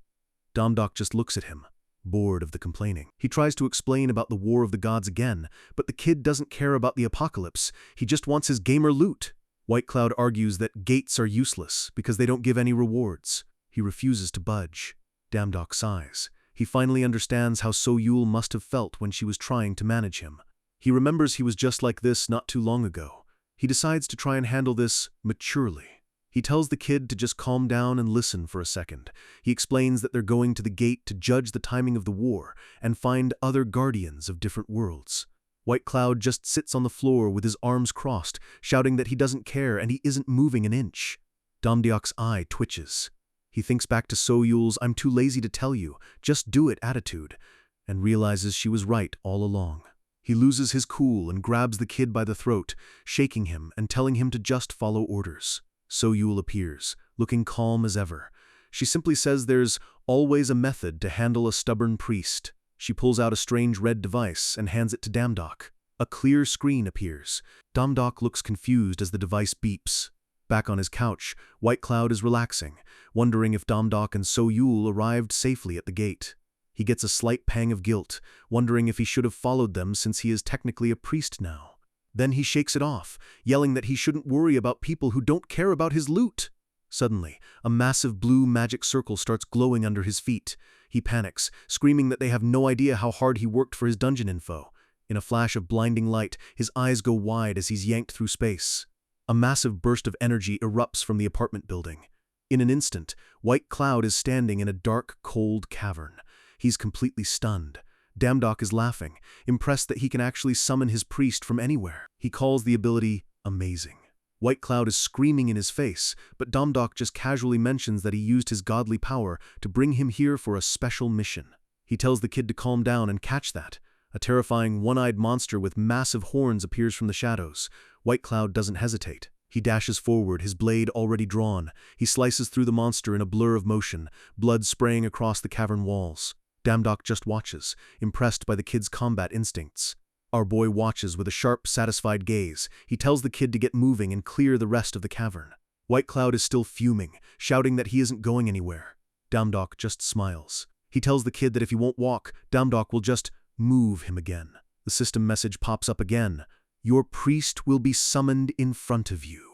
Damdok just looks at him, bored of the complaining. He tries to explain about the War of the Gods again, but the kid doesn't care about the apocalypse. He just wants his gamer loot. White Cloud argues that gates are useless because they don't give any rewards. He refuses to budge. Damdok sighs. He finally understands how Soyul must have felt when she was trying to manage him. He remembers he was just like this not too long ago. He decides to try and handle this maturely. He tells the kid to just calm down and listen for a second. He explains that they're going to the gate to judge the timing of the war and find other guardians of different worlds. White Cloud just sits on the floor with his arms crossed, shouting that he doesn't care and he isn't moving an inch. Damdok's eye twitches. He thinks back to Soyul's "I'm too lazy to tell you, just do it" attitude, and realizes she was right all along. He loses his cool and grabs the kid by the throat, shaking him and telling him to just follow orders. Soyul appears, looking calm as ever. She simply says there's always a method to handle a stubborn priest. She pulls out a strange red device and hands it to Damdok. A clear screen appears. Damdok looks confused as the device beeps. Back on his couch, White Cloud is relaxing, wondering if Damdok and So-Yul arrived safely at the gate. He gets a slight pang of guilt, wondering if he should have followed them since he is technically a priest now. Then he shakes it off, yelling that he shouldn't worry about people who don't care about his loot. Suddenly, a massive blue magic circle starts glowing under his feet. He panics, screaming that they have no idea how hard he worked for his dungeon info. In a flash of blinding light, his eyes go wide as he's yanked through space. A massive burst of energy erupts from the apartment building. In an instant, White Cloud is standing in a dark, cold cavern. He's completely stunned. Damdok is laughing, impressed that he can actually summon his priest from anywhere. He calls the ability amazing. White Cloud is screaming in his face, but Damdok just casually mentions that he used his godly power to bring him here for a special mission. He tells the kid to calm down and catch that. A terrifying one-eyed monster with massive horns appears from the shadows. White Cloud doesn't hesitate. He dashes forward, his blade already drawn. He slices through the monster in a blur of motion, blood spraying across the cavern walls. Damdok just watches, impressed by the kid's combat instincts. Our boy watches with a sharp, satisfied gaze. He tells the kid to get moving and clear the rest of the cavern. White Cloud is still fuming, shouting that he isn't going anywhere. Damdok just smiles. He tells the kid that if he won't walk, Damdok will just move him again. The system message pops up again. Your priest will be summoned in front of you.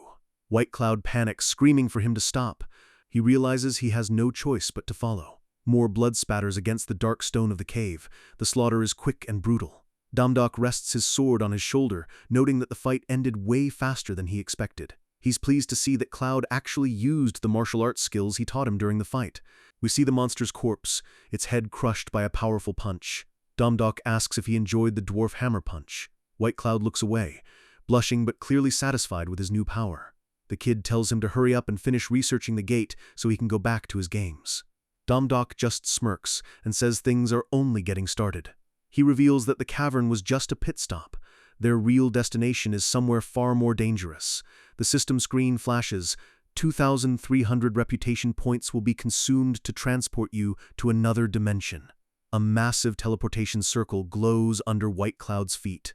White Cloud panics, screaming for him to stop. He realizes he has no choice but to follow. More blood spatters against the dark stone of the cave. The slaughter is quick and brutal. Damdok rests his sword on his shoulder, noting that the fight ended way faster than he expected. He's pleased to see that Cloud actually used the martial arts skills he taught him during the fight. We see the monster's corpse, its head crushed by a powerful punch. Damdok asks if he enjoyed the dwarf hammer punch. White Cloud looks away, blushing but clearly satisfied with his new power. The kid tells him to hurry up and finish researching the gate so he can go back to his games. Damdok just smirks and says things are only getting started. He reveals that the cavern was just a pit stop. Their real destination is somewhere far more dangerous. The system screen flashes. 2,300 reputation points will be consumed to transport you to another dimension. A massive teleportation circle glows under White Cloud's feet.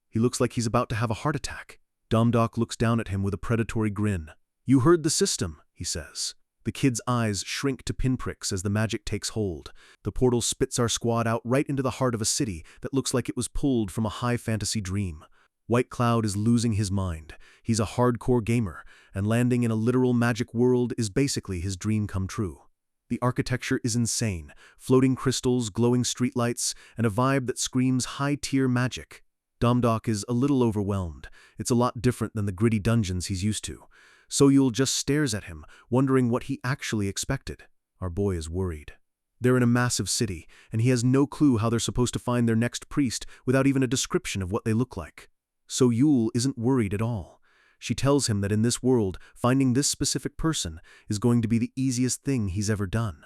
He looks like he's about to have a heart attack. Damdok looks down at him with a predatory grin. You heard the system, he says. The kid's eyes shrink to pinpricks as the magic takes hold. The portal spits our squad out right into the heart of a city that looks like it was pulled from a high fantasy dream. White Cloud is losing his mind. He's a hardcore gamer, and landing in a literal magic world is basically his dream come true. The architecture is insane. Floating crystals, glowing streetlights, and a vibe that screams high-tier magic. Damdok is a little overwhelmed. It's a lot different than the gritty dungeons he's used to. So-Yul just stares at him, wondering what he actually expected. Our boy is worried. They're in a massive city, and he has no clue how they're supposed to find their next priest without even a description of what they look like. So-Yul isn't worried at all. She tells him that in this world, finding this specific person is going to be the easiest thing he's ever done.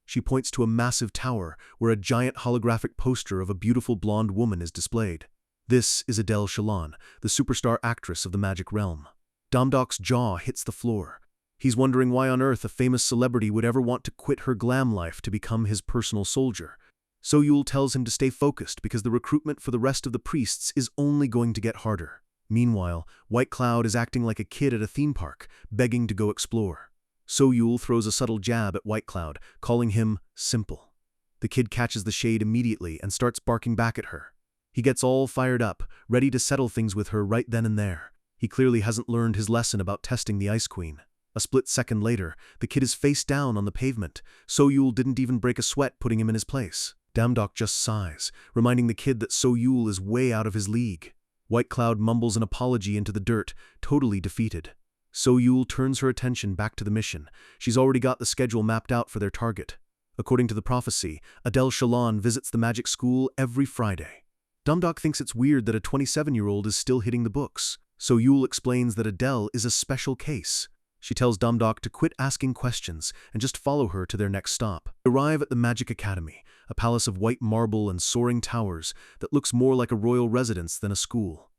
She points to a massive tower where a giant holographic poster of a beautiful blonde woman is displayed. This is Adele Shallan, the superstar actress of the magic realm. Damdok's jaw hits the floor. He's wondering why on earth a famous celebrity would ever want to quit her glam life to become his personal soldier. So-Yul tells him to stay focused because the recruitment for the rest of the priests is only going to get harder. Meanwhile, White Cloud is acting like a kid at a theme park, begging to go explore. So-Yul throws a subtle jab at White Cloud, calling him simple. The kid catches the shade immediately and starts barking back at her. He gets all fired up, ready to settle things with her right then and there. He clearly hasn't learned his lesson about testing the Ice Queen. A split second later, the kid is face down on the pavement. So-Yul didn't even break a sweat, putting him in his place. Damdok just sighs, reminding the kid that So-Yul is way out of his league. White Cloud mumbles an apology into the dirt, totally defeated. So-Yul turns her attention back to the mission. She's already got the schedule mapped out for their target. According to the prophecy, Adele Shallan visits the magic school every Friday. Damdok thinks it's weird that a 27-year-old is still hitting the books. So-Yul explains that Adele is a special case. She tells Damdok to quit asking questions and just follow her to their next stop. They arrive at the Magic Academy, a palace of white marble and soaring towers that looks more like a royal residence than a school.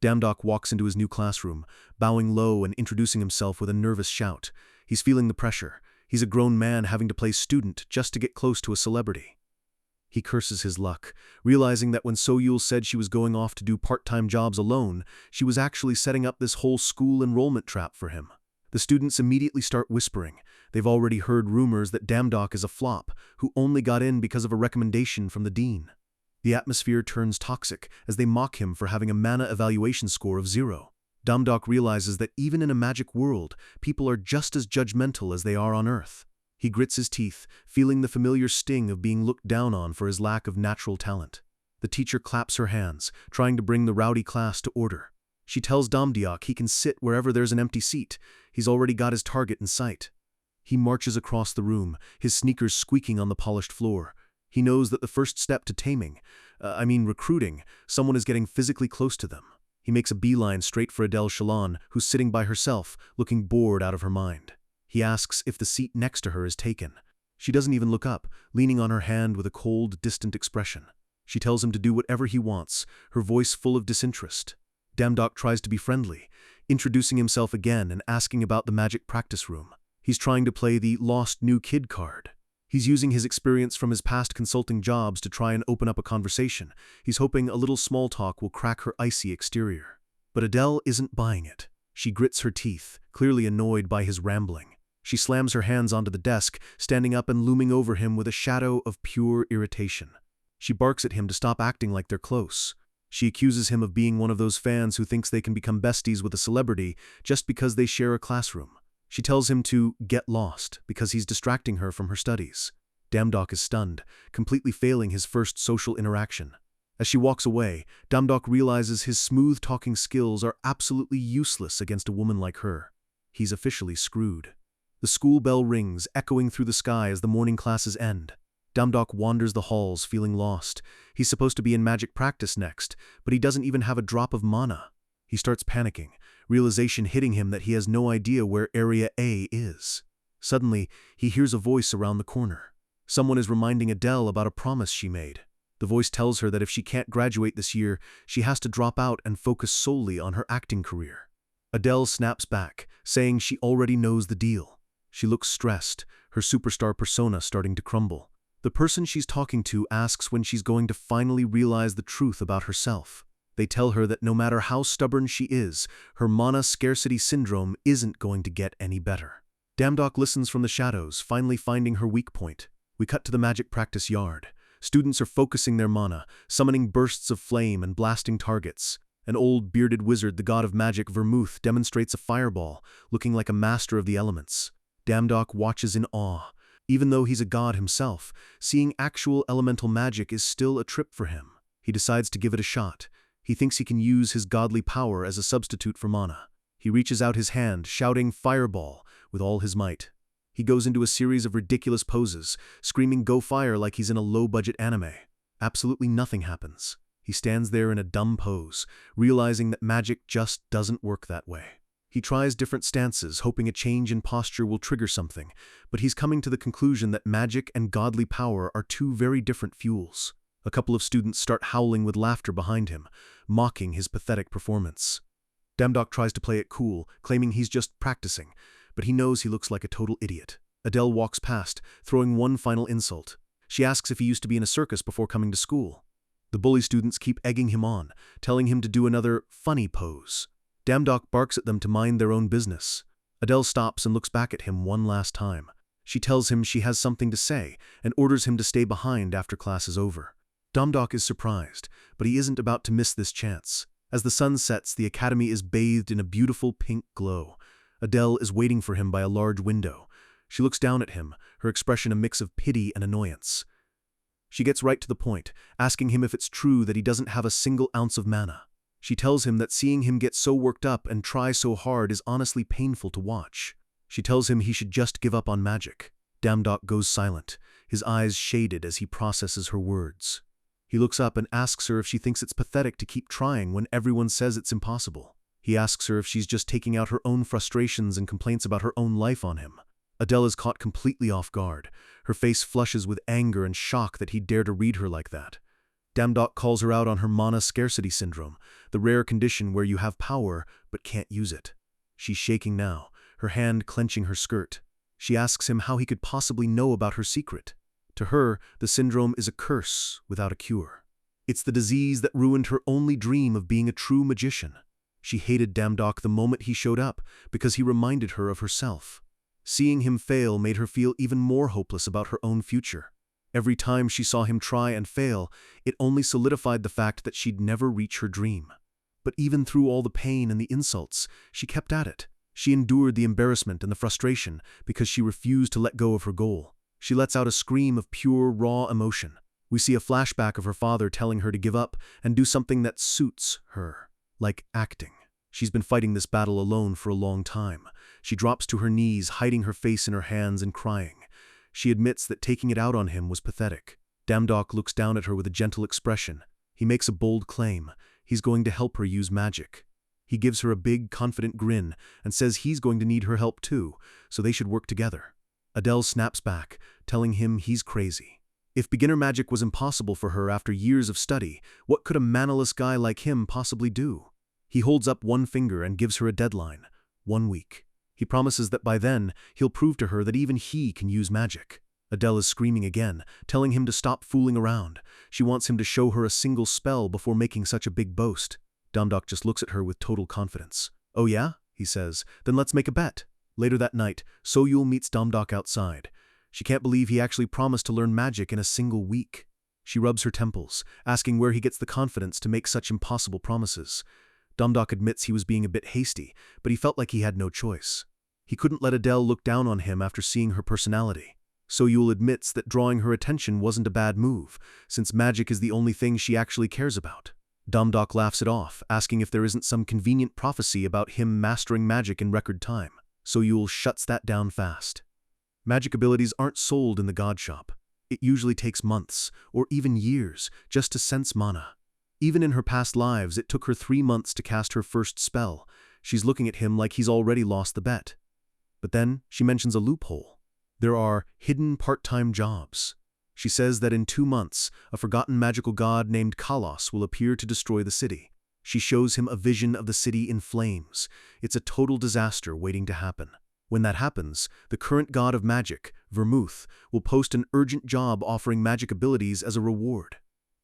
Damdok walks into his new classroom, bowing low and introducing himself with a nervous shout. He's feeling the pressure. He's a grown man having to play student just to get close to a celebrity. He curses his luck, realizing that when So-Yul said she was going off to do part-time jobs alone, she was actually setting up this whole school enrollment trap for him. The students immediately start whispering. They've already heard rumors that Damdok is a flop, who only got in because of a recommendation from the dean. The atmosphere turns toxic as they mock him for having a mana evaluation score of 0. Damdok realizes that even in a magic world, people are just as judgmental as they are on Earth. He grits his teeth, feeling the familiar sting of being looked down on for his lack of natural talent. The teacher claps her hands, trying to bring the rowdy class to order. She tells Damdiak he can sit wherever there's an empty seat. He's already got his target in sight. He marches across the room, his sneakers squeaking on the polished floor. He knows that the first step to recruiting, someone is getting physically close to them. He makes a beeline straight for Adele Shalon, who's sitting by herself, looking bored out of her mind. He asks if the seat next to her is taken. She doesn't even look up, leaning on her hand with a cold, distant expression. She tells him to do whatever he wants, her voice full of disinterest. Damdok tries to be friendly, introducing himself again and asking about the magic practice room. He's trying to play the lost new kid card. He's using his experience from his past consulting jobs to try and open up a conversation. He's hoping a little small talk will crack her icy exterior. But Adele isn't buying it. She grits her teeth, clearly annoyed by his rambling. She slams her hands onto the desk, standing up and looming over him with a shadow of pure irritation. She barks at him to stop acting like they're close. She accuses him of being one of those fans who thinks they can become besties with a celebrity just because they share a classroom. She tells him to get lost because he's distracting her from her studies. Damdok is stunned, completely failing his first social interaction. As she walks away, Damdok realizes his smooth-talking skills are absolutely useless against a woman like her. He's officially screwed. The school bell rings, echoing through the sky as the morning classes end. Damdok wanders the halls, feeling lost. He's supposed to be in magic practice next, but he doesn't even have a drop of mana. He starts panicking, realization hitting him that he has no idea where Area A is. Suddenly, he hears a voice around the corner. Someone is reminding Adele about a promise she made. The voice tells her that if she can't graduate this year, she has to drop out and focus solely on her acting career. Adele snaps back, saying she already knows the deal. She looks stressed, her superstar persona starting to crumble. The person she's talking to asks when she's going to finally realize the truth about herself. They tell her that no matter how stubborn she is, her mana scarcity syndrome isn't going to get any better. Damdok listens from the shadows, finally finding her weak point. We cut to the magic practice yard. Students are focusing their mana, summoning bursts of flame and blasting targets. An old bearded wizard, the god of magic Vermouth, demonstrates a fireball, looking like a master of the elements. Damdok watches in awe. Even though he's a god himself, seeing actual elemental magic is still a trip for him. He decides to give it a shot. He thinks he can use his godly power as a substitute for mana. He reaches out his hand, shouting "Fireball" with all his might. He goes into a series of ridiculous poses, screaming "Go fire" like he's in a low-budget anime. Absolutely nothing happens. He stands there in a dumb pose, realizing that magic just doesn't work that way. He tries different stances, hoping a change in posture will trigger something, but he's coming to the conclusion that magic and godly power are two very different fuels. A couple of students start howling with laughter behind him, mocking his pathetic performance. Damdok tries to play it cool, claiming he's just practicing, but he knows he looks like a total idiot. Adele walks past, throwing one final insult. She asks if he used to be in a circus before coming to school. The bully students keep egging him on, telling him to do another funny pose. Damdok barks at them to mind their own business. Adele stops and looks back at him one last time. She tells him she has something to say and orders him to stay behind after class is over. Damdok is surprised, but he isn't about to miss this chance. As the sun sets, the academy is bathed in a beautiful pink glow. Adele is waiting for him by a large window. She looks down at him, her expression a mix of pity and annoyance. She gets right to the point, asking him if it's true that he doesn't have a single ounce of mana. She tells him that seeing him get so worked up and try so hard is honestly painful to watch. She tells him he should just give up on magic. Damdok goes silent, his eyes shaded as he processes her words. He looks up and asks her if she thinks it's pathetic to keep trying when everyone says it's impossible. He asks her if she's just taking out her own frustrations and complaints about her own life on him. Adele is caught completely off guard. Her face flushes with anger and shock that he'd dare to read her like that. Damdok calls her out on her mana scarcity syndrome, the rare condition where you have power but can't use it. She's shaking now, her hand clenching her skirt. She asks him how he could possibly know about her secret. To her, the syndrome is a curse without a cure. It's the disease that ruined her only dream of being a true magician. She hated Damdok the moment he showed up because he reminded her of herself. Seeing him fail made her feel even more hopeless about her own future. Every time she saw him try and fail, it only solidified the fact that she'd never reach her dream. But even through all the pain and the insults, she kept at it. She endured the embarrassment and the frustration because she refused to let go of her goal. She lets out a scream of pure, raw emotion. We see a flashback of her father telling her to give up and do something that suits her, like acting. She's been fighting this battle alone for a long time. She drops to her knees, hiding her face in her hands and crying. She admits that taking it out on him was pathetic. Damdok looks down at her with a gentle expression. He makes a bold claim. He's going to help her use magic. He gives her a big, confident grin and says he's going to need her help too, so they should work together. Adele snaps back, telling him he's crazy. If beginner magic was impossible for her after years of study, what could a manaless guy like him possibly do? He holds up one finger and gives her a deadline, 1 week. He promises that by then, he'll prove to her that even he can use magic. Adele is screaming again, telling him to stop fooling around. She wants him to show her a single spell before making such a big boast. Damdok just looks at her with total confidence. "Oh yeah?" he says. "Then let's make a bet." Later that night, So-Yul meets Damdok outside. She can't believe he actually promised to learn magic in a single week. She rubs her temples, asking where he gets the confidence to make such impossible promises. Damdok admits he was being a bit hasty, but he felt like he had no choice. He couldn't let Adele look down on him after seeing her personality. So-Yul admits that drawing her attention wasn't a bad move, since magic is the only thing she actually cares about. Damdok laughs it off, asking if there isn't some convenient prophecy about him mastering magic in record time. So-Yul shuts that down fast. Magic abilities aren't sold in the god shop. It usually takes months, or even years, just to sense mana. Even in her past lives, it took her 3 months to cast her first spell. She's looking at him like he's already lost the bet. But then, she mentions a loophole. There are hidden part-time jobs. She says that in 2 months, a forgotten magical god named Kalos will appear to destroy the city. She shows him a vision of the city in flames. It's a total disaster waiting to happen. When that happens, the current god of magic, Vermouth, will post an urgent job offering magic abilities as a reward.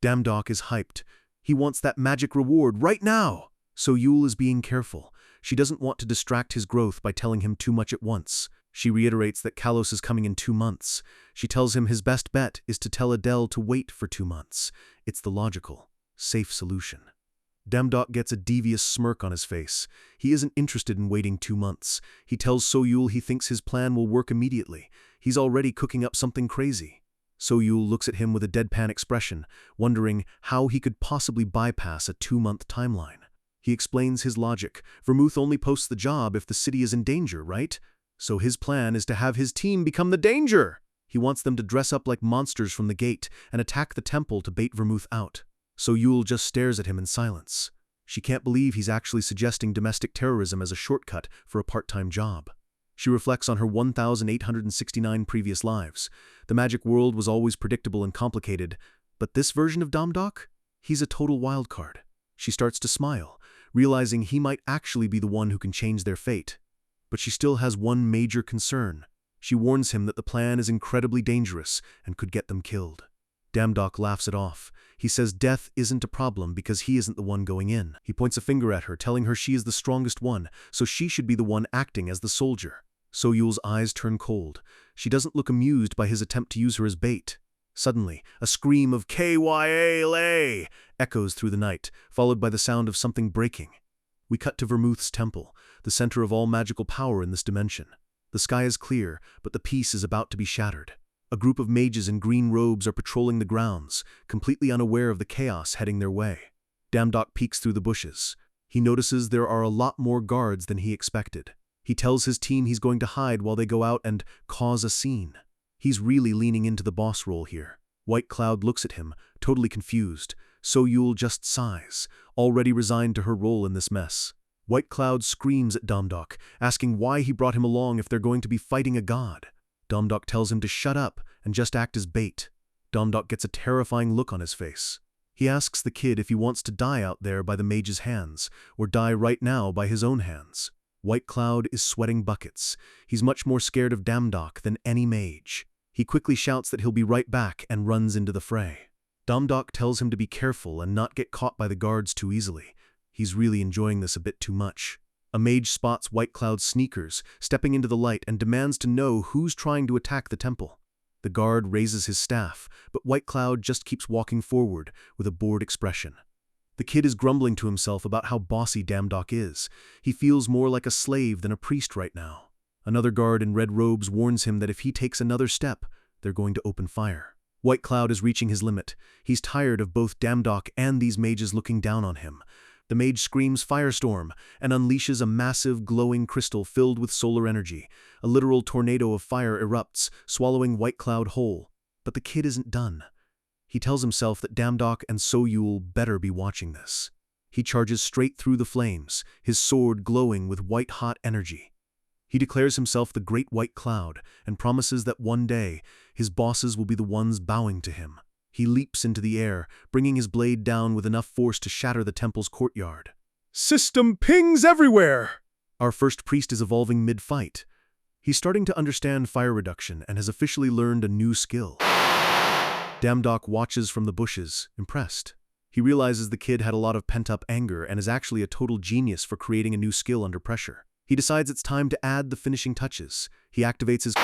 Damdok is hyped. He wants that magic reward right now! So-Yul is being careful. She doesn't want to distract his growth by telling him too much at once. She reiterates that Kalos is coming in 2 months. She tells him his best bet is to tell Adele to wait for 2 months. It's the logical, safe solution. Damdok gets a devious smirk on his face. He isn't interested in waiting 2 months. He tells So-Yul he thinks his plan will work immediately. He's already cooking up something crazy. So-Yul looks at him with a deadpan expression, wondering how he could possibly bypass a 2-month timeline. He explains his logic. Vermouth only posts the job if the city is in danger, right? So his plan is to have his team become the danger! He wants them to dress up like monsters from the gate and attack the temple to bait Vermouth out. So-Yul just stares at him in silence. She can't believe he's actually suggesting domestic terrorism as a shortcut for a part-time job. She reflects on her 1,869 previous lives. The magic world was always predictable and complicated, but this version of Damdok? He's a total wildcard. She starts to smile, realizing he might actually be the one who can change their fate. But she still has one major concern. She warns him that the plan is incredibly dangerous and could get them killed. Damdok laughs it off. He says death isn't a problem because he isn't the one going in. He points a finger at her, telling her she is the strongest one, so she should be the one acting as the soldier. So-Yul's eyes turn cold. She doesn't look amused by his attempt to use her as bait. Suddenly, a scream of "Kyla" echoes through the night, followed by the sound of something breaking. We cut to Vermouth's temple, the center of all magical power in this dimension. The sky is clear, but the peace is about to be shattered. A group of mages in green robes are patrolling the grounds, completely unaware of the chaos heading their way. Damdok peeks through the bushes. He notices there are a lot more guards than he expected. He tells his team he's going to hide while they go out and cause a scene. He's really leaning into the boss role here. White Cloud looks at him, totally confused. So-Yul just sighs, already resigned to her role in this mess. White Cloud screams at Damdok, asking why he brought him along if they're going to be fighting a god. Damdok tells him to shut up and just act as bait. Damdok gets a terrifying look on his face. He asks the kid if he wants to die out there by the mage's hands, or die right now by his own hands. White Cloud is sweating buckets. He's much more scared of Damdok than any mage. He quickly shouts that he'll be right back and runs into the fray. Damdok tells him to be careful and not get caught by the guards too easily. He's really enjoying this a bit too much. A mage spots White Cloud's sneakers, stepping into the light, and demands to know who's trying to attack the temple. The guard raises his staff, but White Cloud just keeps walking forward with a bored expression. The kid is grumbling to himself about how bossy Damdok is. He feels more like a slave than a priest right now. Another guard in red robes warns him that if he takes another step, they're going to open fire. White Cloud is reaching his limit. He's tired of both Damdok and these mages looking down on him. The mage screams firestorm and unleashes a massive glowing crystal filled with solar energy. A literal tornado of fire erupts, swallowing White Cloud whole. But the kid isn't done. He tells himself that Damdok and Soyul better be watching this. He charges straight through the flames, his sword glowing with white-hot energy. He declares himself the Great White Cloud and promises that one day his bosses will be the ones bowing to him. He leaps into the air, bringing his blade down with enough force to shatter the temple's courtyard. System pings everywhere! Our first priest is evolving mid-fight. He's starting to understand fire reduction and has officially learned a new skill. Damdok watches from the bushes, impressed. He realizes the kid had a lot of pent-up anger and is actually a total genius for creating a new skill under pressure. He decides it's time to add the finishing touches. He activates his...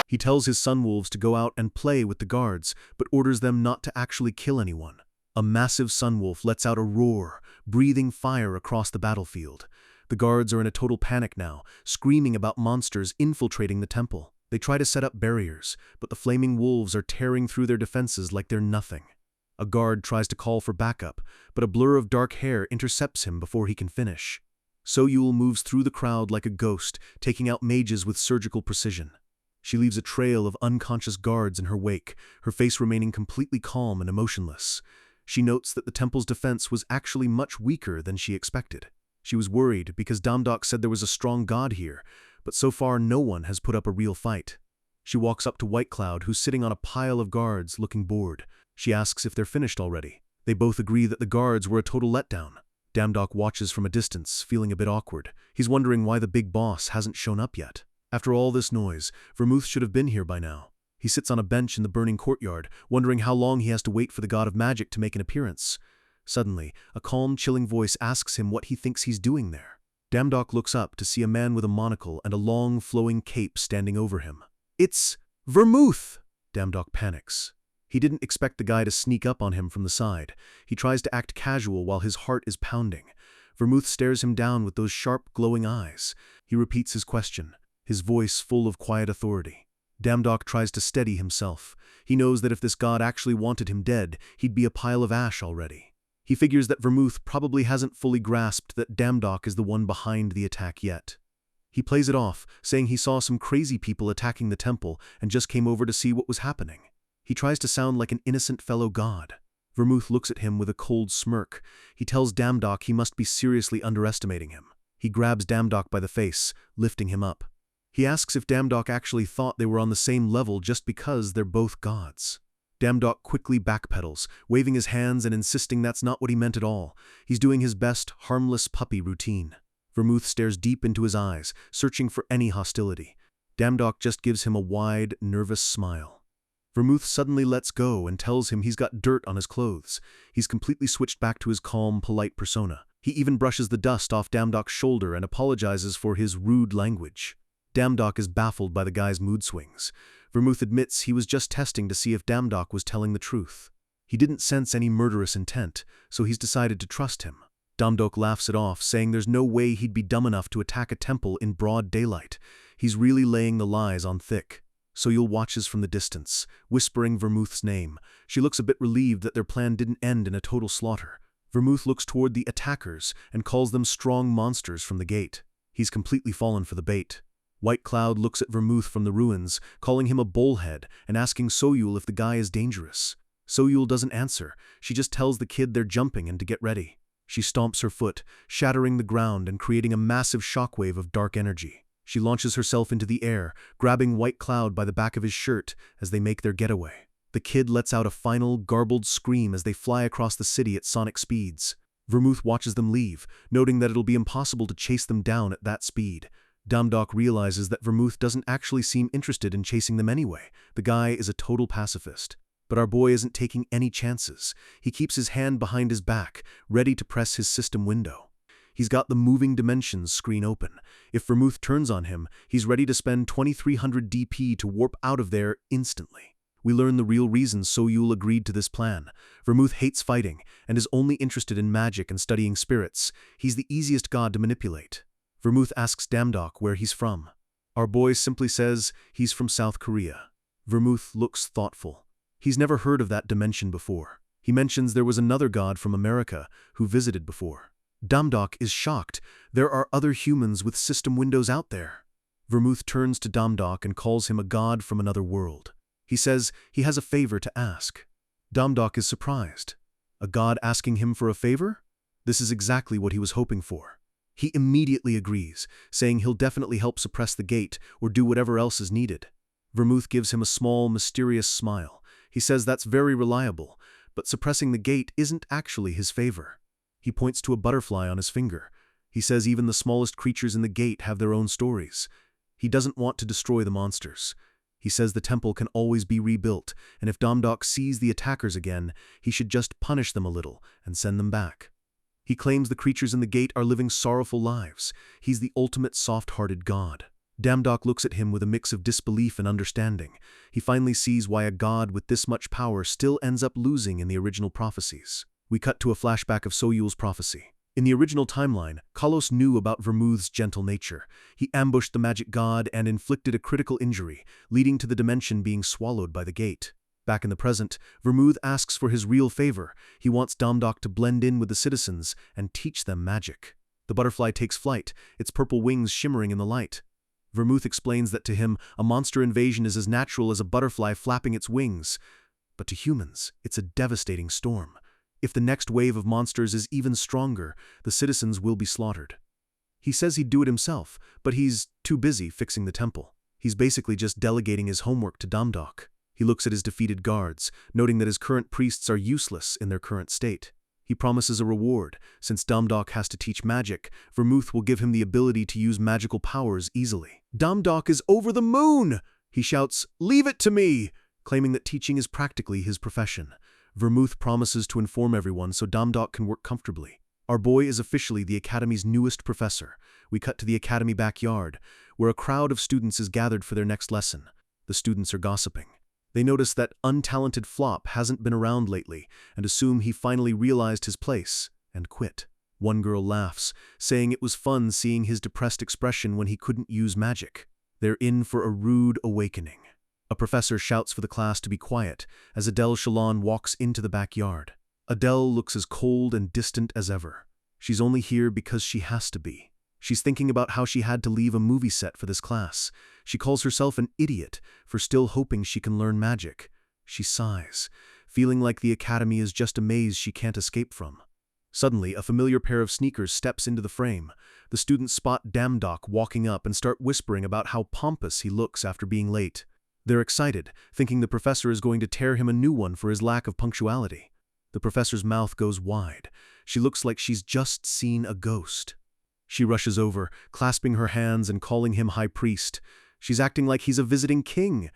He tells his sunwolves to go out and play with the guards, but orders them not to actually kill anyone. A massive sunwolf lets out a roar, breathing fire across the battlefield. The guards are in a total panic now, screaming about monsters infiltrating the temple. They try to set up barriers, but the flaming wolves are tearing through their defenses like they're nothing. A guard tries to call for backup, but a blur of dark hair intercepts him before he can finish. Soyul moves through the crowd like a ghost, taking out mages with surgical precision. She leaves a trail of unconscious guards in her wake, her face remaining completely calm and emotionless. She notes that the temple's defense was actually much weaker than she expected. She was worried because Damdok said there was a strong god here, but so far no one has put up a real fight. She walks up to White Cloud, who's sitting on a pile of guards, looking bored. She asks if they're finished already. They both agree that the guards were a total letdown. Damdok watches from a distance, feeling a bit awkward. He's wondering why the big boss hasn't shown up yet. After all this noise, Vermouth should have been here by now. He sits on a bench in the burning courtyard, wondering how long he has to wait for the god of magic to make an appearance. Suddenly, a calm, chilling voice asks him what he thinks he's doing there. Damdok looks up to see a man with a monocle and a long, flowing cape standing over him. It's Vermouth! Damdok panics. He didn't expect the guy to sneak up on him from the side. He tries to act casual while his heart is pounding. Vermouth stares him down with those sharp, glowing eyes. He repeats his question, his voice full of quiet authority. Damdok tries to steady himself. He knows that if this god actually wanted him dead, he'd be a pile of ash already. He figures that Vermouth probably hasn't fully grasped that Damdok is the one behind the attack yet. He plays it off, saying he saw some crazy people attacking the temple and just came over to see what was happening. He tries to sound like an innocent fellow god. Vermouth looks at him with a cold smirk. He tells Damdok he must be seriously underestimating him. He grabs Damdok by the face, lifting him up. He asks if Damdok actually thought they were on the same level just because they're both gods. Damdok quickly backpedals, waving his hands and insisting that's not what he meant at all. He's doing his best, harmless puppy routine. Vermouth stares deep into his eyes, searching for any hostility. Damdok just gives him a wide, nervous smile. Vermouth suddenly lets go and tells him he's got dirt on his clothes. He's completely switched back to his calm, polite persona. He even brushes the dust off Damdok's shoulder and apologizes for his rude language. Damdok is baffled by the guy's mood swings. Vermouth admits he was just testing to see if Damdok was telling the truth. He didn't sense any murderous intent, so he's decided to trust him. Damdok laughs it off, saying there's no way he'd be dumb enough to attack a temple in broad daylight. He's really laying the lies on thick. Soyul watches from the distance, whispering Vermouth's name. She looks a bit relieved that their plan didn't end in a total slaughter. Vermouth looks toward the attackers and calls them strong monsters from the gate. He's completely fallen for the bait. White Cloud looks at Vermouth from the ruins, calling him a bullhead and asking Soyul if the guy is dangerous. Soyul doesn't answer. She just tells the kid they're jumping and to get ready. She stomps her foot, shattering the ground and creating a massive shockwave of dark energy. She launches herself into the air, grabbing White Cloud by the back of his shirt as they make their getaway. The kid lets out a final, garbled scream as they fly across the city at sonic speeds. Vermouth watches them leave, noting that it'll be impossible to chase them down at that speed. Damdok realizes that Vermouth doesn't actually seem interested in chasing them anyway. The guy is a total pacifist. But our boy isn't taking any chances. He keeps his hand behind his back, ready to press his system window. He's got the moving dimensions screen open. If Vermouth turns on him, he's ready to spend 2300 DP to warp out of there instantly. We learn the real reason Soyul agreed to this plan. Vermouth hates fighting and is only interested in magic and studying spirits. He's the easiest god to manipulate. Vermouth asks Damdok where he's from. Our boy simply says he's from South Korea. Vermouth looks thoughtful. He's never heard of that dimension before. He mentions there was another god from America who visited before. Damdok is shocked. There are other humans with system windows out there. Vermouth turns to Damdok and calls him a god from another world. He says he has a favor to ask. Damdok is surprised. A god asking him for a favor? This is exactly what he was hoping for. He immediately agrees, saying he'll definitely help suppress the gate or do whatever else is needed. Vermouth gives him a small, mysterious smile. He says that's very reliable, but suppressing the gate isn't actually his favor. He points to a butterfly on his finger. He says even the smallest creatures in the gate have their own stories. He doesn't want to destroy the monsters. He says the temple can always be rebuilt, and if Damdok sees the attackers again, he should just punish them a little and send them back. He claims the creatures in the gate are living sorrowful lives. He's the ultimate soft-hearted god. Damdok looks at him with a mix of disbelief and understanding. He finally sees why a god with this much power still ends up losing in the original prophecies. We cut to a flashback of Soyul's prophecy. In the original timeline, Kalos knew about Vermouth's gentle nature. He ambushed the magic god and inflicted a critical injury, leading to the dimension being swallowed by the gate. Back in the present, Vermouth asks for his real favor. He wants Damdok to blend in with the citizens and teach them magic. The butterfly takes flight, its purple wings shimmering in the light. Vermouth explains that to him, a monster invasion is as natural as a butterfly flapping its wings. But to humans, it's a devastating storm. If the next wave of monsters is even stronger, the citizens will be slaughtered. He says he'd do it himself, but he's too busy fixing the temple. He's basically just delegating his homework to Damdok. He looks at his defeated guards, noting that his current priests are useless in their current state. He promises a reward. Since Damdok has to teach magic, Vermouth will give him the ability to use magical powers easily. Damdok is over the moon! He shouts, "Leave it to me!" claiming that teaching is practically his profession. Vermouth promises to inform everyone so Damdok can work comfortably. Our boy is officially the Academy's newest professor. We cut to the Academy backyard, where a crowd of students is gathered for their next lesson. The students are gossiping. They notice that untalented Flop hasn't been around lately and assume he finally realized his place and quit. One girl laughs, saying it was fun seeing his depressed expression when he couldn't use magic. They're in for a rude awakening. A professor shouts for the class to be quiet as Adele Shalon walks into the backyard. Adele looks as cold and distant as ever. She's only here because she has to be. She's thinking about how she had to leave a movie set for this class. She calls herself an idiot for still hoping she can learn magic. She sighs, feeling like the academy is just a maze she can't escape from. Suddenly, a familiar pair of sneakers steps into the frame. The students spot Damdok walking up and start whispering about how pompous he looks after being late. They're excited, thinking the professor is going to tear him a new one for his lack of punctuality. The professor's mouth goes wide. She looks like she's just seen a ghost. She rushes over, clasping her hands and calling him High Priest. She's acting like he's a visiting king.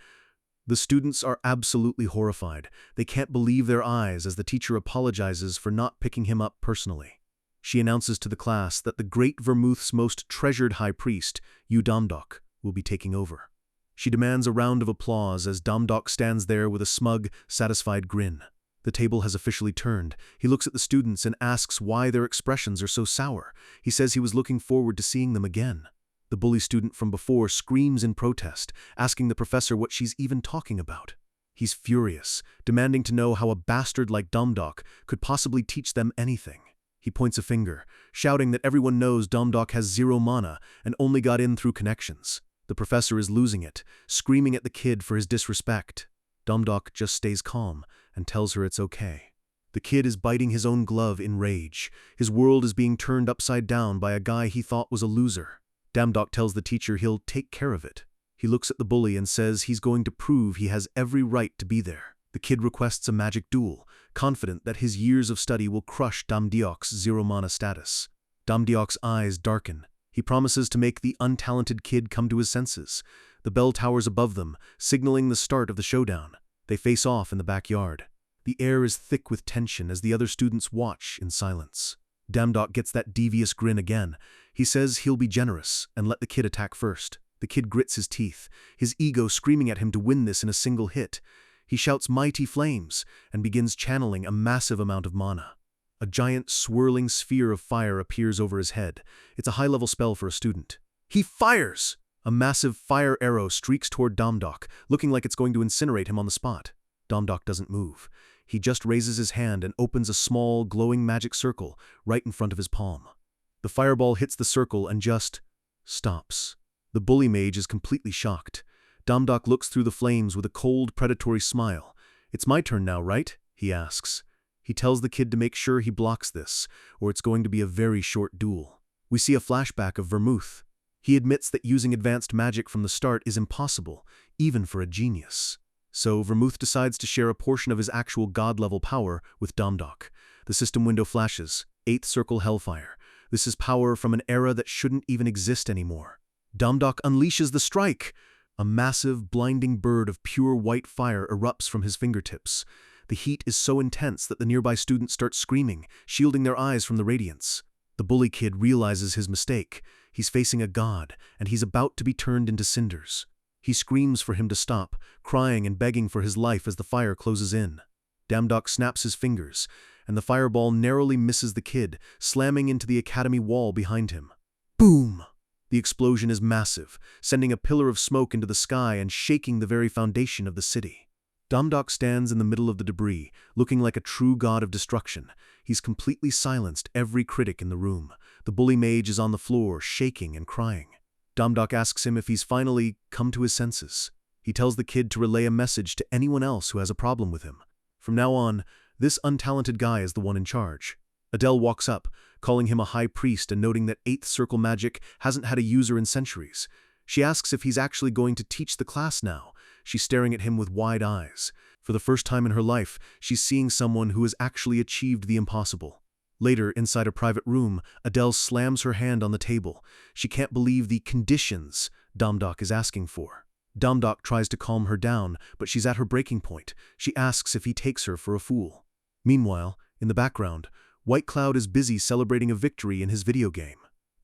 The students are absolutely horrified. They can't believe their eyes as the teacher apologizes for not picking him up personally. She announces to the class that the great Vermouth's most treasured High Priest, Damdok, will be taking over. She demands a round of applause as Damdok stands there with a smug, satisfied grin. The table has officially turned. He looks at the students and asks why their expressions are so sour. He says he was looking forward to seeing them again. The bully student from before screams in protest, asking the professor what she's even talking about. He's furious, demanding to know how a bastard like Damdok could possibly teach them anything. He points a finger, shouting that everyone knows Damdok has 0 mana and only got in through connections. The professor is losing it, screaming at the kid for his disrespect. Damdok just stays calm and tells her it's okay. The kid is biting his own glove in rage. His world is being turned upside down by a guy he thought was a loser. Damdok tells the teacher he'll take care of it. He looks at the bully and says he's going to prove he has every right to be there. The kid requests a magic duel, confident that his years of study will crush Damdiok's 0 mana status. Damdiok's eyes darken. He promises to make the untalented kid come to his senses. The bell towers above them, signaling the start of the showdown. They face off in the backyard. The air is thick with tension as the other students watch in silence. Damdok gets that devious grin again. He says he'll be generous and let the kid attack first. The kid grits his teeth, his ego screaming at him to win this in a single hit. He shouts mighty flames and begins channeling a massive amount of mana. A giant swirling sphere of fire appears over his head. It's a high-level spell for a student. He fires! A massive fire arrow streaks toward Damdok, looking like it's going to incinerate him on the spot. Damdok doesn't move. He just raises his hand and opens a small, glowing magic circle right in front of his palm. The fireball hits the circle and just stops. The bully mage is completely shocked. Damdok looks through the flames with a cold, predatory smile. "It's my turn now, right?" he asks. He tells the kid to make sure he blocks this, or it's going to be a very short duel. We see a flashback of Vermouth. He admits that using advanced magic from the start is impossible, even for a genius. So Vermouth decides to share a portion of his actual god-level power with Damdok. The system window flashes. 8th Circle Hellfire. This is power from an era that shouldn't even exist anymore. Damdok unleashes the strike! A massive, blinding bird of pure white fire erupts from his fingertips. The heat is so intense that the nearby students start screaming, shielding their eyes from the radiance. The bully kid realizes his mistake. He's facing a god, and he's about to be turned into cinders. He screams for him to stop, crying and begging for his life as the fire closes in. Damdok snaps his fingers, and the fireball narrowly misses the kid, slamming into the academy wall behind him. Boom! The explosion is massive, sending a pillar of smoke into the sky and shaking the very foundation of the city. Damdok stands in the middle of the debris, looking like a true god of destruction. He's completely silenced every critic in the room. The bully mage is on the floor, shaking and crying. Damdok asks him if he's finally come to his senses. He tells the kid to relay a message to anyone else who has a problem with him. From now on, this untalented guy is the one in charge. Adele walks up, calling him a high priest and noting that 8th Circle magic hasn't had a user in centuries. She asks if he's actually going to teach the class now. She's staring at him with wide eyes. For the first time in her life, she's seeing someone who has actually achieved the impossible. Later, inside a private room, Adele slams her hand on the table. She can't believe the conditions Damdok is asking for. Damdok tries to calm her down, but she's at her breaking point. She asks if he takes her for a fool. Meanwhile, in the background, White Cloud is busy celebrating a victory in his video game.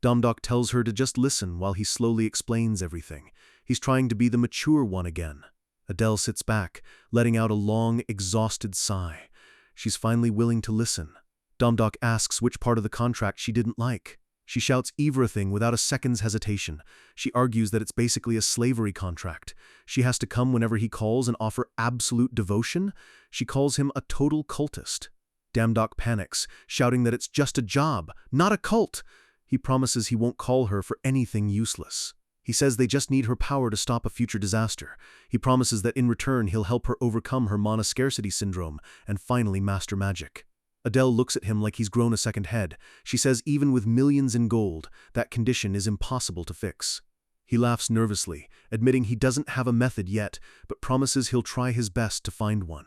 Damdok tells her to just listen while he slowly explains everything. He's trying to be the mature one again. Adele sits back, letting out a long, exhausted sigh. She's finally willing to listen. Damdok asks which part of the contract she didn't like. She shouts everything without a second's hesitation. She argues that it's basically a slavery contract. She has to come whenever he calls and offer absolute devotion. She calls him a total cultist. Damdok panics, shouting that it's just a job, not a cult. He promises he won't call her for anything useless. He says they just need her power to stop a future disaster. He promises that in return he'll help her overcome her mana scarcity syndrome and finally master magic. Adele looks at him like he's grown a second head. She says even with millions in gold, that condition is impossible to fix. He laughs nervously, admitting he doesn't have a method yet, but promises he'll try his best to find one.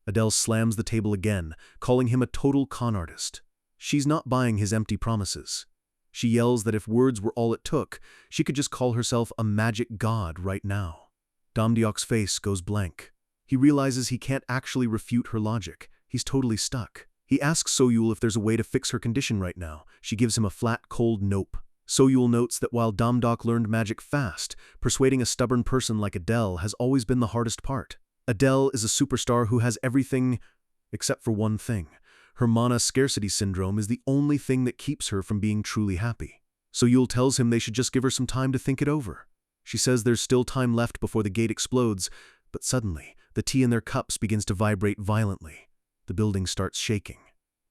Adele slams the table again, calling him a total con artist. She's not buying his empty promises. She yells that if words were all it took, she could just call herself a magic god right now. Damdok's face goes blank. He realizes he can't actually refute her logic. He's totally stuck. He asks Soyul if there's a way to fix her condition right now. She gives him a flat, cold nope. Soyul notes that while Damdok learned magic fast, persuading a stubborn person like Adele has always been the hardest part. Adele is a superstar who has everything except for one thing. Her mana scarcity syndrome is the only thing that keeps her from being truly happy. Soyul tells him they should just give her some time to think it over. She says there's still time left before the gate explodes, but suddenly, the tea in their cups begins to vibrate violently. The building starts shaking.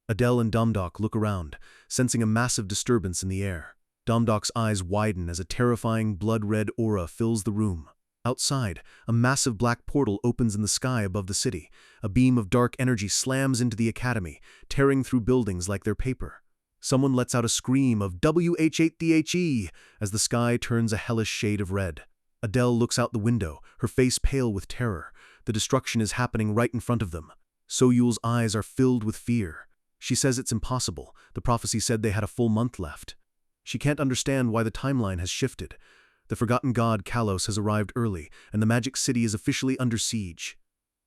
Adele and Damdok look around, sensing a massive disturbance in the air. Damdok's eyes widen as a terrifying blood-red aura fills the room. Outside, a massive black portal opens in the sky above the city. A beam of dark energy slams into the academy, tearing through buildings like they're paper. Someone lets out a scream of WH8THE as the sky turns a hellish shade of red. Adele looks out the window, her face pale with terror. The destruction is happening right in front of them. Soyul's eyes are filled with fear. She says it's impossible. The prophecy said they had a full month left. She can't understand why the timeline has shifted. The forgotten god Kalos has arrived early, and the magic city is officially under siege.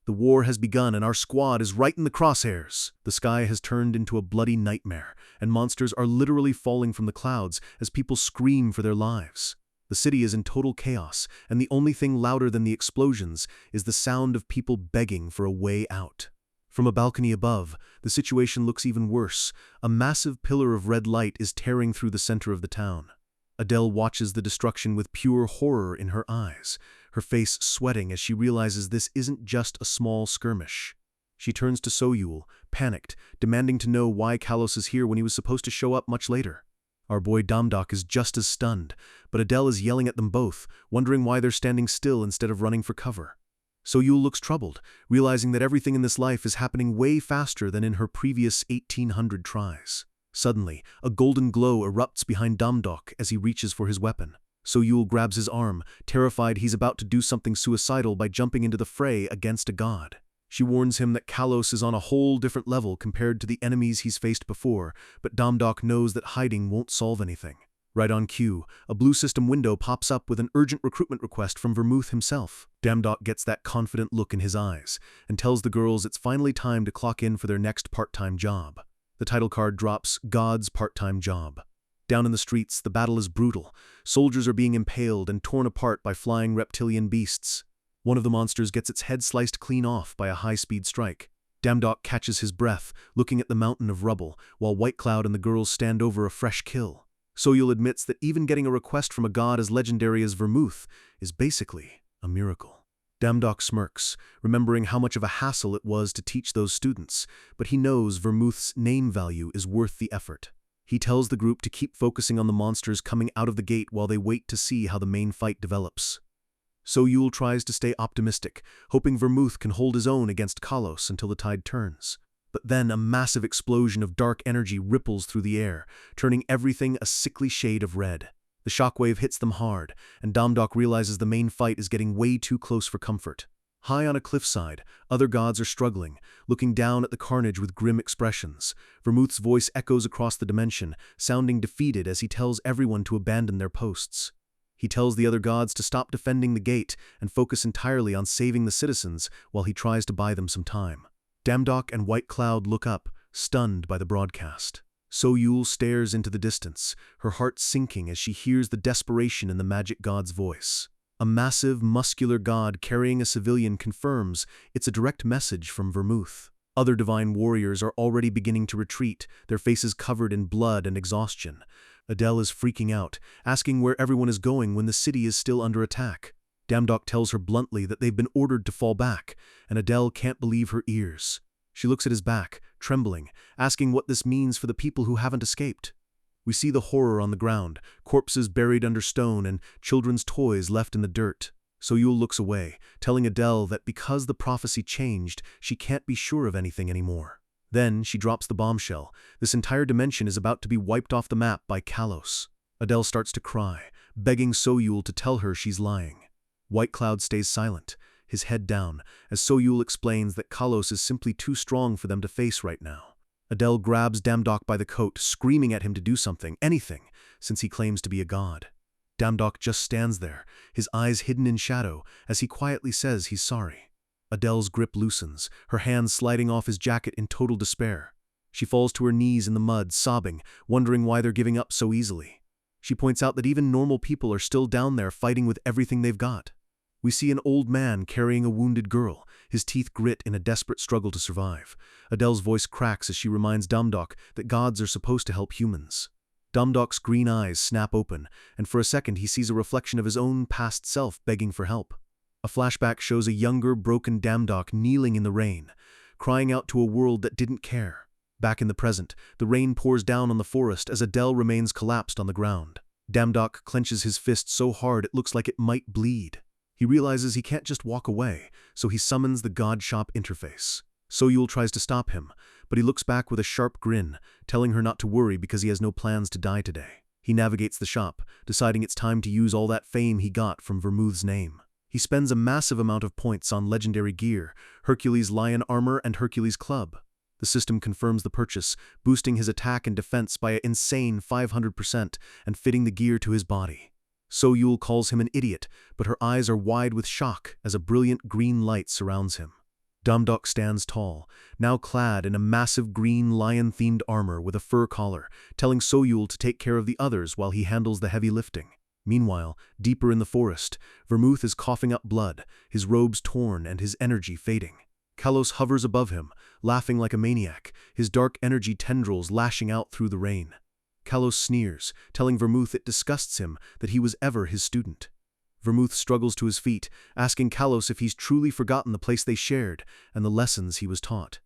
The war has begun and our squad is right in the crosshairs. The sky has turned into a bloody nightmare, and monsters are literally falling from the clouds as people scream for their lives. The city is in total chaos, and the only thing louder than the explosions is the sound of people begging for a way out. From a balcony above, the situation looks even worse. A massive pillar of red light is tearing through the center of the town. Adele watches the destruction with pure horror in her eyes, her face sweating as she realizes this isn't just a small skirmish. She turns to Soyul, panicked, demanding to know why Kalos is here when he was supposed to show up much later. Our boy Damdok is just as stunned, but Adele is yelling at them both, wondering why they're standing still instead of running for cover. Soyul looks troubled, realizing that everything in this life is happening way faster than in her previous 1800 tries. Suddenly, a golden glow erupts behind Damdok as he reaches for his weapon. Soyul grabs his arm, terrified he's about to do something suicidal by jumping into the fray against a god. She warns him that Kalos is on a whole different level compared to the enemies he's faced before, but Damdok knows that hiding won't solve anything. Right on cue, a blue system window pops up with an urgent recruitment request from Vermouth himself. Damdok gets that confident look in his eyes and tells the girls it's finally time to clock in for their next part-time job. The title card drops, God's part-time job. Down in the streets, the battle is brutal. Soldiers are being impaled and torn apart by flying reptilian beasts. One of the monsters gets its head sliced clean off by a high-speed strike. Damdok catches his breath, looking at the mountain of rubble, while White Cloud and the girls stand over a fresh kill. Soyul admits that even getting a request from a god as legendary as Vermouth is basically a miracle. Damdok smirks, remembering how much of a hassle it was to teach those students, but he knows Vermouth's name value is worth the effort. He tells the group to keep focusing on the monsters coming out of the gate while they wait to see how the main fight develops. Soyul tries to stay optimistic, hoping Vermouth can hold his own against Kalos until the tide turns. But then a massive explosion of dark energy ripples through the air, turning everything a sickly shade of red. The shockwave hits them hard, and Damdok realizes the main fight is getting way too close for comfort. High on a cliffside, other gods are struggling, looking down at the carnage with grim expressions. Vermouth's voice echoes across the dimension, sounding defeated as he tells everyone to abandon their posts. He tells the other gods to stop defending the gate and focus entirely on saving the citizens while he tries to buy them some time. Damdok and White Cloud look up, stunned by the broadcast. Soyul stares into the distance, her heart sinking as she hears the desperation in the magic god's voice. A massive, muscular god carrying a civilian confirms it's a direct message from Vermouth. Other divine warriors are already beginning to retreat, their faces covered in blood and exhaustion. Adele is freaking out, asking where everyone is going when the city is still under attack. Damdok tells her bluntly that they've been ordered to fall back, and Adele can't believe her ears. She looks at his back, trembling, asking what this means for the people who haven't escaped. We see the horror on the ground, corpses buried under stone and children's toys left in the dirt. Soyul looks away, telling Adele that because the prophecy changed, she can't be sure of anything anymore. Then she drops the bombshell. This entire dimension is about to be wiped off the map by Kalos. Adele starts to cry, begging Soyul to tell her she's lying. White Cloud stays silent, his head down, as Soyul explains that Kalos is simply too strong for them to face right now. Adele grabs Damdok by the coat, screaming at him to do something, anything, since he claims to be a god. Damdok just stands there, his eyes hidden in shadow, as he quietly says he's sorry. Adele's grip loosens, her hands sliding off his jacket in total despair. She falls to her knees in the mud, sobbing, wondering why they're giving up so easily. She points out that even normal people are still down there fighting with everything they've got. We see an old man carrying a wounded girl, his teeth grit in a desperate struggle to survive. Adele's voice cracks as she reminds Damdok that gods are supposed to help humans. Damdok's green eyes snap open, and for a second he sees a reflection of his own past self begging for help. A flashback shows a younger, broken Damdok kneeling in the rain, crying out to a world that didn't care. Back in the present, the rain pours down on the forest as Adele remains collapsed on the ground. Damdok clenches his fist so hard it looks like it might bleed. He realizes he can't just walk away, so he summons the God Shop interface. Soyul tries to stop him, but he looks back with a sharp grin, telling her not to worry because he has no plans to die today. He navigates the shop, deciding it's time to use all that fame he got from Vermouth's name. He spends a massive amount of points on legendary gear, Hercules lion armor and Hercules club. The system confirms the purchase, boosting his attack and defense by an insane 500% and fitting the gear to his body. So-Yul calls him an idiot, but her eyes are wide with shock as a brilliant green light surrounds him. Damdok stands tall, now clad in a massive green lion-themed armor with a fur collar, telling So-Yul to take care of the others while he handles the heavy lifting. Meanwhile, deeper in the forest, Vermouth is coughing up blood, his robes torn and his energy fading. Kalos hovers above him, laughing like a maniac, his dark energy tendrils lashing out through the rain. Kalos sneers, telling Vermouth it disgusts him that he was ever his student. Vermouth struggles to his feet, asking Kalos if he's truly forgotten the place they shared and the lessons he was taught.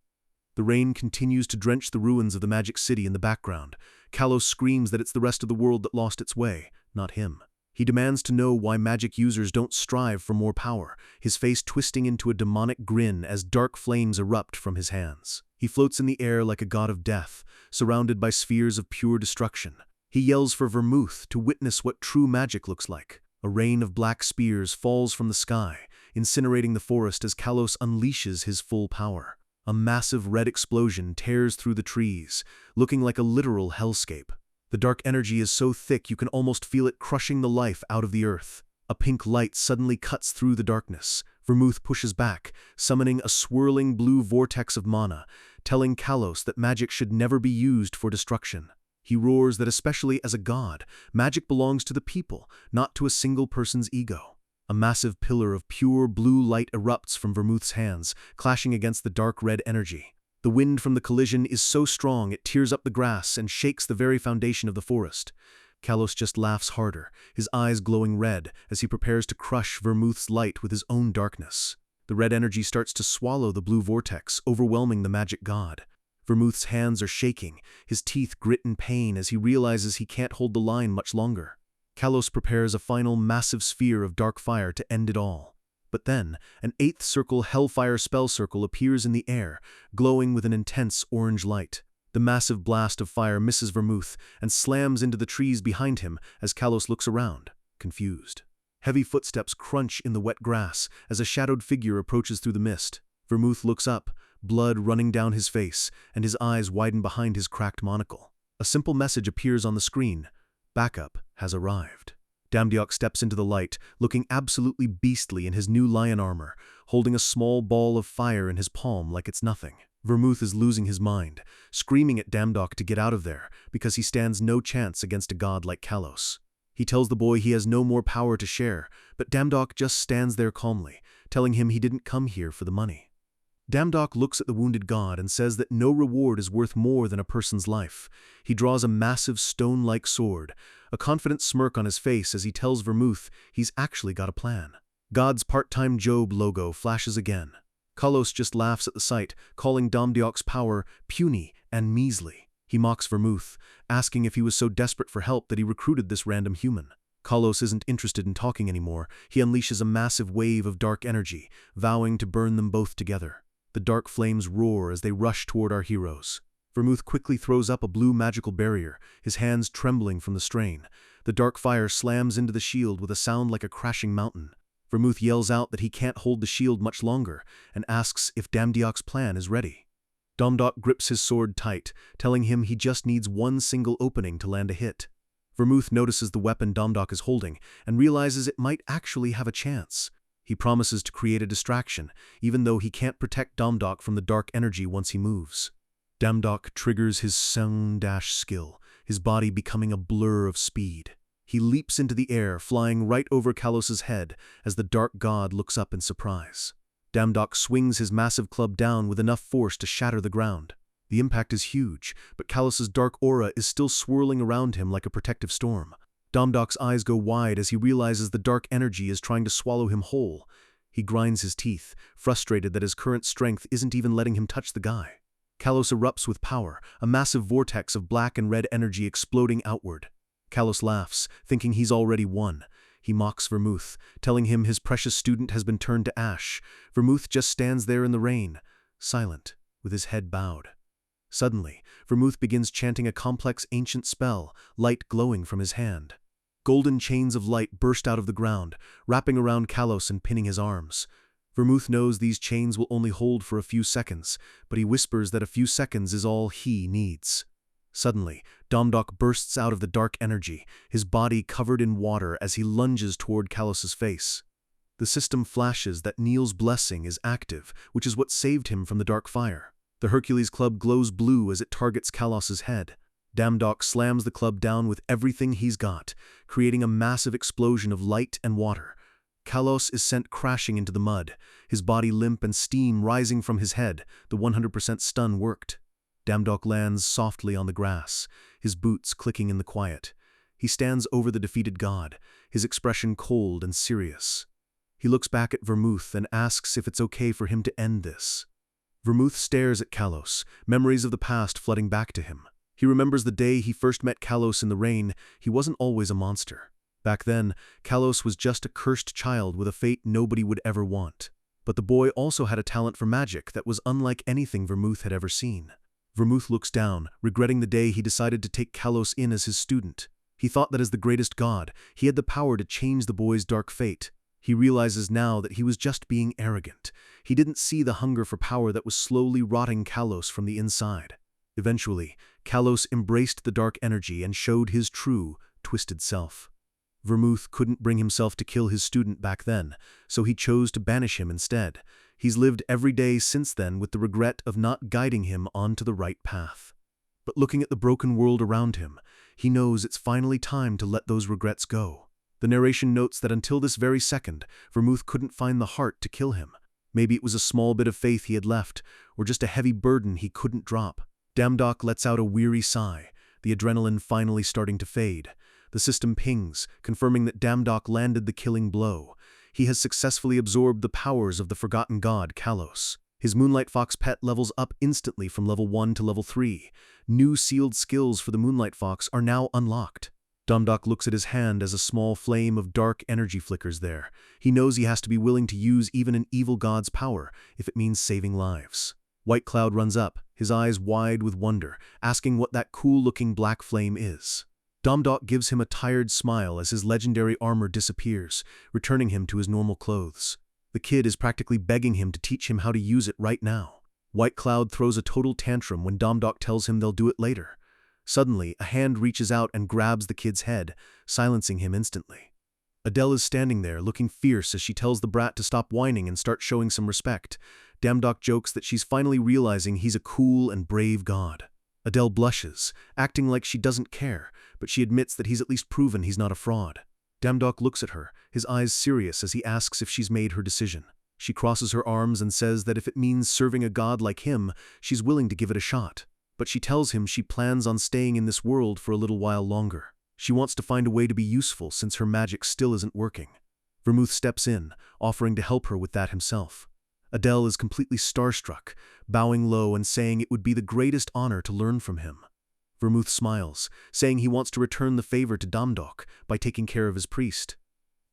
The rain continues to drench the ruins of the magic city in the background. Kalos screams that it's the rest of the world that lost its way, not him. He demands to know why magic users don't strive for more power, his face twisting into a demonic grin as dark flames erupt from his hands. He floats in the air like a god of death, surrounded by spheres of pure destruction. He yells for Vermouth to witness what true magic looks like. A rain of black spears falls from the sky, incinerating the forest as Kalos unleashes his full power. A massive red explosion tears through the trees, looking like a literal hellscape. The dark energy is so thick you can almost feel it crushing the life out of the earth. A pink light suddenly cuts through the darkness. Vermouth pushes back, summoning a swirling blue vortex of mana, telling Kalos that magic should never be used for destruction. He roars that especially as a god, magic belongs to the people, not to a single person's ego. A massive pillar of pure blue light erupts from Vermouth's hands, clashing against the dark red energy. The wind from the collision is so strong it tears up the grass and shakes the very foundation of the forest. Kalos just laughs harder, his eyes glowing red as he prepares to crush Vermouth's light with his own darkness. The red energy starts to swallow the blue vortex, overwhelming the magic god. Vermouth's hands are shaking, his teeth grit in pain as he realizes he can't hold the line much longer. Kalos prepares a final massive sphere of dark fire to end it all. But then, an 8th circle Hellfire spell circle appears in the air, glowing with an intense orange light. The massive blast of fire misses Vermouth and slams into the trees behind him as Kalos looks around, confused. Heavy footsteps crunch in the wet grass as a shadowed figure approaches through the mist. Vermouth looks up, blood running down his face, and his eyes widen behind his cracked monocle. A simple message appears on the screen. Backup has arrived. Damdiok steps into the light, looking absolutely beastly in his new lion armor, holding a small ball of fire in his palm like it's nothing. Vermouth is losing his mind, screaming at Damdiok to get out of there because he stands no chance against a god like Kalos. He tells the boy he has no more power to share, but Damdiok just stands there calmly, telling him he didn't come here for the money. Damdiok looks at the wounded god and says that no reward is worth more than a person's life. He draws a massive stone-like sword, a confident smirk on his face as he tells Vermouth he's actually got a plan. God's part-time Job logo flashes again. Kalos just laughs at the sight, calling Damdiok's power puny and measly. He mocks Vermouth, asking if he was so desperate for help that he recruited this random human. Kalos isn't interested in talking anymore. He unleashes a massive wave of dark energy, vowing to burn them both together. The dark flames roar as they rush toward our heroes. Vermouth quickly throws up a blue magical barrier, his hands trembling from the strain. The dark fire slams into the shield with a sound like a crashing mountain. Vermouth yells out that he can't hold the shield much longer and asks if Damdiok's plan is ready. Damdiok grips his sword tight, telling him he just needs one single opening to land a hit. Vermouth notices the weapon Damdiok is holding and realizes it might actually have a chance. He promises to create a distraction, even though he can't protect Damdiok from the dark energy once he moves. Damdiok triggers his Sung-dash skill, his body becoming a blur of speed. He leaps into the air, flying right over Kalos's head as the dark god looks up in surprise. Damdiok swings his massive club down with enough force to shatter the ground. The impact is huge, but Kalos's dark aura is still swirling around him like a protective storm. Damdiok's eyes go wide as he realizes the dark energy is trying to swallow him whole. He grinds his teeth, frustrated that his current strength isn't even letting him touch the guy. Kalos erupts with power, a massive vortex of black and red energy exploding outward. Kalos laughs, thinking he's already won. He mocks Vermouth, telling him his precious student has been turned to ash. Vermouth just stands there in the rain, silent, with his head bowed. Suddenly, Vermouth begins chanting a complex ancient spell, light glowing from his hand. Golden chains of light burst out of the ground, wrapping around Kalos and pinning his arms. Vermouth knows these chains will only hold for a few seconds, but he whispers that a few seconds is all he needs. Suddenly, Domdok bursts out of the dark energy, his body covered in water as he lunges toward Kalos's face. The system flashes that Neil's blessing is active, which is what saved him from the dark fire. The Hercules club glows blue as it targets Kalos's head. Domdok slams the club down with everything he's got, creating a massive explosion of light and water. Kalos is sent crashing into the mud, his body limp and steam rising from his head. The 100% stun worked. Domdok lands softly on the grass, his boots clicking in the quiet. He stands over the defeated god, his expression cold and serious. He looks back at Vermouth and asks if it's okay for him to end this. Vermouth stares at Kalos, memories of the past flooding back to him. He remembers the day he first met Kalos in the rain. He wasn't always a monster. Back then, Kalos was just a cursed child with a fate nobody would ever want. But the boy also had a talent for magic that was unlike anything Vermouth had ever seen. Vermouth looks down, regretting the day he decided to take Kalos in as his student. He thought that as the greatest god, he had the power to change the boy's dark fate. He realizes now that he was just being arrogant. He didn't see the hunger for power that was slowly rotting Kalos from the inside. Eventually, Kalos embraced the dark energy and showed his true, twisted self. Vermouth couldn't bring himself to kill his student back then, so he chose to banish him instead. He's lived every day since then with the regret of not guiding him onto the right path. But looking at the broken world around him, he knows it's finally time to let those regrets go. The narration notes that until this very second, Vermouth couldn't find the heart to kill him. Maybe it was a small bit of faith he had left, or just a heavy burden he couldn't drop. Domdok lets out a weary sigh, the adrenaline finally starting to fade. The system pings, confirming that Domdok landed the killing blow. He has successfully absorbed the powers of the forgotten god, Kalos. His Moonlight Fox pet levels up instantly from level 1 to level 3. New sealed skills for the Moonlight Fox are now unlocked. Domdok looks at his hand as a small flame of dark energy flickers there. He knows he has to be willing to use even an evil god's power if it means saving lives. White Cloud runs up, his eyes wide with wonder, asking what that cool-looking black flame is. Domdok gives him a tired smile as his legendary armor disappears, returning him to his normal clothes. The kid is practically begging him to teach him how to use it right now. White Cloud throws a total tantrum when Domdok tells him they'll do it later. Suddenly, a hand reaches out and grabs the kid's head, silencing him instantly. Adele is standing there, looking fierce as she tells the brat to stop whining and start showing some respect. Domdok jokes that she's finally realizing he's a cool and brave god. Adele blushes, acting like she doesn't care, but she admits that he's at least proven he's not a fraud. Domdok looks at her, his eyes serious as he asks if she's made her decision. She crosses her arms and says that if it means serving a god like him, she's willing to give it a shot. But she tells him she plans on staying in this world for a little while longer. She wants to find a way to be useful since her magic still isn't working. Vermouth steps in, offering to help her with that himself. Adele is completely starstruck, bowing low and saying it would be the greatest honor to learn from him. Vermouth smiles, saying he wants to return the favor to Domdok by taking care of his priest.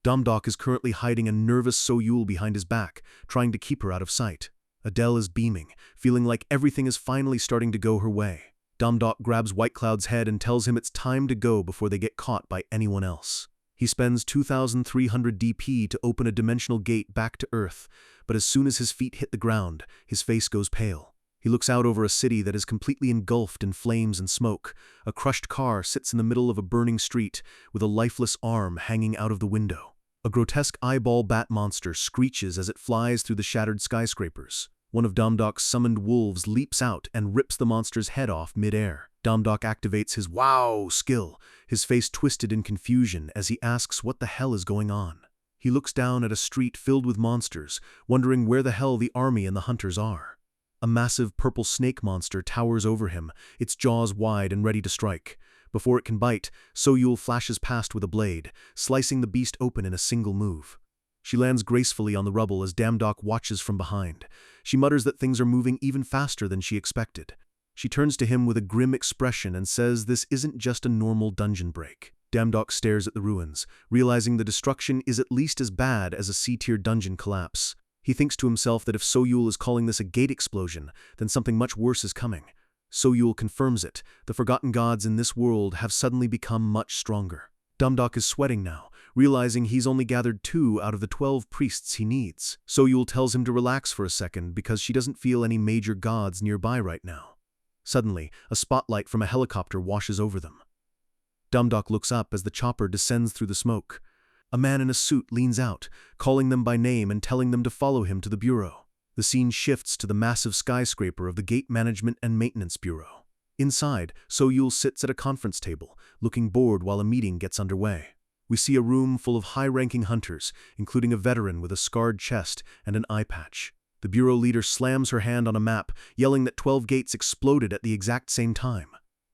Domdok is currently hiding a nervous Soyul behind his back, trying to keep her out of sight. Adele is beaming, feeling like everything is finally starting to go her way. Domdok grabs White Cloud's head and tells him it's time to go before they get caught by anyone else. He spends 2,300 DP to open a dimensional gate back to Earth, but as soon as his feet hit the ground, his face goes pale. He looks out over a city that is completely engulfed in flames and smoke. A crushed car sits in the middle of a burning street, with a lifeless arm hanging out of the window. A grotesque eyeball bat monster screeches as it flies through the shattered skyscrapers. One of Domdok's summoned wolves leaps out and rips the monster's head off mid-air. Domdok activates his "Wow" skill, his face twisted in confusion as he asks what the hell is going on. He looks down at a street filled with monsters, wondering where the hell the army and the hunters are. A massive purple snake monster towers over him, its jaws wide and ready to strike. Before it can bite, Soyul flashes past with a blade, slicing the beast open in a single move. She lands gracefully on the rubble as Domdok watches from behind. She mutters that things are moving even faster than she expected. She turns to him with a grim expression and says this isn't just a normal dungeon break. Domdok stares at the ruins, realizing the destruction is at least as bad as a C-tier dungeon collapse. He thinks to himself that if Soyul is calling this a gate explosion, then something much worse is coming. Soyul confirms it. The forgotten gods in this world have suddenly become much stronger. Dumdok is sweating now, realizing he's only gathered 2 out of the 12 priests he needs. So-Yul tells him to relax for a second because she doesn't feel any major gods nearby right now. Suddenly, a spotlight from a helicopter washes over them. Dumdok looks up as the chopper descends through the smoke. A man in a suit leans out, calling them by name and telling them to follow him to the bureau. The scene shifts to the massive skyscraper of the Gate Management and Maintenance Bureau. Inside, So-Yul sits at a conference table, looking bored while a meeting gets underway. We see a room full of high-ranking hunters, including a veteran with a scarred chest and an eye patch. The bureau leader slams her hand on a map, yelling that 12 gates exploded at the exact same time.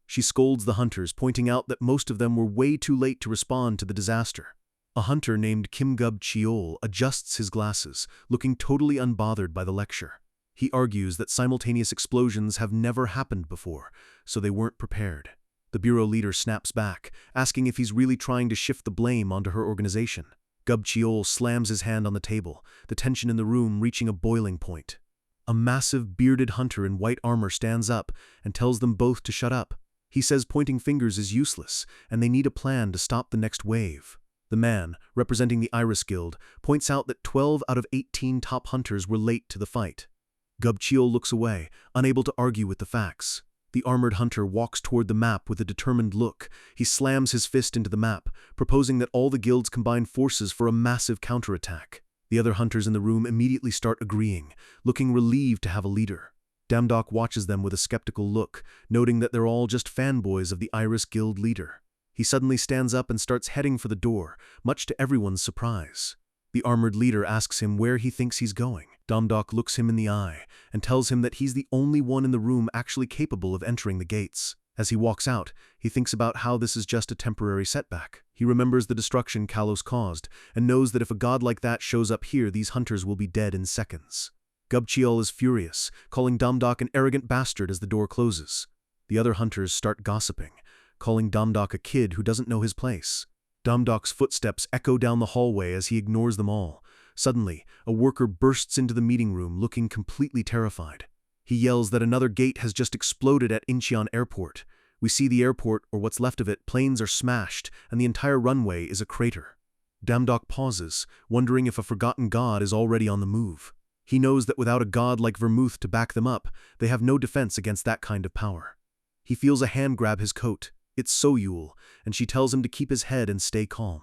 She scolds the hunters, pointing out that most of them were way too late to respond to the disaster. A hunter named Kimgub Cheol adjusts his glasses, looking totally unbothered by the lecture. He argues that simultaneous explosions have never happened before, so they weren't prepared. The bureau leader snaps back, asking if he's really trying to shift the blame onto her organization. Gub Cheol slams his hand on the table, the tension in the room reaching a boiling point. A massive, bearded hunter in white armor stands up and tells them both to shut up. He says pointing fingers is useless, and they need a plan to stop the next wave. The man, representing the Iris Guild, points out that 12 out of 18 top hunters were late to the fight. Gub Cheol looks away, unable to argue with the facts. The armored hunter walks toward the map with a determined look. He slams his fist into the map, proposing that all the guilds combine forces for a massive counterattack. The other hunters in the room immediately start agreeing, looking relieved to have a leader. Dumdok watches them with a skeptical look, noting that they're all just fanboys of the Iris Guild leader. He suddenly stands up and starts heading for the door, much to everyone's surprise. The armored leader asks him where he thinks he's going. Dumdok looks him in the eye and tells him that he's the only one in the room actually capable of entering the gates. As he walks out, he thinks about how this is just a temporary setback. He remembers the destruction Kalos caused and knows that if a god like that shows up here, these hunters will be dead in seconds. Gub Cheol is furious, calling Dumdok an arrogant bastard as the door closes. The other hunters start gossiping, calling Dumdok a kid who doesn't know his place. Dumdok's footsteps echo down the hallway as he ignores them all. Suddenly, a worker bursts into the meeting room looking completely terrified. He yells that another gate has just exploded at Incheon Airport. We see the airport, or what's left of it, planes are smashed, and the entire runway is a crater. Dumdok pauses, wondering if a forgotten god is already on the move. He knows that without a god like Vermouth to back them up, they have no defense against that kind of power. He feels a hand grab his coat. It's So-Yul, and she tells him to keep his head and stay calm.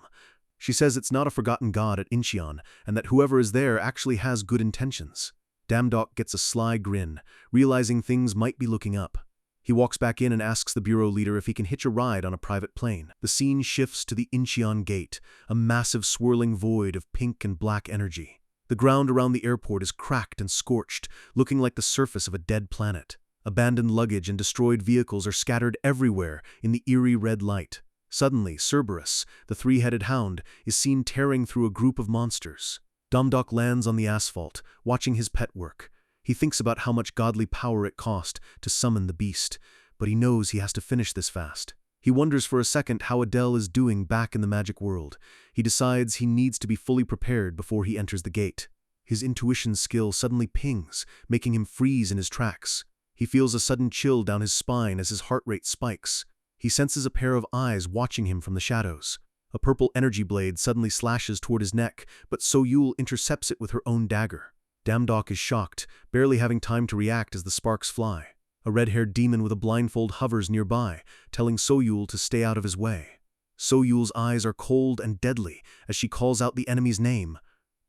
She says it's not a forgotten god at Incheon, and that whoever is there actually has good intentions. Dumdok gets a sly grin, realizing things might be looking up. He walks back in and asks the bureau leader if he can hitch a ride on a private plane. The scene shifts to the Incheon Gate, a massive swirling void of pink and black energy. The ground around the airport is cracked and scorched, looking like the surface of a dead planet. Abandoned luggage and destroyed vehicles are scattered everywhere in the eerie red light. Suddenly, Cerberus, the three-headed hound, is seen tearing through a group of monsters. Dumdok lands on the asphalt, watching his pet work. He thinks about how much godly power it cost to summon the beast, but he knows he has to finish this fast. He wonders for a second how Adele is doing back in the magic world. He decides he needs to be fully prepared before he enters the gate. His intuition skill suddenly pings, making him freeze in his tracks. He feels a sudden chill down his spine as his heart rate spikes. He senses a pair of eyes watching him from the shadows. A purple energy blade suddenly slashes toward his neck, but So-Yul intercepts it with her own dagger. Dumdok is shocked, barely having time to react as the sparks fly. A red-haired demon with a blindfold hovers nearby, telling So-Yul to stay out of his way. So-Yul's eyes are cold and deadly as she calls out the enemy's name,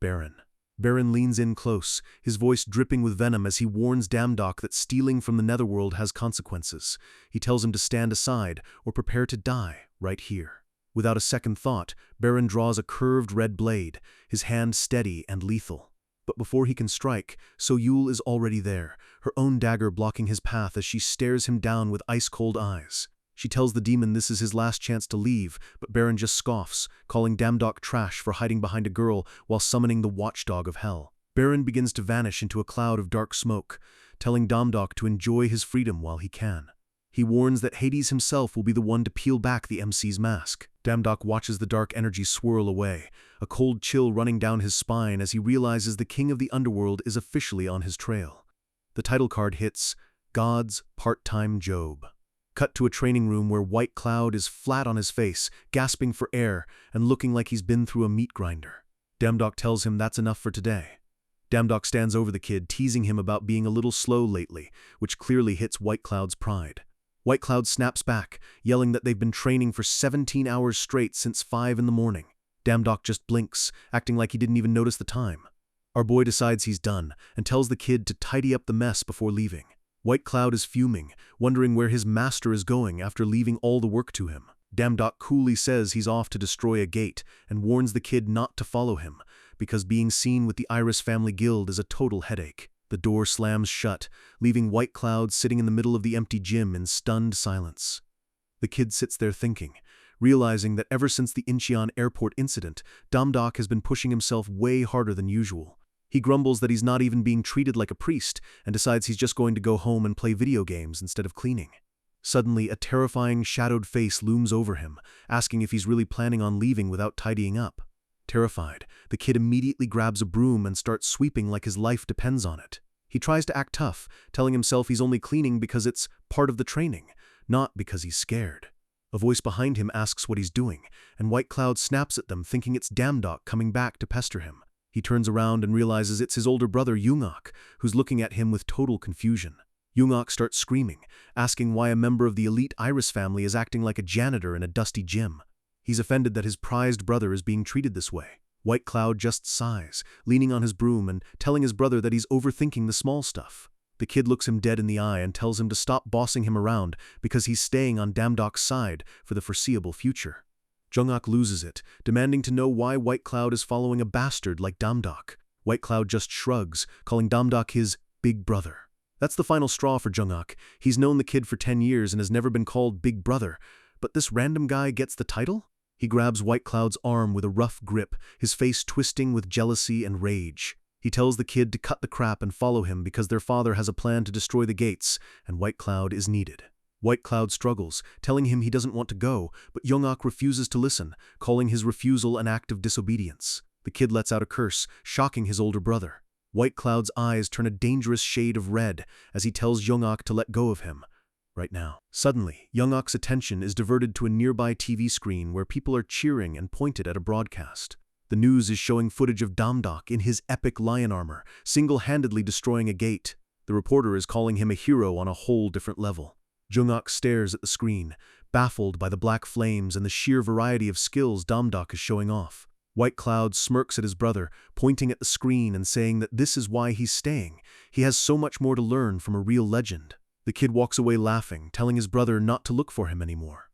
Baron. Baron leans in close, his voice dripping with venom as he warns Dumdok that stealing from the netherworld has consequences. He tells him to stand aside or prepare to die right here. Without a second thought, Baron draws a curved red blade, his hand steady and lethal. But before he can strike, So-Yul is already there, her own dagger blocking his path as she stares him down with ice-cold eyes. She tells the demon this is his last chance to leave, but Baron just scoffs, calling Dumdok trash for hiding behind a girl while summoning the watchdog of hell. Baron begins to vanish into a cloud of dark smoke, telling Dumdok to enjoy his freedom while he can. He warns that Hades himself will be the one to peel back the MC's mask. Dumdok watches the dark energy swirl away, a cold chill running down his spine as he realizes the king of the underworld is officially on his trail. The title card hits, God's Part-Time Job. Cut to a training room where White Cloud is flat on his face, gasping for air, and looking like he's been through a meat grinder. Damdok tells him that's enough for today. Damdok stands over the kid, teasing him about being a little slow lately, which clearly hits White Cloud's pride. White Cloud snaps back, yelling that they've been training for 17 hours straight since 5 in the morning. Damdok just blinks, acting like he didn't even notice the time. Our boy decides he's done, and tells the kid to tidy up the mess before leaving. White Cloud is fuming, wondering where his master is going after leaving all the work to him. Damdok coolly says he's off to destroy a gate, and warns the kid not to follow him, because being seen with the Iris family guild is a total headache. The door slams shut, leaving White Cloud sitting in the middle of the empty gym in stunned silence. The kid sits there thinking, realizing that ever since the Incheon airport incident, Damdok has been pushing himself way harder than usual. He grumbles that he's not even being treated like a priest, and decides he's just going to go home and play video games instead of cleaning. Suddenly, a terrifying shadowed face looms over him, asking if he's really planning on leaving without tidying up. Terrified, the kid immediately grabs a broom and starts sweeping like his life depends on it. He tries to act tough, telling himself he's only cleaning because it's part of the training, not because he's scared. A voice behind him asks what he's doing, and White Cloud snaps at them, thinking it's Damdok coming back to pester him. He turns around and realizes it's his older brother Yoongok, who's looking at him with total confusion. Yoongok starts screaming, asking why a member of the elite Iris family is acting like a janitor in a dusty gym. He's offended that his prized brother is being treated this way. White Cloud just sighs, leaning on his broom and telling his brother that he's overthinking the small stuff. The kid looks him dead in the eye and tells him to stop bossing him around because he's staying on Damdok's side for the foreseeable future. Jungkook loses it, demanding to know why White Cloud is following a bastard like Damdok. White Cloud just shrugs, calling Damdok his big brother. That's the final straw for Jungkook. He's known the kid for 10 years and has never been called big brother, but this random guy gets the title? He grabs White Cloud's arm with a rough grip, his face twisting with jealousy and rage. He tells the kid to cut the crap and follow him because their father has a plan to destroy the gates, and White Cloud is needed. White Cloud struggles, telling him he doesn't want to go, but Jungkook refuses to listen, calling his refusal an act of disobedience. The kid lets out a curse, shocking his older brother. White Cloud's eyes turn a dangerous shade of red as he tells Jungkook to let go of him. Right now. Suddenly, Jungkook's attention is diverted to a nearby TV screen where people are cheering and pointed at a broadcast. The news is showing footage of Damdok in his epic lion armor, single-handedly destroying a gate. The reporter is calling him a hero on a whole different level. Jungkook stares at the screen, baffled by the black flames and the sheer variety of skills Damdok is showing off. White Cloud smirks at his brother, pointing at the screen and saying that this is why he's staying. He has so much more to learn from a real legend. The kid walks away laughing, telling his brother not to look for him anymore.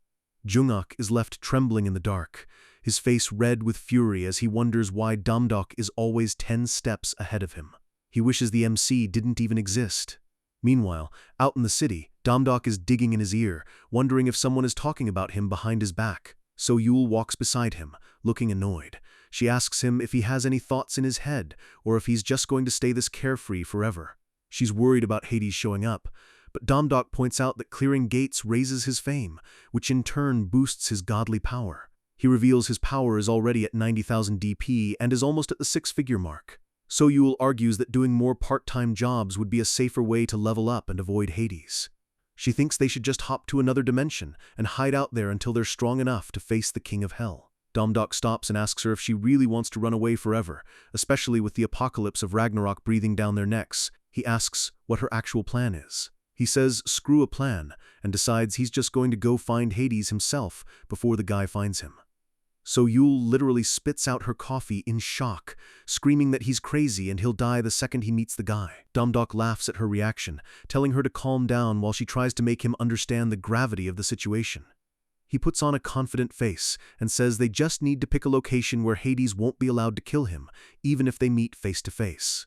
Jungkook is left trembling in the dark, his face red with fury as he wonders why Damdok is always 10 steps ahead of him. He wishes the MC didn't even exist. Meanwhile, out in the city, Damdok is digging in his ear, wondering if someone is talking about him behind his back. So Yul walks beside him, looking annoyed. She asks him if he has any thoughts in his head, or if he's just going to stay this carefree forever. She's worried about Hades showing up, but Damdok points out that clearing gates raises his fame, which in turn boosts his godly power. He reveals his power is already at 90,000 DP and is almost at the 6-figure mark. So Yul argues that doing more part-time jobs would be a safer way to level up and avoid Hades. She thinks they should just hop to another dimension and hide out there until they're strong enough to face the King of Hell. Damdok stops and asks her if she really wants to run away forever, especially with the apocalypse of Ragnarok breathing down their necks. He asks what her actual plan is. He says screw a plan and decides he's just going to go find Hades himself before the guy finds him. So Yul literally spits out her coffee in shock, screaming that he's crazy and he'll die the second he meets the guy. Damdok laughs at her reaction, telling her to calm down while she tries to make him understand the gravity of the situation. He puts on a confident face and says they just need to pick a location where Hades won't be allowed to kill him, even if they meet face to face.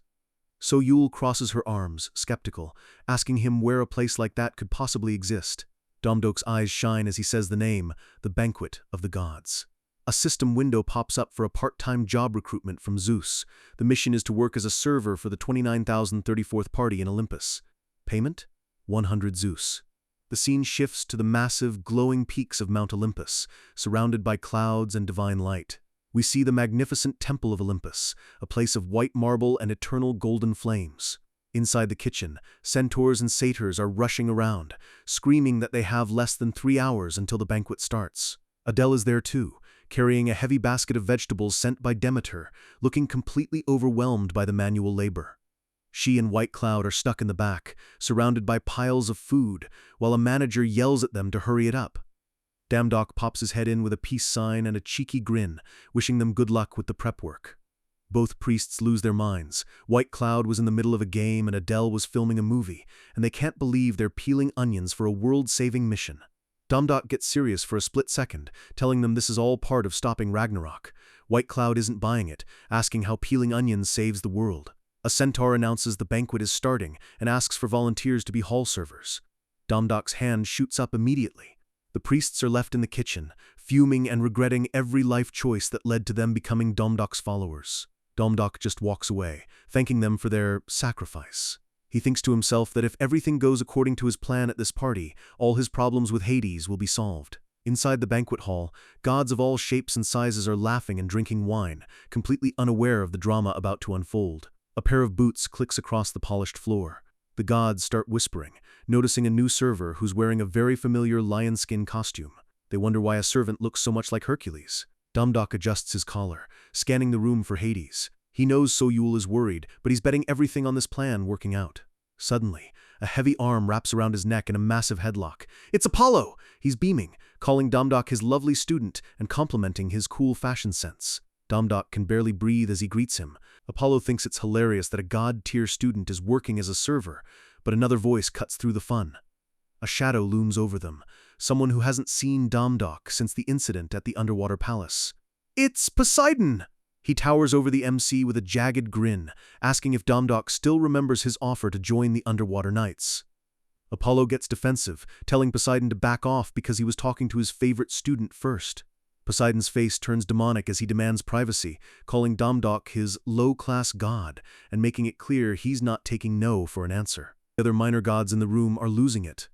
So Yul crosses her arms, skeptical, asking him where a place like that could possibly exist. Damdok's eyes shine as he says the name, the Banquet of the Gods. A system window pops up for a part-time job recruitment from Zeus. The mission is to work as a server for the 29,034th party in Olympus. Payment? 100 Zeus. The scene shifts to the massive, glowing peaks of Mount Olympus, surrounded by clouds and divine light. We see the magnificent Temple of Olympus, a place of white marble and eternal golden flames. Inside the kitchen, centaurs and satyrs are rushing around, screaming that they have less than 3 hours until the banquet starts. Adele is there too, carrying a heavy basket of vegetables sent by Demeter, looking completely overwhelmed by the manual labor. She and White Cloud are stuck in the back, surrounded by piles of food, while a manager yells at them to hurry it up. Damdok pops his head in with a peace sign and a cheeky grin, wishing them good luck with the prep work. Both priests lose their minds. White Cloud was in the middle of a game and Adele was filming a movie, and they can't believe they're peeling onions for a world-saving mission. Damdok gets serious for a split second, telling them this is all part of stopping Ragnarok. White Cloud isn't buying it, asking how peeling onions saves the world. A centaur announces the banquet is starting and asks for volunteers to be hall servers. Damdok's hand shoots up immediately. The priests are left in the kitchen, fuming and regretting every life choice that led to them becoming Damdok's followers. Damdok just walks away, thanking them for their sacrifice. He thinks to himself that if everything goes according to his plan at this party, all his problems with Hades will be solved. Inside the banquet hall, gods of all shapes and sizes are laughing and drinking wine, completely unaware of the drama about to unfold. A pair of boots clicks across the polished floor. The gods start whispering, noticing a new server who's wearing a very familiar lion skin costume. They wonder why a servant looks so much like Hercules. Damdok adjusts his collar, scanning the room for Hades. He knows Soyul is worried, but he's betting everything on this plan working out. Suddenly, a heavy arm wraps around his neck in a massive headlock. It's Apollo! He's beaming, calling Damdok his lovely student and complimenting his cool fashion sense. Damdok can barely breathe as he greets him. Apollo thinks it's hilarious that a god-tier student is working as a server, but another voice cuts through the fun. A shadow looms over them, someone who hasn't seen Damdok since the incident at the underwater palace. It's Poseidon! He towers over the MC with a jagged grin, asking if Damdok still remembers his offer to join the underwater knights. Apollo gets defensive, telling Poseidon to back off because he was talking to his favorite student first. Poseidon's face turns demonic as he demands privacy, calling Damdok his low-class god and making it clear he's not taking no for an answer. The other minor gods in the room are losing it,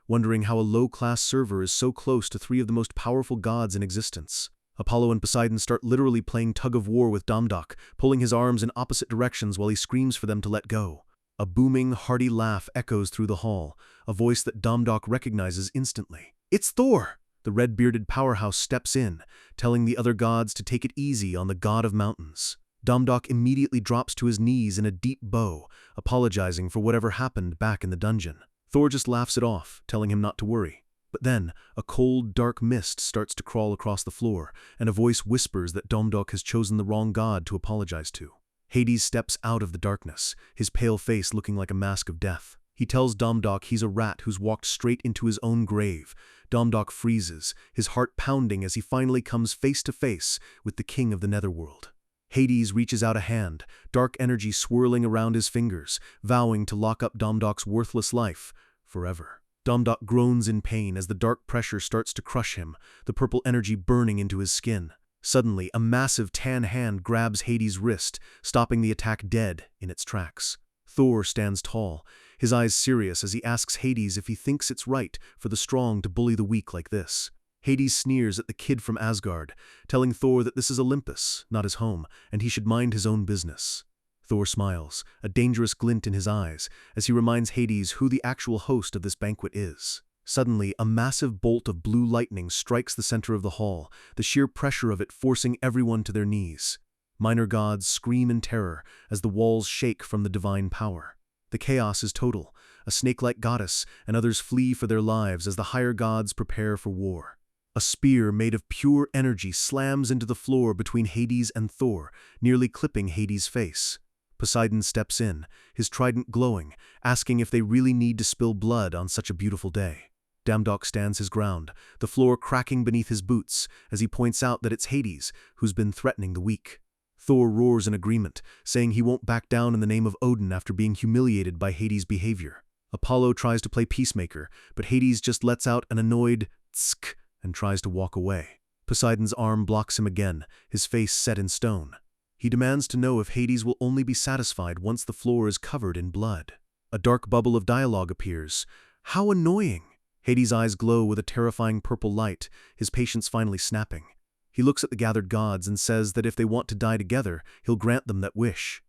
wondering how a low-class server is so close to 3 of the most powerful gods in existence. Apollo and Poseidon start literally playing tug-of-war with Damdok, pulling his arms in opposite directions while he screams for them to let go. A booming, hearty laugh echoes through the hall, a voice that Damdok recognizes instantly. It's Thor! The red-bearded powerhouse steps in, telling the other gods to take it easy on the god of mountains. Damdok immediately drops to his knees in a deep bow, apologizing for whatever happened back in the dungeon. Thor just laughs it off, telling him not to worry. But then, a cold, dark mist starts to crawl across the floor, and a voice whispers that Damdok has chosen the wrong god to apologize to. Hades steps out of the darkness, his pale face looking like a mask of death. He tells Damdok he's a rat who's walked straight into his own grave. Damdok freezes, his heart pounding as he finally comes face to face with the king of the netherworld. Hades reaches out a hand, dark energy swirling around his fingers, vowing to lock up Damdok's worthless life forever. Damdok groans in pain as the dark pressure starts to crush him, the purple energy burning into his skin. Suddenly, a massive tan hand grabs Hades' wrist, stopping the attack dead in its tracks. Thor stands tall, his eyes serious as he asks Hades if he thinks it's right for the strong to bully the weak like this. Hades sneers at the kid from Asgard, telling Thor that this is Olympus, not his home, and he should mind his own business. Thor smiles, a dangerous glint in his eyes, as he reminds Hades who the actual host of this banquet is. Suddenly, a massive bolt of blue lightning strikes the center of the hall, the sheer pressure of it forcing everyone to their knees. Minor gods scream in terror as the walls shake from the divine power. The chaos is total. A snake-like goddess and others flee for their lives as the higher gods prepare for war. A spear made of pure energy slams into the floor between Hades and Thor, nearly clipping Hades' face. Poseidon steps in, his trident glowing, asking if they really need to spill blood on such a beautiful day. Damdok stands his ground, the floor cracking beneath his boots, as he points out that it's Hades who's been threatening the weak. Thor roars in agreement, saying he won't back down in the name of Odin after being humiliated by Hades' behavior. Apollo tries to play peacemaker, but Hades just lets out an annoyed tsk and tries to walk away. Poseidon's arm blocks him again, his face set in stone. He demands to know if Hades will only be satisfied once the floor is covered in blood. A dark bubble of dialogue appears. How annoying! Hades' eyes glow with a terrifying purple light, his patience finally snapping. He looks at the gathered gods and says that if they want to die together, he'll grant them that wish.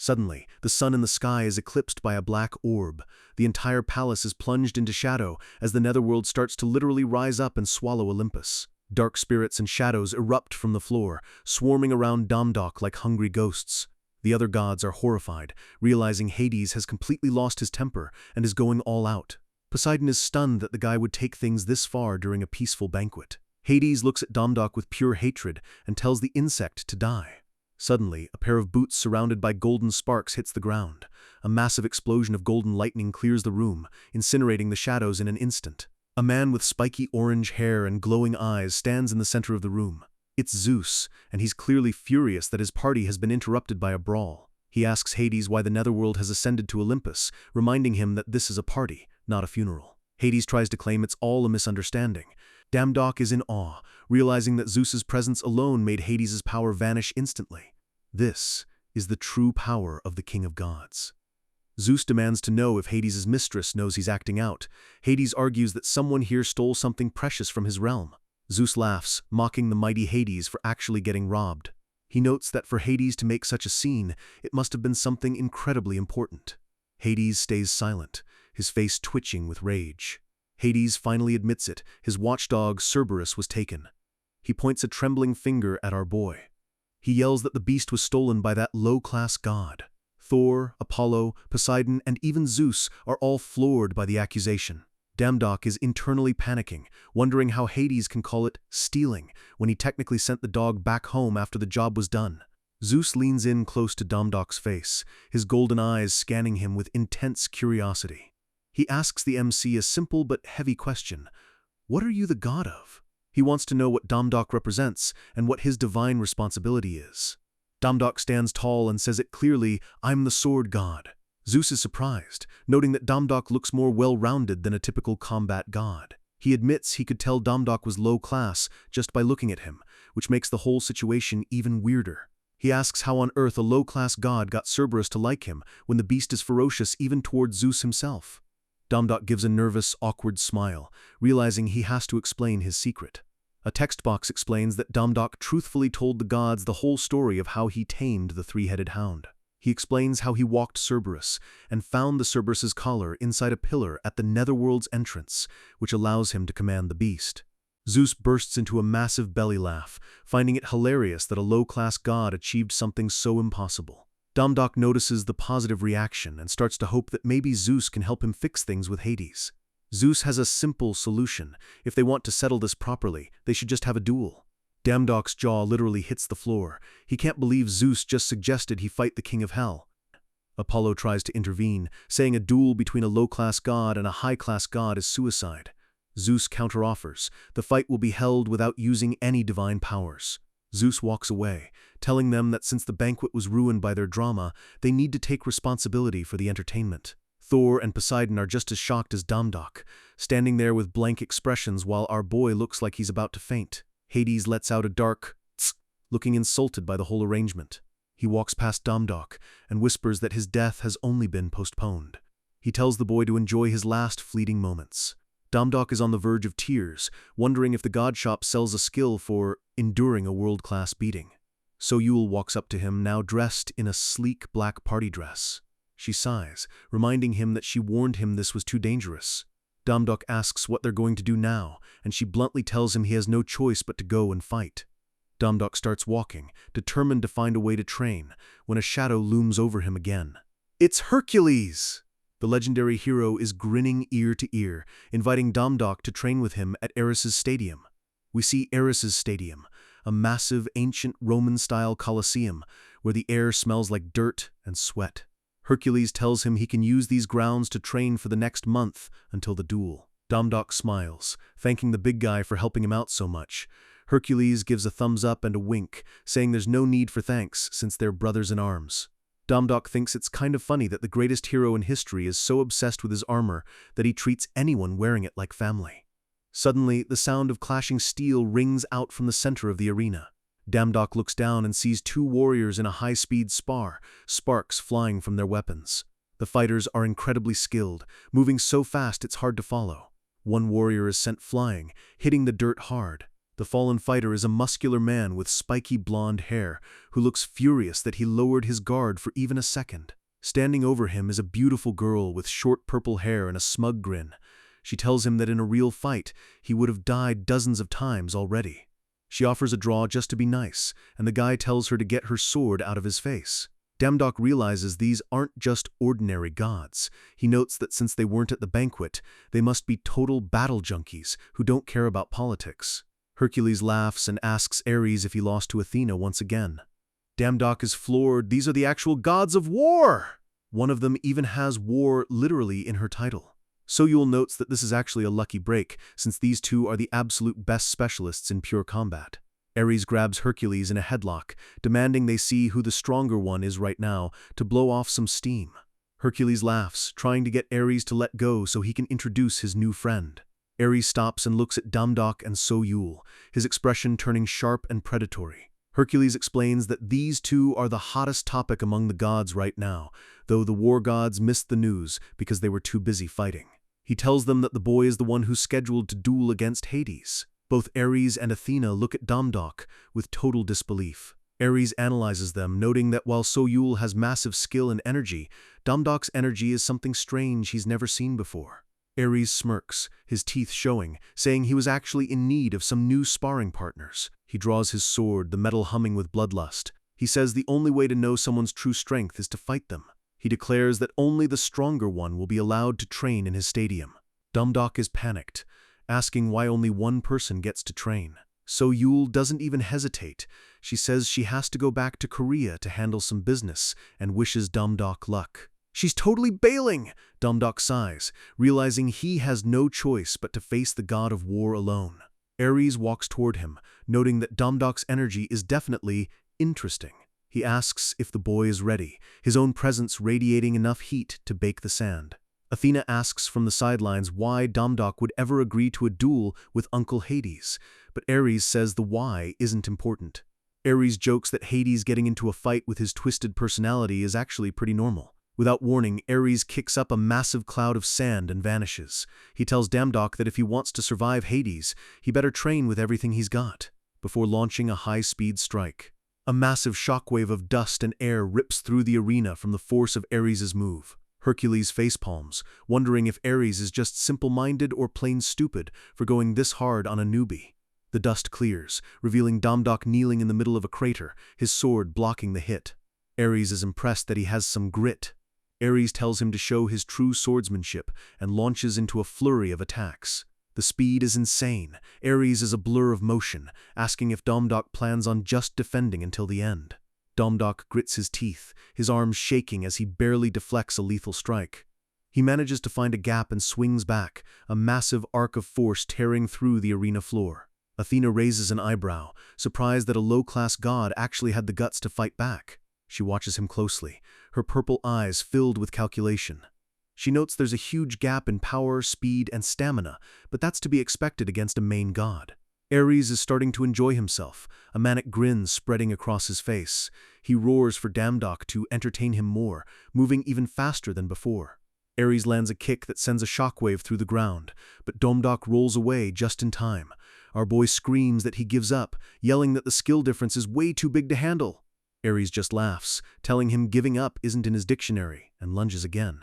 Suddenly, the sun in the sky is eclipsed by a black orb. The entire palace is plunged into shadow as the netherworld starts to literally rise up and swallow Olympus. Dark spirits and shadows erupt from the floor, swarming around Domdok like hungry ghosts. The other gods are horrified, realizing Hades has completely lost his temper and is going all out. Poseidon is stunned that the guy would take things this far during a peaceful banquet. Hades looks at Domdok with pure hatred and tells the insect to die. Suddenly, a pair of boots surrounded by golden sparks hits the ground. A massive explosion of golden lightning clears the room, incinerating the shadows in an instant. A man with spiky orange hair and glowing eyes stands in the center of the room. It's Zeus, and he's clearly furious that his party has been interrupted by a brawl. He asks Hades why the netherworld has ascended to Olympus, reminding him that this is a party, not a funeral. Hades tries to claim it's all a misunderstanding. Domdok is in awe, realizing that Zeus's presence alone made Hades's power vanish instantly. This is the true power of the King of Gods. Zeus demands to know if Hades's mistress knows he's acting out. Hades argues that someone here stole something precious from his realm. Zeus laughs, mocking the mighty Hades for actually getting robbed. He notes that for Hades to make such a scene, it must have been something incredibly important. Hades stays silent, his face twitching with rage. Hades finally admits it. His watchdog, Cerberus, was taken. He points a trembling finger at our boy. He yells that the beast was stolen by that low-class god. Thor, Apollo, Poseidon, and even Zeus are all floored by the accusation. Domdok is internally panicking, wondering how Hades can call it stealing when he technically sent the dog back home after the job was done. Zeus leans in close to Domdok's face, his golden eyes scanning him with intense curiosity. He asks the MC a simple but heavy question. What are you the god of? He wants to know what Domdok represents and what his divine responsibility is. Domdok stands tall and says it clearly, I'm the sword god. Zeus is surprised, noting that Domdok looks more well-rounded than a typical combat god. He admits he could tell Domdok was low class just by looking at him, which makes the whole situation even weirder. He asks how on earth a low-class god got Cerberus to like him when the beast is ferocious even toward Zeus himself. Domdok gives a nervous, awkward smile, realizing he has to explain his secret. A text box explains that Domdok truthfully told the gods the whole story of how he tamed the three-headed hound. He explains how he walked Cerberus and found the Cerberus's collar inside a pillar at the netherworld's entrance, which allows him to command the beast. Zeus bursts into a massive belly laugh, finding it hilarious that a low-class god achieved something so impossible. Domdok notices the positive reaction and starts to hope that maybe Zeus can help him fix things with Hades. Zeus has a simple solution. If they want to settle this properly, they should just have a duel. Domdok's jaw literally hits the floor. He can't believe Zeus just suggested he fight the king of hell. Apollo tries to intervene, saying a duel between a low-class god and a high-class god is suicide. Zeus counteroffers. The fight will be held without using any divine powers. Zeus walks away, telling them that since the banquet was ruined by their drama, they need to take responsibility for the entertainment. Thor and Poseidon are just as shocked as Domdok, standing there with blank expressions while our boy looks like he's about to faint. Hades lets out a dark tsk, looking insulted by the whole arrangement. He walks past Domdok and whispers that his death has only been postponed. He tells the boy to enjoy his last fleeting moments. Domdok is on the verge of tears, wondering if the god shop sells a skill for enduring a world-class beating. Soyul walks up to him, now dressed in a sleek black party dress. She sighs, reminding him that she warned him this was too dangerous. Domdok asks what they're going to do now, and she bluntly tells him he has no choice but to go and fight. Domdok starts walking, determined to find a way to train, when a shadow looms over him again. It's Hercules! The legendary hero is grinning ear to ear, inviting Domdok to train with him at Ares's stadium. We see Ares's stadium, a massive ancient Roman-style coliseum where the air smells like dirt and sweat. Hercules tells him he can use these grounds to train for the next month until the duel. Domdok smiles, thanking the big guy for helping him out so much. Hercules gives a thumbs up and a wink, saying there's no need for thanks since they're brothers in arms. Domdok thinks it's kind of funny that the greatest hero in history is so obsessed with his armor that he treats anyone wearing it like family. Suddenly, the sound of clashing steel rings out from the center of the arena. Domdok looks down and sees two warriors in a high-speed spar, sparks flying from their weapons. The fighters are incredibly skilled, moving so fast it's hard to follow. One warrior is sent flying, hitting the dirt hard. The fallen fighter is a muscular man with spiky blonde hair who looks furious that he lowered his guard for even a second. Standing over him is a beautiful girl with short purple hair and a smug grin. She tells him that in a real fight, he would have died dozens of times already. She offers a draw just to be nice, and the guy tells her to get her sword out of his face. Damdok realizes these aren't just ordinary gods. He notes that since they weren't at the banquet, they must be total battle junkies who don't care about politics. Hercules laughs and asks Ares if he lost to Athena once again. Damdok is floored. These are the actual gods of war! One of them even has war literally in her title. Soyul notes that this is actually a lucky break, since these two are the absolute best specialists in pure combat. Ares grabs Hercules in a headlock, demanding they see who the stronger one is right now to blow off some steam. Hercules laughs, trying to get Ares to let go so he can introduce his new friend. Ares stops and looks at Damdok and Soyul, his expression turning sharp and predatory. Hercules explains that these two are the hottest topic among the gods right now, though the war gods missed the news because they were too busy fighting. He tells them that the boy is the one who's scheduled to duel against Hades. Both Ares and Athena look at Damdok with total disbelief. Ares analyzes them, noting that while Soyul has massive skill and energy, Damdok's energy is something strange he's never seen before. Ares smirks, his teeth showing, saying he was actually in need of some new sparring partners. He draws his sword, the metal humming with bloodlust. He says the only way to know someone's true strength is to fight them. He declares that only the stronger one will be allowed to train in his stadium. Damdok is panicked, asking why only one person gets to train. Soyul doesn't even hesitate. She says she has to go back to Korea to handle some business and wishes Damdok luck. She's totally bailing, Damdok sighs, realizing he has no choice but to face the god of war alone. Ares walks toward him, noting that Damdok's energy is definitely interesting. He asks if the boy is ready, his own presence radiating enough heat to bake the sand. Athena asks from the sidelines why Damdok would ever agree to a duel with Uncle Hades, but Ares says the why isn't important. Ares jokes that Hades getting into a fight with his twisted personality is actually pretty normal. Without warning, Ares kicks up a massive cloud of sand and vanishes. He tells Damdok that if he wants to survive Hades, he better train with everything he's got, before launching a high-speed strike. A massive shockwave of dust and air rips through the arena from the force of Ares' move. Hercules facepalms, wondering if Ares is just simple-minded or plain stupid for going this hard on a newbie. The dust clears, revealing Damdok kneeling in the middle of a crater, his sword blocking the hit. Ares is impressed that he has some grit. Ares tells him to show his true swordsmanship and launches into a flurry of attacks. The speed is insane. Ares is a blur of motion, asking if Damdok plans on just defending until the end. Damdok grits his teeth, his arms shaking as he barely deflects a lethal strike. He manages to find a gap and swings back, a massive arc of force tearing through the arena floor. Athena raises an eyebrow, surprised that a low-class god actually had the guts to fight back. She watches him closely, her purple eyes filled with calculation. She notes there's a huge gap in power, speed, and stamina, but that's to be expected against a main god. Ares is starting to enjoy himself, a manic grin spreading across his face. He roars for Damdok to entertain him more, moving even faster than before. Ares lands a kick that sends a shockwave through the ground, but Damdok rolls away just in time. Our boy screams that he gives up, yelling that the skill difference is way too big to handle. Ares just laughs, telling him giving up isn't in his dictionary, and lunges again.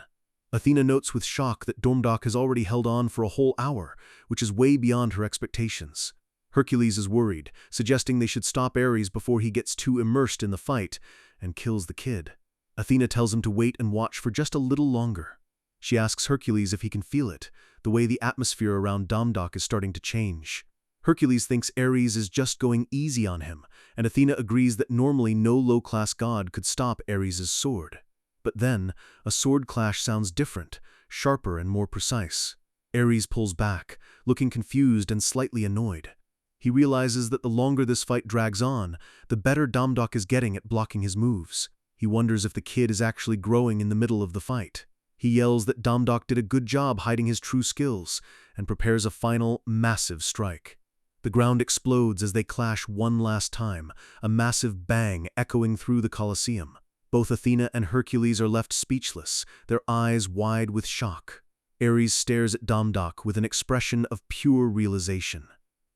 Athena notes with shock that Damdok has already held on for a whole hour, which is way beyond her expectations. Hercules is worried, suggesting they should stop Ares before he gets too immersed in the fight and kills the kid. Athena tells him to wait and watch for just a little longer. She asks Hercules if he can feel it, the way the atmosphere around Damdok is starting to change. Hercules thinks Ares is just going easy on him, and Athena agrees that normally no low-class god could stop Ares' sword. But then, a sword clash sounds different, sharper and more precise. Ares pulls back, looking confused and slightly annoyed. He realizes that the longer this fight drags on, the better Damdok is getting at blocking his moves. He wonders if the kid is actually growing in the middle of the fight. He yells that Damdok did a good job hiding his true skills, and prepares a final, massive strike. The ground explodes as they clash one last time, a massive bang echoing through the Colosseum. Both Athena and Hercules are left speechless, their eyes wide with shock. Ares stares at Damdok with an expression of pure realization.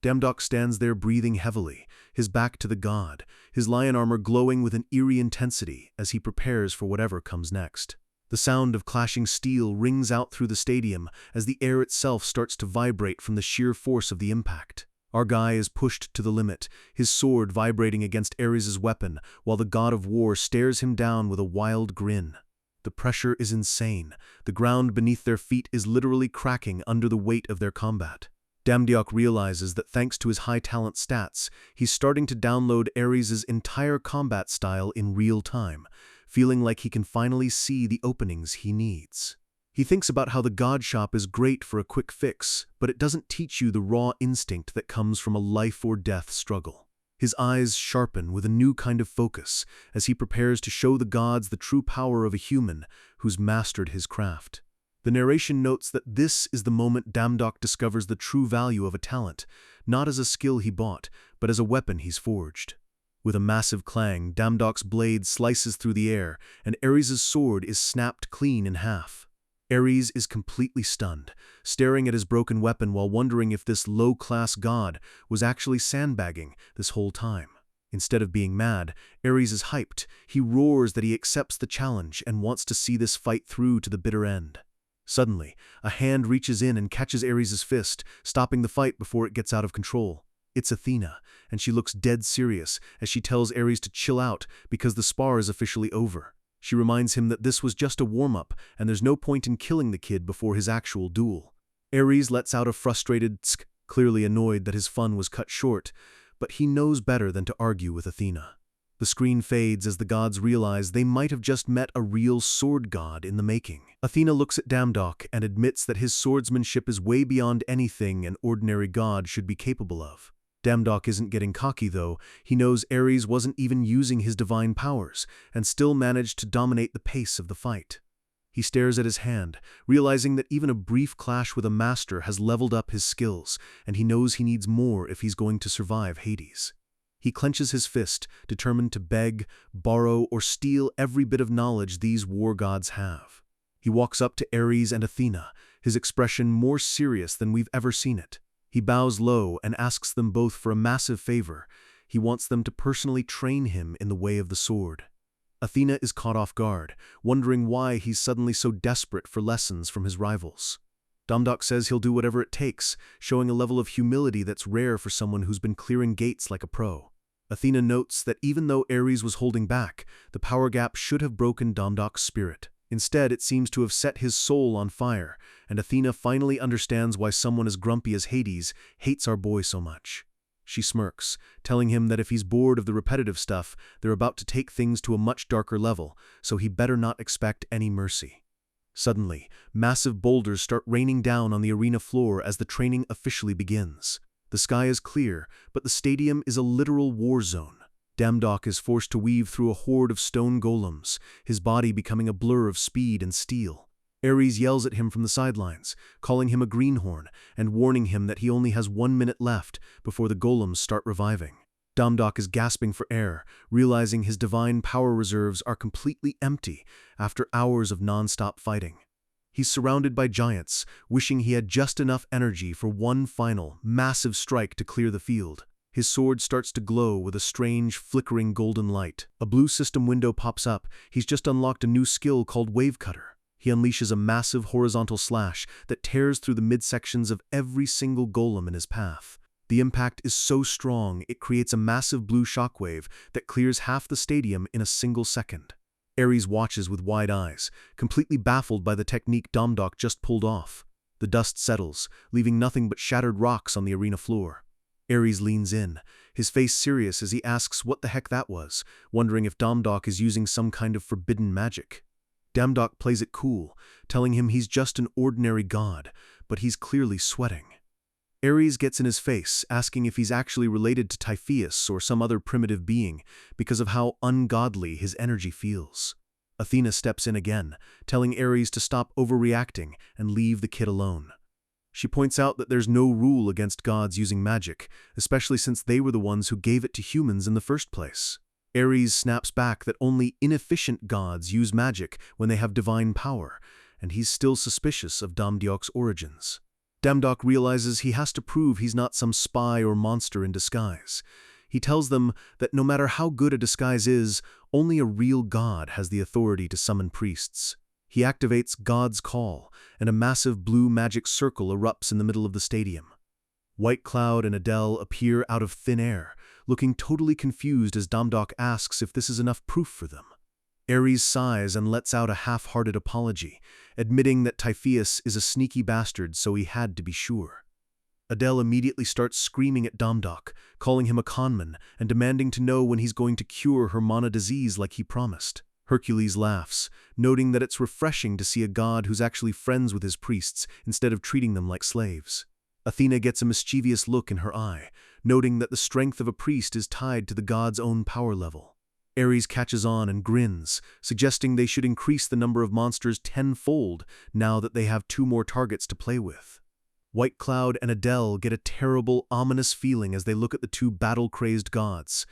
Damdok stands there breathing heavily, his back to the god, his lion armor glowing with an eerie intensity as he prepares for whatever comes next. The sound of clashing steel rings out through the stadium as the air itself starts to vibrate from the sheer force of the impact. Our guy is pushed to the limit, his sword vibrating against Ares' weapon, while the god of war stares him down with a wild grin. The pressure is insane. The ground beneath their feet is literally cracking under the weight of their combat. Damdiok realizes that thanks to his high talent stats, he's starting to download Ares' entire combat style in real time, feeling like he can finally see the openings he needs. He thinks about how the God Shop is great for a quick fix, but it doesn't teach you the raw instinct that comes from a life-or-death struggle. His eyes sharpen with a new kind of focus as he prepares to show the gods the true power of a human who's mastered his craft. The narration notes that this is the moment Damdok discovers the true value of a talent, not as a skill he bought, but as a weapon he's forged. With a massive clang, Damdok's blade slices through the air, and Ares' sword is snapped clean in half. Ares is completely stunned, staring at his broken weapon while wondering if this low-class god was actually sandbagging this whole time. Instead of being mad, Ares is hyped. He roars that he accepts the challenge and wants to see this fight through to the bitter end. Suddenly, a hand reaches in and catches Ares' fist, stopping the fight before it gets out of control. It's Athena, and she looks dead serious as she tells Ares to chill out because the spar is officially over. She reminds him that this was just a warm-up and there's no point in killing the kid before his actual duel. Ares lets out a frustrated tsk, clearly annoyed that his fun was cut short, but he knows better than to argue with Athena. The screen fades as the gods realize they might have just met a real sword god in the making. Athena looks at Damdok and admits that his swordsmanship is way beyond anything an ordinary god should be capable of. Damdok isn't getting cocky though. He knows Ares wasn't even using his divine powers and still managed to dominate the pace of the fight. He stares at his hand, realizing that even a brief clash with a master has leveled up his skills, and he knows he needs more if he's going to survive Hades. He clenches his fist, determined to beg, borrow, or steal every bit of knowledge these war gods have. He walks up to Ares and Athena, his expression more serious than we've ever seen it. He bows low and asks them both for a massive favor. He wants them to personally train him in the way of the sword. Athena is caught off guard, wondering why he's suddenly so desperate for lessons from his rivals. Damdok says he'll do whatever it takes, showing a level of humility that's rare for someone who's been clearing gates like a pro. Athena notes that even though Ares was holding back, the power gap should have broken Damdok's spirit. Instead, it seems to have set his soul on fire, and Athena finally understands why someone as grumpy as Hades hates our boy so much. She smirks, telling him that if he's bored of the repetitive stuff, they're about to take things to a much darker level, so he better not expect any mercy. Suddenly, massive boulders start raining down on the arena floor as the training officially begins. The sky is clear, but the stadium is a literal war zone. Damdok is forced to weave through a horde of stone golems, his body becoming a blur of speed and steel. Ares yells at him from the sidelines, calling him a greenhorn and warning him that he only has 1 minute left before the golems start reviving. Damdok is gasping for air, realizing his divine power reserves are completely empty after hours of non-stop fighting. He's surrounded by giants, wishing he had just enough energy for one final, massive strike to clear the field. His sword starts to glow with a strange, flickering golden light. A blue system window pops up. He's just unlocked a new skill called Wave Cutter. He unleashes a massive horizontal slash that tears through the midsections of every single golem in his path. The impact is so strong, it creates a massive blue shockwave that clears half the stadium in a single second. Ares watches with wide eyes, completely baffled by the technique Damdok just pulled off. The dust settles, leaving nothing but shattered rocks on the arena floor. Ares leans in, his face serious as he asks what the heck that was, wondering if Damdok is using some kind of forbidden magic. Damdok plays it cool, telling him he's just an ordinary god, but he's clearly sweating. Ares gets in his face, asking if he's actually related to Typhoeus or some other primitive being because of how ungodly his energy feels. Athena steps in again, telling Ares to stop overreacting and leave the kid alone. She points out that there's no rule against gods using magic, especially since they were the ones who gave it to humans in the first place. Ares snaps back that only inefficient gods use magic when they have divine power, and he's still suspicious of Damdiok's origins. Damdok realizes he has to prove he's not some spy or monster in disguise. He tells them that no matter how good a disguise is, only a real god has the authority to summon priests. He activates God's Call, and a massive blue magic circle erupts in the middle of the stadium. White Cloud and Adele appear out of thin air, looking totally confused as Damdok asks if this is enough proof for them. Ares sighs and lets out a half-hearted apology, admitting that Typhoeus is a sneaky bastard, so he had to be sure. Adele immediately starts screaming at Damdok, calling him a conman and demanding to know when he's going to cure her mana disease like he promised. Hercules laughs, noting that it's refreshing to see a god who's actually friends with his priests instead of treating them like slaves. Athena gets a mischievous look in her eye, noting that the strength of a priest is tied to the god's own power level. Ares catches on and grins, suggesting they should increase the number of monsters tenfold now that they have 2 more targets to play with. White Cloud and Adele get a terrible, ominous feeling as they look at the 2 battle-crazed gods.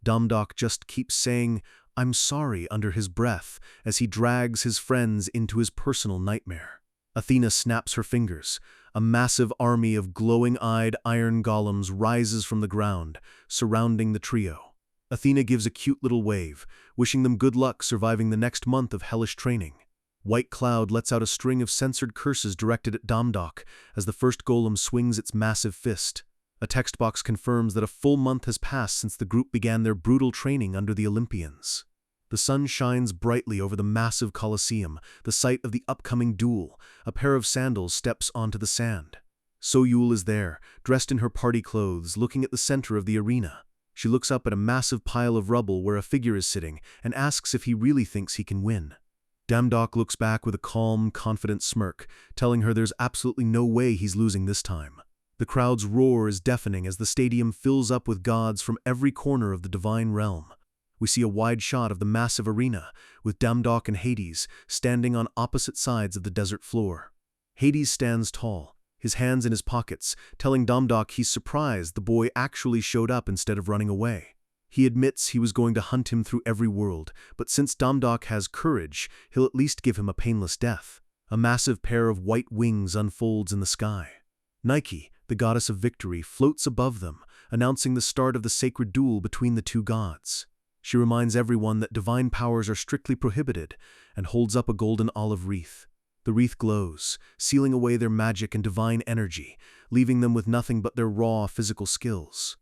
Damdok just keeps saying, "I'm sorry," under his breath as he drags his friends into his personal nightmare. Athena snaps her fingers. A massive army of glowing-eyed iron golems rises from the ground, surrounding the trio. Athena gives a cute little wave, wishing them good luck surviving the next month of hellish training. White Cloud lets out a string of censored curses directed at Damdok as the first golem swings its massive fist. A text box confirms that a full month has passed since the group began their brutal training under the Olympians. The sun shines brightly over the massive Colosseum, the site of the upcoming duel. A pair of sandals steps onto the sand. Soyul is there, dressed in her party clothes, looking at the center of the arena. She looks up at a massive pile of rubble where a figure is sitting and asks if he really thinks he can win. Damdok looks back with a calm, confident smirk, telling her there's absolutely no way he's losing this time. The crowd's roar is deafening as the stadium fills up with gods from every corner of the divine realm. We see a wide shot of the massive arena, with Damdok and Hades standing on opposite sides of the desert floor. Hades stands tall, his hands in his pockets, telling Damdok he's surprised the boy actually showed up instead of running away. He admits he was going to hunt him through every world, but since Damdok has courage, he'll at least give him a painless death. A massive pair of white wings unfolds in the sky. Nike, the goddess of victory, floats above them, announcing the start of the sacred duel between the 2 gods. She reminds everyone that divine powers are strictly prohibited and holds up a golden olive wreath. The wreath glows, sealing away their magic and divine energy, leaving them with nothing but their raw physical skills.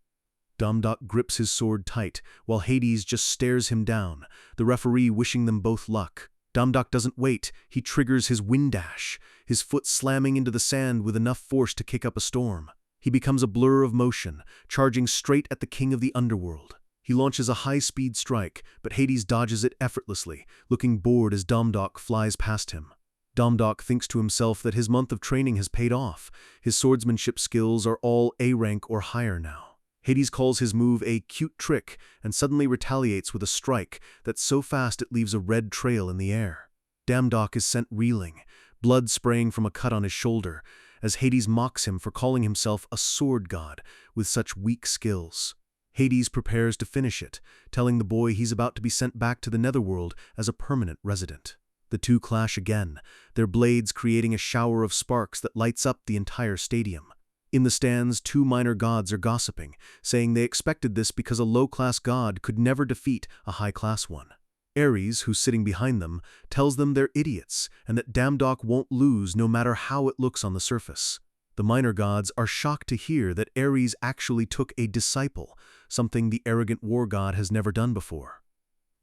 Damdok grips his sword tight, while Hades just stares him down, the referee wishing them both luck. Damdok doesn't wait, he triggers his wind dash, his foot slamming into the sand with enough force to kick up a storm. He becomes a blur of motion, charging straight at the king of the underworld. He launches a high-speed strike, but Hades dodges it effortlessly, looking bored as Damdok flies past him. Damdok thinks to himself that his month of training has paid off. His swordsmanship skills are all A rank or higher now. Hades calls his move a cute trick and suddenly retaliates with a strike that's so fast it leaves a red trail in the air. Damdok is sent reeling, blood spraying from a cut on his shoulder, as Hades mocks him for calling himself a sword god with such weak skills. Hades prepares to finish it, telling the boy he's about to be sent back to the netherworld as a permanent resident. The 2 clash again, their blades creating a shower of sparks that lights up the entire stadium. In the stands, 2 minor gods are gossiping, saying they expected this because a low-class god could never defeat a high-class one. Ares, who's sitting behind them, tells them they're idiots and that Damdok won't lose no matter how it looks on the surface. The minor gods are shocked to hear that Ares actually took a disciple, something the arrogant war god has never done before.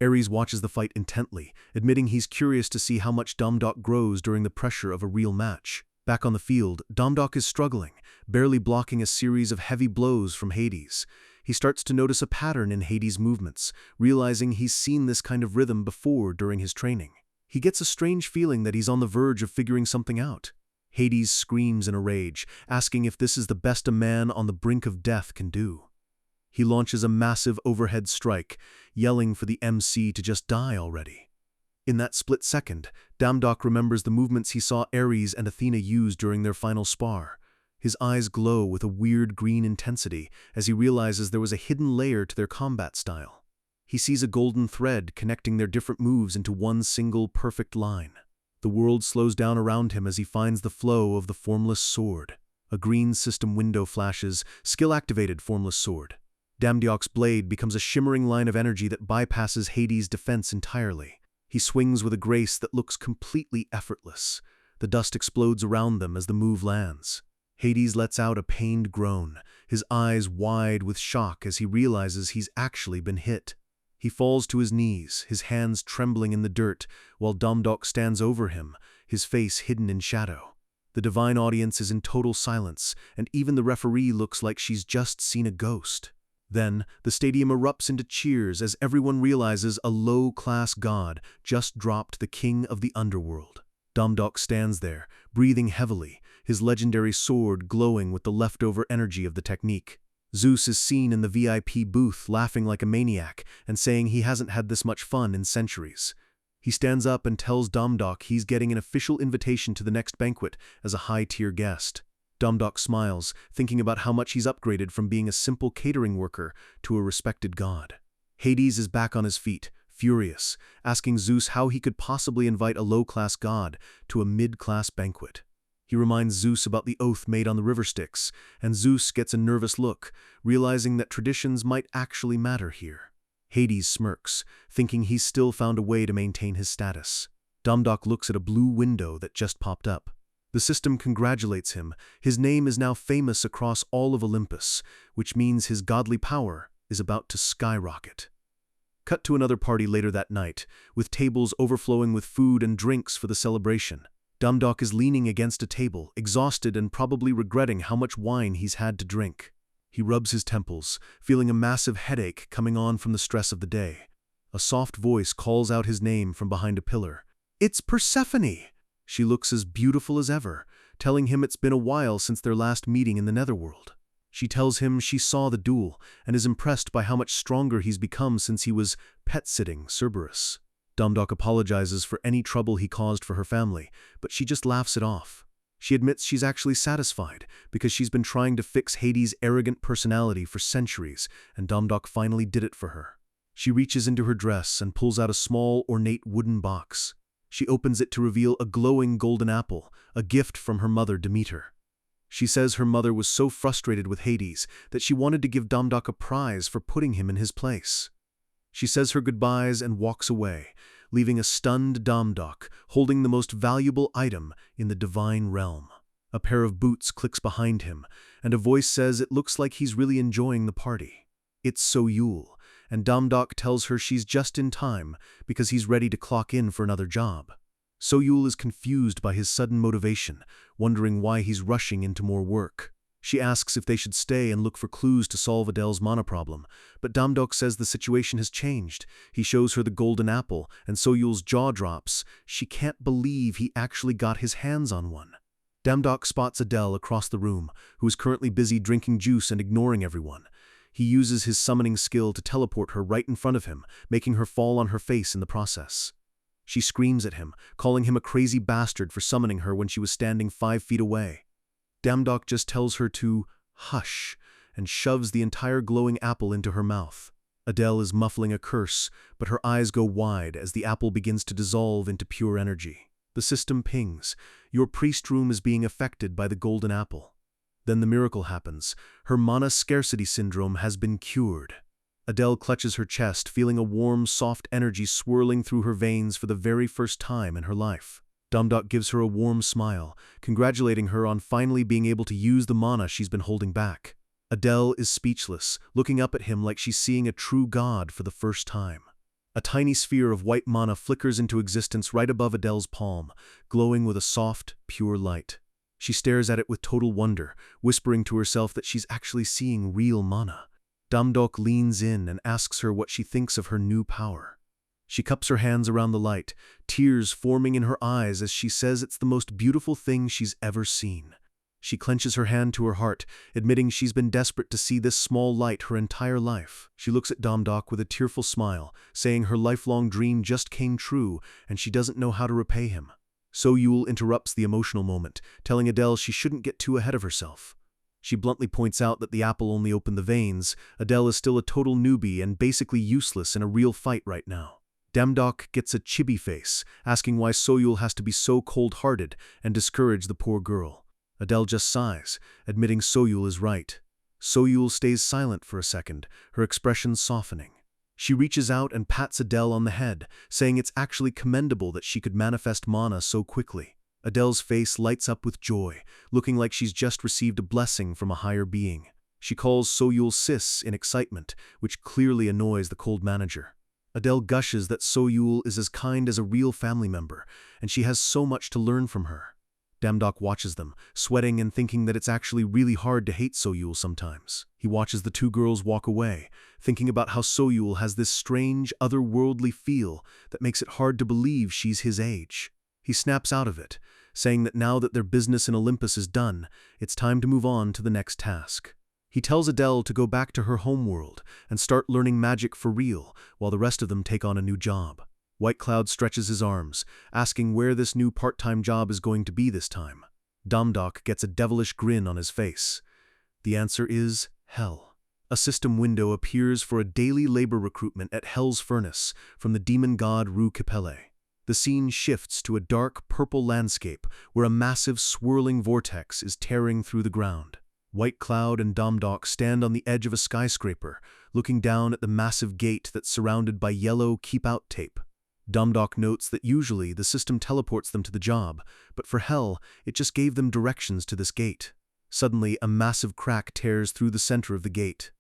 Ares watches the fight intently, admitting he's curious to see how much Damdok grows during the pressure of a real match. Back on the field, Damdok is struggling, barely blocking a series of heavy blows from Hades. He starts to notice a pattern in Hades' movements, realizing he's seen this kind of rhythm before during his training. He gets a strange feeling that he's on the verge of figuring something out. Hades screams in a rage, asking if this is the best a man on the brink of death can do. He launches a massive overhead strike, yelling for the MC to just die already. In that split second, Damdok remembers the movements he saw Ares and Athena use during their final spar. His eyes glow with a weird green intensity as he realizes there was a hidden layer to their combat style. He sees a golden thread connecting their different moves into one single perfect line. The world slows down around him as he finds the flow of the formless sword. A green system window flashes, skill-activated formless sword. Damdiok's blade becomes a shimmering line of energy that bypasses Hades' defense entirely. He swings with a grace that looks completely effortless. The dust explodes around them as the move lands. Hades lets out a pained groan, his eyes wide with shock as he realizes he's actually been hit. He falls to his knees, his hands trembling in the dirt, while Damdiok stands over him, his face hidden in shadow. The divine audience is in total silence, and even the referee looks like she's just seen a ghost. Then, the stadium erupts into cheers as everyone realizes a low-class god just dropped the king of the underworld. Damdiok stands there, breathing heavily, his legendary sword glowing with the leftover energy of the technique. Zeus is seen in the VIP booth laughing like a maniac and saying he hasn't had this much fun in centuries. He stands up and tells Damdiok he's getting an official invitation to the next banquet as a high-tier guest. Damdiok smiles, thinking about how much he's upgraded from being a simple catering worker to a respected god. Hades is back on his feet, furious, asking Zeus how he could possibly invite a low-class god to a mid-class banquet. He reminds Zeus about the oath made on the river Styx, and Zeus gets a nervous look, realizing that traditions might actually matter here. Hades smirks, thinking he's still found a way to maintain his status. Damdiok looks at a blue window that just popped up. The system congratulates him. His name is now famous across all of Olympus, which means his godly power is about to skyrocket. Cut to another party later that night, with tables overflowing with food and drinks for the celebration. Damdiok is leaning against a table, exhausted and probably regretting how much wine he's had to drink. He rubs his temples, feeling a massive headache coming on from the stress of the day. A soft voice calls out his name from behind a pillar. "It's Persephone!" She looks as beautiful as ever, telling him it's been a while since their last meeting in the netherworld. She tells him she saw the duel and is impressed by how much stronger he's become since he was pet-sitting Cerberus. Damdiok apologizes for any trouble he caused for her family, but she just laughs it off. She admits she's actually satisfied because she's been trying to fix Hades' arrogant personality for centuries, and Damdiok finally did it for her. She reaches into her dress and pulls out a small, ornate wooden box. She opens it to reveal a glowing golden apple, a gift from her mother Demeter. She says her mother was so frustrated with Hades that she wanted to give Damdiok a prize for putting him in his place. She says her goodbyes and walks away, leaving a stunned Damdiok holding the most valuable item in the divine realm. A pair of boots clicks behind him, and a voice says it looks like he's really enjoying the party. It's Soyul, and Damdiok tells her she's just in time because he's ready to clock in for another job. Soyul is confused by his sudden motivation, wondering why he's rushing into more work. She asks if they should stay and look for clues to solve Adele's mana problem, but Damdiok says the situation has changed. He shows her the golden apple, and Soyul's jaw drops. She can't believe he actually got his hands on one. Damdiok spots Adele across the room, who is currently busy drinking juice and ignoring everyone. He uses his summoning skill to teleport her right in front of him, making her fall on her face in the process. She screams at him, calling him a crazy bastard for summoning her when she was standing 5 feet away. Damdiok just tells her to hush and shoves the entire glowing apple into her mouth. Adele is muffling a curse, but her eyes go wide as the apple begins to dissolve into pure energy. The system pings. Your priest room is being affected by the golden apple. Then the miracle happens. Her mana scarcity syndrome has been cured. Adele clutches her chest, feeling a warm, soft energy swirling through her veins for the very first time in her life. Damdiok gives her a warm smile, congratulating her on finally being able to use the mana she's been holding back. Adele is speechless, looking up at him like she's seeing a true god for the first time. A tiny sphere of white mana flickers into existence right above Adele's palm, glowing with a soft, pure light. She stares at it with total wonder, whispering to herself that she's actually seeing real mana. Damdiok leans in and asks her what she thinks of her new power. She cups her hands around the light, tears forming in her eyes as she says it's the most beautiful thing she's ever seen. She clenches her hand to her heart, admitting she's been desperate to see this small light her entire life. She looks at Damdiok with a tearful smile, saying her lifelong dream just came true and she doesn't know how to repay him. Soyul interrupts the emotional moment, telling Adele she shouldn't get too ahead of herself. She bluntly points out that the apple only opened the veins. Adele is still a total newbie and basically useless in a real fight right now. Damdiok gets a chibi face, asking why Soyul has to be so cold-hearted and discourage the poor girl. Adele just sighs, admitting Soyul is right. Soyul stays silent for a second, her expression softening. She reaches out and pats Adele on the head, saying it's actually commendable that she could manifest mana so quickly. Adele's face lights up with joy, looking like she's just received a blessing from a higher being. She calls Soyul sis in excitement, which clearly annoys the cold manager. Adele gushes that Soyul is as kind as a real family member, and she has so much to learn from her. Damdok watches them, sweating and thinking that it's actually really hard to hate Soyul sometimes. He watches the two girls walk away, thinking about how Soyul has this strange, otherworldly feel that makes it hard to believe she's his age. He snaps out of it, saying that now that their business in Olympus is done, it's time to move on to the next task. He tells Adele to go back to her homeworld and start learning magic for real, while the rest of them take on a new job. White Cloud stretches his arms, asking where this new part-time job is going to be this time. Damdok gets a devilish grin on his face. The answer is Hell. A system window appears for a daily labor recruitment at Hell's Furnace from the demon god Ru Capelle. The scene shifts to a dark purple landscape where a massive swirling vortex is tearing through the ground. White Cloud and Damdok stand on the edge of a skyscraper, looking down at the massive gate that's surrounded by yellow keep-out tape. Damdok notes that usually the system teleports them to the job, but for Hell, it just gave them directions to this gate. Suddenly, a massive crack tears through the center of the gate.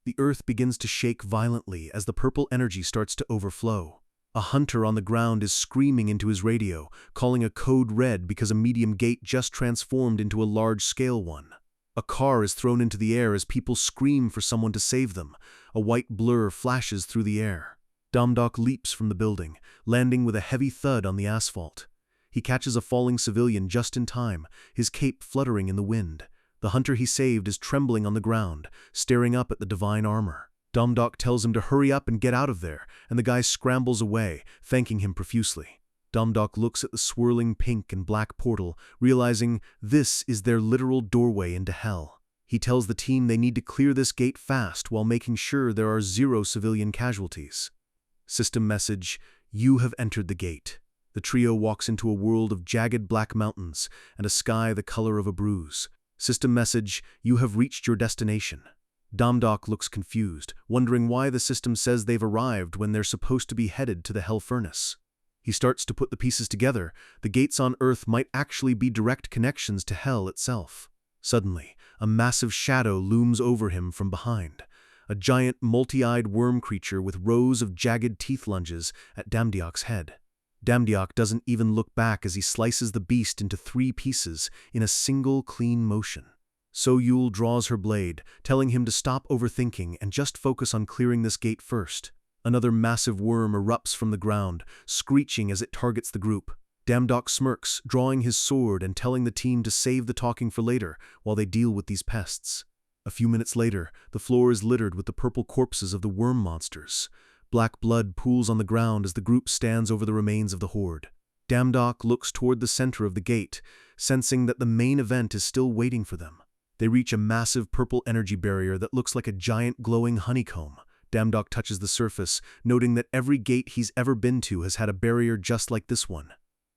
The earth begins to shake violently as the purple energy starts to overflow. A hunter on the ground is screaming into his radio, calling a code red because a medium gate just transformed into a large-scale one. A car is thrown into the air as people scream for someone to save them. A white blur flashes through the air. Damdok leaps from the building, landing with a heavy thud on the asphalt. He catches a falling civilian just in time, his cape fluttering in the wind. The hunter he saved is trembling on the ground, staring up at the divine armor. Damdok tells him to hurry up and get out of there, and the guy scrambles away, thanking him profusely. Damdok looks at the swirling pink and black portal, realizing this is their literal doorway into Hell. He tells the team they need to clear this gate fast while making sure there are 0 civilian casualties. System message: You have entered the gate. The trio walks into a world of jagged black mountains and a sky the color of a bruise. System message: You have reached your destination. Damdok looks confused, wondering why the system says they've arrived when they're supposed to be headed to the Hell Furnace. He starts to put the pieces together. The gates on Earth might actually be direct connections to Hell itself. Suddenly, a massive shadow looms over him from behind. A giant, multi-eyed worm creature with rows of jagged teeth lunges at Damdiok's head. Damdiok doesn't even look back as he slices the beast into 3 pieces in a single clean motion. Soyul draws her blade, telling him to stop overthinking and just focus on clearing this gate first. Another massive worm erupts from the ground, screeching as it targets the group. Damdok smirks, drawing his sword and telling the team to save the talking for later while they deal with these pests. A few minutes later, the floor is littered with the purple corpses of the worm monsters. Black blood pools on the ground as the group stands over the remains of the horde. Damdok looks toward the center of the gate, sensing that the main event is still waiting for them. They reach a massive purple energy barrier that looks like a giant glowing honeycomb. Damdok touches the surface, noting that every gate he's ever been to has had a barrier just like this one.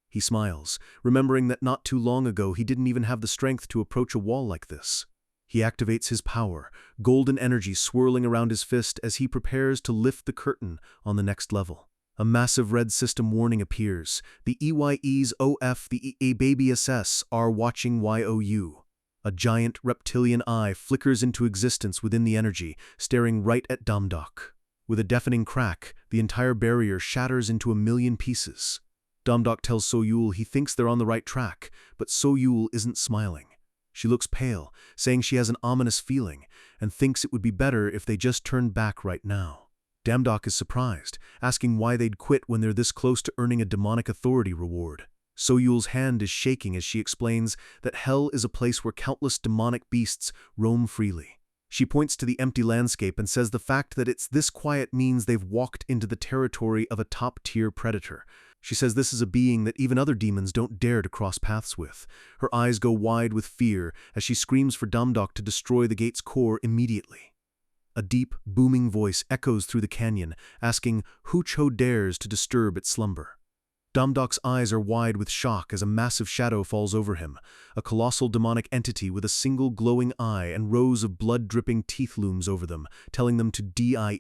He smiles, remembering that not too long ago he didn't even have the strength to approach a wall like this. He activates his power, golden energy swirling around his fist as he prepares to lift the curtain on the next level. A massive red system warning appears. The EYE's OF, the EA baby SS are watching YOU. A giant reptilian eye flickers into existence within the energy, staring right at Damdok. With a deafening crack, the entire barrier shatters into 1,000,000 pieces. Damdok tells Soyul he thinks they're on the right track, but Soyul isn't smiling. She looks pale, saying she has an ominous feeling, and thinks it would be better if they just turned back right now. Damdok is surprised, asking why they'd quit when they're this close to earning a demonic authority reward. Soyul's hand is shaking as she explains that Hell is a place where countless demonic beasts roam freely. She points to the empty landscape and says the fact that it's this quiet means they've walked into the territory of a top-tier predator. She says this is a being that even other demons don't dare to cross paths with. Her eyes go wide with fear as she screams for Damdok to destroy the gate's core immediately. A deep, booming voice echoes through the canyon, asking who dares to disturb its slumber. Damdok's eyes are wide with shock as a massive shadow falls over him, a colossal demonic entity with a single glowing eye and rows of blood-dripping teeth looms over them, telling them to die.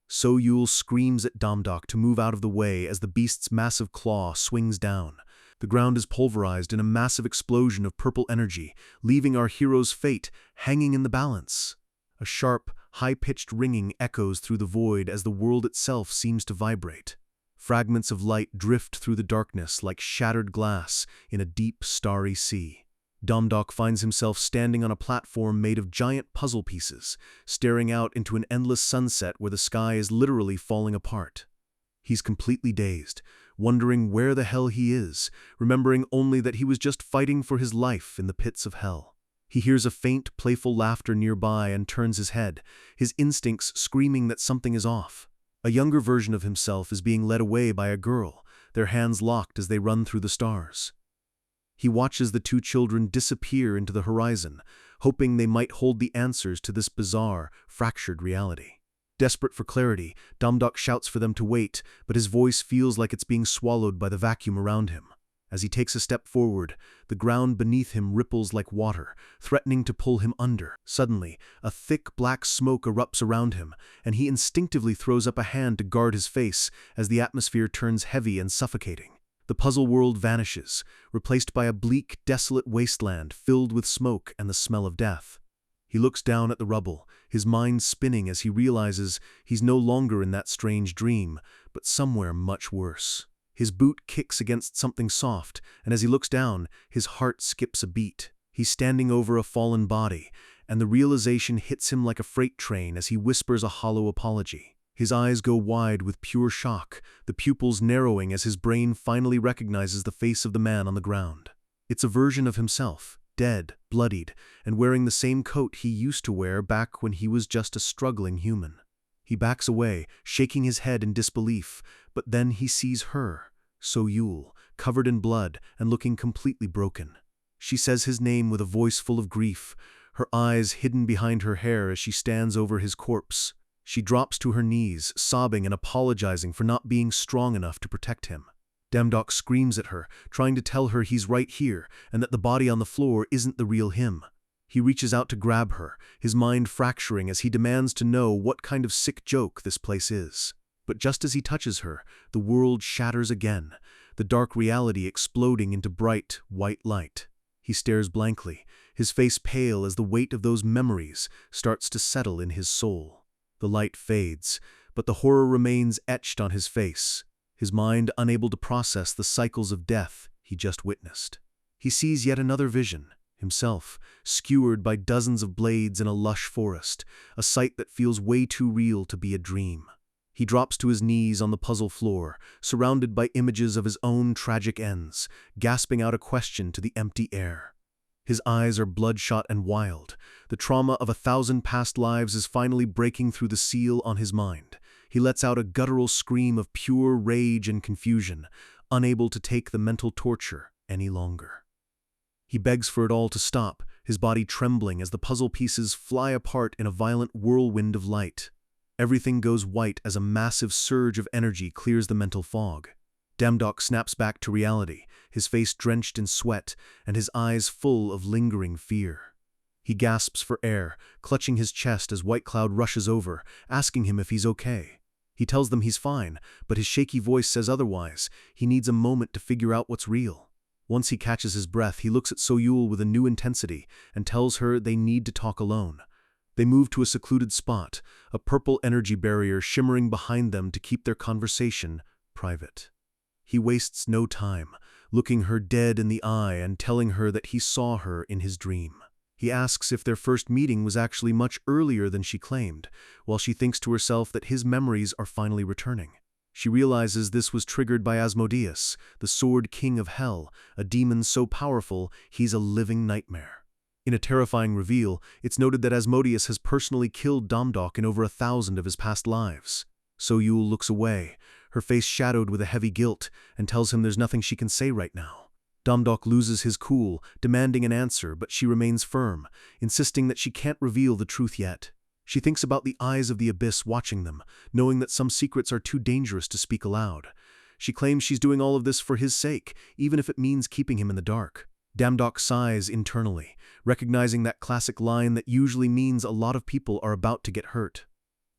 So-Yul screams at Damdok to move out of the way as the beast's massive claw swings down. The ground is pulverized in a massive explosion of purple energy, leaving our hero's fate hanging in the balance. A sharp, high-pitched ringing echoes through the void as the world itself seems to vibrate. Fragments of light drift through the darkness like shattered glass in a deep, starry sea. Damdok finds himself standing on a platform made of giant puzzle pieces, staring out into an endless sunset where the sky is literally falling apart. He's completely dazed, wondering where the hell he is, remembering only that he was just fighting for his life in the pits of hell. He hears a faint, playful laughter nearby and turns his head, his instincts screaming that something is off. A younger version of himself is being led away by a girl, their hands locked as they run through the stars. He watches the two children disappear into the horizon, hoping they might hold the answers to this bizarre, fractured reality. Desperate for clarity, Damdok shouts for them to wait, but his voice feels like it's being swallowed by the vacuum around him. As he takes a step forward, the ground beneath him ripples like water, threatening to pull him under. Suddenly, a thick black smoke erupts around him, and he instinctively throws up a hand to guard his face as the atmosphere turns heavy and suffocating. The puzzle world vanishes, replaced by a bleak, desolate wasteland filled with smoke and the smell of death. He looks down at the rubble, his mind spinning as he realizes he's no longer in that strange dream, but somewhere much worse. His boot kicks against something soft, and as he looks down, his heart skips a beat. He's standing over a fallen body, and the realization hits him like a freight train as he whispers a hollow apology. His eyes go wide with pure shock, the pupils narrowing as his brain finally recognizes the face of the man on the ground. It's a version of himself, dead, bloodied, and wearing the same coat he used to wear back when he was just a struggling human. He backs away, shaking his head in disbelief, but then he sees her, So-Yul, covered in blood and looking completely broken. She says his name with a voice full of grief, her eyes hidden behind her hair as she stands over his corpse. She drops to her knees, sobbing and apologizing for not being strong enough to protect him. Damdok screams at her, trying to tell her he's right here and that the body on the floor isn't the real him. He reaches out to grab her, his mind fracturing as he demands to know what kind of sick joke this place is. But just as he touches her, the world shatters again, the dark reality exploding into bright, white light. He stares blankly, his face pale as the weight of those memories starts to settle in his soul. The light fades, but the horror remains etched on his face, his mind unable to process the cycles of death he just witnessed. He sees yet another vision, himself, skewered by dozens of blades in a lush forest, a sight that feels way too real to be a dream. He drops to his knees on the puzzle floor, surrounded by images of his own tragic ends, gasping out a question to the empty air. His eyes are bloodshot and wild. The trauma of 1,000 past lives is finally breaking through the seal on his mind. He lets out a guttural scream of pure rage and confusion, unable to take the mental torture any longer. He begs for it all to stop, his body trembling as the puzzle pieces fly apart in a violent whirlwind of light. Everything goes white as a massive surge of energy clears the mental fog. Damdok snaps back to reality, his face drenched in sweat and his eyes full of lingering fear. He gasps for air, clutching his chest as White Cloud rushes over, asking him if he's okay. He tells them he's fine, but his shaky voice says otherwise. He needs a moment to figure out what's real. Once he catches his breath, he looks at So-Yul with a new intensity and tells her they need to talk alone. They move to a secluded spot, a purple energy barrier shimmering behind them to keep their conversation private. He wastes no time, looking her dead in the eye and telling her that he saw her in his dream. He asks if their first meeting was actually much earlier than she claimed, while she thinks to herself that his memories are finally returning. She realizes this was triggered by Asmodeus, the Sword King of Hell, a demon so powerful he's a living nightmare. In a terrifying reveal, it's noted that Asmodeus has personally killed Damdok in over 1,000 of his past lives. So-Yul looks away, her face shadowed with a heavy guilt, and tells him there's nothing she can say right now. Damdok loses his cool, demanding an answer, but she remains firm, insisting that she can't reveal the truth yet. She thinks about the eyes of the abyss watching them, knowing that some secrets are too dangerous to speak aloud. She claims she's doing all of this for his sake, even if it means keeping him in the dark. Damdok sighs internally, recognizing that classic line that usually means a lot of people are about to get hurt.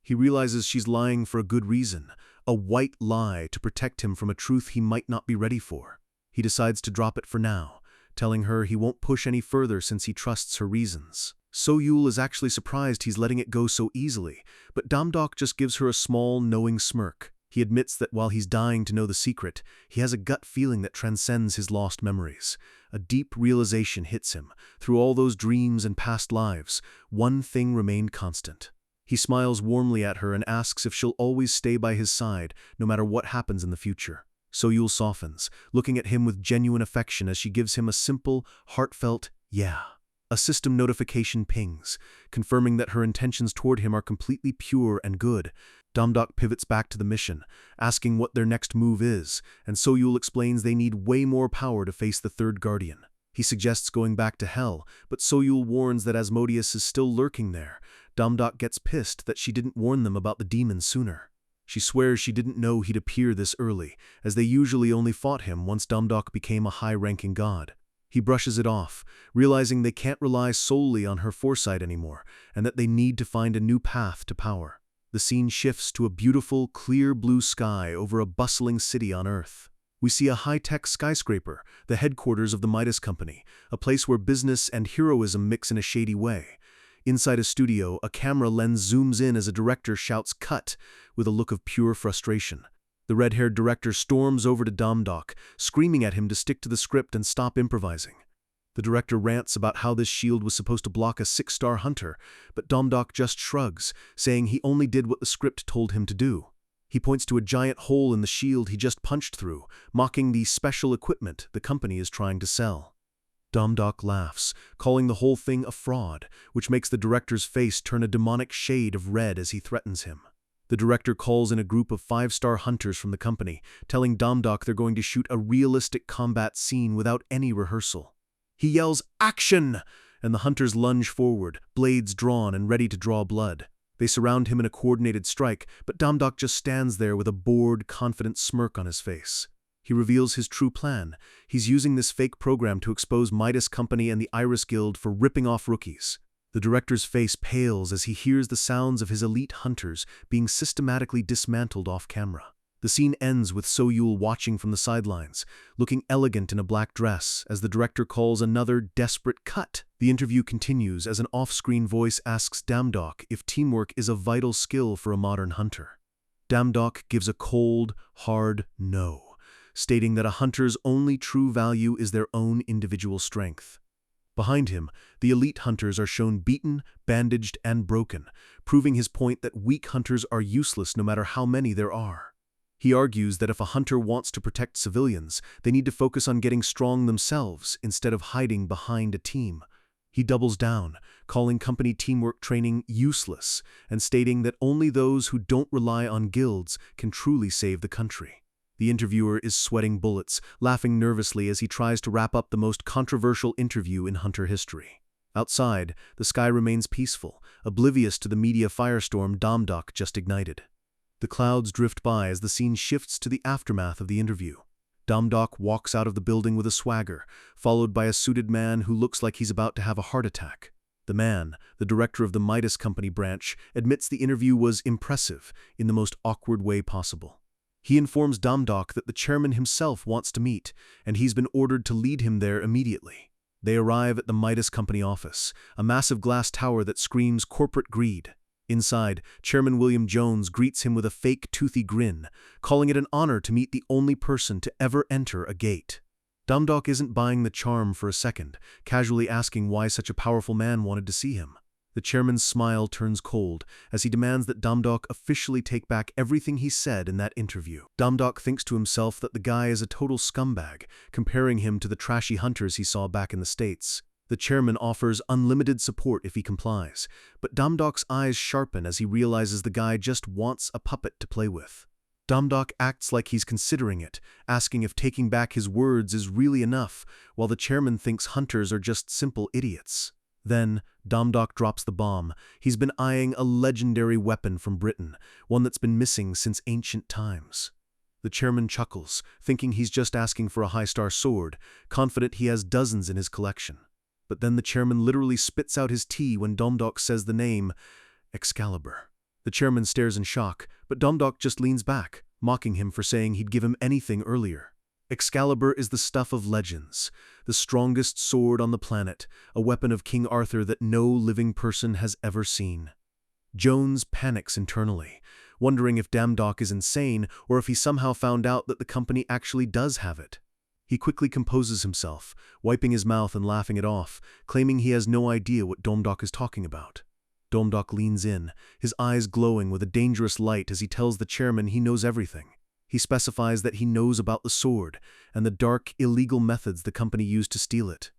He realizes she's lying for a good reason, a white lie to protect him from a truth he might not be ready for. He decides to drop it for now, telling her he won't push any further since he trusts her reasons. So-yul is actually surprised he's letting it go so easily, but Damdok just gives her a small, knowing smirk. He admits that while he's dying to know the secret, he has a gut feeling that transcends his lost memories. A deep realization hits him. Through all those dreams and past lives, one thing remained constant. He smiles warmly at her and asks if she'll always stay by his side, no matter what happens in the future. So-yul softens, looking at him with genuine affection as she gives him a simple, heartfelt, yeah. A system notification pings, confirming that her intentions toward him are completely pure and good. Damdok pivots back to the mission, asking what their next move is, and So-yul explains they need way more power to face the third guardian. He suggests going back to hell, but So-yul warns that Asmodeus is still lurking there. Damdok gets pissed that she didn't warn them about the demon sooner. She swears she didn't know he'd appear this early, as they usually only fought him once Damdok became a high-ranking god. He brushes it off, realizing they can't rely solely on her foresight anymore, and that they need to find a new path to power. The scene shifts to a beautiful, clear blue sky over a bustling city on Earth. We see a high-tech skyscraper, the headquarters of the Midas Company, a place where business and heroism mix in a shady way. Inside a studio, a camera lens zooms in as a director shouts "cut" with a look of pure frustration. The red-haired director storms over to Damdok, screaming at him to stick to the script and stop improvising. The director rants about how this shield was supposed to block a 6-star hunter, but Damdok just shrugs, saying he only did what the script told him to do. He points to a giant hole in the shield he just punched through, mocking the special equipment the company is trying to sell. Damdok laughs, calling the whole thing a fraud, which makes the director's face turn a demonic shade of red as he threatens him. The director calls in a group of 5-star hunters from the company, telling Damdok they're going to shoot a realistic combat scene without any rehearsal. He yells, "Action!" and the hunters lunge forward, blades drawn and ready to draw blood. They surround him in a coordinated strike, but Damdok just stands there with a bored, confident smirk on his face. He reveals his true plan. He's using this fake program to expose Midas Company and the Iris Guild for ripping off rookies. The director's face pales as he hears the sounds of his elite hunters being systematically dismantled off camera. The scene ends with So-yul watching from the sidelines, looking elegant in a black dress, as the director calls another desperate cut. The interview continues as an off-screen voice asks Damdok if teamwork is a vital skill for a modern hunter. Damdok gives a cold, hard no, stating that a hunter's only true value is their own individual strength. Behind him, the elite hunters are shown beaten, bandaged, and broken, proving his point that weak hunters are useless no matter how many there are. He argues that if a hunter wants to protect civilians, they need to focus on getting strong themselves instead of hiding behind a team. He doubles down, calling company teamwork training useless, and stating that only those who don't rely on guilds can truly save the country. The interviewer is sweating bullets, laughing nervously as he tries to wrap up the most controversial interview in hunter history. Outside, the sky remains peaceful, oblivious to the media firestorm Damdok just ignited. The clouds drift by as the scene shifts to the aftermath of the interview. Damdok walks out of the building with a swagger, followed by a suited man who looks like he's about to have a heart attack. The man, the director of the Midas Company branch, admits the interview was impressive in the most awkward way possible. He informs Damdok that the chairman himself wants to meet, and he's been ordered to lead him there immediately. They arrive at the Midas Company office, a massive glass tower that screams corporate greed. Inside, Chairman William Jones greets him with a fake toothy grin, calling it an honor to meet the only person to ever enter a gate. Damdok isn't buying the charm for a second, casually asking why such a powerful man wanted to see him. The chairman's smile turns cold as he demands that Damdok officially take back everything he said in that interview. Damdok thinks to himself that the guy is a total scumbag, comparing him to the trashy hunters he saw back in the States. The chairman offers unlimited support if he complies, but Damdok's eyes sharpen as he realizes the guy just wants a puppet to play with. Damdok acts like he's considering it, asking if taking back his words is really enough, while the chairman thinks hunters are just simple idiots. Then, Damdok drops the bomb. He's been eyeing a legendary weapon from Britain, one that's been missing since ancient times. The chairman chuckles, thinking he's just asking for a high-star sword, confident he has dozens in his collection. But then the chairman literally spits out his tea when Domdok says the name Excalibur. The chairman stares in shock, but Domdok just leans back, mocking him for saying he'd give him anything earlier. Excalibur is the stuff of legends, the strongest sword on the planet, a weapon of King Arthur that no living person has ever seen. Jones panics internally, wondering if Domdok is insane or if he somehow found out that the company actually does have it. He quickly composes himself, wiping his mouth and laughing it off, claiming he has no idea what Domdok is talking about. Domdok leans in, his eyes glowing with a dangerous light as he tells the chairman he knows everything. He specifies that he knows about the sword and the dark, illegal methods the company used to steal it.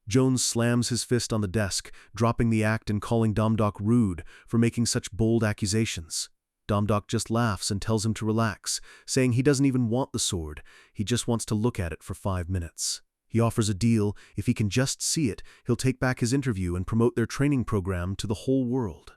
Jones slams his fist on the desk, dropping the act and calling Domdok rude for making such bold accusations. Domdok just laughs and tells him to relax, saying he doesn't even want the sword, he just wants to look at it for 5 minutes. He offers a deal: if he can just see it, he'll take back his interview and promote their training program to the whole world.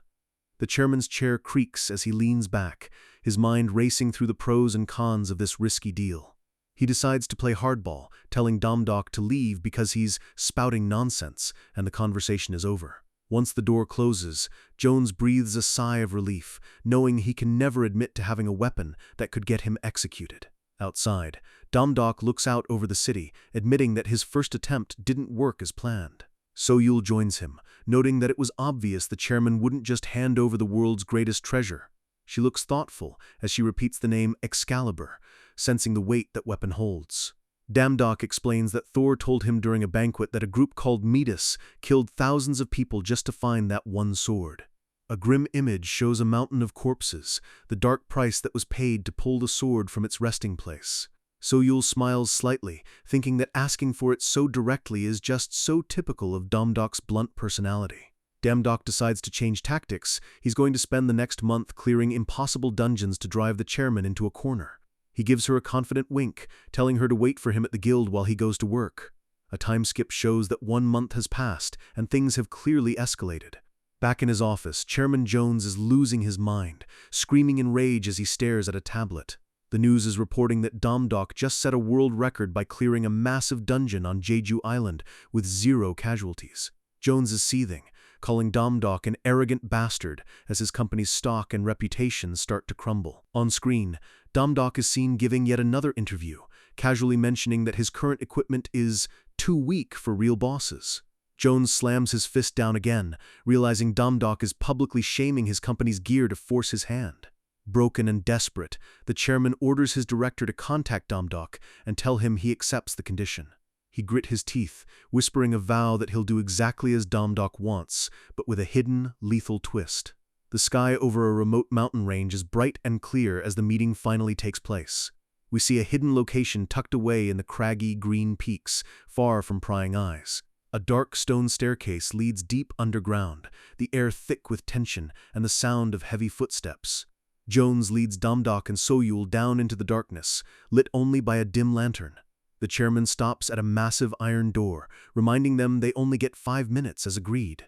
The chairman's chair creaks as he leans back, his mind racing through the pros and cons of this risky deal. He decides to play hardball, telling Domdok to leave because he's spouting nonsense, and the conversation is over. Once the door closes, Jones breathes a sigh of relief, knowing he can never admit to having a weapon that could get him executed. Outside, Domdok looks out over the city, admitting that his first attempt didn't work as planned. So-Yul joins him, noting that it was obvious the chairman wouldn't just hand over the world's greatest treasure. She looks thoughtful as she repeats the name Excalibur, sensing the weight that weapon holds. Domdok explains that Thor told him during a banquet that a group called Metis killed thousands of people just to find that one sword. A grim image shows a mountain of corpses, the dark price that was paid to pull the sword from its resting place. So-Yul smiles slightly, thinking that asking for it so directly is just so typical of Domdok's blunt personality. Domdok decides to change tactics. He's going to spend the next month clearing impossible dungeons to drive the chairman into a corner. He gives her a confident wink, telling her to wait for him at the guild while he goes to work. A time skip shows that 1 month has passed, and things have clearly escalated. Back in his office, Chairman Jones is losing his mind, screaming in rage as he stares at a tablet. The news is reporting that Domdok just set a world record by clearing a massive dungeon on Jeju Island with 0 casualties. Jones is seething, calling Domdok an arrogant bastard as his company's stock and reputation start to crumble. On screen, Domdok is seen giving yet another interview, casually mentioning that his current equipment is too weak for real bosses. Jones slams his fist down again, realizing Domdok is publicly shaming his company's gear to force his hand. Broken and desperate, the chairman orders his director to contact Domdok and tell him he accepts the condition. He grit his teeth, whispering a vow that he'll do exactly as Domdok wants, but with a hidden, lethal twist. The sky over a remote mountain range is bright and clear as the meeting finally takes place. We see a hidden location tucked away in the craggy green peaks, far from prying eyes. A dark stone staircase leads deep underground, the air thick with tension and the sound of heavy footsteps. Jones leads Domdok and So-Yul down into the darkness, lit only by a dim lantern. The chairman stops at a massive iron door, reminding them they only get 5 minutes as agreed.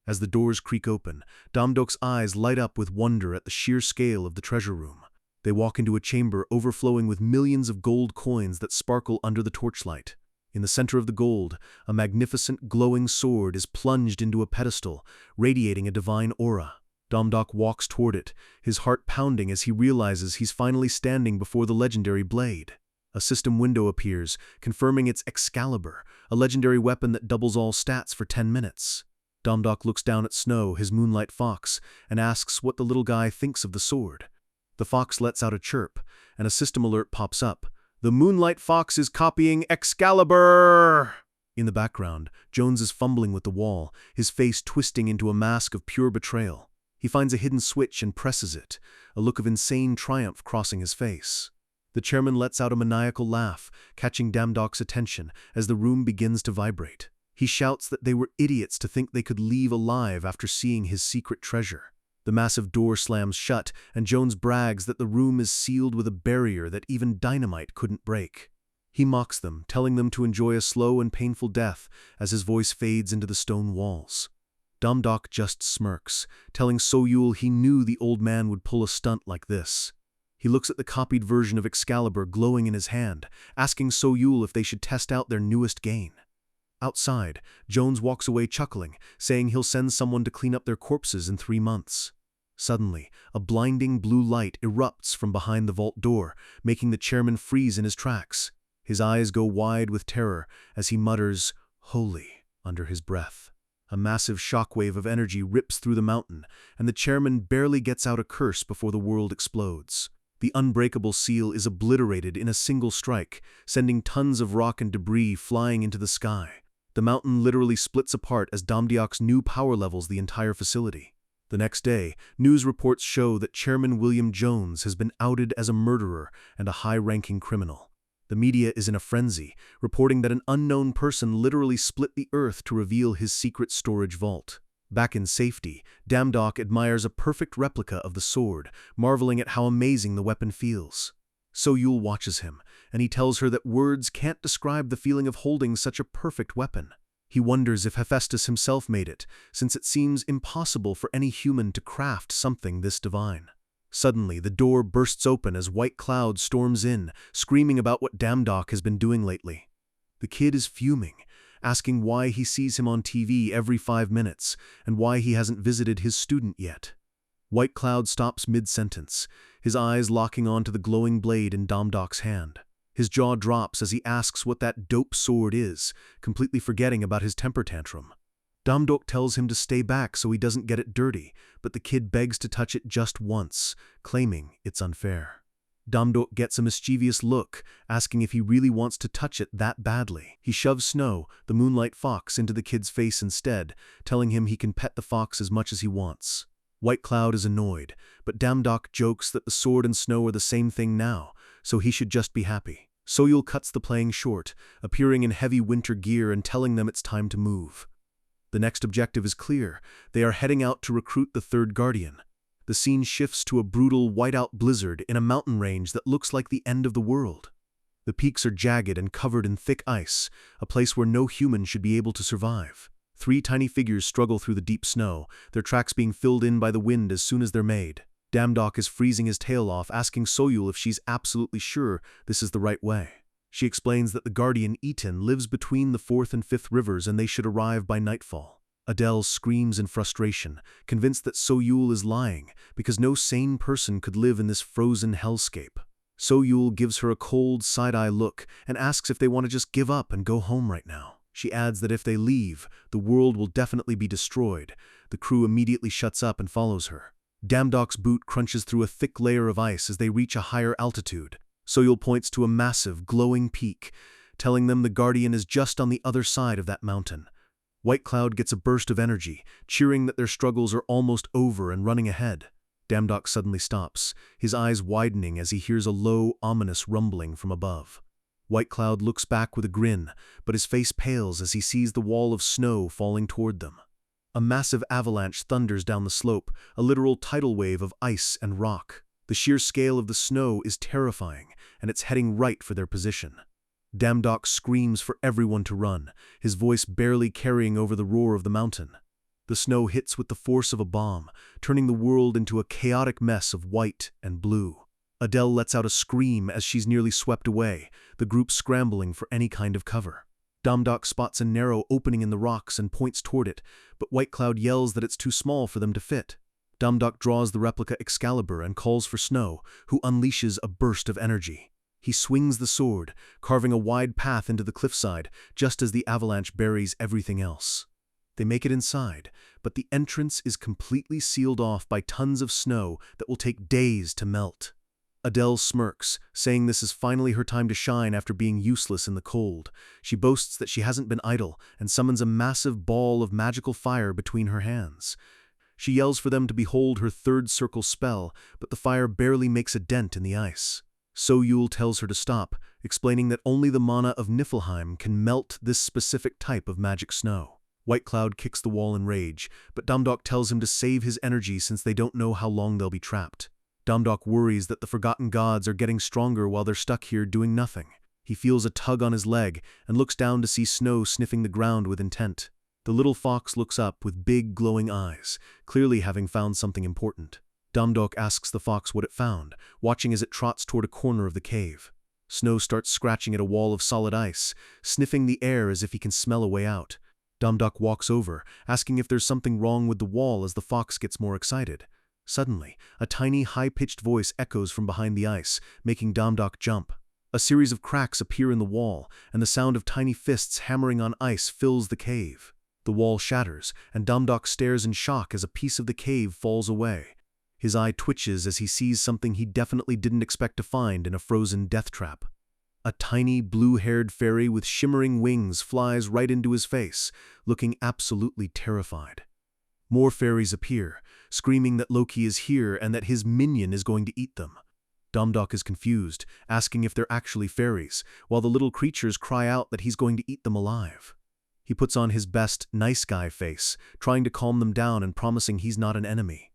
As the doors creak open, Domdok's eyes light up with wonder at the sheer scale of the treasure room. They walk into a chamber overflowing with millions of gold coins that sparkle under the torchlight. In the center of the gold, a magnificent glowing sword is plunged into a pedestal, radiating a divine aura. Domdok walks toward it, his heart pounding as he realizes he's finally standing before the legendary blade. A system window appears, confirming it's Excalibur, a legendary weapon that doubles all stats for 10 minutes. Domdok looks down at Snow, his moonlight fox, and asks what the little guy thinks of the sword. The fox lets out a chirp, and a system alert pops up. The moonlight fox is copying Excalibur! In the background, Jones is fumbling with the wall, his face twisting into a mask of pure betrayal. He finds a hidden switch and presses it, a look of insane triumph crossing his face. The chairman lets out a maniacal laugh, catching Domdok's attention as the room begins to vibrate. He shouts that they were idiots to think they could leave alive after seeing his secret treasure. The massive door slams shut, and Jones brags that the room is sealed with a barrier that even dynamite couldn't break. He mocks them, telling them to enjoy a slow and painful death as his voice fades into the stone walls. Domdok just smirks, telling So-Yul he knew the old man would pull a stunt like this. He looks at the copied version of Excalibur glowing in his hand, asking So-Yul if they should test out their newest gain. Outside, Jones walks away chuckling, saying he'll send someone to clean up their corpses in 3 months. Suddenly, a blinding blue light erupts from behind the vault door, making the chairman freeze in his tracks. His eyes go wide with terror as he mutters, "Holy," under his breath. A massive shockwave of energy rips through the mountain, and the chairman barely gets out a curse before the world explodes. The unbreakable seal is obliterated in a single strike, sending tons of rock and debris flying into the sky. The mountain literally splits apart as Domdiok's new power levels the entire facility. The next day, news reports show that Chairman William Jones has been outed as a murderer and a high-ranking criminal. The media is in a frenzy, reporting that an unknown person literally split the earth to reveal his secret storage vault. Back in safety, Damdok admires a perfect replica of the sword, marveling at how amazing the weapon feels. So-Yul watches him, and he tells her that words can't describe the feeling of holding such a perfect weapon. He wonders if Hephaestus himself made it, since it seems impossible for any human to craft something this divine. Suddenly, the door bursts open as White Cloud storms in, screaming about what Damdok has been doing lately. The kid is fuming, asking why he sees him on TV every 5 minutes, and why he hasn't visited his student yet. White Cloud stops mid-sentence, his eyes locking onto the glowing blade in Damdok's hand. His jaw drops as he asks what that dope sword is, completely forgetting about his temper tantrum. Damdok tells him to stay back so he doesn't get it dirty, but the kid begs to touch it just once, claiming it's unfair. Damdok gets a mischievous look, asking if he really wants to touch it that badly. He shoves Snow, the moonlight fox, into the kid's face instead, telling him he can pet the fox as much as he wants. White Cloud is annoyed, but Damdok jokes that the sword and Snow are the same thing now, so he should just be happy. So-Yul cuts the playing short, appearing in heavy winter gear and telling them it's time to move. The next objective is clear. They are heading out to recruit the third Guardian. The scene shifts to a brutal whiteout blizzard in a mountain range that looks like the end of the world. The peaks are jagged and covered in thick ice, a place where no human should be able to survive. 3 tiny figures struggle through the deep snow, their tracks being filled in by the wind as soon as they're made. Damdok is freezing his tail off, asking So-Yul if she's absolutely sure this is the right way. She explains that the Guardian Eton lives between the 4th and 5th rivers and they should arrive by nightfall. Adele screams in frustration, convinced that So-Yul is lying, because no sane person could live in this frozen hellscape. So-Yul gives her a cold side-eye look and asks if they want to just give up and go home right now. She adds that if they leave, the world will definitely be destroyed. The crew immediately shuts up and follows her. Damdok's boot crunches through a thick layer of ice as they reach a higher altitude. So-Yul points to a massive, glowing peak, telling them the Guardian is just on the other side of that mountain. White Cloud gets a burst of energy, cheering that their struggles are almost over and running ahead. Damdok suddenly stops, his eyes widening as he hears a low, ominous rumbling from above. White Cloud looks back with a grin, but his face pales as he sees the wall of snow falling toward them. A massive avalanche thunders down the slope, a literal tidal wave of ice and rock. The sheer scale of the snow is terrifying, and it's heading right for their position. Damdok screams for everyone to run, his voice barely carrying over the roar of the mountain. The snow hits with the force of a bomb, turning the world into a chaotic mess of white and blue. Adele lets out a scream as she's nearly swept away, the group scrambling for any kind of cover. Damdok spots a narrow opening in the rocks and points toward it, but White Cloud yells that it's too small for them to fit. Damdok draws the replica Excalibur and calls for Snow, who unleashes a burst of energy. He swings the sword, carving a wide path into the cliffside, just as the avalanche buries everything else. They make it inside, but the entrance is completely sealed off by tons of snow that will take days to melt. Adele smirks, saying this is finally her time to shine after being useless in the cold. She boasts that she hasn't been idle and summons a massive ball of magical fire between her hands. She yells for them to behold her third circle spell, but the fire barely makes a dent in the ice. So-Yul tells her to stop, explaining that only the mana of Niflheim can melt this specific type of magic snow. White Cloud kicks the wall in rage, but Damdok tells him to save his energy since they don't know how long they'll be trapped. Damdok worries that the forgotten gods are getting stronger while they're stuck here doing nothing. He feels a tug on his leg and looks down to see Snow sniffing the ground with intent. The little fox looks up with big glowing eyes, clearly having found something important. Damdok asks the fox what it found, watching as it trots toward a corner of the cave. Snow starts scratching at a wall of solid ice, sniffing the air as if he can smell a way out. Damdok walks over, asking if there's something wrong with the wall as the fox gets more excited. Suddenly, a tiny, high-pitched voice echoes from behind the ice, making Damdok jump. A series of cracks appear in the wall, and the sound of tiny fists hammering on ice fills the cave. The wall shatters, and Damdok stares in shock as a piece of the cave falls away. His eye twitches as he sees something he definitely didn't expect to find in a frozen death trap. A tiny, blue-haired fairy with shimmering wings flies right into his face, looking absolutely terrified. More fairies appear, screaming that Loki is here and that his minion is going to eat them. Damdok is confused, asking if they're actually fairies, while the little creatures cry out that he's going to eat them alive. He puts on his best nice guy face, trying to calm them down and promising he's not an enemy.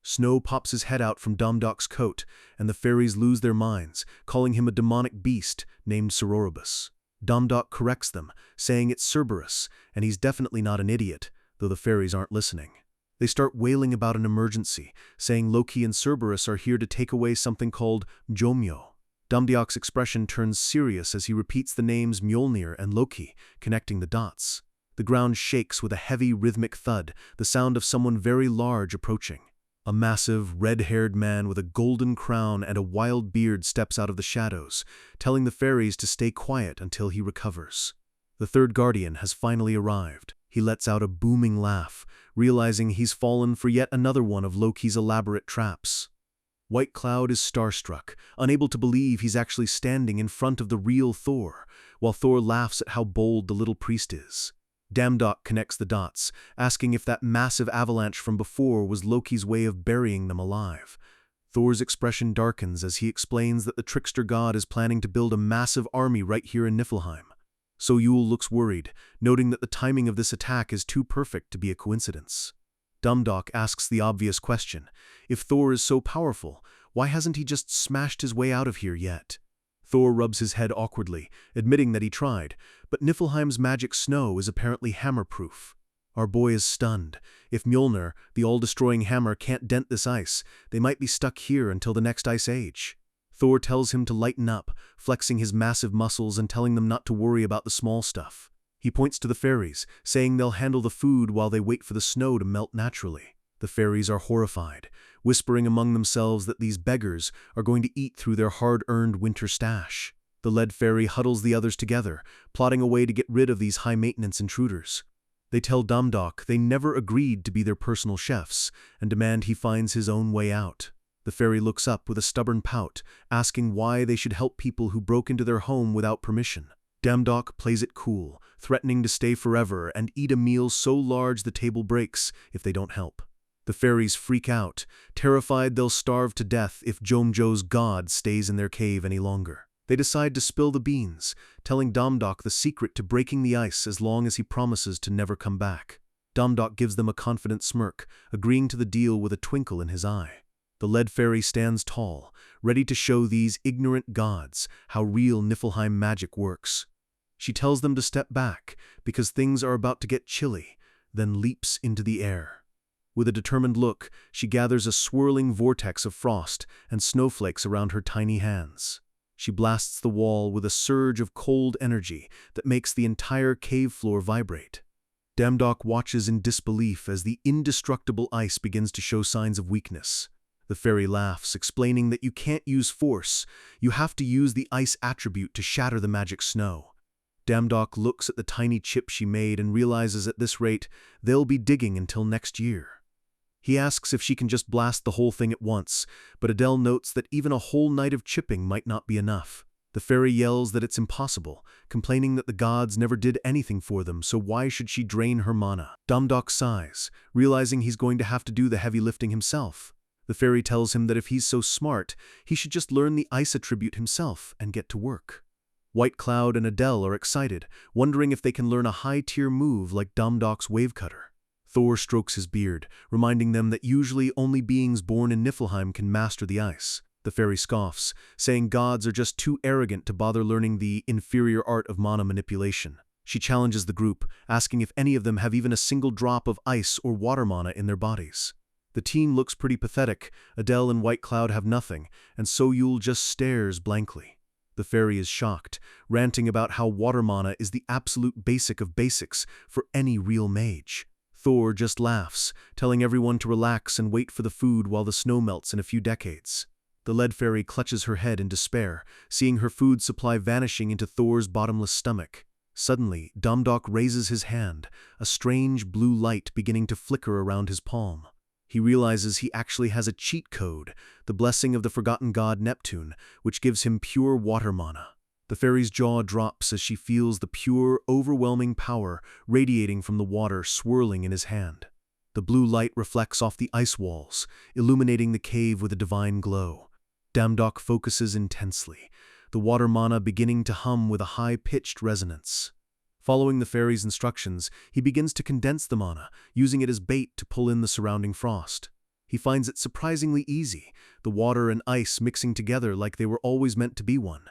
Snow pops his head out from Damdok's coat, and the fairies lose their minds, calling him a demonic beast named Sororibus. Damdok corrects them, saying it's Cerberus, and he's definitely not an idiot, though the fairies aren't listening. They start wailing about an emergency, saying Loki and Cerberus are here to take away something called Jomyo. Damdok's expression turns serious as he repeats the names Mjolnir and Loki, connecting the dots. The ground shakes with a heavy rhythmic thud, the sound of someone very large approaching. A massive, red-haired man with a golden crown and a wild beard steps out of the shadows, telling the fairies to stay quiet until he recovers. The third guardian has finally arrived. He lets out a booming laugh, realizing he's fallen for yet another one of Loki's elaborate traps. White Cloud is starstruck, unable to believe he's actually standing in front of the real Thor, while Thor laughs at how bold the little priest is. Damdok connects the dots, asking if that massive avalanche from before was Loki's way of burying them alive. Thor's expression darkens as he explains that the trickster god is planning to build a massive army right here in Niflheim. So Yule looks worried, noting that the timing of this attack is too perfect to be a coincidence. Damdok asks the obvious question: if Thor is so powerful, why hasn't he just smashed his way out of here yet? Thor rubs his head awkwardly, admitting that he tried, but Niflheim's magic snow is apparently hammer-proof. Our boy is stunned. If Mjolnir, the all-destroying hammer, can't dent this ice, they might be stuck here until the next ice age. Thor tells him to lighten up, flexing his massive muscles and telling them not to worry about the small stuff. He points to the fairies, saying they'll handle the food while they wait for the snow to melt naturally. The fairies are horrified, whispering among themselves that these beggars are going to eat through their hard-earned winter stash. The lead fairy huddles the others together, plotting a way to get rid of these high-maintenance intruders. They tell Damdok they never agreed to be their personal chefs, and demand he finds his own way out. The fairy looks up with a stubborn pout, asking why they should help people who broke into their home without permission. Damdok plays it cool, threatening to stay forever and eat a meal so large the table breaks if they don't help. The fairies freak out, terrified they'll starve to death if Jomjo's god stays in their cave any longer. They decide to spill the beans, telling Damdok the secret to breaking the ice as long as he promises to never come back. Damdok gives them a confident smirk, agreeing to the deal with a twinkle in his eye. The lead fairy stands tall, ready to show these ignorant gods how real Niflheim magic works. She tells them to step back, because things are about to get chilly, then leaps into the air. With a determined look, she gathers a swirling vortex of frost and snowflakes around her tiny hands. She blasts the wall with a surge of cold energy that makes the entire cave floor vibrate. Damdok watches in disbelief as the indestructible ice begins to show signs of weakness. The fairy laughs, explaining that you can't use force, you have to use the ice attribute to shatter the magic snow. Damdok looks at the tiny chip she made and realizes at this rate they'll be digging until next year. He asks if she can just blast the whole thing at once, but Adele notes that even a whole night of chipping might not be enough. The fairy yells that it's impossible, complaining that the gods never did anything for them, so why should she drain her mana? Damdok sighs, realizing he's going to have to do the heavy lifting himself. The fairy tells him that if he's so smart, he should just learn the ice attribute himself and get to work. White Cloud and Adele are excited, wondering if they can learn a high-tier move like Damdok's wave cutter. Thor strokes his beard, reminding them that usually only beings born in Niflheim can master the ice. The fairy scoffs, saying gods are just too arrogant to bother learning the inferior art of mana manipulation. She challenges the group, asking if any of them have even a single drop of ice or water mana in their bodies. The teen looks pretty pathetic, Adele and White Cloud have nothing, and So-Yul just stares blankly. The fairy is shocked, ranting about how water mana is the absolute basic of basics for any real mage. Thor just laughs, telling everyone to relax and wait for the food while the snow melts in a few decades. The lead fairy clutches her head in despair, seeing her food supply vanishing into Thor's bottomless stomach. Suddenly, Domdok raises his hand, a strange blue light beginning to flicker around his palm. He realizes he actually has a cheat code, the blessing of the forgotten god Neptune, which gives him pure water mana. The fairy's jaw drops as she feels the pure, overwhelming power radiating from the water swirling in his hand. The blue light reflects off the ice walls, illuminating the cave with a divine glow. Domdok focuses intensely, the water mana beginning to hum with a high-pitched resonance. Following the fairy's instructions, he begins to condense the mana, using it as bait to pull in the surrounding frost. He finds it surprisingly easy, the water and ice mixing together like they were always meant to be one.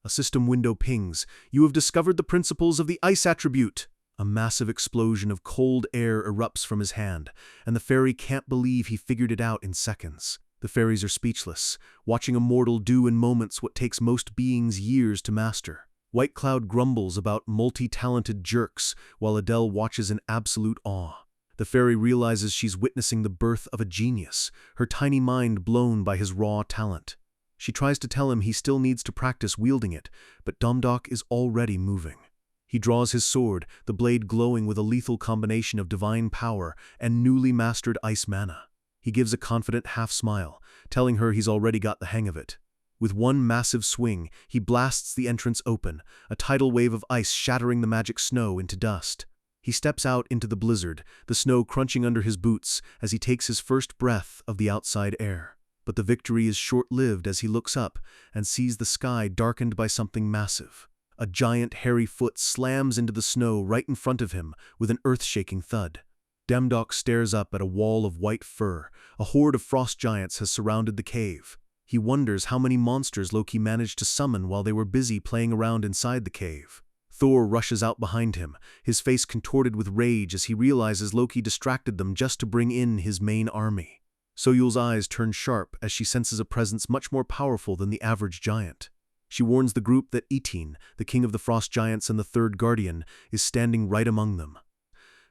A system window pings. "You have discovered the principles of the ice attribute." A massive explosion of cold air erupts from his hand, and the fairy can't believe he figured it out in seconds. The fairies are speechless, watching a mortal do in moments what takes most beings years to master. White Cloud grumbles about multi-talented jerks, while Adele watches in absolute awe. The fairy realizes she's witnessing the birth of a genius, her tiny mind blown by his raw talent. She tries to tell him he still needs to practice wielding it, but Domdok is already moving. He draws his sword, the blade glowing with a lethal combination of divine power and newly mastered ice mana. He gives a confident half-smile, telling her he's already got the hang of it. With one massive swing, he blasts the entrance open, a tidal wave of ice shattering the magic snow into dust. He steps out into the blizzard, the snow crunching under his boots as he takes his first breath of the outside air. But the victory is short-lived as he looks up and sees the sky darkened by something massive. A giant hairy foot slams into the snow right in front of him with an earth-shaking thud. Domdok stares up at a wall of white fur. A horde of frost giants has surrounded the cave. He wonders how many monsters Loki managed to summon while they were busy playing around inside the cave. Thor rushes out behind him, his face contorted with rage as he realizes Loki distracted them just to bring in his main army. So-Yul's eyes turn sharp as she senses a presence much more powerful than the average giant. She warns the group that Etin, the king of the frost giants and the third guardian, is standing right among them.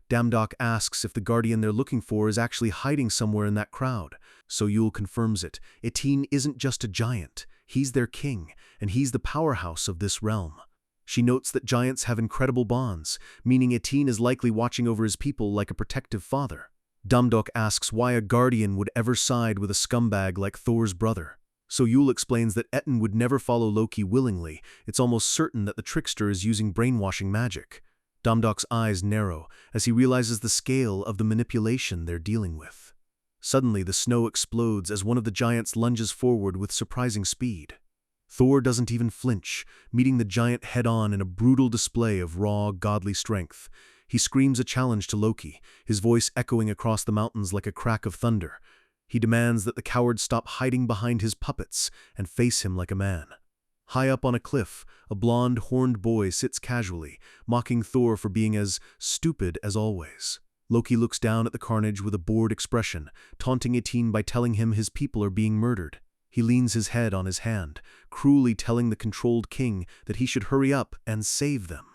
Domdok asks if the guardian they're looking for is actually hiding somewhere in that crowd. So-Yul confirms it. Etin isn't just a giant, he's their king, and he's the powerhouse of this realm. She notes that giants have incredible bonds, meaning Etin is likely watching over his people like a protective father. Domdok asks why a guardian would ever side with a scumbag like Thor's brother. So-Yul explains that Etin would never follow Loki willingly. It's almost certain that the trickster is using brainwashing magic. Domdok's eyes narrow as he realizes the scale of the manipulation they're dealing with. Suddenly, the snow explodes as one of the giants lunges forward with surprising speed. Thor doesn't even flinch, meeting the giant head-on in a brutal display of raw, godly strength. He screams a challenge to Loki, his voice echoing across the mountains like a crack of thunder. He demands that the coward stop hiding behind his puppets and face him like a man. High up on a cliff, a blonde, horned boy sits casually, mocking Thor for being as stupid as always. Loki looks down at the carnage with a bored expression, taunting Etin by telling him his people are being murdered. He leans his head on his hand, cruelly telling the controlled king that he should hurry up and save them.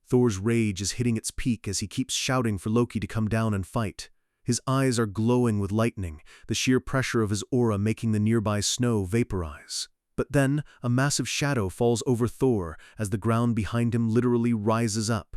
Thor's rage is hitting its peak as he keeps shouting for Loki to come down and fight. His eyes are glowing with lightning, the sheer pressure of his aura making the nearby snow vaporize. But then, a massive shadow falls over Thor as the ground behind him literally rises up.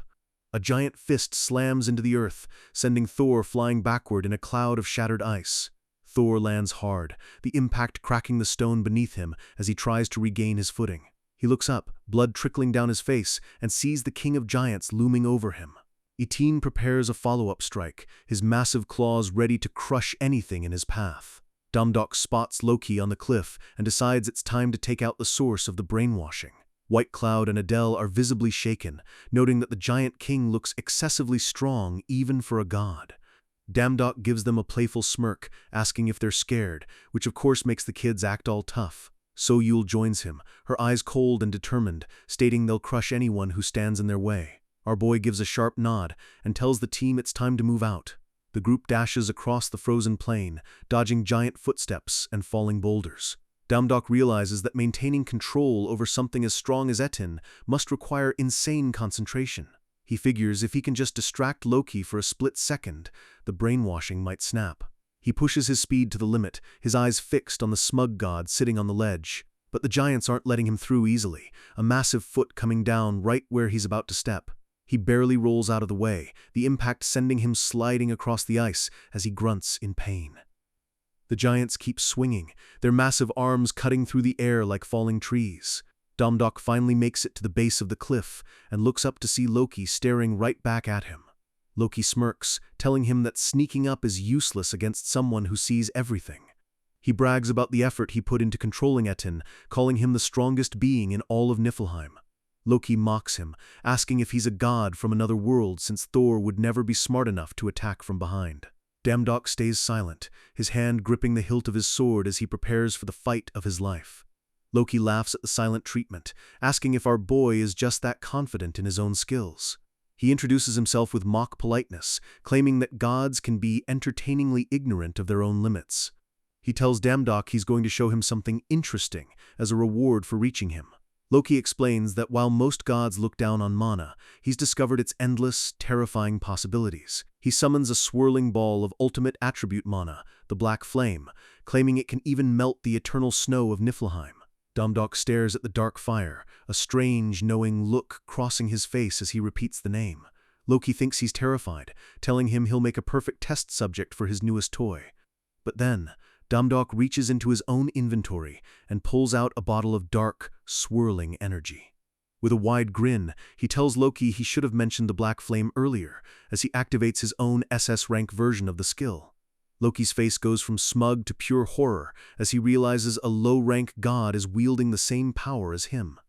A giant fist slams into the earth, sending Thor flying backward in a cloud of shattered ice. Thor lands hard, the impact cracking the stone beneath him as he tries to regain his footing. He looks up, blood trickling down his face, and sees the king of giants looming over him. Etin prepares a follow-up strike, his massive claws ready to crush anything in his path. Domdok spots Loki on the cliff and decides it's time to take out the source of the brainwashing. White Cloud and Adele are visibly shaken, noting that the giant king looks excessively strong even for a god. Domdok gives them a playful smirk, asking if they're scared, which of course makes the kids act all tough. So-Yul joins him, her eyes cold and determined, stating they'll crush anyone who stands in their way. Our boy gives a sharp nod and tells the team it's time to move out. The group dashes across the frozen plain, dodging giant footsteps and falling boulders. Damdok realizes that maintaining control over something as strong as Etin must require insane concentration. He figures if he can just distract Loki for a split second, the brainwashing might snap. He pushes his speed to the limit, his eyes fixed on the smug god sitting on the ledge. But the giants aren't letting him through easily, a massive foot coming down right where he's about to step. He barely rolls out of the way, the impact sending him sliding across the ice as he grunts in pain. The giants keep swinging, their massive arms cutting through the air like falling trees. Damdok finally makes it to the base of the cliff and looks up to see Loki staring right back at him. Loki smirks, telling him that sneaking up is useless against someone who sees everything. He brags about the effort he put into controlling Etin, calling him the strongest being in all of Niflheim. Loki mocks him, asking if he's a god from another world since Thor would never be smart enough to attack from behind. Damdok stays silent, his hand gripping the hilt of his sword as he prepares for the fight of his life. Loki laughs at the silent treatment, asking if our boy is just that confident in his own skills. He introduces himself with mock politeness, claiming that gods can be entertainingly ignorant of their own limits. He tells Damdok he's going to show him something interesting as a reward for reaching him. Loki explains that while most gods look down on mana, he's discovered its endless, terrifying possibilities. He summons a swirling ball of ultimate attribute mana, the Black Flame, claiming it can even melt the eternal snow of Niflheim. Damdok stares at the dark fire, a strange, knowing look crossing his face as he repeats the name. Loki thinks he's terrified, telling him he'll make a perfect test subject for his newest toy. But then, Damdok reaches into his own inventory and pulls out a bottle of dark, swirling energy. With a wide grin, he tells Loki he should have mentioned the Black Flame earlier, as he activates his own SS-rank version of the skill. Loki's face goes from smug to pure horror as he realizes a low-rank god is wielding the same power as him.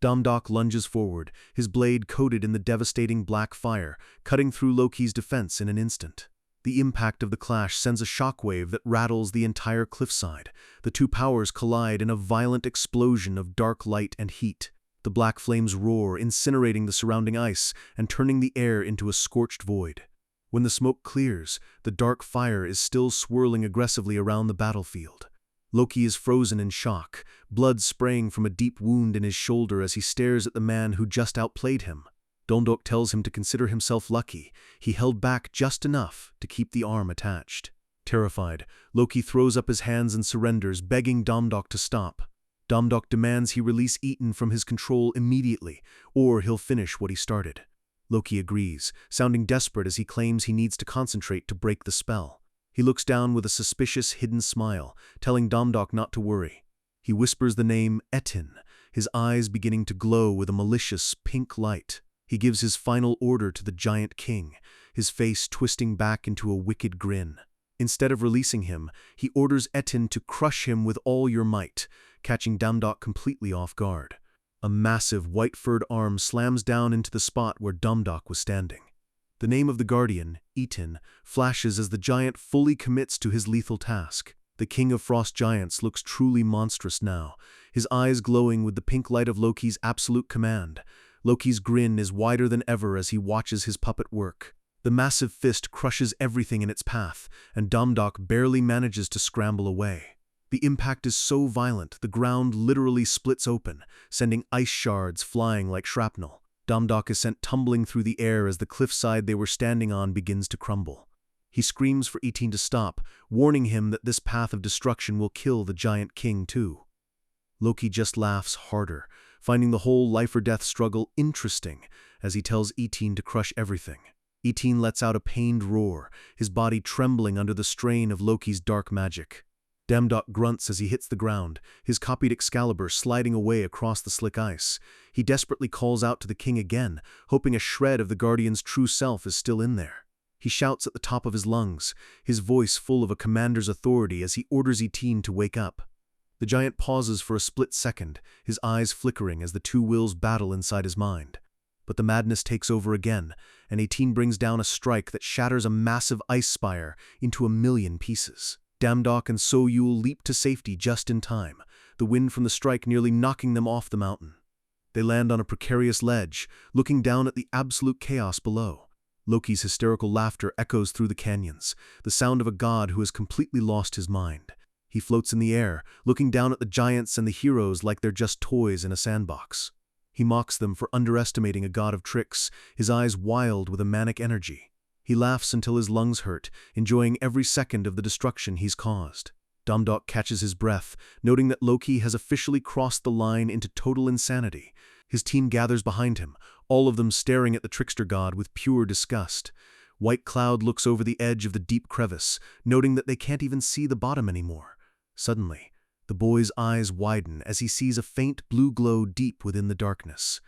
Damdok lunges forward, his blade coated in the devastating black fire, cutting through Loki's defense in an instant. The impact of the clash sends a shockwave that rattles the entire cliffside. The two powers collide in a violent explosion of dark light and heat. The black flames roar, incinerating the surrounding ice and turning the air into a scorched void. When the smoke clears, the dark fire is still swirling aggressively around the battlefield. Loki is frozen in shock, blood spraying from a deep wound in his shoulder as he stares at the man who just outplayed him. Damdok tells him to consider himself lucky. He held back just enough to keep the arm attached. Terrified, Loki throws up his hands and surrenders, begging Damdok to stop. Damdok demands he release Eaton from his control immediately, or he'll finish what he started. Loki agrees, sounding desperate as he claims he needs to concentrate to break the spell. He looks down with a suspicious, hidden smile, telling Damdok not to worry. He whispers the name Etin, his eyes beginning to glow with a malicious pink light. He gives his final order to the giant king, his face twisting back into a wicked grin. Instead of releasing him, he orders Etin to crush him with all your might, catching Damdok completely off guard. A massive white-furred arm slams down into the spot where Damdok was standing. The name of the guardian, Eaton, flashes as the giant fully commits to his lethal task. The king of frost giants looks truly monstrous now, his eyes glowing with the pink light of Loki's absolute command. Loki's grin is wider than ever as he watches his puppet work. The massive fist crushes everything in its path, and Damdok barely manages to scramble away. The impact is so violent, the ground literally splits open, sending ice shards flying like shrapnel. Damdok is sent tumbling through the air as the cliffside they were standing on begins to crumble. He screams for Eaton to stop, warning him that this path of destruction will kill the giant king too. Loki just laughs harder, finding the whole life-or-death struggle interesting as he tells Eaton to crush everything. Eaton lets out a pained roar, his body trembling under the strain of Loki's dark magic. Damdok grunts as he hits the ground, his copied Excalibur sliding away across the slick ice. He desperately calls out to the king again, hoping a shred of the Guardian's true self is still in there. He shouts at the top of his lungs, his voice full of a commander's authority as he orders Eaton to wake up. The giant pauses for a split second, his eyes flickering as the two wills battle inside his mind. But the madness takes over again, and Eaton brings down a strike that shatters a massive ice spire into 1,000,000 pieces. Damdok and So-Yul leap to safety just in time, the wind from the strike nearly knocking them off the mountain. They land on a precarious ledge, looking down at the absolute chaos below. Loki's hysterical laughter echoes through the canyons, the sound of a god who has completely lost his mind. He floats in the air, looking down at the giants and the heroes like they're just toys in a sandbox. He mocks them for underestimating a god of tricks, his eyes wild with a manic energy. He laughs until his lungs hurt, enjoying every second of the destruction he's caused. Domdok catches his breath, noting that Loki has officially crossed the line into total insanity. His team gathers behind him, all of them staring at the trickster god with pure disgust. White Cloud looks over the edge of the deep crevice, noting that they can't even see the bottom anymore. Suddenly, the boy's eyes widen as he sees a faint blue glow deep within the darkness.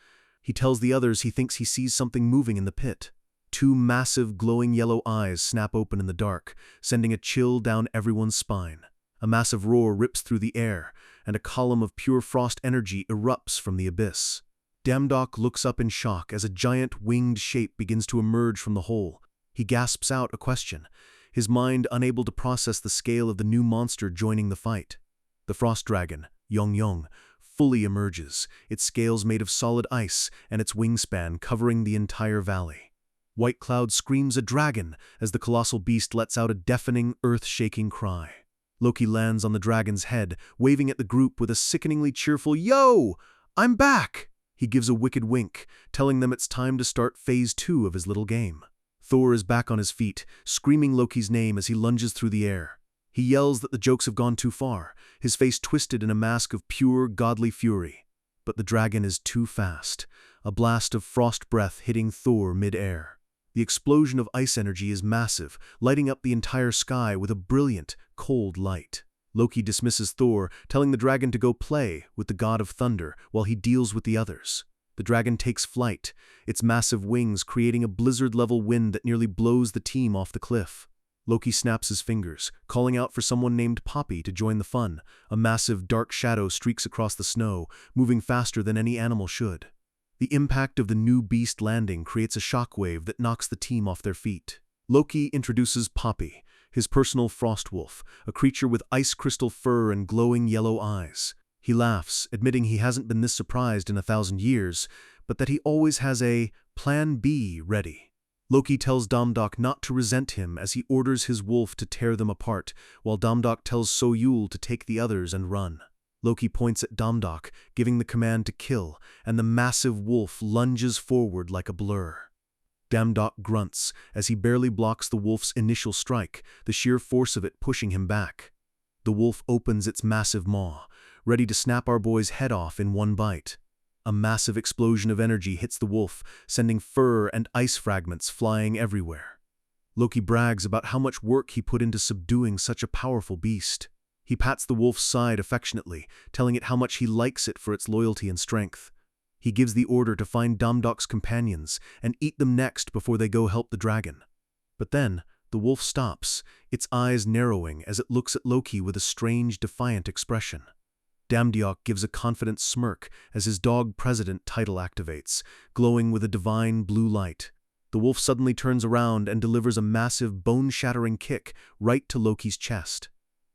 He tells the others he thinks he sees something moving in the pit. Two massive glowing yellow eyes snap open in the dark, sending a chill down everyone's spine. A massive roar rips through the air, and a column of pure frost energy erupts from the abyss. Domdok looks up in shock as a giant winged shape begins to emerge from the hole. He gasps out a question, his mind unable to process the scale of the new monster joining the fight. The frost dragon, Yong, fully emerges, its scales made of solid ice and its wingspan covering the entire valley. White Cloud screams a dragon as the colossal beast lets out a deafening, earth-shaking cry. Loki lands on the dragon's head, waving at the group with a sickeningly cheerful, "Yo! I'm back!" He gives a wicked wink, telling them it's time to start phase 2 of his little game. Thor is back on his feet, screaming Loki's name as he lunges through the air. He yells that the jokes have gone too far, his face twisted in a mask of pure, godly fury. But the dragon is too fast, a blast of frost breath hitting Thor mid-air. The explosion of ice energy is massive, lighting up the entire sky with a brilliant, cold light. Loki dismisses Thor, telling the dragon to go play with the god of thunder while he deals with the others. The dragon takes flight, its massive wings creating a blizzard-level wind that nearly blows the team off the cliff. Loki snaps his fingers, calling out for someone named Poppy to join the fun. A massive dark shadow streaks across the snow, moving faster than any animal should. The impact of the new beast landing creates a shockwave that knocks the team off their feet. Loki introduces Poppy, his personal frost wolf, a creature with ice crystal fur and glowing yellow eyes. He laughs, admitting he hasn't been this surprised in 1,000 years, but that he always has a plan B ready. Loki tells Domdok not to resent him as he orders his wolf to tear them apart, while Domdok tells Soyul to take the others and run. Loki points at Domdok, giving the command to kill, and the massive wolf lunges forward like a blur. Domdok grunts as he barely blocks the wolf's initial strike, the sheer force of it pushing him back. The wolf opens its massive maw, ready to snap our boy's head off in one bite. A massive explosion of energy hits the wolf, sending fur and ice fragments flying everywhere. Loki brags about how much work he put into subduing such a powerful beast. He pats the wolf's side affectionately, telling it how much he likes it for its loyalty and strength. He gives the order to find Domdok's companions and eat them next before they go help the dragon. But then, the wolf stops, its eyes narrowing as it looks at Loki with a strange, defiant expression. Domdok gives a confident smirk as his dog president title activates, glowing with a divine blue light. The wolf suddenly turns around and delivers a massive, bone-shattering kick right to Loki's chest.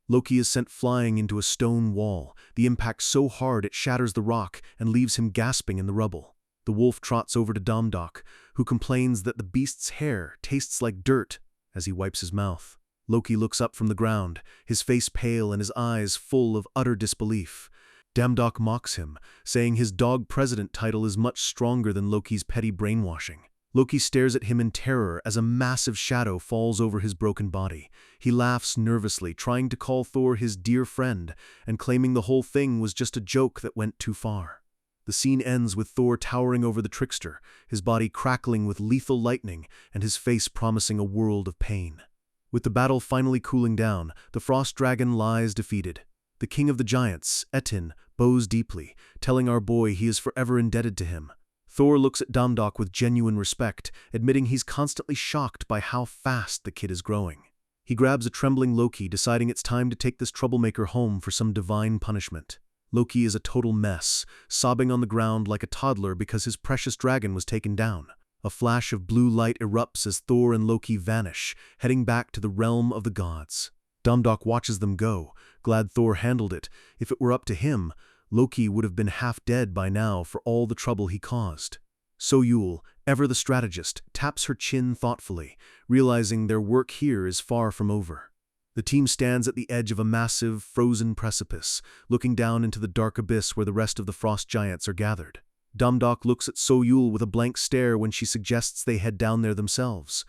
Loki is sent flying into a stone wall, the impact so hard it shatters the rock and leaves him gasping in the rubble. The wolf trots over to Domdok, who complains that the beast's hair tastes like dirt as he wipes his mouth. Loki looks up from the ground, his face pale and his eyes full of utter disbelief. Domdok mocks him, saying his dog president title is much stronger than Loki's petty brainwashing. Loki stares at him in terror as a massive shadow falls over his broken body. He laughs nervously, trying to call Thor his dear friend, and claiming the whole thing was just a joke that went too far. The scene ends with Thor towering over the trickster, his body crackling with lethal lightning and his face promising a world of pain. With the battle finally cooling down, the frost dragon lies defeated. The king of the giants, Etin, bows deeply, telling our boy he is forever indebted to him. Thor looks at Domdok with genuine respect, admitting he's constantly shocked by how fast the kid is growing. He grabs a trembling Loki, deciding it's time to take this troublemaker home for some divine punishment. Loki is a total mess, sobbing on the ground like a toddler because his precious dragon was taken down. A flash of blue light erupts as Thor and Loki vanish, heading back to the realm of the gods. Domdok watches them go, glad Thor handled it. If it were up to him, Loki would have been half dead by now for all the trouble he caused. So-Yul, ever the strategist, taps her chin thoughtfully, realizing their work here is far from over. The team stands at the edge of a massive, frozen precipice, looking down into the dark abyss where the rest of the frost giants are gathered. Dumdok looks at So-Yul with a blank stare when she suggests they head down there themselves.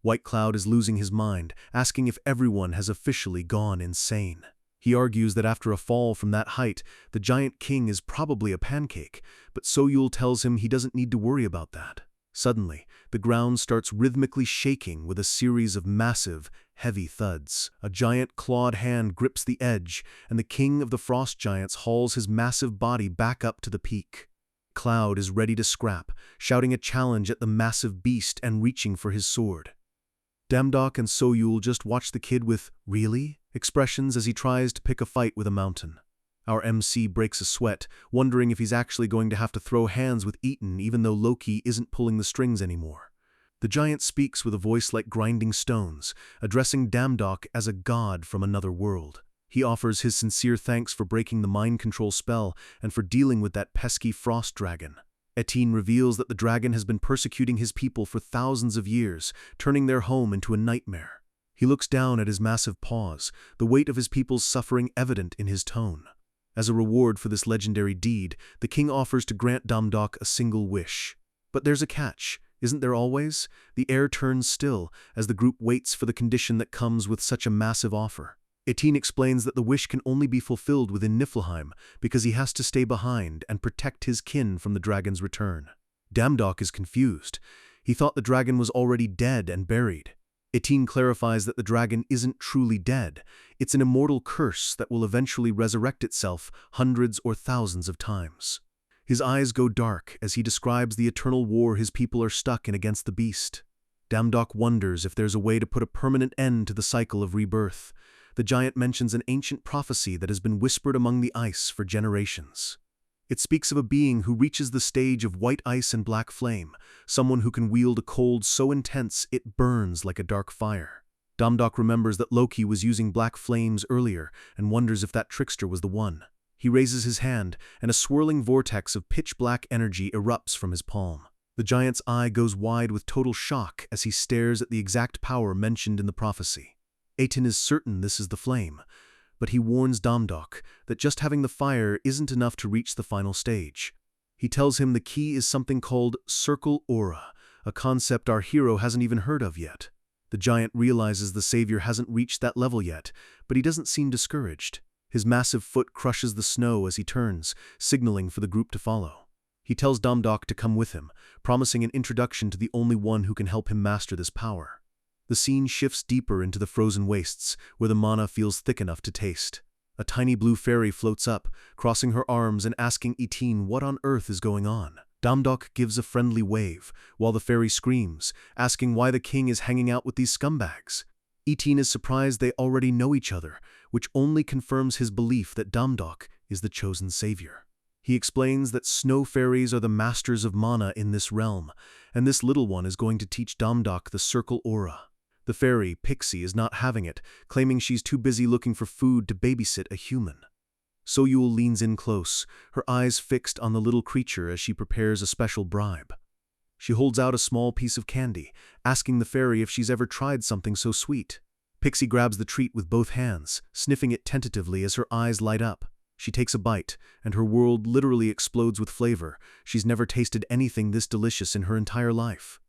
White Cloud is losing his mind, asking if everyone has officially gone insane. He argues that after a fall from that height, the giant king is probably a pancake, but So-Yul tells him he doesn't need to worry about that. Suddenly, the ground starts rhythmically shaking with a series of massive, heavy thuds. A giant clawed hand grips the edge, and the king of the frost giants hauls his massive body back up to the peak. Cloud is ready to scrap, shouting a challenge at the massive beast and reaching for his sword. Dumdok and So-Yul just watch the kid with "really?" expressions as he tries to pick a fight with a mountain. Our MC breaks a sweat, wondering if he's actually going to have to throw hands with Eaton even though Loki isn't pulling the strings anymore. The giant speaks with a voice like grinding stones, addressing Dumdok as a god from another world. He offers his sincere thanks for breaking the mind control spell and for dealing with that pesky frost dragon. Etin reveals that the dragon has been persecuting his people for thousands of years, turning their home into a nightmare. He looks down at his massive paws, the weight of his people's suffering evident in his tone. As a reward for this legendary deed, the king offers to grant Dumdok a single wish. But there's a catch, isn't there always? The air turns still as the group waits for the condition that comes with such a massive offer. Etin explains that the wish can only be fulfilled within Niflheim because he has to stay behind and protect his kin from the dragon's return. Dumdok is confused. He thought the dragon was already dead and buried. Etin clarifies that the dragon isn't truly dead. It's an immortal curse that will eventually resurrect itself hundreds or thousands of times. His eyes go dark as he describes the eternal war his people are stuck in against the beast. Dumdok wonders if there's a way to put a permanent end to the cycle of rebirth. The giant mentions an ancient prophecy that has been whispered among the ice for generations. It speaks of a being who reaches the stage of white ice and black flame, someone who can wield a cold so intense it burns like a dark fire. Dumdok remembers that Loki was using black flames earlier and wonders if that trickster was the one. He raises his hand, and a swirling vortex of pitch-black energy erupts from his palm. The giant's eye goes wide with total shock as he stares at the exact power mentioned in the prophecy. Etin is certain this is the flame, but he warns Dumdok that just having the fire isn't enough to reach the final stage. He tells him the key is something called circle aura, a concept our hero hasn't even heard of yet. The giant realizes the savior hasn't reached that level yet, but he doesn't seem discouraged. His massive foot crushes the snow as he turns, signaling for the group to follow. He tells Dumdok to come with him, promising an introduction to the only one who can help him master this power. The scene shifts deeper into the frozen wastes, where the mana feels thick enough to taste. A tiny blue fairy floats up, crossing her arms and asking Etin what on earth is going on. Dumdok gives a friendly wave, while the fairy screams, asking why the king is hanging out with these scumbags. Etin is surprised they already know each other, which only confirms his belief that Dumdok is the chosen savior. He explains that snow fairies are the masters of mana in this realm, and this little one is going to teach Dumdok the circle aura. The fairy, Pixie, is not having it, claiming she's too busy looking for food to babysit a human. So-Yul leans in close, her eyes fixed on the little creature as she prepares a special bribe. She holds out a small piece of candy, asking the fairy if she's ever tried something so sweet. Pixie grabs the treat with both hands, sniffing it tentatively as her eyes light up. She takes a bite, and her world literally explodes with flavor. She's never tasted anything this delicious in her entire life.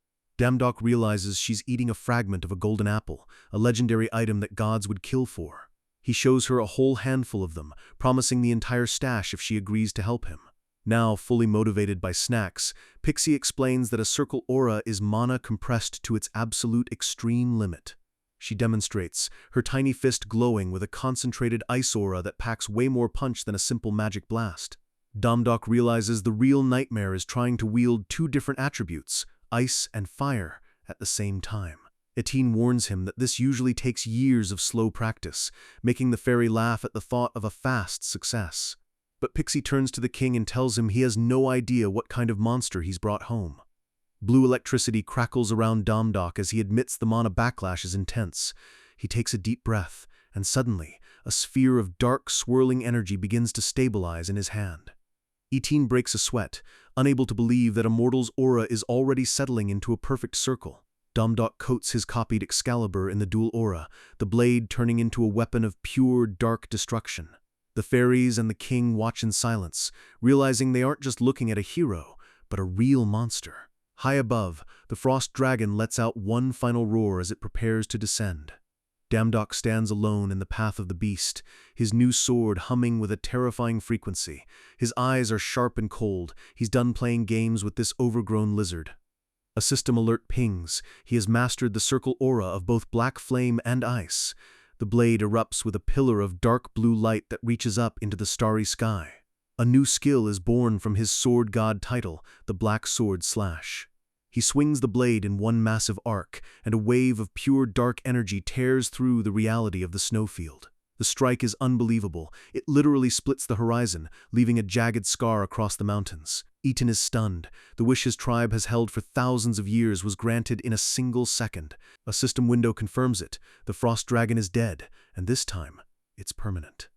Dumdok realizes she's eating a fragment of a golden apple, a legendary item that gods would kill for. He shows her a whole handful of them, promising the entire stash if she agrees to help him. Now, fully motivated by snacks, Pixie explains that a circle aura is mana compressed to its absolute extreme limit. She demonstrates, her tiny fist glowing with a concentrated ice aura that packs way more punch than a simple magic blast. Dumdok realizes the real nightmare is trying to wield two different attributes, ice and fire, at the same time. Etin warns him that this usually takes years of slow practice, making the fairy laugh at the thought of a fast success. But Pixie turns to the king and tells him he has no idea what kind of monster he's brought home. Blue electricity crackles around Dumdok as he admits the mana backlash is intense. He takes a deep breath, and suddenly, a sphere of dark, swirling energy begins to stabilize in his hand. Eteen breaks a sweat, unable to believe that a mortal's aura is already settling into a perfect circle. Domdok coats his copied Excalibur in the dual aura, the blade turning into a weapon of pure, dark destruction. The fairies and the king watch in silence, realizing they aren't just looking at a hero, but a real monster. High above, the frost dragon lets out one final roar as it prepares to descend. Damdok stands alone in the path of the beast, his new sword humming with a terrifying frequency. His eyes are sharp and cold. He's done playing games with this overgrown lizard. A system alert pings. He has mastered the circle aura of both black flame and ice. The blade erupts with a pillar of dark blue light that reaches up into the starry sky. A new skill is born from his sword god title, the Black Sword Slash. He swings the blade in one massive arc, and a wave of pure dark energy tears through the reality of the snowfield. The strike is unbelievable. It literally splits the horizon, leaving a jagged scar across the mountains. Eaton is stunned. The wish his tribe has held for thousands of years was granted in a single second. A system window confirms it. The frost dragon is dead, and this time, it's permanent.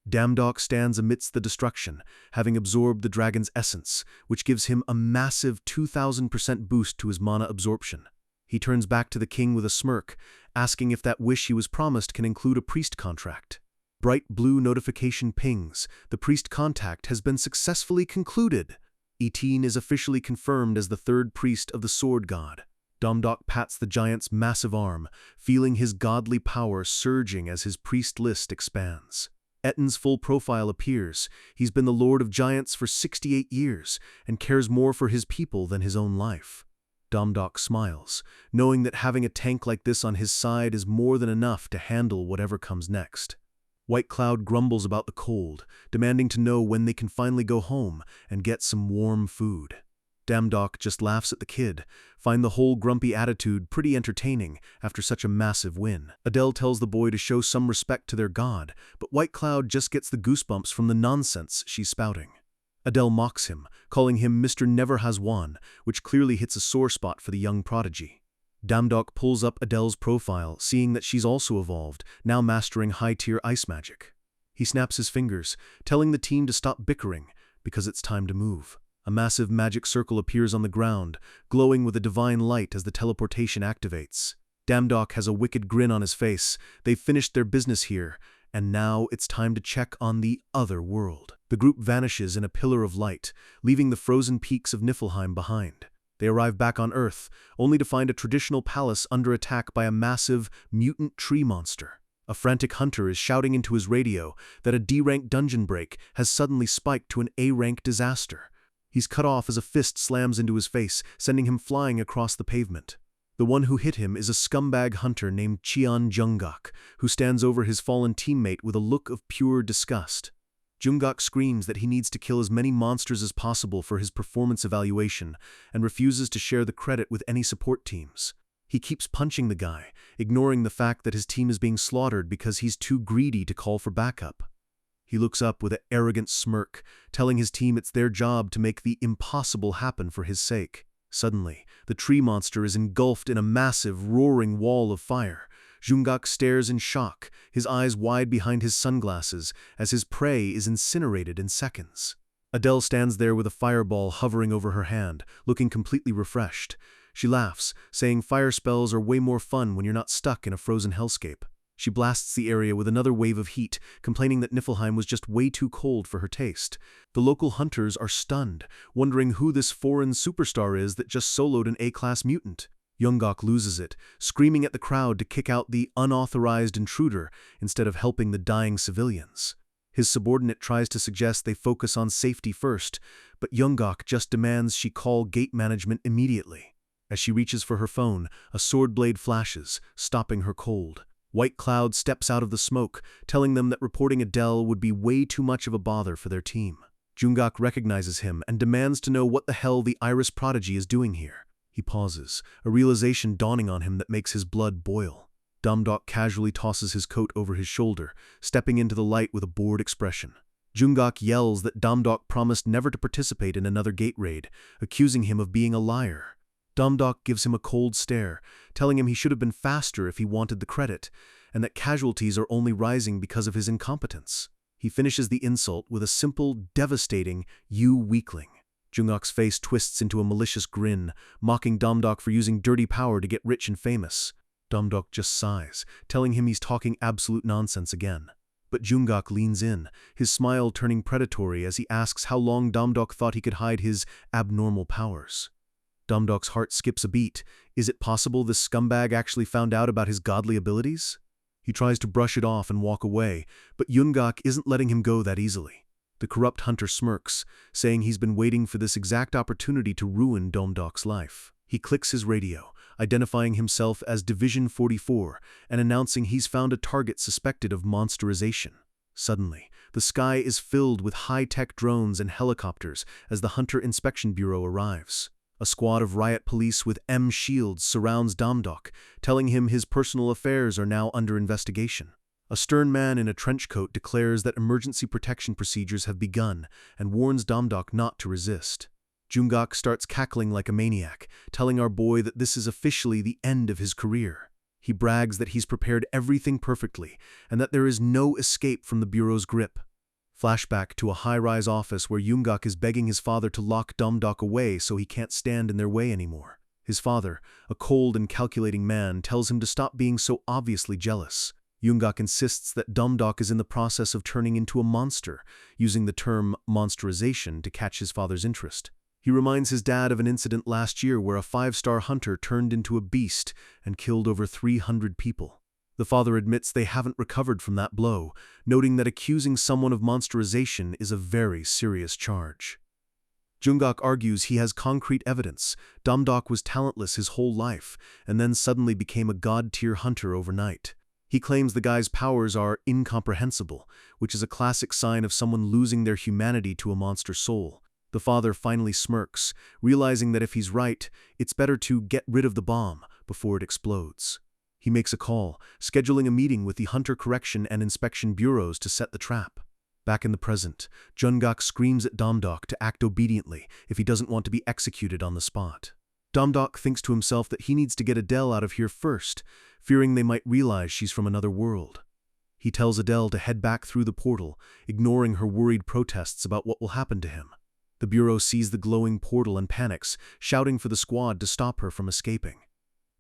Damdok stands amidst the destruction, having absorbed the dragon's essence, which gives him a massive 2,000% boost to his mana absorption. He turns back to the king with a smirk, asking if that wish he was promised can include a priest contract. Bright blue notification pings. The priest contact has been successfully concluded. Eteen is officially confirmed as the third priest of the sword god. Domdok pats the giant's massive arm, feeling his godly power surging as his priest list expands. Eten's full profile appears. He's been the Lord of Giants for 68 years and cares more for his people than his own life. Domdok smiles, knowing that having a tank like this on his side is more than enough to handle whatever comes next. White Cloud grumbles about the cold, demanding to know when they can finally go home and get some warm food. Damdok just laughs at the kid, find the whole grumpy attitude pretty entertaining after such a massive win. Adele tells the boy to show some respect to their god, but White Cloud just gets the goosebumps from the nonsense she's spouting. Adele mocks him, calling him Mr. Never Has Won, which clearly hits a sore spot for the young prodigy. Damdok pulls up Adele's profile, seeing that she's also evolved, now mastering high-tier ice magic. He snaps his fingers, telling the team to stop bickering, because it's time to move. A massive magic circle appears on the ground, glowing with a divine light as the teleportation activates. Damdok has a wicked grin on his face. They've finished their business here, and now it's time to check on the other world. The group vanishes in a pillar of light, leaving the frozen peaks of Niflheim behind. They arrive back on Earth, only to find a traditional palace under attack by a massive, mutant tree monster. A frantic hunter is shouting into his radio that a D-rank dungeon break has suddenly spiked to an A-rank disaster. He's cut off as a fist slams into his face, sending him flying across the pavement. The one who hit him is a scumbag hunter named Cheon Jungak, who stands over his fallen teammate with a look of pure disgust. Jungak screams that he needs to kill as many monsters as possible for his performance evaluation and refuses to share the credit with any support teams. He keeps punching the guy, ignoring the fact that his team is being slaughtered because he's too greedy to call for backup. He looks up with an arrogant smirk, telling his team it's their job to make the impossible happen for his sake. Suddenly, the tree monster is engulfed in a massive, roaring wall of fire. Jungak stares in shock, his eyes wide behind his sunglasses, as his prey is incinerated in seconds. Adele stands there with a fireball hovering over her hand, looking completely refreshed. She laughs, saying fire spells are way more fun when you're not stuck in a frozen hellscape. She blasts the area with another wave of heat, complaining that Niflheim was just way too cold for her taste. The local hunters are stunned, wondering who this foreign superstar is that just soloed an A-class mutant. Jungak loses it, screaming at the crowd to kick out the unauthorized intruder instead of helping the dying civilians. His subordinate tries to suggest they focus on safety first, but Jungak just demands she call gate management immediately. As she reaches for her phone, a sword blade flashes, stopping her cold. White Cloud steps out of the smoke, telling them that reporting Adele would be way too much of a bother for their team. Jungak recognizes him and demands to know what the hell the Iris prodigy is doing here. He pauses, a realization dawning on him that makes his blood boil. Damdok casually tosses his coat over his shoulder, stepping into the light with a bored expression. Jungak yells that Damdok promised never to participate in another gate raid, accusing him of being a liar. Damdok gives him a cold stare, telling him he should have been faster if he wanted the credit, and that casualties are only rising because of his incompetence. He finishes the insult with a simple, devastating, "You weakling." Jungkook's face twists into a malicious grin, mocking Domdok for using dirty power to get rich and famous. Domdok just sighs, telling him he's talking absolute nonsense again. But Jungkook leans in, his smile turning predatory as he asks how long Domdok thought he could hide his abnormal powers. Domdok's heart skips a beat. Is it possible this scumbag actually found out about his godly abilities? He tries to brush it off and walk away, but Jungkook isn't letting him go that easily. The corrupt hunter smirks, saying he's been waiting for this exact opportunity to ruin Domdok's life. He clicks his radio, identifying himself as Division 44 and announcing he's found a target suspected of monsterization. Suddenly, the sky is filled with high-tech drones and helicopters as the Hunter Inspection Bureau arrives. A squad of riot police with M shields surrounds Domdok, telling him his personal affairs are now under investigation. A stern man in a trench coat declares that emergency protection procedures have begun and warns Domdok not to resist. Jungkook starts cackling like a maniac, telling our boy that this is officially the end of his career. He brags that he's prepared everything perfectly and that there is no escape from the Bureau's grip. Flashback to a high-rise office where Jungkook is begging his father to lock Domdok away so he can't stand in their way anymore. His father, a cold and calculating man, tells him to stop being so obviously jealous. Jungkook insists that Domdok is in the process of turning into a monster, using the term monsterization to catch his father's interest. He reminds his dad of an incident last year where a 5-star hunter turned into a beast and killed over 300 people. The father admits they haven't recovered from that blow, noting that accusing someone of monsterization is a very serious charge. Jungkook argues he has concrete evidence. Domdok was talentless his whole life, and then suddenly became a god-tier hunter overnight. He claims the guy's powers are incomprehensible, which is a classic sign of someone losing their humanity to a monster soul. The father finally smirks, realizing that if he's right, it's better to get rid of the bomb before it explodes. He makes a call, scheduling a meeting with the Hunter Correction and Inspection Bureaus to set the trap. Back in the present, Jungkook screams at Domdok to act obediently if he doesn't want to be executed on the spot. Domdok thinks to himself that he needs to get Adele out of here first, fearing they might realize she's from another world. He tells Adele to head back through the portal, ignoring her worried protests about what will happen to him. The Bureau sees the glowing portal and panics, shouting for the squad to stop her from escaping.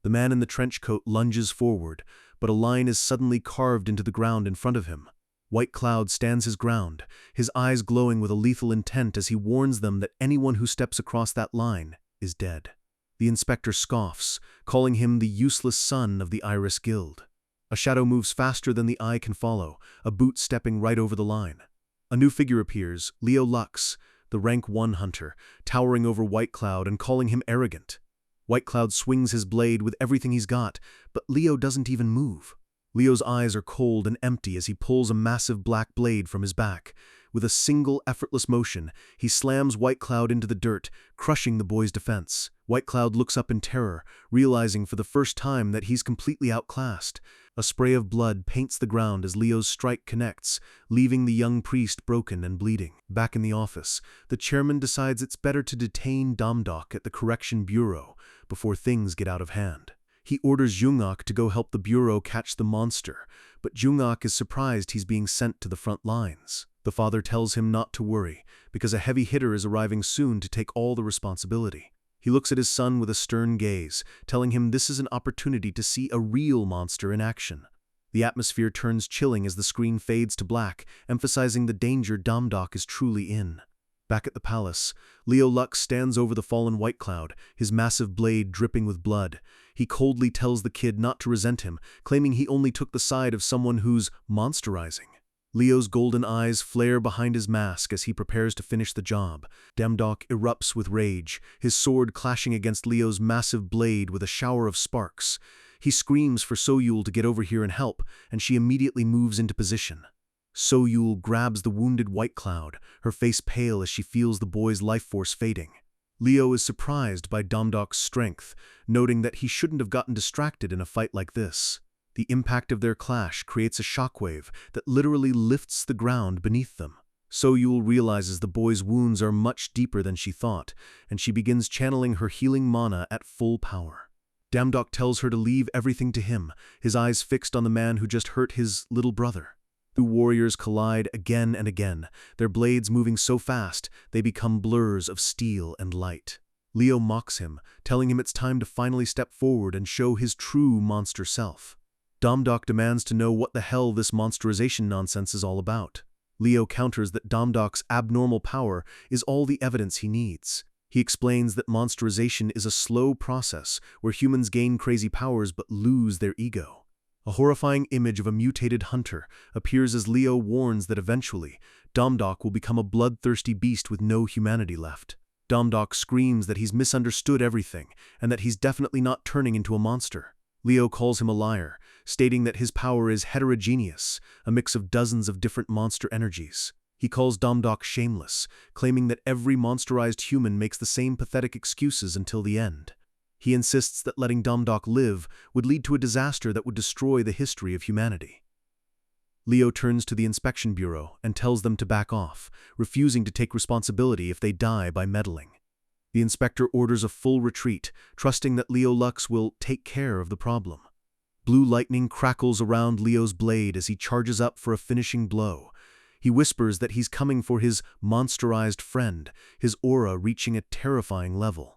The man in the trench coat lunges forward, but a line is suddenly carved into the ground in front of him. White Cloud stands his ground, his eyes glowing with a lethal intent as he warns them that anyone who steps across that line is dead. The inspector scoffs, calling him the useless son of the Iris Guild. A shadow moves faster than the eye can follow, a boot stepping right over the line. A new figure appears, Leo Lux, the rank 1 hunter, towering over White Cloud and calling him arrogant. White Cloud swings his blade with everything he's got, but Leo doesn't even move. Leo's eyes are cold and empty as he pulls a massive black blade from his back. With a single effortless motion, he slams White Cloud into the dirt, crushing the boy's defense. White Cloud looks up in terror, realizing for the first time that he's completely outclassed. A spray of blood paints the ground as Leo's strike connects, leaving the young priest broken and bleeding. Back in the office, the chairman decides it's better to detain Domdok at the Correction Bureau before things get out of hand. He orders Jungkook to go help the Bureau catch the monster, but Jungkook is surprised he's being sent to the front lines. The father tells him not to worry, because a heavy hitter is arriving soon to take all the responsibility. He looks at his son with a stern gaze, telling him this is an opportunity to see a real monster in action. The atmosphere turns chilling as the screen fades to black, emphasizing the danger Domdok is truly in. Back at the palace, Leo Lux stands over the fallen White Cloud, his massive blade dripping with blood. He coldly tells the kid not to resent him, claiming he only took the side of someone who's monsterizing. Leo's golden eyes flare behind his mask as he prepares to finish the job. Domdok erupts with rage, his sword clashing against Leo's massive blade with a shower of sparks. He screams for Soyul to get over here and help, and she immediately moves into position. Soyul grabs the wounded White Cloud, her face pale as she feels the boy's life force fading. Leo is surprised by Domdok's strength, noting that he shouldn't have gotten distracted in a fight like this. The impact of their clash creates a shockwave that literally lifts the ground beneath them. Soyul realizes the boy's wounds are much deeper than she thought, and she begins channeling her healing mana at full power. Domdok tells her to leave everything to him, his eyes fixed on the man who just hurt his little brother. Two warriors collide again and again, their blades moving so fast they become blurs of steel and light. Leo mocks him, telling him it's time to finally step forward and show his true monster self. Domdok demands to know what the hell this monsterization nonsense is all about. Leo counters that Domdok's abnormal power is all the evidence he needs. He explains that monsterization is a slow process where humans gain crazy powers but lose their ego. A horrifying image of a mutated hunter appears as Leo warns that eventually, Domdok will become a bloodthirsty beast with no humanity left. Domdok screams that he's misunderstood everything and that he's definitely not turning into a monster. Leo calls him a liar, stating that his power is heterogeneous, a mix of dozens of different monster energies. He calls Domdok shameless, claiming that every monsterized human makes the same pathetic excuses until the end. He insists that letting Domdok live would lead to a disaster that would destroy the history of humanity. Leo turns to the inspection bureau and tells them to back off, refusing to take responsibility if they die by meddling. The inspector orders a full retreat, trusting that Leo Lux will take care of the problem. Blue lightning crackles around Leo's blade as he charges up for a finishing blow. He whispers that he's coming for his monsterized friend, his aura reaching a terrifying level.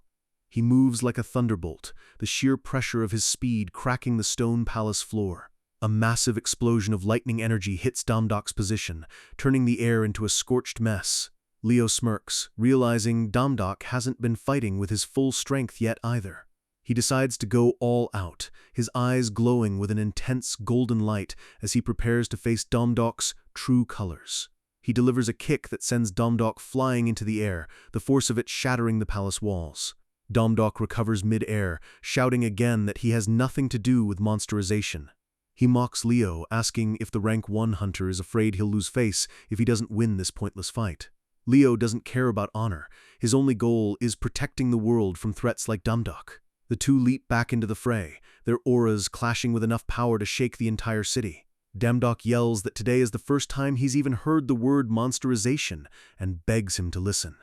He moves like a thunderbolt, the sheer pressure of his speed cracking the stone palace floor. A massive explosion of lightning energy hits Domdok's position, turning the air into a scorched mess. Leo smirks, realizing Domdok hasn't been fighting with his full strength yet either. He decides to go all out, his eyes glowing with an intense golden light as he prepares to face Domdok's true colors. He delivers a kick that sends Domdok flying into the air, the force of it shattering the palace walls. Domdok recovers mid-air, shouting again that he has nothing to do with monsterization. He mocks Leo, asking if the rank 1 hunter is afraid he'll lose face if he doesn't win this pointless fight. Leo doesn't care about honor. His only goal is protecting the world from threats like Domdok. The two leap back into the fray, their auras clashing with enough power to shake the entire city. Domdok yells that today is the first time he's even heard the word monsterization and begs him to listen.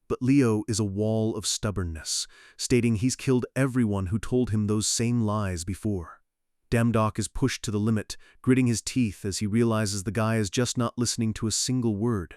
But Leo is a wall of stubbornness, stating he's killed everyone who told him those same lies before. Domdok is pushed to the limit, gritting his teeth as he realizes the guy is just not listening to a single word.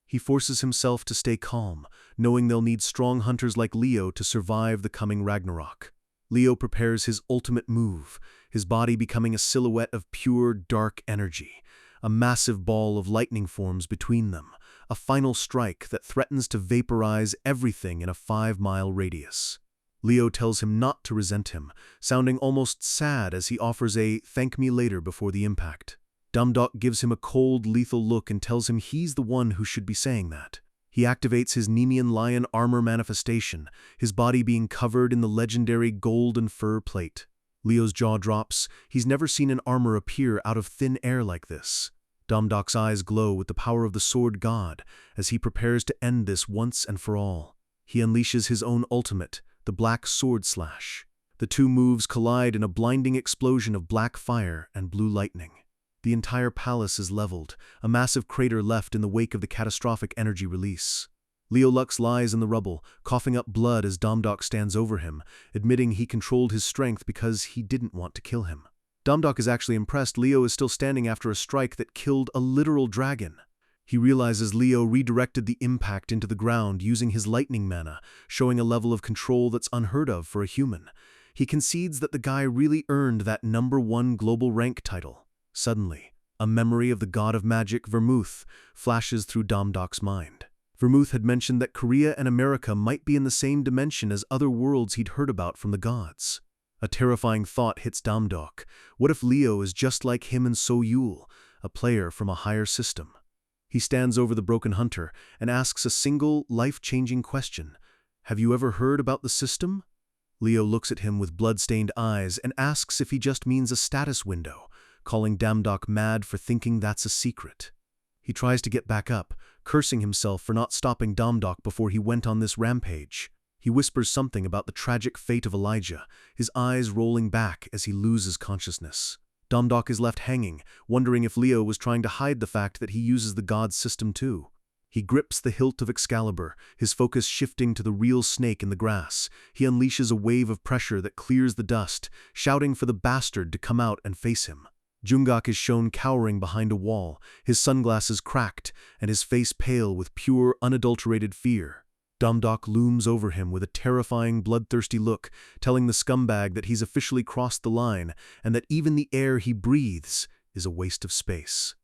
He forces himself to stay calm, knowing they'll need strong hunters like Leo to survive the coming Ragnarok. Leo prepares his ultimate move, his body becoming a silhouette of pure, dark energy. A massive ball of lightning forms between them, a final strike that threatens to vaporize everything in a 5-mile radius. Leo tells him not to resent him, sounding almost sad as he offers a "thank me later" before the impact. Domdok gives him a cold, lethal look and tells him he's the one who should be saying that. He activates his Nemean lion armor manifestation, his body being covered in the legendary golden fur plate. Leo's jaw drops. He's never seen an armor appear out of thin air like this. Domdok's eyes glow with the power of the sword god as he prepares to end this once and for all. He unleashes his own ultimate, the black sword slash. The two moves collide in a blinding explosion of black fire and blue lightning. The entire palace is leveled, a massive crater left in the wake of the catastrophic energy release. Leo Lux lies in the rubble, coughing up blood as Domdok stands over him, admitting he controlled his strength because he didn't want to kill him. Domdok is actually impressed Leo is still standing after a strike that killed a literal dragon. He realizes Leo redirected the impact into the ground using his lightning mana, showing a level of control that's unheard of for a human. He concedes that the guy really earned that #1 global rank title. Suddenly, a memory of the god of magic, Vermouth, flashes through Domdok's mind. Vermouth had mentioned that Korea and America might be in the same dimension as other worlds he'd heard about from the gods. A terrifying thought hits Domdok. What if Leo is just like him and Soyul, a player from a higher system? He stands over the broken hunter and asks a single, life-changing question. "Have you ever heard about the system?" Leo looks at him with blood-stained eyes and asks if he just means a status window, calling Domdok mad for thinking that's a secret. He tries to get back up, cursing himself for not stopping Domdok before he went on this rampage. He whispers something about the tragic fate of Elijah, his eyes rolling back as he loses consciousness. Domdok is left hanging, wondering if Leo was trying to hide the fact that he uses the god's system too. He grips the hilt of Excalibur, his focus shifting to the real snake in the grass. He unleashes a wave of pressure that clears the dust, shouting for the bastard to come out and face him. Jungkook is shown cowering behind a wall, his sunglasses cracked, and his face pale with pure, unadulterated fear. Damdok looms over him with a terrifying, bloodthirsty look, telling the scumbag that he's officially crossed the line and that even the air he breathes is a waste of space.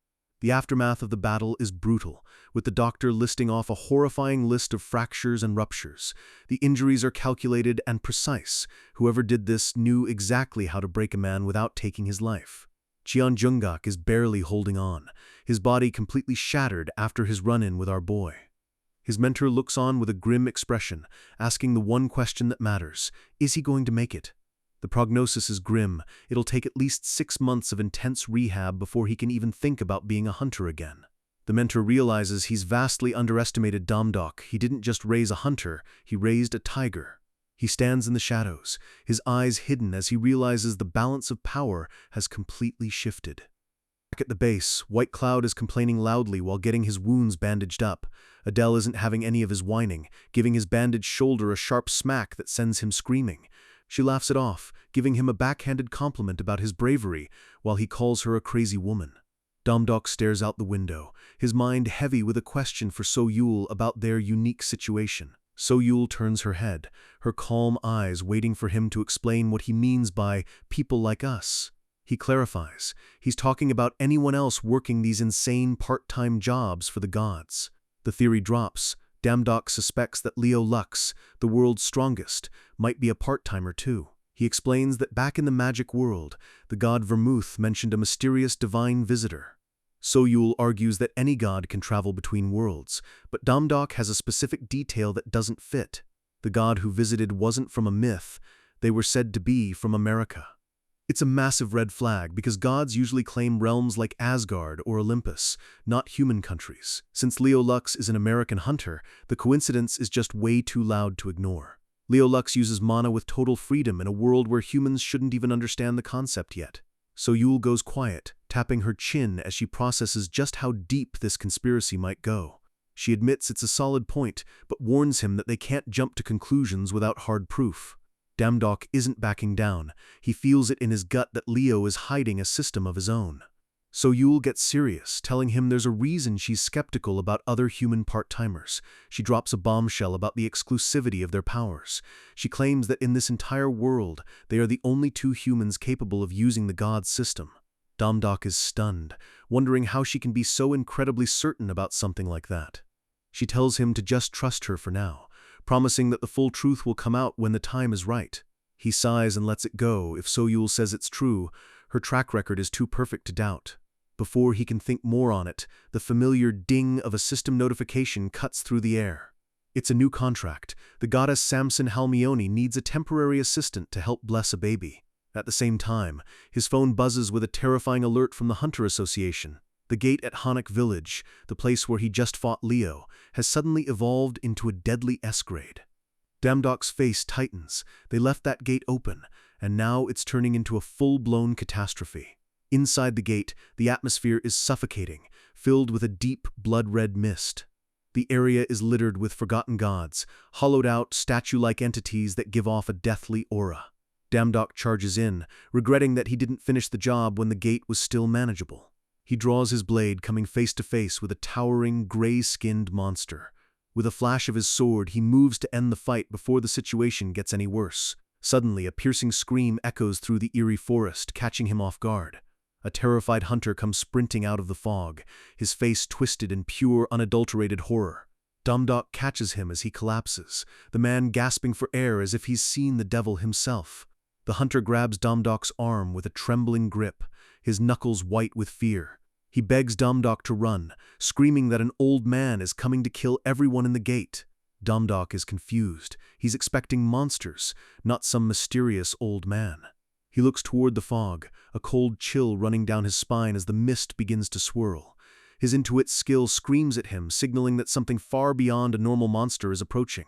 The aftermath of the battle is brutal, with the doctor listing off a horrifying list of fractures and ruptures. The injuries are calculated and precise. Whoever did this knew exactly how to break a man without taking his life. Cheon Jungkook is barely holding on, his body completely shattered after his run-in with our boy. His mentor looks on with a grim expression, asking the one question that matters: is he going to make it? The prognosis is grim. It'll take at least 6 months of intense rehab before he can even think about being a hunter again. The mentor realizes he's vastly underestimated Damdok. He didn't just raise a hunter, he raised a tiger. He stands in the shadows, his eyes hidden as he realizes the balance of power has completely shifted. Back at the base, White Cloud is complaining loudly while getting his wounds bandaged up. Adele isn't having any of his whining, giving his bandaged shoulder a sharp smack that sends him screaming. She laughs it off, giving him a backhanded compliment about his bravery, while he calls her a crazy woman. Damdok stares out the window, his mind heavy with a question for So-Yul about their unique situation. So-Yul turns her head, her calm eyes waiting for him to explain what he means by people like us. He clarifies, he's talking about anyone else working these insane part-time jobs for the gods. The theory drops. Damdok suspects that Leo Lux, the world's strongest, might be a part-timer too. He explains that back in the magic world, the god Vermouth mentioned a mysterious divine visitor. So-Yul argues that any god can travel between worlds, but Damdok has a specific detail that doesn't fit. The god who visited wasn't from a myth, they were said to be from America. It's a massive red flag because gods usually claim realms like Asgard or Olympus, not human countries. Since Leo Lux is an American hunter, the coincidence is just way too loud to ignore. Leo Lux uses mana with total freedom in a world where humans shouldn't even understand the concept yet. So-Yul goes quiet, tapping her chin as she processes just how deep this conspiracy might go. She admits it's a solid point, but warns him that they can't jump to conclusions without hard proof. Damdok isn't backing down. He feels it in his gut that Leo is hiding a system of his own. So-Yul gets serious, telling him there's a reason she's skeptical about other human part-timers. She drops a bombshell about the exclusivity of their powers. She claims that in this entire world, they are the only 2 humans capable of using the god's system. Damdok is stunned, wondering how she can be so incredibly certain about something like that. She tells him to just trust her for now, promising that the full truth will come out when the time is right. He sighs and lets it go. If So-Yul says it's true, her track record is too perfect to doubt. Before he can think more on it, the familiar ding of a system notification cuts through the air. It's a new contract. The goddess Samson Halmione needs a temporary assistant to help bless a baby. At the same time, his phone buzzes with a terrifying alert from the Hunter Association. The gate at Hanak Village, the place where he just fought Leo, has suddenly evolved into a deadly S-grade. Damdok's face tightens. They left that gate open, and now it's turning into a full-blown catastrophe. Inside the gate, the atmosphere is suffocating, filled with a deep, blood-red mist. The area is littered with forgotten gods, hollowed-out, statue-like entities that give off a deathly aura. Damdok charges in, regretting that he didn't finish the job when the gate was still manageable. He draws his blade, coming face to face with a towering, gray-skinned monster. With a flash of his sword, he moves to end the fight before the situation gets any worse. Suddenly, a piercing scream echoes through the eerie forest, catching him off guard. A terrified hunter comes sprinting out of the fog, his face twisted in pure, unadulterated horror. Damdok catches him as he collapses, the man gasping for air as if he's seen the devil himself. The hunter grabs Damdok's arm with a trembling grip, his knuckles white with fear. He begs Damdok to run, screaming that an old man is coming to kill everyone in the gate. Damdok is confused. He's expecting monsters, not some mysterious old man. He looks toward the fog, a cold chill running down his spine as the mist begins to swirl. His intuit skill screams at him, signaling that something far beyond a normal monster is approaching.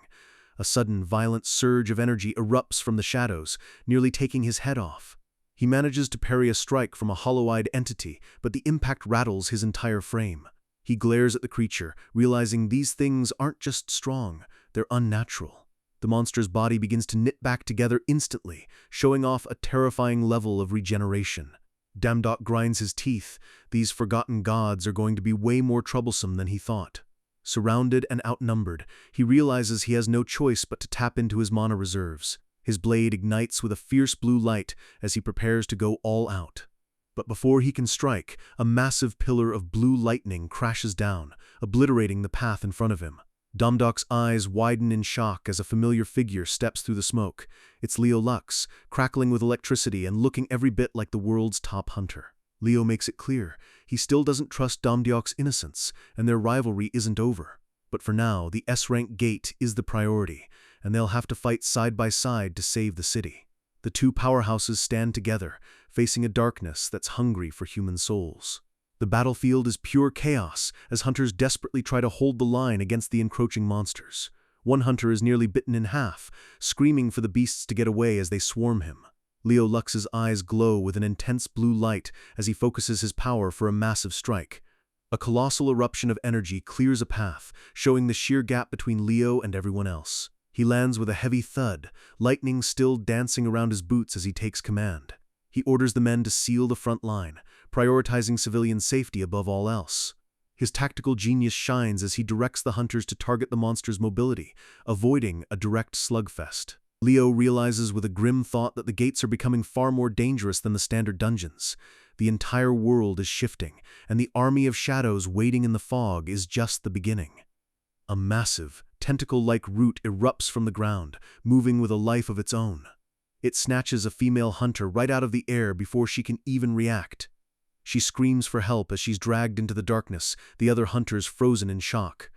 A sudden, violent surge of energy erupts from the shadows, nearly taking his head off. He manages to parry a strike from a hollow-eyed entity, but the impact rattles his entire frame. He glares at the creature, realizing these things aren't just strong, they're unnatural. The monster's body begins to knit back together instantly, showing off a terrifying level of regeneration. Damdok grinds his teeth. These forgotten gods are going to be way more troublesome than he thought. Surrounded and outnumbered, he realizes he has no choice but to tap into his mana reserves. His blade ignites with a fierce blue light as he prepares to go all out. But before he can strike, a massive pillar of blue lightning crashes down, obliterating the path in front of him. Damdok's eyes widen in shock as a familiar figure steps through the smoke. It's Leo Lux, crackling with electricity and looking every bit like the world's top hunter. Leo makes it clear he still doesn't trust Damdok's innocence, and their rivalry isn't over. But for now, the S-Rank gate is the priority, and they'll have to fight side by side to save the city. The two powerhouses stand together, facing a darkness that's hungry for human souls. The battlefield is pure chaos as hunters desperately try to hold the line against the encroaching monsters. One hunter is nearly bitten in half, screaming for the beasts to get away as they swarm him. Leo Lux's eyes glow with an intense blue light as he focuses his power for a massive strike. A colossal eruption of energy clears a path, showing the sheer gap between Leo and everyone else. He lands with a heavy thud, lightning still dancing around his boots as he takes command. He orders the men to seal the front line, prioritizing civilian safety above all else. His tactical genius shines as he directs the hunters to target the monster's mobility, avoiding a direct slugfest. Leo realizes with a grim thought that the gates are becoming far more dangerous than the standard dungeons. The entire world is shifting, and the army of shadows waiting in the fog is just the beginning. A massive, tentacle-like root erupts from the ground, moving with a life of its own. It snatches a female hunter right out of the air before she can even react. She screams for help as she's dragged into the darkness, the other hunters frozen in shock.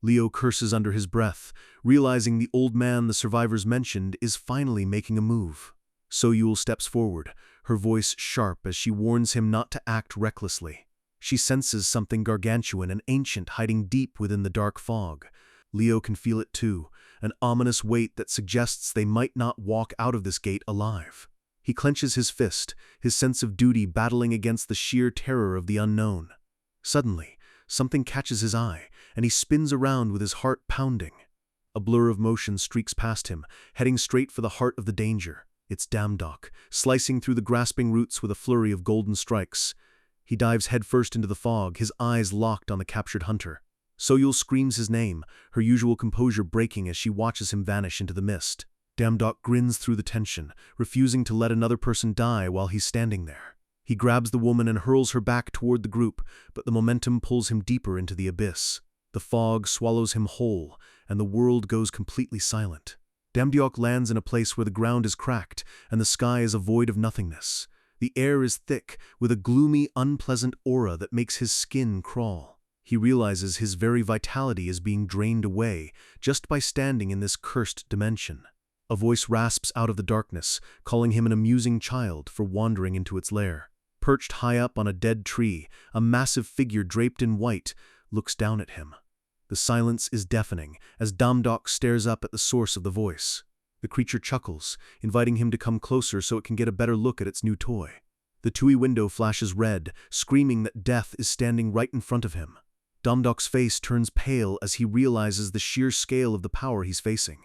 Leo curses under his breath, realizing the old man the survivors mentioned is finally making a move. So-Yul steps forward, her voice sharp as she warns him not to act recklessly. She senses something gargantuan and ancient hiding deep within the dark fog. Leo can feel it too, an ominous weight that suggests they might not walk out of this gate alive. He clenches his fist, his sense of duty battling against the sheer terror of the unknown. Suddenly, something catches his eye, and he spins around with his heart pounding. A blur of motion streaks past him, heading straight for the heart of the danger. It's Damdok, slicing through the grasping roots with a flurry of golden strikes. He dives headfirst into the fog, his eyes locked on the captured hunter. So-Yul screams his name, her usual composure breaking as she watches him vanish into the mist. Damdok grins through the tension, refusing to let another person die while he's standing there. He grabs the woman and hurls her back toward the group, but the momentum pulls him deeper into the abyss. The fog swallows him whole, and the world goes completely silent. Damdok lands in a place where the ground is cracked, and the sky is a void of nothingness. The air is thick, with a gloomy, unpleasant aura that makes his skin crawl. He realizes his very vitality is being drained away just by standing in this cursed dimension. A voice rasps out of the darkness, calling him an amusing child for wandering into its lair. Perched high up on a dead tree, a massive figure draped in white looks down at him. The silence is deafening as Damdok stares up at the source of the voice. The creature chuckles, inviting him to come closer so it can get a better look at its new toy. The Tui window flashes red, screaming that death is standing right in front of him. Damdok's face turns pale as he realizes the sheer scale of the power he's facing.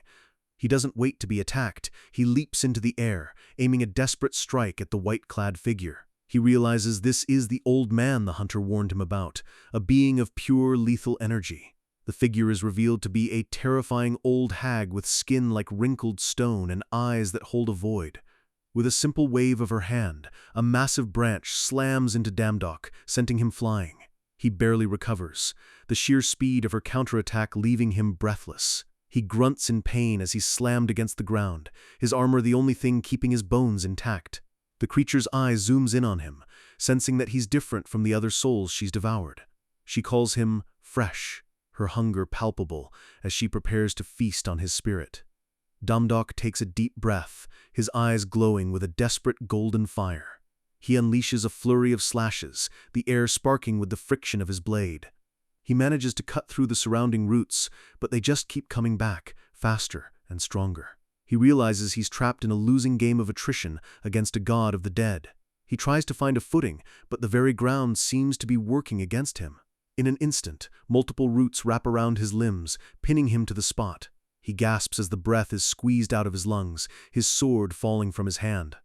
He doesn't wait to be attacked. He leaps into the air, aiming a desperate strike at the white-clad figure. He realizes this is the old man the hunter warned him about, a being of pure lethal energy. The figure is revealed to be a terrifying old hag with skin like wrinkled stone and eyes that hold a void. With a simple wave of her hand, a massive branch slams into Damdok, sending him flying. He barely recovers, the sheer speed of her counterattack leaving him breathless. He grunts in pain as he's slammed against the ground, his armor the only thing keeping his bones intact. The creature's eye zooms in on him, sensing that he's different from the other souls she's devoured. She calls him fresh, her hunger palpable as she prepares to feast on his spirit. Damdok takes a deep breath, his eyes glowing with a desperate golden fire. He unleashes a flurry of slashes, the air sparking with the friction of his blade. He manages to cut through the surrounding roots, but they just keep coming back, faster and stronger. He realizes he's trapped in a losing game of attrition against a god of the dead. He tries to find a footing, but the very ground seems to be working against him. In an instant, multiple roots wrap around his limbs, pinning him to the spot. He gasps as the breath is squeezed out of his lungs, his sword falling from his hand.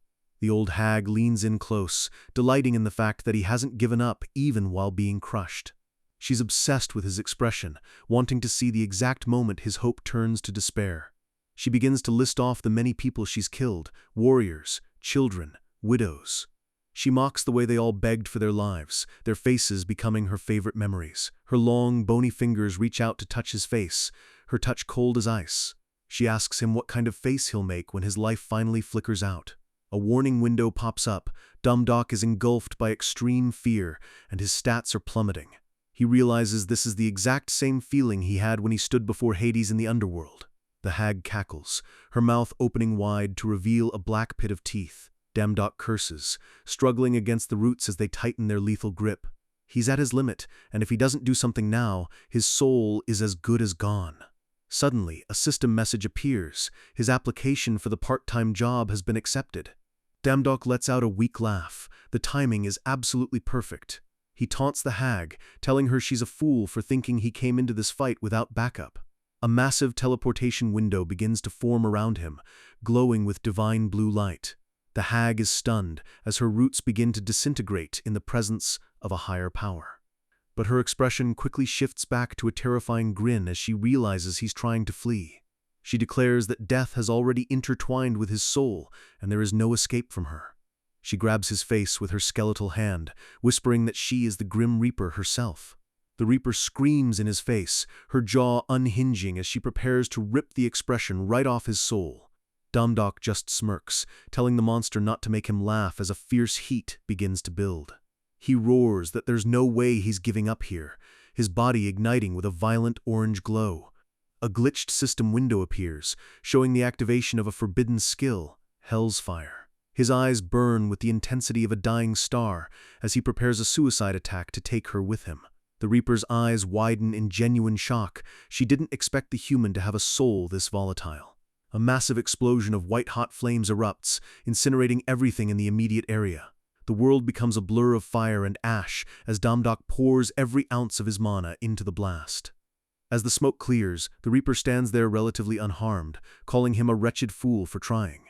The old hag leans in close, delighting in the fact that he hasn't given up even while being crushed. She's obsessed with his expression, wanting to see the exact moment his hope turns to despair. She begins to list off the many people she's killed: warriors, children, widows. She mocks the way they all begged for their lives, their faces becoming her favorite memories. Her long, bony fingers reach out to touch his face, her touch cold as ice. She asks him what kind of face he'll make when his life finally flickers out. A warning window pops up. Dumdock is engulfed by extreme fear, and his stats are plummeting. He realizes this is the exact same feeling he had when he stood before Hades in the underworld. The hag cackles, her mouth opening wide to reveal a black pit of teeth. Dumdock curses, struggling against the roots as they tighten their lethal grip. He's at his limit, and if he doesn't do something now, his soul is as good as gone. Suddenly, a system message appears. His application for the part-time job has been accepted. Dumdock lets out a weak laugh. The timing is absolutely perfect. He taunts the hag, telling her she's a fool for thinking he came into this fight without backup. A massive teleportation window begins to form around him, glowing with divine blue light. The hag is stunned as her roots begin to disintegrate in the presence of a higher power. But her expression quickly shifts back to a terrifying grin as she realizes he's trying to flee. She declares that death has already intertwined with his soul, and there is no escape from her. She grabs his face with her skeletal hand, whispering that she is the Grim Reaper herself. The Reaper screams in his face, her jaw unhinging as she prepares to rip the expression right off his soul. Dumdock just smirks, telling the monster not to make him laugh as a fierce heat begins to build. He roars that there's no way he's giving up here, his body igniting with a violent orange glow. A glitched system window appears, showing the activation of a forbidden skill, Hell's Fire. His eyes burn with the intensity of a dying star as he prepares a suicide attack to take her with him. The Reaper's eyes widen in genuine shock. She didn't expect the human to have a soul this volatile. A massive explosion of white-hot flames erupts, incinerating everything in the immediate area. The world becomes a blur of fire and ash as Dumdock pours every ounce of his mana into the blast. As the smoke clears, the Reaper stands there relatively unharmed, calling him a wretched fool for trying.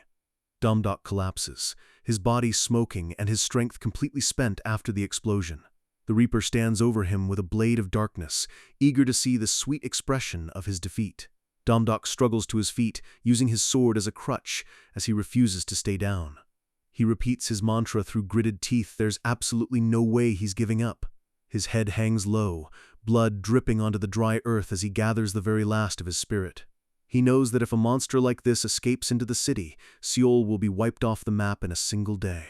Dumdock collapses, his body smoking and his strength completely spent after the explosion. The Reaper stands over him with a blade of darkness, eager to see the sweet expression of his defeat. Dumdock struggles to his feet, using his sword as a crutch as he refuses to stay down. He repeats his mantra through gritted teeth. There's absolutely no way he's giving up. His head hangs low, blood dripping onto the dry earth as he gathers the very last of his spirit. He knows that if a monster like this escapes into the city, Seoul will be wiped off the map in a single day.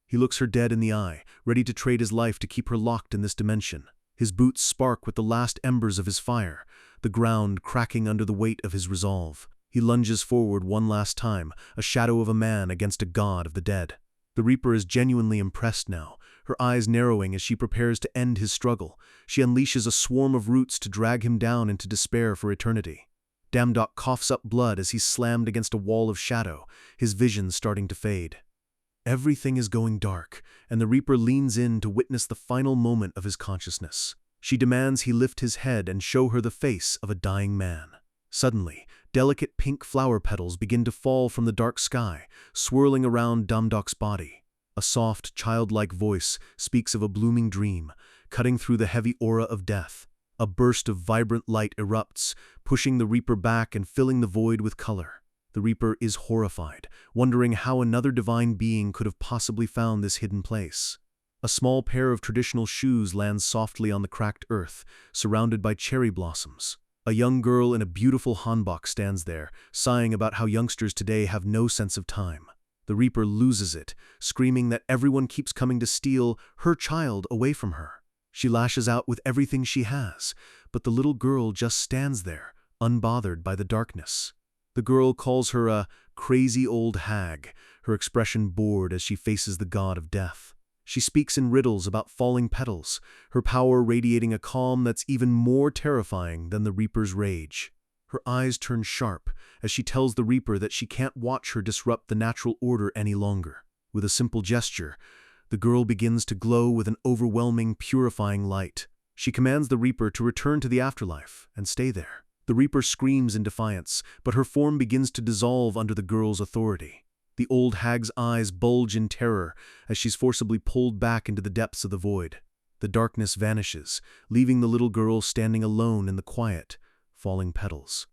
He looks her dead in the eye, ready to trade his life to keep her locked in this dimension. His boots spark with the last embers of his fire, the ground cracking under the weight of his resolve. He lunges forward one last time, a shadow of a man against a god of the dead. The Reaper is genuinely impressed now, her eyes narrowing as she prepares to end his struggle. She unleashes a swarm of roots to drag him down into despair for eternity. Dumdock coughs up blood as he's slammed against a wall of shadow, his vision starting to fade. Everything is going dark, and the Reaper leans in to witness the final moment of his consciousness. She demands he lift his head and show her the face of a dying man. Suddenly, delicate pink flower petals begin to fall from the dark sky, swirling around Dumdock's body. A soft, childlike voice speaks of a blooming dream, cutting through the heavy aura of death. A burst of vibrant light erupts, pushing the Reaper back and filling the void with color. The Reaper is horrified, wondering how another divine being could have possibly found this hidden place. A small pair of traditional shoes lands softly on the cracked earth, surrounded by cherry blossoms. A young girl in a beautiful hanbok stands there, sighing about how youngsters today have no sense of time. The Reaper loses it, screaming that everyone keeps coming to steal her child away from her. She lashes out with everything she has, but the little girl just stands there, unbothered by the darkness. The girl calls her a crazy old hag, her expression bored as she faces the god of death. She speaks in riddles about falling petals, her power radiating a calm that's even more terrifying than the Reaper's rage. Her eyes turn sharp as she tells the Reaper that she can't watch her disrupt the natural order any longer. With a simple gesture, the girl begins to glow with an overwhelming, purifying light. She commands the Reaper to return to the afterlife and stay there. The Reaper screams in defiance, but her form begins to dissolve under the girl's authority. The old hag's eyes bulge in terror as she's forcibly pulled back into the depths of the void. The darkness vanishes, leaving the little girl standing alone in the quiet, falling petals.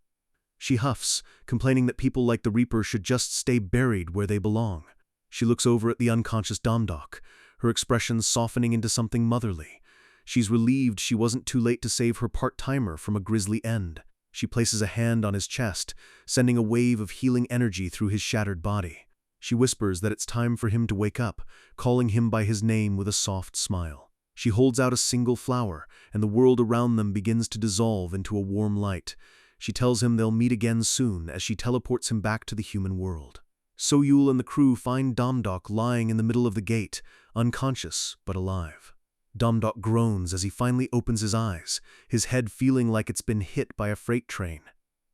She huffs, complaining that people like the Reaper should just stay buried where they belong. She looks over at the unconscious Domdok, her expression softening into something motherly. She's relieved she wasn't too late to save her part-timer from a grisly end. She places a hand on his chest, sending a wave of healing energy through his shattered body. She whispers that it's time for him to wake up, calling him by his name with a soft smile. She holds out a single flower, and the world around them begins to dissolve into a warm light. She tells him they'll meet again soon as she teleports him back to the human world. Soyul and the crew find Domdok lying in the middle of the gate, unconscious but alive. Domdok groans as he finally opens his eyes, his head feeling like it's been hit by a freight train.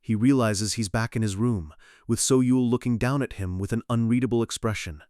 He realizes he's back in his room, with Soyul looking down at him with an unreadable expression.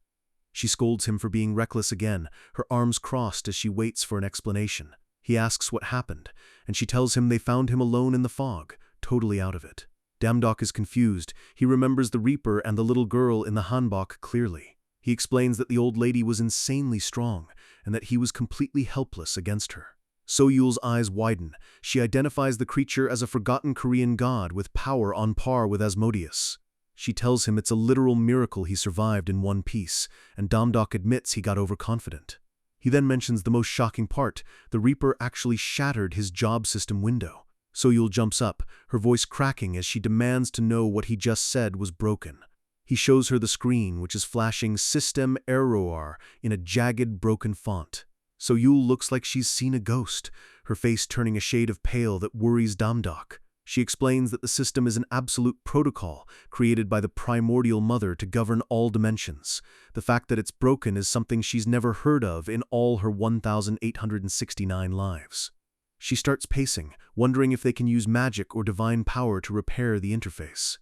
She scolds him for being reckless again, her arms crossed as she waits for an explanation. He asks what happened, and she tells him they found him alone in the fog, totally out of it. Domdok is confused. He remembers the Reaper and the little girl in the hanbok clearly. He explains that the old lady was insanely strong, and that he was completely helpless against her. Soyul's eyes widen. She identifies the creature as a forgotten Korean god with power on par with Asmodeus. She tells him it's a literal miracle he survived in one piece, and Domdok admits he got overconfident. He then mentions the most shocking part: the Reaper actually shattered his job system window. Soyul jumps up, her voice cracking as she demands to know what he just said was broken. He shows her the screen, which is flashing System Error in a jagged, broken font. Soyul looks like she's seen a ghost, her face turning a shade of pale that worries Domdok. She explains that the system is an absolute protocol created by the primordial mother to govern all dimensions. The fact that it's broken is something she's never heard of in all her 1,869 lives. She starts pacing, wondering if they can use magic or divine power to repair the interface.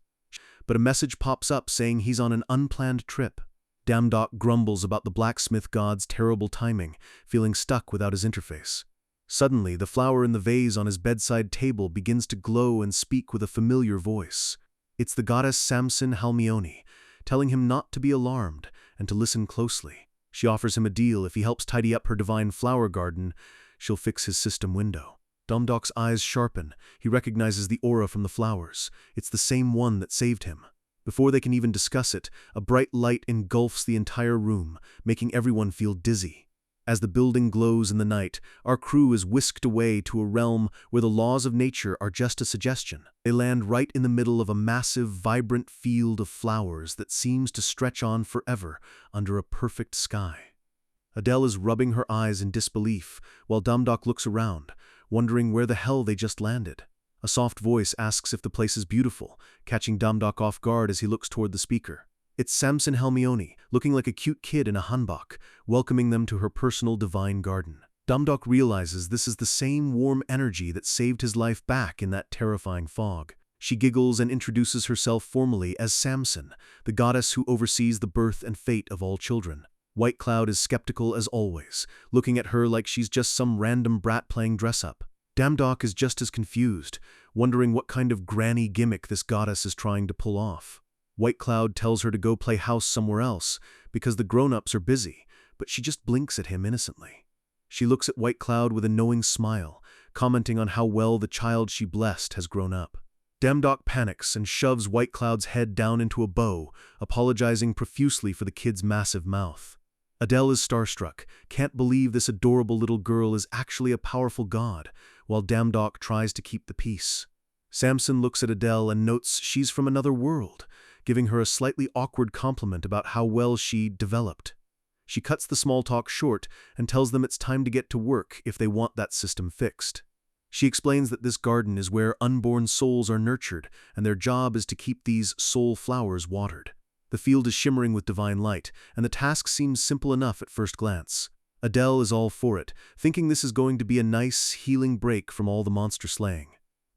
But a message pops up saying he's on an unplanned trip. Domdok grumbles about the blacksmith god's terrible timing, feeling stuck without his interface. Suddenly, the flower in the vase on his bedside table begins to glow and speak with a familiar voice. It's the goddess Samson Halmione, telling him not to be alarmed and to listen closely. She offers him a deal: if he helps tidy up her divine flower garden, she'll fix his system window. Domdok's eyes sharpen. He recognizes the aura from the flowers. It's the same one that saved him. Before they can even discuss it, a bright light engulfs the entire room, making everyone feel dizzy. As the building glows in the night, our crew is whisked away to a realm where the laws of nature are just a suggestion. They land right in the middle of a massive, vibrant field of flowers that seems to stretch on forever under a perfect sky. Adele is rubbing her eyes in disbelief, while Domdok looks around, wondering where the hell they just landed. A soft voice asks if the place is beautiful, catching Domdok off guard as he looks toward the speaker. It's Samson Halmione, looking like a cute kid in a hanbok, welcoming them to her personal divine garden. Domdok realizes this is the same warm energy that saved his life back in that terrifying fog. She giggles and introduces herself formally as Samson, the goddess who oversees the birth and fate of all children. White Cloud is skeptical as always, looking at her like she's just some random brat playing dress-up. Domdok is just as confused, wondering what kind of granny gimmick this goddess is trying to pull off. White Cloud tells her to go play house somewhere else because the grown-ups are busy, but she just blinks at him innocently. She looks at White Cloud with a knowing smile, commenting on how well the child she blessed has grown up. Domdok panics and shoves White Cloud's head down into a bow, apologizing profusely for the kid's massive mouth. Adele is starstruck, can't believe this adorable little girl is actually a powerful god, while Domdok tries to keep the peace. Samson looks at Adele and notes she's from another world, giving her a slightly awkward compliment about how well she developed. She cuts the small talk short and tells them it's time to get to work if they want that system fixed. She explains that this garden is where unborn souls are nurtured, and their job is to keep these soul flowers watered. The field is shimmering with divine light, and the task seems simple enough at first glance. Adele is all for it, thinking this is going to be a nice, healing break from all the monster slaying.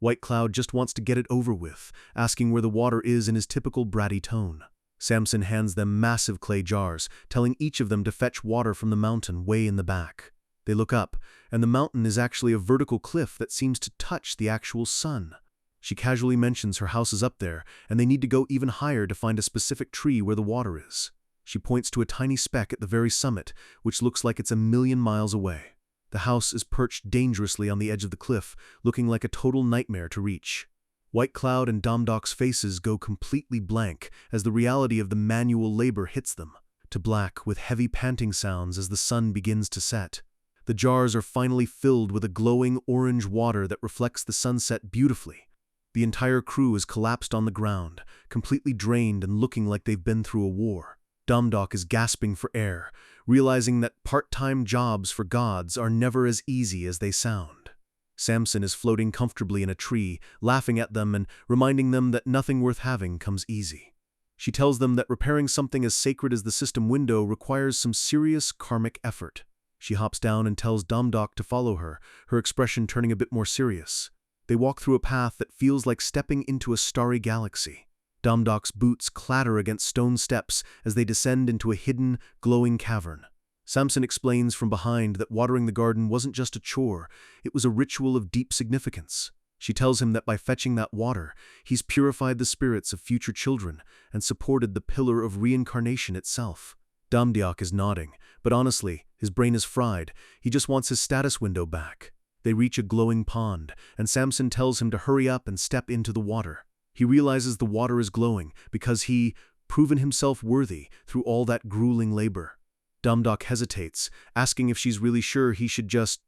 White Cloud just wants to get it over with, asking where the water is in his typical bratty tone. Samson hands them massive clay jars, telling each of them to fetch water from the mountain way in the back. They look up, and the mountain is actually a vertical cliff that seems to touch the actual sun. She casually mentions her house is up there, and they need to go even higher to find a specific tree where the water is. She points to a tiny speck at the very summit, which looks like it's 1,000,000 miles away. The house is perched dangerously on the edge of the cliff, looking like a total nightmare to reach. White Cloud and Domdok's faces go completely blank as the reality of the manual labor hits them, to black with heavy panting sounds as the sun begins to set. The jars are finally filled with a glowing orange water that reflects the sunset beautifully. The entire crew is collapsed on the ground, completely drained and looking like they've been through a war. Domdok is gasping for air, realizing that part-time jobs for gods are never as easy as they sound. Samson is floating comfortably in a tree, laughing at them and reminding them that nothing worth having comes easy. She tells them that repairing something as sacred as the system window requires some serious karmic effort. She hops down and tells Domdok to follow her, her expression turning a bit more serious. They walk through a path that feels like stepping into a starry galaxy. Domdok's boots clatter against stone steps as they descend into a hidden, glowing cavern. Samson explains from behind that watering the garden wasn't just a chore, it was a ritual of deep significance. She tells him that by fetching that water, he's purified the spirits of future children and supported the pillar of reincarnation itself. Domdok is nodding, but honestly, his brain is fried. He just wants his status window back. They reach a glowing pond, and Samson tells him to hurry up and step into the water. He realizes the water is glowing because he proven himself worthy through all that grueling labor. Domdok hesitates, asking if she's really sure he should just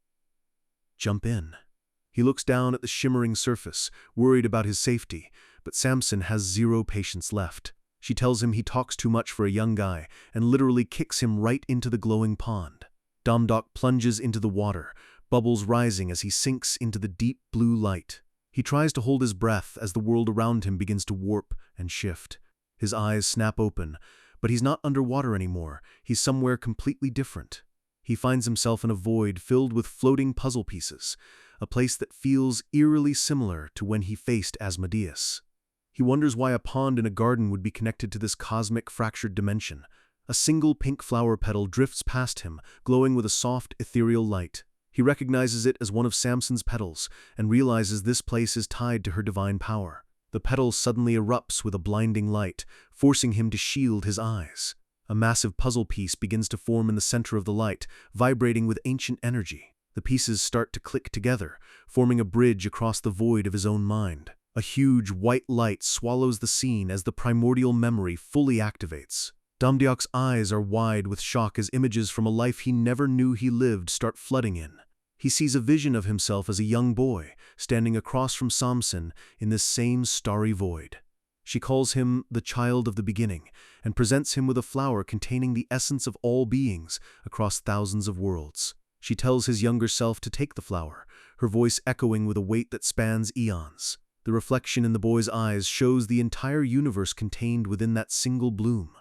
jump in. He looks down at the shimmering surface, worried about his safety, but Samson has zero patience left. She tells him he talks too much for a young guy and literally kicks him right into the glowing pond. Domdok plunges into the water, bubbles rising as he sinks into the deep blue light. He tries to hold his breath as the world around him begins to warp and shift. His eyes snap open, but he's not underwater anymore. He's somewhere completely different. He finds himself in a void filled with floating puzzle pieces, a place that feels eerily similar to when he faced Asmodeus. He wonders why a pond in a garden would be connected to this cosmic fractured dimension. A single pink flower petal drifts past him, glowing with a soft, ethereal light. He recognizes it as one of Samson's petals and realizes this place is tied to her divine power. The petal suddenly erupts with a blinding light, forcing him to shield his eyes. A massive puzzle piece begins to form in the center of the light, vibrating with ancient energy. The pieces start to click together, forming a bridge across the void of his own mind. A huge white light swallows the scene as the primordial memory fully activates. Domdok's eyes are wide with shock as images from a life he never knew he lived start flooding in. He sees a vision of himself as a young boy, standing across from Samson in this same starry void. She calls him the child of the beginning and presents him with a flower containing the essence of all beings across thousands of worlds. She tells his younger self to take the flower, her voice echoing with a weight that spans eons. The reflection in the boy's eyes shows the entire universe contained within that single bloom.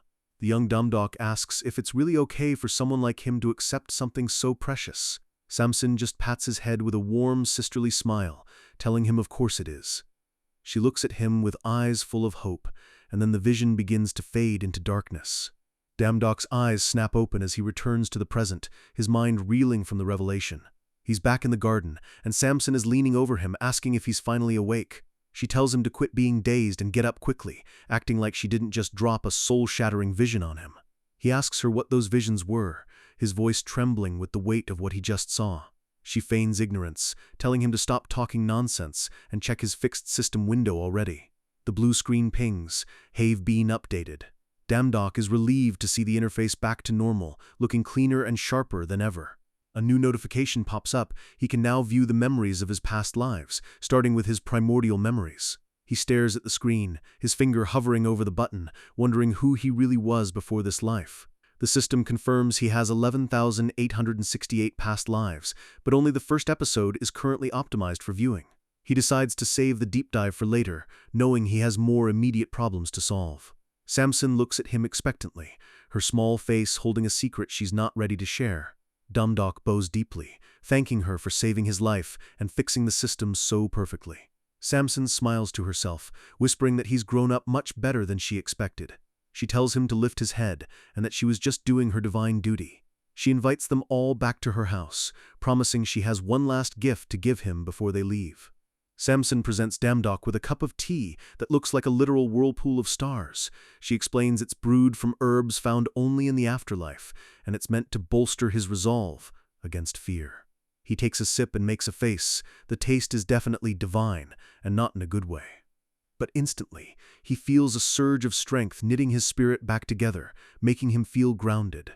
The young Domdok asks if it's really okay for someone like him to accept something so precious. Samson just pats his head with a warm, sisterly smile, telling him of course it is. She looks at him with eyes full of hope, and then the vision begins to fade into darkness. Domdok's eyes snap open as he returns to the present, his mind reeling from the revelation. He's back in the garden, and Samson is leaning over him, asking if he's finally awake. She tells him to quit being dazed and get up quickly, acting like she didn't just drop a soul-shattering vision on him. He asks her what those visions were, his voice trembling with the weight of what he just saw. She feigns ignorance, telling him to stop talking nonsense and check his fixed system window already. The blue screen pings, "Have been updated." Domdok is relieved to see the interface back to normal, looking cleaner and sharper than ever. A new notification pops up. He can now view the memories of his past lives, starting with his primordial memories. He stares at the screen, his finger hovering over the button, wondering who he really was before this life. The system confirms he has 11,868 past lives, but only the first episode is currently optimized for viewing. He decides to save the deep dive for later, knowing he has more immediate problems to solve. Samson looks at him expectantly, her small face holding a secret she's not ready to share. Domdok bows deeply, thanking her for saving his life and fixing the system so perfectly. Samson smiles to herself, whispering that he's grown up much better than she expected. She tells him to lift his head and that she was just doing her divine duty. She invites them all back to her house, promising she has one last gift to give him before they leave. Samson presents Damdok with a cup of tea that looks like a literal whirlpool of stars. She explains it's brewed from herbs found only in the afterlife, and it's meant to bolster his resolve against fear. He takes a sip and makes a face. The taste is definitely divine, and not in a good way. But instantly, he feels a surge of strength knitting his spirit back together, making him feel grounded.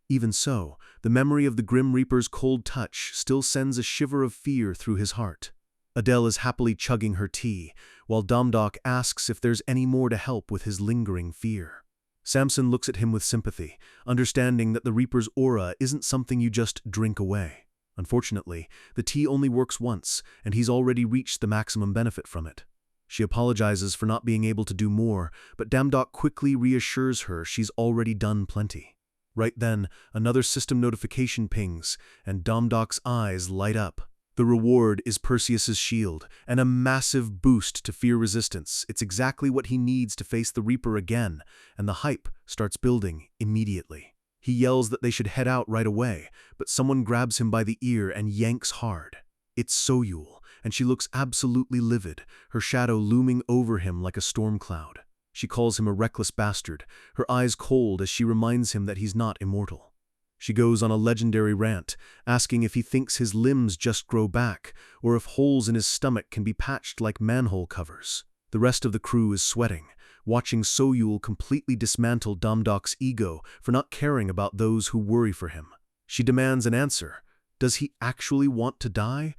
Even so, the memory of the Grim Reaper's cold touch still sends a shiver of fear through his heart. Adele is happily chugging her tea, while Damdok asks if there's any more to help with his lingering fear. Samson looks at him with sympathy, understanding that the Reaper's aura isn't something you just drink away. Unfortunately, the tea only works once, and he's already reached the maximum benefit from it. She apologizes for not being able to do more, but Damdok quickly reassures her she's already done plenty. Right then, another system notification pings, and Damdok's eyes light up. The reward is Perseus's shield, and a massive boost to fear resistance. It's exactly what he needs to face the Reaper again, and the hype starts building immediately. He yells that they should head out right away, but someone grabs him by the ear and yanks hard. It's Soyul, and she looks absolutely livid, her shadow looming over him like a storm cloud. She calls him a reckless bastard, her eyes cold as she reminds him that he's not immortal. She goes on a legendary rant, asking if he thinks his limbs just grow back, or if holes in his stomach can be patched like manhole covers. The rest of the crew is sweating, watching Soyul completely dismantle Damdok's ego for not caring about those who worry for him. She demands an answer. Does he actually want to die,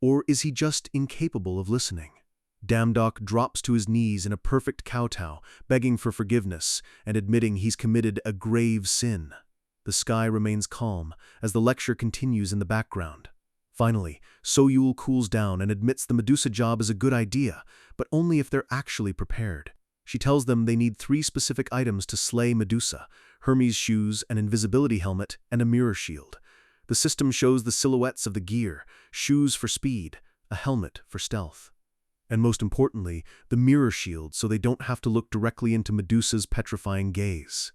or is he just incapable of listening? Damdok drops to his knees in a perfect kowtow, begging for forgiveness and admitting he's committed a grave sin. The sky remains calm as the lecture continues in the background. Finally, Soyul cools down and admits the Medusa job is a good idea, but only if they're actually prepared. She tells them they need 3 specific items to slay Medusa: Hermes' shoes, an invisibility helmet, and a mirror shield. The system shows the silhouettes of the gear: shoes for speed, a helmet for stealth. And most importantly, the mirror shield so they don't have to look directly into Medusa's petrifying gaze.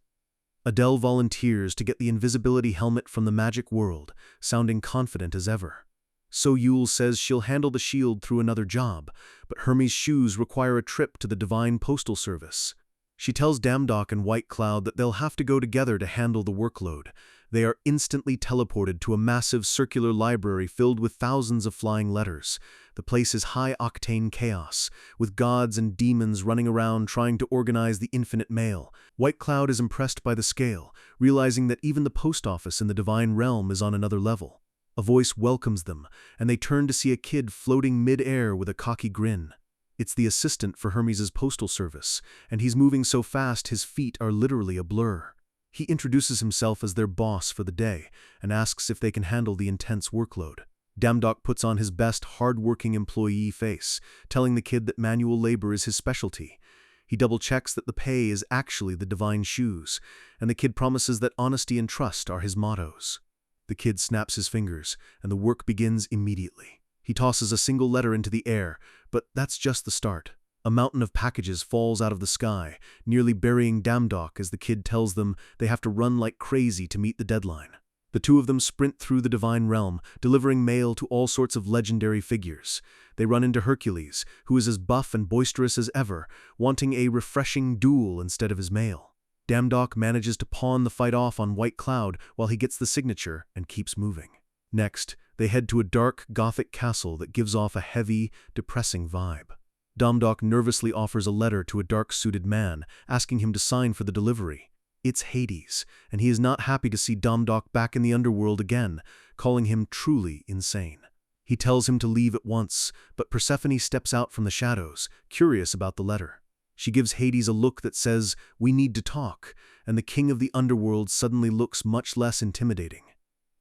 Adele volunteers to get the invisibility helmet from the magic world, sounding confident as ever. Soyul says she'll handle the shield through another job, but Hermes' shoes require a trip to the Divine Postal Service. She tells Damdok and White Cloud that they'll have to go together to handle the workload. They are instantly teleported to a massive circular library filled with thousands of flying letters. The place is high-octane chaos, with gods and demons running around trying to organize the infinite mail. White Cloud is impressed by the scale, realizing that even the post office in the divine realm is on another level. A voice welcomes them, and they turn to see a kid floating mid-air with a cocky grin. It's the assistant for Hermes' postal service, and he's moving so fast his feet are literally a blur. He introduces himself as their boss for the day and asks if they can handle the intense workload. Damdok puts on his best hard-working employee face, telling the kid that manual labor is his specialty. He double-checks that the pay is actually the divine shoes, and the kid promises that honesty and trust are his mottos. The kid snaps his fingers, and the work begins immediately. He tosses a single letter into the air, but that's just the start. A mountain of packages falls out of the sky, nearly burying Damdok as the kid tells them they have to run like crazy to meet the deadline. The two of them sprint through the divine realm, delivering mail to all sorts of legendary figures. They run into Hercules, who is as buff and boisterous as ever, wanting a refreshing duel instead of his mail. Damdok manages to pawn the fight off on White Cloud while he gets the signature and keeps moving. Next, they head to a dark, gothic castle that gives off a heavy, depressing vibe. Damdok nervously offers a letter to a dark-suited man, asking him to sign for the delivery. It's Hades, and he is not happy to see Damdok back in the underworld again, calling him truly insane. He tells him to leave at once, but Persephone steps out from the shadows, curious about the letter. She gives Hades a look that says, "We need to talk," and the king of the underworld suddenly looks much less intimidating.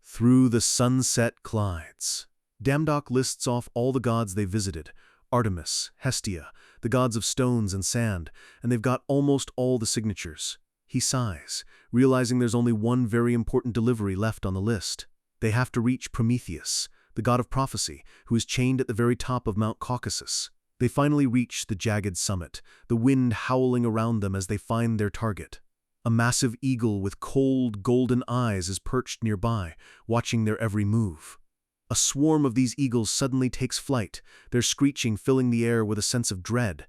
Through the sunset glides. Damdok lists off all the gods they visited: Artemis, Hestia, the gods of stones and sand, and they've got almost all the signatures. He sighs, realizing there's only one very important delivery left on the list. They have to reach Prometheus, the god of prophecy, who is chained at the very top of Mount Caucasus. They finally reach the jagged summit, the wind howling around them as they find their target. A massive eagle with cold, golden eyes is perched nearby, watching their every move. A swarm of these eagles suddenly takes flight, their screeching filling the air with a sense of dread.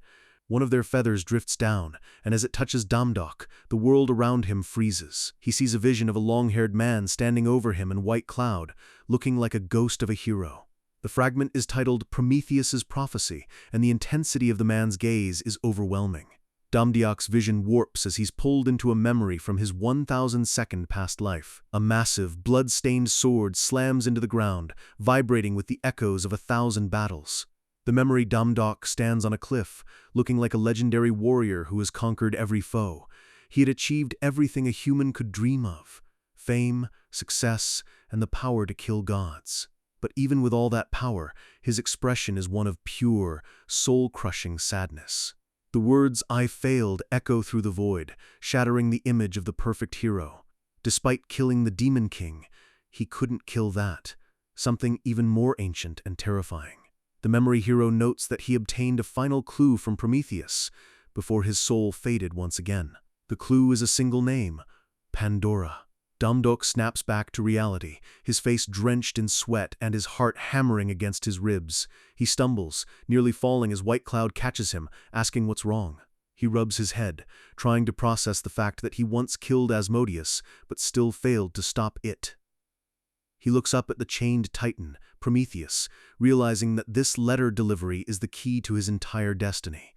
One of their feathers drifts down, and as it touches Damdok, the world around him freezes. He sees a vision of a long-haired man standing over him in white cloud, looking like a ghost of a hero. The fragment is titled Prometheus's Prophecy, and the intensity of the man's gaze is overwhelming. Damdiok's vision warps as he's pulled into a memory from his 1,000-second past life. A massive, blood-stained sword slams into the ground, vibrating with the echoes of 1,000 battles. The memory Damdok stands on a cliff, looking like a legendary warrior who has conquered every foe. He had achieved everything a human could dream of: fame, success, and the power to kill gods. But even with all that power, his expression is one of pure, soul-crushing sadness. The words "I failed" echo through the void, shattering the image of the perfect hero. Despite killing the Demon King, he couldn't kill that, something even more ancient and terrifying. The memory hero notes that he obtained a final clue from Prometheus before his soul faded once again. The clue is a single name: Pandora. Damdok snaps back to reality, his face drenched in sweat and his heart hammering against his ribs. He stumbles, nearly falling as White Cloud catches him, asking what's wrong. He rubs his head, trying to process the fact that he once killed Asmodeus, but still failed to stop it. He looks up at the chained titan, Prometheus, realizing that this letter delivery is the key to his entire destiny.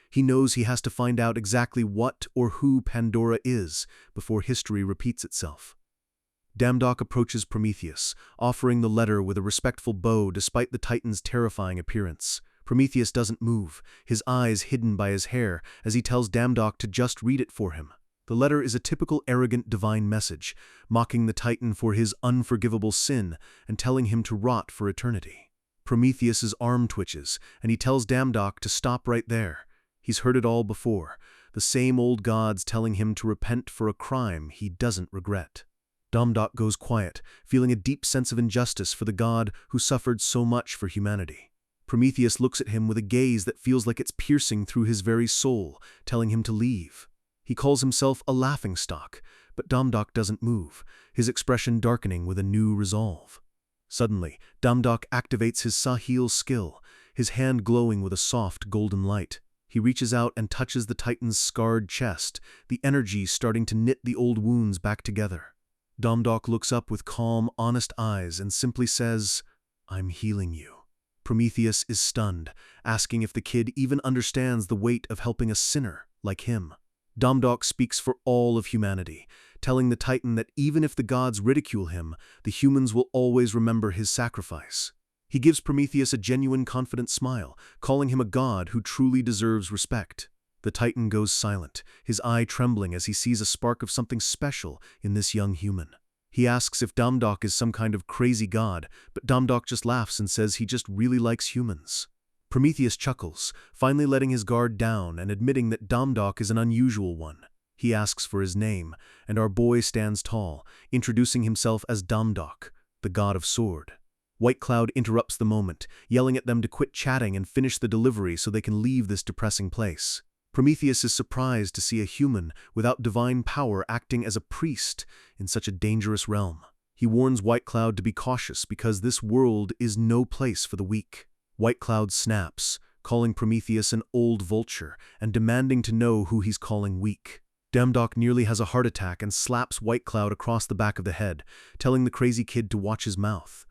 He knows he has to find out exactly what or who Pandora is before history repeats itself. Damdok approaches Prometheus, offering the letter with a respectful bow despite the Titan's terrifying appearance. Prometheus doesn't move, his eyes hidden by his hair, as he tells Damdok to just read it for him. The letter is a typical arrogant divine message, mocking the Titan for his unforgivable sin and telling him to rot for eternity. Prometheus's arm twitches, and he tells Damdok to stop right there. He's heard it all before, the same old gods telling him to repent for a crime he doesn't regret. Damdok goes quiet, feeling a deep sense of injustice for the god who suffered so much for humanity. Prometheus looks at him with a gaze that feels like it's piercing through his very soul, telling him to leave. He calls himself a laughingstock, but Damdok doesn't move, his expression darkening with a new resolve. Suddenly, Damdok activates his Sahil skill, his hand glowing with a soft golden light. He reaches out and touches the Titan's scarred chest, the energy starting to knit the old wounds back together. Damdok looks up with calm, honest eyes and simply says, "I'm healing you." Prometheus is stunned, asking if the kid even understands the weight of helping a sinner like him. Damdok speaks for all of humanity, telling the Titan that even if the gods ridicule him, the humans will always remember his sacrifice. He gives Prometheus a genuine, confident smile, calling him a god who truly deserves respect. The Titan goes silent, his eye trembling as he sees a spark of something special in this young human. He asks if Damdok is some kind of crazy god, but Damdok just laughs and says he just really likes humans. Prometheus chuckles, finally letting his guard down and admitting that Damdok is an unusual one. He asks for his name, and our boy stands tall, introducing himself as Damdok, the god of sword. White Cloud interrupts the moment, yelling at them to quit chatting and finish the delivery so they can leave this depressing place. Prometheus is surprised to see a human without divine power acting as a priest in such a dangerous realm. He warns White Cloud to be cautious because this world is no place for the weak. White Cloud snaps, calling Prometheus an old vulture and demanding to know who he's calling weak. Damdok nearly has a heart attack and slaps White Cloud across the back of the head, telling the crazy kid to watch his mouth.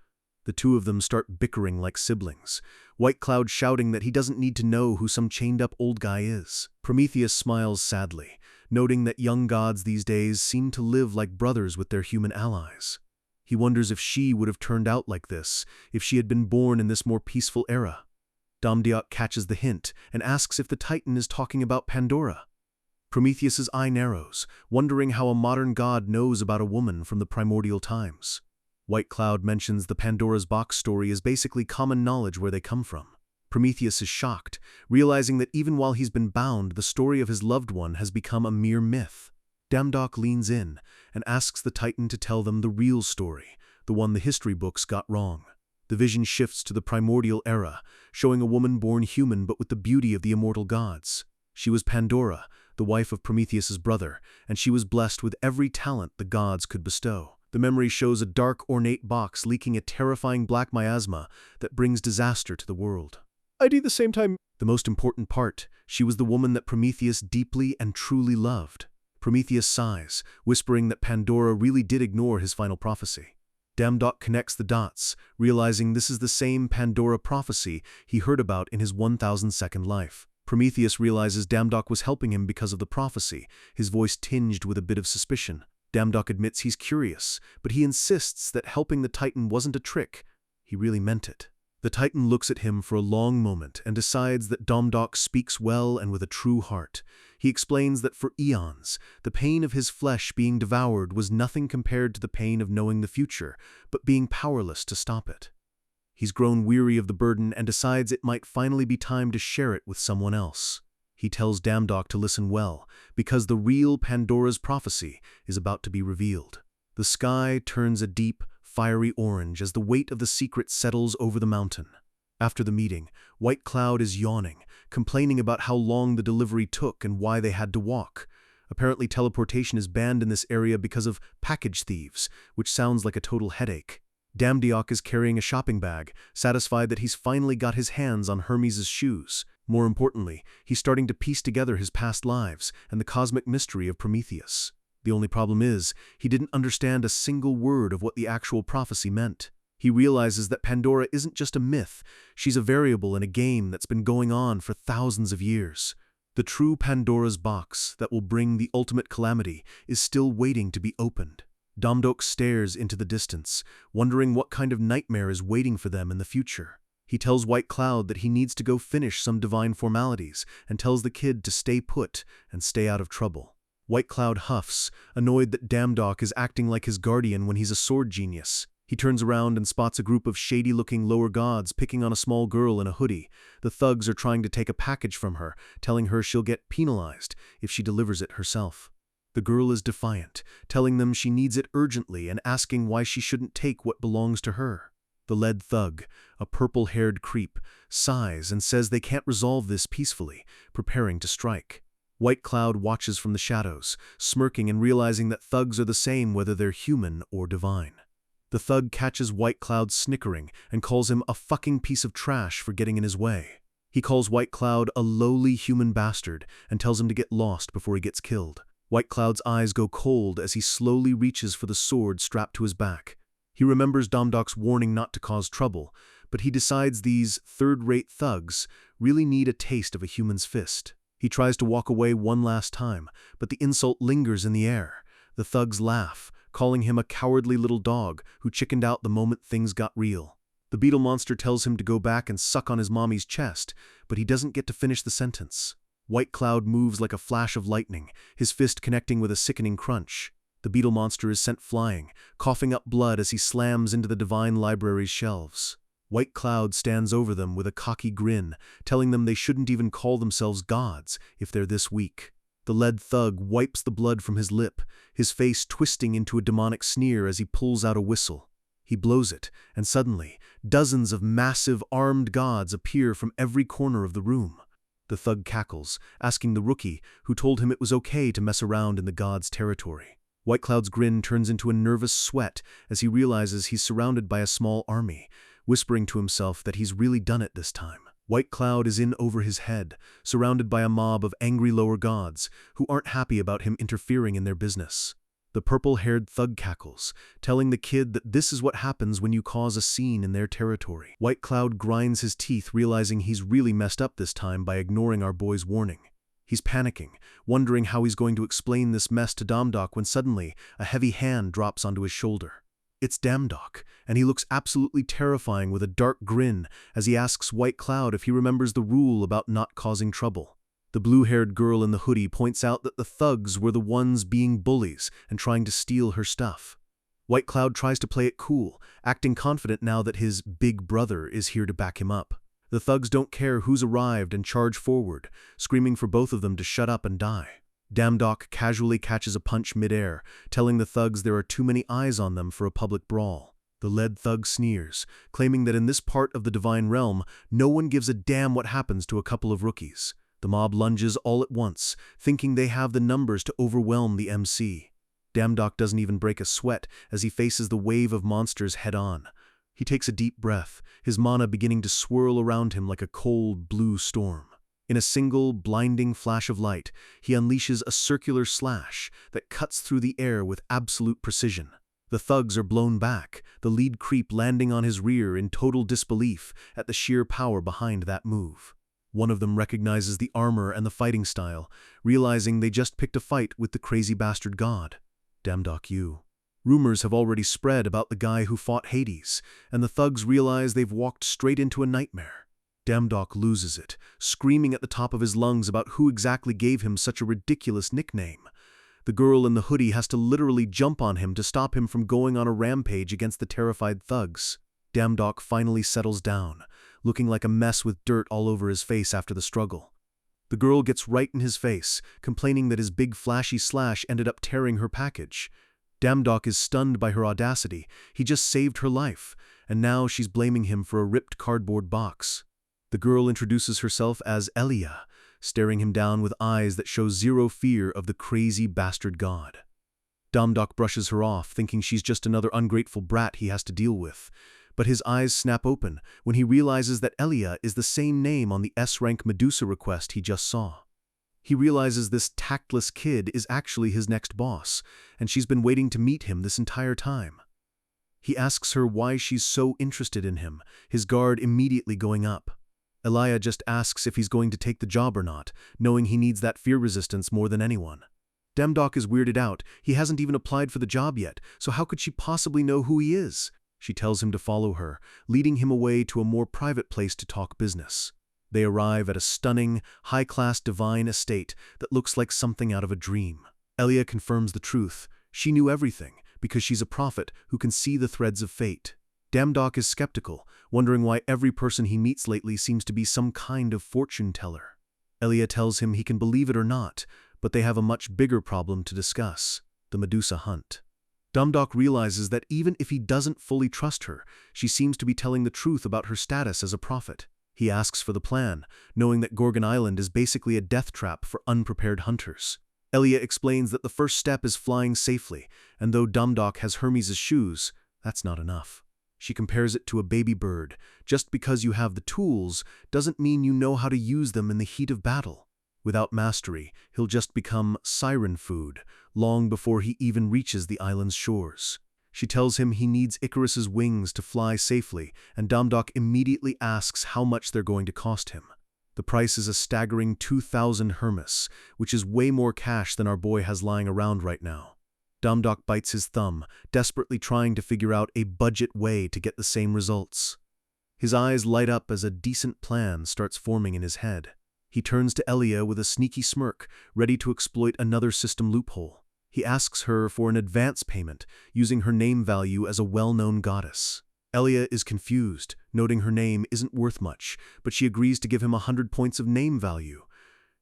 The two of them start bickering like siblings, White Cloud shouting that he doesn't need to know who some chained-up old guy is. Prometheus smiles sadly, noting that young gods these days seem to live like brothers with their human allies. He wonders if she would have turned out like this, if she had been born in this more peaceful era. Damdok catches the hint and asks if the Titan is talking about Pandora. Prometheus's eye narrows, wondering how a modern god knows about a woman from the primordial times. White Cloud mentions the Pandora's box story is basically common knowledge where they come from. Prometheus is shocked, realizing that even while he's been bound, the story of his loved one has become a mere myth. Damdok leans in and asks the Titan to tell them the real story, the one the history books got wrong. The vision shifts to the primordial era, showing a woman born human but with the beauty of the immortal gods. She was Pandora, the wife of Prometheus's brother, and she was blessed with every talent the gods could bestow. The memory shows a dark, ornate box leaking a terrifying black miasma that brings disaster to the world. At the same time, the most important part, she was the woman that Prometheus deeply and truly loved. Prometheus sighs, whispering that Pandora really did ignore his final prophecy. Damdok connects the dots, realizing this is the same Pandora prophecy he heard about in his 1,000-second life. Prometheus realizes Damdok was helping him because of the prophecy, his voice tinged with a bit of suspicion. Damdok admits he's curious, but he insists that helping the Titan wasn't a trick. He really meant it. The Titan looks at him for a long moment and decides that Damdok speaks well and with a true heart. He explains that for eons, the pain of his flesh being devoured was nothing compared to the pain of knowing the future, but being powerless to stop it. He's grown weary of the burden and decides it might finally be time to share it with someone else. He tells Damdok to listen well, because the real Pandora's prophecy is about to be revealed. The sky turns a deep, fiery orange as the weight of the secret settles over the mountain. After the meeting, White Cloud is yawning, complaining about how long the delivery took and why they had to walk. Apparently teleportation is banned in this area because of package thieves, which sounds like a total headache. Damdiok is carrying a shopping bag, satisfied that he's finally got his hands on Hermes' shoes. More importantly, he's starting to piece together his past lives and the cosmic mystery of Prometheus. The only problem is, he didn't understand a single word of what the actual prophecy meant. He realizes that Pandora isn't just a myth, she's a variable in a game that's been going on for thousands of years. The true Pandora's box that will bring the ultimate calamity is still waiting to be opened. Damdok stares into the distance, wondering what kind of nightmare is waiting for them in the future. He tells White Cloud that he needs to go finish some divine formalities and tells the kid to stay put and stay out of trouble. White Cloud huffs, annoyed that Damdok is acting like his guardian when he's a sword genius. He turns around and spots a group of shady-looking lower gods picking on a small girl in a hoodie. The thugs are trying to take a package from her, telling her she'll get penalized if she delivers it herself. The girl is defiant, telling them she needs it urgently and asking why she shouldn't take what belongs to her. The lead thug, a purple-haired creep, sighs and says they can't resolve this peacefully, preparing to strike. White Cloud watches from the shadows, smirking and realizing that thugs are the same whether they're human or divine. The thug catches White Cloud snickering and calls him a fucking piece of trash for getting in his way. He calls White Cloud a lowly human bastard and tells him to get lost before he gets killed. White Cloud's eyes go cold as he slowly reaches for the sword strapped to his back. He remembers Damdok's warning not to cause trouble, but he decides these third-rate thugs really need a taste of a human's fist. He tries to walk away one last time, but the insult lingers in the air. The thugs laugh, calling him a cowardly little dog who chickened out the moment things got real. The beetle monster tells him to go back and suck on his mommy's chest, but he doesn't get to finish the sentence. White Cloud moves like a flash of lightning, his fist connecting with a sickening crunch. The beetle monster is sent flying, coughing up blood as he slams into the divine library's shelves. White Cloud stands over them with a cocky grin, telling them they shouldn't even call themselves gods if they're this weak. The lead thug wipes the blood from his lip, his face twisting into a demonic sneer as he pulls out a whistle. He blows it, and suddenly, dozens of massive, armed gods appear from every corner of the room. The thug cackles, asking the rookie, who told him it was okay to mess around in the gods' territory. White Cloud's grin turns into a nervous sweat as he realizes he's surrounded by a small army, whispering to himself that he's really done it this time. White Cloud is in over his head, surrounded by a mob of angry lower gods who aren't happy about him interfering in their business. The purple-haired thug cackles, telling the kid that this is what happens when you cause a scene in their territory. White Cloud grinds his teeth, realizing he's really messed up this time by ignoring our boy's warning. He's panicking, wondering how he's going to explain this mess to Damdok when suddenly a heavy hand drops onto his shoulder. It's Damdok, and he looks absolutely terrifying with a dark grin as he asks White Cloud if he remembers the rule about not causing trouble. The blue-haired girl in the hoodie points out that the thugs were the ones being bullies and trying to steal her stuff. White Cloud tries to play it cool, acting confident now that his big brother is here to back him up. The thugs don't care who's arrived and charge forward, screaming for both of them to shut up and die. Damdok casually catches a punch midair, telling the thugs there are too many eyes on them for a public brawl. The lead thug sneers, claiming that in this part of the divine realm, no one gives a damn what happens to a couple of rookies. The mob lunges all at once, thinking they have the numbers to overwhelm the MC. Damdok doesn't even break a sweat as he faces the wave of monsters head-on. He takes a deep breath, his mana beginning to swirl around him like a cold, blue storm. In a single, blinding flash of light, he unleashes a circular slash that cuts through the air with absolute precision. The thugs are blown back, the lead creep landing on his rear in total disbelief at the sheer power behind that move. One of them recognizes the armor and the fighting style, realizing they just picked a fight with the crazy bastard god. Damdok you. Rumors have already spread about the guy who fought Hades, and the thugs realize they've walked straight into a nightmare. Damdok loses it, screaming at the top of his lungs about who exactly gave him such a ridiculous nickname. The girl in the hoodie has to literally jump on him to stop him from going on a rampage against the terrified thugs. Damdok finally settles down, looking like a mess with dirt all over his face after the struggle. The girl gets right in his face, complaining that his big flashy slash ended up tearing her package. Damdok is stunned by her audacity. He just saved her life, and now she's blaming him for a ripped cardboard box. The girl introduces herself as Elia, staring him down with eyes that show zero fear of the crazy bastard god. Damdok brushes her off, thinking she's just another ungrateful brat he has to deal with. But his eyes snap open when he realizes that Elia is the same name on the S-Rank Medusa request he just saw. He realizes this tactless kid is actually his next boss, and she's been waiting to meet him this entire time. He asks her why she's so interested in him, his guard immediately going up. Elia just asks if he's going to take the job or not, knowing he needs that fear resistance more than anyone. Damdok is weirded out. He hasn't even applied for the job yet, so how could she possibly know who he is? She tells him to follow her, leading him away to a more private place to talk business. They arrive at a stunning, high-class divine estate that looks like something out of a dream. Elia confirms the truth. She knew everything, because she's a prophet who can see the threads of fate. Damdok is skeptical, wondering why every person he meets lately seems to be some kind of fortune teller. Elia tells him he can believe it or not, but they have a much bigger problem to discuss: the Medusa hunt. Damdok realizes that even if he doesn't fully trust her, she seems to be telling the truth about her status as a prophet. He asks for the plan, knowing that Gorgon Island is basically a death trap for unprepared hunters. Elia explains that the first step is flying safely, and though Damdok has Hermes' shoes, that's not enough. She compares it to a baby bird. Just because you have the tools doesn't mean you know how to use them in the heat of battle. Without mastery, he'll just become siren food, long before he even reaches the island's shores. She tells him he needs Icarus's wings to fly safely, and Damdok immediately asks how much they're going to cost him. The price is a staggering 2,000 Hermes, which is way more cash than our boy has lying around right now. Damdok bites his thumb, desperately trying to figure out a budget way to get the same results. His eyes light up as a decent plan starts forming in his head. He turns to Elia with a sneaky smirk, ready to exploit another system loophole. He asks her for an advance payment, using her name value as a well-known goddess. Elia is confused, noting her name isn't worth much, but she agrees to give him 100 points of name value.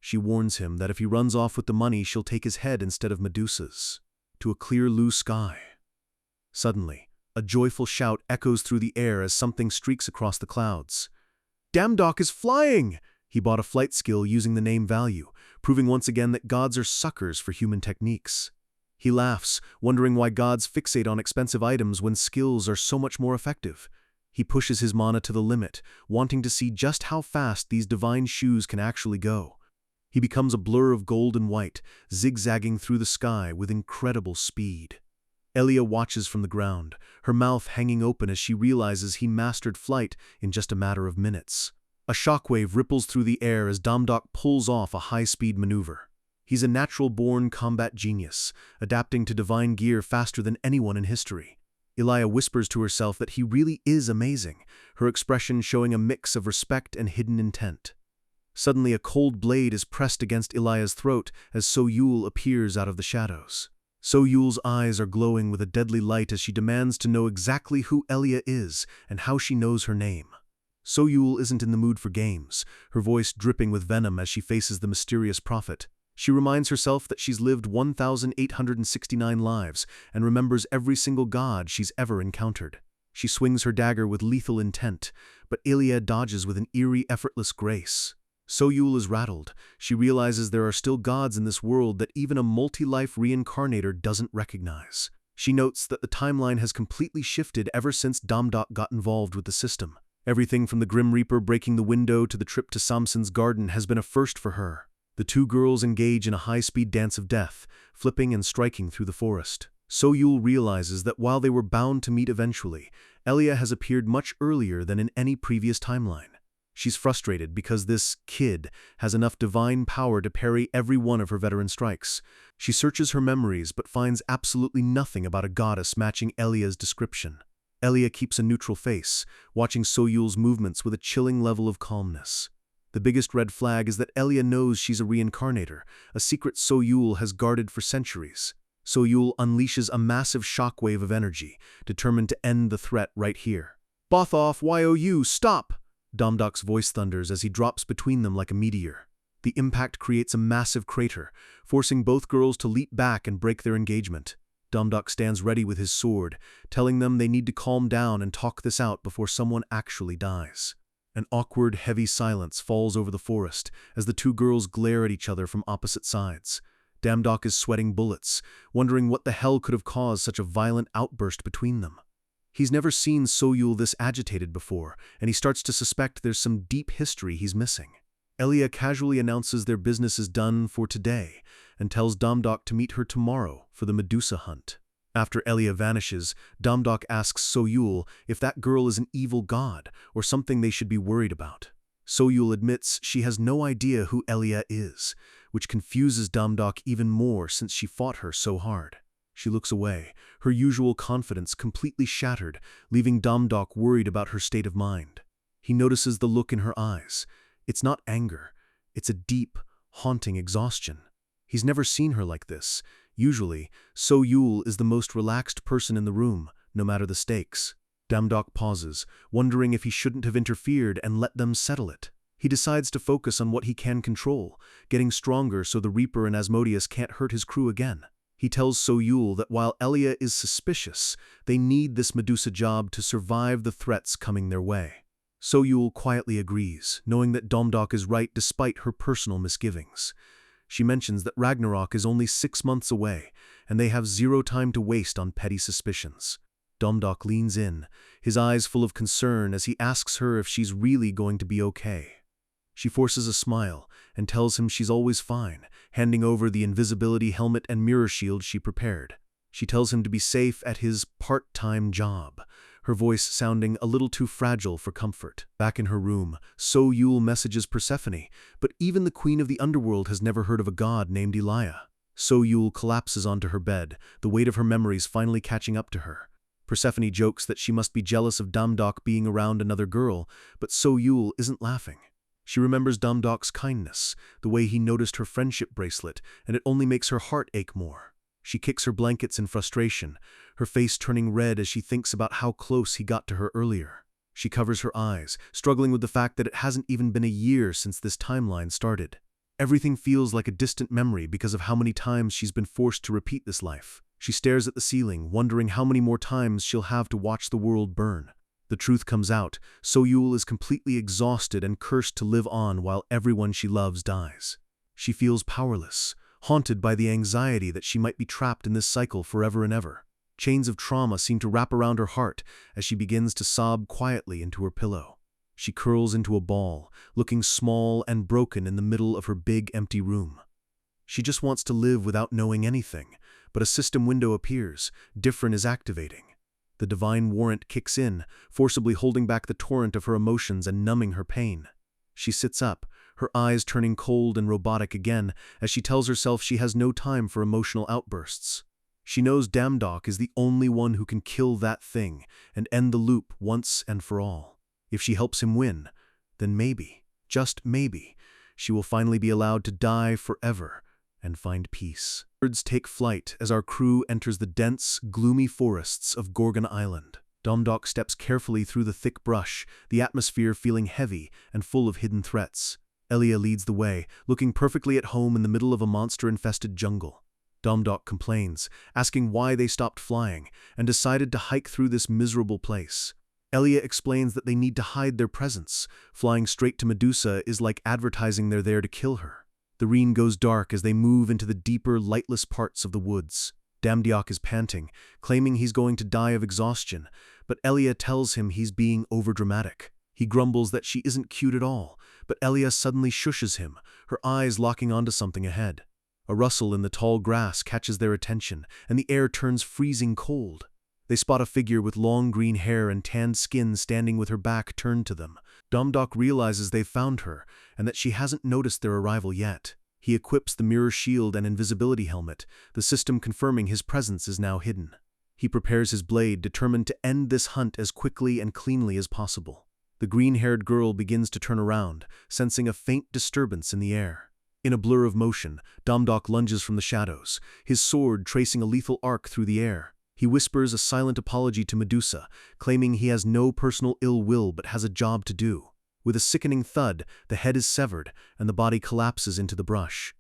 She warns him that if he runs off with the money, she'll take his head instead of Medusa's. To a clear blue sky. Suddenly, a joyful shout echoes through the air as something streaks across the clouds. Damdok is flying! He bought a flight skill using the name value, proving once again that gods are suckers for human techniques. He laughs, wondering why gods fixate on expensive items when skills are so much more effective. He pushes his mana to the limit, wanting to see just how fast these divine shoes can actually go. He becomes a blur of gold and white, zigzagging through the sky with incredible speed. Elia watches from the ground, her mouth hanging open as she realizes he mastered flight in just a matter of minutes. A shockwave ripples through the air as Damdok pulls off a high-speed maneuver. He's a natural-born combat genius, adapting to divine gear faster than anyone in history. Elia whispers to herself that he really is amazing, her expression showing a mix of respect and hidden intent. Suddenly, a cold blade is pressed against Elia's throat as So-Yul appears out of the shadows. So-Yul's eyes are glowing with a deadly light as she demands to know exactly who Elia is and how she knows her name. So-Yul isn't in the mood for games, her voice dripping with venom as she faces the mysterious prophet. She reminds herself that she's lived 1,869 lives and remembers every single god she's ever encountered. She swings her dagger with lethal intent, but Elia dodges with an eerie, effortless grace. So-Yul is rattled. She realizes there are still gods in this world that even a multi-life reincarnator doesn't recognize. She notes that the timeline has completely shifted ever since Damdok got involved with the system. Everything from the Grim Reaper breaking the window to the trip to Samson's garden has been a first for her. The two girls engage in a high-speed dance of death, flipping and striking through the forest. So-Yul realizes that while they were bound to meet eventually, Elia has appeared much earlier than in any previous timeline. She's frustrated because this kid has enough divine power to parry every one of her veteran strikes. She searches her memories but finds absolutely nothing about a goddess matching Elia's description. Elia keeps a neutral face, watching So-Yul's movements with a chilling level of calmness. The biggest red flag is that Elia knows she's a reincarnator, a secret So-Yul has guarded for centuries. So-Yul unleashes a massive shockwave of energy, determined to end the threat right here. "Bothoff, YOU, stop!" Damdok's voice thunders as he drops between them like a meteor. The impact creates a massive crater, forcing both girls to leap back and break their engagement. Damdok stands ready with his sword, telling them they need to calm down and talk this out before someone actually dies. An awkward, heavy silence falls over the forest as the two girls glare at each other from opposite sides. Damdok is sweating bullets, wondering what the hell could have caused such a violent outburst between them. He's never seen So-Yul this agitated before, and he starts to suspect there's some deep history he's missing. Elia casually announces their business is done for today and tells Damdok to meet her tomorrow for the Medusa hunt. After Elia vanishes, Damdok asks So-Yul if that girl is an evil god or something they should be worried about. So-Yul admits she has no idea who Elia is, which confuses Damdok even more since she fought her so hard. She looks away, her usual confidence completely shattered, leaving Damdok worried about her state of mind. He notices the look in her eyes. It's not anger, it's a deep, haunting exhaustion. He's never seen her like this. Usually, So-Yul is the most relaxed person in the room, no matter the stakes. Damdok pauses, wondering if he shouldn't have interfered and let them settle it. He decides to focus on what he can control, getting stronger so the Reaper and Asmodeus can't hurt his crew again. He tells So-Yul that while Elia is suspicious, they need this Medusa job to survive the threats coming their way. So-Yul quietly agrees, knowing that Damdok is right despite her personal misgivings. She mentions that Ragnarok is only 6 months away, and they have zero time to waste on petty suspicions. Damdok leans in, his eyes full of concern as he asks her if she's really going to be okay. She forces a smile and tells him she's always fine, handing over the invisibility helmet and mirror shield she prepared. She tells him to be safe at his part-time job, her voice sounding a little too fragile for comfort. Back in her room, So-Yul messages Persephone, but even the queen of the underworld has never heard of a god named Elia. So-Yul collapses onto her bed, the weight of her memories finally catching up to her. Persephone jokes that she must be jealous of Damdok being around another girl, but So-Yul isn't laughing. She remembers Damdok's kindness, the way he noticed her friendship bracelet, and it only makes her heart ache more. She kicks her blankets in frustration, her face turning red as she thinks about how close he got to her earlier. She covers her eyes, struggling with the fact that it hasn't even been a year since this timeline started. Everything feels like a distant memory because of how many times she's been forced to repeat this life. She stares at the ceiling, wondering how many more times she'll have to watch the world burn. The truth comes out. So-Yul is completely exhausted and cursed to live on while everyone she loves dies. She feels powerless, haunted by the anxiety that she might be trapped in this cycle forever and ever. Chains of trauma seem to wrap around her heart as she begins to sob quietly into her pillow. She curls into a ball, looking small and broken in the middle of her big empty room. She just wants to live without knowing anything, but a system window appears. Different is activating. The divine warrant kicks in, forcibly holding back the torrent of her emotions and numbing her pain. She sits up, her eyes turning cold and robotic again as she tells herself she has no time for emotional outbursts. She knows Damdok is the only one who can kill that thing and end the loop once and for all. If she helps him win, then maybe, just maybe, she will finally be allowed to die forever and find peace. Birds take flight as our crew enters the dense, gloomy forests of Gorgon Island. Damdok steps carefully through the thick brush, the atmosphere feeling heavy and full of hidden threats. Elia leads the way, looking perfectly at home in the middle of a monster-infested jungle. Damdok complains, asking why they stopped flying and decided to hike through this miserable place. Elia explains that they need to hide their presence. Flying straight to Medusa is like advertising they're there to kill her. The rain goes dark as they move into the deeper, lightless parts of the woods. Damdiok is panting, claiming he's going to die of exhaustion, but Elia tells him he's being overdramatic. He grumbles that she isn't cute at all, but Elia suddenly shushes him, her eyes locking onto something ahead. A rustle in the tall grass catches their attention, and the air turns freezing cold. They spot a figure with long green hair and tanned skin standing with her back turned to them. Damdiok realizes they've found her, and that she hasn't noticed their arrival yet. He equips the mirror shield and invisibility helmet, the system confirming his presence is now hidden. He prepares his blade, determined to end this hunt as quickly and cleanly as possible. The green-haired girl begins to turn around, sensing a faint disturbance in the air. In a blur of motion, Damdiok lunges from the shadows, his sword tracing a lethal arc through the air. He whispers a silent apology to Medusa, claiming he has no personal ill will but has a job to do. With a sickening thud, the head is severed, and the body collapses into the brush.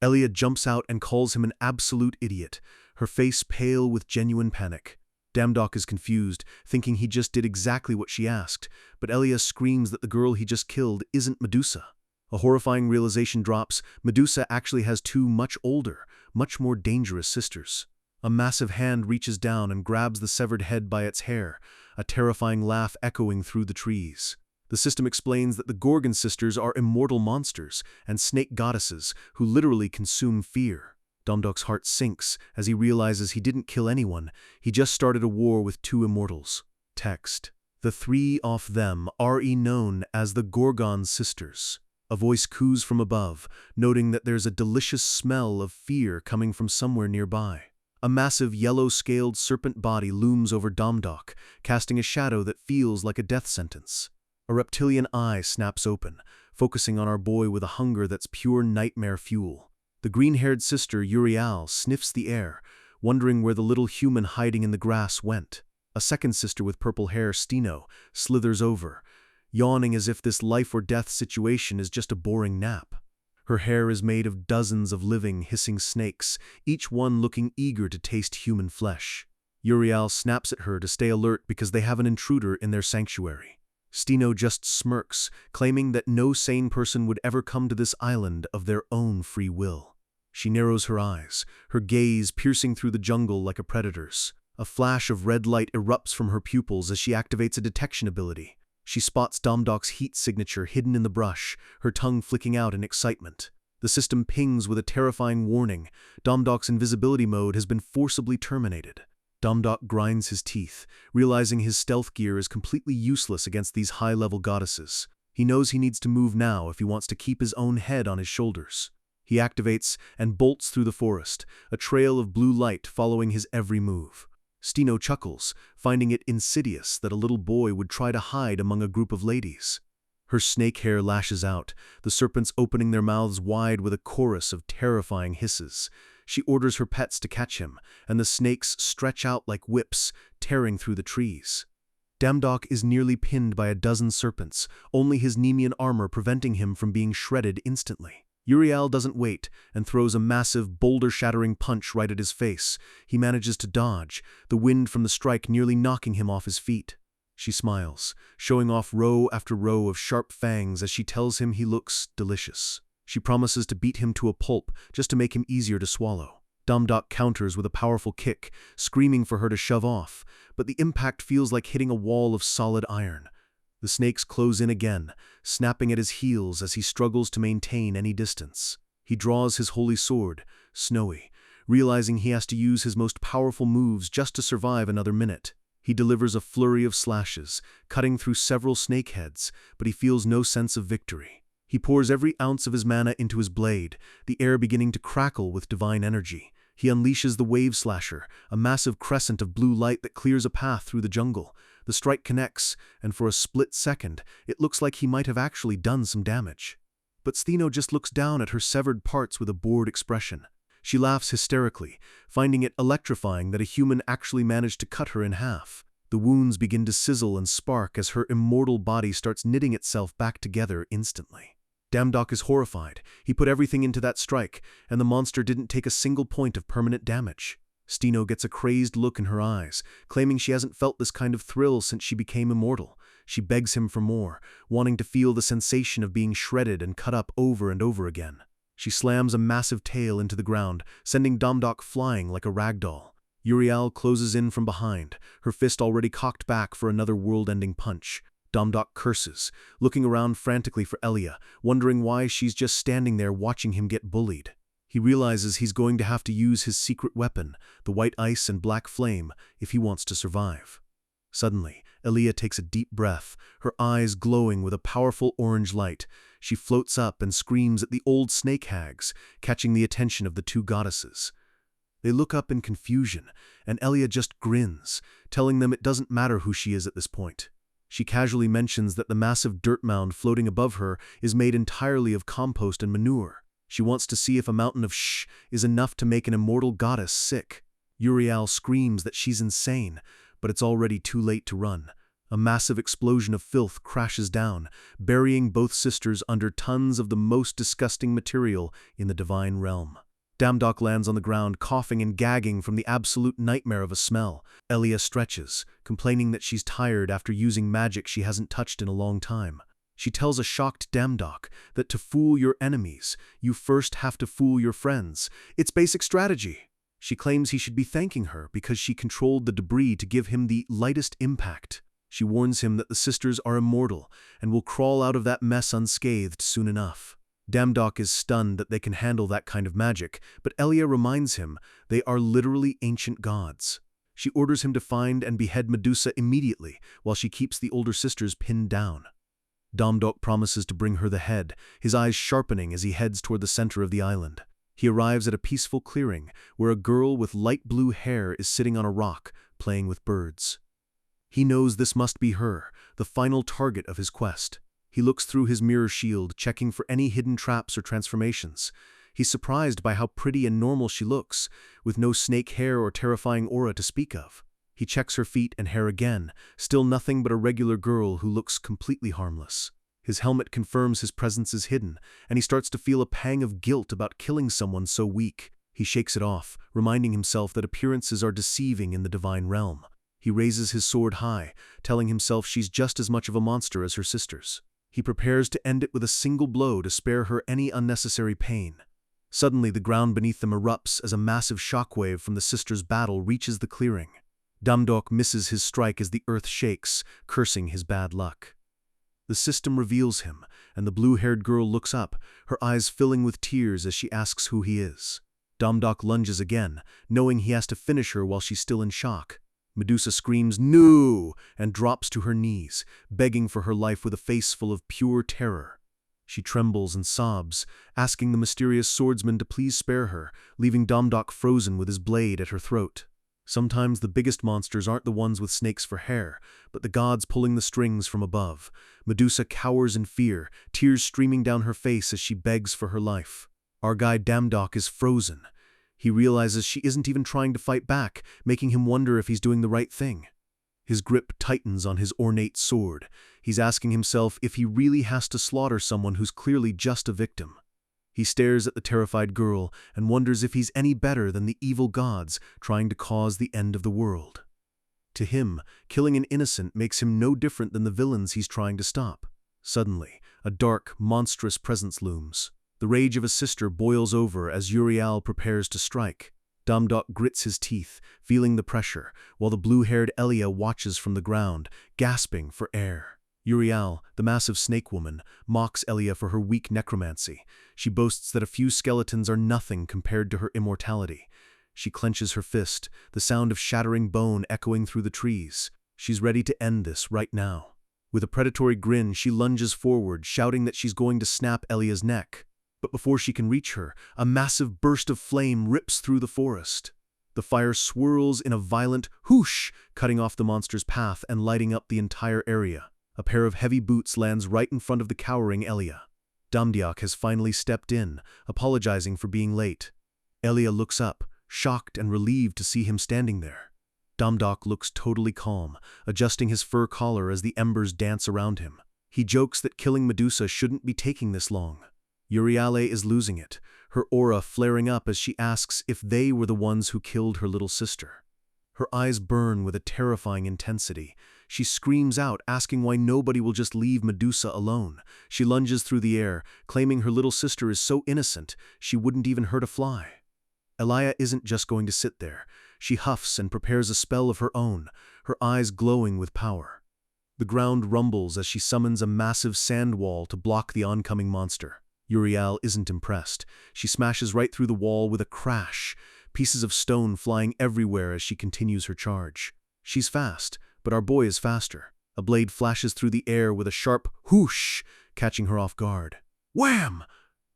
Elia jumps out and calls him an absolute idiot, her face pale with genuine panic. Damdiok is confused, thinking he just did exactly what she asked, but Elia screams that the girl he just killed isn't Medusa. A horrifying realization drops: Medusa actually has two much older, much more dangerous sisters. A massive hand reaches down and grabs the severed head by its hair, a terrifying laugh echoing through the trees. The system explains that the Gorgon sisters are immortal monsters and snake goddesses who literally consume fear. Damdiok's heart sinks as he realizes he didn't kill anyone, he just started a war with two immortals. Text: the three of them are known as the Gorgon sisters. A voice coos from above, noting that there's a delicious smell of fear coming from somewhere nearby. A massive yellow-scaled serpent body looms over Damdiok, casting a shadow that feels like a death sentence. A reptilian eye snaps open, focusing on our boy with a hunger that's pure nightmare fuel. The green-haired sister, Uriel, sniffs the air, wondering where the little human hiding in the grass went. A second sister with purple hair, Steno, slithers over, yawning as if this life-or-death situation is just a boring nap. Her hair is made of dozens of living, hissing snakes, each one looking eager to taste human flesh. Uriel snaps at her to stay alert because they have an intruder in their sanctuary. Steno just smirks, claiming that no sane person would ever come to this island of their own free will. She narrows her eyes, her gaze piercing through the jungle like a predator's. A flash of red light erupts from her pupils as she activates a detection ability. She spots Damdiok's heat signature hidden in the brush, her tongue flicking out in excitement. The system pings with a terrifying warning: Damdiok's invisibility mode has been forcibly terminated. Damdiok grinds his teeth, realizing his stealth gear is completely useless against these high-level goddesses. He knows he needs to move now if he wants to keep his own head on his shoulders. He activates and bolts through the forest, a trail of blue light following his every move. Steno chuckles, finding it insidious that a little boy would try to hide among a group of ladies. Her snake hair lashes out, the serpents opening their mouths wide with a chorus of terrifying hisses. She orders her pets to catch him, and the snakes stretch out like whips, tearing through the trees. Damdiok is nearly pinned by a dozen serpents, only his Nemean armor preventing him from being shredded instantly. Uriel doesn't wait and throws a massive, boulder-shattering punch right at his face. He manages to dodge, the wind from the strike nearly knocking him off his feet. She smiles, showing off row after row of sharp fangs as she tells him he looks delicious. She promises to beat him to a pulp just to make him easier to swallow. Damdiok counters with a powerful kick, screaming for her to shove off, but the impact feels like hitting a wall of solid iron. The snakes close in again, snapping at his heels as he struggles to maintain any distance. He draws his holy sword, Snowy, realizing he has to use his most powerful moves just to survive another minute. He delivers a flurry of slashes, cutting through several snake heads, but he feels no sense of victory. He pours every ounce of his mana into his blade, the air beginning to crackle with divine energy. He unleashes the Wave Slasher, a massive crescent of blue light that clears a path through the jungle. The strike connects, and for a split second, it looks like he might have actually done some damage. But Steno just looks down at her severed parts with a bored expression. She laughs hysterically, finding it electrifying that a human actually managed to cut her in half. The wounds begin to sizzle and spark as her immortal body starts knitting itself back together instantly. Damdiok is horrified. He put everything into that strike, and the monster didn't take a single point of permanent damage. Stino gets a crazed look in her eyes, claiming she hasn't felt this kind of thrill since she became immortal. She begs him for more, wanting to feel the sensation of being shredded and cut up over and over again. She slams a massive tail into the ground, sending Domdok flying like a rag doll. Uriel closes in from behind, her fist already cocked back for another world-ending punch. Domdok curses, looking around frantically for Elia, wondering why she's just standing there watching him get bullied. He realizes he's going to have to use his secret weapon, the white ice and black flame, if he wants to survive. Suddenly, Elia takes a deep breath, her eyes glowing with a powerful orange light. She floats up and screams at the old snake hags, catching the attention of the two goddesses. They look up in confusion, and Elia just grins, telling them it doesn't matter who she is at this point. She casually mentions that the massive dirt mound floating above her is made entirely of compost and manure. She wants to see if a mountain of shh is enough to make an immortal goddess sick. Uriel screams that she's insane, but it's already too late to run. A massive explosion of filth crashes down, burying both sisters under tons of the most disgusting material in the divine realm. Damdok lands on the ground, coughing and gagging from the absolute nightmare of a smell. Elia stretches, complaining that she's tired after using magic she hasn't touched in a long time. She tells a shocked Damdok that to fool your enemies, you first have to fool your friends. It's basic strategy. She claims he should be thanking her because she controlled the debris to give him the lightest impact. She warns him that the sisters are immortal and will crawl out of that mess unscathed soon enough. Damdok is stunned that they can handle that kind of magic, but Elia reminds him they are literally ancient gods. She orders him to find and behead Medusa immediately, while she keeps the older sisters pinned down. Damdok promises to bring her the head, his eyes sharpening as he heads toward the center of the island. He arrives at a peaceful clearing, where a girl with light blue hair is sitting on a rock, playing with birds. He knows this must be her, the final target of his quest. He looks through his mirror shield, checking for any hidden traps or transformations. He's surprised by how pretty and normal she looks, with no snake hair or terrifying aura to speak of. He checks her feet and hair again, still nothing but a regular girl who looks completely harmless. His helmet confirms his presence is hidden, and he starts to feel a pang of guilt about killing someone so weak. He shakes it off, reminding himself that appearances are deceiving in the divine realm. He raises his sword high, telling himself she's just as much of a monster as her sisters. He prepares to end it with a single blow to spare her any unnecessary pain. Suddenly, the ground beneath them erupts as a massive shockwave from the sisters' battle reaches the clearing. Damdok misses his strike as the earth shakes, cursing his bad luck. The system reveals him, and the blue-haired girl looks up, her eyes filling with tears as she asks who he is. Damdok lunges again, knowing he has to finish her while she's still in shock. Medusa screams, "No!" and drops to her knees, begging for her life with a face full of pure terror. She trembles and sobs, asking the mysterious swordsman to please spare her, leaving Damdok frozen with his blade at her throat. Sometimes the biggest monsters aren't the ones with snakes for hair, but the gods pulling the strings from above. Medusa cowers in fear, tears streaming down her face as she begs for her life. Our guide Damdok is frozen. He realizes she isn't even trying to fight back, making him wonder if he's doing the right thing. His grip tightens on his ornate sword. He's asking himself if he really has to slaughter someone who's clearly just a victim. He stares at the terrified girl and wonders if he's any better than the evil gods trying to cause the end of the world. To him, killing an innocent makes him no different than the villains he's trying to stop. Suddenly, a dark, monstrous presence looms. The rage of a sister boils over as Uriel prepares to strike. Damdok grits his teeth, feeling the pressure, while the blue-haired Elia watches from the ground, gasping for air. Uriel, the massive snake woman, mocks Elia for her weak necromancy. She boasts that a few skeletons are nothing compared to her immortality. She clenches her fist, the sound of shattering bone echoing through the trees. She's ready to end this right now. With a predatory grin, she lunges forward, shouting that she's going to snap Elia's neck. But before she can reach her, a massive burst of flame rips through the forest. The fire swirls in a violent whoosh, cutting off the monster's path and lighting up the entire area. A pair of heavy boots lands right in front of the cowering Elia. Damdok has finally stepped in, apologizing for being late. Elia looks up, shocked and relieved to see him standing there. Damdok looks totally calm, adjusting his fur collar as the embers dance around him. He jokes that killing Medusa shouldn't be taking this long. Uriale is losing it, her aura flaring up as she asks if they were the ones who killed her little sister. Her eyes burn with a terrifying intensity. She screams out, asking why nobody will just leave Medusa alone. She lunges through the air, claiming her little sister is so innocent she wouldn't even hurt a fly. Elia isn't just going to sit there. She huffs and prepares a spell of her own, her eyes glowing with power. The ground rumbles as she summons a massive sand wall to block the oncoming monster. Uriel isn't impressed. She smashes right through the wall with a crash, pieces of stone flying everywhere as she continues her charge. She's fast, but our boy is faster. A blade flashes through the air with a sharp whoosh, catching her off guard. Wham!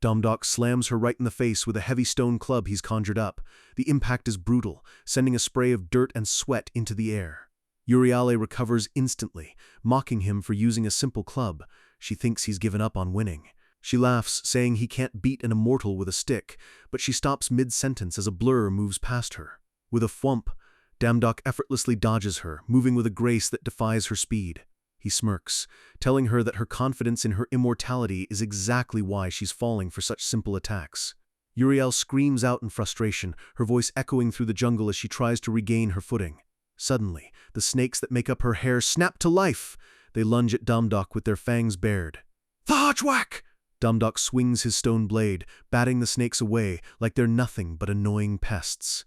Domdok slams her right in the face with a heavy stone club he's conjured up. The impact is brutal, sending a spray of dirt and sweat into the air. Uriale recovers instantly, mocking him for using a simple club. She thinks he's given up on winning. She laughs, saying he can't beat an immortal with a stick, but she stops mid-sentence as a blur moves past her. With a thwomp, Damdok effortlessly dodges her, moving with a grace that defies her speed. He smirks, telling her that her confidence in her immortality is exactly why she's falling for such simple attacks. Uriel screams out in frustration, her voice echoing through the jungle as she tries to regain her footing. Suddenly, the snakes that make up her hair snap to life. They lunge at Damdok with their fangs bared. Thajwak! Damdok swings his stone blade, batting the snakes away like they're nothing but annoying pests.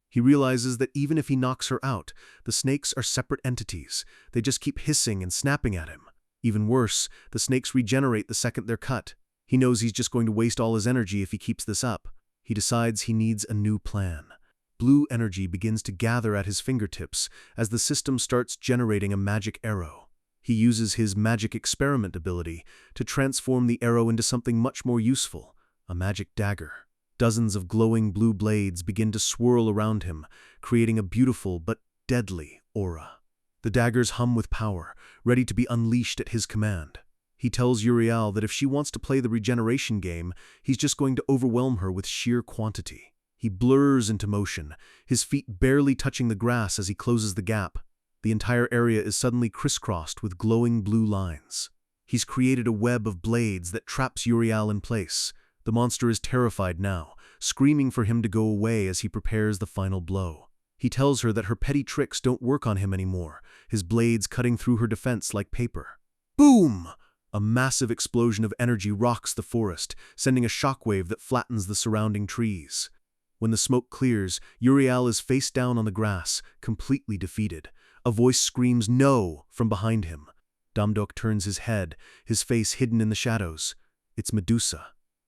He realizes that even if he knocks her out, the snakes are separate entities. They just keep hissing and snapping at him. Even worse, the snakes regenerate the second they're cut. He knows he's just going to waste all his energy if he keeps this up. He decides he needs a new plan. Blue energy begins to gather at his fingertips as the system starts generating a magic arrow. He uses his magic experiment ability to transform the arrow into something much more useful, a magic dagger. Dozens of glowing blue blades begin to swirl around him, creating a beautiful but deadly aura. The daggers hum with power, ready to be unleashed at his command. He tells Uriel that if she wants to play the regeneration game, he's just going to overwhelm her with sheer quantity. He blurs into motion, his feet barely touching the grass as he closes the gap. The entire area is suddenly crisscrossed with glowing blue lines. He's created a web of blades that traps Uriel in place. The monster is terrified now, screaming for him to go away as he prepares the final blow. He tells her that her petty tricks don't work on him anymore, his blades cutting through her defense like paper. Boom! A massive explosion of energy rocks the forest, sending a shockwave that flattens the surrounding trees. When the smoke clears, Uriel is face down on the grass, completely defeated. A voice screams "No" from behind him. Damdok turns his head, his face hidden in the shadows. It's Medusa.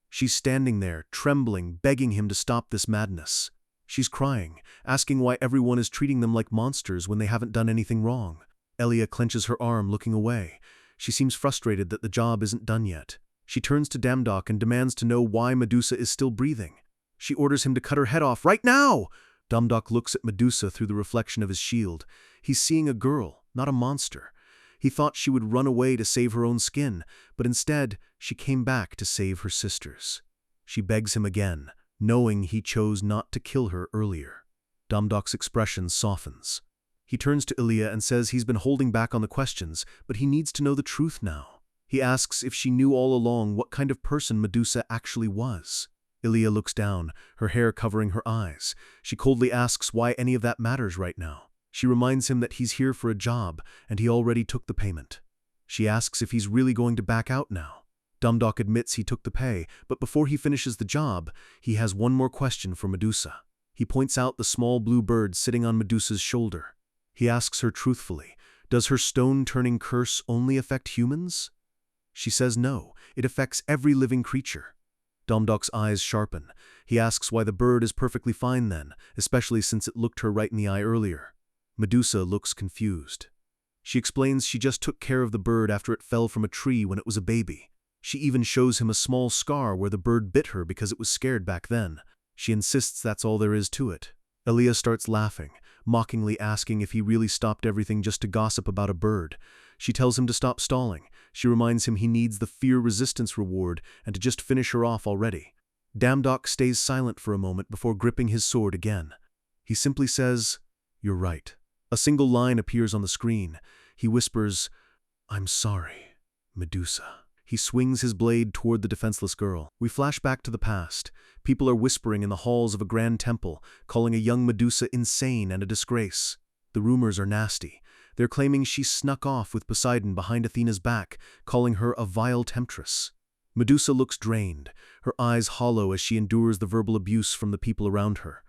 She's standing there, trembling, begging him to stop this madness. She's crying, asking why everyone is treating them like monsters when they haven't done anything wrong. Elia clenches her arm, looking away. She seems frustrated that the job isn't done yet. She turns to Damdok and demands to know why Medusa is still breathing. She orders him to cut her head off right now! Damdok looks at Medusa through the reflection of his shield. He's seeing a girl, not a monster. He thought she would run away to save her own skin, but instead, she came back to save her sisters. She begs him again, knowing he chose not to kill her earlier. Damdok's expression softens. He turns to Ilia and says he's been holding back on the questions, but he needs to know the truth now. He asks if she knew all along what kind of person Medusa actually was. Ilia looks down, her hair covering her eyes. She coldly asks why any of that matters right now. She reminds him that he's here for a job, and he already took the payment. She asks if he's really going to back out now. Damdok admits he took the pay, but before he finishes the job, he has one more question for Medusa. He points out the small blue bird sitting on Medusa's shoulder. He asks her truthfully, does her stone-turning curse only affect humans? She says no, it affects every living creature. Damdok's eyes sharpen. He asks why the bird is perfectly fine then, especially since it looked her right in the eye earlier. Medusa looks confused. She explains she just took care of the bird after it fell from a tree when it was a baby. She even shows him a small scar where the bird bit her because it was scared back then. She insists that's all there is to it. Elia starts laughing, mockingly asking if he really stopped everything just to gossip about a bird. She tells him to stop stalling. She reminds him he needs the fear resistance reward and to just finish her off already. Damdok stays silent for a moment before gripping his sword again. He simply says, "You're right." A single line appears on the screen. He whispers, "I'm sorry, Medusa." He swings his blade toward the defenseless girl. We flash back to the past. People are whispering in the halls of a grand temple, calling a young Medusa insane and a disgrace. The rumors are nasty. They're claiming she snuck off with Poseidon behind Athena's back, calling her a vile temptress. Medusa looks drained, her eyes hollow as she endures the verbal abuse from the people around her.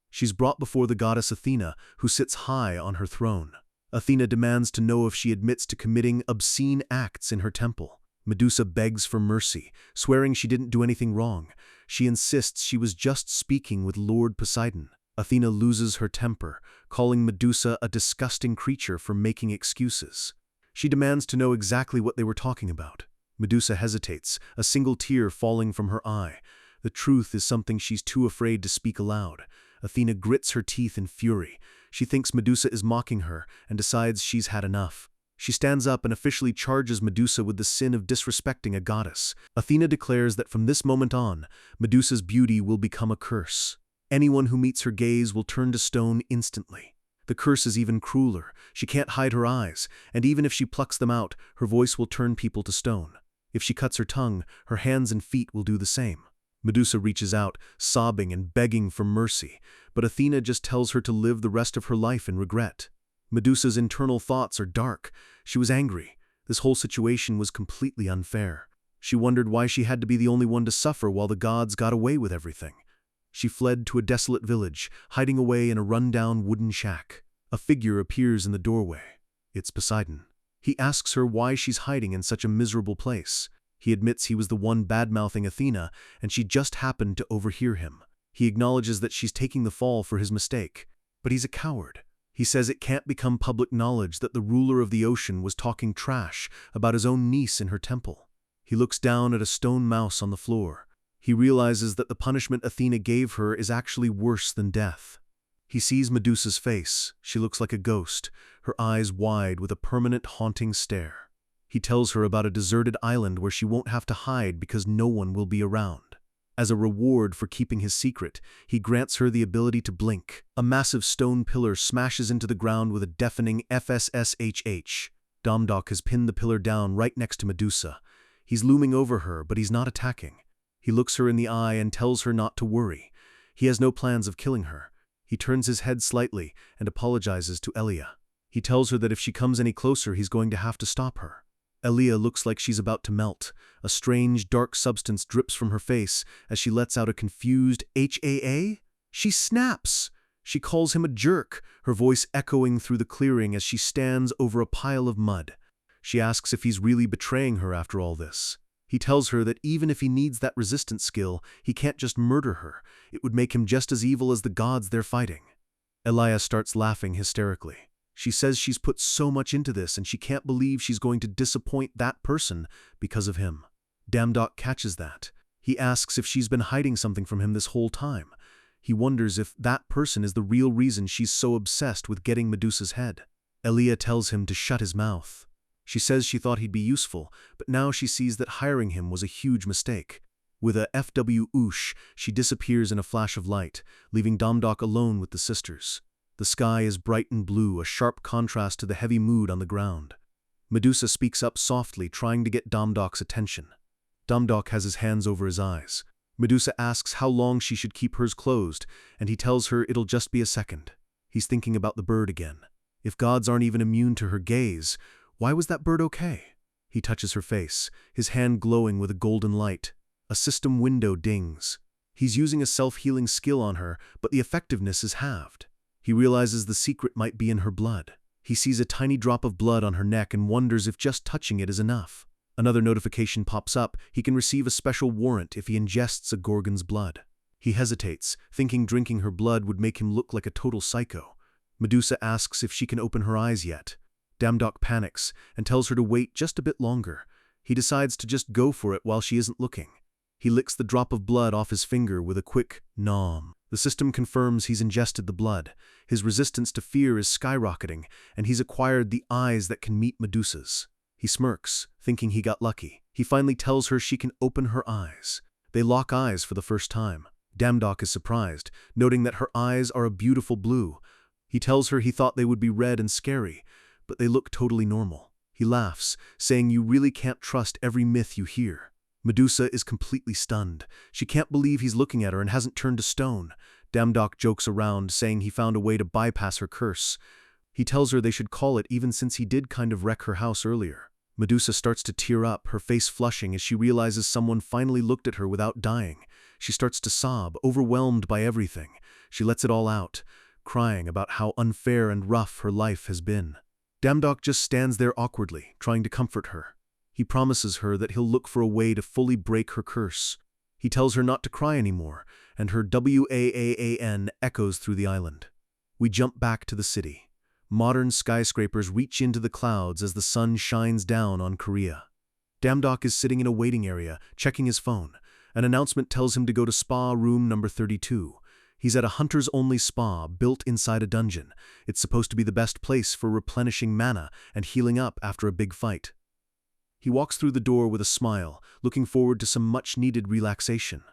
She's brought before the goddess Athena, who sits high on her throne. Athena demands to know if she admits to committing obscene acts in her temple. Medusa begs for mercy, swearing she didn't do anything wrong. She insists she was just speaking with Lord Poseidon. Athena loses her temper, calling Medusa a disgusting creature for making excuses. She demands to know exactly what they were talking about. Medusa hesitates, a single tear falling from her eye. The truth is something she's too afraid to speak aloud. Athena grits her teeth in fury. She thinks Medusa is mocking her and decides she's had enough. She stands up and officially charges Medusa with the sin of disrespecting a goddess. Athena declares that from this moment on, Medusa's beauty will become a curse. Anyone who meets her gaze will turn to stone instantly. The curse is even crueler. She can't hide her eyes, and even if she plucks them out, her voice will turn people to stone. If she cuts her tongue, her hands and feet will do the same. Medusa reaches out, sobbing and begging for mercy, but Athena just tells her to live the rest of her life in regret. Medusa's internal thoughts are dark. She was angry. This whole situation was completely unfair. She wondered why she had to be the only one to suffer while the gods got away with everything. She fled to a desolate village, hiding away in a run-down wooden shack. A figure appears in the doorway. It's Poseidon. He asks her why she's hiding in such a miserable place. He admits he was the one bad-mouthing Athena, and she just happened to overhear him. He acknowledges that she's taking the fall for his mistake, but he's a coward. He says it can't become public knowledge that the ruler of the ocean was talking trash about his own niece in her temple. He looks down at a stone mouse on the floor. He realizes that the punishment Athena gave her is actually worse than death. He sees Medusa's face. She looks like a ghost, her eyes wide with a permanent haunting stare. He tells her about a deserted island where she won't have to hide because no one will be around. As a reward for keeping his secret, he grants her the ability to blink. A massive stone pillar smashes into the ground with a deafening FSSH. Domdok has pinned the pillar down right next to Medusa. He's looming over her, but he's not attacking. He looks her in the eye and tells her not to worry. He has no plans of killing her. He turns his head slightly and apologizes to Elia. He tells her that if she comes any closer, he's going to have to stop her. Elia looks like she's about to melt. A strange, dark substance drips from her face as she lets out a confused HAA. She snaps. She calls him a jerk, her voice echoing through the clearing as she stands over a pile of mud. She asks if he's really betraying her after all this. He tells her that even if he needs that resistance skill, he can't just murder her. It would make him just as evil as the gods they're fighting. Elia starts laughing hysterically. She says she's put so much into this and she can't believe she's going to disappoint that person because of him. Damdok catches that. He asks if she's been hiding something from him this whole time. He wonders if that person is the real reason she's so obsessed with getting Medusa's head. Elia tells him to shut his mouth. She says she thought he'd be useful, but now she sees that hiring him was a huge mistake. With a FW oosh, she disappears in a flash of light, leaving Damdok alone with the sisters. The sky is bright and blue, a sharp contrast to the heavy mood on the ground. Medusa speaks up softly, trying to get Damdok's attention. Damdok has his hands over his eyes. Medusa asks how long she should keep hers closed, and he tells her it'll just be a second. He's thinking about the bird again. If gods aren't even immune to her gaze, why was that bird okay? He touches her face, his hand glowing with a golden light. A system window dings. He's using a self-healing skill on her, but the effectiveness is halved. He realizes the secret might be in her blood. He sees a tiny drop of blood on her neck and wonders if just touching it is enough. Another notification pops up. He can receive a special warrant if he ingests a Gorgon's blood. He hesitates, thinking drinking her blood would make him look like a total psycho. Medusa asks if she can open her eyes yet. Damdok panics and tells her to wait just a bit longer. He decides to just go for it while she isn't looking. He licks the drop of blood off his finger with a quick nom. The system confirms he's ingested the blood. His resistance to fear is skyrocketing, and he's acquired the eyes that can meet Medusa's. He smirks, thinking he got lucky. He finally tells her she can open her eyes. They lock eyes for the first time. Damdok is surprised, noting that her eyes are a beautiful blue. He tells her he thought they would be red and scary, but they look totally normal. He laughs, saying you really can't trust every myth you hear. Medusa is completely stunned. She can't believe he's looking at her and hasn't turned to stone. Damdok jokes around, saying he found a way to bypass her curse. He tells her they should call it even since he did kind of wreck her house earlier. Medusa starts to tear up, her face flushing as she realizes someone finally looked at her without dying. She starts to sob, overwhelmed by everything. She lets it all out, crying about how unfair and rough her life has been. Damdok just stands there awkwardly, trying to comfort her. He promises her that he'll look for a way to fully break her curse. He tells her not to cry anymore, and her WAAAN echoes through the island. We jump back to the city. Modern skyscrapers reach into the clouds as the sun shines down on Korea. Damdok is sitting in a waiting area, checking his phone. An announcement tells him to go to spa room number 32. He's at a hunters-only spa built inside a dungeon. It's supposed to be the best place for replenishing mana and healing up after a big fight. He walks through the door with a smile, looking forward to some much-needed relaxation.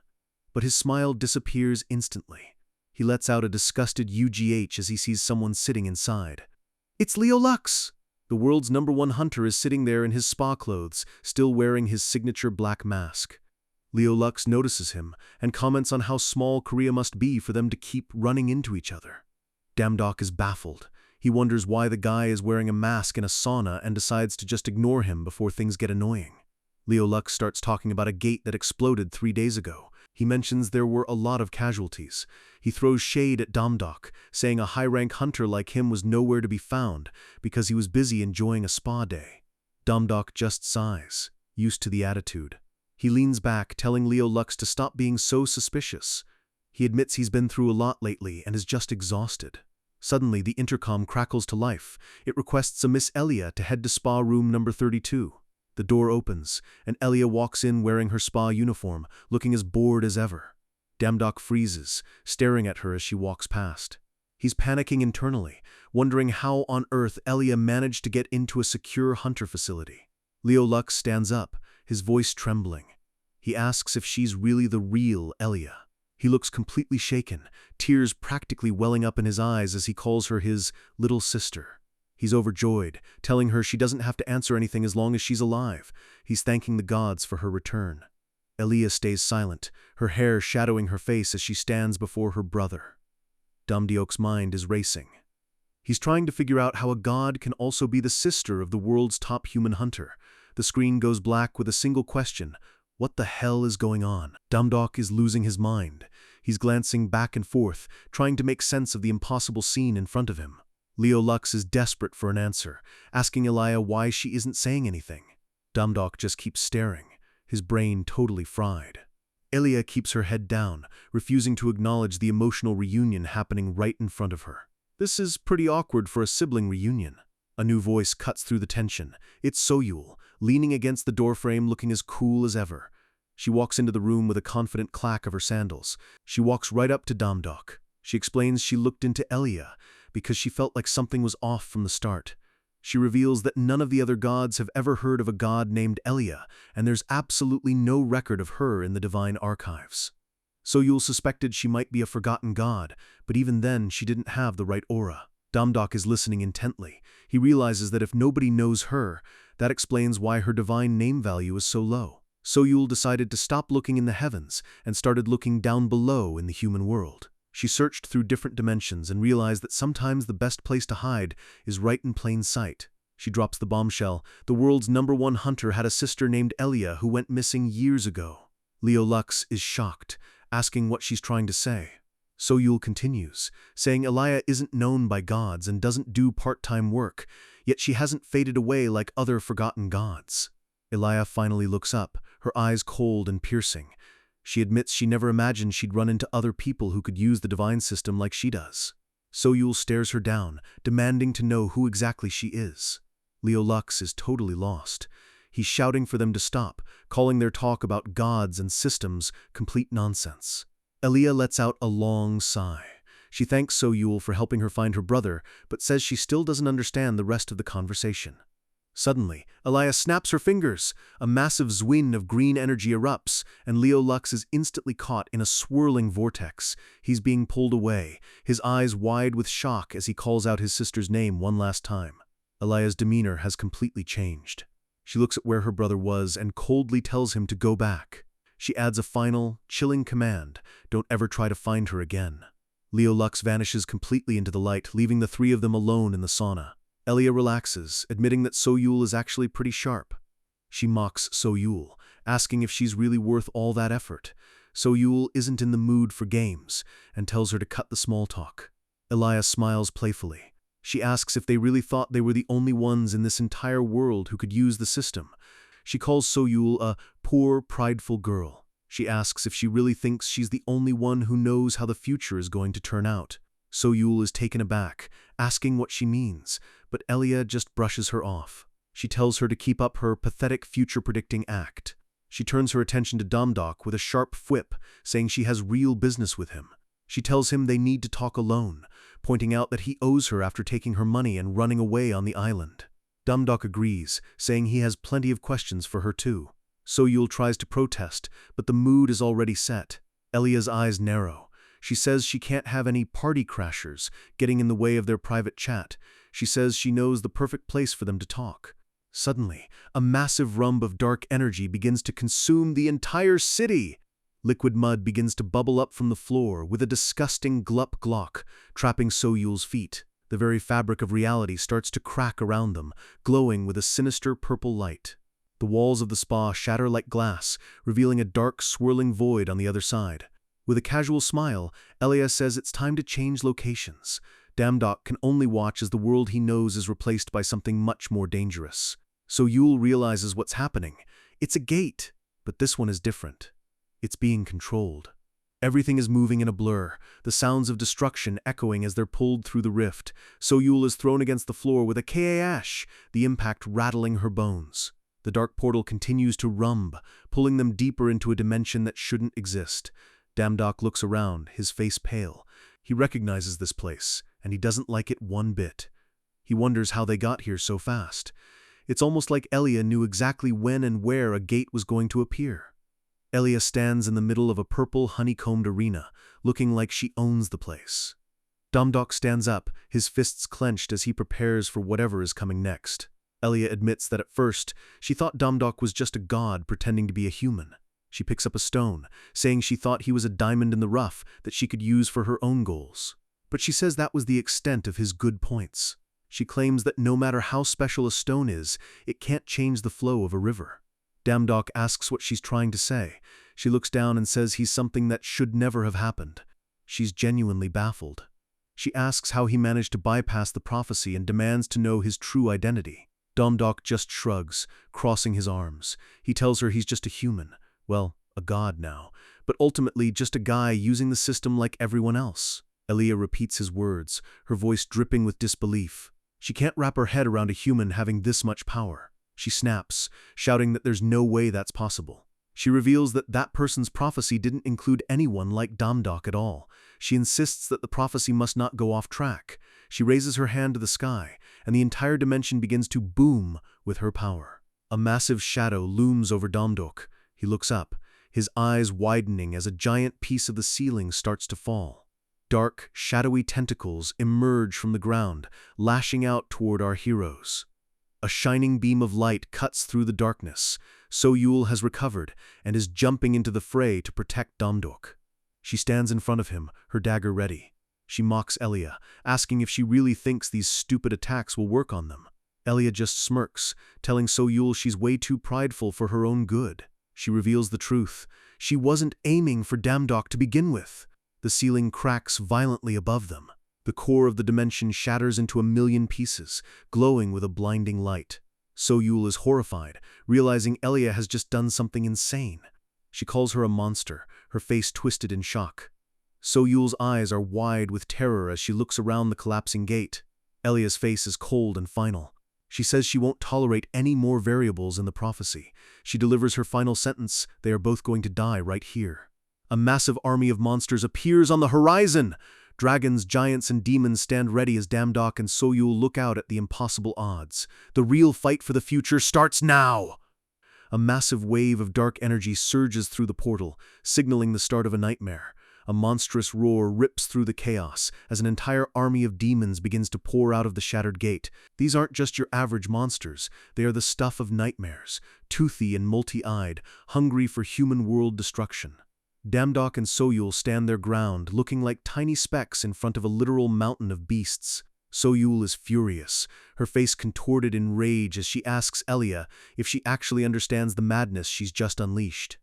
But his smile disappears instantly. He lets out a disgusted UGH as he sees someone sitting inside. It's Leo Lux! The world's #1 hunter is sitting there in his spa clothes, still wearing his signature black mask. Leo Lux notices him and comments on how small Korea must be for them to keep running into each other. Damdok is baffled. He wonders why the guy is wearing a mask in a sauna and decides to just ignore him before things get annoying. Leo Lux starts talking about a gate that exploded 3 days ago. He mentions there were a lot of casualties. He throws shade at Damdok, saying a high-rank hunter like him was nowhere to be found because he was busy enjoying a spa day. Damdok just sighs, used to the attitude. He leans back, telling Leo Lux to stop being so suspicious. He admits he's been through a lot lately and is just exhausted. Suddenly, the intercom crackles to life. It requests a Miss Elia to head to spa room number 32. The door opens, and Elia walks in wearing her spa uniform, looking as bored as ever. Damdok freezes, staring at her as she walks past. He's panicking internally, wondering how on earth Elia managed to get into a secure hunter facility. Leo Lux stands up, his voice trembling. He asks if she's really the real Elia. He looks completely shaken, tears practically welling up in his eyes as he calls her his little sister. He's overjoyed, telling her she doesn't have to answer anything as long as she's alive. He's thanking the gods for her return. Elia stays silent, her hair shadowing her face as she stands before her brother. Damdiok's mind is racing. He's trying to figure out how a god can also be the sister of the world's top human hunter. The screen goes black with a single question. What the hell is going on? Damdok is losing his mind. He's glancing back and forth, trying to make sense of the impossible scene in front of him. Leo Lux is desperate for an answer, asking Elia why she isn't saying anything. Damdok just keeps staring, his brain totally fried. Elia keeps her head down, refusing to acknowledge the emotional reunion happening right in front of her. This is pretty awkward for a sibling reunion. A new voice cuts through the tension. It's Soyul, leaning against the doorframe looking as cool as ever. She walks into the room with a confident clack of her sandals. She walks right up to Damdok. She explains she looked into Elia because she felt like something was off from the start. She reveals that none of the other gods have ever heard of a god named Elia, and there's absolutely no record of her in the divine archives. Soyul suspected she might be a forgotten god, but even then she didn't have the right aura. Damdok is listening intently. He realizes that if nobody knows her, that explains why her divine name value is so low. Soyul decided to stop looking in the heavens and started looking down below in the human world. She searched through different dimensions and realized that sometimes the best place to hide is right in plain sight. She drops the bombshell. The world's #1 hunter had a sister named Elia who went missing years ago. Leo Lux is shocked, asking what she's trying to say. Soyul continues, saying Elia isn't known by gods and doesn't do part-time work, yet she hasn't faded away like other forgotten gods. Elia finally looks up, her eyes cold and piercing. She admits she never imagined she'd run into other people who could use the divine system like she does. Soyul stares her down, demanding to know who exactly she is. Leo Lux is totally lost. He's shouting for them to stop, calling their talk about gods and systems complete nonsense. Elia lets out a long sigh. She thanks Soyul for helping her find her brother, but says she still doesn't understand the rest of the conversation. Suddenly, Elia snaps her fingers. A massive zwin of green energy erupts, and Leo Lux is instantly caught in a swirling vortex. He's being pulled away, his eyes wide with shock as he calls out his sister's name one last time. Elia's demeanor has completely changed. She looks at where her brother was and coldly tells him to go back. She adds a final, chilling command: don't ever try to find her again. Leo Lux vanishes completely into the light, leaving the three of them alone in the sauna. Elia relaxes, admitting that So-Yul is actually pretty sharp. She mocks So-Yul, asking if she's really worth all that effort. So-Yul isn't in the mood for games, and tells her to cut the small talk. Elia smiles playfully. She asks if they really thought they were the only ones in this entire world who could use the system. She calls So-Yul a poor, prideful girl. She asks if she really thinks she's the only one who knows how the future is going to turn out. So-Yul is taken aback, asking what she means, but Elia just brushes her off. She tells her to keep up her pathetic future-predicting act. She turns her attention to Damdok with a sharp whip, saying she has real business with him. She tells him they need to talk alone, pointing out that he owes her after taking her money and running away on the island. Damdok agrees, saying he has plenty of questions for her too. So-Yul tries to protest, but the mood is already set. Elia's eyes narrow. She says she can't have any party crashers getting in the way of their private chat. She says she knows the perfect place for them to talk. Suddenly, a massive rump of dark energy begins to consume the entire city. Liquid mud begins to bubble up from the floor with a disgusting glup-glock, trapping So-Yul's feet. The very fabric of reality starts to crack around them, glowing with a sinister purple light. The walls of the spa shatter like glass, revealing a dark, swirling void on the other side. With a casual smile, Elia says it's time to change locations. Damdok can only watch as the world he knows is replaced by something much more dangerous. So-Yul realizes what's happening. It's a gate, but this one is different. It's being controlled. Everything is moving in a blur, the sounds of destruction echoing as they're pulled through the rift. So-Yul is thrown against the floor with a K.A.H., the impact rattling her bones. The dark portal continues to rumble, pulling them deeper into a dimension that shouldn't exist. Damdok looks around, his face pale. He recognizes this place, and he doesn't like it one bit. He wonders how they got here so fast. It's almost like Elia knew exactly when and where a gate was going to appear. Elia stands in the middle of a purple, honeycombed arena, looking like she owns the place. Damdok stands up, his fists clenched as he prepares for whatever is coming next. Elia admits that at first, she thought Damdok was just a god pretending to be a human. She picks up a stone, saying she thought he was a diamond in the rough that she could use for her own goals. But she says that was the extent of his good points. She claims that no matter how special a stone is, it can't change the flow of a river. Damdok asks what she's trying to say. She looks down and says he's something that should never have happened. She's genuinely baffled. She asks how he managed to bypass the prophecy and demands to know his true identity. Damdok just shrugs, crossing his arms. He tells her he's just a human. Well, a god now, but ultimately just a guy using the system like everyone else. Elia repeats his words, her voice dripping with disbelief. She can't wrap her head around a human having this much power. She snaps, shouting that there's no way that's possible. She reveals that that person's prophecy didn't include anyone like Damdok at all. She insists that the prophecy must not go off track. She raises her hand to the sky, and the entire dimension begins to boom with her power. A massive shadow looms over Damdok. He looks up, his eyes widening as a giant piece of the ceiling starts to fall. Dark, shadowy tentacles emerge from the ground, lashing out toward our heroes. A shining beam of light cuts through the darkness. So-Yul has recovered and is jumping into the fray to protect Damdok. She stands in front of him, her dagger ready. She mocks Elia, asking if she really thinks these stupid attacks will work on them. Elia just smirks, telling So-Yul she's way too prideful for her own good. She reveals the truth. She wasn't aiming for Damdok to begin with. The ceiling cracks violently above them. The core of the dimension shatters into a million pieces, glowing with a blinding light. So-Yul is horrified, realizing Elia has just done something insane. She calls her a monster, her face twisted in shock. So-Yul's eyes are wide with terror as she looks around the collapsing gate. Elia's face is cold and final. She says she won't tolerate any more variables in the prophecy. She delivers her final sentence: they are both going to die right here. A massive army of monsters appears on the horizon. Dragons, giants, and demons stand ready as Damdok and So-Yul look out at the impossible odds. The real fight for the future starts now! A massive wave of dark energy surges through the portal, signaling the start of a nightmare. A monstrous roar rips through the chaos as an entire army of demons begins to pour out of the shattered gate. These aren't just your average monsters, they are the stuff of nightmares, toothy and multi-eyed, hungry for human world destruction. Damdok and Soyul stand their ground, looking like tiny specks in front of a literal mountain of beasts. Soyul is furious, her face contorted in rage as she asks Elia if she actually understands the madness she's just unleashed.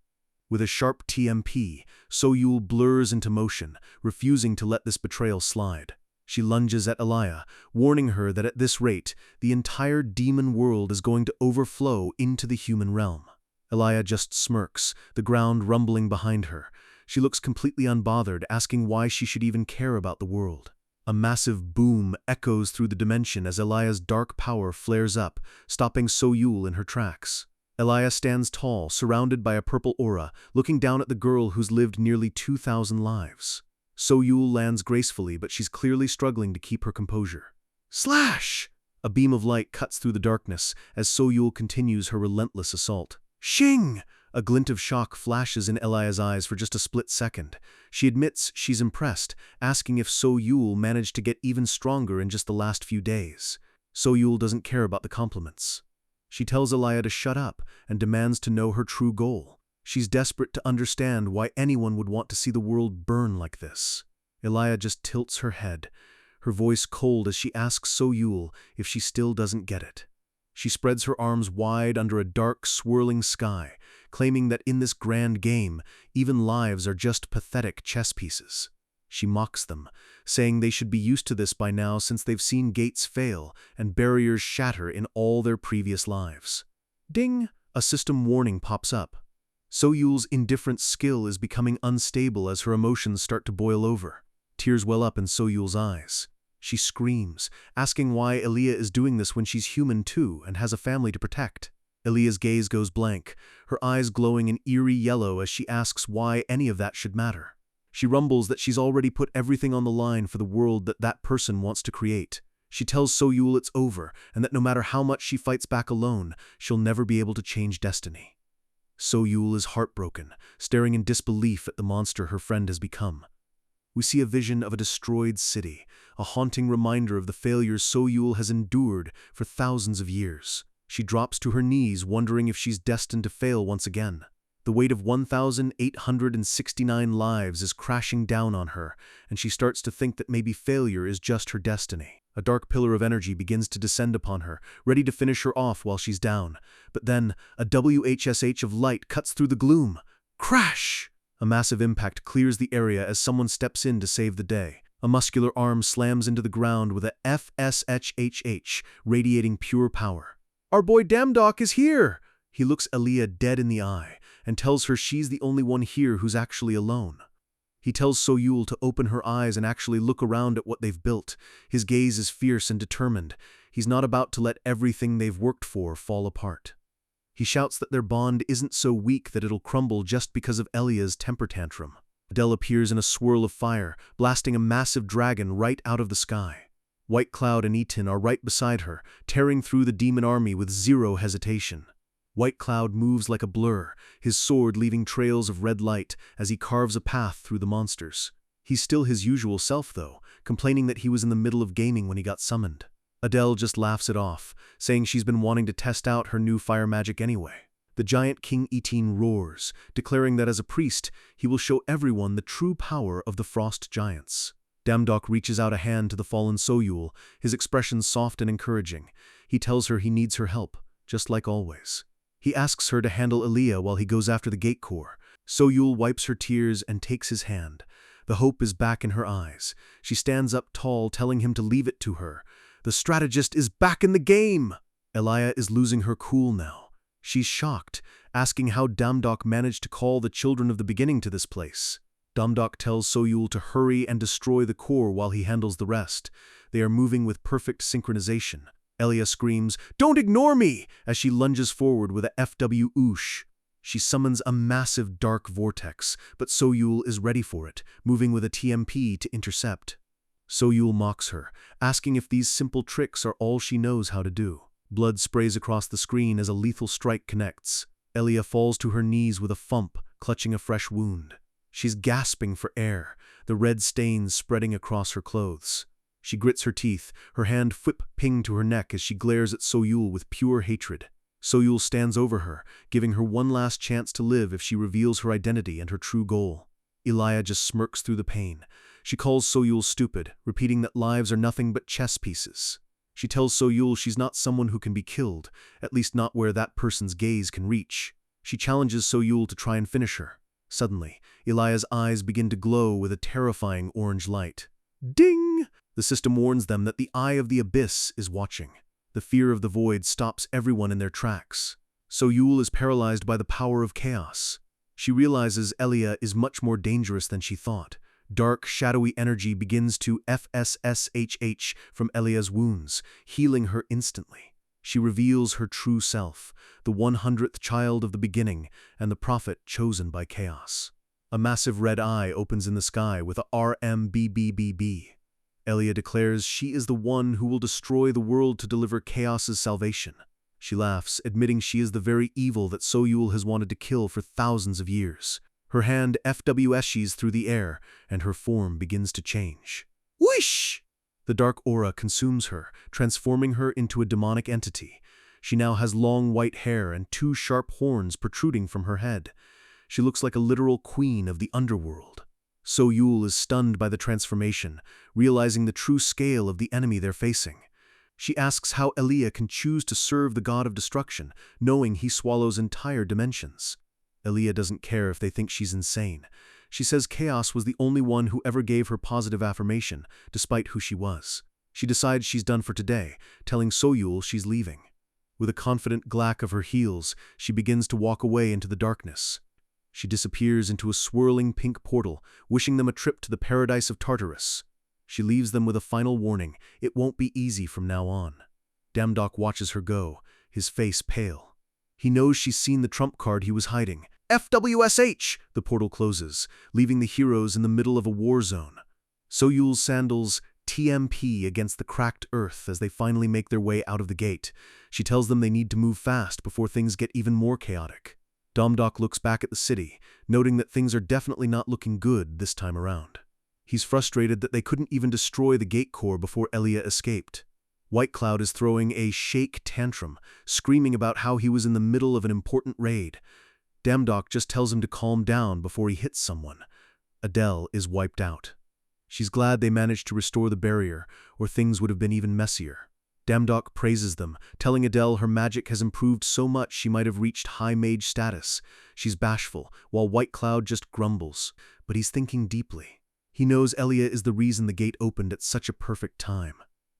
With a sharp TMP, Soyul blurs into motion, refusing to let this betrayal slide. She lunges at Elia, warning her that at this rate, the entire demon world is going to overflow into the human realm. Elia just smirks, the ground rumbling behind her. She looks completely unbothered, asking why she should even care about the world. A massive boom echoes through the dimension as Elia's dark power flares up, stopping Soyul in her tracks. Elia stands tall, surrounded by a purple aura, looking down at the girl who's lived nearly 2,000 lives. Soyul lands gracefully, but she's clearly struggling to keep her composure. Slash! A beam of light cuts through the darkness as Soyul continues her relentless assault. Shing! A glint of shock flashes in Elia's eyes for just a split second. She admits she's impressed, asking if Soyul managed to get even stronger in just the last few days. Soyul doesn't care about the compliments. She tells Elia to shut up and demands to know her true goal. She's desperate to understand why anyone would want to see the world burn like this. Elia just tilts her head, her voice cold as she asks Soyul if she still doesn't get it. She spreads her arms wide under a dark, swirling sky, claiming that in this grand game, even lives are just pathetic chess pieces. She mocks them, saying they should be used to this by now since they've seen gates fail and barriers shatter in all their previous lives. Ding! A system warning pops up. Soyul's indifferent skill is becoming unstable as her emotions start to boil over. Tears well up in Soyul's eyes. She screams, asking why Elia is doing this when she's human too and has a family to protect. Elia's gaze goes blank, her eyes glowing an eerie yellow as she asks why any of that should matter. She rumbles that she's already put everything on the line for the world that person wants to create. She tells Soyul it's over and that no matter how much she fights back alone, she'll never be able to change destiny. Soyul is heartbroken, staring in disbelief at the monster her friend has become. We see a vision of a destroyed city, a haunting reminder of the failures Soyul has endured for thousands of years. She drops to her knees, wondering if she's destined to fail once again. The weight of 1,869 lives is crashing down on her, and she starts to think that maybe failure is just her destiny. A dark pillar of energy begins to descend upon her, ready to finish her off while she's down. But then, a WHSH of light cuts through the gloom. Crash! A massive impact clears the area as someone steps in to save the day. A muscular arm slams into the ground with a FSHHH, radiating pure power. Our boy Damdok is here! He looks Elia dead in the eye and tells her she's the only one here who's actually alone. He tells Soyul to open her eyes and actually look around at what they've built. His gaze is fierce and determined. He's not about to let everything they've worked for fall apart. He shouts that their bond isn't so weak that it'll crumble just because of Elia's temper tantrum. Adele appears in a swirl of fire, blasting a massive dragon right out of the sky. White Cloud and Eton are right beside her, tearing through the demon army with zero hesitation. White Cloud moves like a blur, his sword leaving trails of red light as he carves a path through the monsters. He's still his usual self, though, complaining that he was in the middle of gaming when he got summoned. Adele just laughs it off, saying she's been wanting to test out her new fire magic anyway. The giant King Eton roars, declaring that as a priest, he will show everyone the true power of the frost giants. Damdok reaches out a hand to the fallen Soyul, his expression soft and encouraging. He tells her he needs her help, just like always. He asks her to handle Elia while he goes after the gate core. Soyul wipes her tears and takes his hand. The hope is back in her eyes. She stands up tall, telling him to leave it to her. The strategist is back in the game! Elia is losing her cool now. She's shocked, asking how Damdok managed to call the children of the beginning to this place. Damdok tells Soyul to hurry and destroy the core while he handles the rest. They are moving with perfect synchronization. Elia screams, "Don't ignore me!" as she lunges forward with a FW oosh. She summons a massive dark vortex, but Soyul is ready for it, moving with a TMP to intercept. Soyul mocks her, asking if these simple tricks are all she knows how to do. Blood sprays across the screen as a lethal strike connects. Elia falls to her knees with a thump, clutching a fresh wound. She's gasping for air, the red stains spreading across her clothes. She grits her teeth, her hand whip-ping to her neck as she glares at So-Yul with pure hatred. So-Yul stands over her, giving her one last chance to live if she reveals her identity and her true goal. Elia just smirks through the pain. She calls So-Yul stupid, repeating that lives are nothing but chess pieces. She tells So-Yul she's not someone who can be killed, at least not where that person's gaze can reach. She challenges So-Yul to try and finish her. Suddenly, Elia's eyes begin to glow with a terrifying orange light. Ding! The system warns them that the eye of the abyss is watching. The fear of the void stops everyone in their tracks. So-Yul is paralyzed by the power of chaos. She realizes Elia is much more dangerous than she thought. Dark, shadowy energy begins to SSS-H from Elia's wounds, healing her instantly. She reveals her true self, the 100th child of the beginning and the prophet chosen by chaos. A massive red eye opens in the sky with a RMBBBB. Elia declares she is the one who will destroy the world to deliver chaos's salvation. She laughs, admitting she is the very evil that So-Yul has wanted to kill for thousands of years. Her hand FWShes through the air, and her form begins to change. Whoosh! The dark aura consumes her, transforming her into a demonic entity. She now has long white hair and 2 sharp horns protruding from her head. She looks like a literal queen of the underworld. So-Yul is stunned by the transformation, realizing the true scale of the enemy they're facing. She asks how Elia can choose to serve the god of destruction, knowing he swallows entire dimensions. Elia doesn't care if they think she's insane. She says Chaos was the only one who ever gave her positive affirmation, despite who she was. She decides she's done for today, telling So-Yul she's leaving. With a confident glack of her heels, she begins to walk away into the darkness. She disappears into a swirling pink portal, wishing them a trip to the paradise of Tartarus. She leaves them with a final warning: it won't be easy from now on. Damdok watches her go, his face pale. He knows she's seen the trump card he was hiding. FWSH! The portal closes, leaving the heroes in the middle of a war zone. So-Yul's sandals TMP against the cracked earth as they finally make their way out of the gate. She tells them they need to move fast before things get even more chaotic. Damdok looks back at the city, noting that things are definitely not looking good this time around. He's frustrated that they couldn't even destroy the gate core before Elia escaped. White Cloud is throwing a shake tantrum, screaming about how he was in the middle of an important raid. Damdok just tells him to calm down before he hits someone. Adele is wiped out. She's glad they managed to restore the barrier, or things would have been even messier. Damdok praises them, telling Adele her magic has improved so much she might have reached high mage status. She's bashful, while White Cloud just grumbles, but he's thinking deeply. He knows Elia is the reason the gate opened at such a perfect time.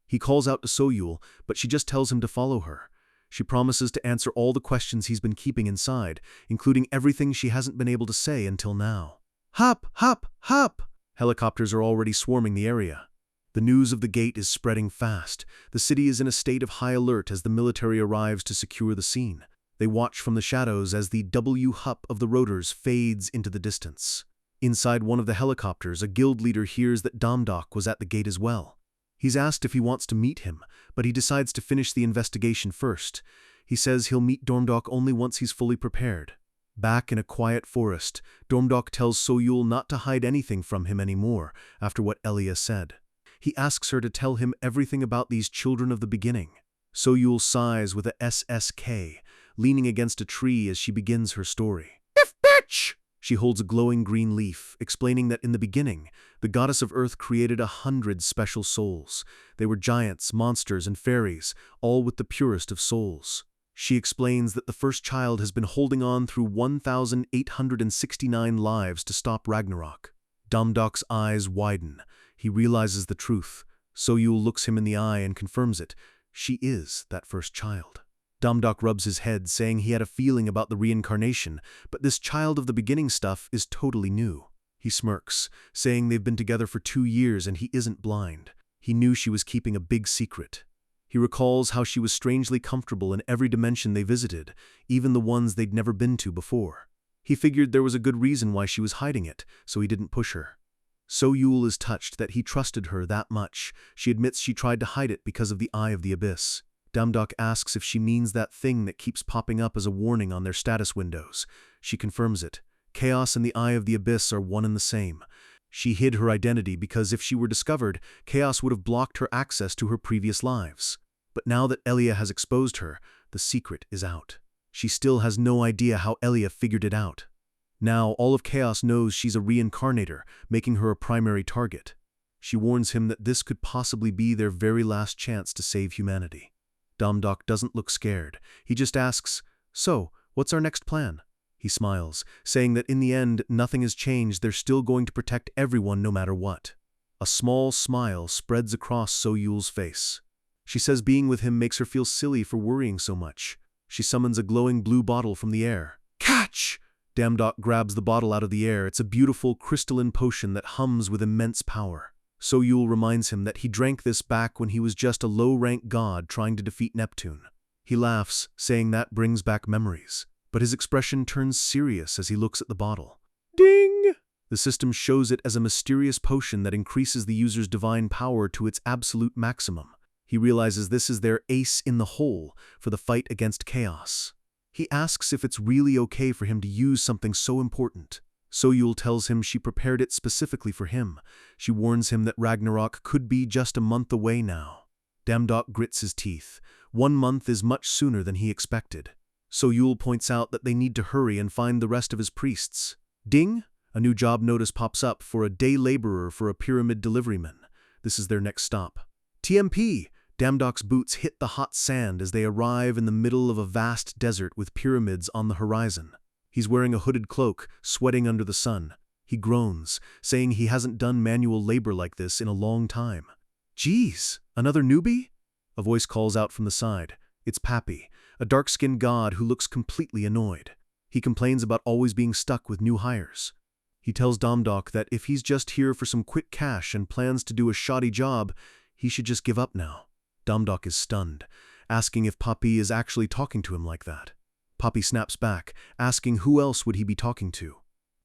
He calls out to So-Yul, but she just tells him to follow her. She promises to answer all the questions he's been keeping inside, including everything she hasn't been able to say until now. Hop, hop, hop! Helicopters are already swarming the area. The news of the gate is spreading fast. The city is in a state of high alert as the military arrives to secure the scene. They watch from the shadows as the W-hup of the rotors fades into the distance. Inside one of the helicopters, a guild leader hears that Damdok was at the gate as well. He's asked if he wants to meet him, but he decides to finish the investigation first. He says he'll meet Damdok only once he's fully prepared. Back in a quiet forest, Damdok tells So-Yul not to hide anything from him anymore after what Elia said. He asks her to tell him everything about these children of the beginning. So-Yul sighs with a SSK, leaning against a tree as she begins her story. If bitch! She holds a glowing green leaf, explaining that in the beginning, the goddess of earth created 100 special souls. They were giants, monsters, and fairies, all with the purest of souls. She explains that the first child has been holding on through 1,869 lives to stop Ragnarok. Damdok's eyes widen. He realizes the truth. So-Yul looks him in the eye and confirms it. She is that first child. Damdok rubs his head, saying he had a feeling about the reincarnation, but this child of the beginning stuff is totally new. He smirks, saying they've been together for 2 years and he isn't blind. He knew she was keeping a big secret. He recalls how she was strangely comfortable in every dimension they visited, even the ones they'd never been to before. He figured there was a good reason why she was hiding it, so he didn't push her. So-Yul is touched that he trusted her that much. She admits she tried to hide it because of the Eye of the Abyss. Damdok asks if she means that thing that keeps popping up as a warning on their status windows. She confirms it. Chaos and the Eye of the Abyss are one and the same. She hid her identity because if she were discovered, Chaos would have blocked her access to her previous lives. But now that Elia has exposed her, the secret is out. She still has no idea how Elia figured it out. Now, all of Chaos knows she's a reincarnator, making her a primary target. She warns him that this could possibly be their very last chance to save humanity. Domdok doesn't look scared. He just asks, "So, what's our next plan?" He smiles, saying that in the end, nothing has changed. They're still going to protect everyone no matter what. A small smile spreads across So-Yul's face. She says being with him makes her feel silly for worrying so much. She summons a glowing blue bottle from the air. Catch! Domdok grabs the bottle out of the air. It's a beautiful crystalline potion that hums with immense power. So-Yul reminds him that he drank this back when he was just a low-rank god trying to defeat Neptune. He laughs, saying that brings back memories. But his expression turns serious as he looks at the bottle. Ding! The system shows it as a mysterious potion that increases the user's divine power to its absolute maximum. He realizes this is their ace in the hole for the fight against Chaos. He asks if it's really okay for him to use something so important. So-Yul tells him she prepared it specifically for him. She warns him that Ragnarok could be just a month away now. Domdok grits his teeth. 1 month is much sooner than he expected. So-Yul points out that they need to hurry and find the rest of his priests. Ding! A new job notice pops up for a day laborer for a pyramid deliveryman. This is their next stop. TMP! Domdok's boots hit the hot sand as they arrive in the middle of a vast desert with pyramids on the horizon. He's wearing a hooded cloak, sweating under the sun. He groans, saying he hasn't done manual labor like this in a long time. Geez, another newbie? A voice calls out from the side. It's Pappy, a dark-skinned god who looks completely annoyed. He complains about always being stuck with new hires. He tells Domdok that if he's just here for some quick cash and plans to do a shoddy job, he should just give up now. Domdok is stunned, asking if Pappy is actually talking to him like that. Pappy snaps back, asking who else would he be talking to.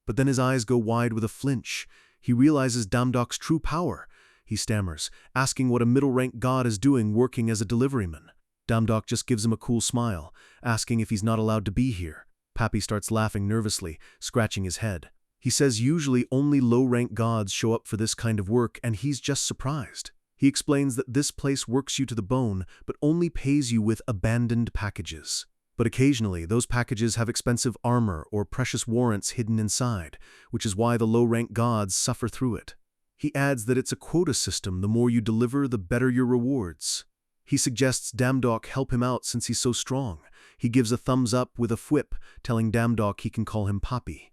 But then his eyes go wide with a flinch. He realizes Domdok's true power. He stammers, asking what a middle-rank god is doing working as a deliveryman. Domdok just gives him a cool smile, asking if he's not allowed to be here. Pappy starts laughing nervously, scratching his head. He says usually only low-rank gods show up for this kind of work, and he's just surprised. He explains that this place works you to the bone, but only pays you with abandoned packages. But occasionally, those packages have expensive armor or precious warrants hidden inside, which is why the low-rank gods suffer through it. He adds that it's a quota system. The more you deliver, the better your rewards. He suggests Domdok help him out since he's so strong. He gives a thumbs up with a whip, telling Domdok he can call him Pappy.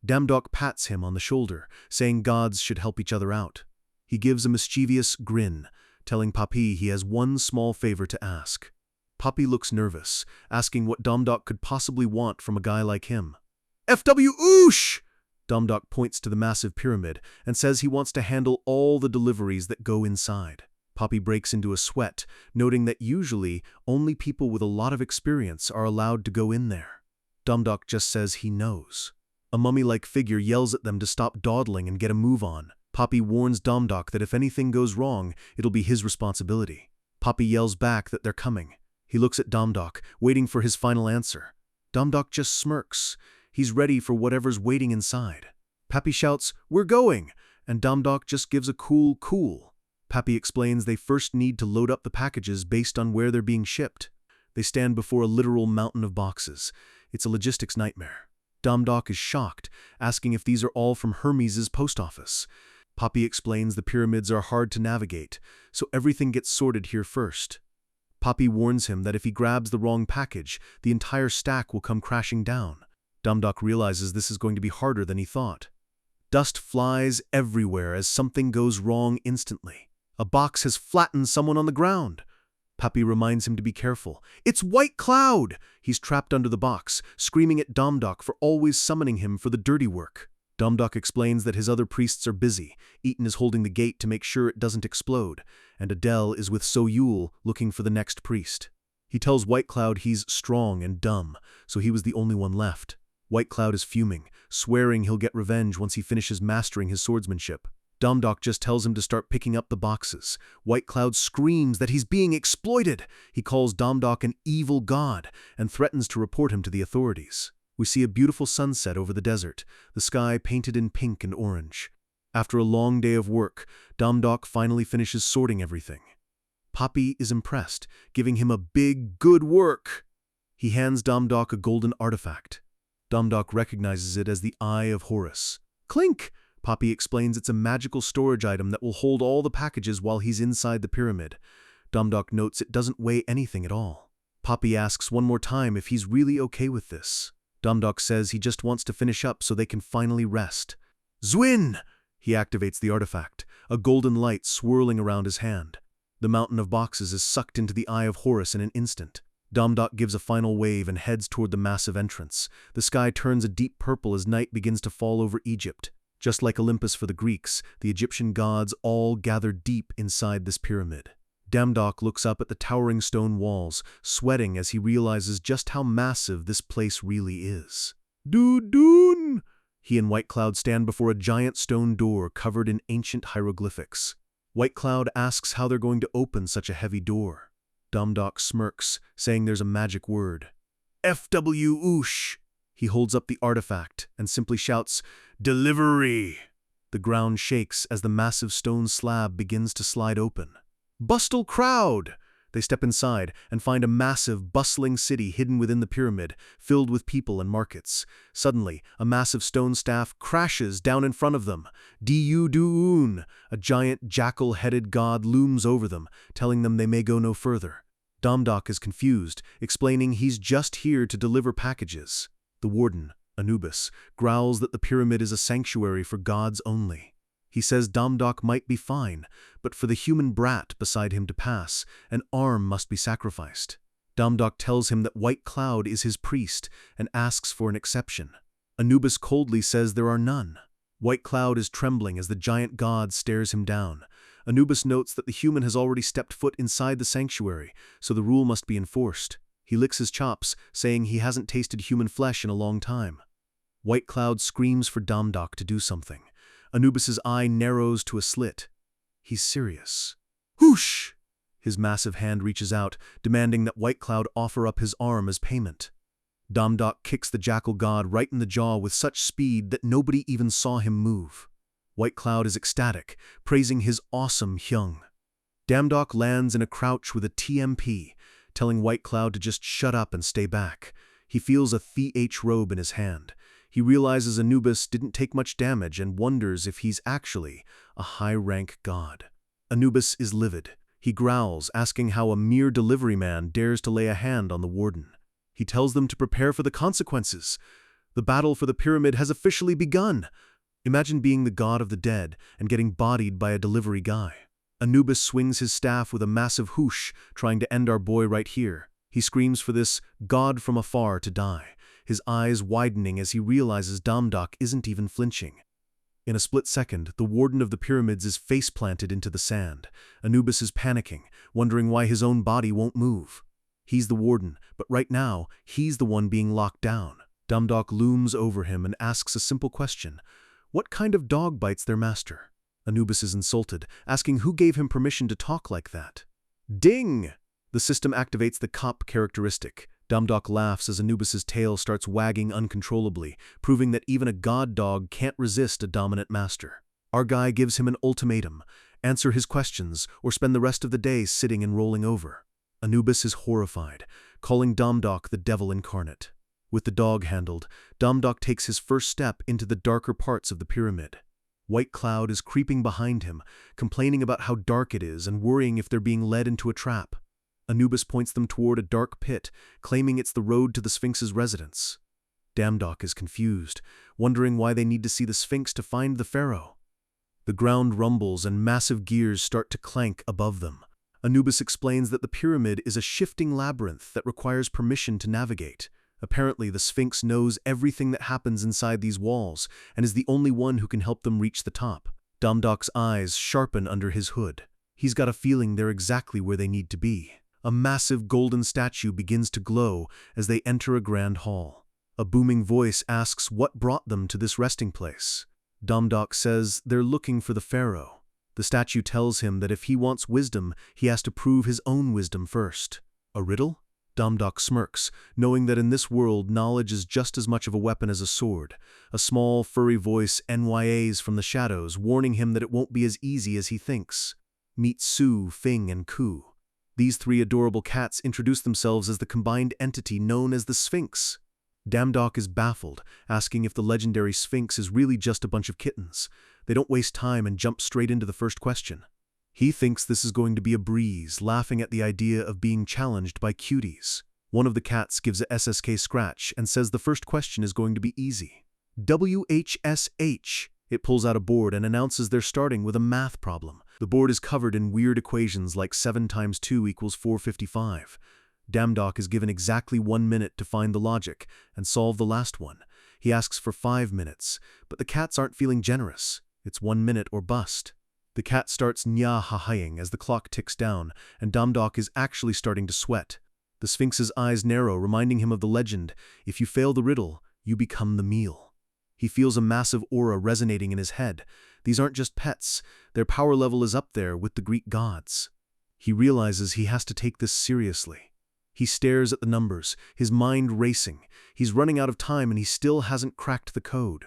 Domdok pats him on the shoulder, saying gods should help each other out. He gives a mischievous grin, telling Pappy he has one small favor to ask. Pappy looks nervous, asking what Domdok could possibly want from a guy like him. FW Oosh! Domdok points to the massive pyramid and says he wants to handle all the deliveries that go inside. Pappy breaks into a sweat, noting that usually only people with a lot of experience are allowed to go in there. Domdok just says he knows. A mummy-like figure yells at them to stop dawdling and get a move on. Pappy warns Domdok that if anything goes wrong, it'll be his responsibility. Pappy yells back that they're coming. He looks at Domdok, waiting for his final answer. Domdok just smirks. He's ready for whatever's waiting inside. Pappy shouts, "We're going!" and Domdok just gives a cool. Pappy explains they first need to load up the packages based on where they're being shipped. They stand before a literal mountain of boxes. It's a logistics nightmare. Domdok is shocked, asking if these are all from Hermes' post office. Pappy explains the pyramids are hard to navigate, so everything gets sorted here first. Pappy warns him that if he grabs the wrong package, the entire stack will come crashing down. Domdok realizes this is going to be harder than he thought. Dust flies everywhere as something goes wrong instantly. A box has flattened someone on the ground. Pappy reminds him to be careful. It's White Cloud! He's trapped under the box, screaming at Domdok for always summoning him for the dirty work. Domdok explains that his other priests are busy. Eaton is holding the gate to make sure it doesn't explode, and Adele is with So-Yul looking for the next priest. He tells White Cloud he's strong and dumb, so he was the only one left. White Cloud is fuming, swearing he'll get revenge once he finishes mastering his swordsmanship. Domdok just tells him to start picking up the boxes. White Cloud screams that he's being exploited. He calls Domdok an evil god and threatens to report him to the authorities. We see a beautiful sunset over the desert, the sky painted in pink and orange. After a long day of work, Domdok finally finishes sorting everything. Poppy is impressed, giving him a big good work. He hands Domdok a golden artifact. Domdok recognizes it as the Eye of Horus. Clink! Poppy explains it's a magical storage item that will hold all the packages while he's inside the pyramid. Domdok notes it doesn't weigh anything at all. Poppy asks one more time if he's really okay with this. Domdok says he just wants to finish up so they can finally rest. Zwin! He activates the artifact, a golden light swirling around his hand. The mountain of boxes is sucked into the Eye of Horus in an instant. Domdok gives a final wave and heads toward the massive entrance. The sky turns a deep purple as night begins to fall over Egypt. Just like Olympus for the Greeks, the Egyptian gods all gather deep inside this pyramid. Domdok looks up at the towering stone walls, sweating as he realizes just how massive this place really is. Doo-doon! He and White Cloud stand before a giant stone door covered in ancient hieroglyphics. White Cloud asks how they're going to open such a heavy door. Domdok smirks, saying there's a magic word. FW Oosh! He holds up the artifact and simply shouts, Delivery! The ground shakes as the massive stone slab begins to slide open. Bustle crowd! They step inside and find a massive, bustling city hidden within the pyramid, filled with people and markets. Suddenly, a massive stone staff crashes down in front of them. Diu-Duun, a giant jackal-headed god, looms over them, telling them they may go no further. Domdok is confused, explaining he's just here to deliver packages. The warden, Anubis, growls that the pyramid is a sanctuary for gods only. He says Domdok might be fine, but for the human brat beside him to pass, an arm must be sacrificed. Domdok tells him that White Cloud is his priest and asks for an exception. Anubis coldly says there are none. White Cloud is trembling as the giant god stares him down. Anubis notes that the human has already stepped foot inside the sanctuary, so the rule must be enforced. He licks his chops, saying he hasn't tasted human flesh in a long time. White Cloud screams for Domdok to do something. Anubis's eye narrows to a slit. He's serious. Whoosh! His massive hand reaches out, demanding that White Cloud offer up his arm as payment. Domdok kicks the jackal god right in the jaw with such speed that nobody even saw him move. White Cloud is ecstatic, praising his awesome hyung. Domdok lands in a crouch with a TMP, telling White Cloud to just shut up and stay back. He feels a TH robe in his hand. He realizes Anubis didn't take much damage and wonders if he's actually a high-rank god. Anubis is livid. He growls, asking how a mere delivery man dares to lay a hand on the warden. He tells them to prepare for the consequences. The battle for the pyramid has officially begun. Imagine being the god of the dead and getting bodied by a delivery guy. Anubis swings his staff with a massive whoosh, trying to end our boy right here. He screams for this god from afar to die, his eyes widening as he realizes Domdok isn't even flinching. In a split second, the warden of the pyramids is face-planted into the sand. Anubis is panicking, wondering why his own body won't move. He's the warden, but right now, he's the one being locked down. Domdok looms over him and asks a simple question. What kind of dog bites their master? Anubis is insulted, asking who gave him permission to talk like that. Ding! The system activates the cop characteristic. Domdok laughs as Anubis's tail starts wagging uncontrollably, proving that even a god dog can't resist a dominant master. Our guy gives him an ultimatum: answer his questions or spend the rest of the day sitting and rolling over. Anubis is horrified, calling Domdok the devil incarnate. With the dog handled, Domdok takes his first step into the darker parts of the pyramid. White Cloud is creeping behind him, complaining about how dark it is and worrying if they're being led into a trap. Anubis points them toward a dark pit, claiming it's the road to the Sphinx's residence. Domdok is confused, wondering why they need to see the Sphinx to find the pharaoh. The ground rumbles and massive gears start to clank above them. Anubis explains that the pyramid is a shifting labyrinth that requires permission to navigate. Apparently, the Sphinx knows everything that happens inside these walls and is the only one who can help them reach the top. Domdok's eyes sharpen under his hood. He's got a feeling they're exactly where they need to be. A massive golden statue begins to glow as they enter a grand hall. A booming voice asks what brought them to this resting place. Domdok says they're looking for the pharaoh. The statue tells him that if he wants wisdom, he has to prove his own wisdom first. A riddle? Damdok smirks, knowing that in this world knowledge is just as much of a weapon as a sword. A small, furry voice NYAs from the shadows, warning him that it won't be as easy as he thinks. Meet Su, Fing, and Ku. These three adorable cats introduce themselves as the combined entity known as the Sphinx. Damdok is baffled, asking if the legendary Sphinx is really just a bunch of kittens. They don't waste time and jump straight into the first question. He thinks this is going to be a breeze, laughing at the idea of being challenged by cuties. One of the cats gives a SSK scratch and says the first question is going to be easy. WHSH. It pulls out a board and announces they're starting with a math problem. The board is covered in weird equations like 7 times 2 equals 455. Damdok is given exactly 1 minute to find the logic and solve the last one. He asks for 5 minutes, but the cats aren't feeling generous. It's 1 minute or bust. The cat starts nya-ha-haing as the clock ticks down, and Damdok is actually starting to sweat. The Sphinx's eyes narrow, reminding him of the legend, if you fail the riddle, you become the meal. He feels a massive aura resonating in his head. These aren't just pets, their power level is up there with the Greek gods. He realizes he has to take this seriously. He stares at the numbers, his mind racing. He's running out of time and he still hasn't cracked the code.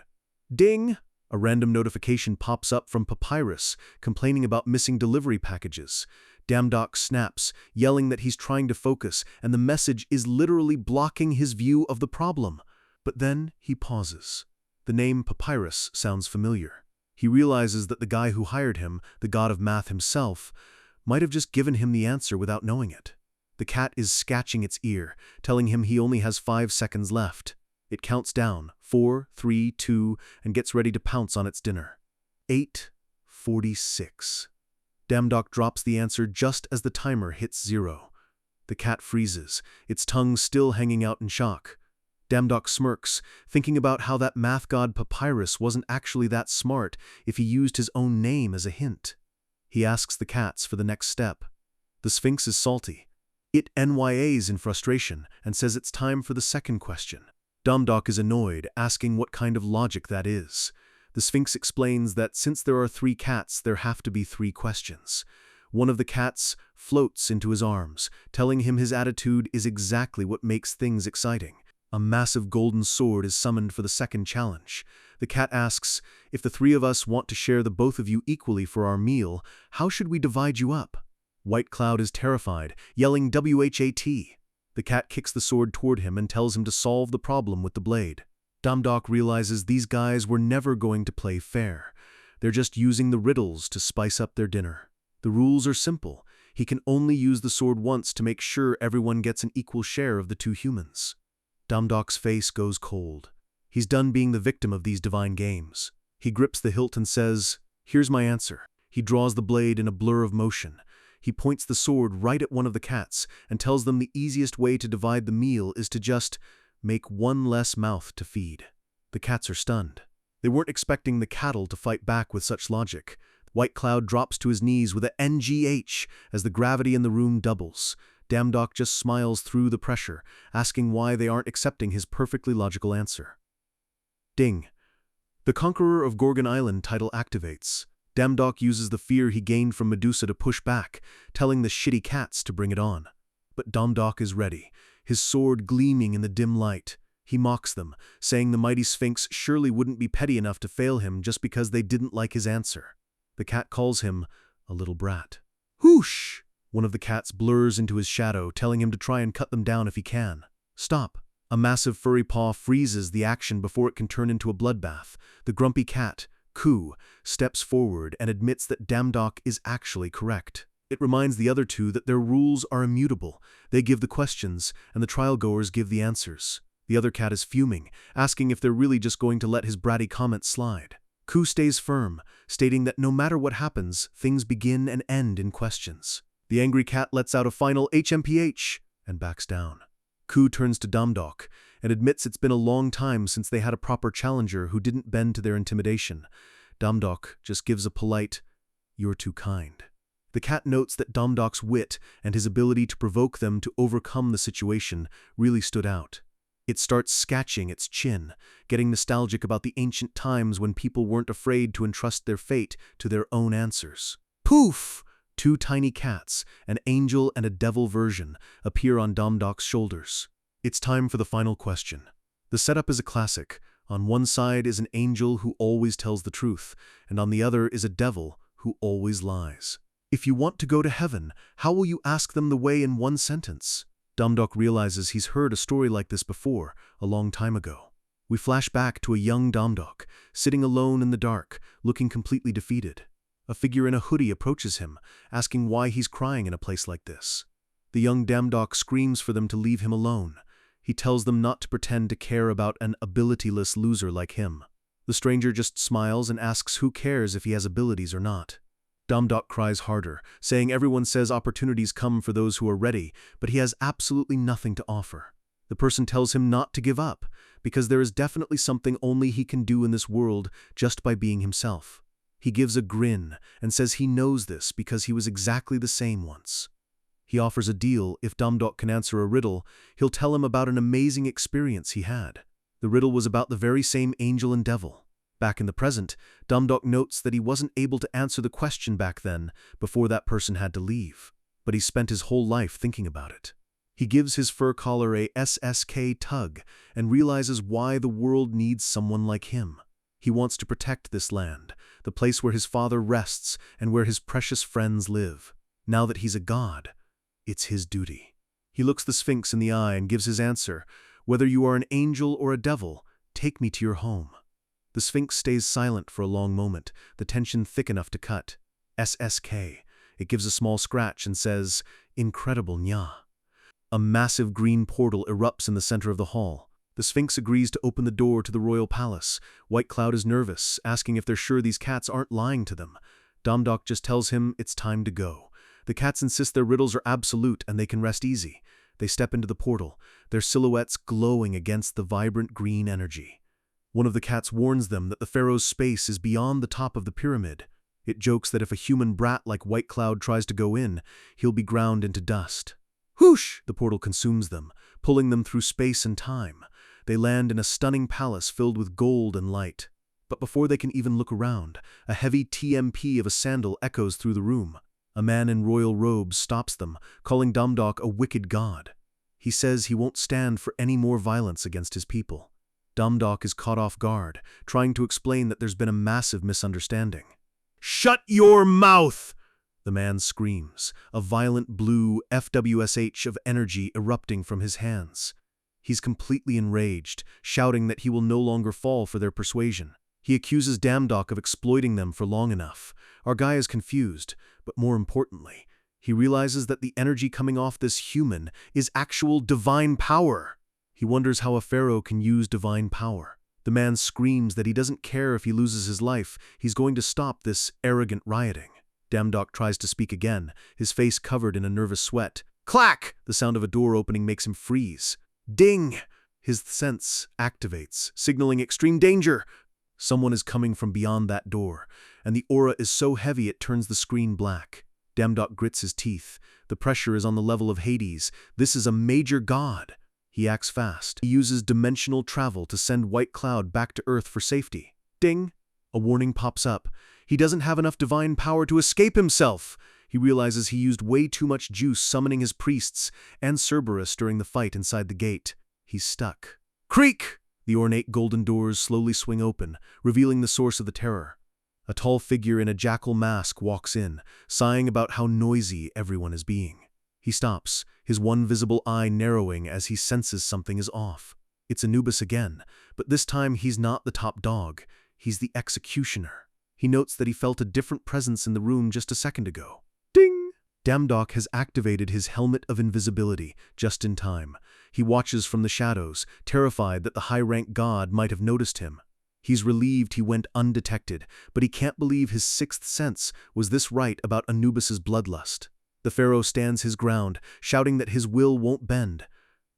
Ding! A random notification pops up from Papyrus, complaining about missing delivery packages. Damdok snaps, yelling that he's trying to focus, and the message is literally blocking his view of the problem. But then he pauses. The name Papyrus sounds familiar. He realizes that the guy who hired him, the god of math himself, might have just given him the answer without knowing it. The cat is scratching its ear, telling him he only has 5 seconds left. It counts down, 4, 3, 2, and gets ready to pounce on its dinner. 8:46. Damdok drops the answer just as the timer hits 0. The cat freezes, its tongue still hanging out in shock. Damdok smirks, thinking about how that math god Papyrus wasn't actually that smart if he used his own name as a hint. He asks the cats for the next step. The Sphinx is salty. It NYAs in frustration and says it's time for the second question. Damdok is annoyed, asking what kind of logic that is. The Sphinx explains that since there are 3 cats, there have to be 3 questions. One of the cats floats into his arms, telling him his attitude is exactly what makes things exciting. A massive golden sword is summoned for the second challenge. The cat asks, if the 3 of us want to share the both of you equally for our meal, how should we divide you up? White Cloud is terrified, yelling WHAT. The cat kicks the sword toward him and tells him to solve the problem with the blade. Damdok realizes these guys were never going to play fair. They're just using the riddles to spice up their dinner. The rules are simple. He can only use the sword once to make sure everyone gets an equal share of the 2 humans. Damdok's face goes cold. He's done being the victim of these divine games. He grips the hilt and says, here's my answer. He draws the blade in a blur of motion. He points the sword right at one of the cats and tells them the easiest way to divide the meal is to just make 1 less mouth to feed. The cats are stunned. They weren't expecting the cattle to fight back with such logic. White Cloud drops to his knees with a NGH as the gravity in the room doubles. Damdok just smiles through the pressure, asking why they aren't accepting his perfectly logical answer. Ding. The Conqueror of Gorgon Island title activates. Damdok uses the fear he gained from Medusa to push back, telling the shitty cats to bring it on. But Damdok is ready, his sword gleaming in the dim light. He mocks them, saying the mighty Sphinx surely wouldn't be petty enough to fail him just because they didn't like his answer. The cat calls him a little brat. Whoosh! One of the cats blurs into his shadow, telling him to try and cut them down if he can. Stop! A massive furry paw freezes the action before it can turn into a bloodbath. The grumpy cat, Ku, steps forward and admits that Damdok is actually correct. It reminds the other 2 that their rules are immutable. They give the questions, and the trial-goers give the answers. The other cat is fuming, asking if they're really just going to let his bratty comment slide. Ku stays firm, stating that no matter what happens, things begin and end in questions. The angry cat lets out a final HMPH and backs down. Ku turns to Damdok and admits it's been a long time since they had a proper challenger who didn't bend to their intimidation. Damdok just gives a polite, "You're too kind." The cat notes that Damdok's wit and his ability to provoke them to overcome the situation really stood out. It starts scratching its chin, getting nostalgic about the ancient times when people weren't afraid to entrust their fate to their own answers. Poof! Two tiny cats, an angel and a devil version, appear on Damdok's shoulders. It's time for the final question. The setup is a classic. On one side is an angel who always tells the truth, and on the other is a devil who always lies. If you want to go to heaven, how will you ask them the way in one sentence? Damdok realizes he's heard a story like this before, a long time ago. We flash back to a young Damdok, sitting alone in the dark, looking completely defeated. A figure in a hoodie approaches him, asking why he's crying in a place like this. The young Damdok screams for them to leave him alone. He tells them not to pretend to care about an abilityless loser like him. The stranger just smiles and asks who cares if he has abilities or not. Damdok cries harder, saying everyone says opportunities come for those who are ready, but he has absolutely nothing to offer. The person tells him not to give up, because there is definitely something only he can do in this world just by being himself. He gives a grin and says he knows this because he was exactly the same once. He offers a deal. If Damdok can answer a riddle, he'll tell him about an amazing experience he had. The riddle was about the very same angel and devil. Back in the present, Damdok notes that he wasn't able to answer the question back then, before that person had to leave. But he spent his whole life thinking about it. He gives his fur collar a SSK tug and realizes why the world needs someone like him. He wants to protect this land, the place where his father rests and where his precious friends live. Now that he's a god, it's his duty. He looks the Sphinx in the eye and gives his answer. Whether you are an angel or a devil, take me to your home. The Sphinx stays silent for a long moment, the tension thick enough to cut. SSK. It gives a small scratch and says, "Incredible, nya." A massive green portal erupts in the center of the hall. The Sphinx agrees to open the door to the royal palace. White Cloud is nervous, asking if they're sure these cats aren't lying to them. Damdok just tells him it's time to go. The cats insist their riddles are absolute and they can rest easy. They step into the portal, their silhouettes glowing against the vibrant green energy. One of the cats warns them that the pharaoh's space is beyond the top of the pyramid. It jokes that if a human brat like White Cloud tries to go in, he'll be ground into dust. Whoosh! The portal consumes them, pulling them through space and time. They land in a stunning palace filled with gold and light. But before they can even look around, a heavy TMP of a sandal echoes through the room. A man in royal robes stops them, calling Damdok a wicked god. He says he won't stand for any more violence against his people. Damdok is caught off guard, trying to explain that there's been a massive misunderstanding. "Shut your mouth!" The man screams, a violent blue FWSH of energy erupting from his hands. He's completely enraged, shouting that he will no longer fall for their persuasion. He accuses Damdok of exploiting them for long enough. Our guy is confused, but more importantly, he realizes that the energy coming off this human is actual divine power. He wonders how a pharaoh can use divine power. The man screams that he doesn't care if he loses his life, he's going to stop this arrogant rioting. Damdok tries to speak again, his face covered in a nervous sweat. Clack! The sound of a door opening makes him freeze. Ding! His sense activates, signaling extreme danger. Someone is coming from beyond that door, and the aura is so heavy it turns the screen black. Damdok grits his teeth. The pressure is on the level of Hades. This is a major god. He acts fast. He uses dimensional travel to send White Cloud back to Earth for safety. Ding! A warning pops up. He doesn't have enough divine power to escape himself. He realizes he used way too much juice summoning his priests and Cerberus during the fight inside the gate. He's stuck. Creak! The ornate golden doors slowly swing open, revealing the source of the terror. A tall figure in a jackal mask walks in, sighing about how noisy everyone is being. He stops, his one visible eye narrowing as he senses something is off. It's Anubis again, but this time he's not the top dog. He's the executioner. He notes that he felt a different presence in the room just a second ago. Ding! Damdok has activated his helmet of invisibility just in time. He watches from the shadows, terrified that the high-rank god might have noticed him. He's relieved he went undetected, but he can't believe his sixth sense was this right about Anubis's bloodlust. The pharaoh stands his ground, shouting that his will won't bend.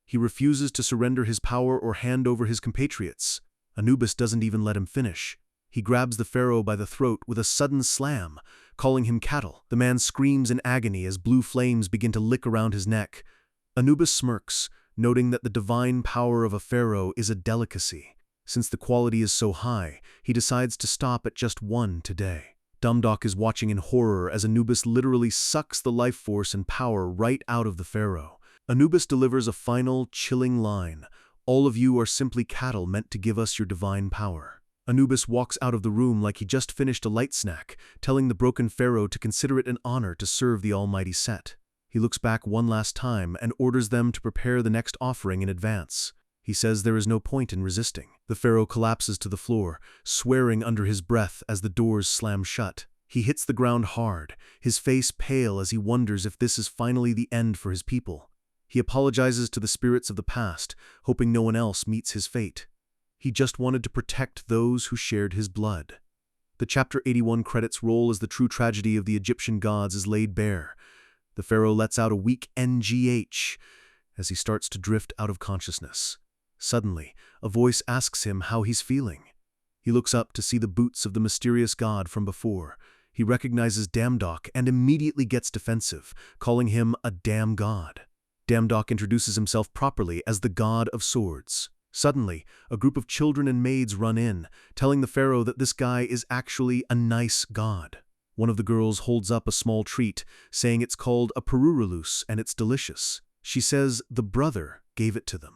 He refuses to surrender his power or hand over his compatriots. Anubis doesn't even let him finish. He grabs the pharaoh by the throat with a sudden slam, calling him cattle. The man screams in agony as blue flames begin to lick around his neck. Anubis smirks, noting that the divine power of a pharaoh is a delicacy. Since the quality is so high, he decides to stop at just one today. Dumdok is watching in horror as Anubis literally sucks the life force and power right out of the pharaoh. Anubis delivers a final, chilling line. "All of you are simply cattle meant to give us your divine power." Anubis walks out of the room like he just finished a light snack, telling the broken pharaoh to consider it an honor to serve the almighty Set. He looks back one last time and orders them to prepare the next offering in advance. He says there is no point in resisting. The pharaoh collapses to the floor, swearing under his breath as the doors slam shut. He hits the ground hard, his face pale as he wonders if this is finally the end for his people. He apologizes to the spirits of the past, hoping no one else meets his fate. He just wanted to protect those who shared his blood. The Chapter 81 credits roll as the true tragedy of the Egyptian gods is laid bare. The pharaoh lets out a weak NGH as he starts to drift out of consciousness. Suddenly, a voice asks him how he's feeling. He looks up to see the boots of the mysterious god from before. He recognizes Damdok and immediately gets defensive, calling him a damn god. Damdok introduces himself properly as the god of swords. Suddenly, a group of children and maids run in, telling the pharaoh that this guy is actually a nice god. One of the girls holds up a small treat, saying it's called a perurulus and it's delicious. She says the brother gave it to them.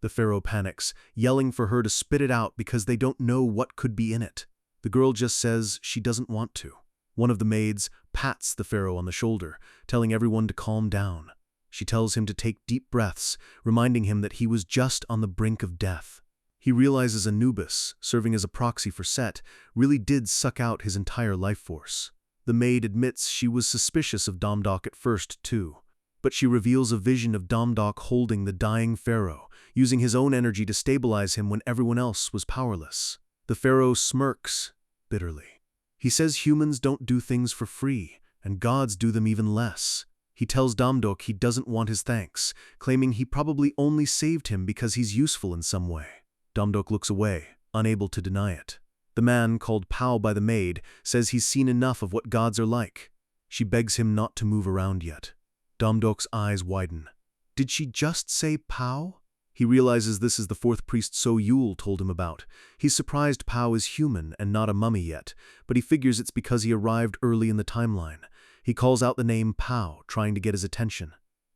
The pharaoh panics, yelling for her to spit it out because they don't know what could be in it. The girl just says she doesn't want to. One of the maids pats the pharaoh on the shoulder, telling everyone to calm down. She tells him to take deep breaths, reminding him that he was just on the brink of death. He realizes Anubis, serving as a proxy for Set, really did suck out his entire life force. The maid admits she was suspicious of Damdok at first, too. But she reveals a vision of Damdok holding the dying pharaoh, using his own energy to stabilize him when everyone else was powerless. The pharaoh smirks bitterly. He says humans don't do things for free, and gods do them even less. He tells Damdok he doesn't want his thanks, claiming he probably only saved him because he's useful in some way. Damdok looks away, unable to deny it. The man, called Pao by the maid, says he's seen enough of what gods are like. She begs him not to move around yet. Damdok's eyes widen. Did she just say Pao? He realizes this is the fourth priest So Yul told him about. He's surprised Pao is human and not a mummy yet, but he figures it's because he arrived early in the timeline. He calls out the name Pao, trying to get his attention.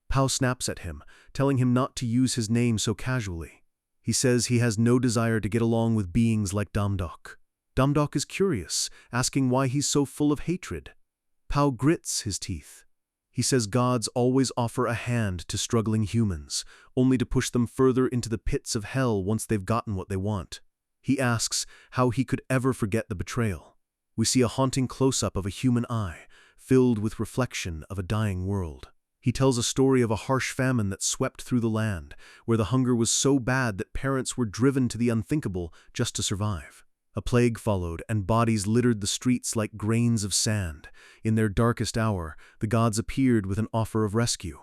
Pao snaps at him, telling him not to use his name so casually. He says he has no desire to get along with beings like Damdok. Damdok is curious, asking why he's so full of hatred. Pao grits his teeth. He says gods always offer a hand to struggling humans, only to push them further into the pits of hell once they've gotten what they want. He asks how he could ever forget the betrayal. We see a haunting close-up of a human eye, filled with reflection of a dying world. He tells a story of a harsh famine that swept through the land, where the hunger was so bad that parents were driven to the unthinkable just to survive. A plague followed, and bodies littered the streets like grains of sand. In their darkest hour, the gods appeared with an offer of rescue.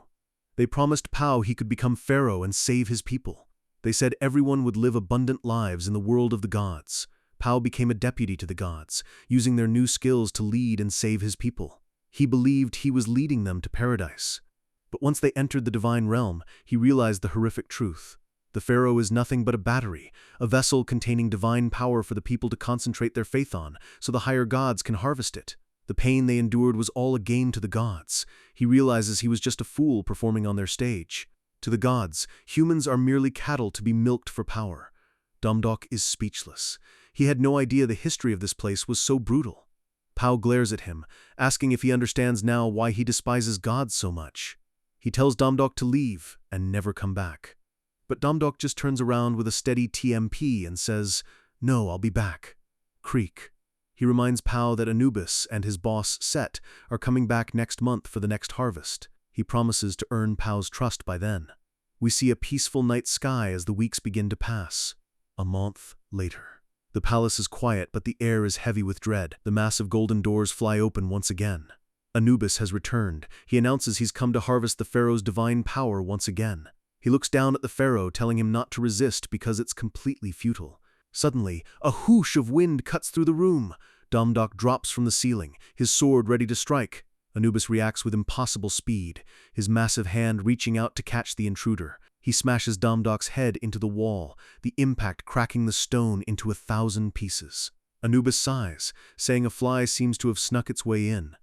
They promised Pao he could become pharaoh and save his people. They said everyone would live abundant lives in the world of the gods. Pao became a deputy to the gods, using their new skills to lead and save his people. He believed he was leading them to paradise. But once they entered the divine realm, he realized the horrific truth. The pharaoh is nothing but a battery, a vessel containing divine power for the people to concentrate their faith on, so the higher gods can harvest it. The pain they endured was all a game to the gods. He realizes he was just a fool performing on their stage. To the gods, humans are merely cattle to be milked for power. Damdok is speechless. He had no idea the history of this place was so brutal. Pao glares at him, asking if he understands now why he despises gods so much. He tells Damdok to leave and never come back. But Damdok just turns around with a steady TMP and says, "No, I'll be back." Creak. He reminds Pao that Anubis and his boss, Set, are coming back next month for the next harvest. He promises to earn Pao's trust by then. We see a peaceful night sky as the weeks begin to pass. A month later. The palace is quiet, but the air is heavy with dread. The massive golden doors fly open once again. Anubis has returned. He announces he's come to harvest the pharaoh's divine power once again. He looks down at the pharaoh, telling him not to resist because it's completely futile. Suddenly, a whoosh of wind cuts through the room. Damdok drops from the ceiling, his sword ready to strike. Anubis reacts with impossible speed, his massive hand reaching out to catch the intruder. He smashes Damdok's head into the wall, the impact cracking the stone into 1,000 pieces. Anubis sighs, saying a fly seems to have snuck its way in.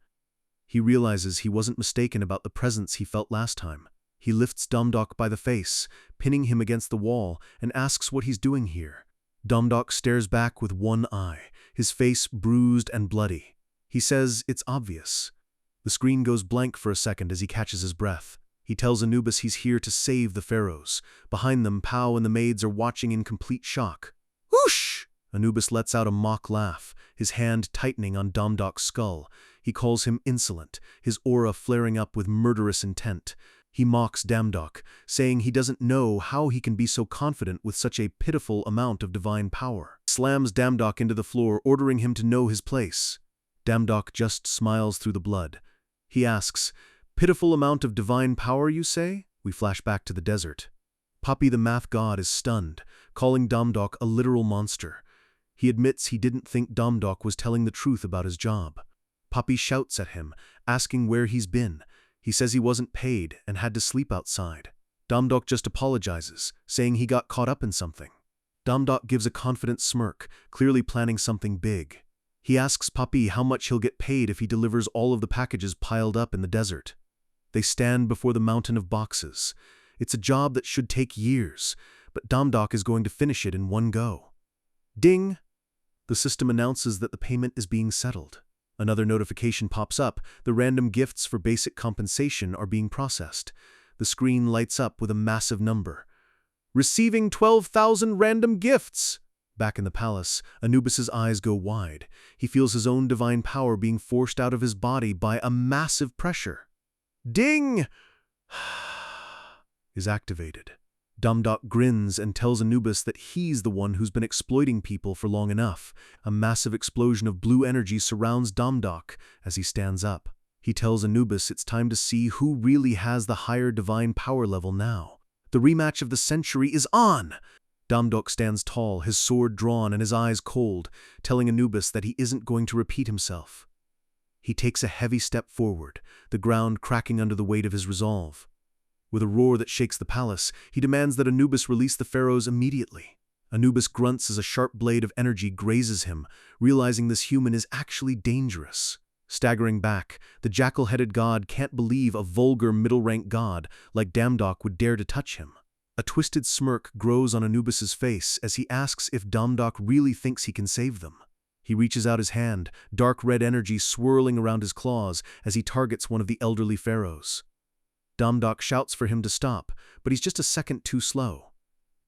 He realizes he wasn't mistaken about the presence he felt last time. He lifts Dumdok by the face, pinning him against the wall, and asks what he's doing here. Dumdok stares back with one eye, his face bruised and bloody. He says it's obvious. The screen goes blank for a second as he catches his breath. He tells Anubis he's here to save the pharaohs. Behind them, Pao and the maids are watching in complete shock. Whoosh! Anubis lets out a mock laugh, his hand tightening on Dumdok's skull. He calls him insolent, his aura flaring up with murderous intent. He mocks Dumdok, saying he doesn't know how he can be so confident with such a pitiful amount of divine power. He slams Dumdok into the floor, ordering him to know his place. Dumdok just smiles through the blood. He asks, "Pitiful amount of divine power, you say?" We flash back to the desert. Papi the math god is stunned, calling Dumdok a literal monster. He admits he didn't think Dumdok was telling the truth about his job. Papi shouts at him, asking where he's been. He says he wasn't paid and had to sleep outside. Dumdok just apologizes, saying he got caught up in something. Dumdok gives a confident smirk, clearly planning something big. He asks Papi how much he'll get paid if he delivers all of the packages piled up in the desert. They stand before the mountain of boxes. It's a job that should take years, but Dumdok is going to finish it in one go. Ding! The system announces that the payment is being settled. Another notification pops up. The random gifts for basic compensation are being processed. The screen lights up with a massive number. Receiving 12,000 random gifts! Back in the palace, Anubis's eyes go wide. He feels his own divine power being forced out of his body by a massive pressure. Ding! is activated. Dumdok grins and tells Anubis that he's the one who's been exploiting people for long enough. A massive explosion of blue energy surrounds Dumdok as he stands up. He tells Anubis it's time to see who really has the higher divine power level now. The rematch of the century is on! Dumdok stands tall, his sword drawn and his eyes cold, telling Anubis that he isn't going to repeat himself. He takes a heavy step forward, the ground cracking under the weight of his resolve. With a roar that shakes the palace, he demands that Anubis release the pharaohs immediately. Anubis grunts as a sharp blade of energy grazes him, realizing this human is actually dangerous. Staggering back, the jackal-headed god can't believe a vulgar middle-rank god like Dumdok would dare to touch him. A twisted smirk grows on Anubis's face as he asks if Dumdok really thinks he can save them. He reaches out his hand, dark red energy swirling around his claws as he targets one of the elderly pharaohs. Dumdok shouts for him to stop, but he's just a second too slow.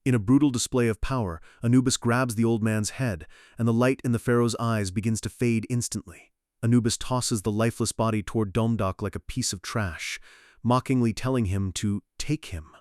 In a brutal display of power, Anubis grabs the old man's head, and the light in the pharaoh's eyes begins to fade instantly. Anubis tosses the lifeless body toward Dumdok like a piece of trash, mockingly telling him to take him.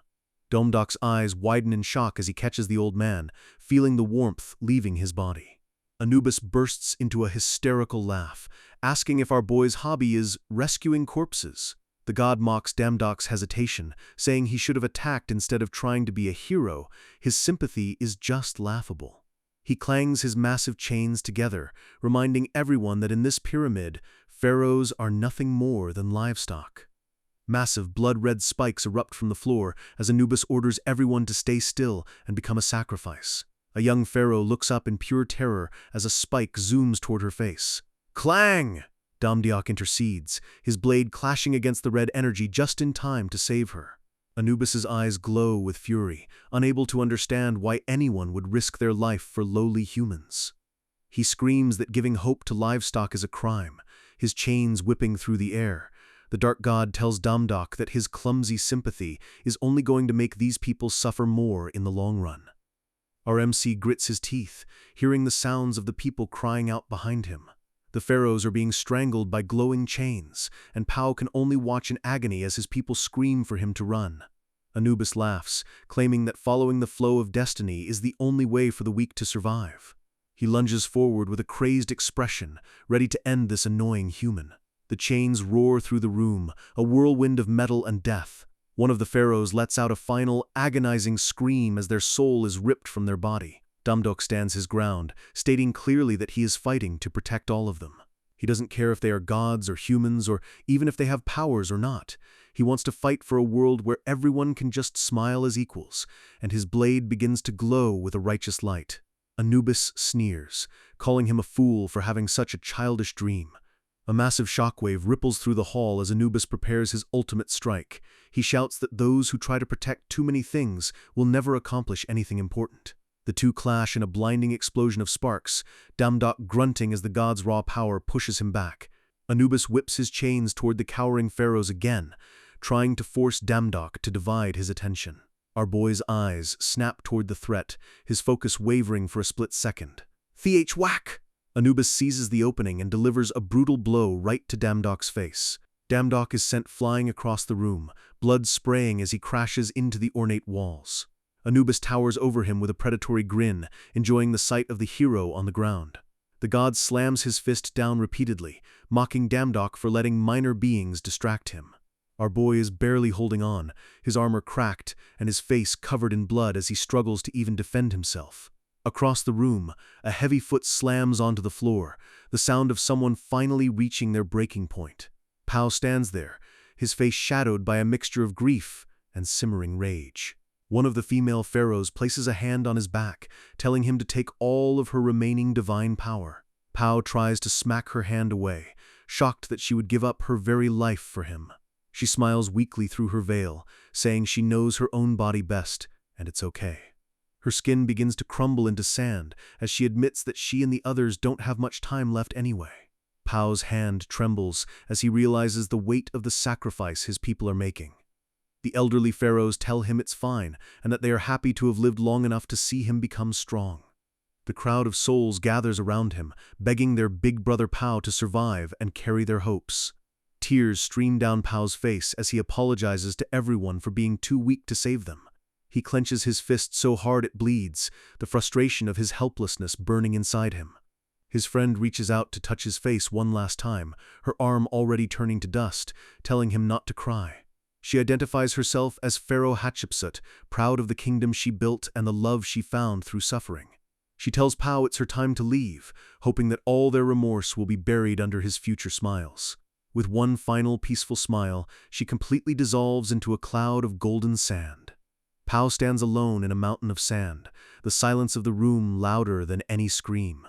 Dumdok's eyes widen in shock as he catches the old man, feeling the warmth leaving his body. Anubis bursts into a hysterical laugh, asking if our boy's hobby is rescuing corpses. The god mocks Dumdok's hesitation, saying he should have attacked instead of trying to be a hero. His sympathy is just laughable. He clangs his massive chains together, reminding everyone that in this pyramid, pharaohs are nothing more than livestock. Massive blood-red spikes erupt from the floor as Anubis orders everyone to stay still and become a sacrifice. A young pharaoh looks up in pure terror as a spike zooms toward her face. Clang! Dumdok intercedes, his blade clashing against the red energy just in time to save her. Anubis's eyes glow with fury, unable to understand why anyone would risk their life for lowly humans. He screams that giving hope to livestock is a crime, his chains whipping through the air. The dark god tells Dumdok that his clumsy sympathy is only going to make these people suffer more in the long run. Our MC grits his teeth, hearing the sounds of the people crying out behind him. The pharaohs are being strangled by glowing chains, and Pao can only watch in agony as his people scream for him to run. Anubis laughs, claiming that following the flow of destiny is the only way for the weak to survive. He lunges forward with a crazed expression, ready to end this annoying human. The chains roar through the room, a whirlwind of metal and death. One of the pharaohs lets out a final, agonizing scream as their soul is ripped from their body. Dumdok stands his ground, stating clearly that he is fighting to protect all of them. He doesn't care if they are gods or humans or even if they have powers or not. He wants to fight for a world where everyone can just smile as equals, and his blade begins to glow with a righteous light. Anubis sneers, calling him a fool for having such a childish dream. A massive shockwave ripples through the hall as Anubis prepares his ultimate strike. He shouts that those who try to protect too many things will never accomplish anything important. The two clash in a blinding explosion of sparks, Damdok grunting as the god's raw power pushes him back. Anubis whips his chains toward the cowering pharaohs again, trying to force Damdok to divide his attention. Our boy's eyes snap toward the threat, his focus wavering for a split second. Whack! Anubis seizes the opening and delivers a brutal blow right to Damdok's face. Damdok is sent flying across the room, blood spraying as he crashes into the ornate walls. Anubis towers over him with a predatory grin, enjoying the sight of the hero on the ground. The god slams his fist down repeatedly, mocking Damdok for letting minor beings distract him. Our boy is barely holding on, his armor cracked and his face covered in blood as he struggles to even defend himself. Across the room, a heavy foot slams onto the floor, the sound of someone finally reaching their breaking point. Pao stands there, his face shadowed by a mixture of grief and simmering rage. One of the female pharaohs places a hand on his back, telling him to take all of her remaining divine power. Pao tries to smack her hand away, shocked that she would give up her very life for him. She smiles weakly through her veil, saying she knows her own body best, and it's okay. Her skin begins to crumble into sand as she admits that she and the others don't have much time left anyway. Pao's hand trembles as he realizes the weight of the sacrifice his people are making. The elderly pharaohs tell him it's fine and that they are happy to have lived long enough to see him become strong. The crowd of souls gathers around him, begging their big brother Pao to survive and carry their hopes. Tears stream down Pao's face as he apologizes to everyone for being too weak to save them. He clenches his fist so hard it bleeds, the frustration of his helplessness burning inside him. His friend reaches out to touch his face one last time, her arm already turning to dust, telling him not to cry. She identifies herself as Pharaoh Hatshepsut, proud of the kingdom she built and the love she found through suffering. She tells Pao it's her time to leave, hoping that all their remorse will be buried under his future smiles. With one final peaceful smile, she completely dissolves into a cloud of golden sand. Pao stands alone in a mountain of sand, the silence of the room louder than any scream.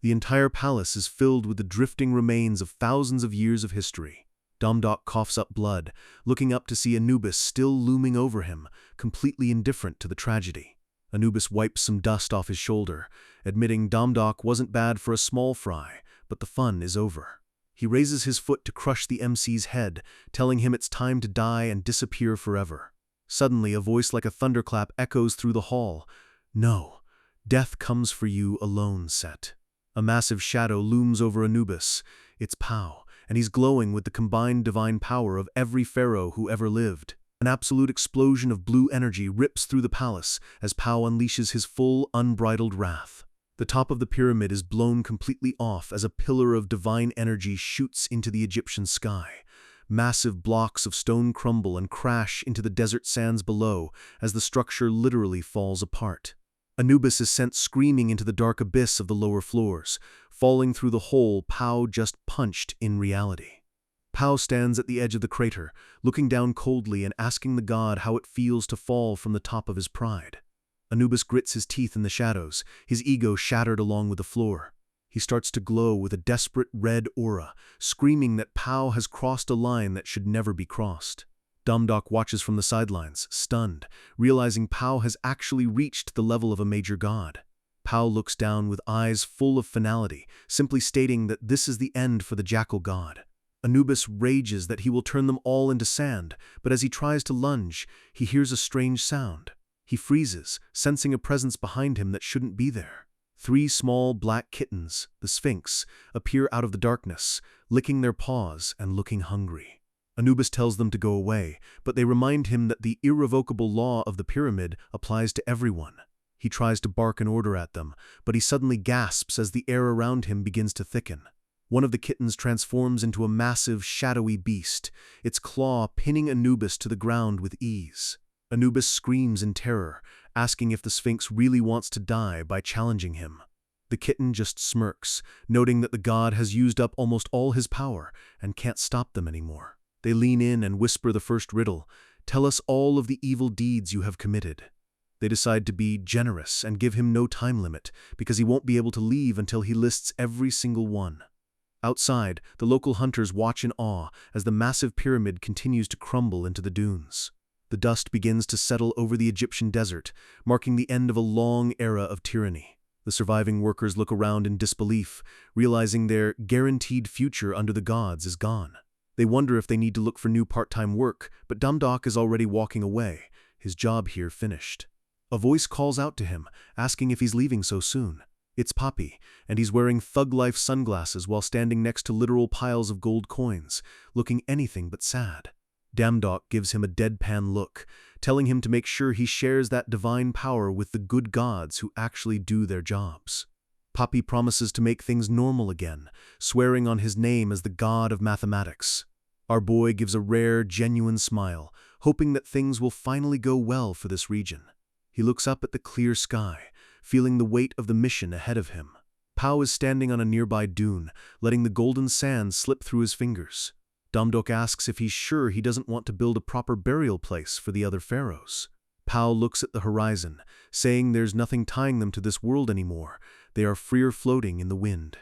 The entire palace is filled with the drifting remains of thousands of years of history. Damdok coughs up blood, looking up to see Anubis still looming over him, completely indifferent to the tragedy. Anubis wipes some dust off his shoulder, admitting Damdok wasn't bad for a small fry, but the fun is over. He raises his foot to crush the MC's head, telling him it's time to die and disappear forever. Suddenly, a voice like a thunderclap echoes through the hall. No, death comes for you alone, Set. A massive shadow looms over Anubis. It's Pao, and he's glowing with the combined divine power of every pharaoh who ever lived. An absolute explosion of blue energy rips through the palace as Pao unleashes his full, unbridled wrath. The top of the pyramid is blown completely off as a pillar of divine energy shoots into the Egyptian sky. Massive blocks of stone crumble and crash into the desert sands below as the structure literally falls apart. Anubis is sent screaming into the dark abyss of the lower floors, falling through the hole Pao just punched in reality. Pao stands at the edge of the crater, looking down coldly and asking the god how it feels to fall from the top of his pride. Anubis grits his teeth in the shadows, his ego shattered along with the floor. He starts to glow with a desperate red aura, screaming that Pao has crossed a line that should never be crossed. Damdok watches from the sidelines, stunned, realizing Pao has actually reached the level of a major god. Pao looks down with eyes full of finality, simply stating that this is the end for the jackal god. Anubis rages that he will turn them all into sand, but as he tries to lunge, he hears a strange sound. He freezes, sensing a presence behind him that shouldn't be there. 3 small black kittens, the Sphinx, appear out of the darkness, licking their paws and looking hungry. Anubis tells them to go away, but they remind him that the irrevocable law of the pyramid applies to everyone. He tries to bark an order at them, but he suddenly gasps as the air around him begins to thicken. One of the kittens transforms into a massive, shadowy beast, its claw pinning Anubis to the ground with ease. Anubis screams in terror, asking if the Sphinx really wants to die by challenging him. The kitten just smirks, noting that the god has used up almost all his power and can't stop them anymore. They lean in and whisper the first riddle, "Tell us all of the evil deeds you have committed." They decide to be generous and give him no time limit, because he won't be able to leave until he lists every single one. Outside, the local hunters watch in awe as the massive pyramid continues to crumble into the dunes. The dust begins to settle over the Egyptian desert, marking the end of a long era of tyranny. The surviving workers look around in disbelief, realizing their guaranteed future under the gods is gone. They wonder if they need to look for new part-time work, but Damdok is already walking away, his job here finished. A voice calls out to him, asking if he's leaving so soon. It's Poppy, and he's wearing thug-life sunglasses while standing next to literal piles of gold coins, looking anything but sad. Damdok gives him a deadpan look, telling him to make sure he shares that divine power with the good gods who actually do their jobs. Poppy promises to make things normal again, swearing on his name as the god of mathematics. Our boy gives a rare, genuine smile, hoping that things will finally go well for this region. He looks up at the clear sky, feeling the weight of the mission ahead of him. Pao is standing on a nearby dune, letting the golden sand slip through his fingers. Damdok asks if he's sure he doesn't want to build a proper burial place for the other pharaohs. Pao looks at the horizon, saying there's nothing tying them to this world anymore. They are freer floating in the wind.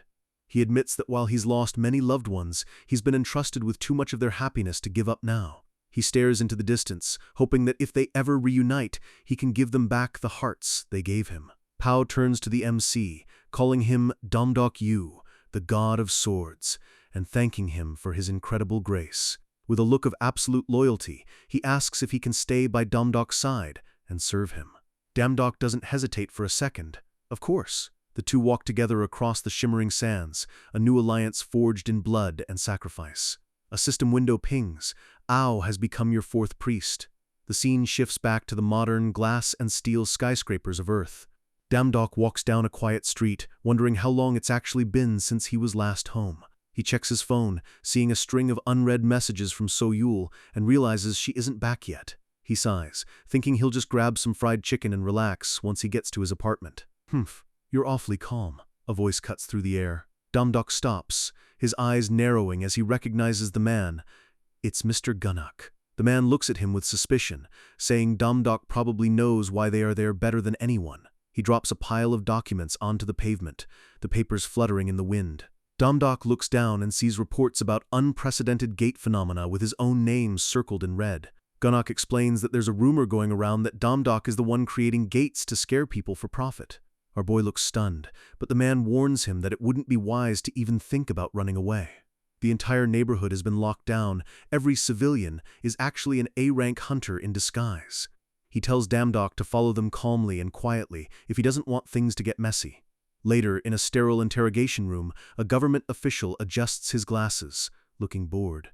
He admits that while he's lost many loved ones, he's been entrusted with too much of their happiness to give up now. He stares into the distance, hoping that if they ever reunite, he can give them back the hearts they gave him. Pao turns to the MC, calling him Damdok Yu, the god of swords, and thanking him for his incredible grace. With a look of absolute loyalty, he asks if he can stay by Damdok's side and serve him. Damdok doesn't hesitate for a second. Of course. The two walk together across the shimmering sands, a new alliance forged in blood and sacrifice. A system window pings. Ao has become your fourth priest. The scene shifts back to the modern glass and steel skyscrapers of Earth. Damdok walks down a quiet street, wondering how long it's actually been since he was last home. He checks his phone, seeing a string of unread messages from So-Yul, and realizes she isn't back yet. He sighs, thinking he'll just grab some fried chicken and relax once he gets to his apartment. You're awfully calm, a voice cuts through the air. Damdok stops, his eyes narrowing as he recognizes the man. It's Mr. Gunnock. The man looks at him with suspicion, saying Damdok probably knows why they are there better than anyone. He drops a pile of documents onto the pavement, the papers fluttering in the wind. Damdok looks down and sees reports about unprecedented gate phenomena with his own name circled in red. Gunnock explains that there's a rumor going around that Damdok is the one creating gates to scare people for profit. Our boy looks stunned, but the man warns him that it wouldn't be wise to even think about running away. The entire neighborhood has been locked down. Every civilian is actually an A-rank hunter in disguise. He tells Damdok to follow them calmly and quietly if he doesn't want things to get messy. Later, in a sterile interrogation room, a government official adjusts his glasses, looking bored.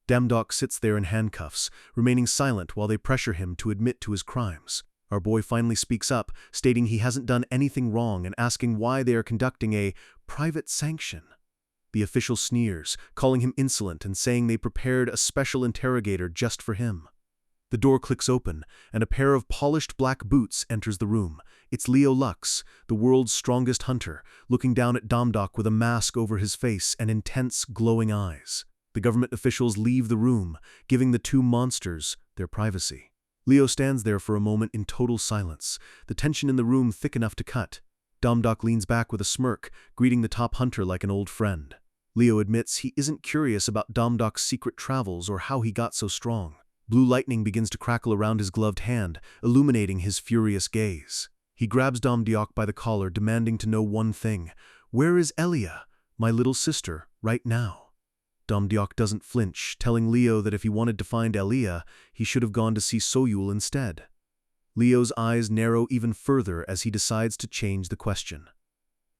Damdok sits there in handcuffs, remaining silent while they pressure him to admit to his crimes. Our boy finally speaks up, stating he hasn't done anything wrong and asking why they are conducting a private sanction. The official sneers, calling him insolent and saying they prepared a special interrogator just for him. The door clicks open, and a pair of polished black boots enters the room. It's Leo Lux, the world's strongest hunter, looking down at Damdok with a mask over his face and intense, glowing eyes. The government officials leave the room, giving the two monsters their privacy. Leo stands there for a moment in total silence, the tension in the room thick enough to cut. Damdok leans back with a smirk, greeting the top hunter like an old friend. Leo admits he isn't curious about Damdok's secret travels or how he got so strong. Blue lightning begins to crackle around his gloved hand, illuminating his furious gaze. He grabs Damdok by the collar, demanding to know one thing. Where is Elia, my little sister, right now? Damdok doesn't flinch, telling Leo that if he wanted to find Elia, he should have gone to see So-Yul instead. Leo's eyes narrow even further as he decides to change the question.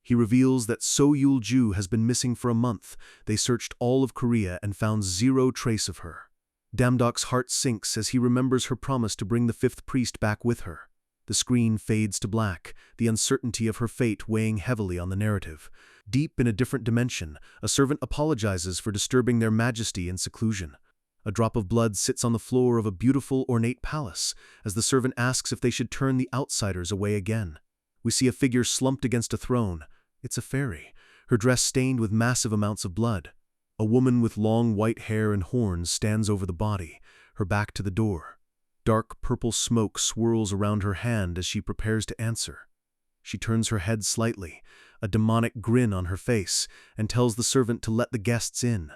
He reveals that So-Yul Ju has been missing for a month. They searched all of Korea and found zero trace of her. Damdok's heart sinks as he remembers her promise to bring the fifth priest back with her. The screen fades to black, the uncertainty of her fate weighing heavily on the narrative. Deep in a different dimension, a servant apologizes for disturbing their majesty in seclusion. A drop of blood sits on the floor of a beautiful, ornate palace, as the servant asks if they should turn the outsiders away again. We see a figure slumped against a throne. It's a fairy, her dress stained with massive amounts of blood. A woman with long white hair and horns stands over the body, her back to the door. Dark purple smoke swirls around her hand as she prepares to answer. She turns her head slightly, a demonic grin on her face, and tells the servant to let the guests in.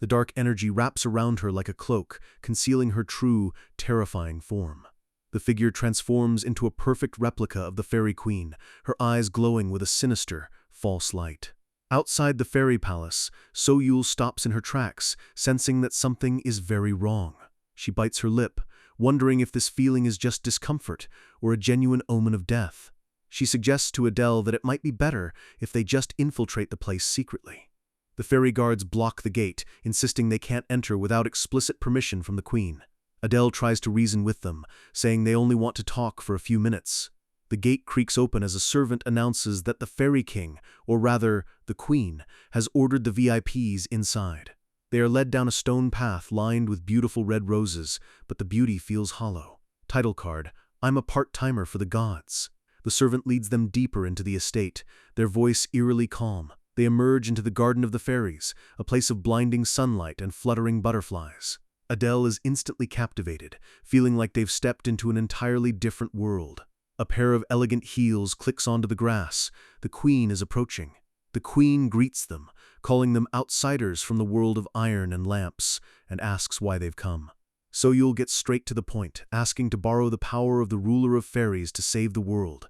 The dark energy wraps around her like a cloak, concealing her true, terrifying form. The figure transforms into a perfect replica of the fairy queen, her eyes glowing with a sinister, false light. Outside the fairy palace, So-Yul stops in her tracks, sensing that something is very wrong. She bites her lip, wondering if this feeling is just discomfort or a genuine omen of death. She suggests to Adele that it might be better if they just infiltrate the place secretly. The fairy guards block the gate, insisting they can't enter without explicit permission from the queen. Adele tries to reason with them, saying they only want to talk for a few minutes. The gate creaks open as a servant announces that the fairy king, or rather, the queen, has ordered the VIPs inside. They are led down a stone path lined with beautiful red roses, but the beauty feels hollow. Title card, "I'm a part-timer for the gods." The servant leads them deeper into the estate, their voice eerily calm. They emerge into the Garden of the Fairies, a place of blinding sunlight and fluttering butterflies. Adele is instantly captivated, feeling like they've stepped into an entirely different world. A pair of elegant heels clicks onto the grass. The queen is approaching. The queen greets them, calling them outsiders from the world of iron and lamps, and asks why they've come. So-Yul gets straight to the point, asking to borrow the power of the ruler of fairies to save the world.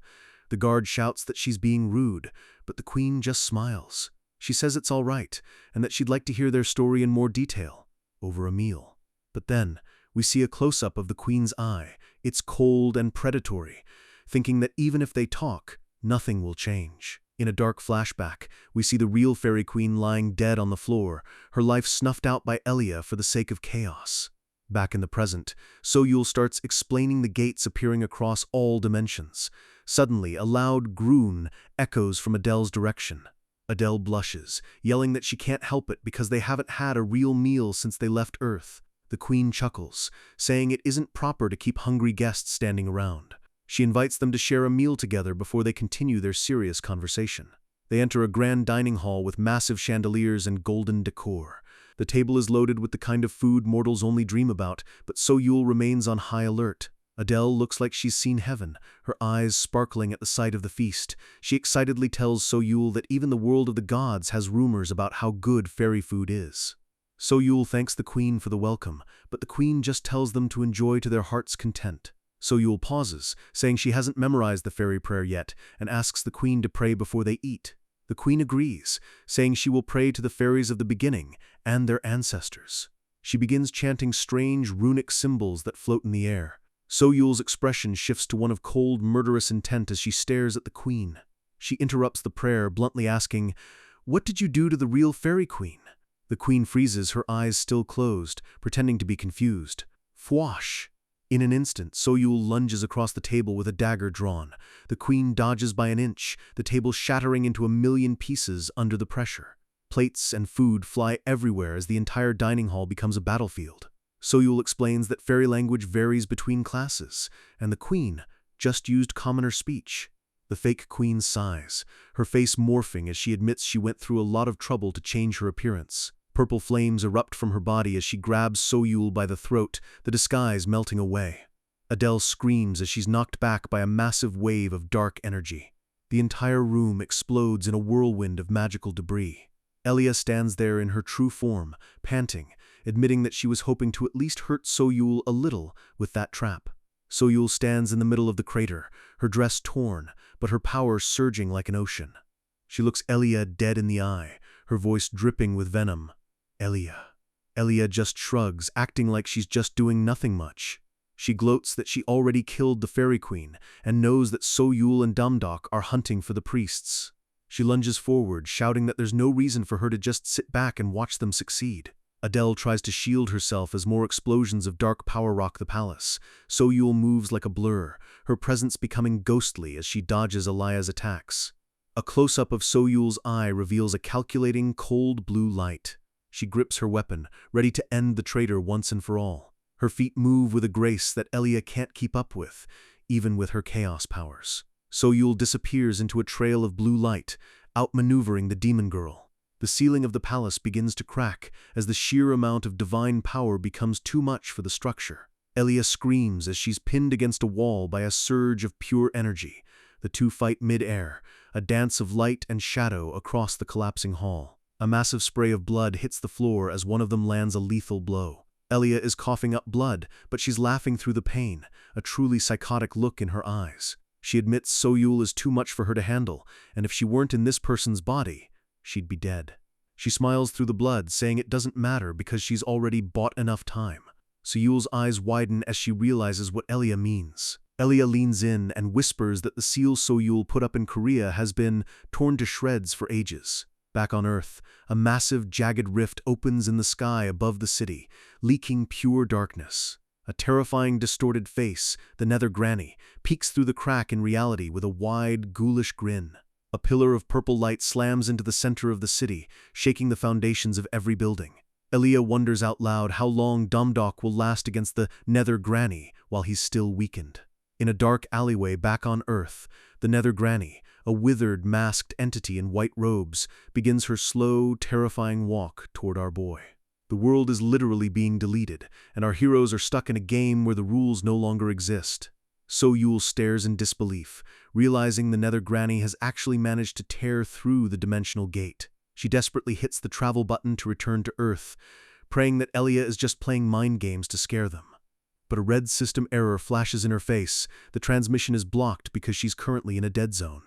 The guard shouts that she's being rude, but the queen just smiles. She says it's all right, and that she'd like to hear their story in more detail, over a meal. But then, we see a close-up of the queen's eye. It's cold and predatory, thinking that even if they talk, nothing will change. In a dark flashback, we see the real fairy queen lying dead on the floor, her life snuffed out by Elia for the sake of chaos. Back in the present, So-Yul starts explaining the gates appearing across all dimensions. Suddenly, a loud groan echoes from Adele's direction. Adele blushes, yelling that she can't help it because they haven't had a real meal since they left Earth. The queen chuckles, saying it isn't proper to keep hungry guests standing around. She invites them to share a meal together before they continue their serious conversation. They enter a grand dining hall with massive chandeliers and golden decor. The table is loaded with the kind of food mortals only dream about, but So-Yul remains on high alert. Adele looks like she's seen heaven, her eyes sparkling at the sight of the feast. She excitedly tells So-Yul that even the world of the gods has rumors about how good fairy food is. So-Yul thanks the queen for the welcome, but the queen just tells them to enjoy to their heart's content. So-Yul pauses, saying she hasn't memorized the fairy prayer yet, and asks the queen to pray before they eat. The queen agrees, saying she will pray to the fairies of the beginning and their ancestors. She begins chanting strange runic symbols that float in the air. So-Yul's expression shifts to one of cold, murderous intent as she stares at the queen. She interrupts the prayer, bluntly asking, "What did you do to the real fairy queen?" The queen freezes, her eyes still closed, pretending to be confused. Fwash! In an instant, So-Yul lunges across the table with a dagger drawn. The queen dodges by an inch, the table shattering into a million pieces under the pressure. Plates and food fly everywhere as the entire dining hall becomes a battlefield. So-Yul explains that fairy language varies between classes, and the queen just used commoner speech. The fake queen sighs, her face morphing as she admits she went through a lot of trouble to change her appearance. Purple flames erupt from her body as she grabs So-Yul by the throat, the disguise melting away. Adele screams as she's knocked back by a massive wave of dark energy. The entire room explodes in a whirlwind of magical debris. Elia stands there in her true form, panting, admitting that she was hoping to at least hurt So-Yul a little with that trap. So-Yul stands in the middle of the crater, her dress torn, but her power surging like an ocean. She looks Elia dead in the eye, her voice dripping with venom. Elia. Elia just shrugs, acting like she's just doing nothing much. She gloats that she already killed the fairy queen, and knows that So-Yul and Damdok are hunting for the priests. She lunges forward, shouting that there's no reason for her to just sit back and watch them succeed. Adele tries to shield herself as more explosions of dark power rock the palace. So-Yul moves like a blur, her presence becoming ghostly as she dodges Elia's attacks. A close-up of So-Yul's eye reveals a calculating, cold blue light. She grips her weapon, ready to end the traitor once and for all. Her feet move with a grace that Elia can't keep up with, even with her chaos powers. So-Yul disappears into a trail of blue light, outmaneuvering the demon girl. The ceiling of the palace begins to crack as the sheer amount of divine power becomes too much for the structure. Elia screams as she's pinned against a wall by a surge of pure energy. The two fight mid-air, a dance of light and shadow across the collapsing hall. A massive spray of blood hits the floor as one of them lands a lethal blow. Elia is coughing up blood, but she's laughing through the pain, a truly psychotic look in her eyes. She admits Soyul is too much for her to handle, and if she weren't in this person's body, she'd be dead. She smiles through the blood, saying it doesn't matter because she's already bought enough time. Soyul's eyes widen as she realizes what Elia means. Elia leans in and whispers that the seal Soyul put up in Korea has been torn to shreds for ages. Back on Earth, a massive, jagged rift opens in the sky above the city, leaking pure darkness. A terrifying, distorted face, the Nether Granny, peeks through the crack in reality with a wide, ghoulish grin. A pillar of purple light slams into the center of the city, shaking the foundations of every building. Elia wonders out loud how long Domdok will last against the Nether Granny while he's still weakened. In a dark alleyway back on Earth, the Nether Granny, a withered, masked entity in white robes, begins her slow, terrifying walk toward our boy. The world is literally being deleted, and our heroes are stuck in a game where the rules no longer exist. Soyul stares in disbelief, realizing the Nether Granny has actually managed to tear through the dimensional gate. She desperately hits the travel button to return to Earth, praying that Elia is just playing mind games to scare them. But a red system error flashes in her face. The transmission is blocked because she's currently in a dead zone.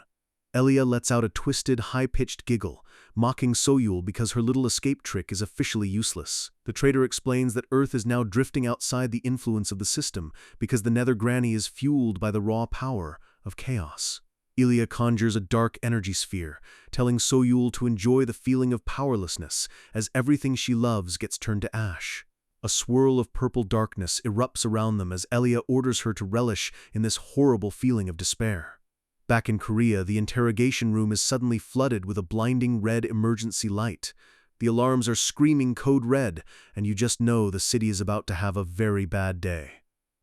Elia lets out a twisted, high-pitched giggle, mocking Soyul because her little escape trick is officially useless. The traitor explains that Earth is now drifting outside the influence of the system because the Nether Granny is fueled by the raw power of chaos. Elia conjures a dark energy sphere, telling Soyul to enjoy the feeling of powerlessness as everything she loves gets turned to ash. A swirl of purple darkness erupts around them as Elia orders her to relish in this horrible feeling of despair. Back in Korea, the interrogation room is suddenly flooded with a blinding red emergency light. The alarms are screaming code red, and you just know the city is about to have a very bad day.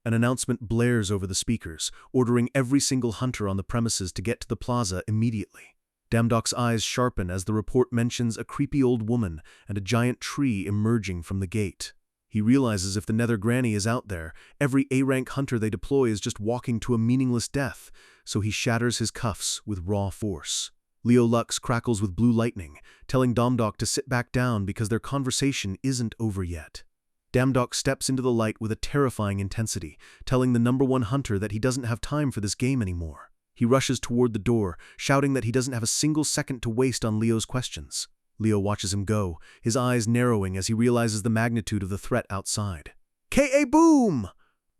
An announcement blares over the speakers, ordering every single hunter on the premises to get to the plaza immediately. Damdok's eyes sharpen as the report mentions a creepy old woman and a giant tree emerging from the gate. He realizes if the Nether Granny is out there, every A-rank hunter they deploy is just walking to a meaningless death, so he shatters his cuffs with raw force. Leo Lux crackles with blue lightning, telling Damdok to sit back down because their conversation isn't over yet. Damdok steps into the light with a terrifying intensity, telling the #1 hunter that he doesn't have time for this game anymore. He rushes toward the door, shouting that he doesn't have a single second to waste on Leo's questions. Leo watches him go, his eyes narrowing as he realizes the magnitude of the threat outside. K.A. Boom!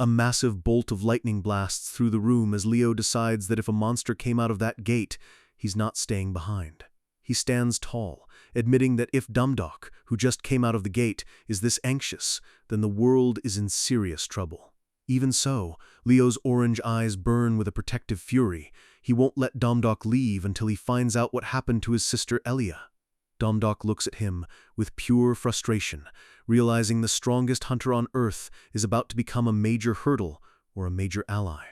A massive bolt of lightning blasts through the room as Leo decides that if a monster came out of that gate, he's not staying behind. He stands tall, admitting that if Damdok, who just came out of the gate, is this anxious, then the world is in serious trouble. Even so, Leo's orange eyes burn with a protective fury. He won't let Damdok leave until he finds out what happened to his sister Elia. Damdok looks at him with pure frustration, realizing the strongest hunter on Earth is about to become a major hurdle or a major ally.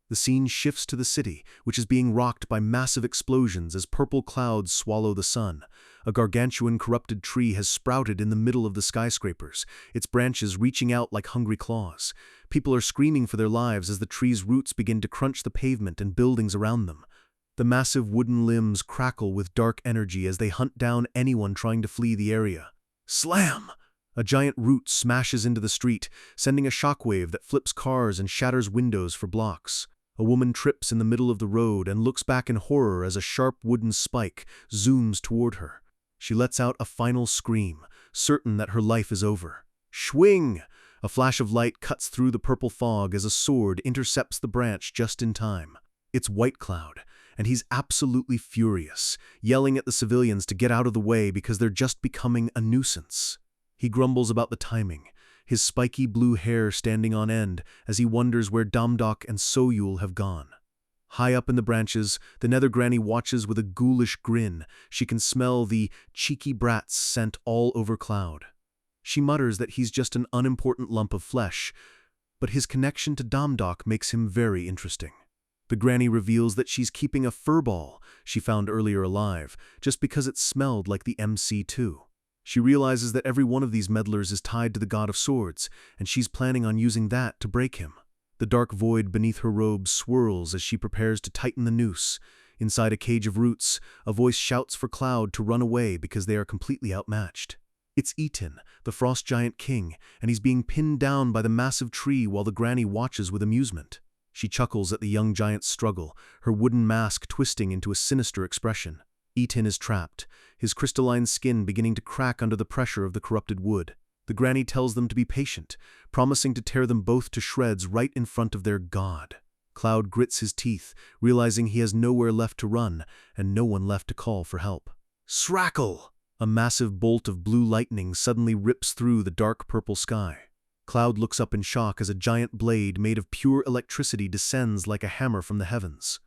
The scene shifts to the city, which is being rocked by massive explosions as purple clouds swallow the sun. A gargantuan corrupted tree has sprouted in the middle of the skyscrapers, its branches reaching out like hungry claws. People are screaming for their lives as the tree's roots begin to crunch the pavement and buildings around them. The massive wooden limbs crackle with dark energy as they hunt down anyone trying to flee the area. Slam! A giant root smashes into the street, sending a shockwave that flips cars and shatters windows for blocks. A woman trips in the middle of the road and looks back in horror as a sharp wooden spike zooms toward her. She lets out a final scream, certain that her life is over. Schwing! A flash of light cuts through the purple fog as a sword intercepts the branch just in time. It's White Cloud, and he's absolutely furious, yelling at the civilians to get out of the way because they're just becoming a nuisance. He grumbles about the timing, his spiky blue hair standing on end as he wonders where Damdok and Soyul have gone. High up in the branches, the Nether Granny watches with a ghoulish grin. She can smell the cheeky brat's scent all over Cloud. She mutters that he's just an unimportant lump of flesh, but his connection to Damdok makes him very interesting. The Granny reveals that she's keeping a furball she found earlier alive, just because it smelled like the MC2. She realizes that every one of these meddlers is tied to the god of swords, and she's planning on using that to break him. The dark void beneath her robe swirls as she prepares to tighten the noose. Inside a cage of roots, a voice shouts for Cloud to run away because they are completely outmatched. It's Eaton, the frost giant king, and he's being pinned down by the massive tree while the granny watches with amusement. She chuckles at the young giant's struggle, her wooden mask twisting into a sinister expression. Eaton is trapped, his crystalline skin beginning to crack under the pressure of the corrupted wood. The granny tells them to be patient, promising to tear them both to shreds right in front of their god. Cloud grits his teeth, realizing he has nowhere left to run and no one left to call for help. Srackle! A massive bolt of blue lightning suddenly rips through the dark purple sky. Cloud looks up in shock as a giant blade made of pure electricity descends like a hammer from the heavens.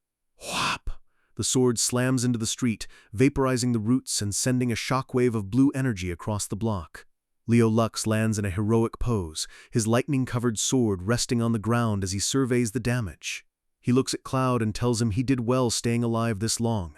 Whap! The sword slams into the street, vaporizing the roots and sending a shockwave of blue energy across the block. Leo Lux lands in a heroic pose, his lightning-covered sword resting on the ground as he surveys the damage. He looks at Cloud and tells him he did well staying alive this long,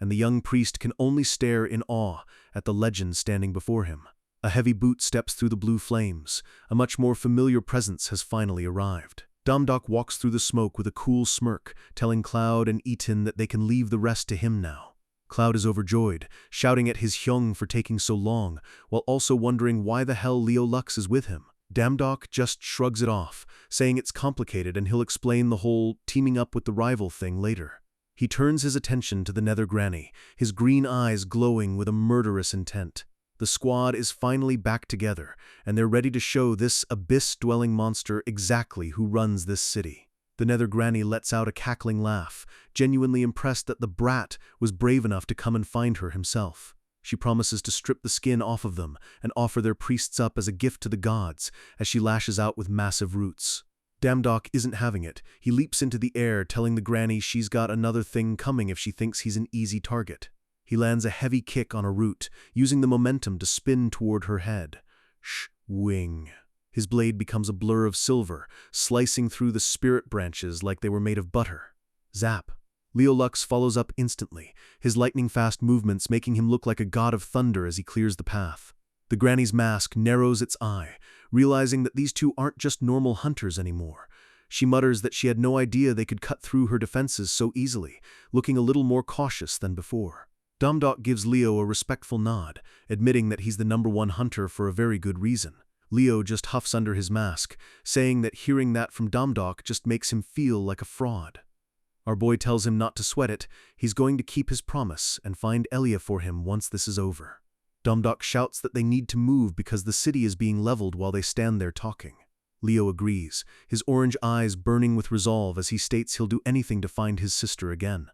and the young priest can only stare in awe at the legend standing before him. A heavy boot steps through the blue flames. A much more familiar presence has finally arrived. Domdok walks through the smoke with a cool smirk, telling Cloud and Eaton that they can leave the rest to him now. Cloud is overjoyed, shouting at his Hyung for taking so long, while also wondering why the hell Leo Lux is with him. Damdok just shrugs it off, saying it's complicated and he'll explain the whole teaming up with the rival thing later. He turns his attention to the Nether Granny, his green eyes glowing with a murderous intent. The squad is finally back together, and they're ready to show this abyss-dwelling monster exactly who runs this city. The Nether Granny lets out a cackling laugh, genuinely impressed that the brat was brave enough to come and find her himself. She promises to strip the skin off of them and offer their priests up as a gift to the gods as she lashes out with massive roots. Damdok isn't having it. He leaps into the air, telling the granny she's got another thing coming if she thinks he's an easy target. He lands a heavy kick on a root, using the momentum to spin toward her head. Sh-wing. His blade becomes a blur of silver, slicing through the spirit branches like they were made of butter. Zap. Leo Lux follows up instantly, his lightning-fast movements making him look like a god of thunder as he clears the path. The granny's mask narrows its eye, realizing that these two aren't just normal hunters anymore. She mutters that she had no idea they could cut through her defenses so easily, looking a little more cautious than before. Domdok gives Leo a respectful nod, admitting that he's the #1 hunter for a very good reason. Leo just huffs under his mask, saying that hearing that from Domdok just makes him feel like a fraud. Our boy tells him not to sweat it, he's going to keep his promise and find Elia for him once this is over. Domdok shouts that they need to move because the city is being leveled while they stand there talking. Leo agrees, his orange eyes burning with resolve as he states he'll do anything to find his sister again.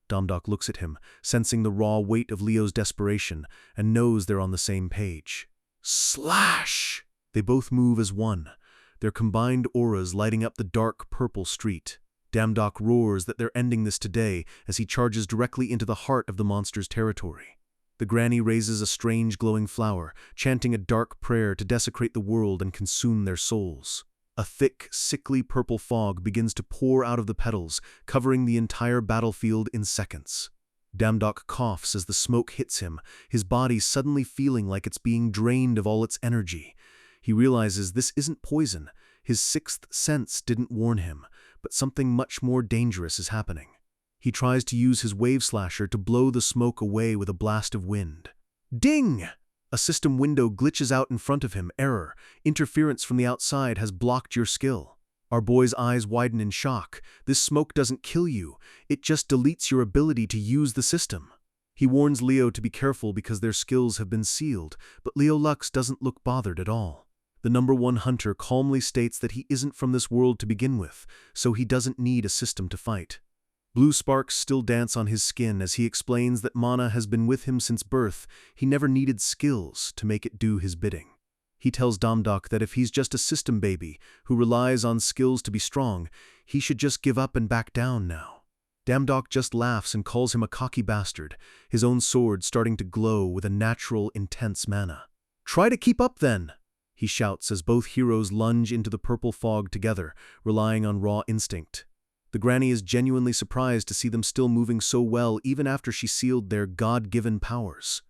Domdok looks at him, sensing the raw weight of Leo's desperation, and knows they're on the same page. Slash! They both move as one, their combined auras lighting up the dark purple street. Damdok roars that they're ending this today as he charges directly into the heart of the monster's territory. The granny raises a strange glowing flower, chanting a dark prayer to desecrate the world and consume their souls. A thick, sickly purple fog begins to pour out of the petals, covering the entire battlefield in seconds. Damdok coughs as the smoke hits him, his body suddenly feeling like it's being drained of all its energy. He realizes this isn't poison. His sixth sense didn't warn him, but something much more dangerous is happening. He tries to use his wave slasher to blow the smoke away with a blast of wind. Ding! A system window glitches out in front of him. Error. Interference from the outside has blocked your skill. Our boy's eyes widen in shock. This smoke doesn't kill you. It just deletes your ability to use the system. He warns Leo to be careful because their skills have been sealed, but Leo Lux doesn't look bothered at all. The #1 hunter calmly states that he isn't from this world to begin with, so he doesn't need a system to fight. Blue sparks still dance on his skin as he explains that mana has been with him since birth. He never needed skills to make it do his bidding. He tells Domdok that if he's just a system baby who relies on skills to be strong, he should just give up and back down now. Damdok just laughs and calls him a cocky bastard, his own sword starting to glow with a natural, intense mana. Try to keep up then! He shouts as both heroes lunge into the purple fog together, relying on raw instinct. The granny is genuinely surprised to see them still moving so well even after she sealed their God-given powers.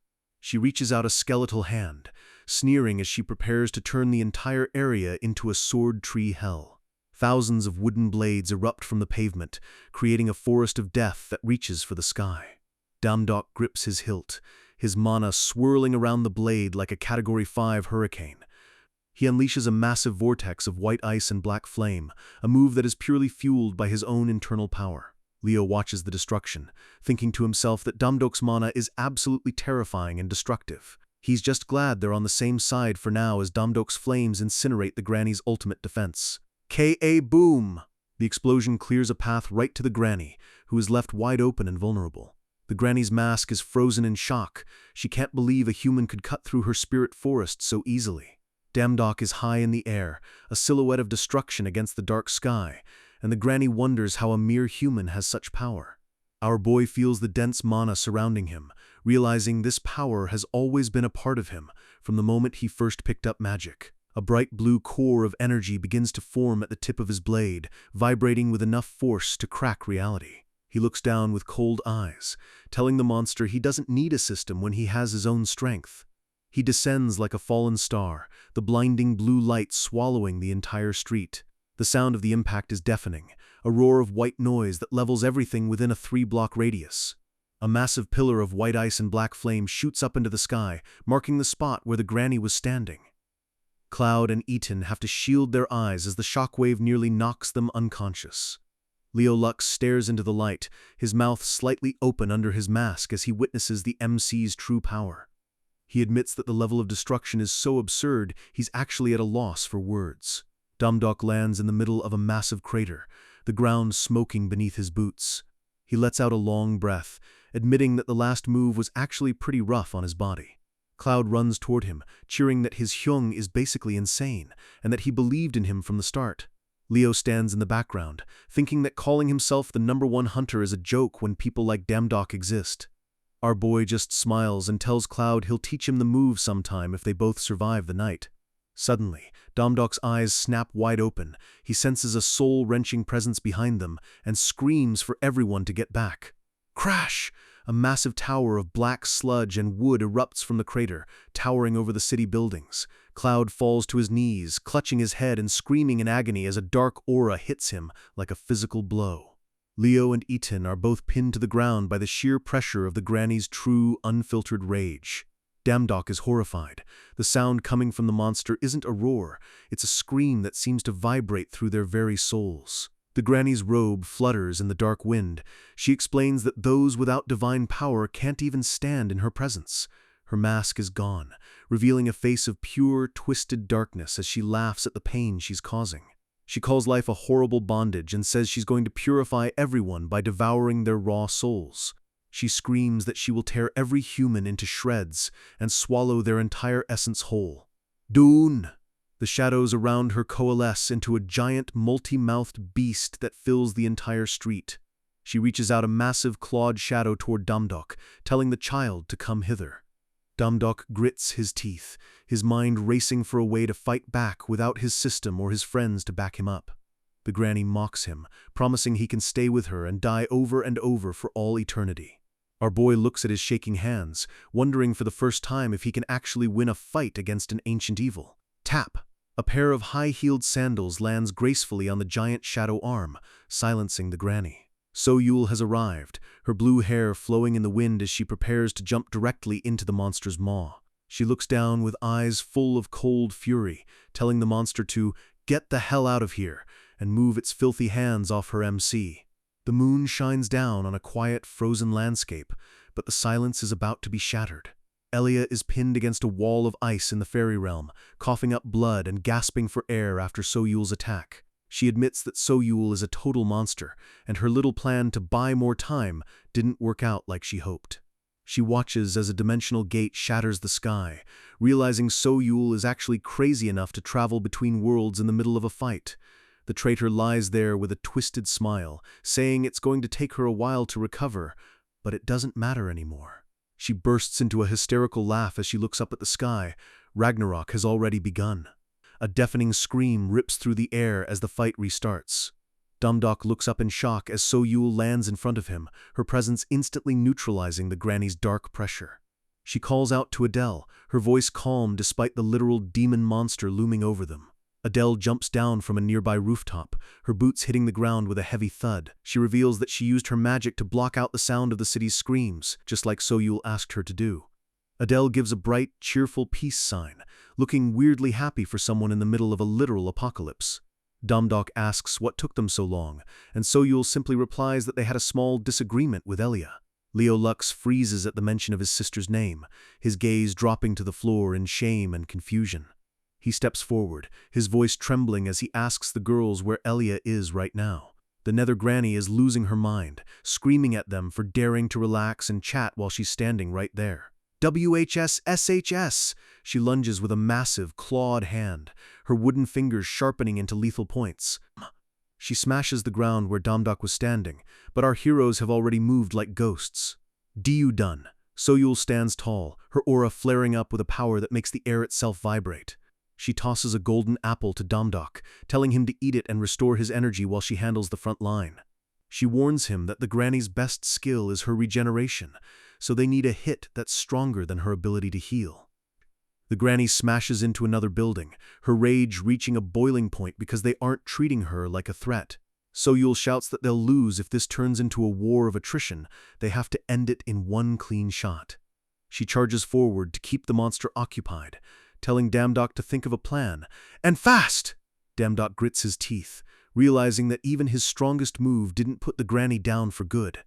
She reaches out a skeletal hand, sneering as she prepares to turn the entire area into a sword tree hell. Thousands of wooden blades erupt from the pavement, creating a forest of death that reaches for the sky. Damdok grips his hilt, his mana swirling around the blade like a Category 5 hurricane. He unleashes a massive vortex of white ice and black flame, a move that is purely fueled by his own internal power. Leo watches the destruction, thinking to himself that Damdok's mana is absolutely terrifying and destructive. He's just glad they're on the same side for now as Damdok's flames incinerate the granny's ultimate defense. K.A. boom! The explosion clears a path right to the granny, who is left wide open and vulnerable. The granny's mask is frozen in shock. She can't believe a human could cut through her spirit forest so easily. Damdok is high in the air, a silhouette of destruction against the dark sky, and the granny wonders how a mere human has such power. Our boy feels the dense mana surrounding him, realizing this power has always been a part of him from the moment he first picked up magic. A bright blue core of energy begins to form at the tip of his blade, vibrating with enough force to crack reality. He looks down with cold eyes, telling the monster he doesn't need a system when he has his own strength. He descends like a fallen star, the blinding blue light swallowing the entire street. The sound of the impact is deafening, a roar of white noise that levels everything within a 3-block radius. A massive pillar of white ice and black flame shoots up into the sky, marking the spot where the granny was standing. Cloud and Eaton have to shield their eyes as the shockwave nearly knocks them unconscious. Leo Lux stares into the light, his mouth slightly open under his mask as he witnesses the MC's true power. He admits that the level of destruction is so absurd he's actually at a loss for words. Damdok lands in the middle of a massive crater, the ground smoking beneath his boots. He lets out a long breath, admitting that the last move was actually pretty rough on his body. Cloud runs toward him, cheering that his Hyung is basically insane, and that he believed in him from the start. Leo stands in the background, thinking that calling himself the #1 hunter is a joke when people like Damdok exist. Our boy just smiles and tells Cloud he'll teach him the move sometime if they both survive the night. Suddenly, Damdok's eyes snap wide open. He senses a soul-wrenching presence behind them and screams for everyone to get back. Crash! A massive tower of black sludge and wood erupts from the crater, towering over the city buildings. Cloud falls to his knees, clutching his head and screaming in agony as a dark aura hits him like a physical blow. Leo and Eaton are both pinned to the ground by the sheer pressure of the granny's true, unfiltered rage. Damdok is horrified. The sound coming from the monster isn't a roar, it's a scream that seems to vibrate through their very souls. The granny's robe flutters in the dark wind. She explains that those without divine power can't even stand in her presence. Her mask is gone, revealing a face of pure, twisted darkness as she laughs at the pain she's causing. She calls life a horrible bondage and says she's going to purify everyone by devouring their raw souls. She screams that she will tear every human into shreds and swallow their entire essence whole. Dune! The shadows around her coalesce into a giant, multi-mouthed beast that fills the entire street. She reaches out a massive clawed shadow toward Damdok, telling the child to come hither. Damdok grits his teeth, his mind racing for a way to fight back without his system or his friends to back him up. The granny mocks him, promising he can stay with her and die over and over for all eternity. Our boy looks at his shaking hands, wondering for the first time if he can actually win a fight against an ancient evil. Tap! A pair of high-heeled sandals lands gracefully on the giant shadow arm, silencing the granny. So-Yul has arrived, her blue hair flowing in the wind as she prepares to jump directly into the monster's maw. She looks down with eyes full of cold fury, telling the monster to get the hell out of here and move its filthy hands off her MC. The moon shines down on a quiet, frozen landscape, but the silence is about to be shattered. Elia is pinned against a wall of ice in the fairy realm, coughing up blood and gasping for air after So-Yul's attack. She admits that So-Yul is a total monster, and her little plan to buy more time didn't work out like she hoped. She watches as a dimensional gate shatters the sky, realizing So-Yul is actually crazy enough to travel between worlds in the middle of a fight. The traitor lies there with a twisted smile, saying it's going to take her a while to recover, but it doesn't matter anymore. She bursts into a hysterical laugh as she looks up at the sky. Ragnarok has already begun. A deafening scream rips through the air as the fight restarts. Damdok looks up in shock as So-Yul lands in front of him, her presence instantly neutralizing the granny's dark pressure. She calls out to Adele, her voice calm despite the literal demon monster looming over them. Adele jumps down from a nearby rooftop, her boots hitting the ground with a heavy thud. She reveals that she used her magic to block out the sound of the city's screams, just like So-Yul asked her to do. Adele gives a bright, cheerful peace sign, looking weirdly happy for someone in the middle of a literal apocalypse. Domdok asks what took them so long, and So-Yul simply replies that they had a small disagreement with Elia. Leo Lux freezes at the mention of his sister's name, his gaze dropping to the floor in shame and confusion. He steps forward, his voice trembling as he asks the girls where Elia is right now. The Nether Granny is losing her mind, screaming at them for daring to relax and chat while she's standing right there. WHS-SHS! She lunges with a massive, clawed hand, her wooden fingers sharpening into lethal points. She smashes the ground where Domdok was standing, but our heroes have already moved like ghosts. "Du done." So-Yul stands tall, her aura flaring up with a power that makes the air itself vibrate. She tosses a golden apple to Domdok, telling him to eat it and restore his energy while she handles the front line. She warns him that the Granny's best skill is her regeneration, so they need a hit that's stronger than her ability to heal. The Granny smashes into another building, her rage reaching a boiling point because they aren't treating her like a threat. So-Yul shouts that they'll lose if this turns into a war of attrition. They have to end it in one clean shot. She charges forward to keep the monster occupied, telling Damdok to think of a plan. And fast! Damdok grits his teeth, realizing that even his strongest move didn't put the Granny down for good.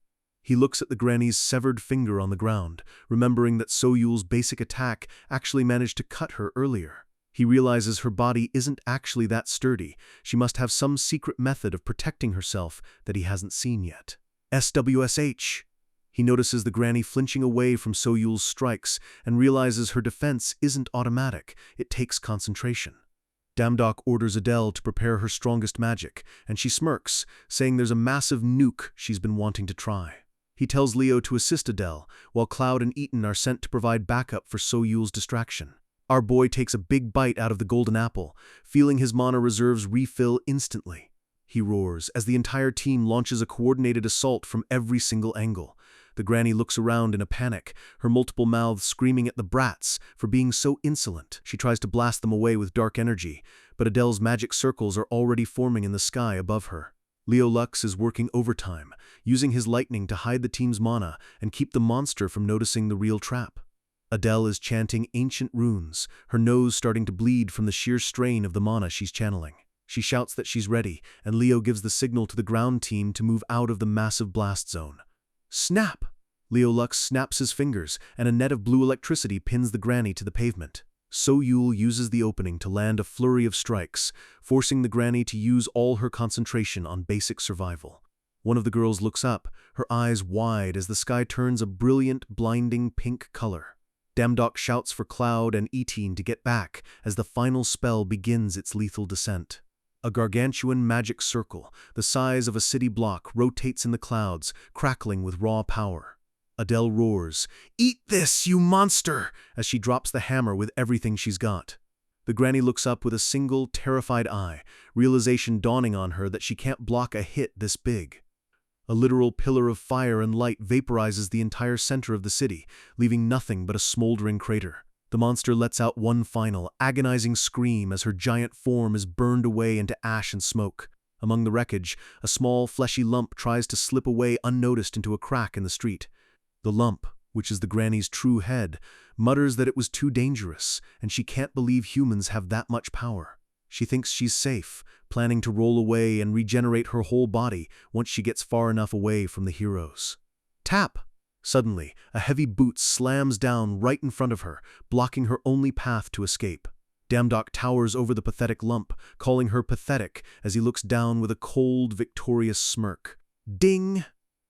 He looks at the Granny's severed finger on the ground, remembering that So-Yul's basic attack actually managed to cut her earlier. He realizes her body isn't actually that sturdy. She must have some secret method of protecting herself that he hasn't seen yet. SWSH! He notices the Granny flinching away from So-Yul's strikes and realizes her defense isn't automatic, it takes concentration. Damdok orders Adele to prepare her strongest magic, and she smirks, saying there's a massive nuke she's been wanting to try. He tells Leo to assist Adele, while Cloud and Eaton are sent to provide backup for So-Yul's distraction. Our boy takes a big bite out of the golden apple, feeling his mana reserves refill instantly. He roars as the entire team launches a coordinated assault from every single angle. The Granny looks around in a panic, her multiple mouths screaming at the brats for being so insolent. She tries to blast them away with dark energy, but Adele's magic circles are already forming in the sky above her. Leo Lux is working overtime, using his lightning to hide the team's mana and keep the monster from noticing the real trap. Adele is chanting ancient runes, her nose starting to bleed from the sheer strain of the mana she's channeling. She shouts that she's ready, and Leo gives the signal to the ground team to move out of the massive blast zone. Snap! Leo Lux snaps his fingers, and a net of blue electricity pins the Granny to the pavement. So-Yul uses the opening to land a flurry of strikes, forcing the Granny to use all her concentration on basic survival. One of the girls looks up, her eyes wide as the sky turns a brilliant, blinding pink color. Damdok shouts for Cloud and Eaton to get back as the final spell begins its lethal descent. A gargantuan magic circle, the size of a city block, rotates in the clouds, crackling with raw power. Adele roars, "Eat this, you monster!" as she drops the hammer with everything she's got. The Granny looks up with a single, terrified eye, realization dawning on her that she can't block a hit this big. A literal pillar of fire and light vaporizes the entire center of the city, leaving nothing but a smoldering crater. The monster lets out one final, agonizing scream as her giant form is burned away into ash and smoke. Among the wreckage, a small, fleshy lump tries to slip away unnoticed into a crack in the street. The lump, which is the Granny's true head, mutters that it was too dangerous, and she can't believe humans have that much power. She thinks she's safe, planning to roll away and regenerate her whole body once she gets far enough away from the heroes. Tap! Suddenly, a heavy boot slams down right in front of her, blocking her only path to escape. Damdok towers over the pathetic lump, calling her pathetic as he looks down with a cold, victorious smirk. Ding!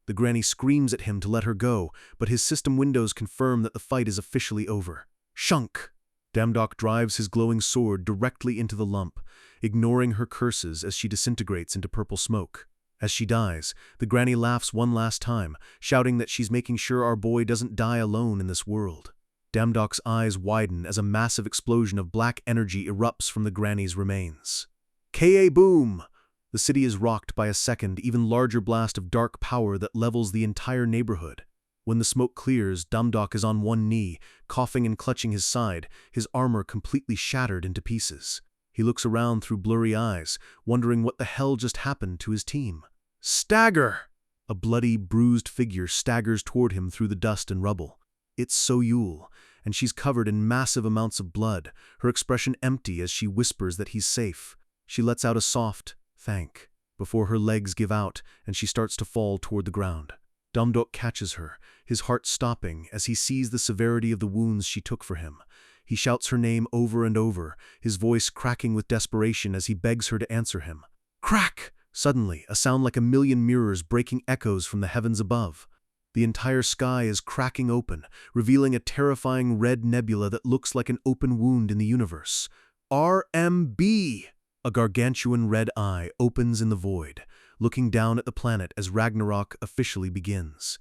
The Granny screams at him to let her go, but his system windows confirm that the fight is officially over. Shunk! Damdok drives his glowing sword directly into the lump, ignoring her curses as she disintegrates into purple smoke. As she dies, the Granny laughs one last time, shouting that she's making sure our boy doesn't die alone in this world. Damdok's eyes widen as a massive explosion of black energy erupts from the Granny's remains. Ka-boom! The city is rocked by a second, even larger blast of dark power that levels the entire neighborhood. When the smoke clears, Damdok is on one knee, coughing and clutching his side, his armor completely shattered into pieces. He looks around through blurry eyes, wondering what the hell just happened to his team. Stagger! A bloody, bruised figure staggers toward him through the dust and rubble. It's So-Yul, and she's covered in massive amounts of blood, her expression empty as she whispers that he's safe. She lets out a soft thank before her legs give out and she starts to fall toward the ground. Damdok catches her, his heart stopping as he sees the severity of the wounds she took for him. He shouts her name over and over, his voice cracking with desperation as he begs her to answer him. Crack! Suddenly, a sound like a million mirrors breaking echoes from the heavens above. The entire sky is cracking open, revealing a terrifying red nebula that looks like an open wound in the universe. RMB! A gargantuan red eye opens in the void, looking down at the planet as Ragnarok officially begins.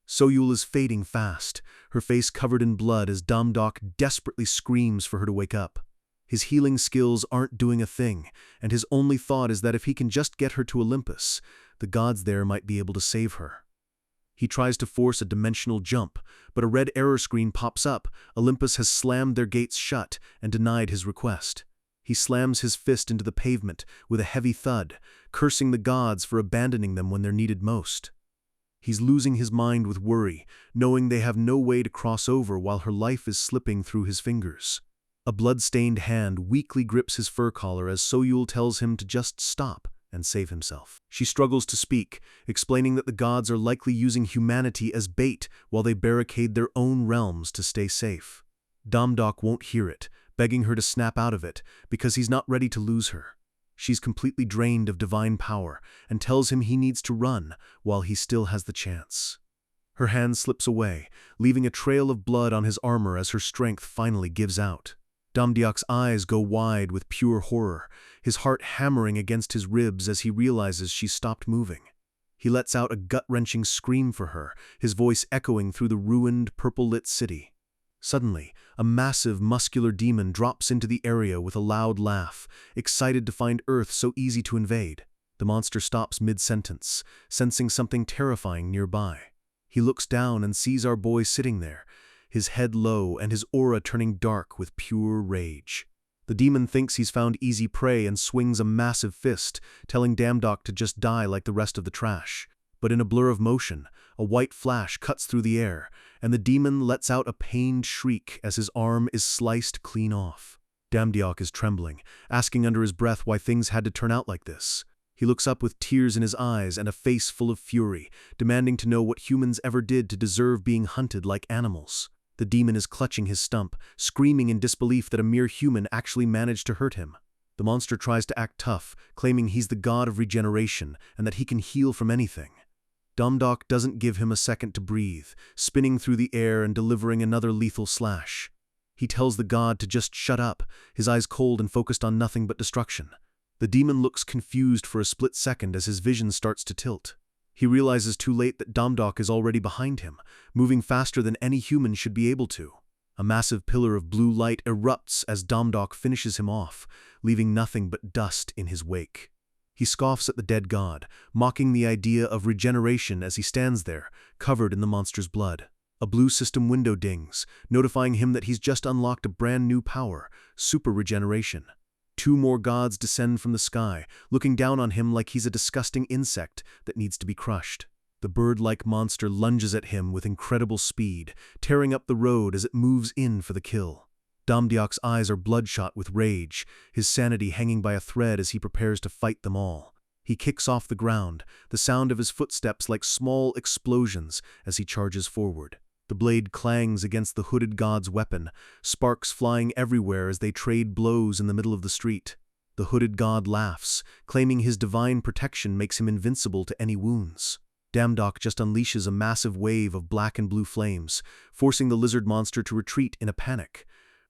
So-Yul is fading fast, her face covered in blood as Damdok desperately screams for her to wake up. His healing skills aren't doing a thing, and his only thought is that if he can just get her to Olympus, the gods there might be able to save her. He tries to force a dimensional jump, but a red error screen pops up. Olympus has slammed their gates shut and denied his request. He slams his fist into the pavement with a heavy thud, cursing the gods for abandoning them when they're needed most. He's losing his mind with worry, knowing they have no way to cross over while her life is slipping through his fingers. A blood-stained hand weakly grips his fur collar as So-Yul tells him to just stop and save himself. She struggles to speak, explaining that the gods are likely using humanity as bait while they barricade their own realms to stay safe. Damdok won't hear it, begging her to snap out of it because he's not ready to lose her. She's completely drained of divine power and tells him he needs to run while he still has the chance. Her hand slips away, leaving a trail of blood on his armor as her strength finally gives out. Damdok's eyes go wide with pure horror, his heart hammering against his ribs as he realizes she's stopped moving. He lets out a gut-wrenching scream for her, his voice echoing through the ruined, purple-lit city. Suddenly, a massive, muscular demon drops into the area with a loud laugh, excited to find Earth so easy to invade. The monster stops mid-sentence, sensing something terrifying nearby. He looks down and sees our boy sitting there, his head low and his aura turning dark with pure rage. The demon thinks he's found easy prey and swings a massive fist, telling Damdok to just die like the rest of the trash. But in a blur of motion, a white flash cuts through the air, and the demon lets out a pained shriek as his arm is sliced clean off. Damdok is trembling, asking under his breath why things had to turn out like this. He looks up with tears in his eyes and a face full of fury, demanding to know what humans ever did to deserve being hunted like animals. The demon is clutching his stump, screaming in disbelief that a mere human actually managed to hurt him. The monster tries to act tough, claiming he's the god of regeneration and that he can heal from anything. Damdok doesn't give him a second to breathe, spinning through the air and delivering another lethal slash. He tells the god to just shut up, his eyes cold and focused on nothing but destruction. The demon looks confused for a split second as his vision starts to tilt. He realizes too late that Damdok is already behind him, moving faster than any human should be able to. A massive pillar of blue light erupts as Damdok finishes him off, leaving nothing but dust in his wake. He scoffs at the dead god, mocking the idea of regeneration as he stands there, covered in the monster's blood. A blue system window dings, notifying him that he's just unlocked a brand new power, super regeneration. 2 more gods descend from the sky, looking down on him like he's a disgusting insect that needs to be crushed. The bird-like monster lunges at him with incredible speed, tearing up the road as it moves in for the kill. Damdok's eyes are bloodshot with rage, his sanity hanging by a thread as he prepares to fight them all. He kicks off the ground, the sound of his footsteps like small explosions as he charges forward. The blade clangs against the hooded god's weapon, sparks flying everywhere as they trade blows in the middle of the street. The hooded god laughs, claiming his divine protection makes him invincible to any wounds. Damdok just unleashes a massive wave of black and blue flames, forcing the lizard monster to retreat in a panic.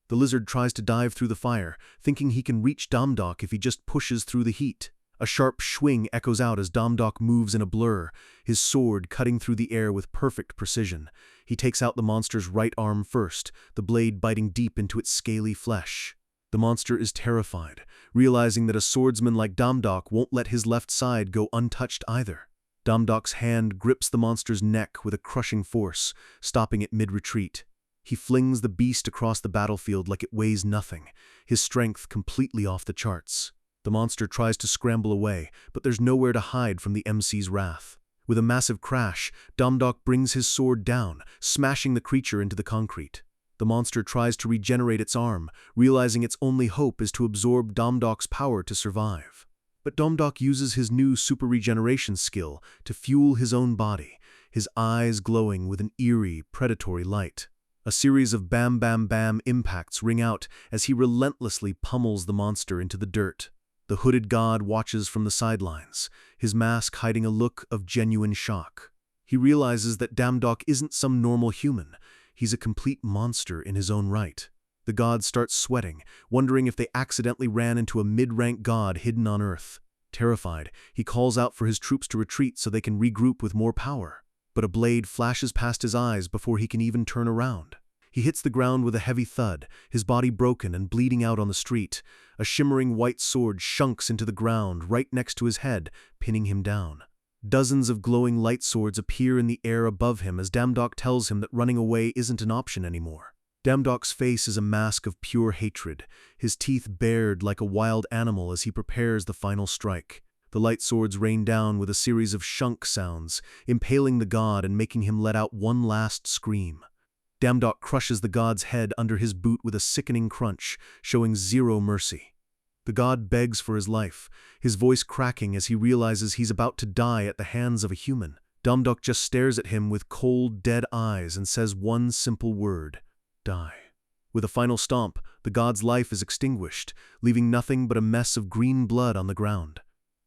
The lizard tries to dive through the fire, thinking he can reach Damdok if he just pushes through the heat. A sharp swing echoes out as Damdok moves in a blur, his sword cutting through the air with perfect precision. He takes out the monster's right arm first, the blade biting deep into its scaly flesh. The monster is terrified, realizing that a swordsman like Damdok won't let his left side go untouched either. Damdok's hand grips the monster's neck with a crushing force, stopping it mid-retreat. He flings the beast across the battlefield like it weighs nothing, his strength completely off the charts. The monster tries to scramble away, but there's nowhere to hide from the MC's wrath. With a massive crash, Damdok brings his sword down, smashing the creature into the concrete. The monster tries to regenerate its arm, realizing its only hope is to absorb Damdok's power to survive. But Damdok uses his new super regeneration skill to fuel his own body, his eyes glowing with an eerie, predatory light. A series of bam-bam-bam impacts ring out as he relentlessly pummels the monster into the dirt. The hooded god watches from the sidelines, his mask hiding a look of genuine shock. He realizes that Damdok isn't some normal human. He's a complete monster in his own right. The god starts sweating, wondering if they accidentally ran into a mid-rank god hidden on Earth. Terrified, he calls out for his troops to retreat so they can regroup with more power. But a blade flashes past his eyes before he can even turn around. He hits the ground with a heavy thud, his body broken and bleeding out on the street. A shimmering white sword shunks into the ground right next to his head, pinning him down. Dozens of glowing light swords appear in the air above him as Damdok tells him that running away isn't an option anymore. Damdok's face is a mask of pure hatred, his teeth bared like a wild animal as he prepares the final strike. The light swords rain down with a series of shunk sounds, impaling the god and making him let out one last scream. Damdok crushes the god's head under his boot with a sickening crunch, showing zero mercy. The god begs for his life, his voice cracking as he realizes he's about to die at the hands of a human. Damdok just stares at him with cold, dead eyes and says one simple word: die. With a final stomp, the god's life is extinguished, leaving nothing but a mess of green blood on the ground.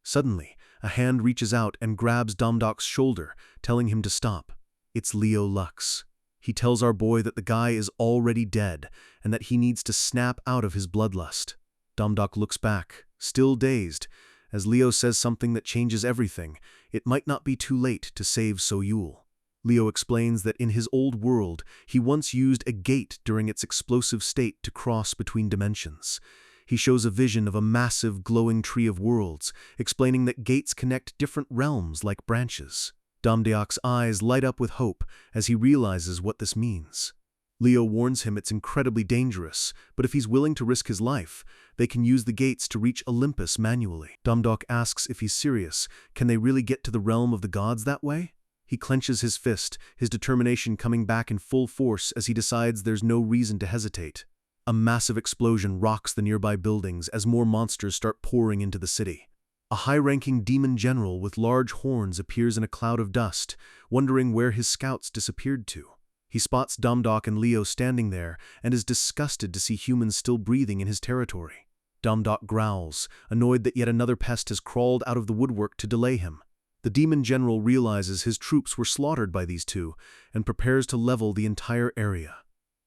Suddenly, a hand reaches out and grabs Damdok's shoulder, telling him to stop. It's Leo Lux. He tells our boy that the guy is already dead and that he needs to snap out of his bloodlust. Damdok looks back, still dazed, as Leo says something that changes everything. It might not be too late to save Soyul. Leo explains that in his old world, he once used a gate during its explosive state to cross between dimensions. He shows a vision of a massive glowing tree of worlds, explaining that gates connect different realms like branches. Damdok's eyes light up with hope as he realizes what this means. Leo warns him it's incredibly dangerous, but if he's willing to risk his life, they can use the gates to reach Olympus manually. Damdok asks if he's serious. Can they really get to the realm of the gods that way? He clenches his fist, his determination coming back in full force as he decides there's no reason to hesitate. A massive explosion rocks the nearby buildings as more monsters start pouring into the city. A high-ranking demon general with large horns appears in a cloud of dust, wondering where his scouts disappeared to. He spots Damdok and Leo standing there and is disgusted to see humans still breathing in his territory. Damdok growls, annoyed that yet another pest has crawled out of the woodwork to delay him. The demon general realizes his troops were slaughtered by these two and prepares to level the entire area.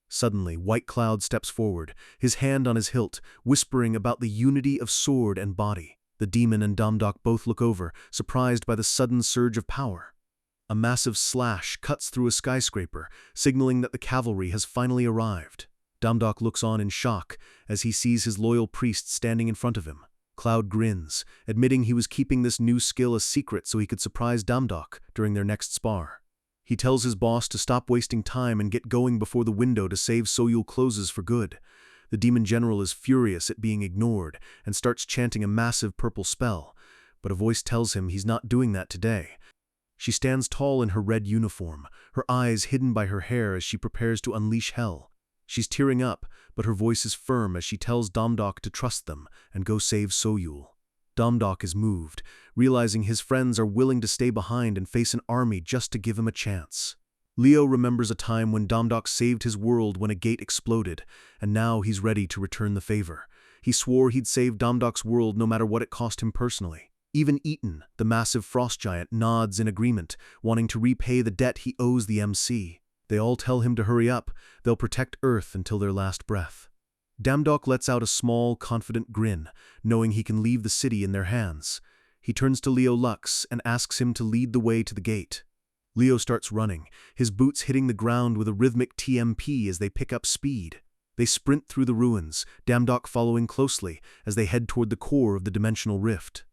Suddenly, White Cloud steps forward, his hand on his hilt, whispering about the unity of sword and body. The demon and Damdok both look over, surprised by the sudden surge of power. A massive slash cuts through a skyscraper, signaling that the cavalry has finally arrived. Damdok looks on in shock as he sees his loyal priest standing in front of him. Cloud grins, admitting he was keeping this new skill a secret so he could surprise Damdok during their next spar. He tells his boss to stop wasting time and get going before the window to save Soyul closes for good. The demon general is furious at being ignored and starts chanting a massive purple spell, but a voice tells him he's not doing that today. She stands tall in her red uniform, her eyes hidden by her hair as she prepares to unleash hell. She's tearing up, but her voice is firm as she tells Damdok to trust them and go save Soyul. Damdok is moved, realizing his friends are willing to stay behind and face an army just to give him a chance. Leo remembers a time when Damdok saved his world when a gate exploded, and now he's ready to return the favor. He swore he'd save Damdok's world no matter what it cost him personally. Even Eaton, the massive frost giant, nods in agreement, wanting to repay the debt he owes the MC. They all tell him to hurry up. They'll protect Earth until their last breath. Damdok lets out a small, confident grin, knowing he can leave the city in their hands. He turns to Leo Lux and asks him to lead the way to the gate. Leo starts running, his boots hitting the ground with a rhythmic TMP as they pick up speed. They sprint through the ruins, Damdok following closely as they head toward the core of the dimensional rift.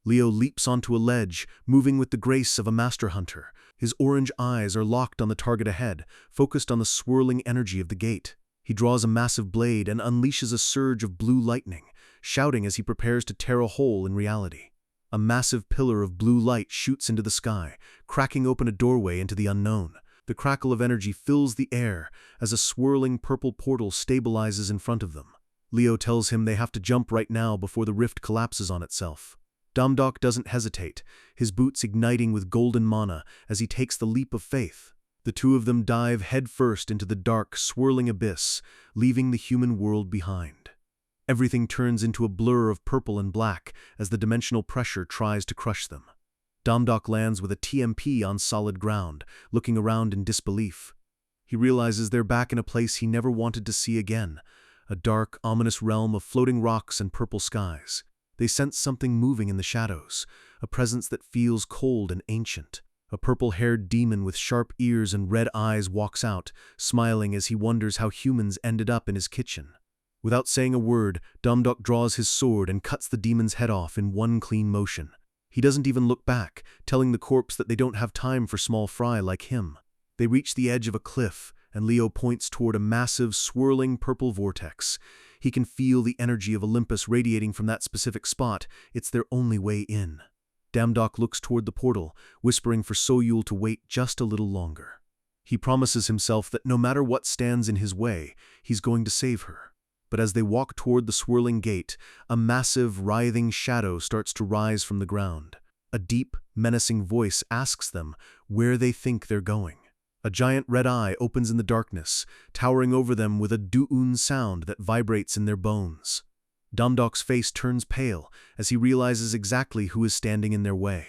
Leo leaps onto a ledge, moving with the grace of a master hunter. His orange eyes are locked on the target ahead, focused on the swirling energy of the gate. He draws a massive blade and unleashes a surge of blue lightning, shouting as he prepares to tear a hole in reality. A massive pillar of blue light shoots into the sky, cracking open a doorway into the unknown. The crackle of energy fills the air as a swirling purple portal stabilizes in front of them. Leo tells him they have to jump right now before the rift collapses on itself. Damdok doesn't hesitate, his boots igniting with golden mana as he takes the leap of faith. The two of them dive headfirst into the dark, swirling abyss, leaving the human world behind. Everything turns into a blur of purple and black as the dimensional pressure tries to crush them. Damdok lands with a TMP on solid ground, looking around in disbelief. He realizes they're back in a place he never wanted to see again, a dark, ominous realm of floating rocks and purple skies. They sense something moving in the shadows, a presence that feels cold and ancient. A purple-haired demon with sharp ears and red eyes walks out, smiling as he wonders how humans ended up in his kitchen. Without saying a word, Damdok draws his sword and cuts the demon's head off in one clean motion. He doesn't even look back, telling the corpse that they don't have time for small fry like him. They reach the edge of a cliff, and Leo points toward a massive, swirling purple vortex. He can feel the energy of Olympus radiating from that specific spot. It's their only way in. Damdok looks toward the portal, whispering for Soyul to wait just a little longer. He promises himself that no matter what stands in his way, he's going to save her. But as they walk toward the swirling gate, a massive, writhing shadow starts to rise from the ground. A deep, menacing voice asks them where they think they're going. A giant red eye opens in the darkness, towering over them with a du'un sound that vibrates in their bones. Damdok's face turns pale as he realizes exactly who is standing in their way.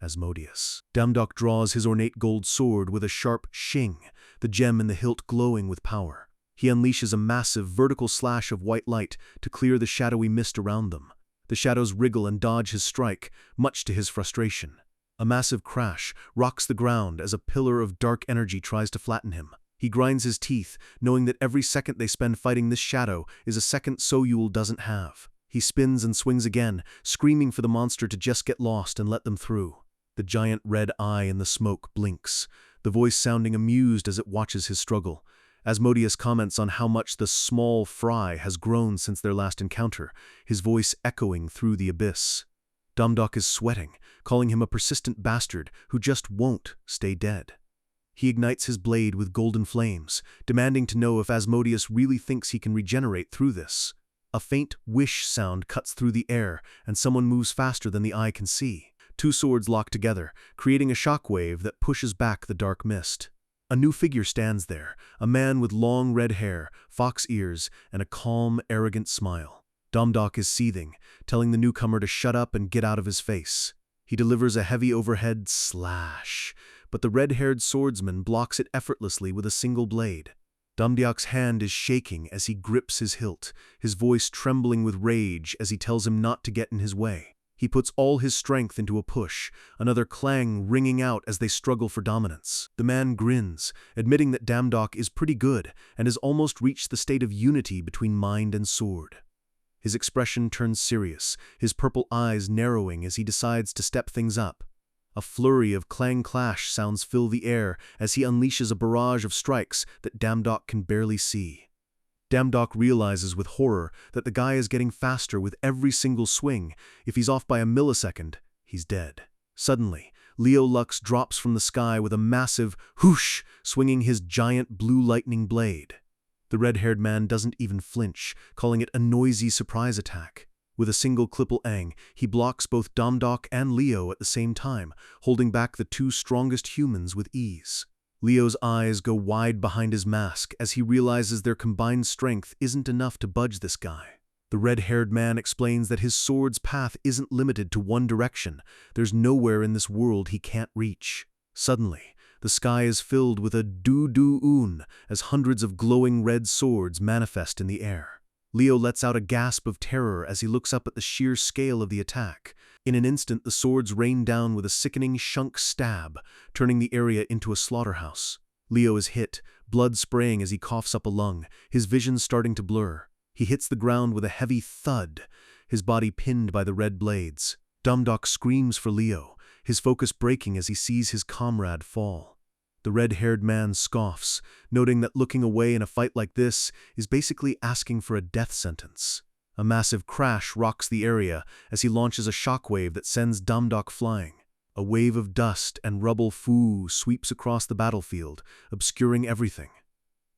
Asmodeus. Damdok draws his ornate gold sword with a sharp shing, the gem in the hilt glowing with power. He unleashes a massive vertical slash of white light to clear the shadowy mist around them. The shadows wriggle and dodge his strike, much to his frustration. A massive crash rocks the ground as a pillar of dark energy tries to flatten him. He grinds his teeth, knowing that every second they spend fighting this shadow is a second Soyul doesn't have. He spins and swings again, screaming for the monster to just get lost and let them through. The giant red eye in the smoke blinks, the voice sounding amused as it watches his struggle. Asmodeus comments on how much the small fry has grown since their last encounter, his voice echoing through the abyss. Damdok is sweating, calling him a persistent bastard who just won't stay dead. He ignites his blade with golden flames, demanding to know if Asmodeus really thinks he can regenerate through this. A faint whish sound cuts through the air, and someone moves faster than the eye can see. Two swords lock together, creating a shockwave that pushes back the dark mist. A new figure stands there, a man with long red hair, fox ears, and a calm, arrogant smile. Damdok is seething, telling the newcomer to shut up and get out of his face. He delivers a heavy overhead slash, but the red-haired swordsman blocks it effortlessly with a single blade. Damdok's hand is shaking as he grips his hilt, his voice trembling with rage as he tells him not to get in his way. He puts all his strength into a push, another clang ringing out as they struggle for dominance. The man grins, admitting that Damdok is pretty good and has almost reached the state of unity between mind and sword. His expression turns serious, his purple eyes narrowing as he decides to step things up. A flurry of clang-clash sounds fill the air as he unleashes a barrage of strikes that Damdok can barely see. Damdok realizes with horror that the guy is getting faster with every single swing. If he's off by a millisecond, he's dead. Suddenly, Leo Lux drops from the sky with a massive whoosh, swinging his giant blue lightning blade. The red-haired man doesn't even flinch, calling it a noisy surprise attack. With a single clippel-ang, he blocks both Damdok and Leo at the same time, holding back the two strongest humans with ease. Leo's eyes go wide behind his mask as he realizes their combined strength isn't enough to budge this guy. The red-haired man explains that his sword's path isn't limited to one direction. There's nowhere in this world he can't reach. Suddenly, the sky is filled with a du-du-un as hundreds of glowing red swords manifest in the air. Leo lets out a gasp of terror as he looks up at the sheer scale of the attack. In an instant, the swords rain down with a sickening shunk stab, turning the area into a slaughterhouse. Leo is hit, blood spraying as he coughs up a lung, his vision starting to blur. He hits the ground with a heavy thud, his body pinned by the red blades. Damdok screams for Leo, his focus breaking as he sees his comrade fall. The red-haired man scoffs, noting that looking away in a fight like this is basically asking for a death sentence. A massive crash rocks the area as he launches a shockwave that sends Damdok flying. A wave of dust and rubble sweeps across the battlefield, obscuring everything.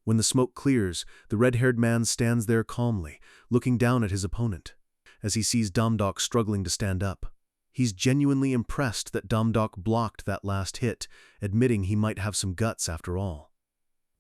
When the smoke clears, the red-haired man stands there calmly, looking down at his opponent. As he sees Damdok struggling to stand up, he's genuinely impressed that Damdok blocked that last hit, admitting he might have some guts after all.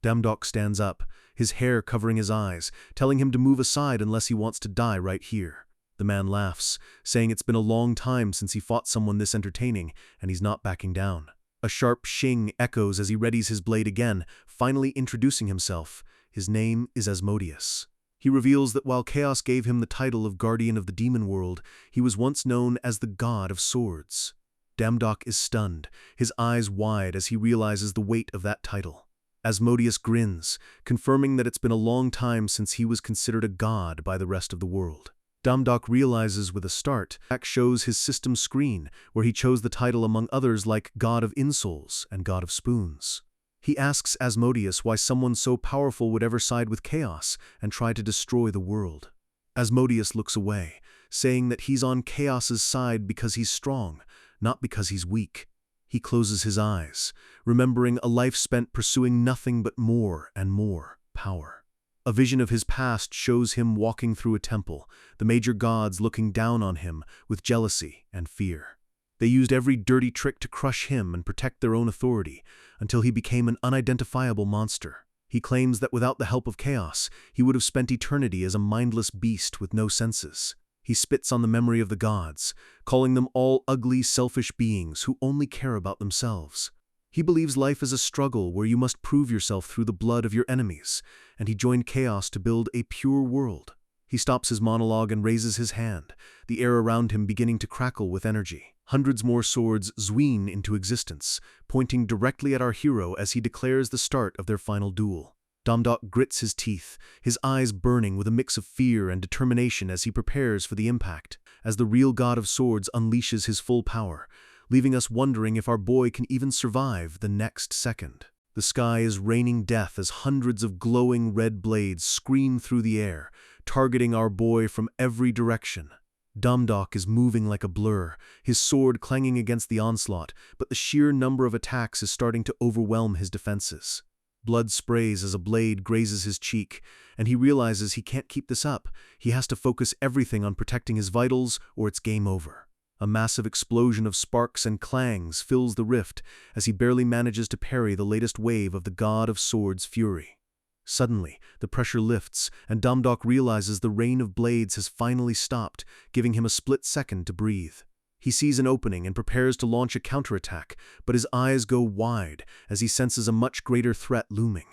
Damdok stands up, his hair covering his eyes, telling him to move aside unless he wants to die right here. The man laughs, saying it's been a long time since he fought someone this entertaining, and he's not backing down. A sharp shing echoes as he readies his blade again, finally introducing himself. His name is Asmodeus. He reveals that while Chaos gave him the title of Guardian of the Demon World, he was once known as the God of Swords. Damdok is stunned, his eyes wide as he realizes the weight of that title. Asmodeus grins, confirming that it's been a long time since he was considered a god by the rest of the world. Damdok realizes with a start, Jack shows his system screen, where he chose the title among others like God of Insoles and God of Spoons. He asks Asmodeus why someone so powerful would ever side with Chaos and try to destroy the world. Asmodeus looks away, saying that he's on Chaos's side because he's strong, not because he's weak. He closes his eyes, remembering a life spent pursuing nothing but more and more power. A vision of his past shows him walking through a temple, the major gods looking down on him with jealousy and fear. They used every dirty trick to crush him and protect their own authority, until he became an unidentifiable monster. He claims that without the help of Chaos, he would have spent eternity as a mindless beast with no senses. He spits on the memory of the gods, calling them all ugly, selfish beings who only care about themselves. He believes life is a struggle where you must prove yourself through the blood of your enemies, and he joined Chaos to build a pure world. He stops his monologue and raises his hand, the air around him beginning to crackle with energy. Hundreds more swords zween into existence, pointing directly at our hero as he declares the start of their final duel. Damdok grits his teeth, his eyes burning with a mix of fear and determination as he prepares for the impact, as the real God of Swords unleashes his full power, leaving us wondering if our boy can even survive the next second. The sky is raining death as hundreds of glowing red blades scream through the air, targeting our boy from every direction. Damdok is moving like a blur, his sword clanging against the onslaught, but the sheer number of attacks is starting to overwhelm his defenses. Blood sprays as a blade grazes his cheek, and he realizes he can't keep this up. He has to focus everything on protecting his vitals, or it's game over. A massive explosion of sparks and clangs fills the rift as he barely manages to parry the latest wave of the God of Swords' fury. Suddenly, the pressure lifts, and Damdok realizes the rain of blades has finally stopped, giving him a split second to breathe. He sees an opening and prepares to launch a counterattack, but his eyes go wide as he senses a much greater threat looming.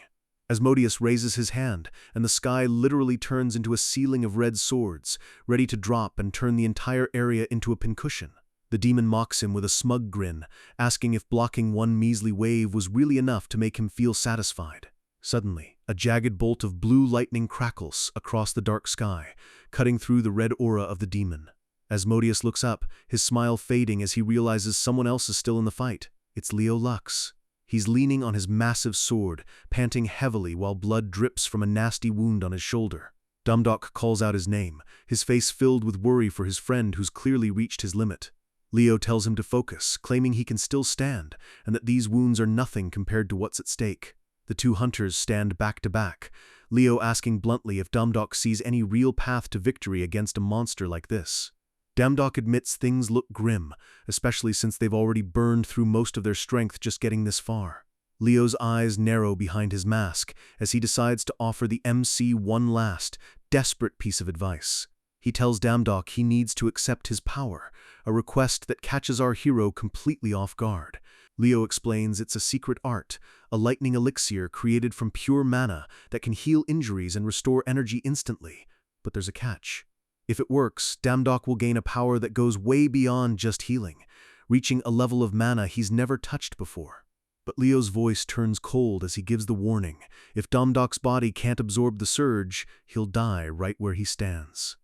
Asmodeus raises his hand, and the sky literally turns into a ceiling of red swords, ready to drop and turn the entire area into a pincushion. The demon mocks him with a smug grin, asking if blocking one measly wave was really enough to make him feel satisfied. Suddenly, a jagged bolt of blue lightning crackles across the dark sky, cutting through the red aura of the demon. Asmodeus looks up, his smile fading as he realizes someone else is still in the fight. It's Leo Lux. He's leaning on his massive sword, panting heavily while blood drips from a nasty wound on his shoulder. Damdok calls out his name, his face filled with worry for his friend who's clearly reached his limit. Leo tells him to focus, claiming he can still stand, and that these wounds are nothing compared to what's at stake. The two hunters stand back to back, Leo asking bluntly if Damdok sees any real path to victory against a monster like this. Damdok admits things look grim, especially since they've already burned through most of their strength just getting this far. Leo's eyes narrow behind his mask as he decides to offer the MC one last, desperate piece of advice. He tells Damdok he needs to accept his power, a request that catches our hero completely off guard. Leo explains it's a secret art, a lightning elixir created from pure mana that can heal injuries and restore energy instantly. But there's a catch. If it works, Damdok will gain a power that goes way beyond just healing, reaching a level of mana he's never touched before. But Leo's voice turns cold as he gives the warning. If Damdok's body can't absorb the surge, he'll die right where he stands.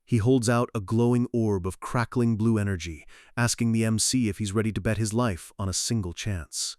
He holds out a glowing orb of crackling blue energy, asking the MC if he's ready to bet his life on a single chance.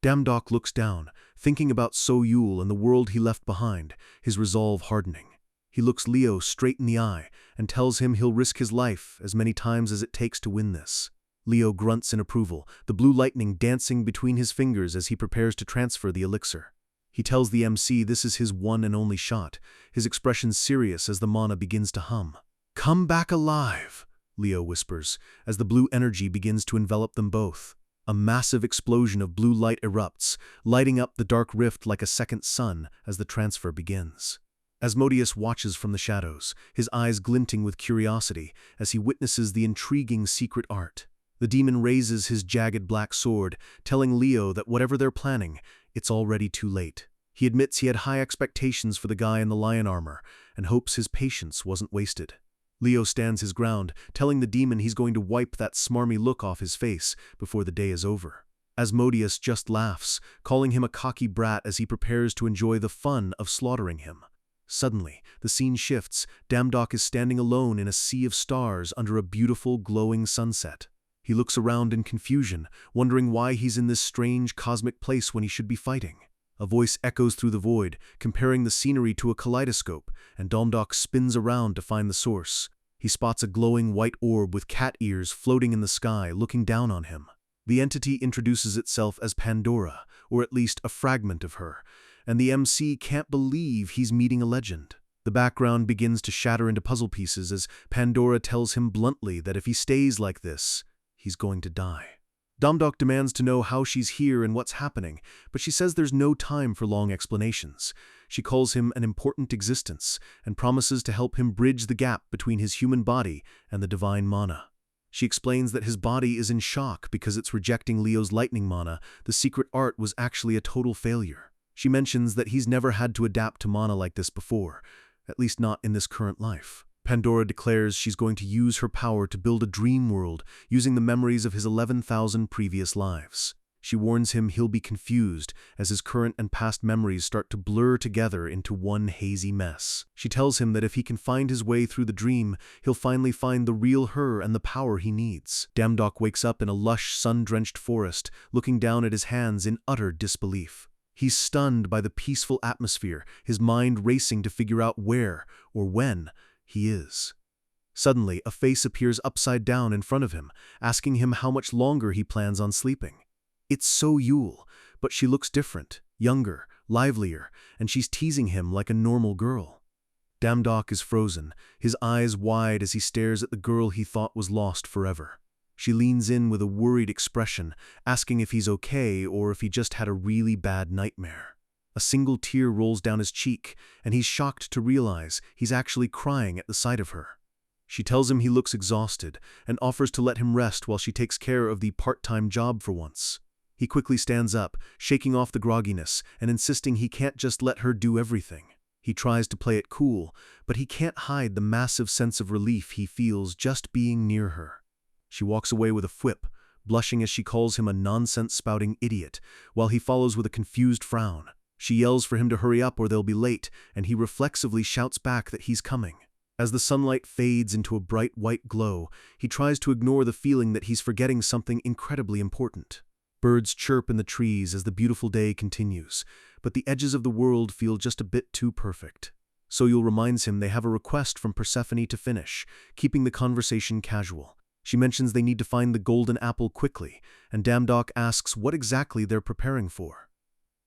Damdok looks down, thinking about So-Yul and the world he left behind, his resolve hardening. He looks Leo straight in the eye and tells him he'll risk his life as many times as it takes to win this. Leo grunts in approval, the blue lightning dancing between his fingers as he prepares to transfer the elixir. He tells the MC this is his one and only shot, his expression serious as the mana begins to hum. "Come back alive," Leo whispers, as the blue energy begins to envelop them both. A massive explosion of blue light erupts, lighting up the dark rift like a second sun as the transfer begins. Asmodeus watches from the shadows, his eyes glinting with curiosity as he witnesses the intriguing secret art. The demon raises his jagged black sword, telling Leo that whatever they're planning, it's already too late. He admits he had high expectations for the guy in the lion armor and hopes his patience wasn't wasted. Leo stands his ground, telling the demon he's going to wipe that smarmy look off his face before the day is over. Asmodeus just laughs, calling him a cocky brat as he prepares to enjoy the fun of slaughtering him. Suddenly, the scene shifts. Damdok is standing alone in a sea of stars under a beautiful, glowing sunset. He looks around in confusion, wondering why he's in this strange cosmic place when he should be fighting. A voice echoes through the void, comparing the scenery to a kaleidoscope, and Damdok spins around to find the source. He spots a glowing white orb with cat ears floating in the sky, looking down on him. The entity introduces itself as Pandora, or at least a fragment of her, and the MC can't believe he's meeting a legend. The background begins to shatter into puzzle pieces as Pandora tells him bluntly that if he stays like this, he's going to die. Damdok demands to know how she's here and what's happening, but she says there's no time for long explanations. She calls him an important existence and promises to help him bridge the gap between his human body and the divine mana. She explains that his body is in shock because it's rejecting Leo's lightning mana. The secret art was actually a total failure. She mentions that he's never had to adapt to mana like this before, at least not in this current life. Pandora declares she's going to use her power to build a dream world using the memories of his 11,000 previous lives. She warns him he'll be confused as his current and past memories start to blur together into one hazy mess. She tells him that if he can find his way through the dream, he'll finally find the real her and the power he needs. Damdok wakes up in a lush, sun-drenched forest, looking down at his hands in utter disbelief. He's stunned by the peaceful atmosphere, his mind racing to figure out where, or when, he is. Suddenly, a face appears upside down in front of him, asking him how much longer he plans on sleeping. It's So-Yul, but she looks different, younger, livelier, and she's teasing him like a normal girl. Damdok is frozen, his eyes wide as he stares at the girl he thought was lost forever. She leans in with a worried expression, asking if he's okay or if he just had a really bad nightmare. A single tear rolls down his cheek, and he's shocked to realize he's actually crying at the sight of her. She tells him he looks exhausted and offers to let him rest while she takes care of the part-time job for once. He quickly stands up, shaking off the grogginess and insisting he can't just let her do everything. He tries to play it cool, but he can't hide the massive sense of relief he feels just being near her. She walks away with a quip, blushing as she calls him a nonsense-spouting idiot, while he follows with a confused frown. She yells for him to hurry up or they'll be late, and he reflexively shouts back that he's coming. As the sunlight fades into a bright white glow, he tries to ignore the feeling that he's forgetting something incredibly important. Birds chirp in the trees as the beautiful day continues, but the edges of the world feel just a bit too perfect. So-Yul reminds him they have a request from Persephone to finish, keeping the conversation casual. She mentions they need to find the golden apple quickly, and Damdok asks what exactly they're preparing for.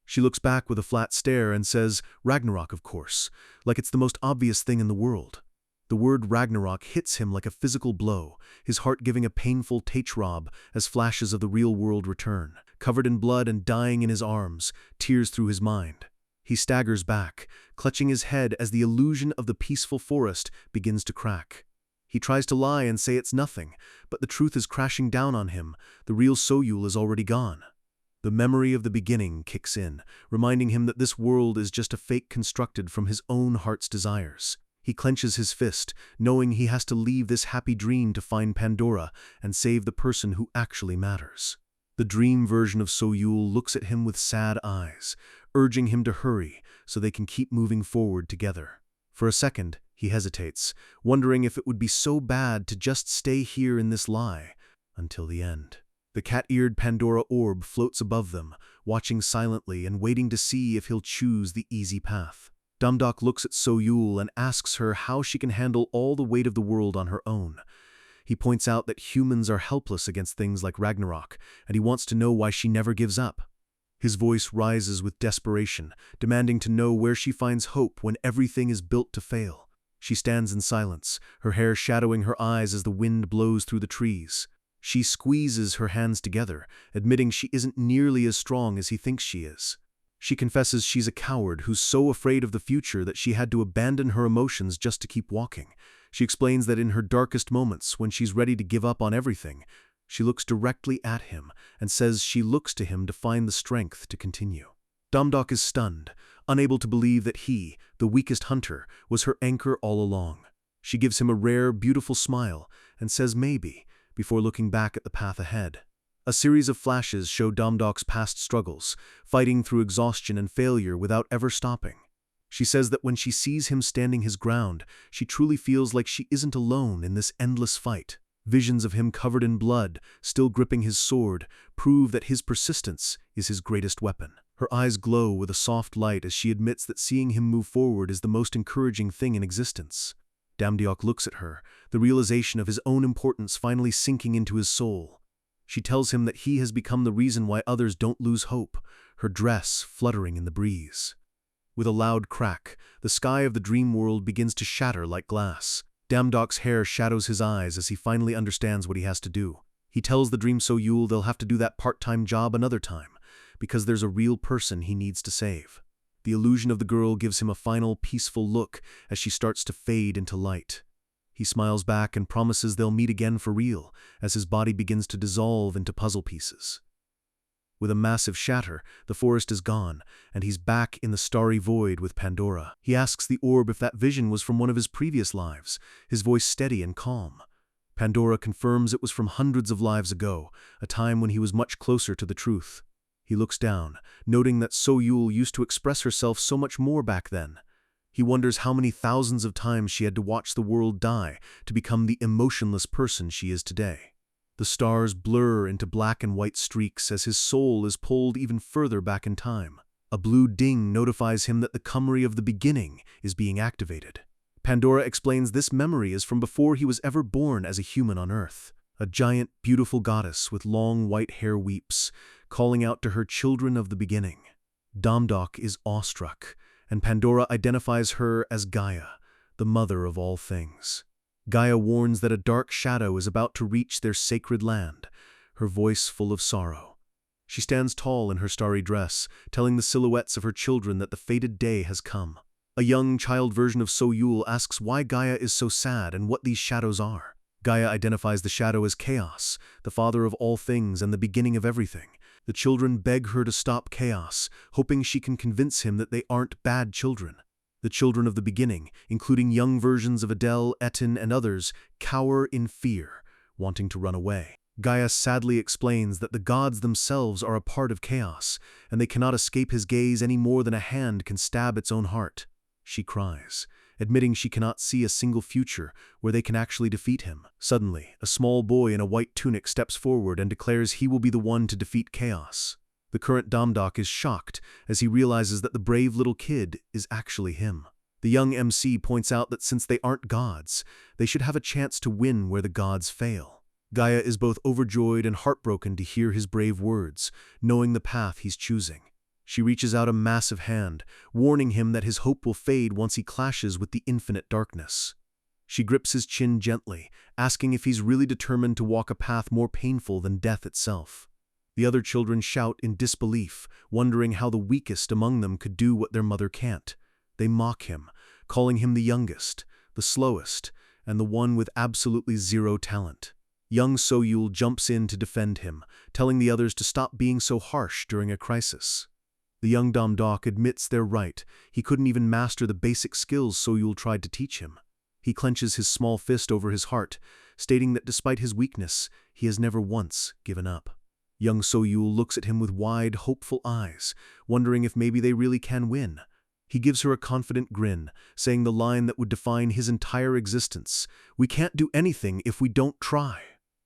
She looks back with a flat stare and says, "Ragnarok, of course," like it's the most obvious thing in the world. The word Ragnarok hits him like a physical blow, his heart giving a painful teichrob as flashes of the real world return. Covered in blood and dying in his arms, tears through his mind. He staggers back, clutching his head as the illusion of the peaceful forest begins to crack. He tries to lie and say it's nothing, but the truth is crashing down on him. The real So-Yul is already gone. The memory of the beginning kicks in, reminding him that this world is just a fake constructed from his own heart's desires. He clenches his fist, knowing he has to leave this happy dream to find Pandora and save the person who actually matters. The dream version of So-Yul looks at him with sad eyes, urging him to hurry so they can keep moving forward together. For a second, He hesitates, wondering if it would be so bad to just stay here in this lie until the end. The cat-eared Pandora orb floats above them, watching silently and waiting to see if he'll choose the easy path. Dumdok looks at So-Yul and asks her how she can handle all the weight of the world on her own. He points out that humans are helpless against things like Ragnarok, and he wants to know why she never gives up. His voice rises with desperation, demanding to know where she finds hope when everything is built to fail. She stands in silence, her hair shadowing her eyes as the wind blows through the trees. She squeezes her hands together, admitting she isn't nearly as strong as he thinks she is. She confesses she's a coward who's so afraid of the future that she had to abandon her emotions just to keep walking. She explains that in her darkest moments, when she's ready to give up on everything, she looks directly at him and says she looks to him to find the strength to continue. Dumdok is stunned, unable to believe that he, the weakest hunter, was her anchor all along. She gives him a rare, beautiful smile and says maybe, before looking back at the path ahead. A series of flashes show Dumdok's past struggles, fighting through exhaustion and failure without ever stopping. She says that when she sees him standing his ground, she truly feels like she isn't alone in this endless fight. Visions of him covered in blood, still gripping his sword, prove that his persistence is his greatest weapon. Her eyes glow with a soft light as she admits that seeing him move forward is the most encouraging thing in existence. Dumdok looks at her, the realization of his own importance finally sinking into his soul. She tells him that he has become the reason why others don't lose hope, her dress fluttering in the breeze. With a loud crack, the sky of the dream world begins to shatter like glass. Dumdok's hair shadows his eyes as he finally understands what he has to do. He tells the dream So-Yul they'll have to do that part-time job another time, because there's a real person he needs to save. The illusion of the girl gives him a final peaceful look as she starts to fade into light. He smiles back and promises they'll meet again for real, as his body begins to dissolve into puzzle pieces. With a massive shatter, the forest is gone, and he's back in the starry void with Pandora. He asks the orb if that vision was from one of his previous lives, his voice steady and calm. Pandora confirms it was from hundreds of lives ago, a time when he was much closer to the truth. He looks down, noting that So-Yul used to express herself so much more back then. He wonders how many thousands of times she had to watch the world die to become the emotionless person she is today. The stars blur into black and white streaks as his soul is pulled even further back in time. A blue ding notifies him that the Khumri of the beginning is being activated. Pandora explains this memory is from before he was ever born as a human on Earth. A giant, beautiful goddess with long white hair weeps, calling out to her children of the beginning. Dumdok is awestruck, and Pandora identifies her as Gaia, the mother of all things. Gaia warns that a dark shadow is about to reach their sacred land, her voice full of sorrow. She stands tall in her starry dress, telling the silhouettes of her children that the fated day has come. A young child version of So-Yul asks why Gaia is so sad and what these shadows are. Gaia identifies the shadow as chaos, the father of all things and the beginning of everything. The children beg her to stop chaos, hoping she can convince him that they aren't bad children. The children of the beginning, including young versions of Adele, Etin, and others, cower in fear, wanting to run away. Gaia sadly explains that the gods themselves are a part of chaos, and they cannot escape his gaze any more than a hand can stab its own heart. She cries, admitting she cannot see a single future where they can actually defeat him. Suddenly, a small boy in a white tunic steps forward and declares he will be the one to defeat chaos. The current Dumdok is shocked as he realizes that the brave little kid is actually him. The young MC points out that since they aren't gods, they should have a chance to win where the gods fail. Gaia is both overjoyed and heartbroken to hear his brave words, knowing the path he's choosing. She reaches out a massive hand, warning him that his hope will fade once he clashes with the infinite darkness. She grips his chin gently, asking if he's really determined to walk a path more painful than death itself. The other children shout in disbelief, wondering how the weakest among them could do what their mother can't. They mock him, calling him the youngest, the slowest, and the one with absolutely zero talent. Young So-Yul jumps in to defend him, telling the others to stop being so harsh during a crisis. The young Dumdok admits they're right. He couldn't even master the basic skills So-Yul tried to teach him. He clenches his small fist over his heart, stating that despite his weakness, he has never once given up. Young So-Yul looks at him with wide, hopeful eyes, wondering if maybe they really can win. He gives her a confident grin, saying the line that would define his entire existence: "We can't do anything if we don't try."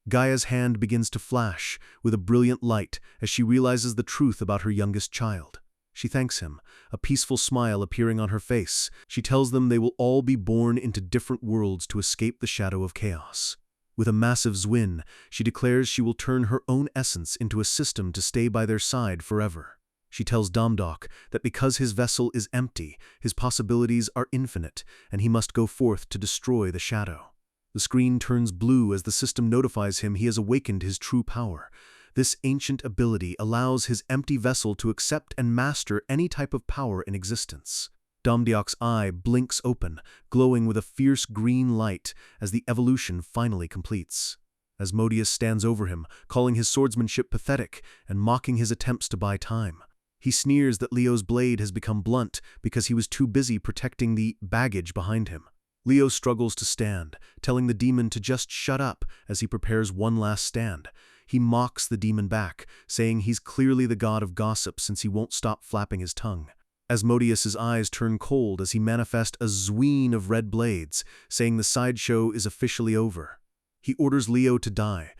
Gaia's hand begins to flash with a brilliant light as she realizes the truth about her youngest child. She thanks him, a peaceful smile appearing on her face. She tells them they will all be born into different worlds to escape the shadow of chaos. With a massive zwin, she declares she will turn her own essence into a system to stay by their side forever. She tells Domdok that because his vessel is empty, his possibilities are infinite, and he must go forth to destroy the shadow. The screen turns blue as the system notifies him he has awakened his true power. This ancient ability allows his empty vessel to accept and master any type of power in existence. Domdok's eye blinks open, glowing with a fierce green light as the evolution finally completes. Asmodeus stands over him, calling his swordsmanship pathetic and mocking his attempts to buy time. He sneers that Leo's blade has become blunt because he was too busy protecting the baggage behind him. Leo struggles to stand, telling the demon to just shut up as he prepares one last stand. He mocks the demon back, saying he's clearly the god of gossip since he won't stop flapping his tongue. Asmodeus's eyes turn cold as he manifests a zween of red blades, saying the sideshow is officially over. He orders Leo to die.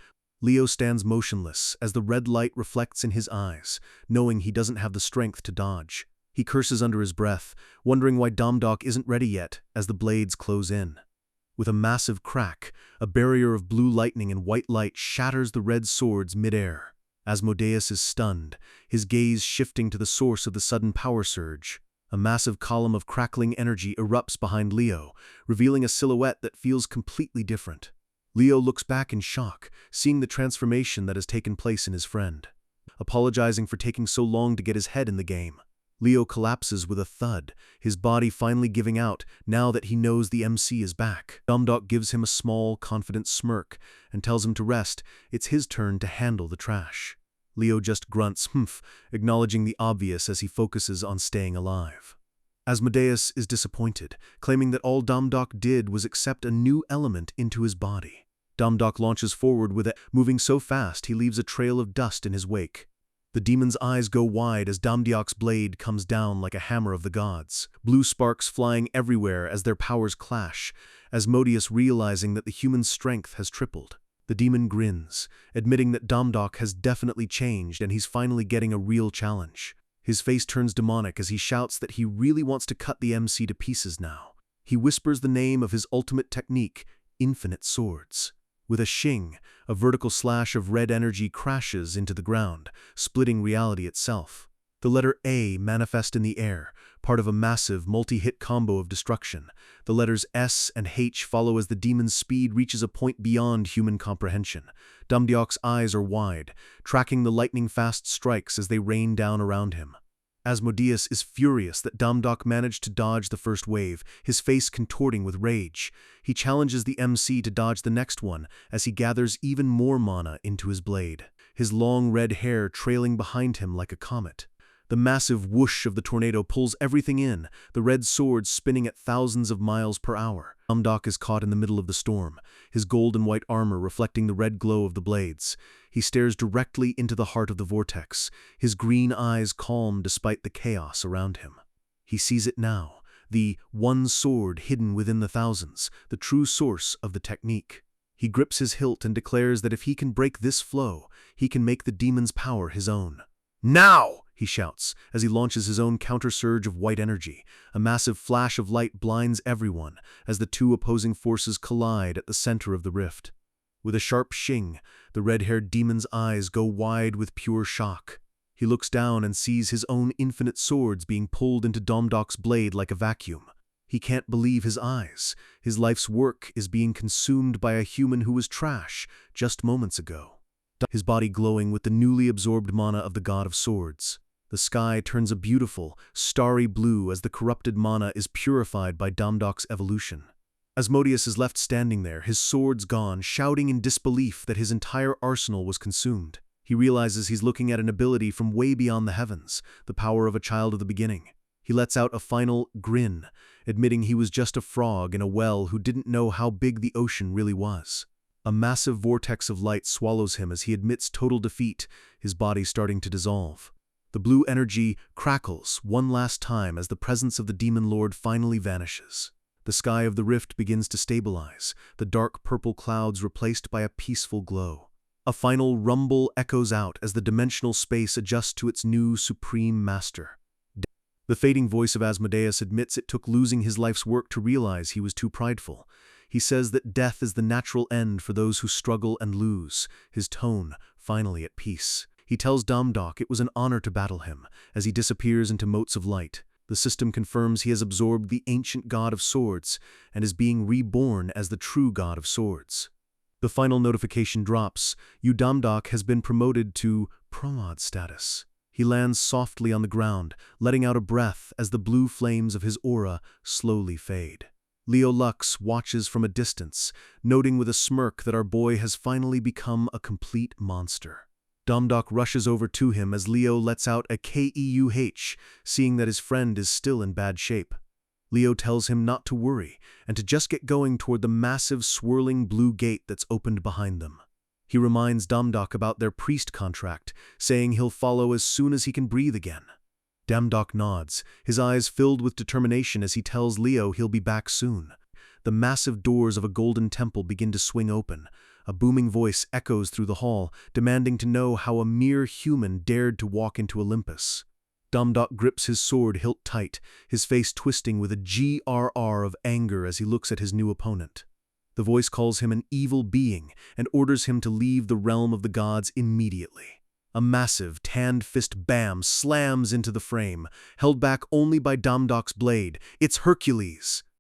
Leo stands motionless as the red light reflects in his eyes, knowing he doesn't have the strength to dodge. He curses under his breath, wondering why Domdok isn't ready yet as the blades close in. With a massive crack, a barrier of blue lightning and white light shatters the red swords mid-air. Asmodeus is stunned, his gaze shifting to the source of the sudden power surge. A massive column of crackling energy erupts behind Leo, revealing a silhouette that feels completely different. Leo looks back in shock, seeing the transformation that has taken place in his friend. Apologizing for taking so long to get his head in the game, Leo collapses with a thud, his body finally giving out now that he knows the MC is back. Domdok gives him a small, confident smirk and tells him to rest. It's his turn to handle the trash. Leo just grunts, humph, acknowledging the obvious as he focuses on staying alive. Asmodeus is disappointed, claiming that all Domdok did was accept a new element into his body. Domdok launches forward with it, moving so fast he leaves a trail of dust in his wake. The demon's eyes go wide as Domdok's blade comes down like a hammer of the gods, blue sparks flying everywhere as their powers clash, Asmodeus realizing that the human strength has tripled. The demon grins, admitting that Domdok has definitely changed and he's finally getting a real challenge. His face turns demonic as he shouts that he really wants to cut the MC to pieces now. He whispers the name of his ultimate technique, infinite swords. With a shing, a vertical slash of red energy crashes into the ground, splitting reality itself. The letter A manifests in the air, part of a massive, multi-hit combo of destruction. The letters S and H follow as the demon's speed reaches a point beyond human comprehension. Domdok's eyes are wide, tracking the lightning-fast strikes as they rain down around him. Asmodeus is furious that Domdok managed to dodge the first wave, his face contorting with rage. He challenges the MC to dodge the next one as he gathers even more mana into his blade, his long red hair trailing behind him like a comet. The massive whoosh of the tornado pulls everything in, the red sword spinning at thousands of miles per hour. Domdok is caught in the middle of the storm, his gold and white armor reflecting the red glow of the blades. He stares directly into the heart of the vortex, his green eyes calm despite the chaos around him. He sees it now, the one sword hidden within the thousands, the true source of the technique. He grips his hilt and declares that if he can break this flow, he can make the demon's power his own. "Now!" he shouts, as he launches his own counter-surge of white energy. A massive flash of light blinds everyone as the two opposing forces collide at the center of the rift. With a sharp shing, the red-haired demon's eyes go wide with pure shock. He looks down and sees his own infinite swords being pulled into Domdok's blade like a vacuum. He can't believe his eyes. His life's work is being consumed by a human who was trash just moments ago. His body glowing with the newly absorbed mana of the god of swords. The sky turns a beautiful, starry blue as the corrupted mana is purified by Domdok's evolution. Asmodeus is left standing there, his swords gone, shouting in disbelief that his entire arsenal was consumed. He realizes he's looking at an ability from way beyond the heavens, the power of a child of the beginning. He lets out a final grin, admitting he was just a frog in a well who didn't know how big the ocean really was. A massive vortex of light swallows him as he admits total defeat, his body starting to dissolve. The blue energy crackles one last time as the presence of the demon lord finally vanishes. The sky of the rift begins to stabilize, the dark purple clouds replaced by a peaceful glow. A final rumble echoes out as the dimensional space adjusts to its new supreme master. The fading voice of Asmodeus admits it took losing his life's work to realize he was too prideful. He says that death is the natural end for those who struggle and lose, his tone finally at peace. He tells Damdok it was an honor to battle him, as he disappears into motes of light. The system confirms he has absorbed the ancient god of swords and is being reborn as the true god of swords. The final notification drops. Damdok has been promoted to promod status. He lands softly on the ground, letting out a breath as the blue flames of his aura slowly fade. Leo Lux watches from a distance, noting with a smirk that our boy has finally become a complete monster. Damdok rushes over to him as Leo lets out a keuh, seeing that his friend is still in bad shape. Leo tells him not to worry and to just get going toward the massive swirling blue gate that's opened behind them. He reminds Damdok about their priest contract, saying he'll follow as soon as he can breathe again. Damdok nods, his eyes filled with determination as he tells Leo he'll be back soon. The massive doors of a golden temple begin to swing open. A booming voice echoes through the hall, demanding to know how a mere human dared to walk into Olympus. Damdok grips his sword hilt tight, his face twisting with a grrr of anger as he looks at his new opponent. The voice calls him an evil being and orders him to leave the realm of the gods immediately. A massive, tanned fist bam slams into the frame, held back only by Damdok's blade. It's Hercules!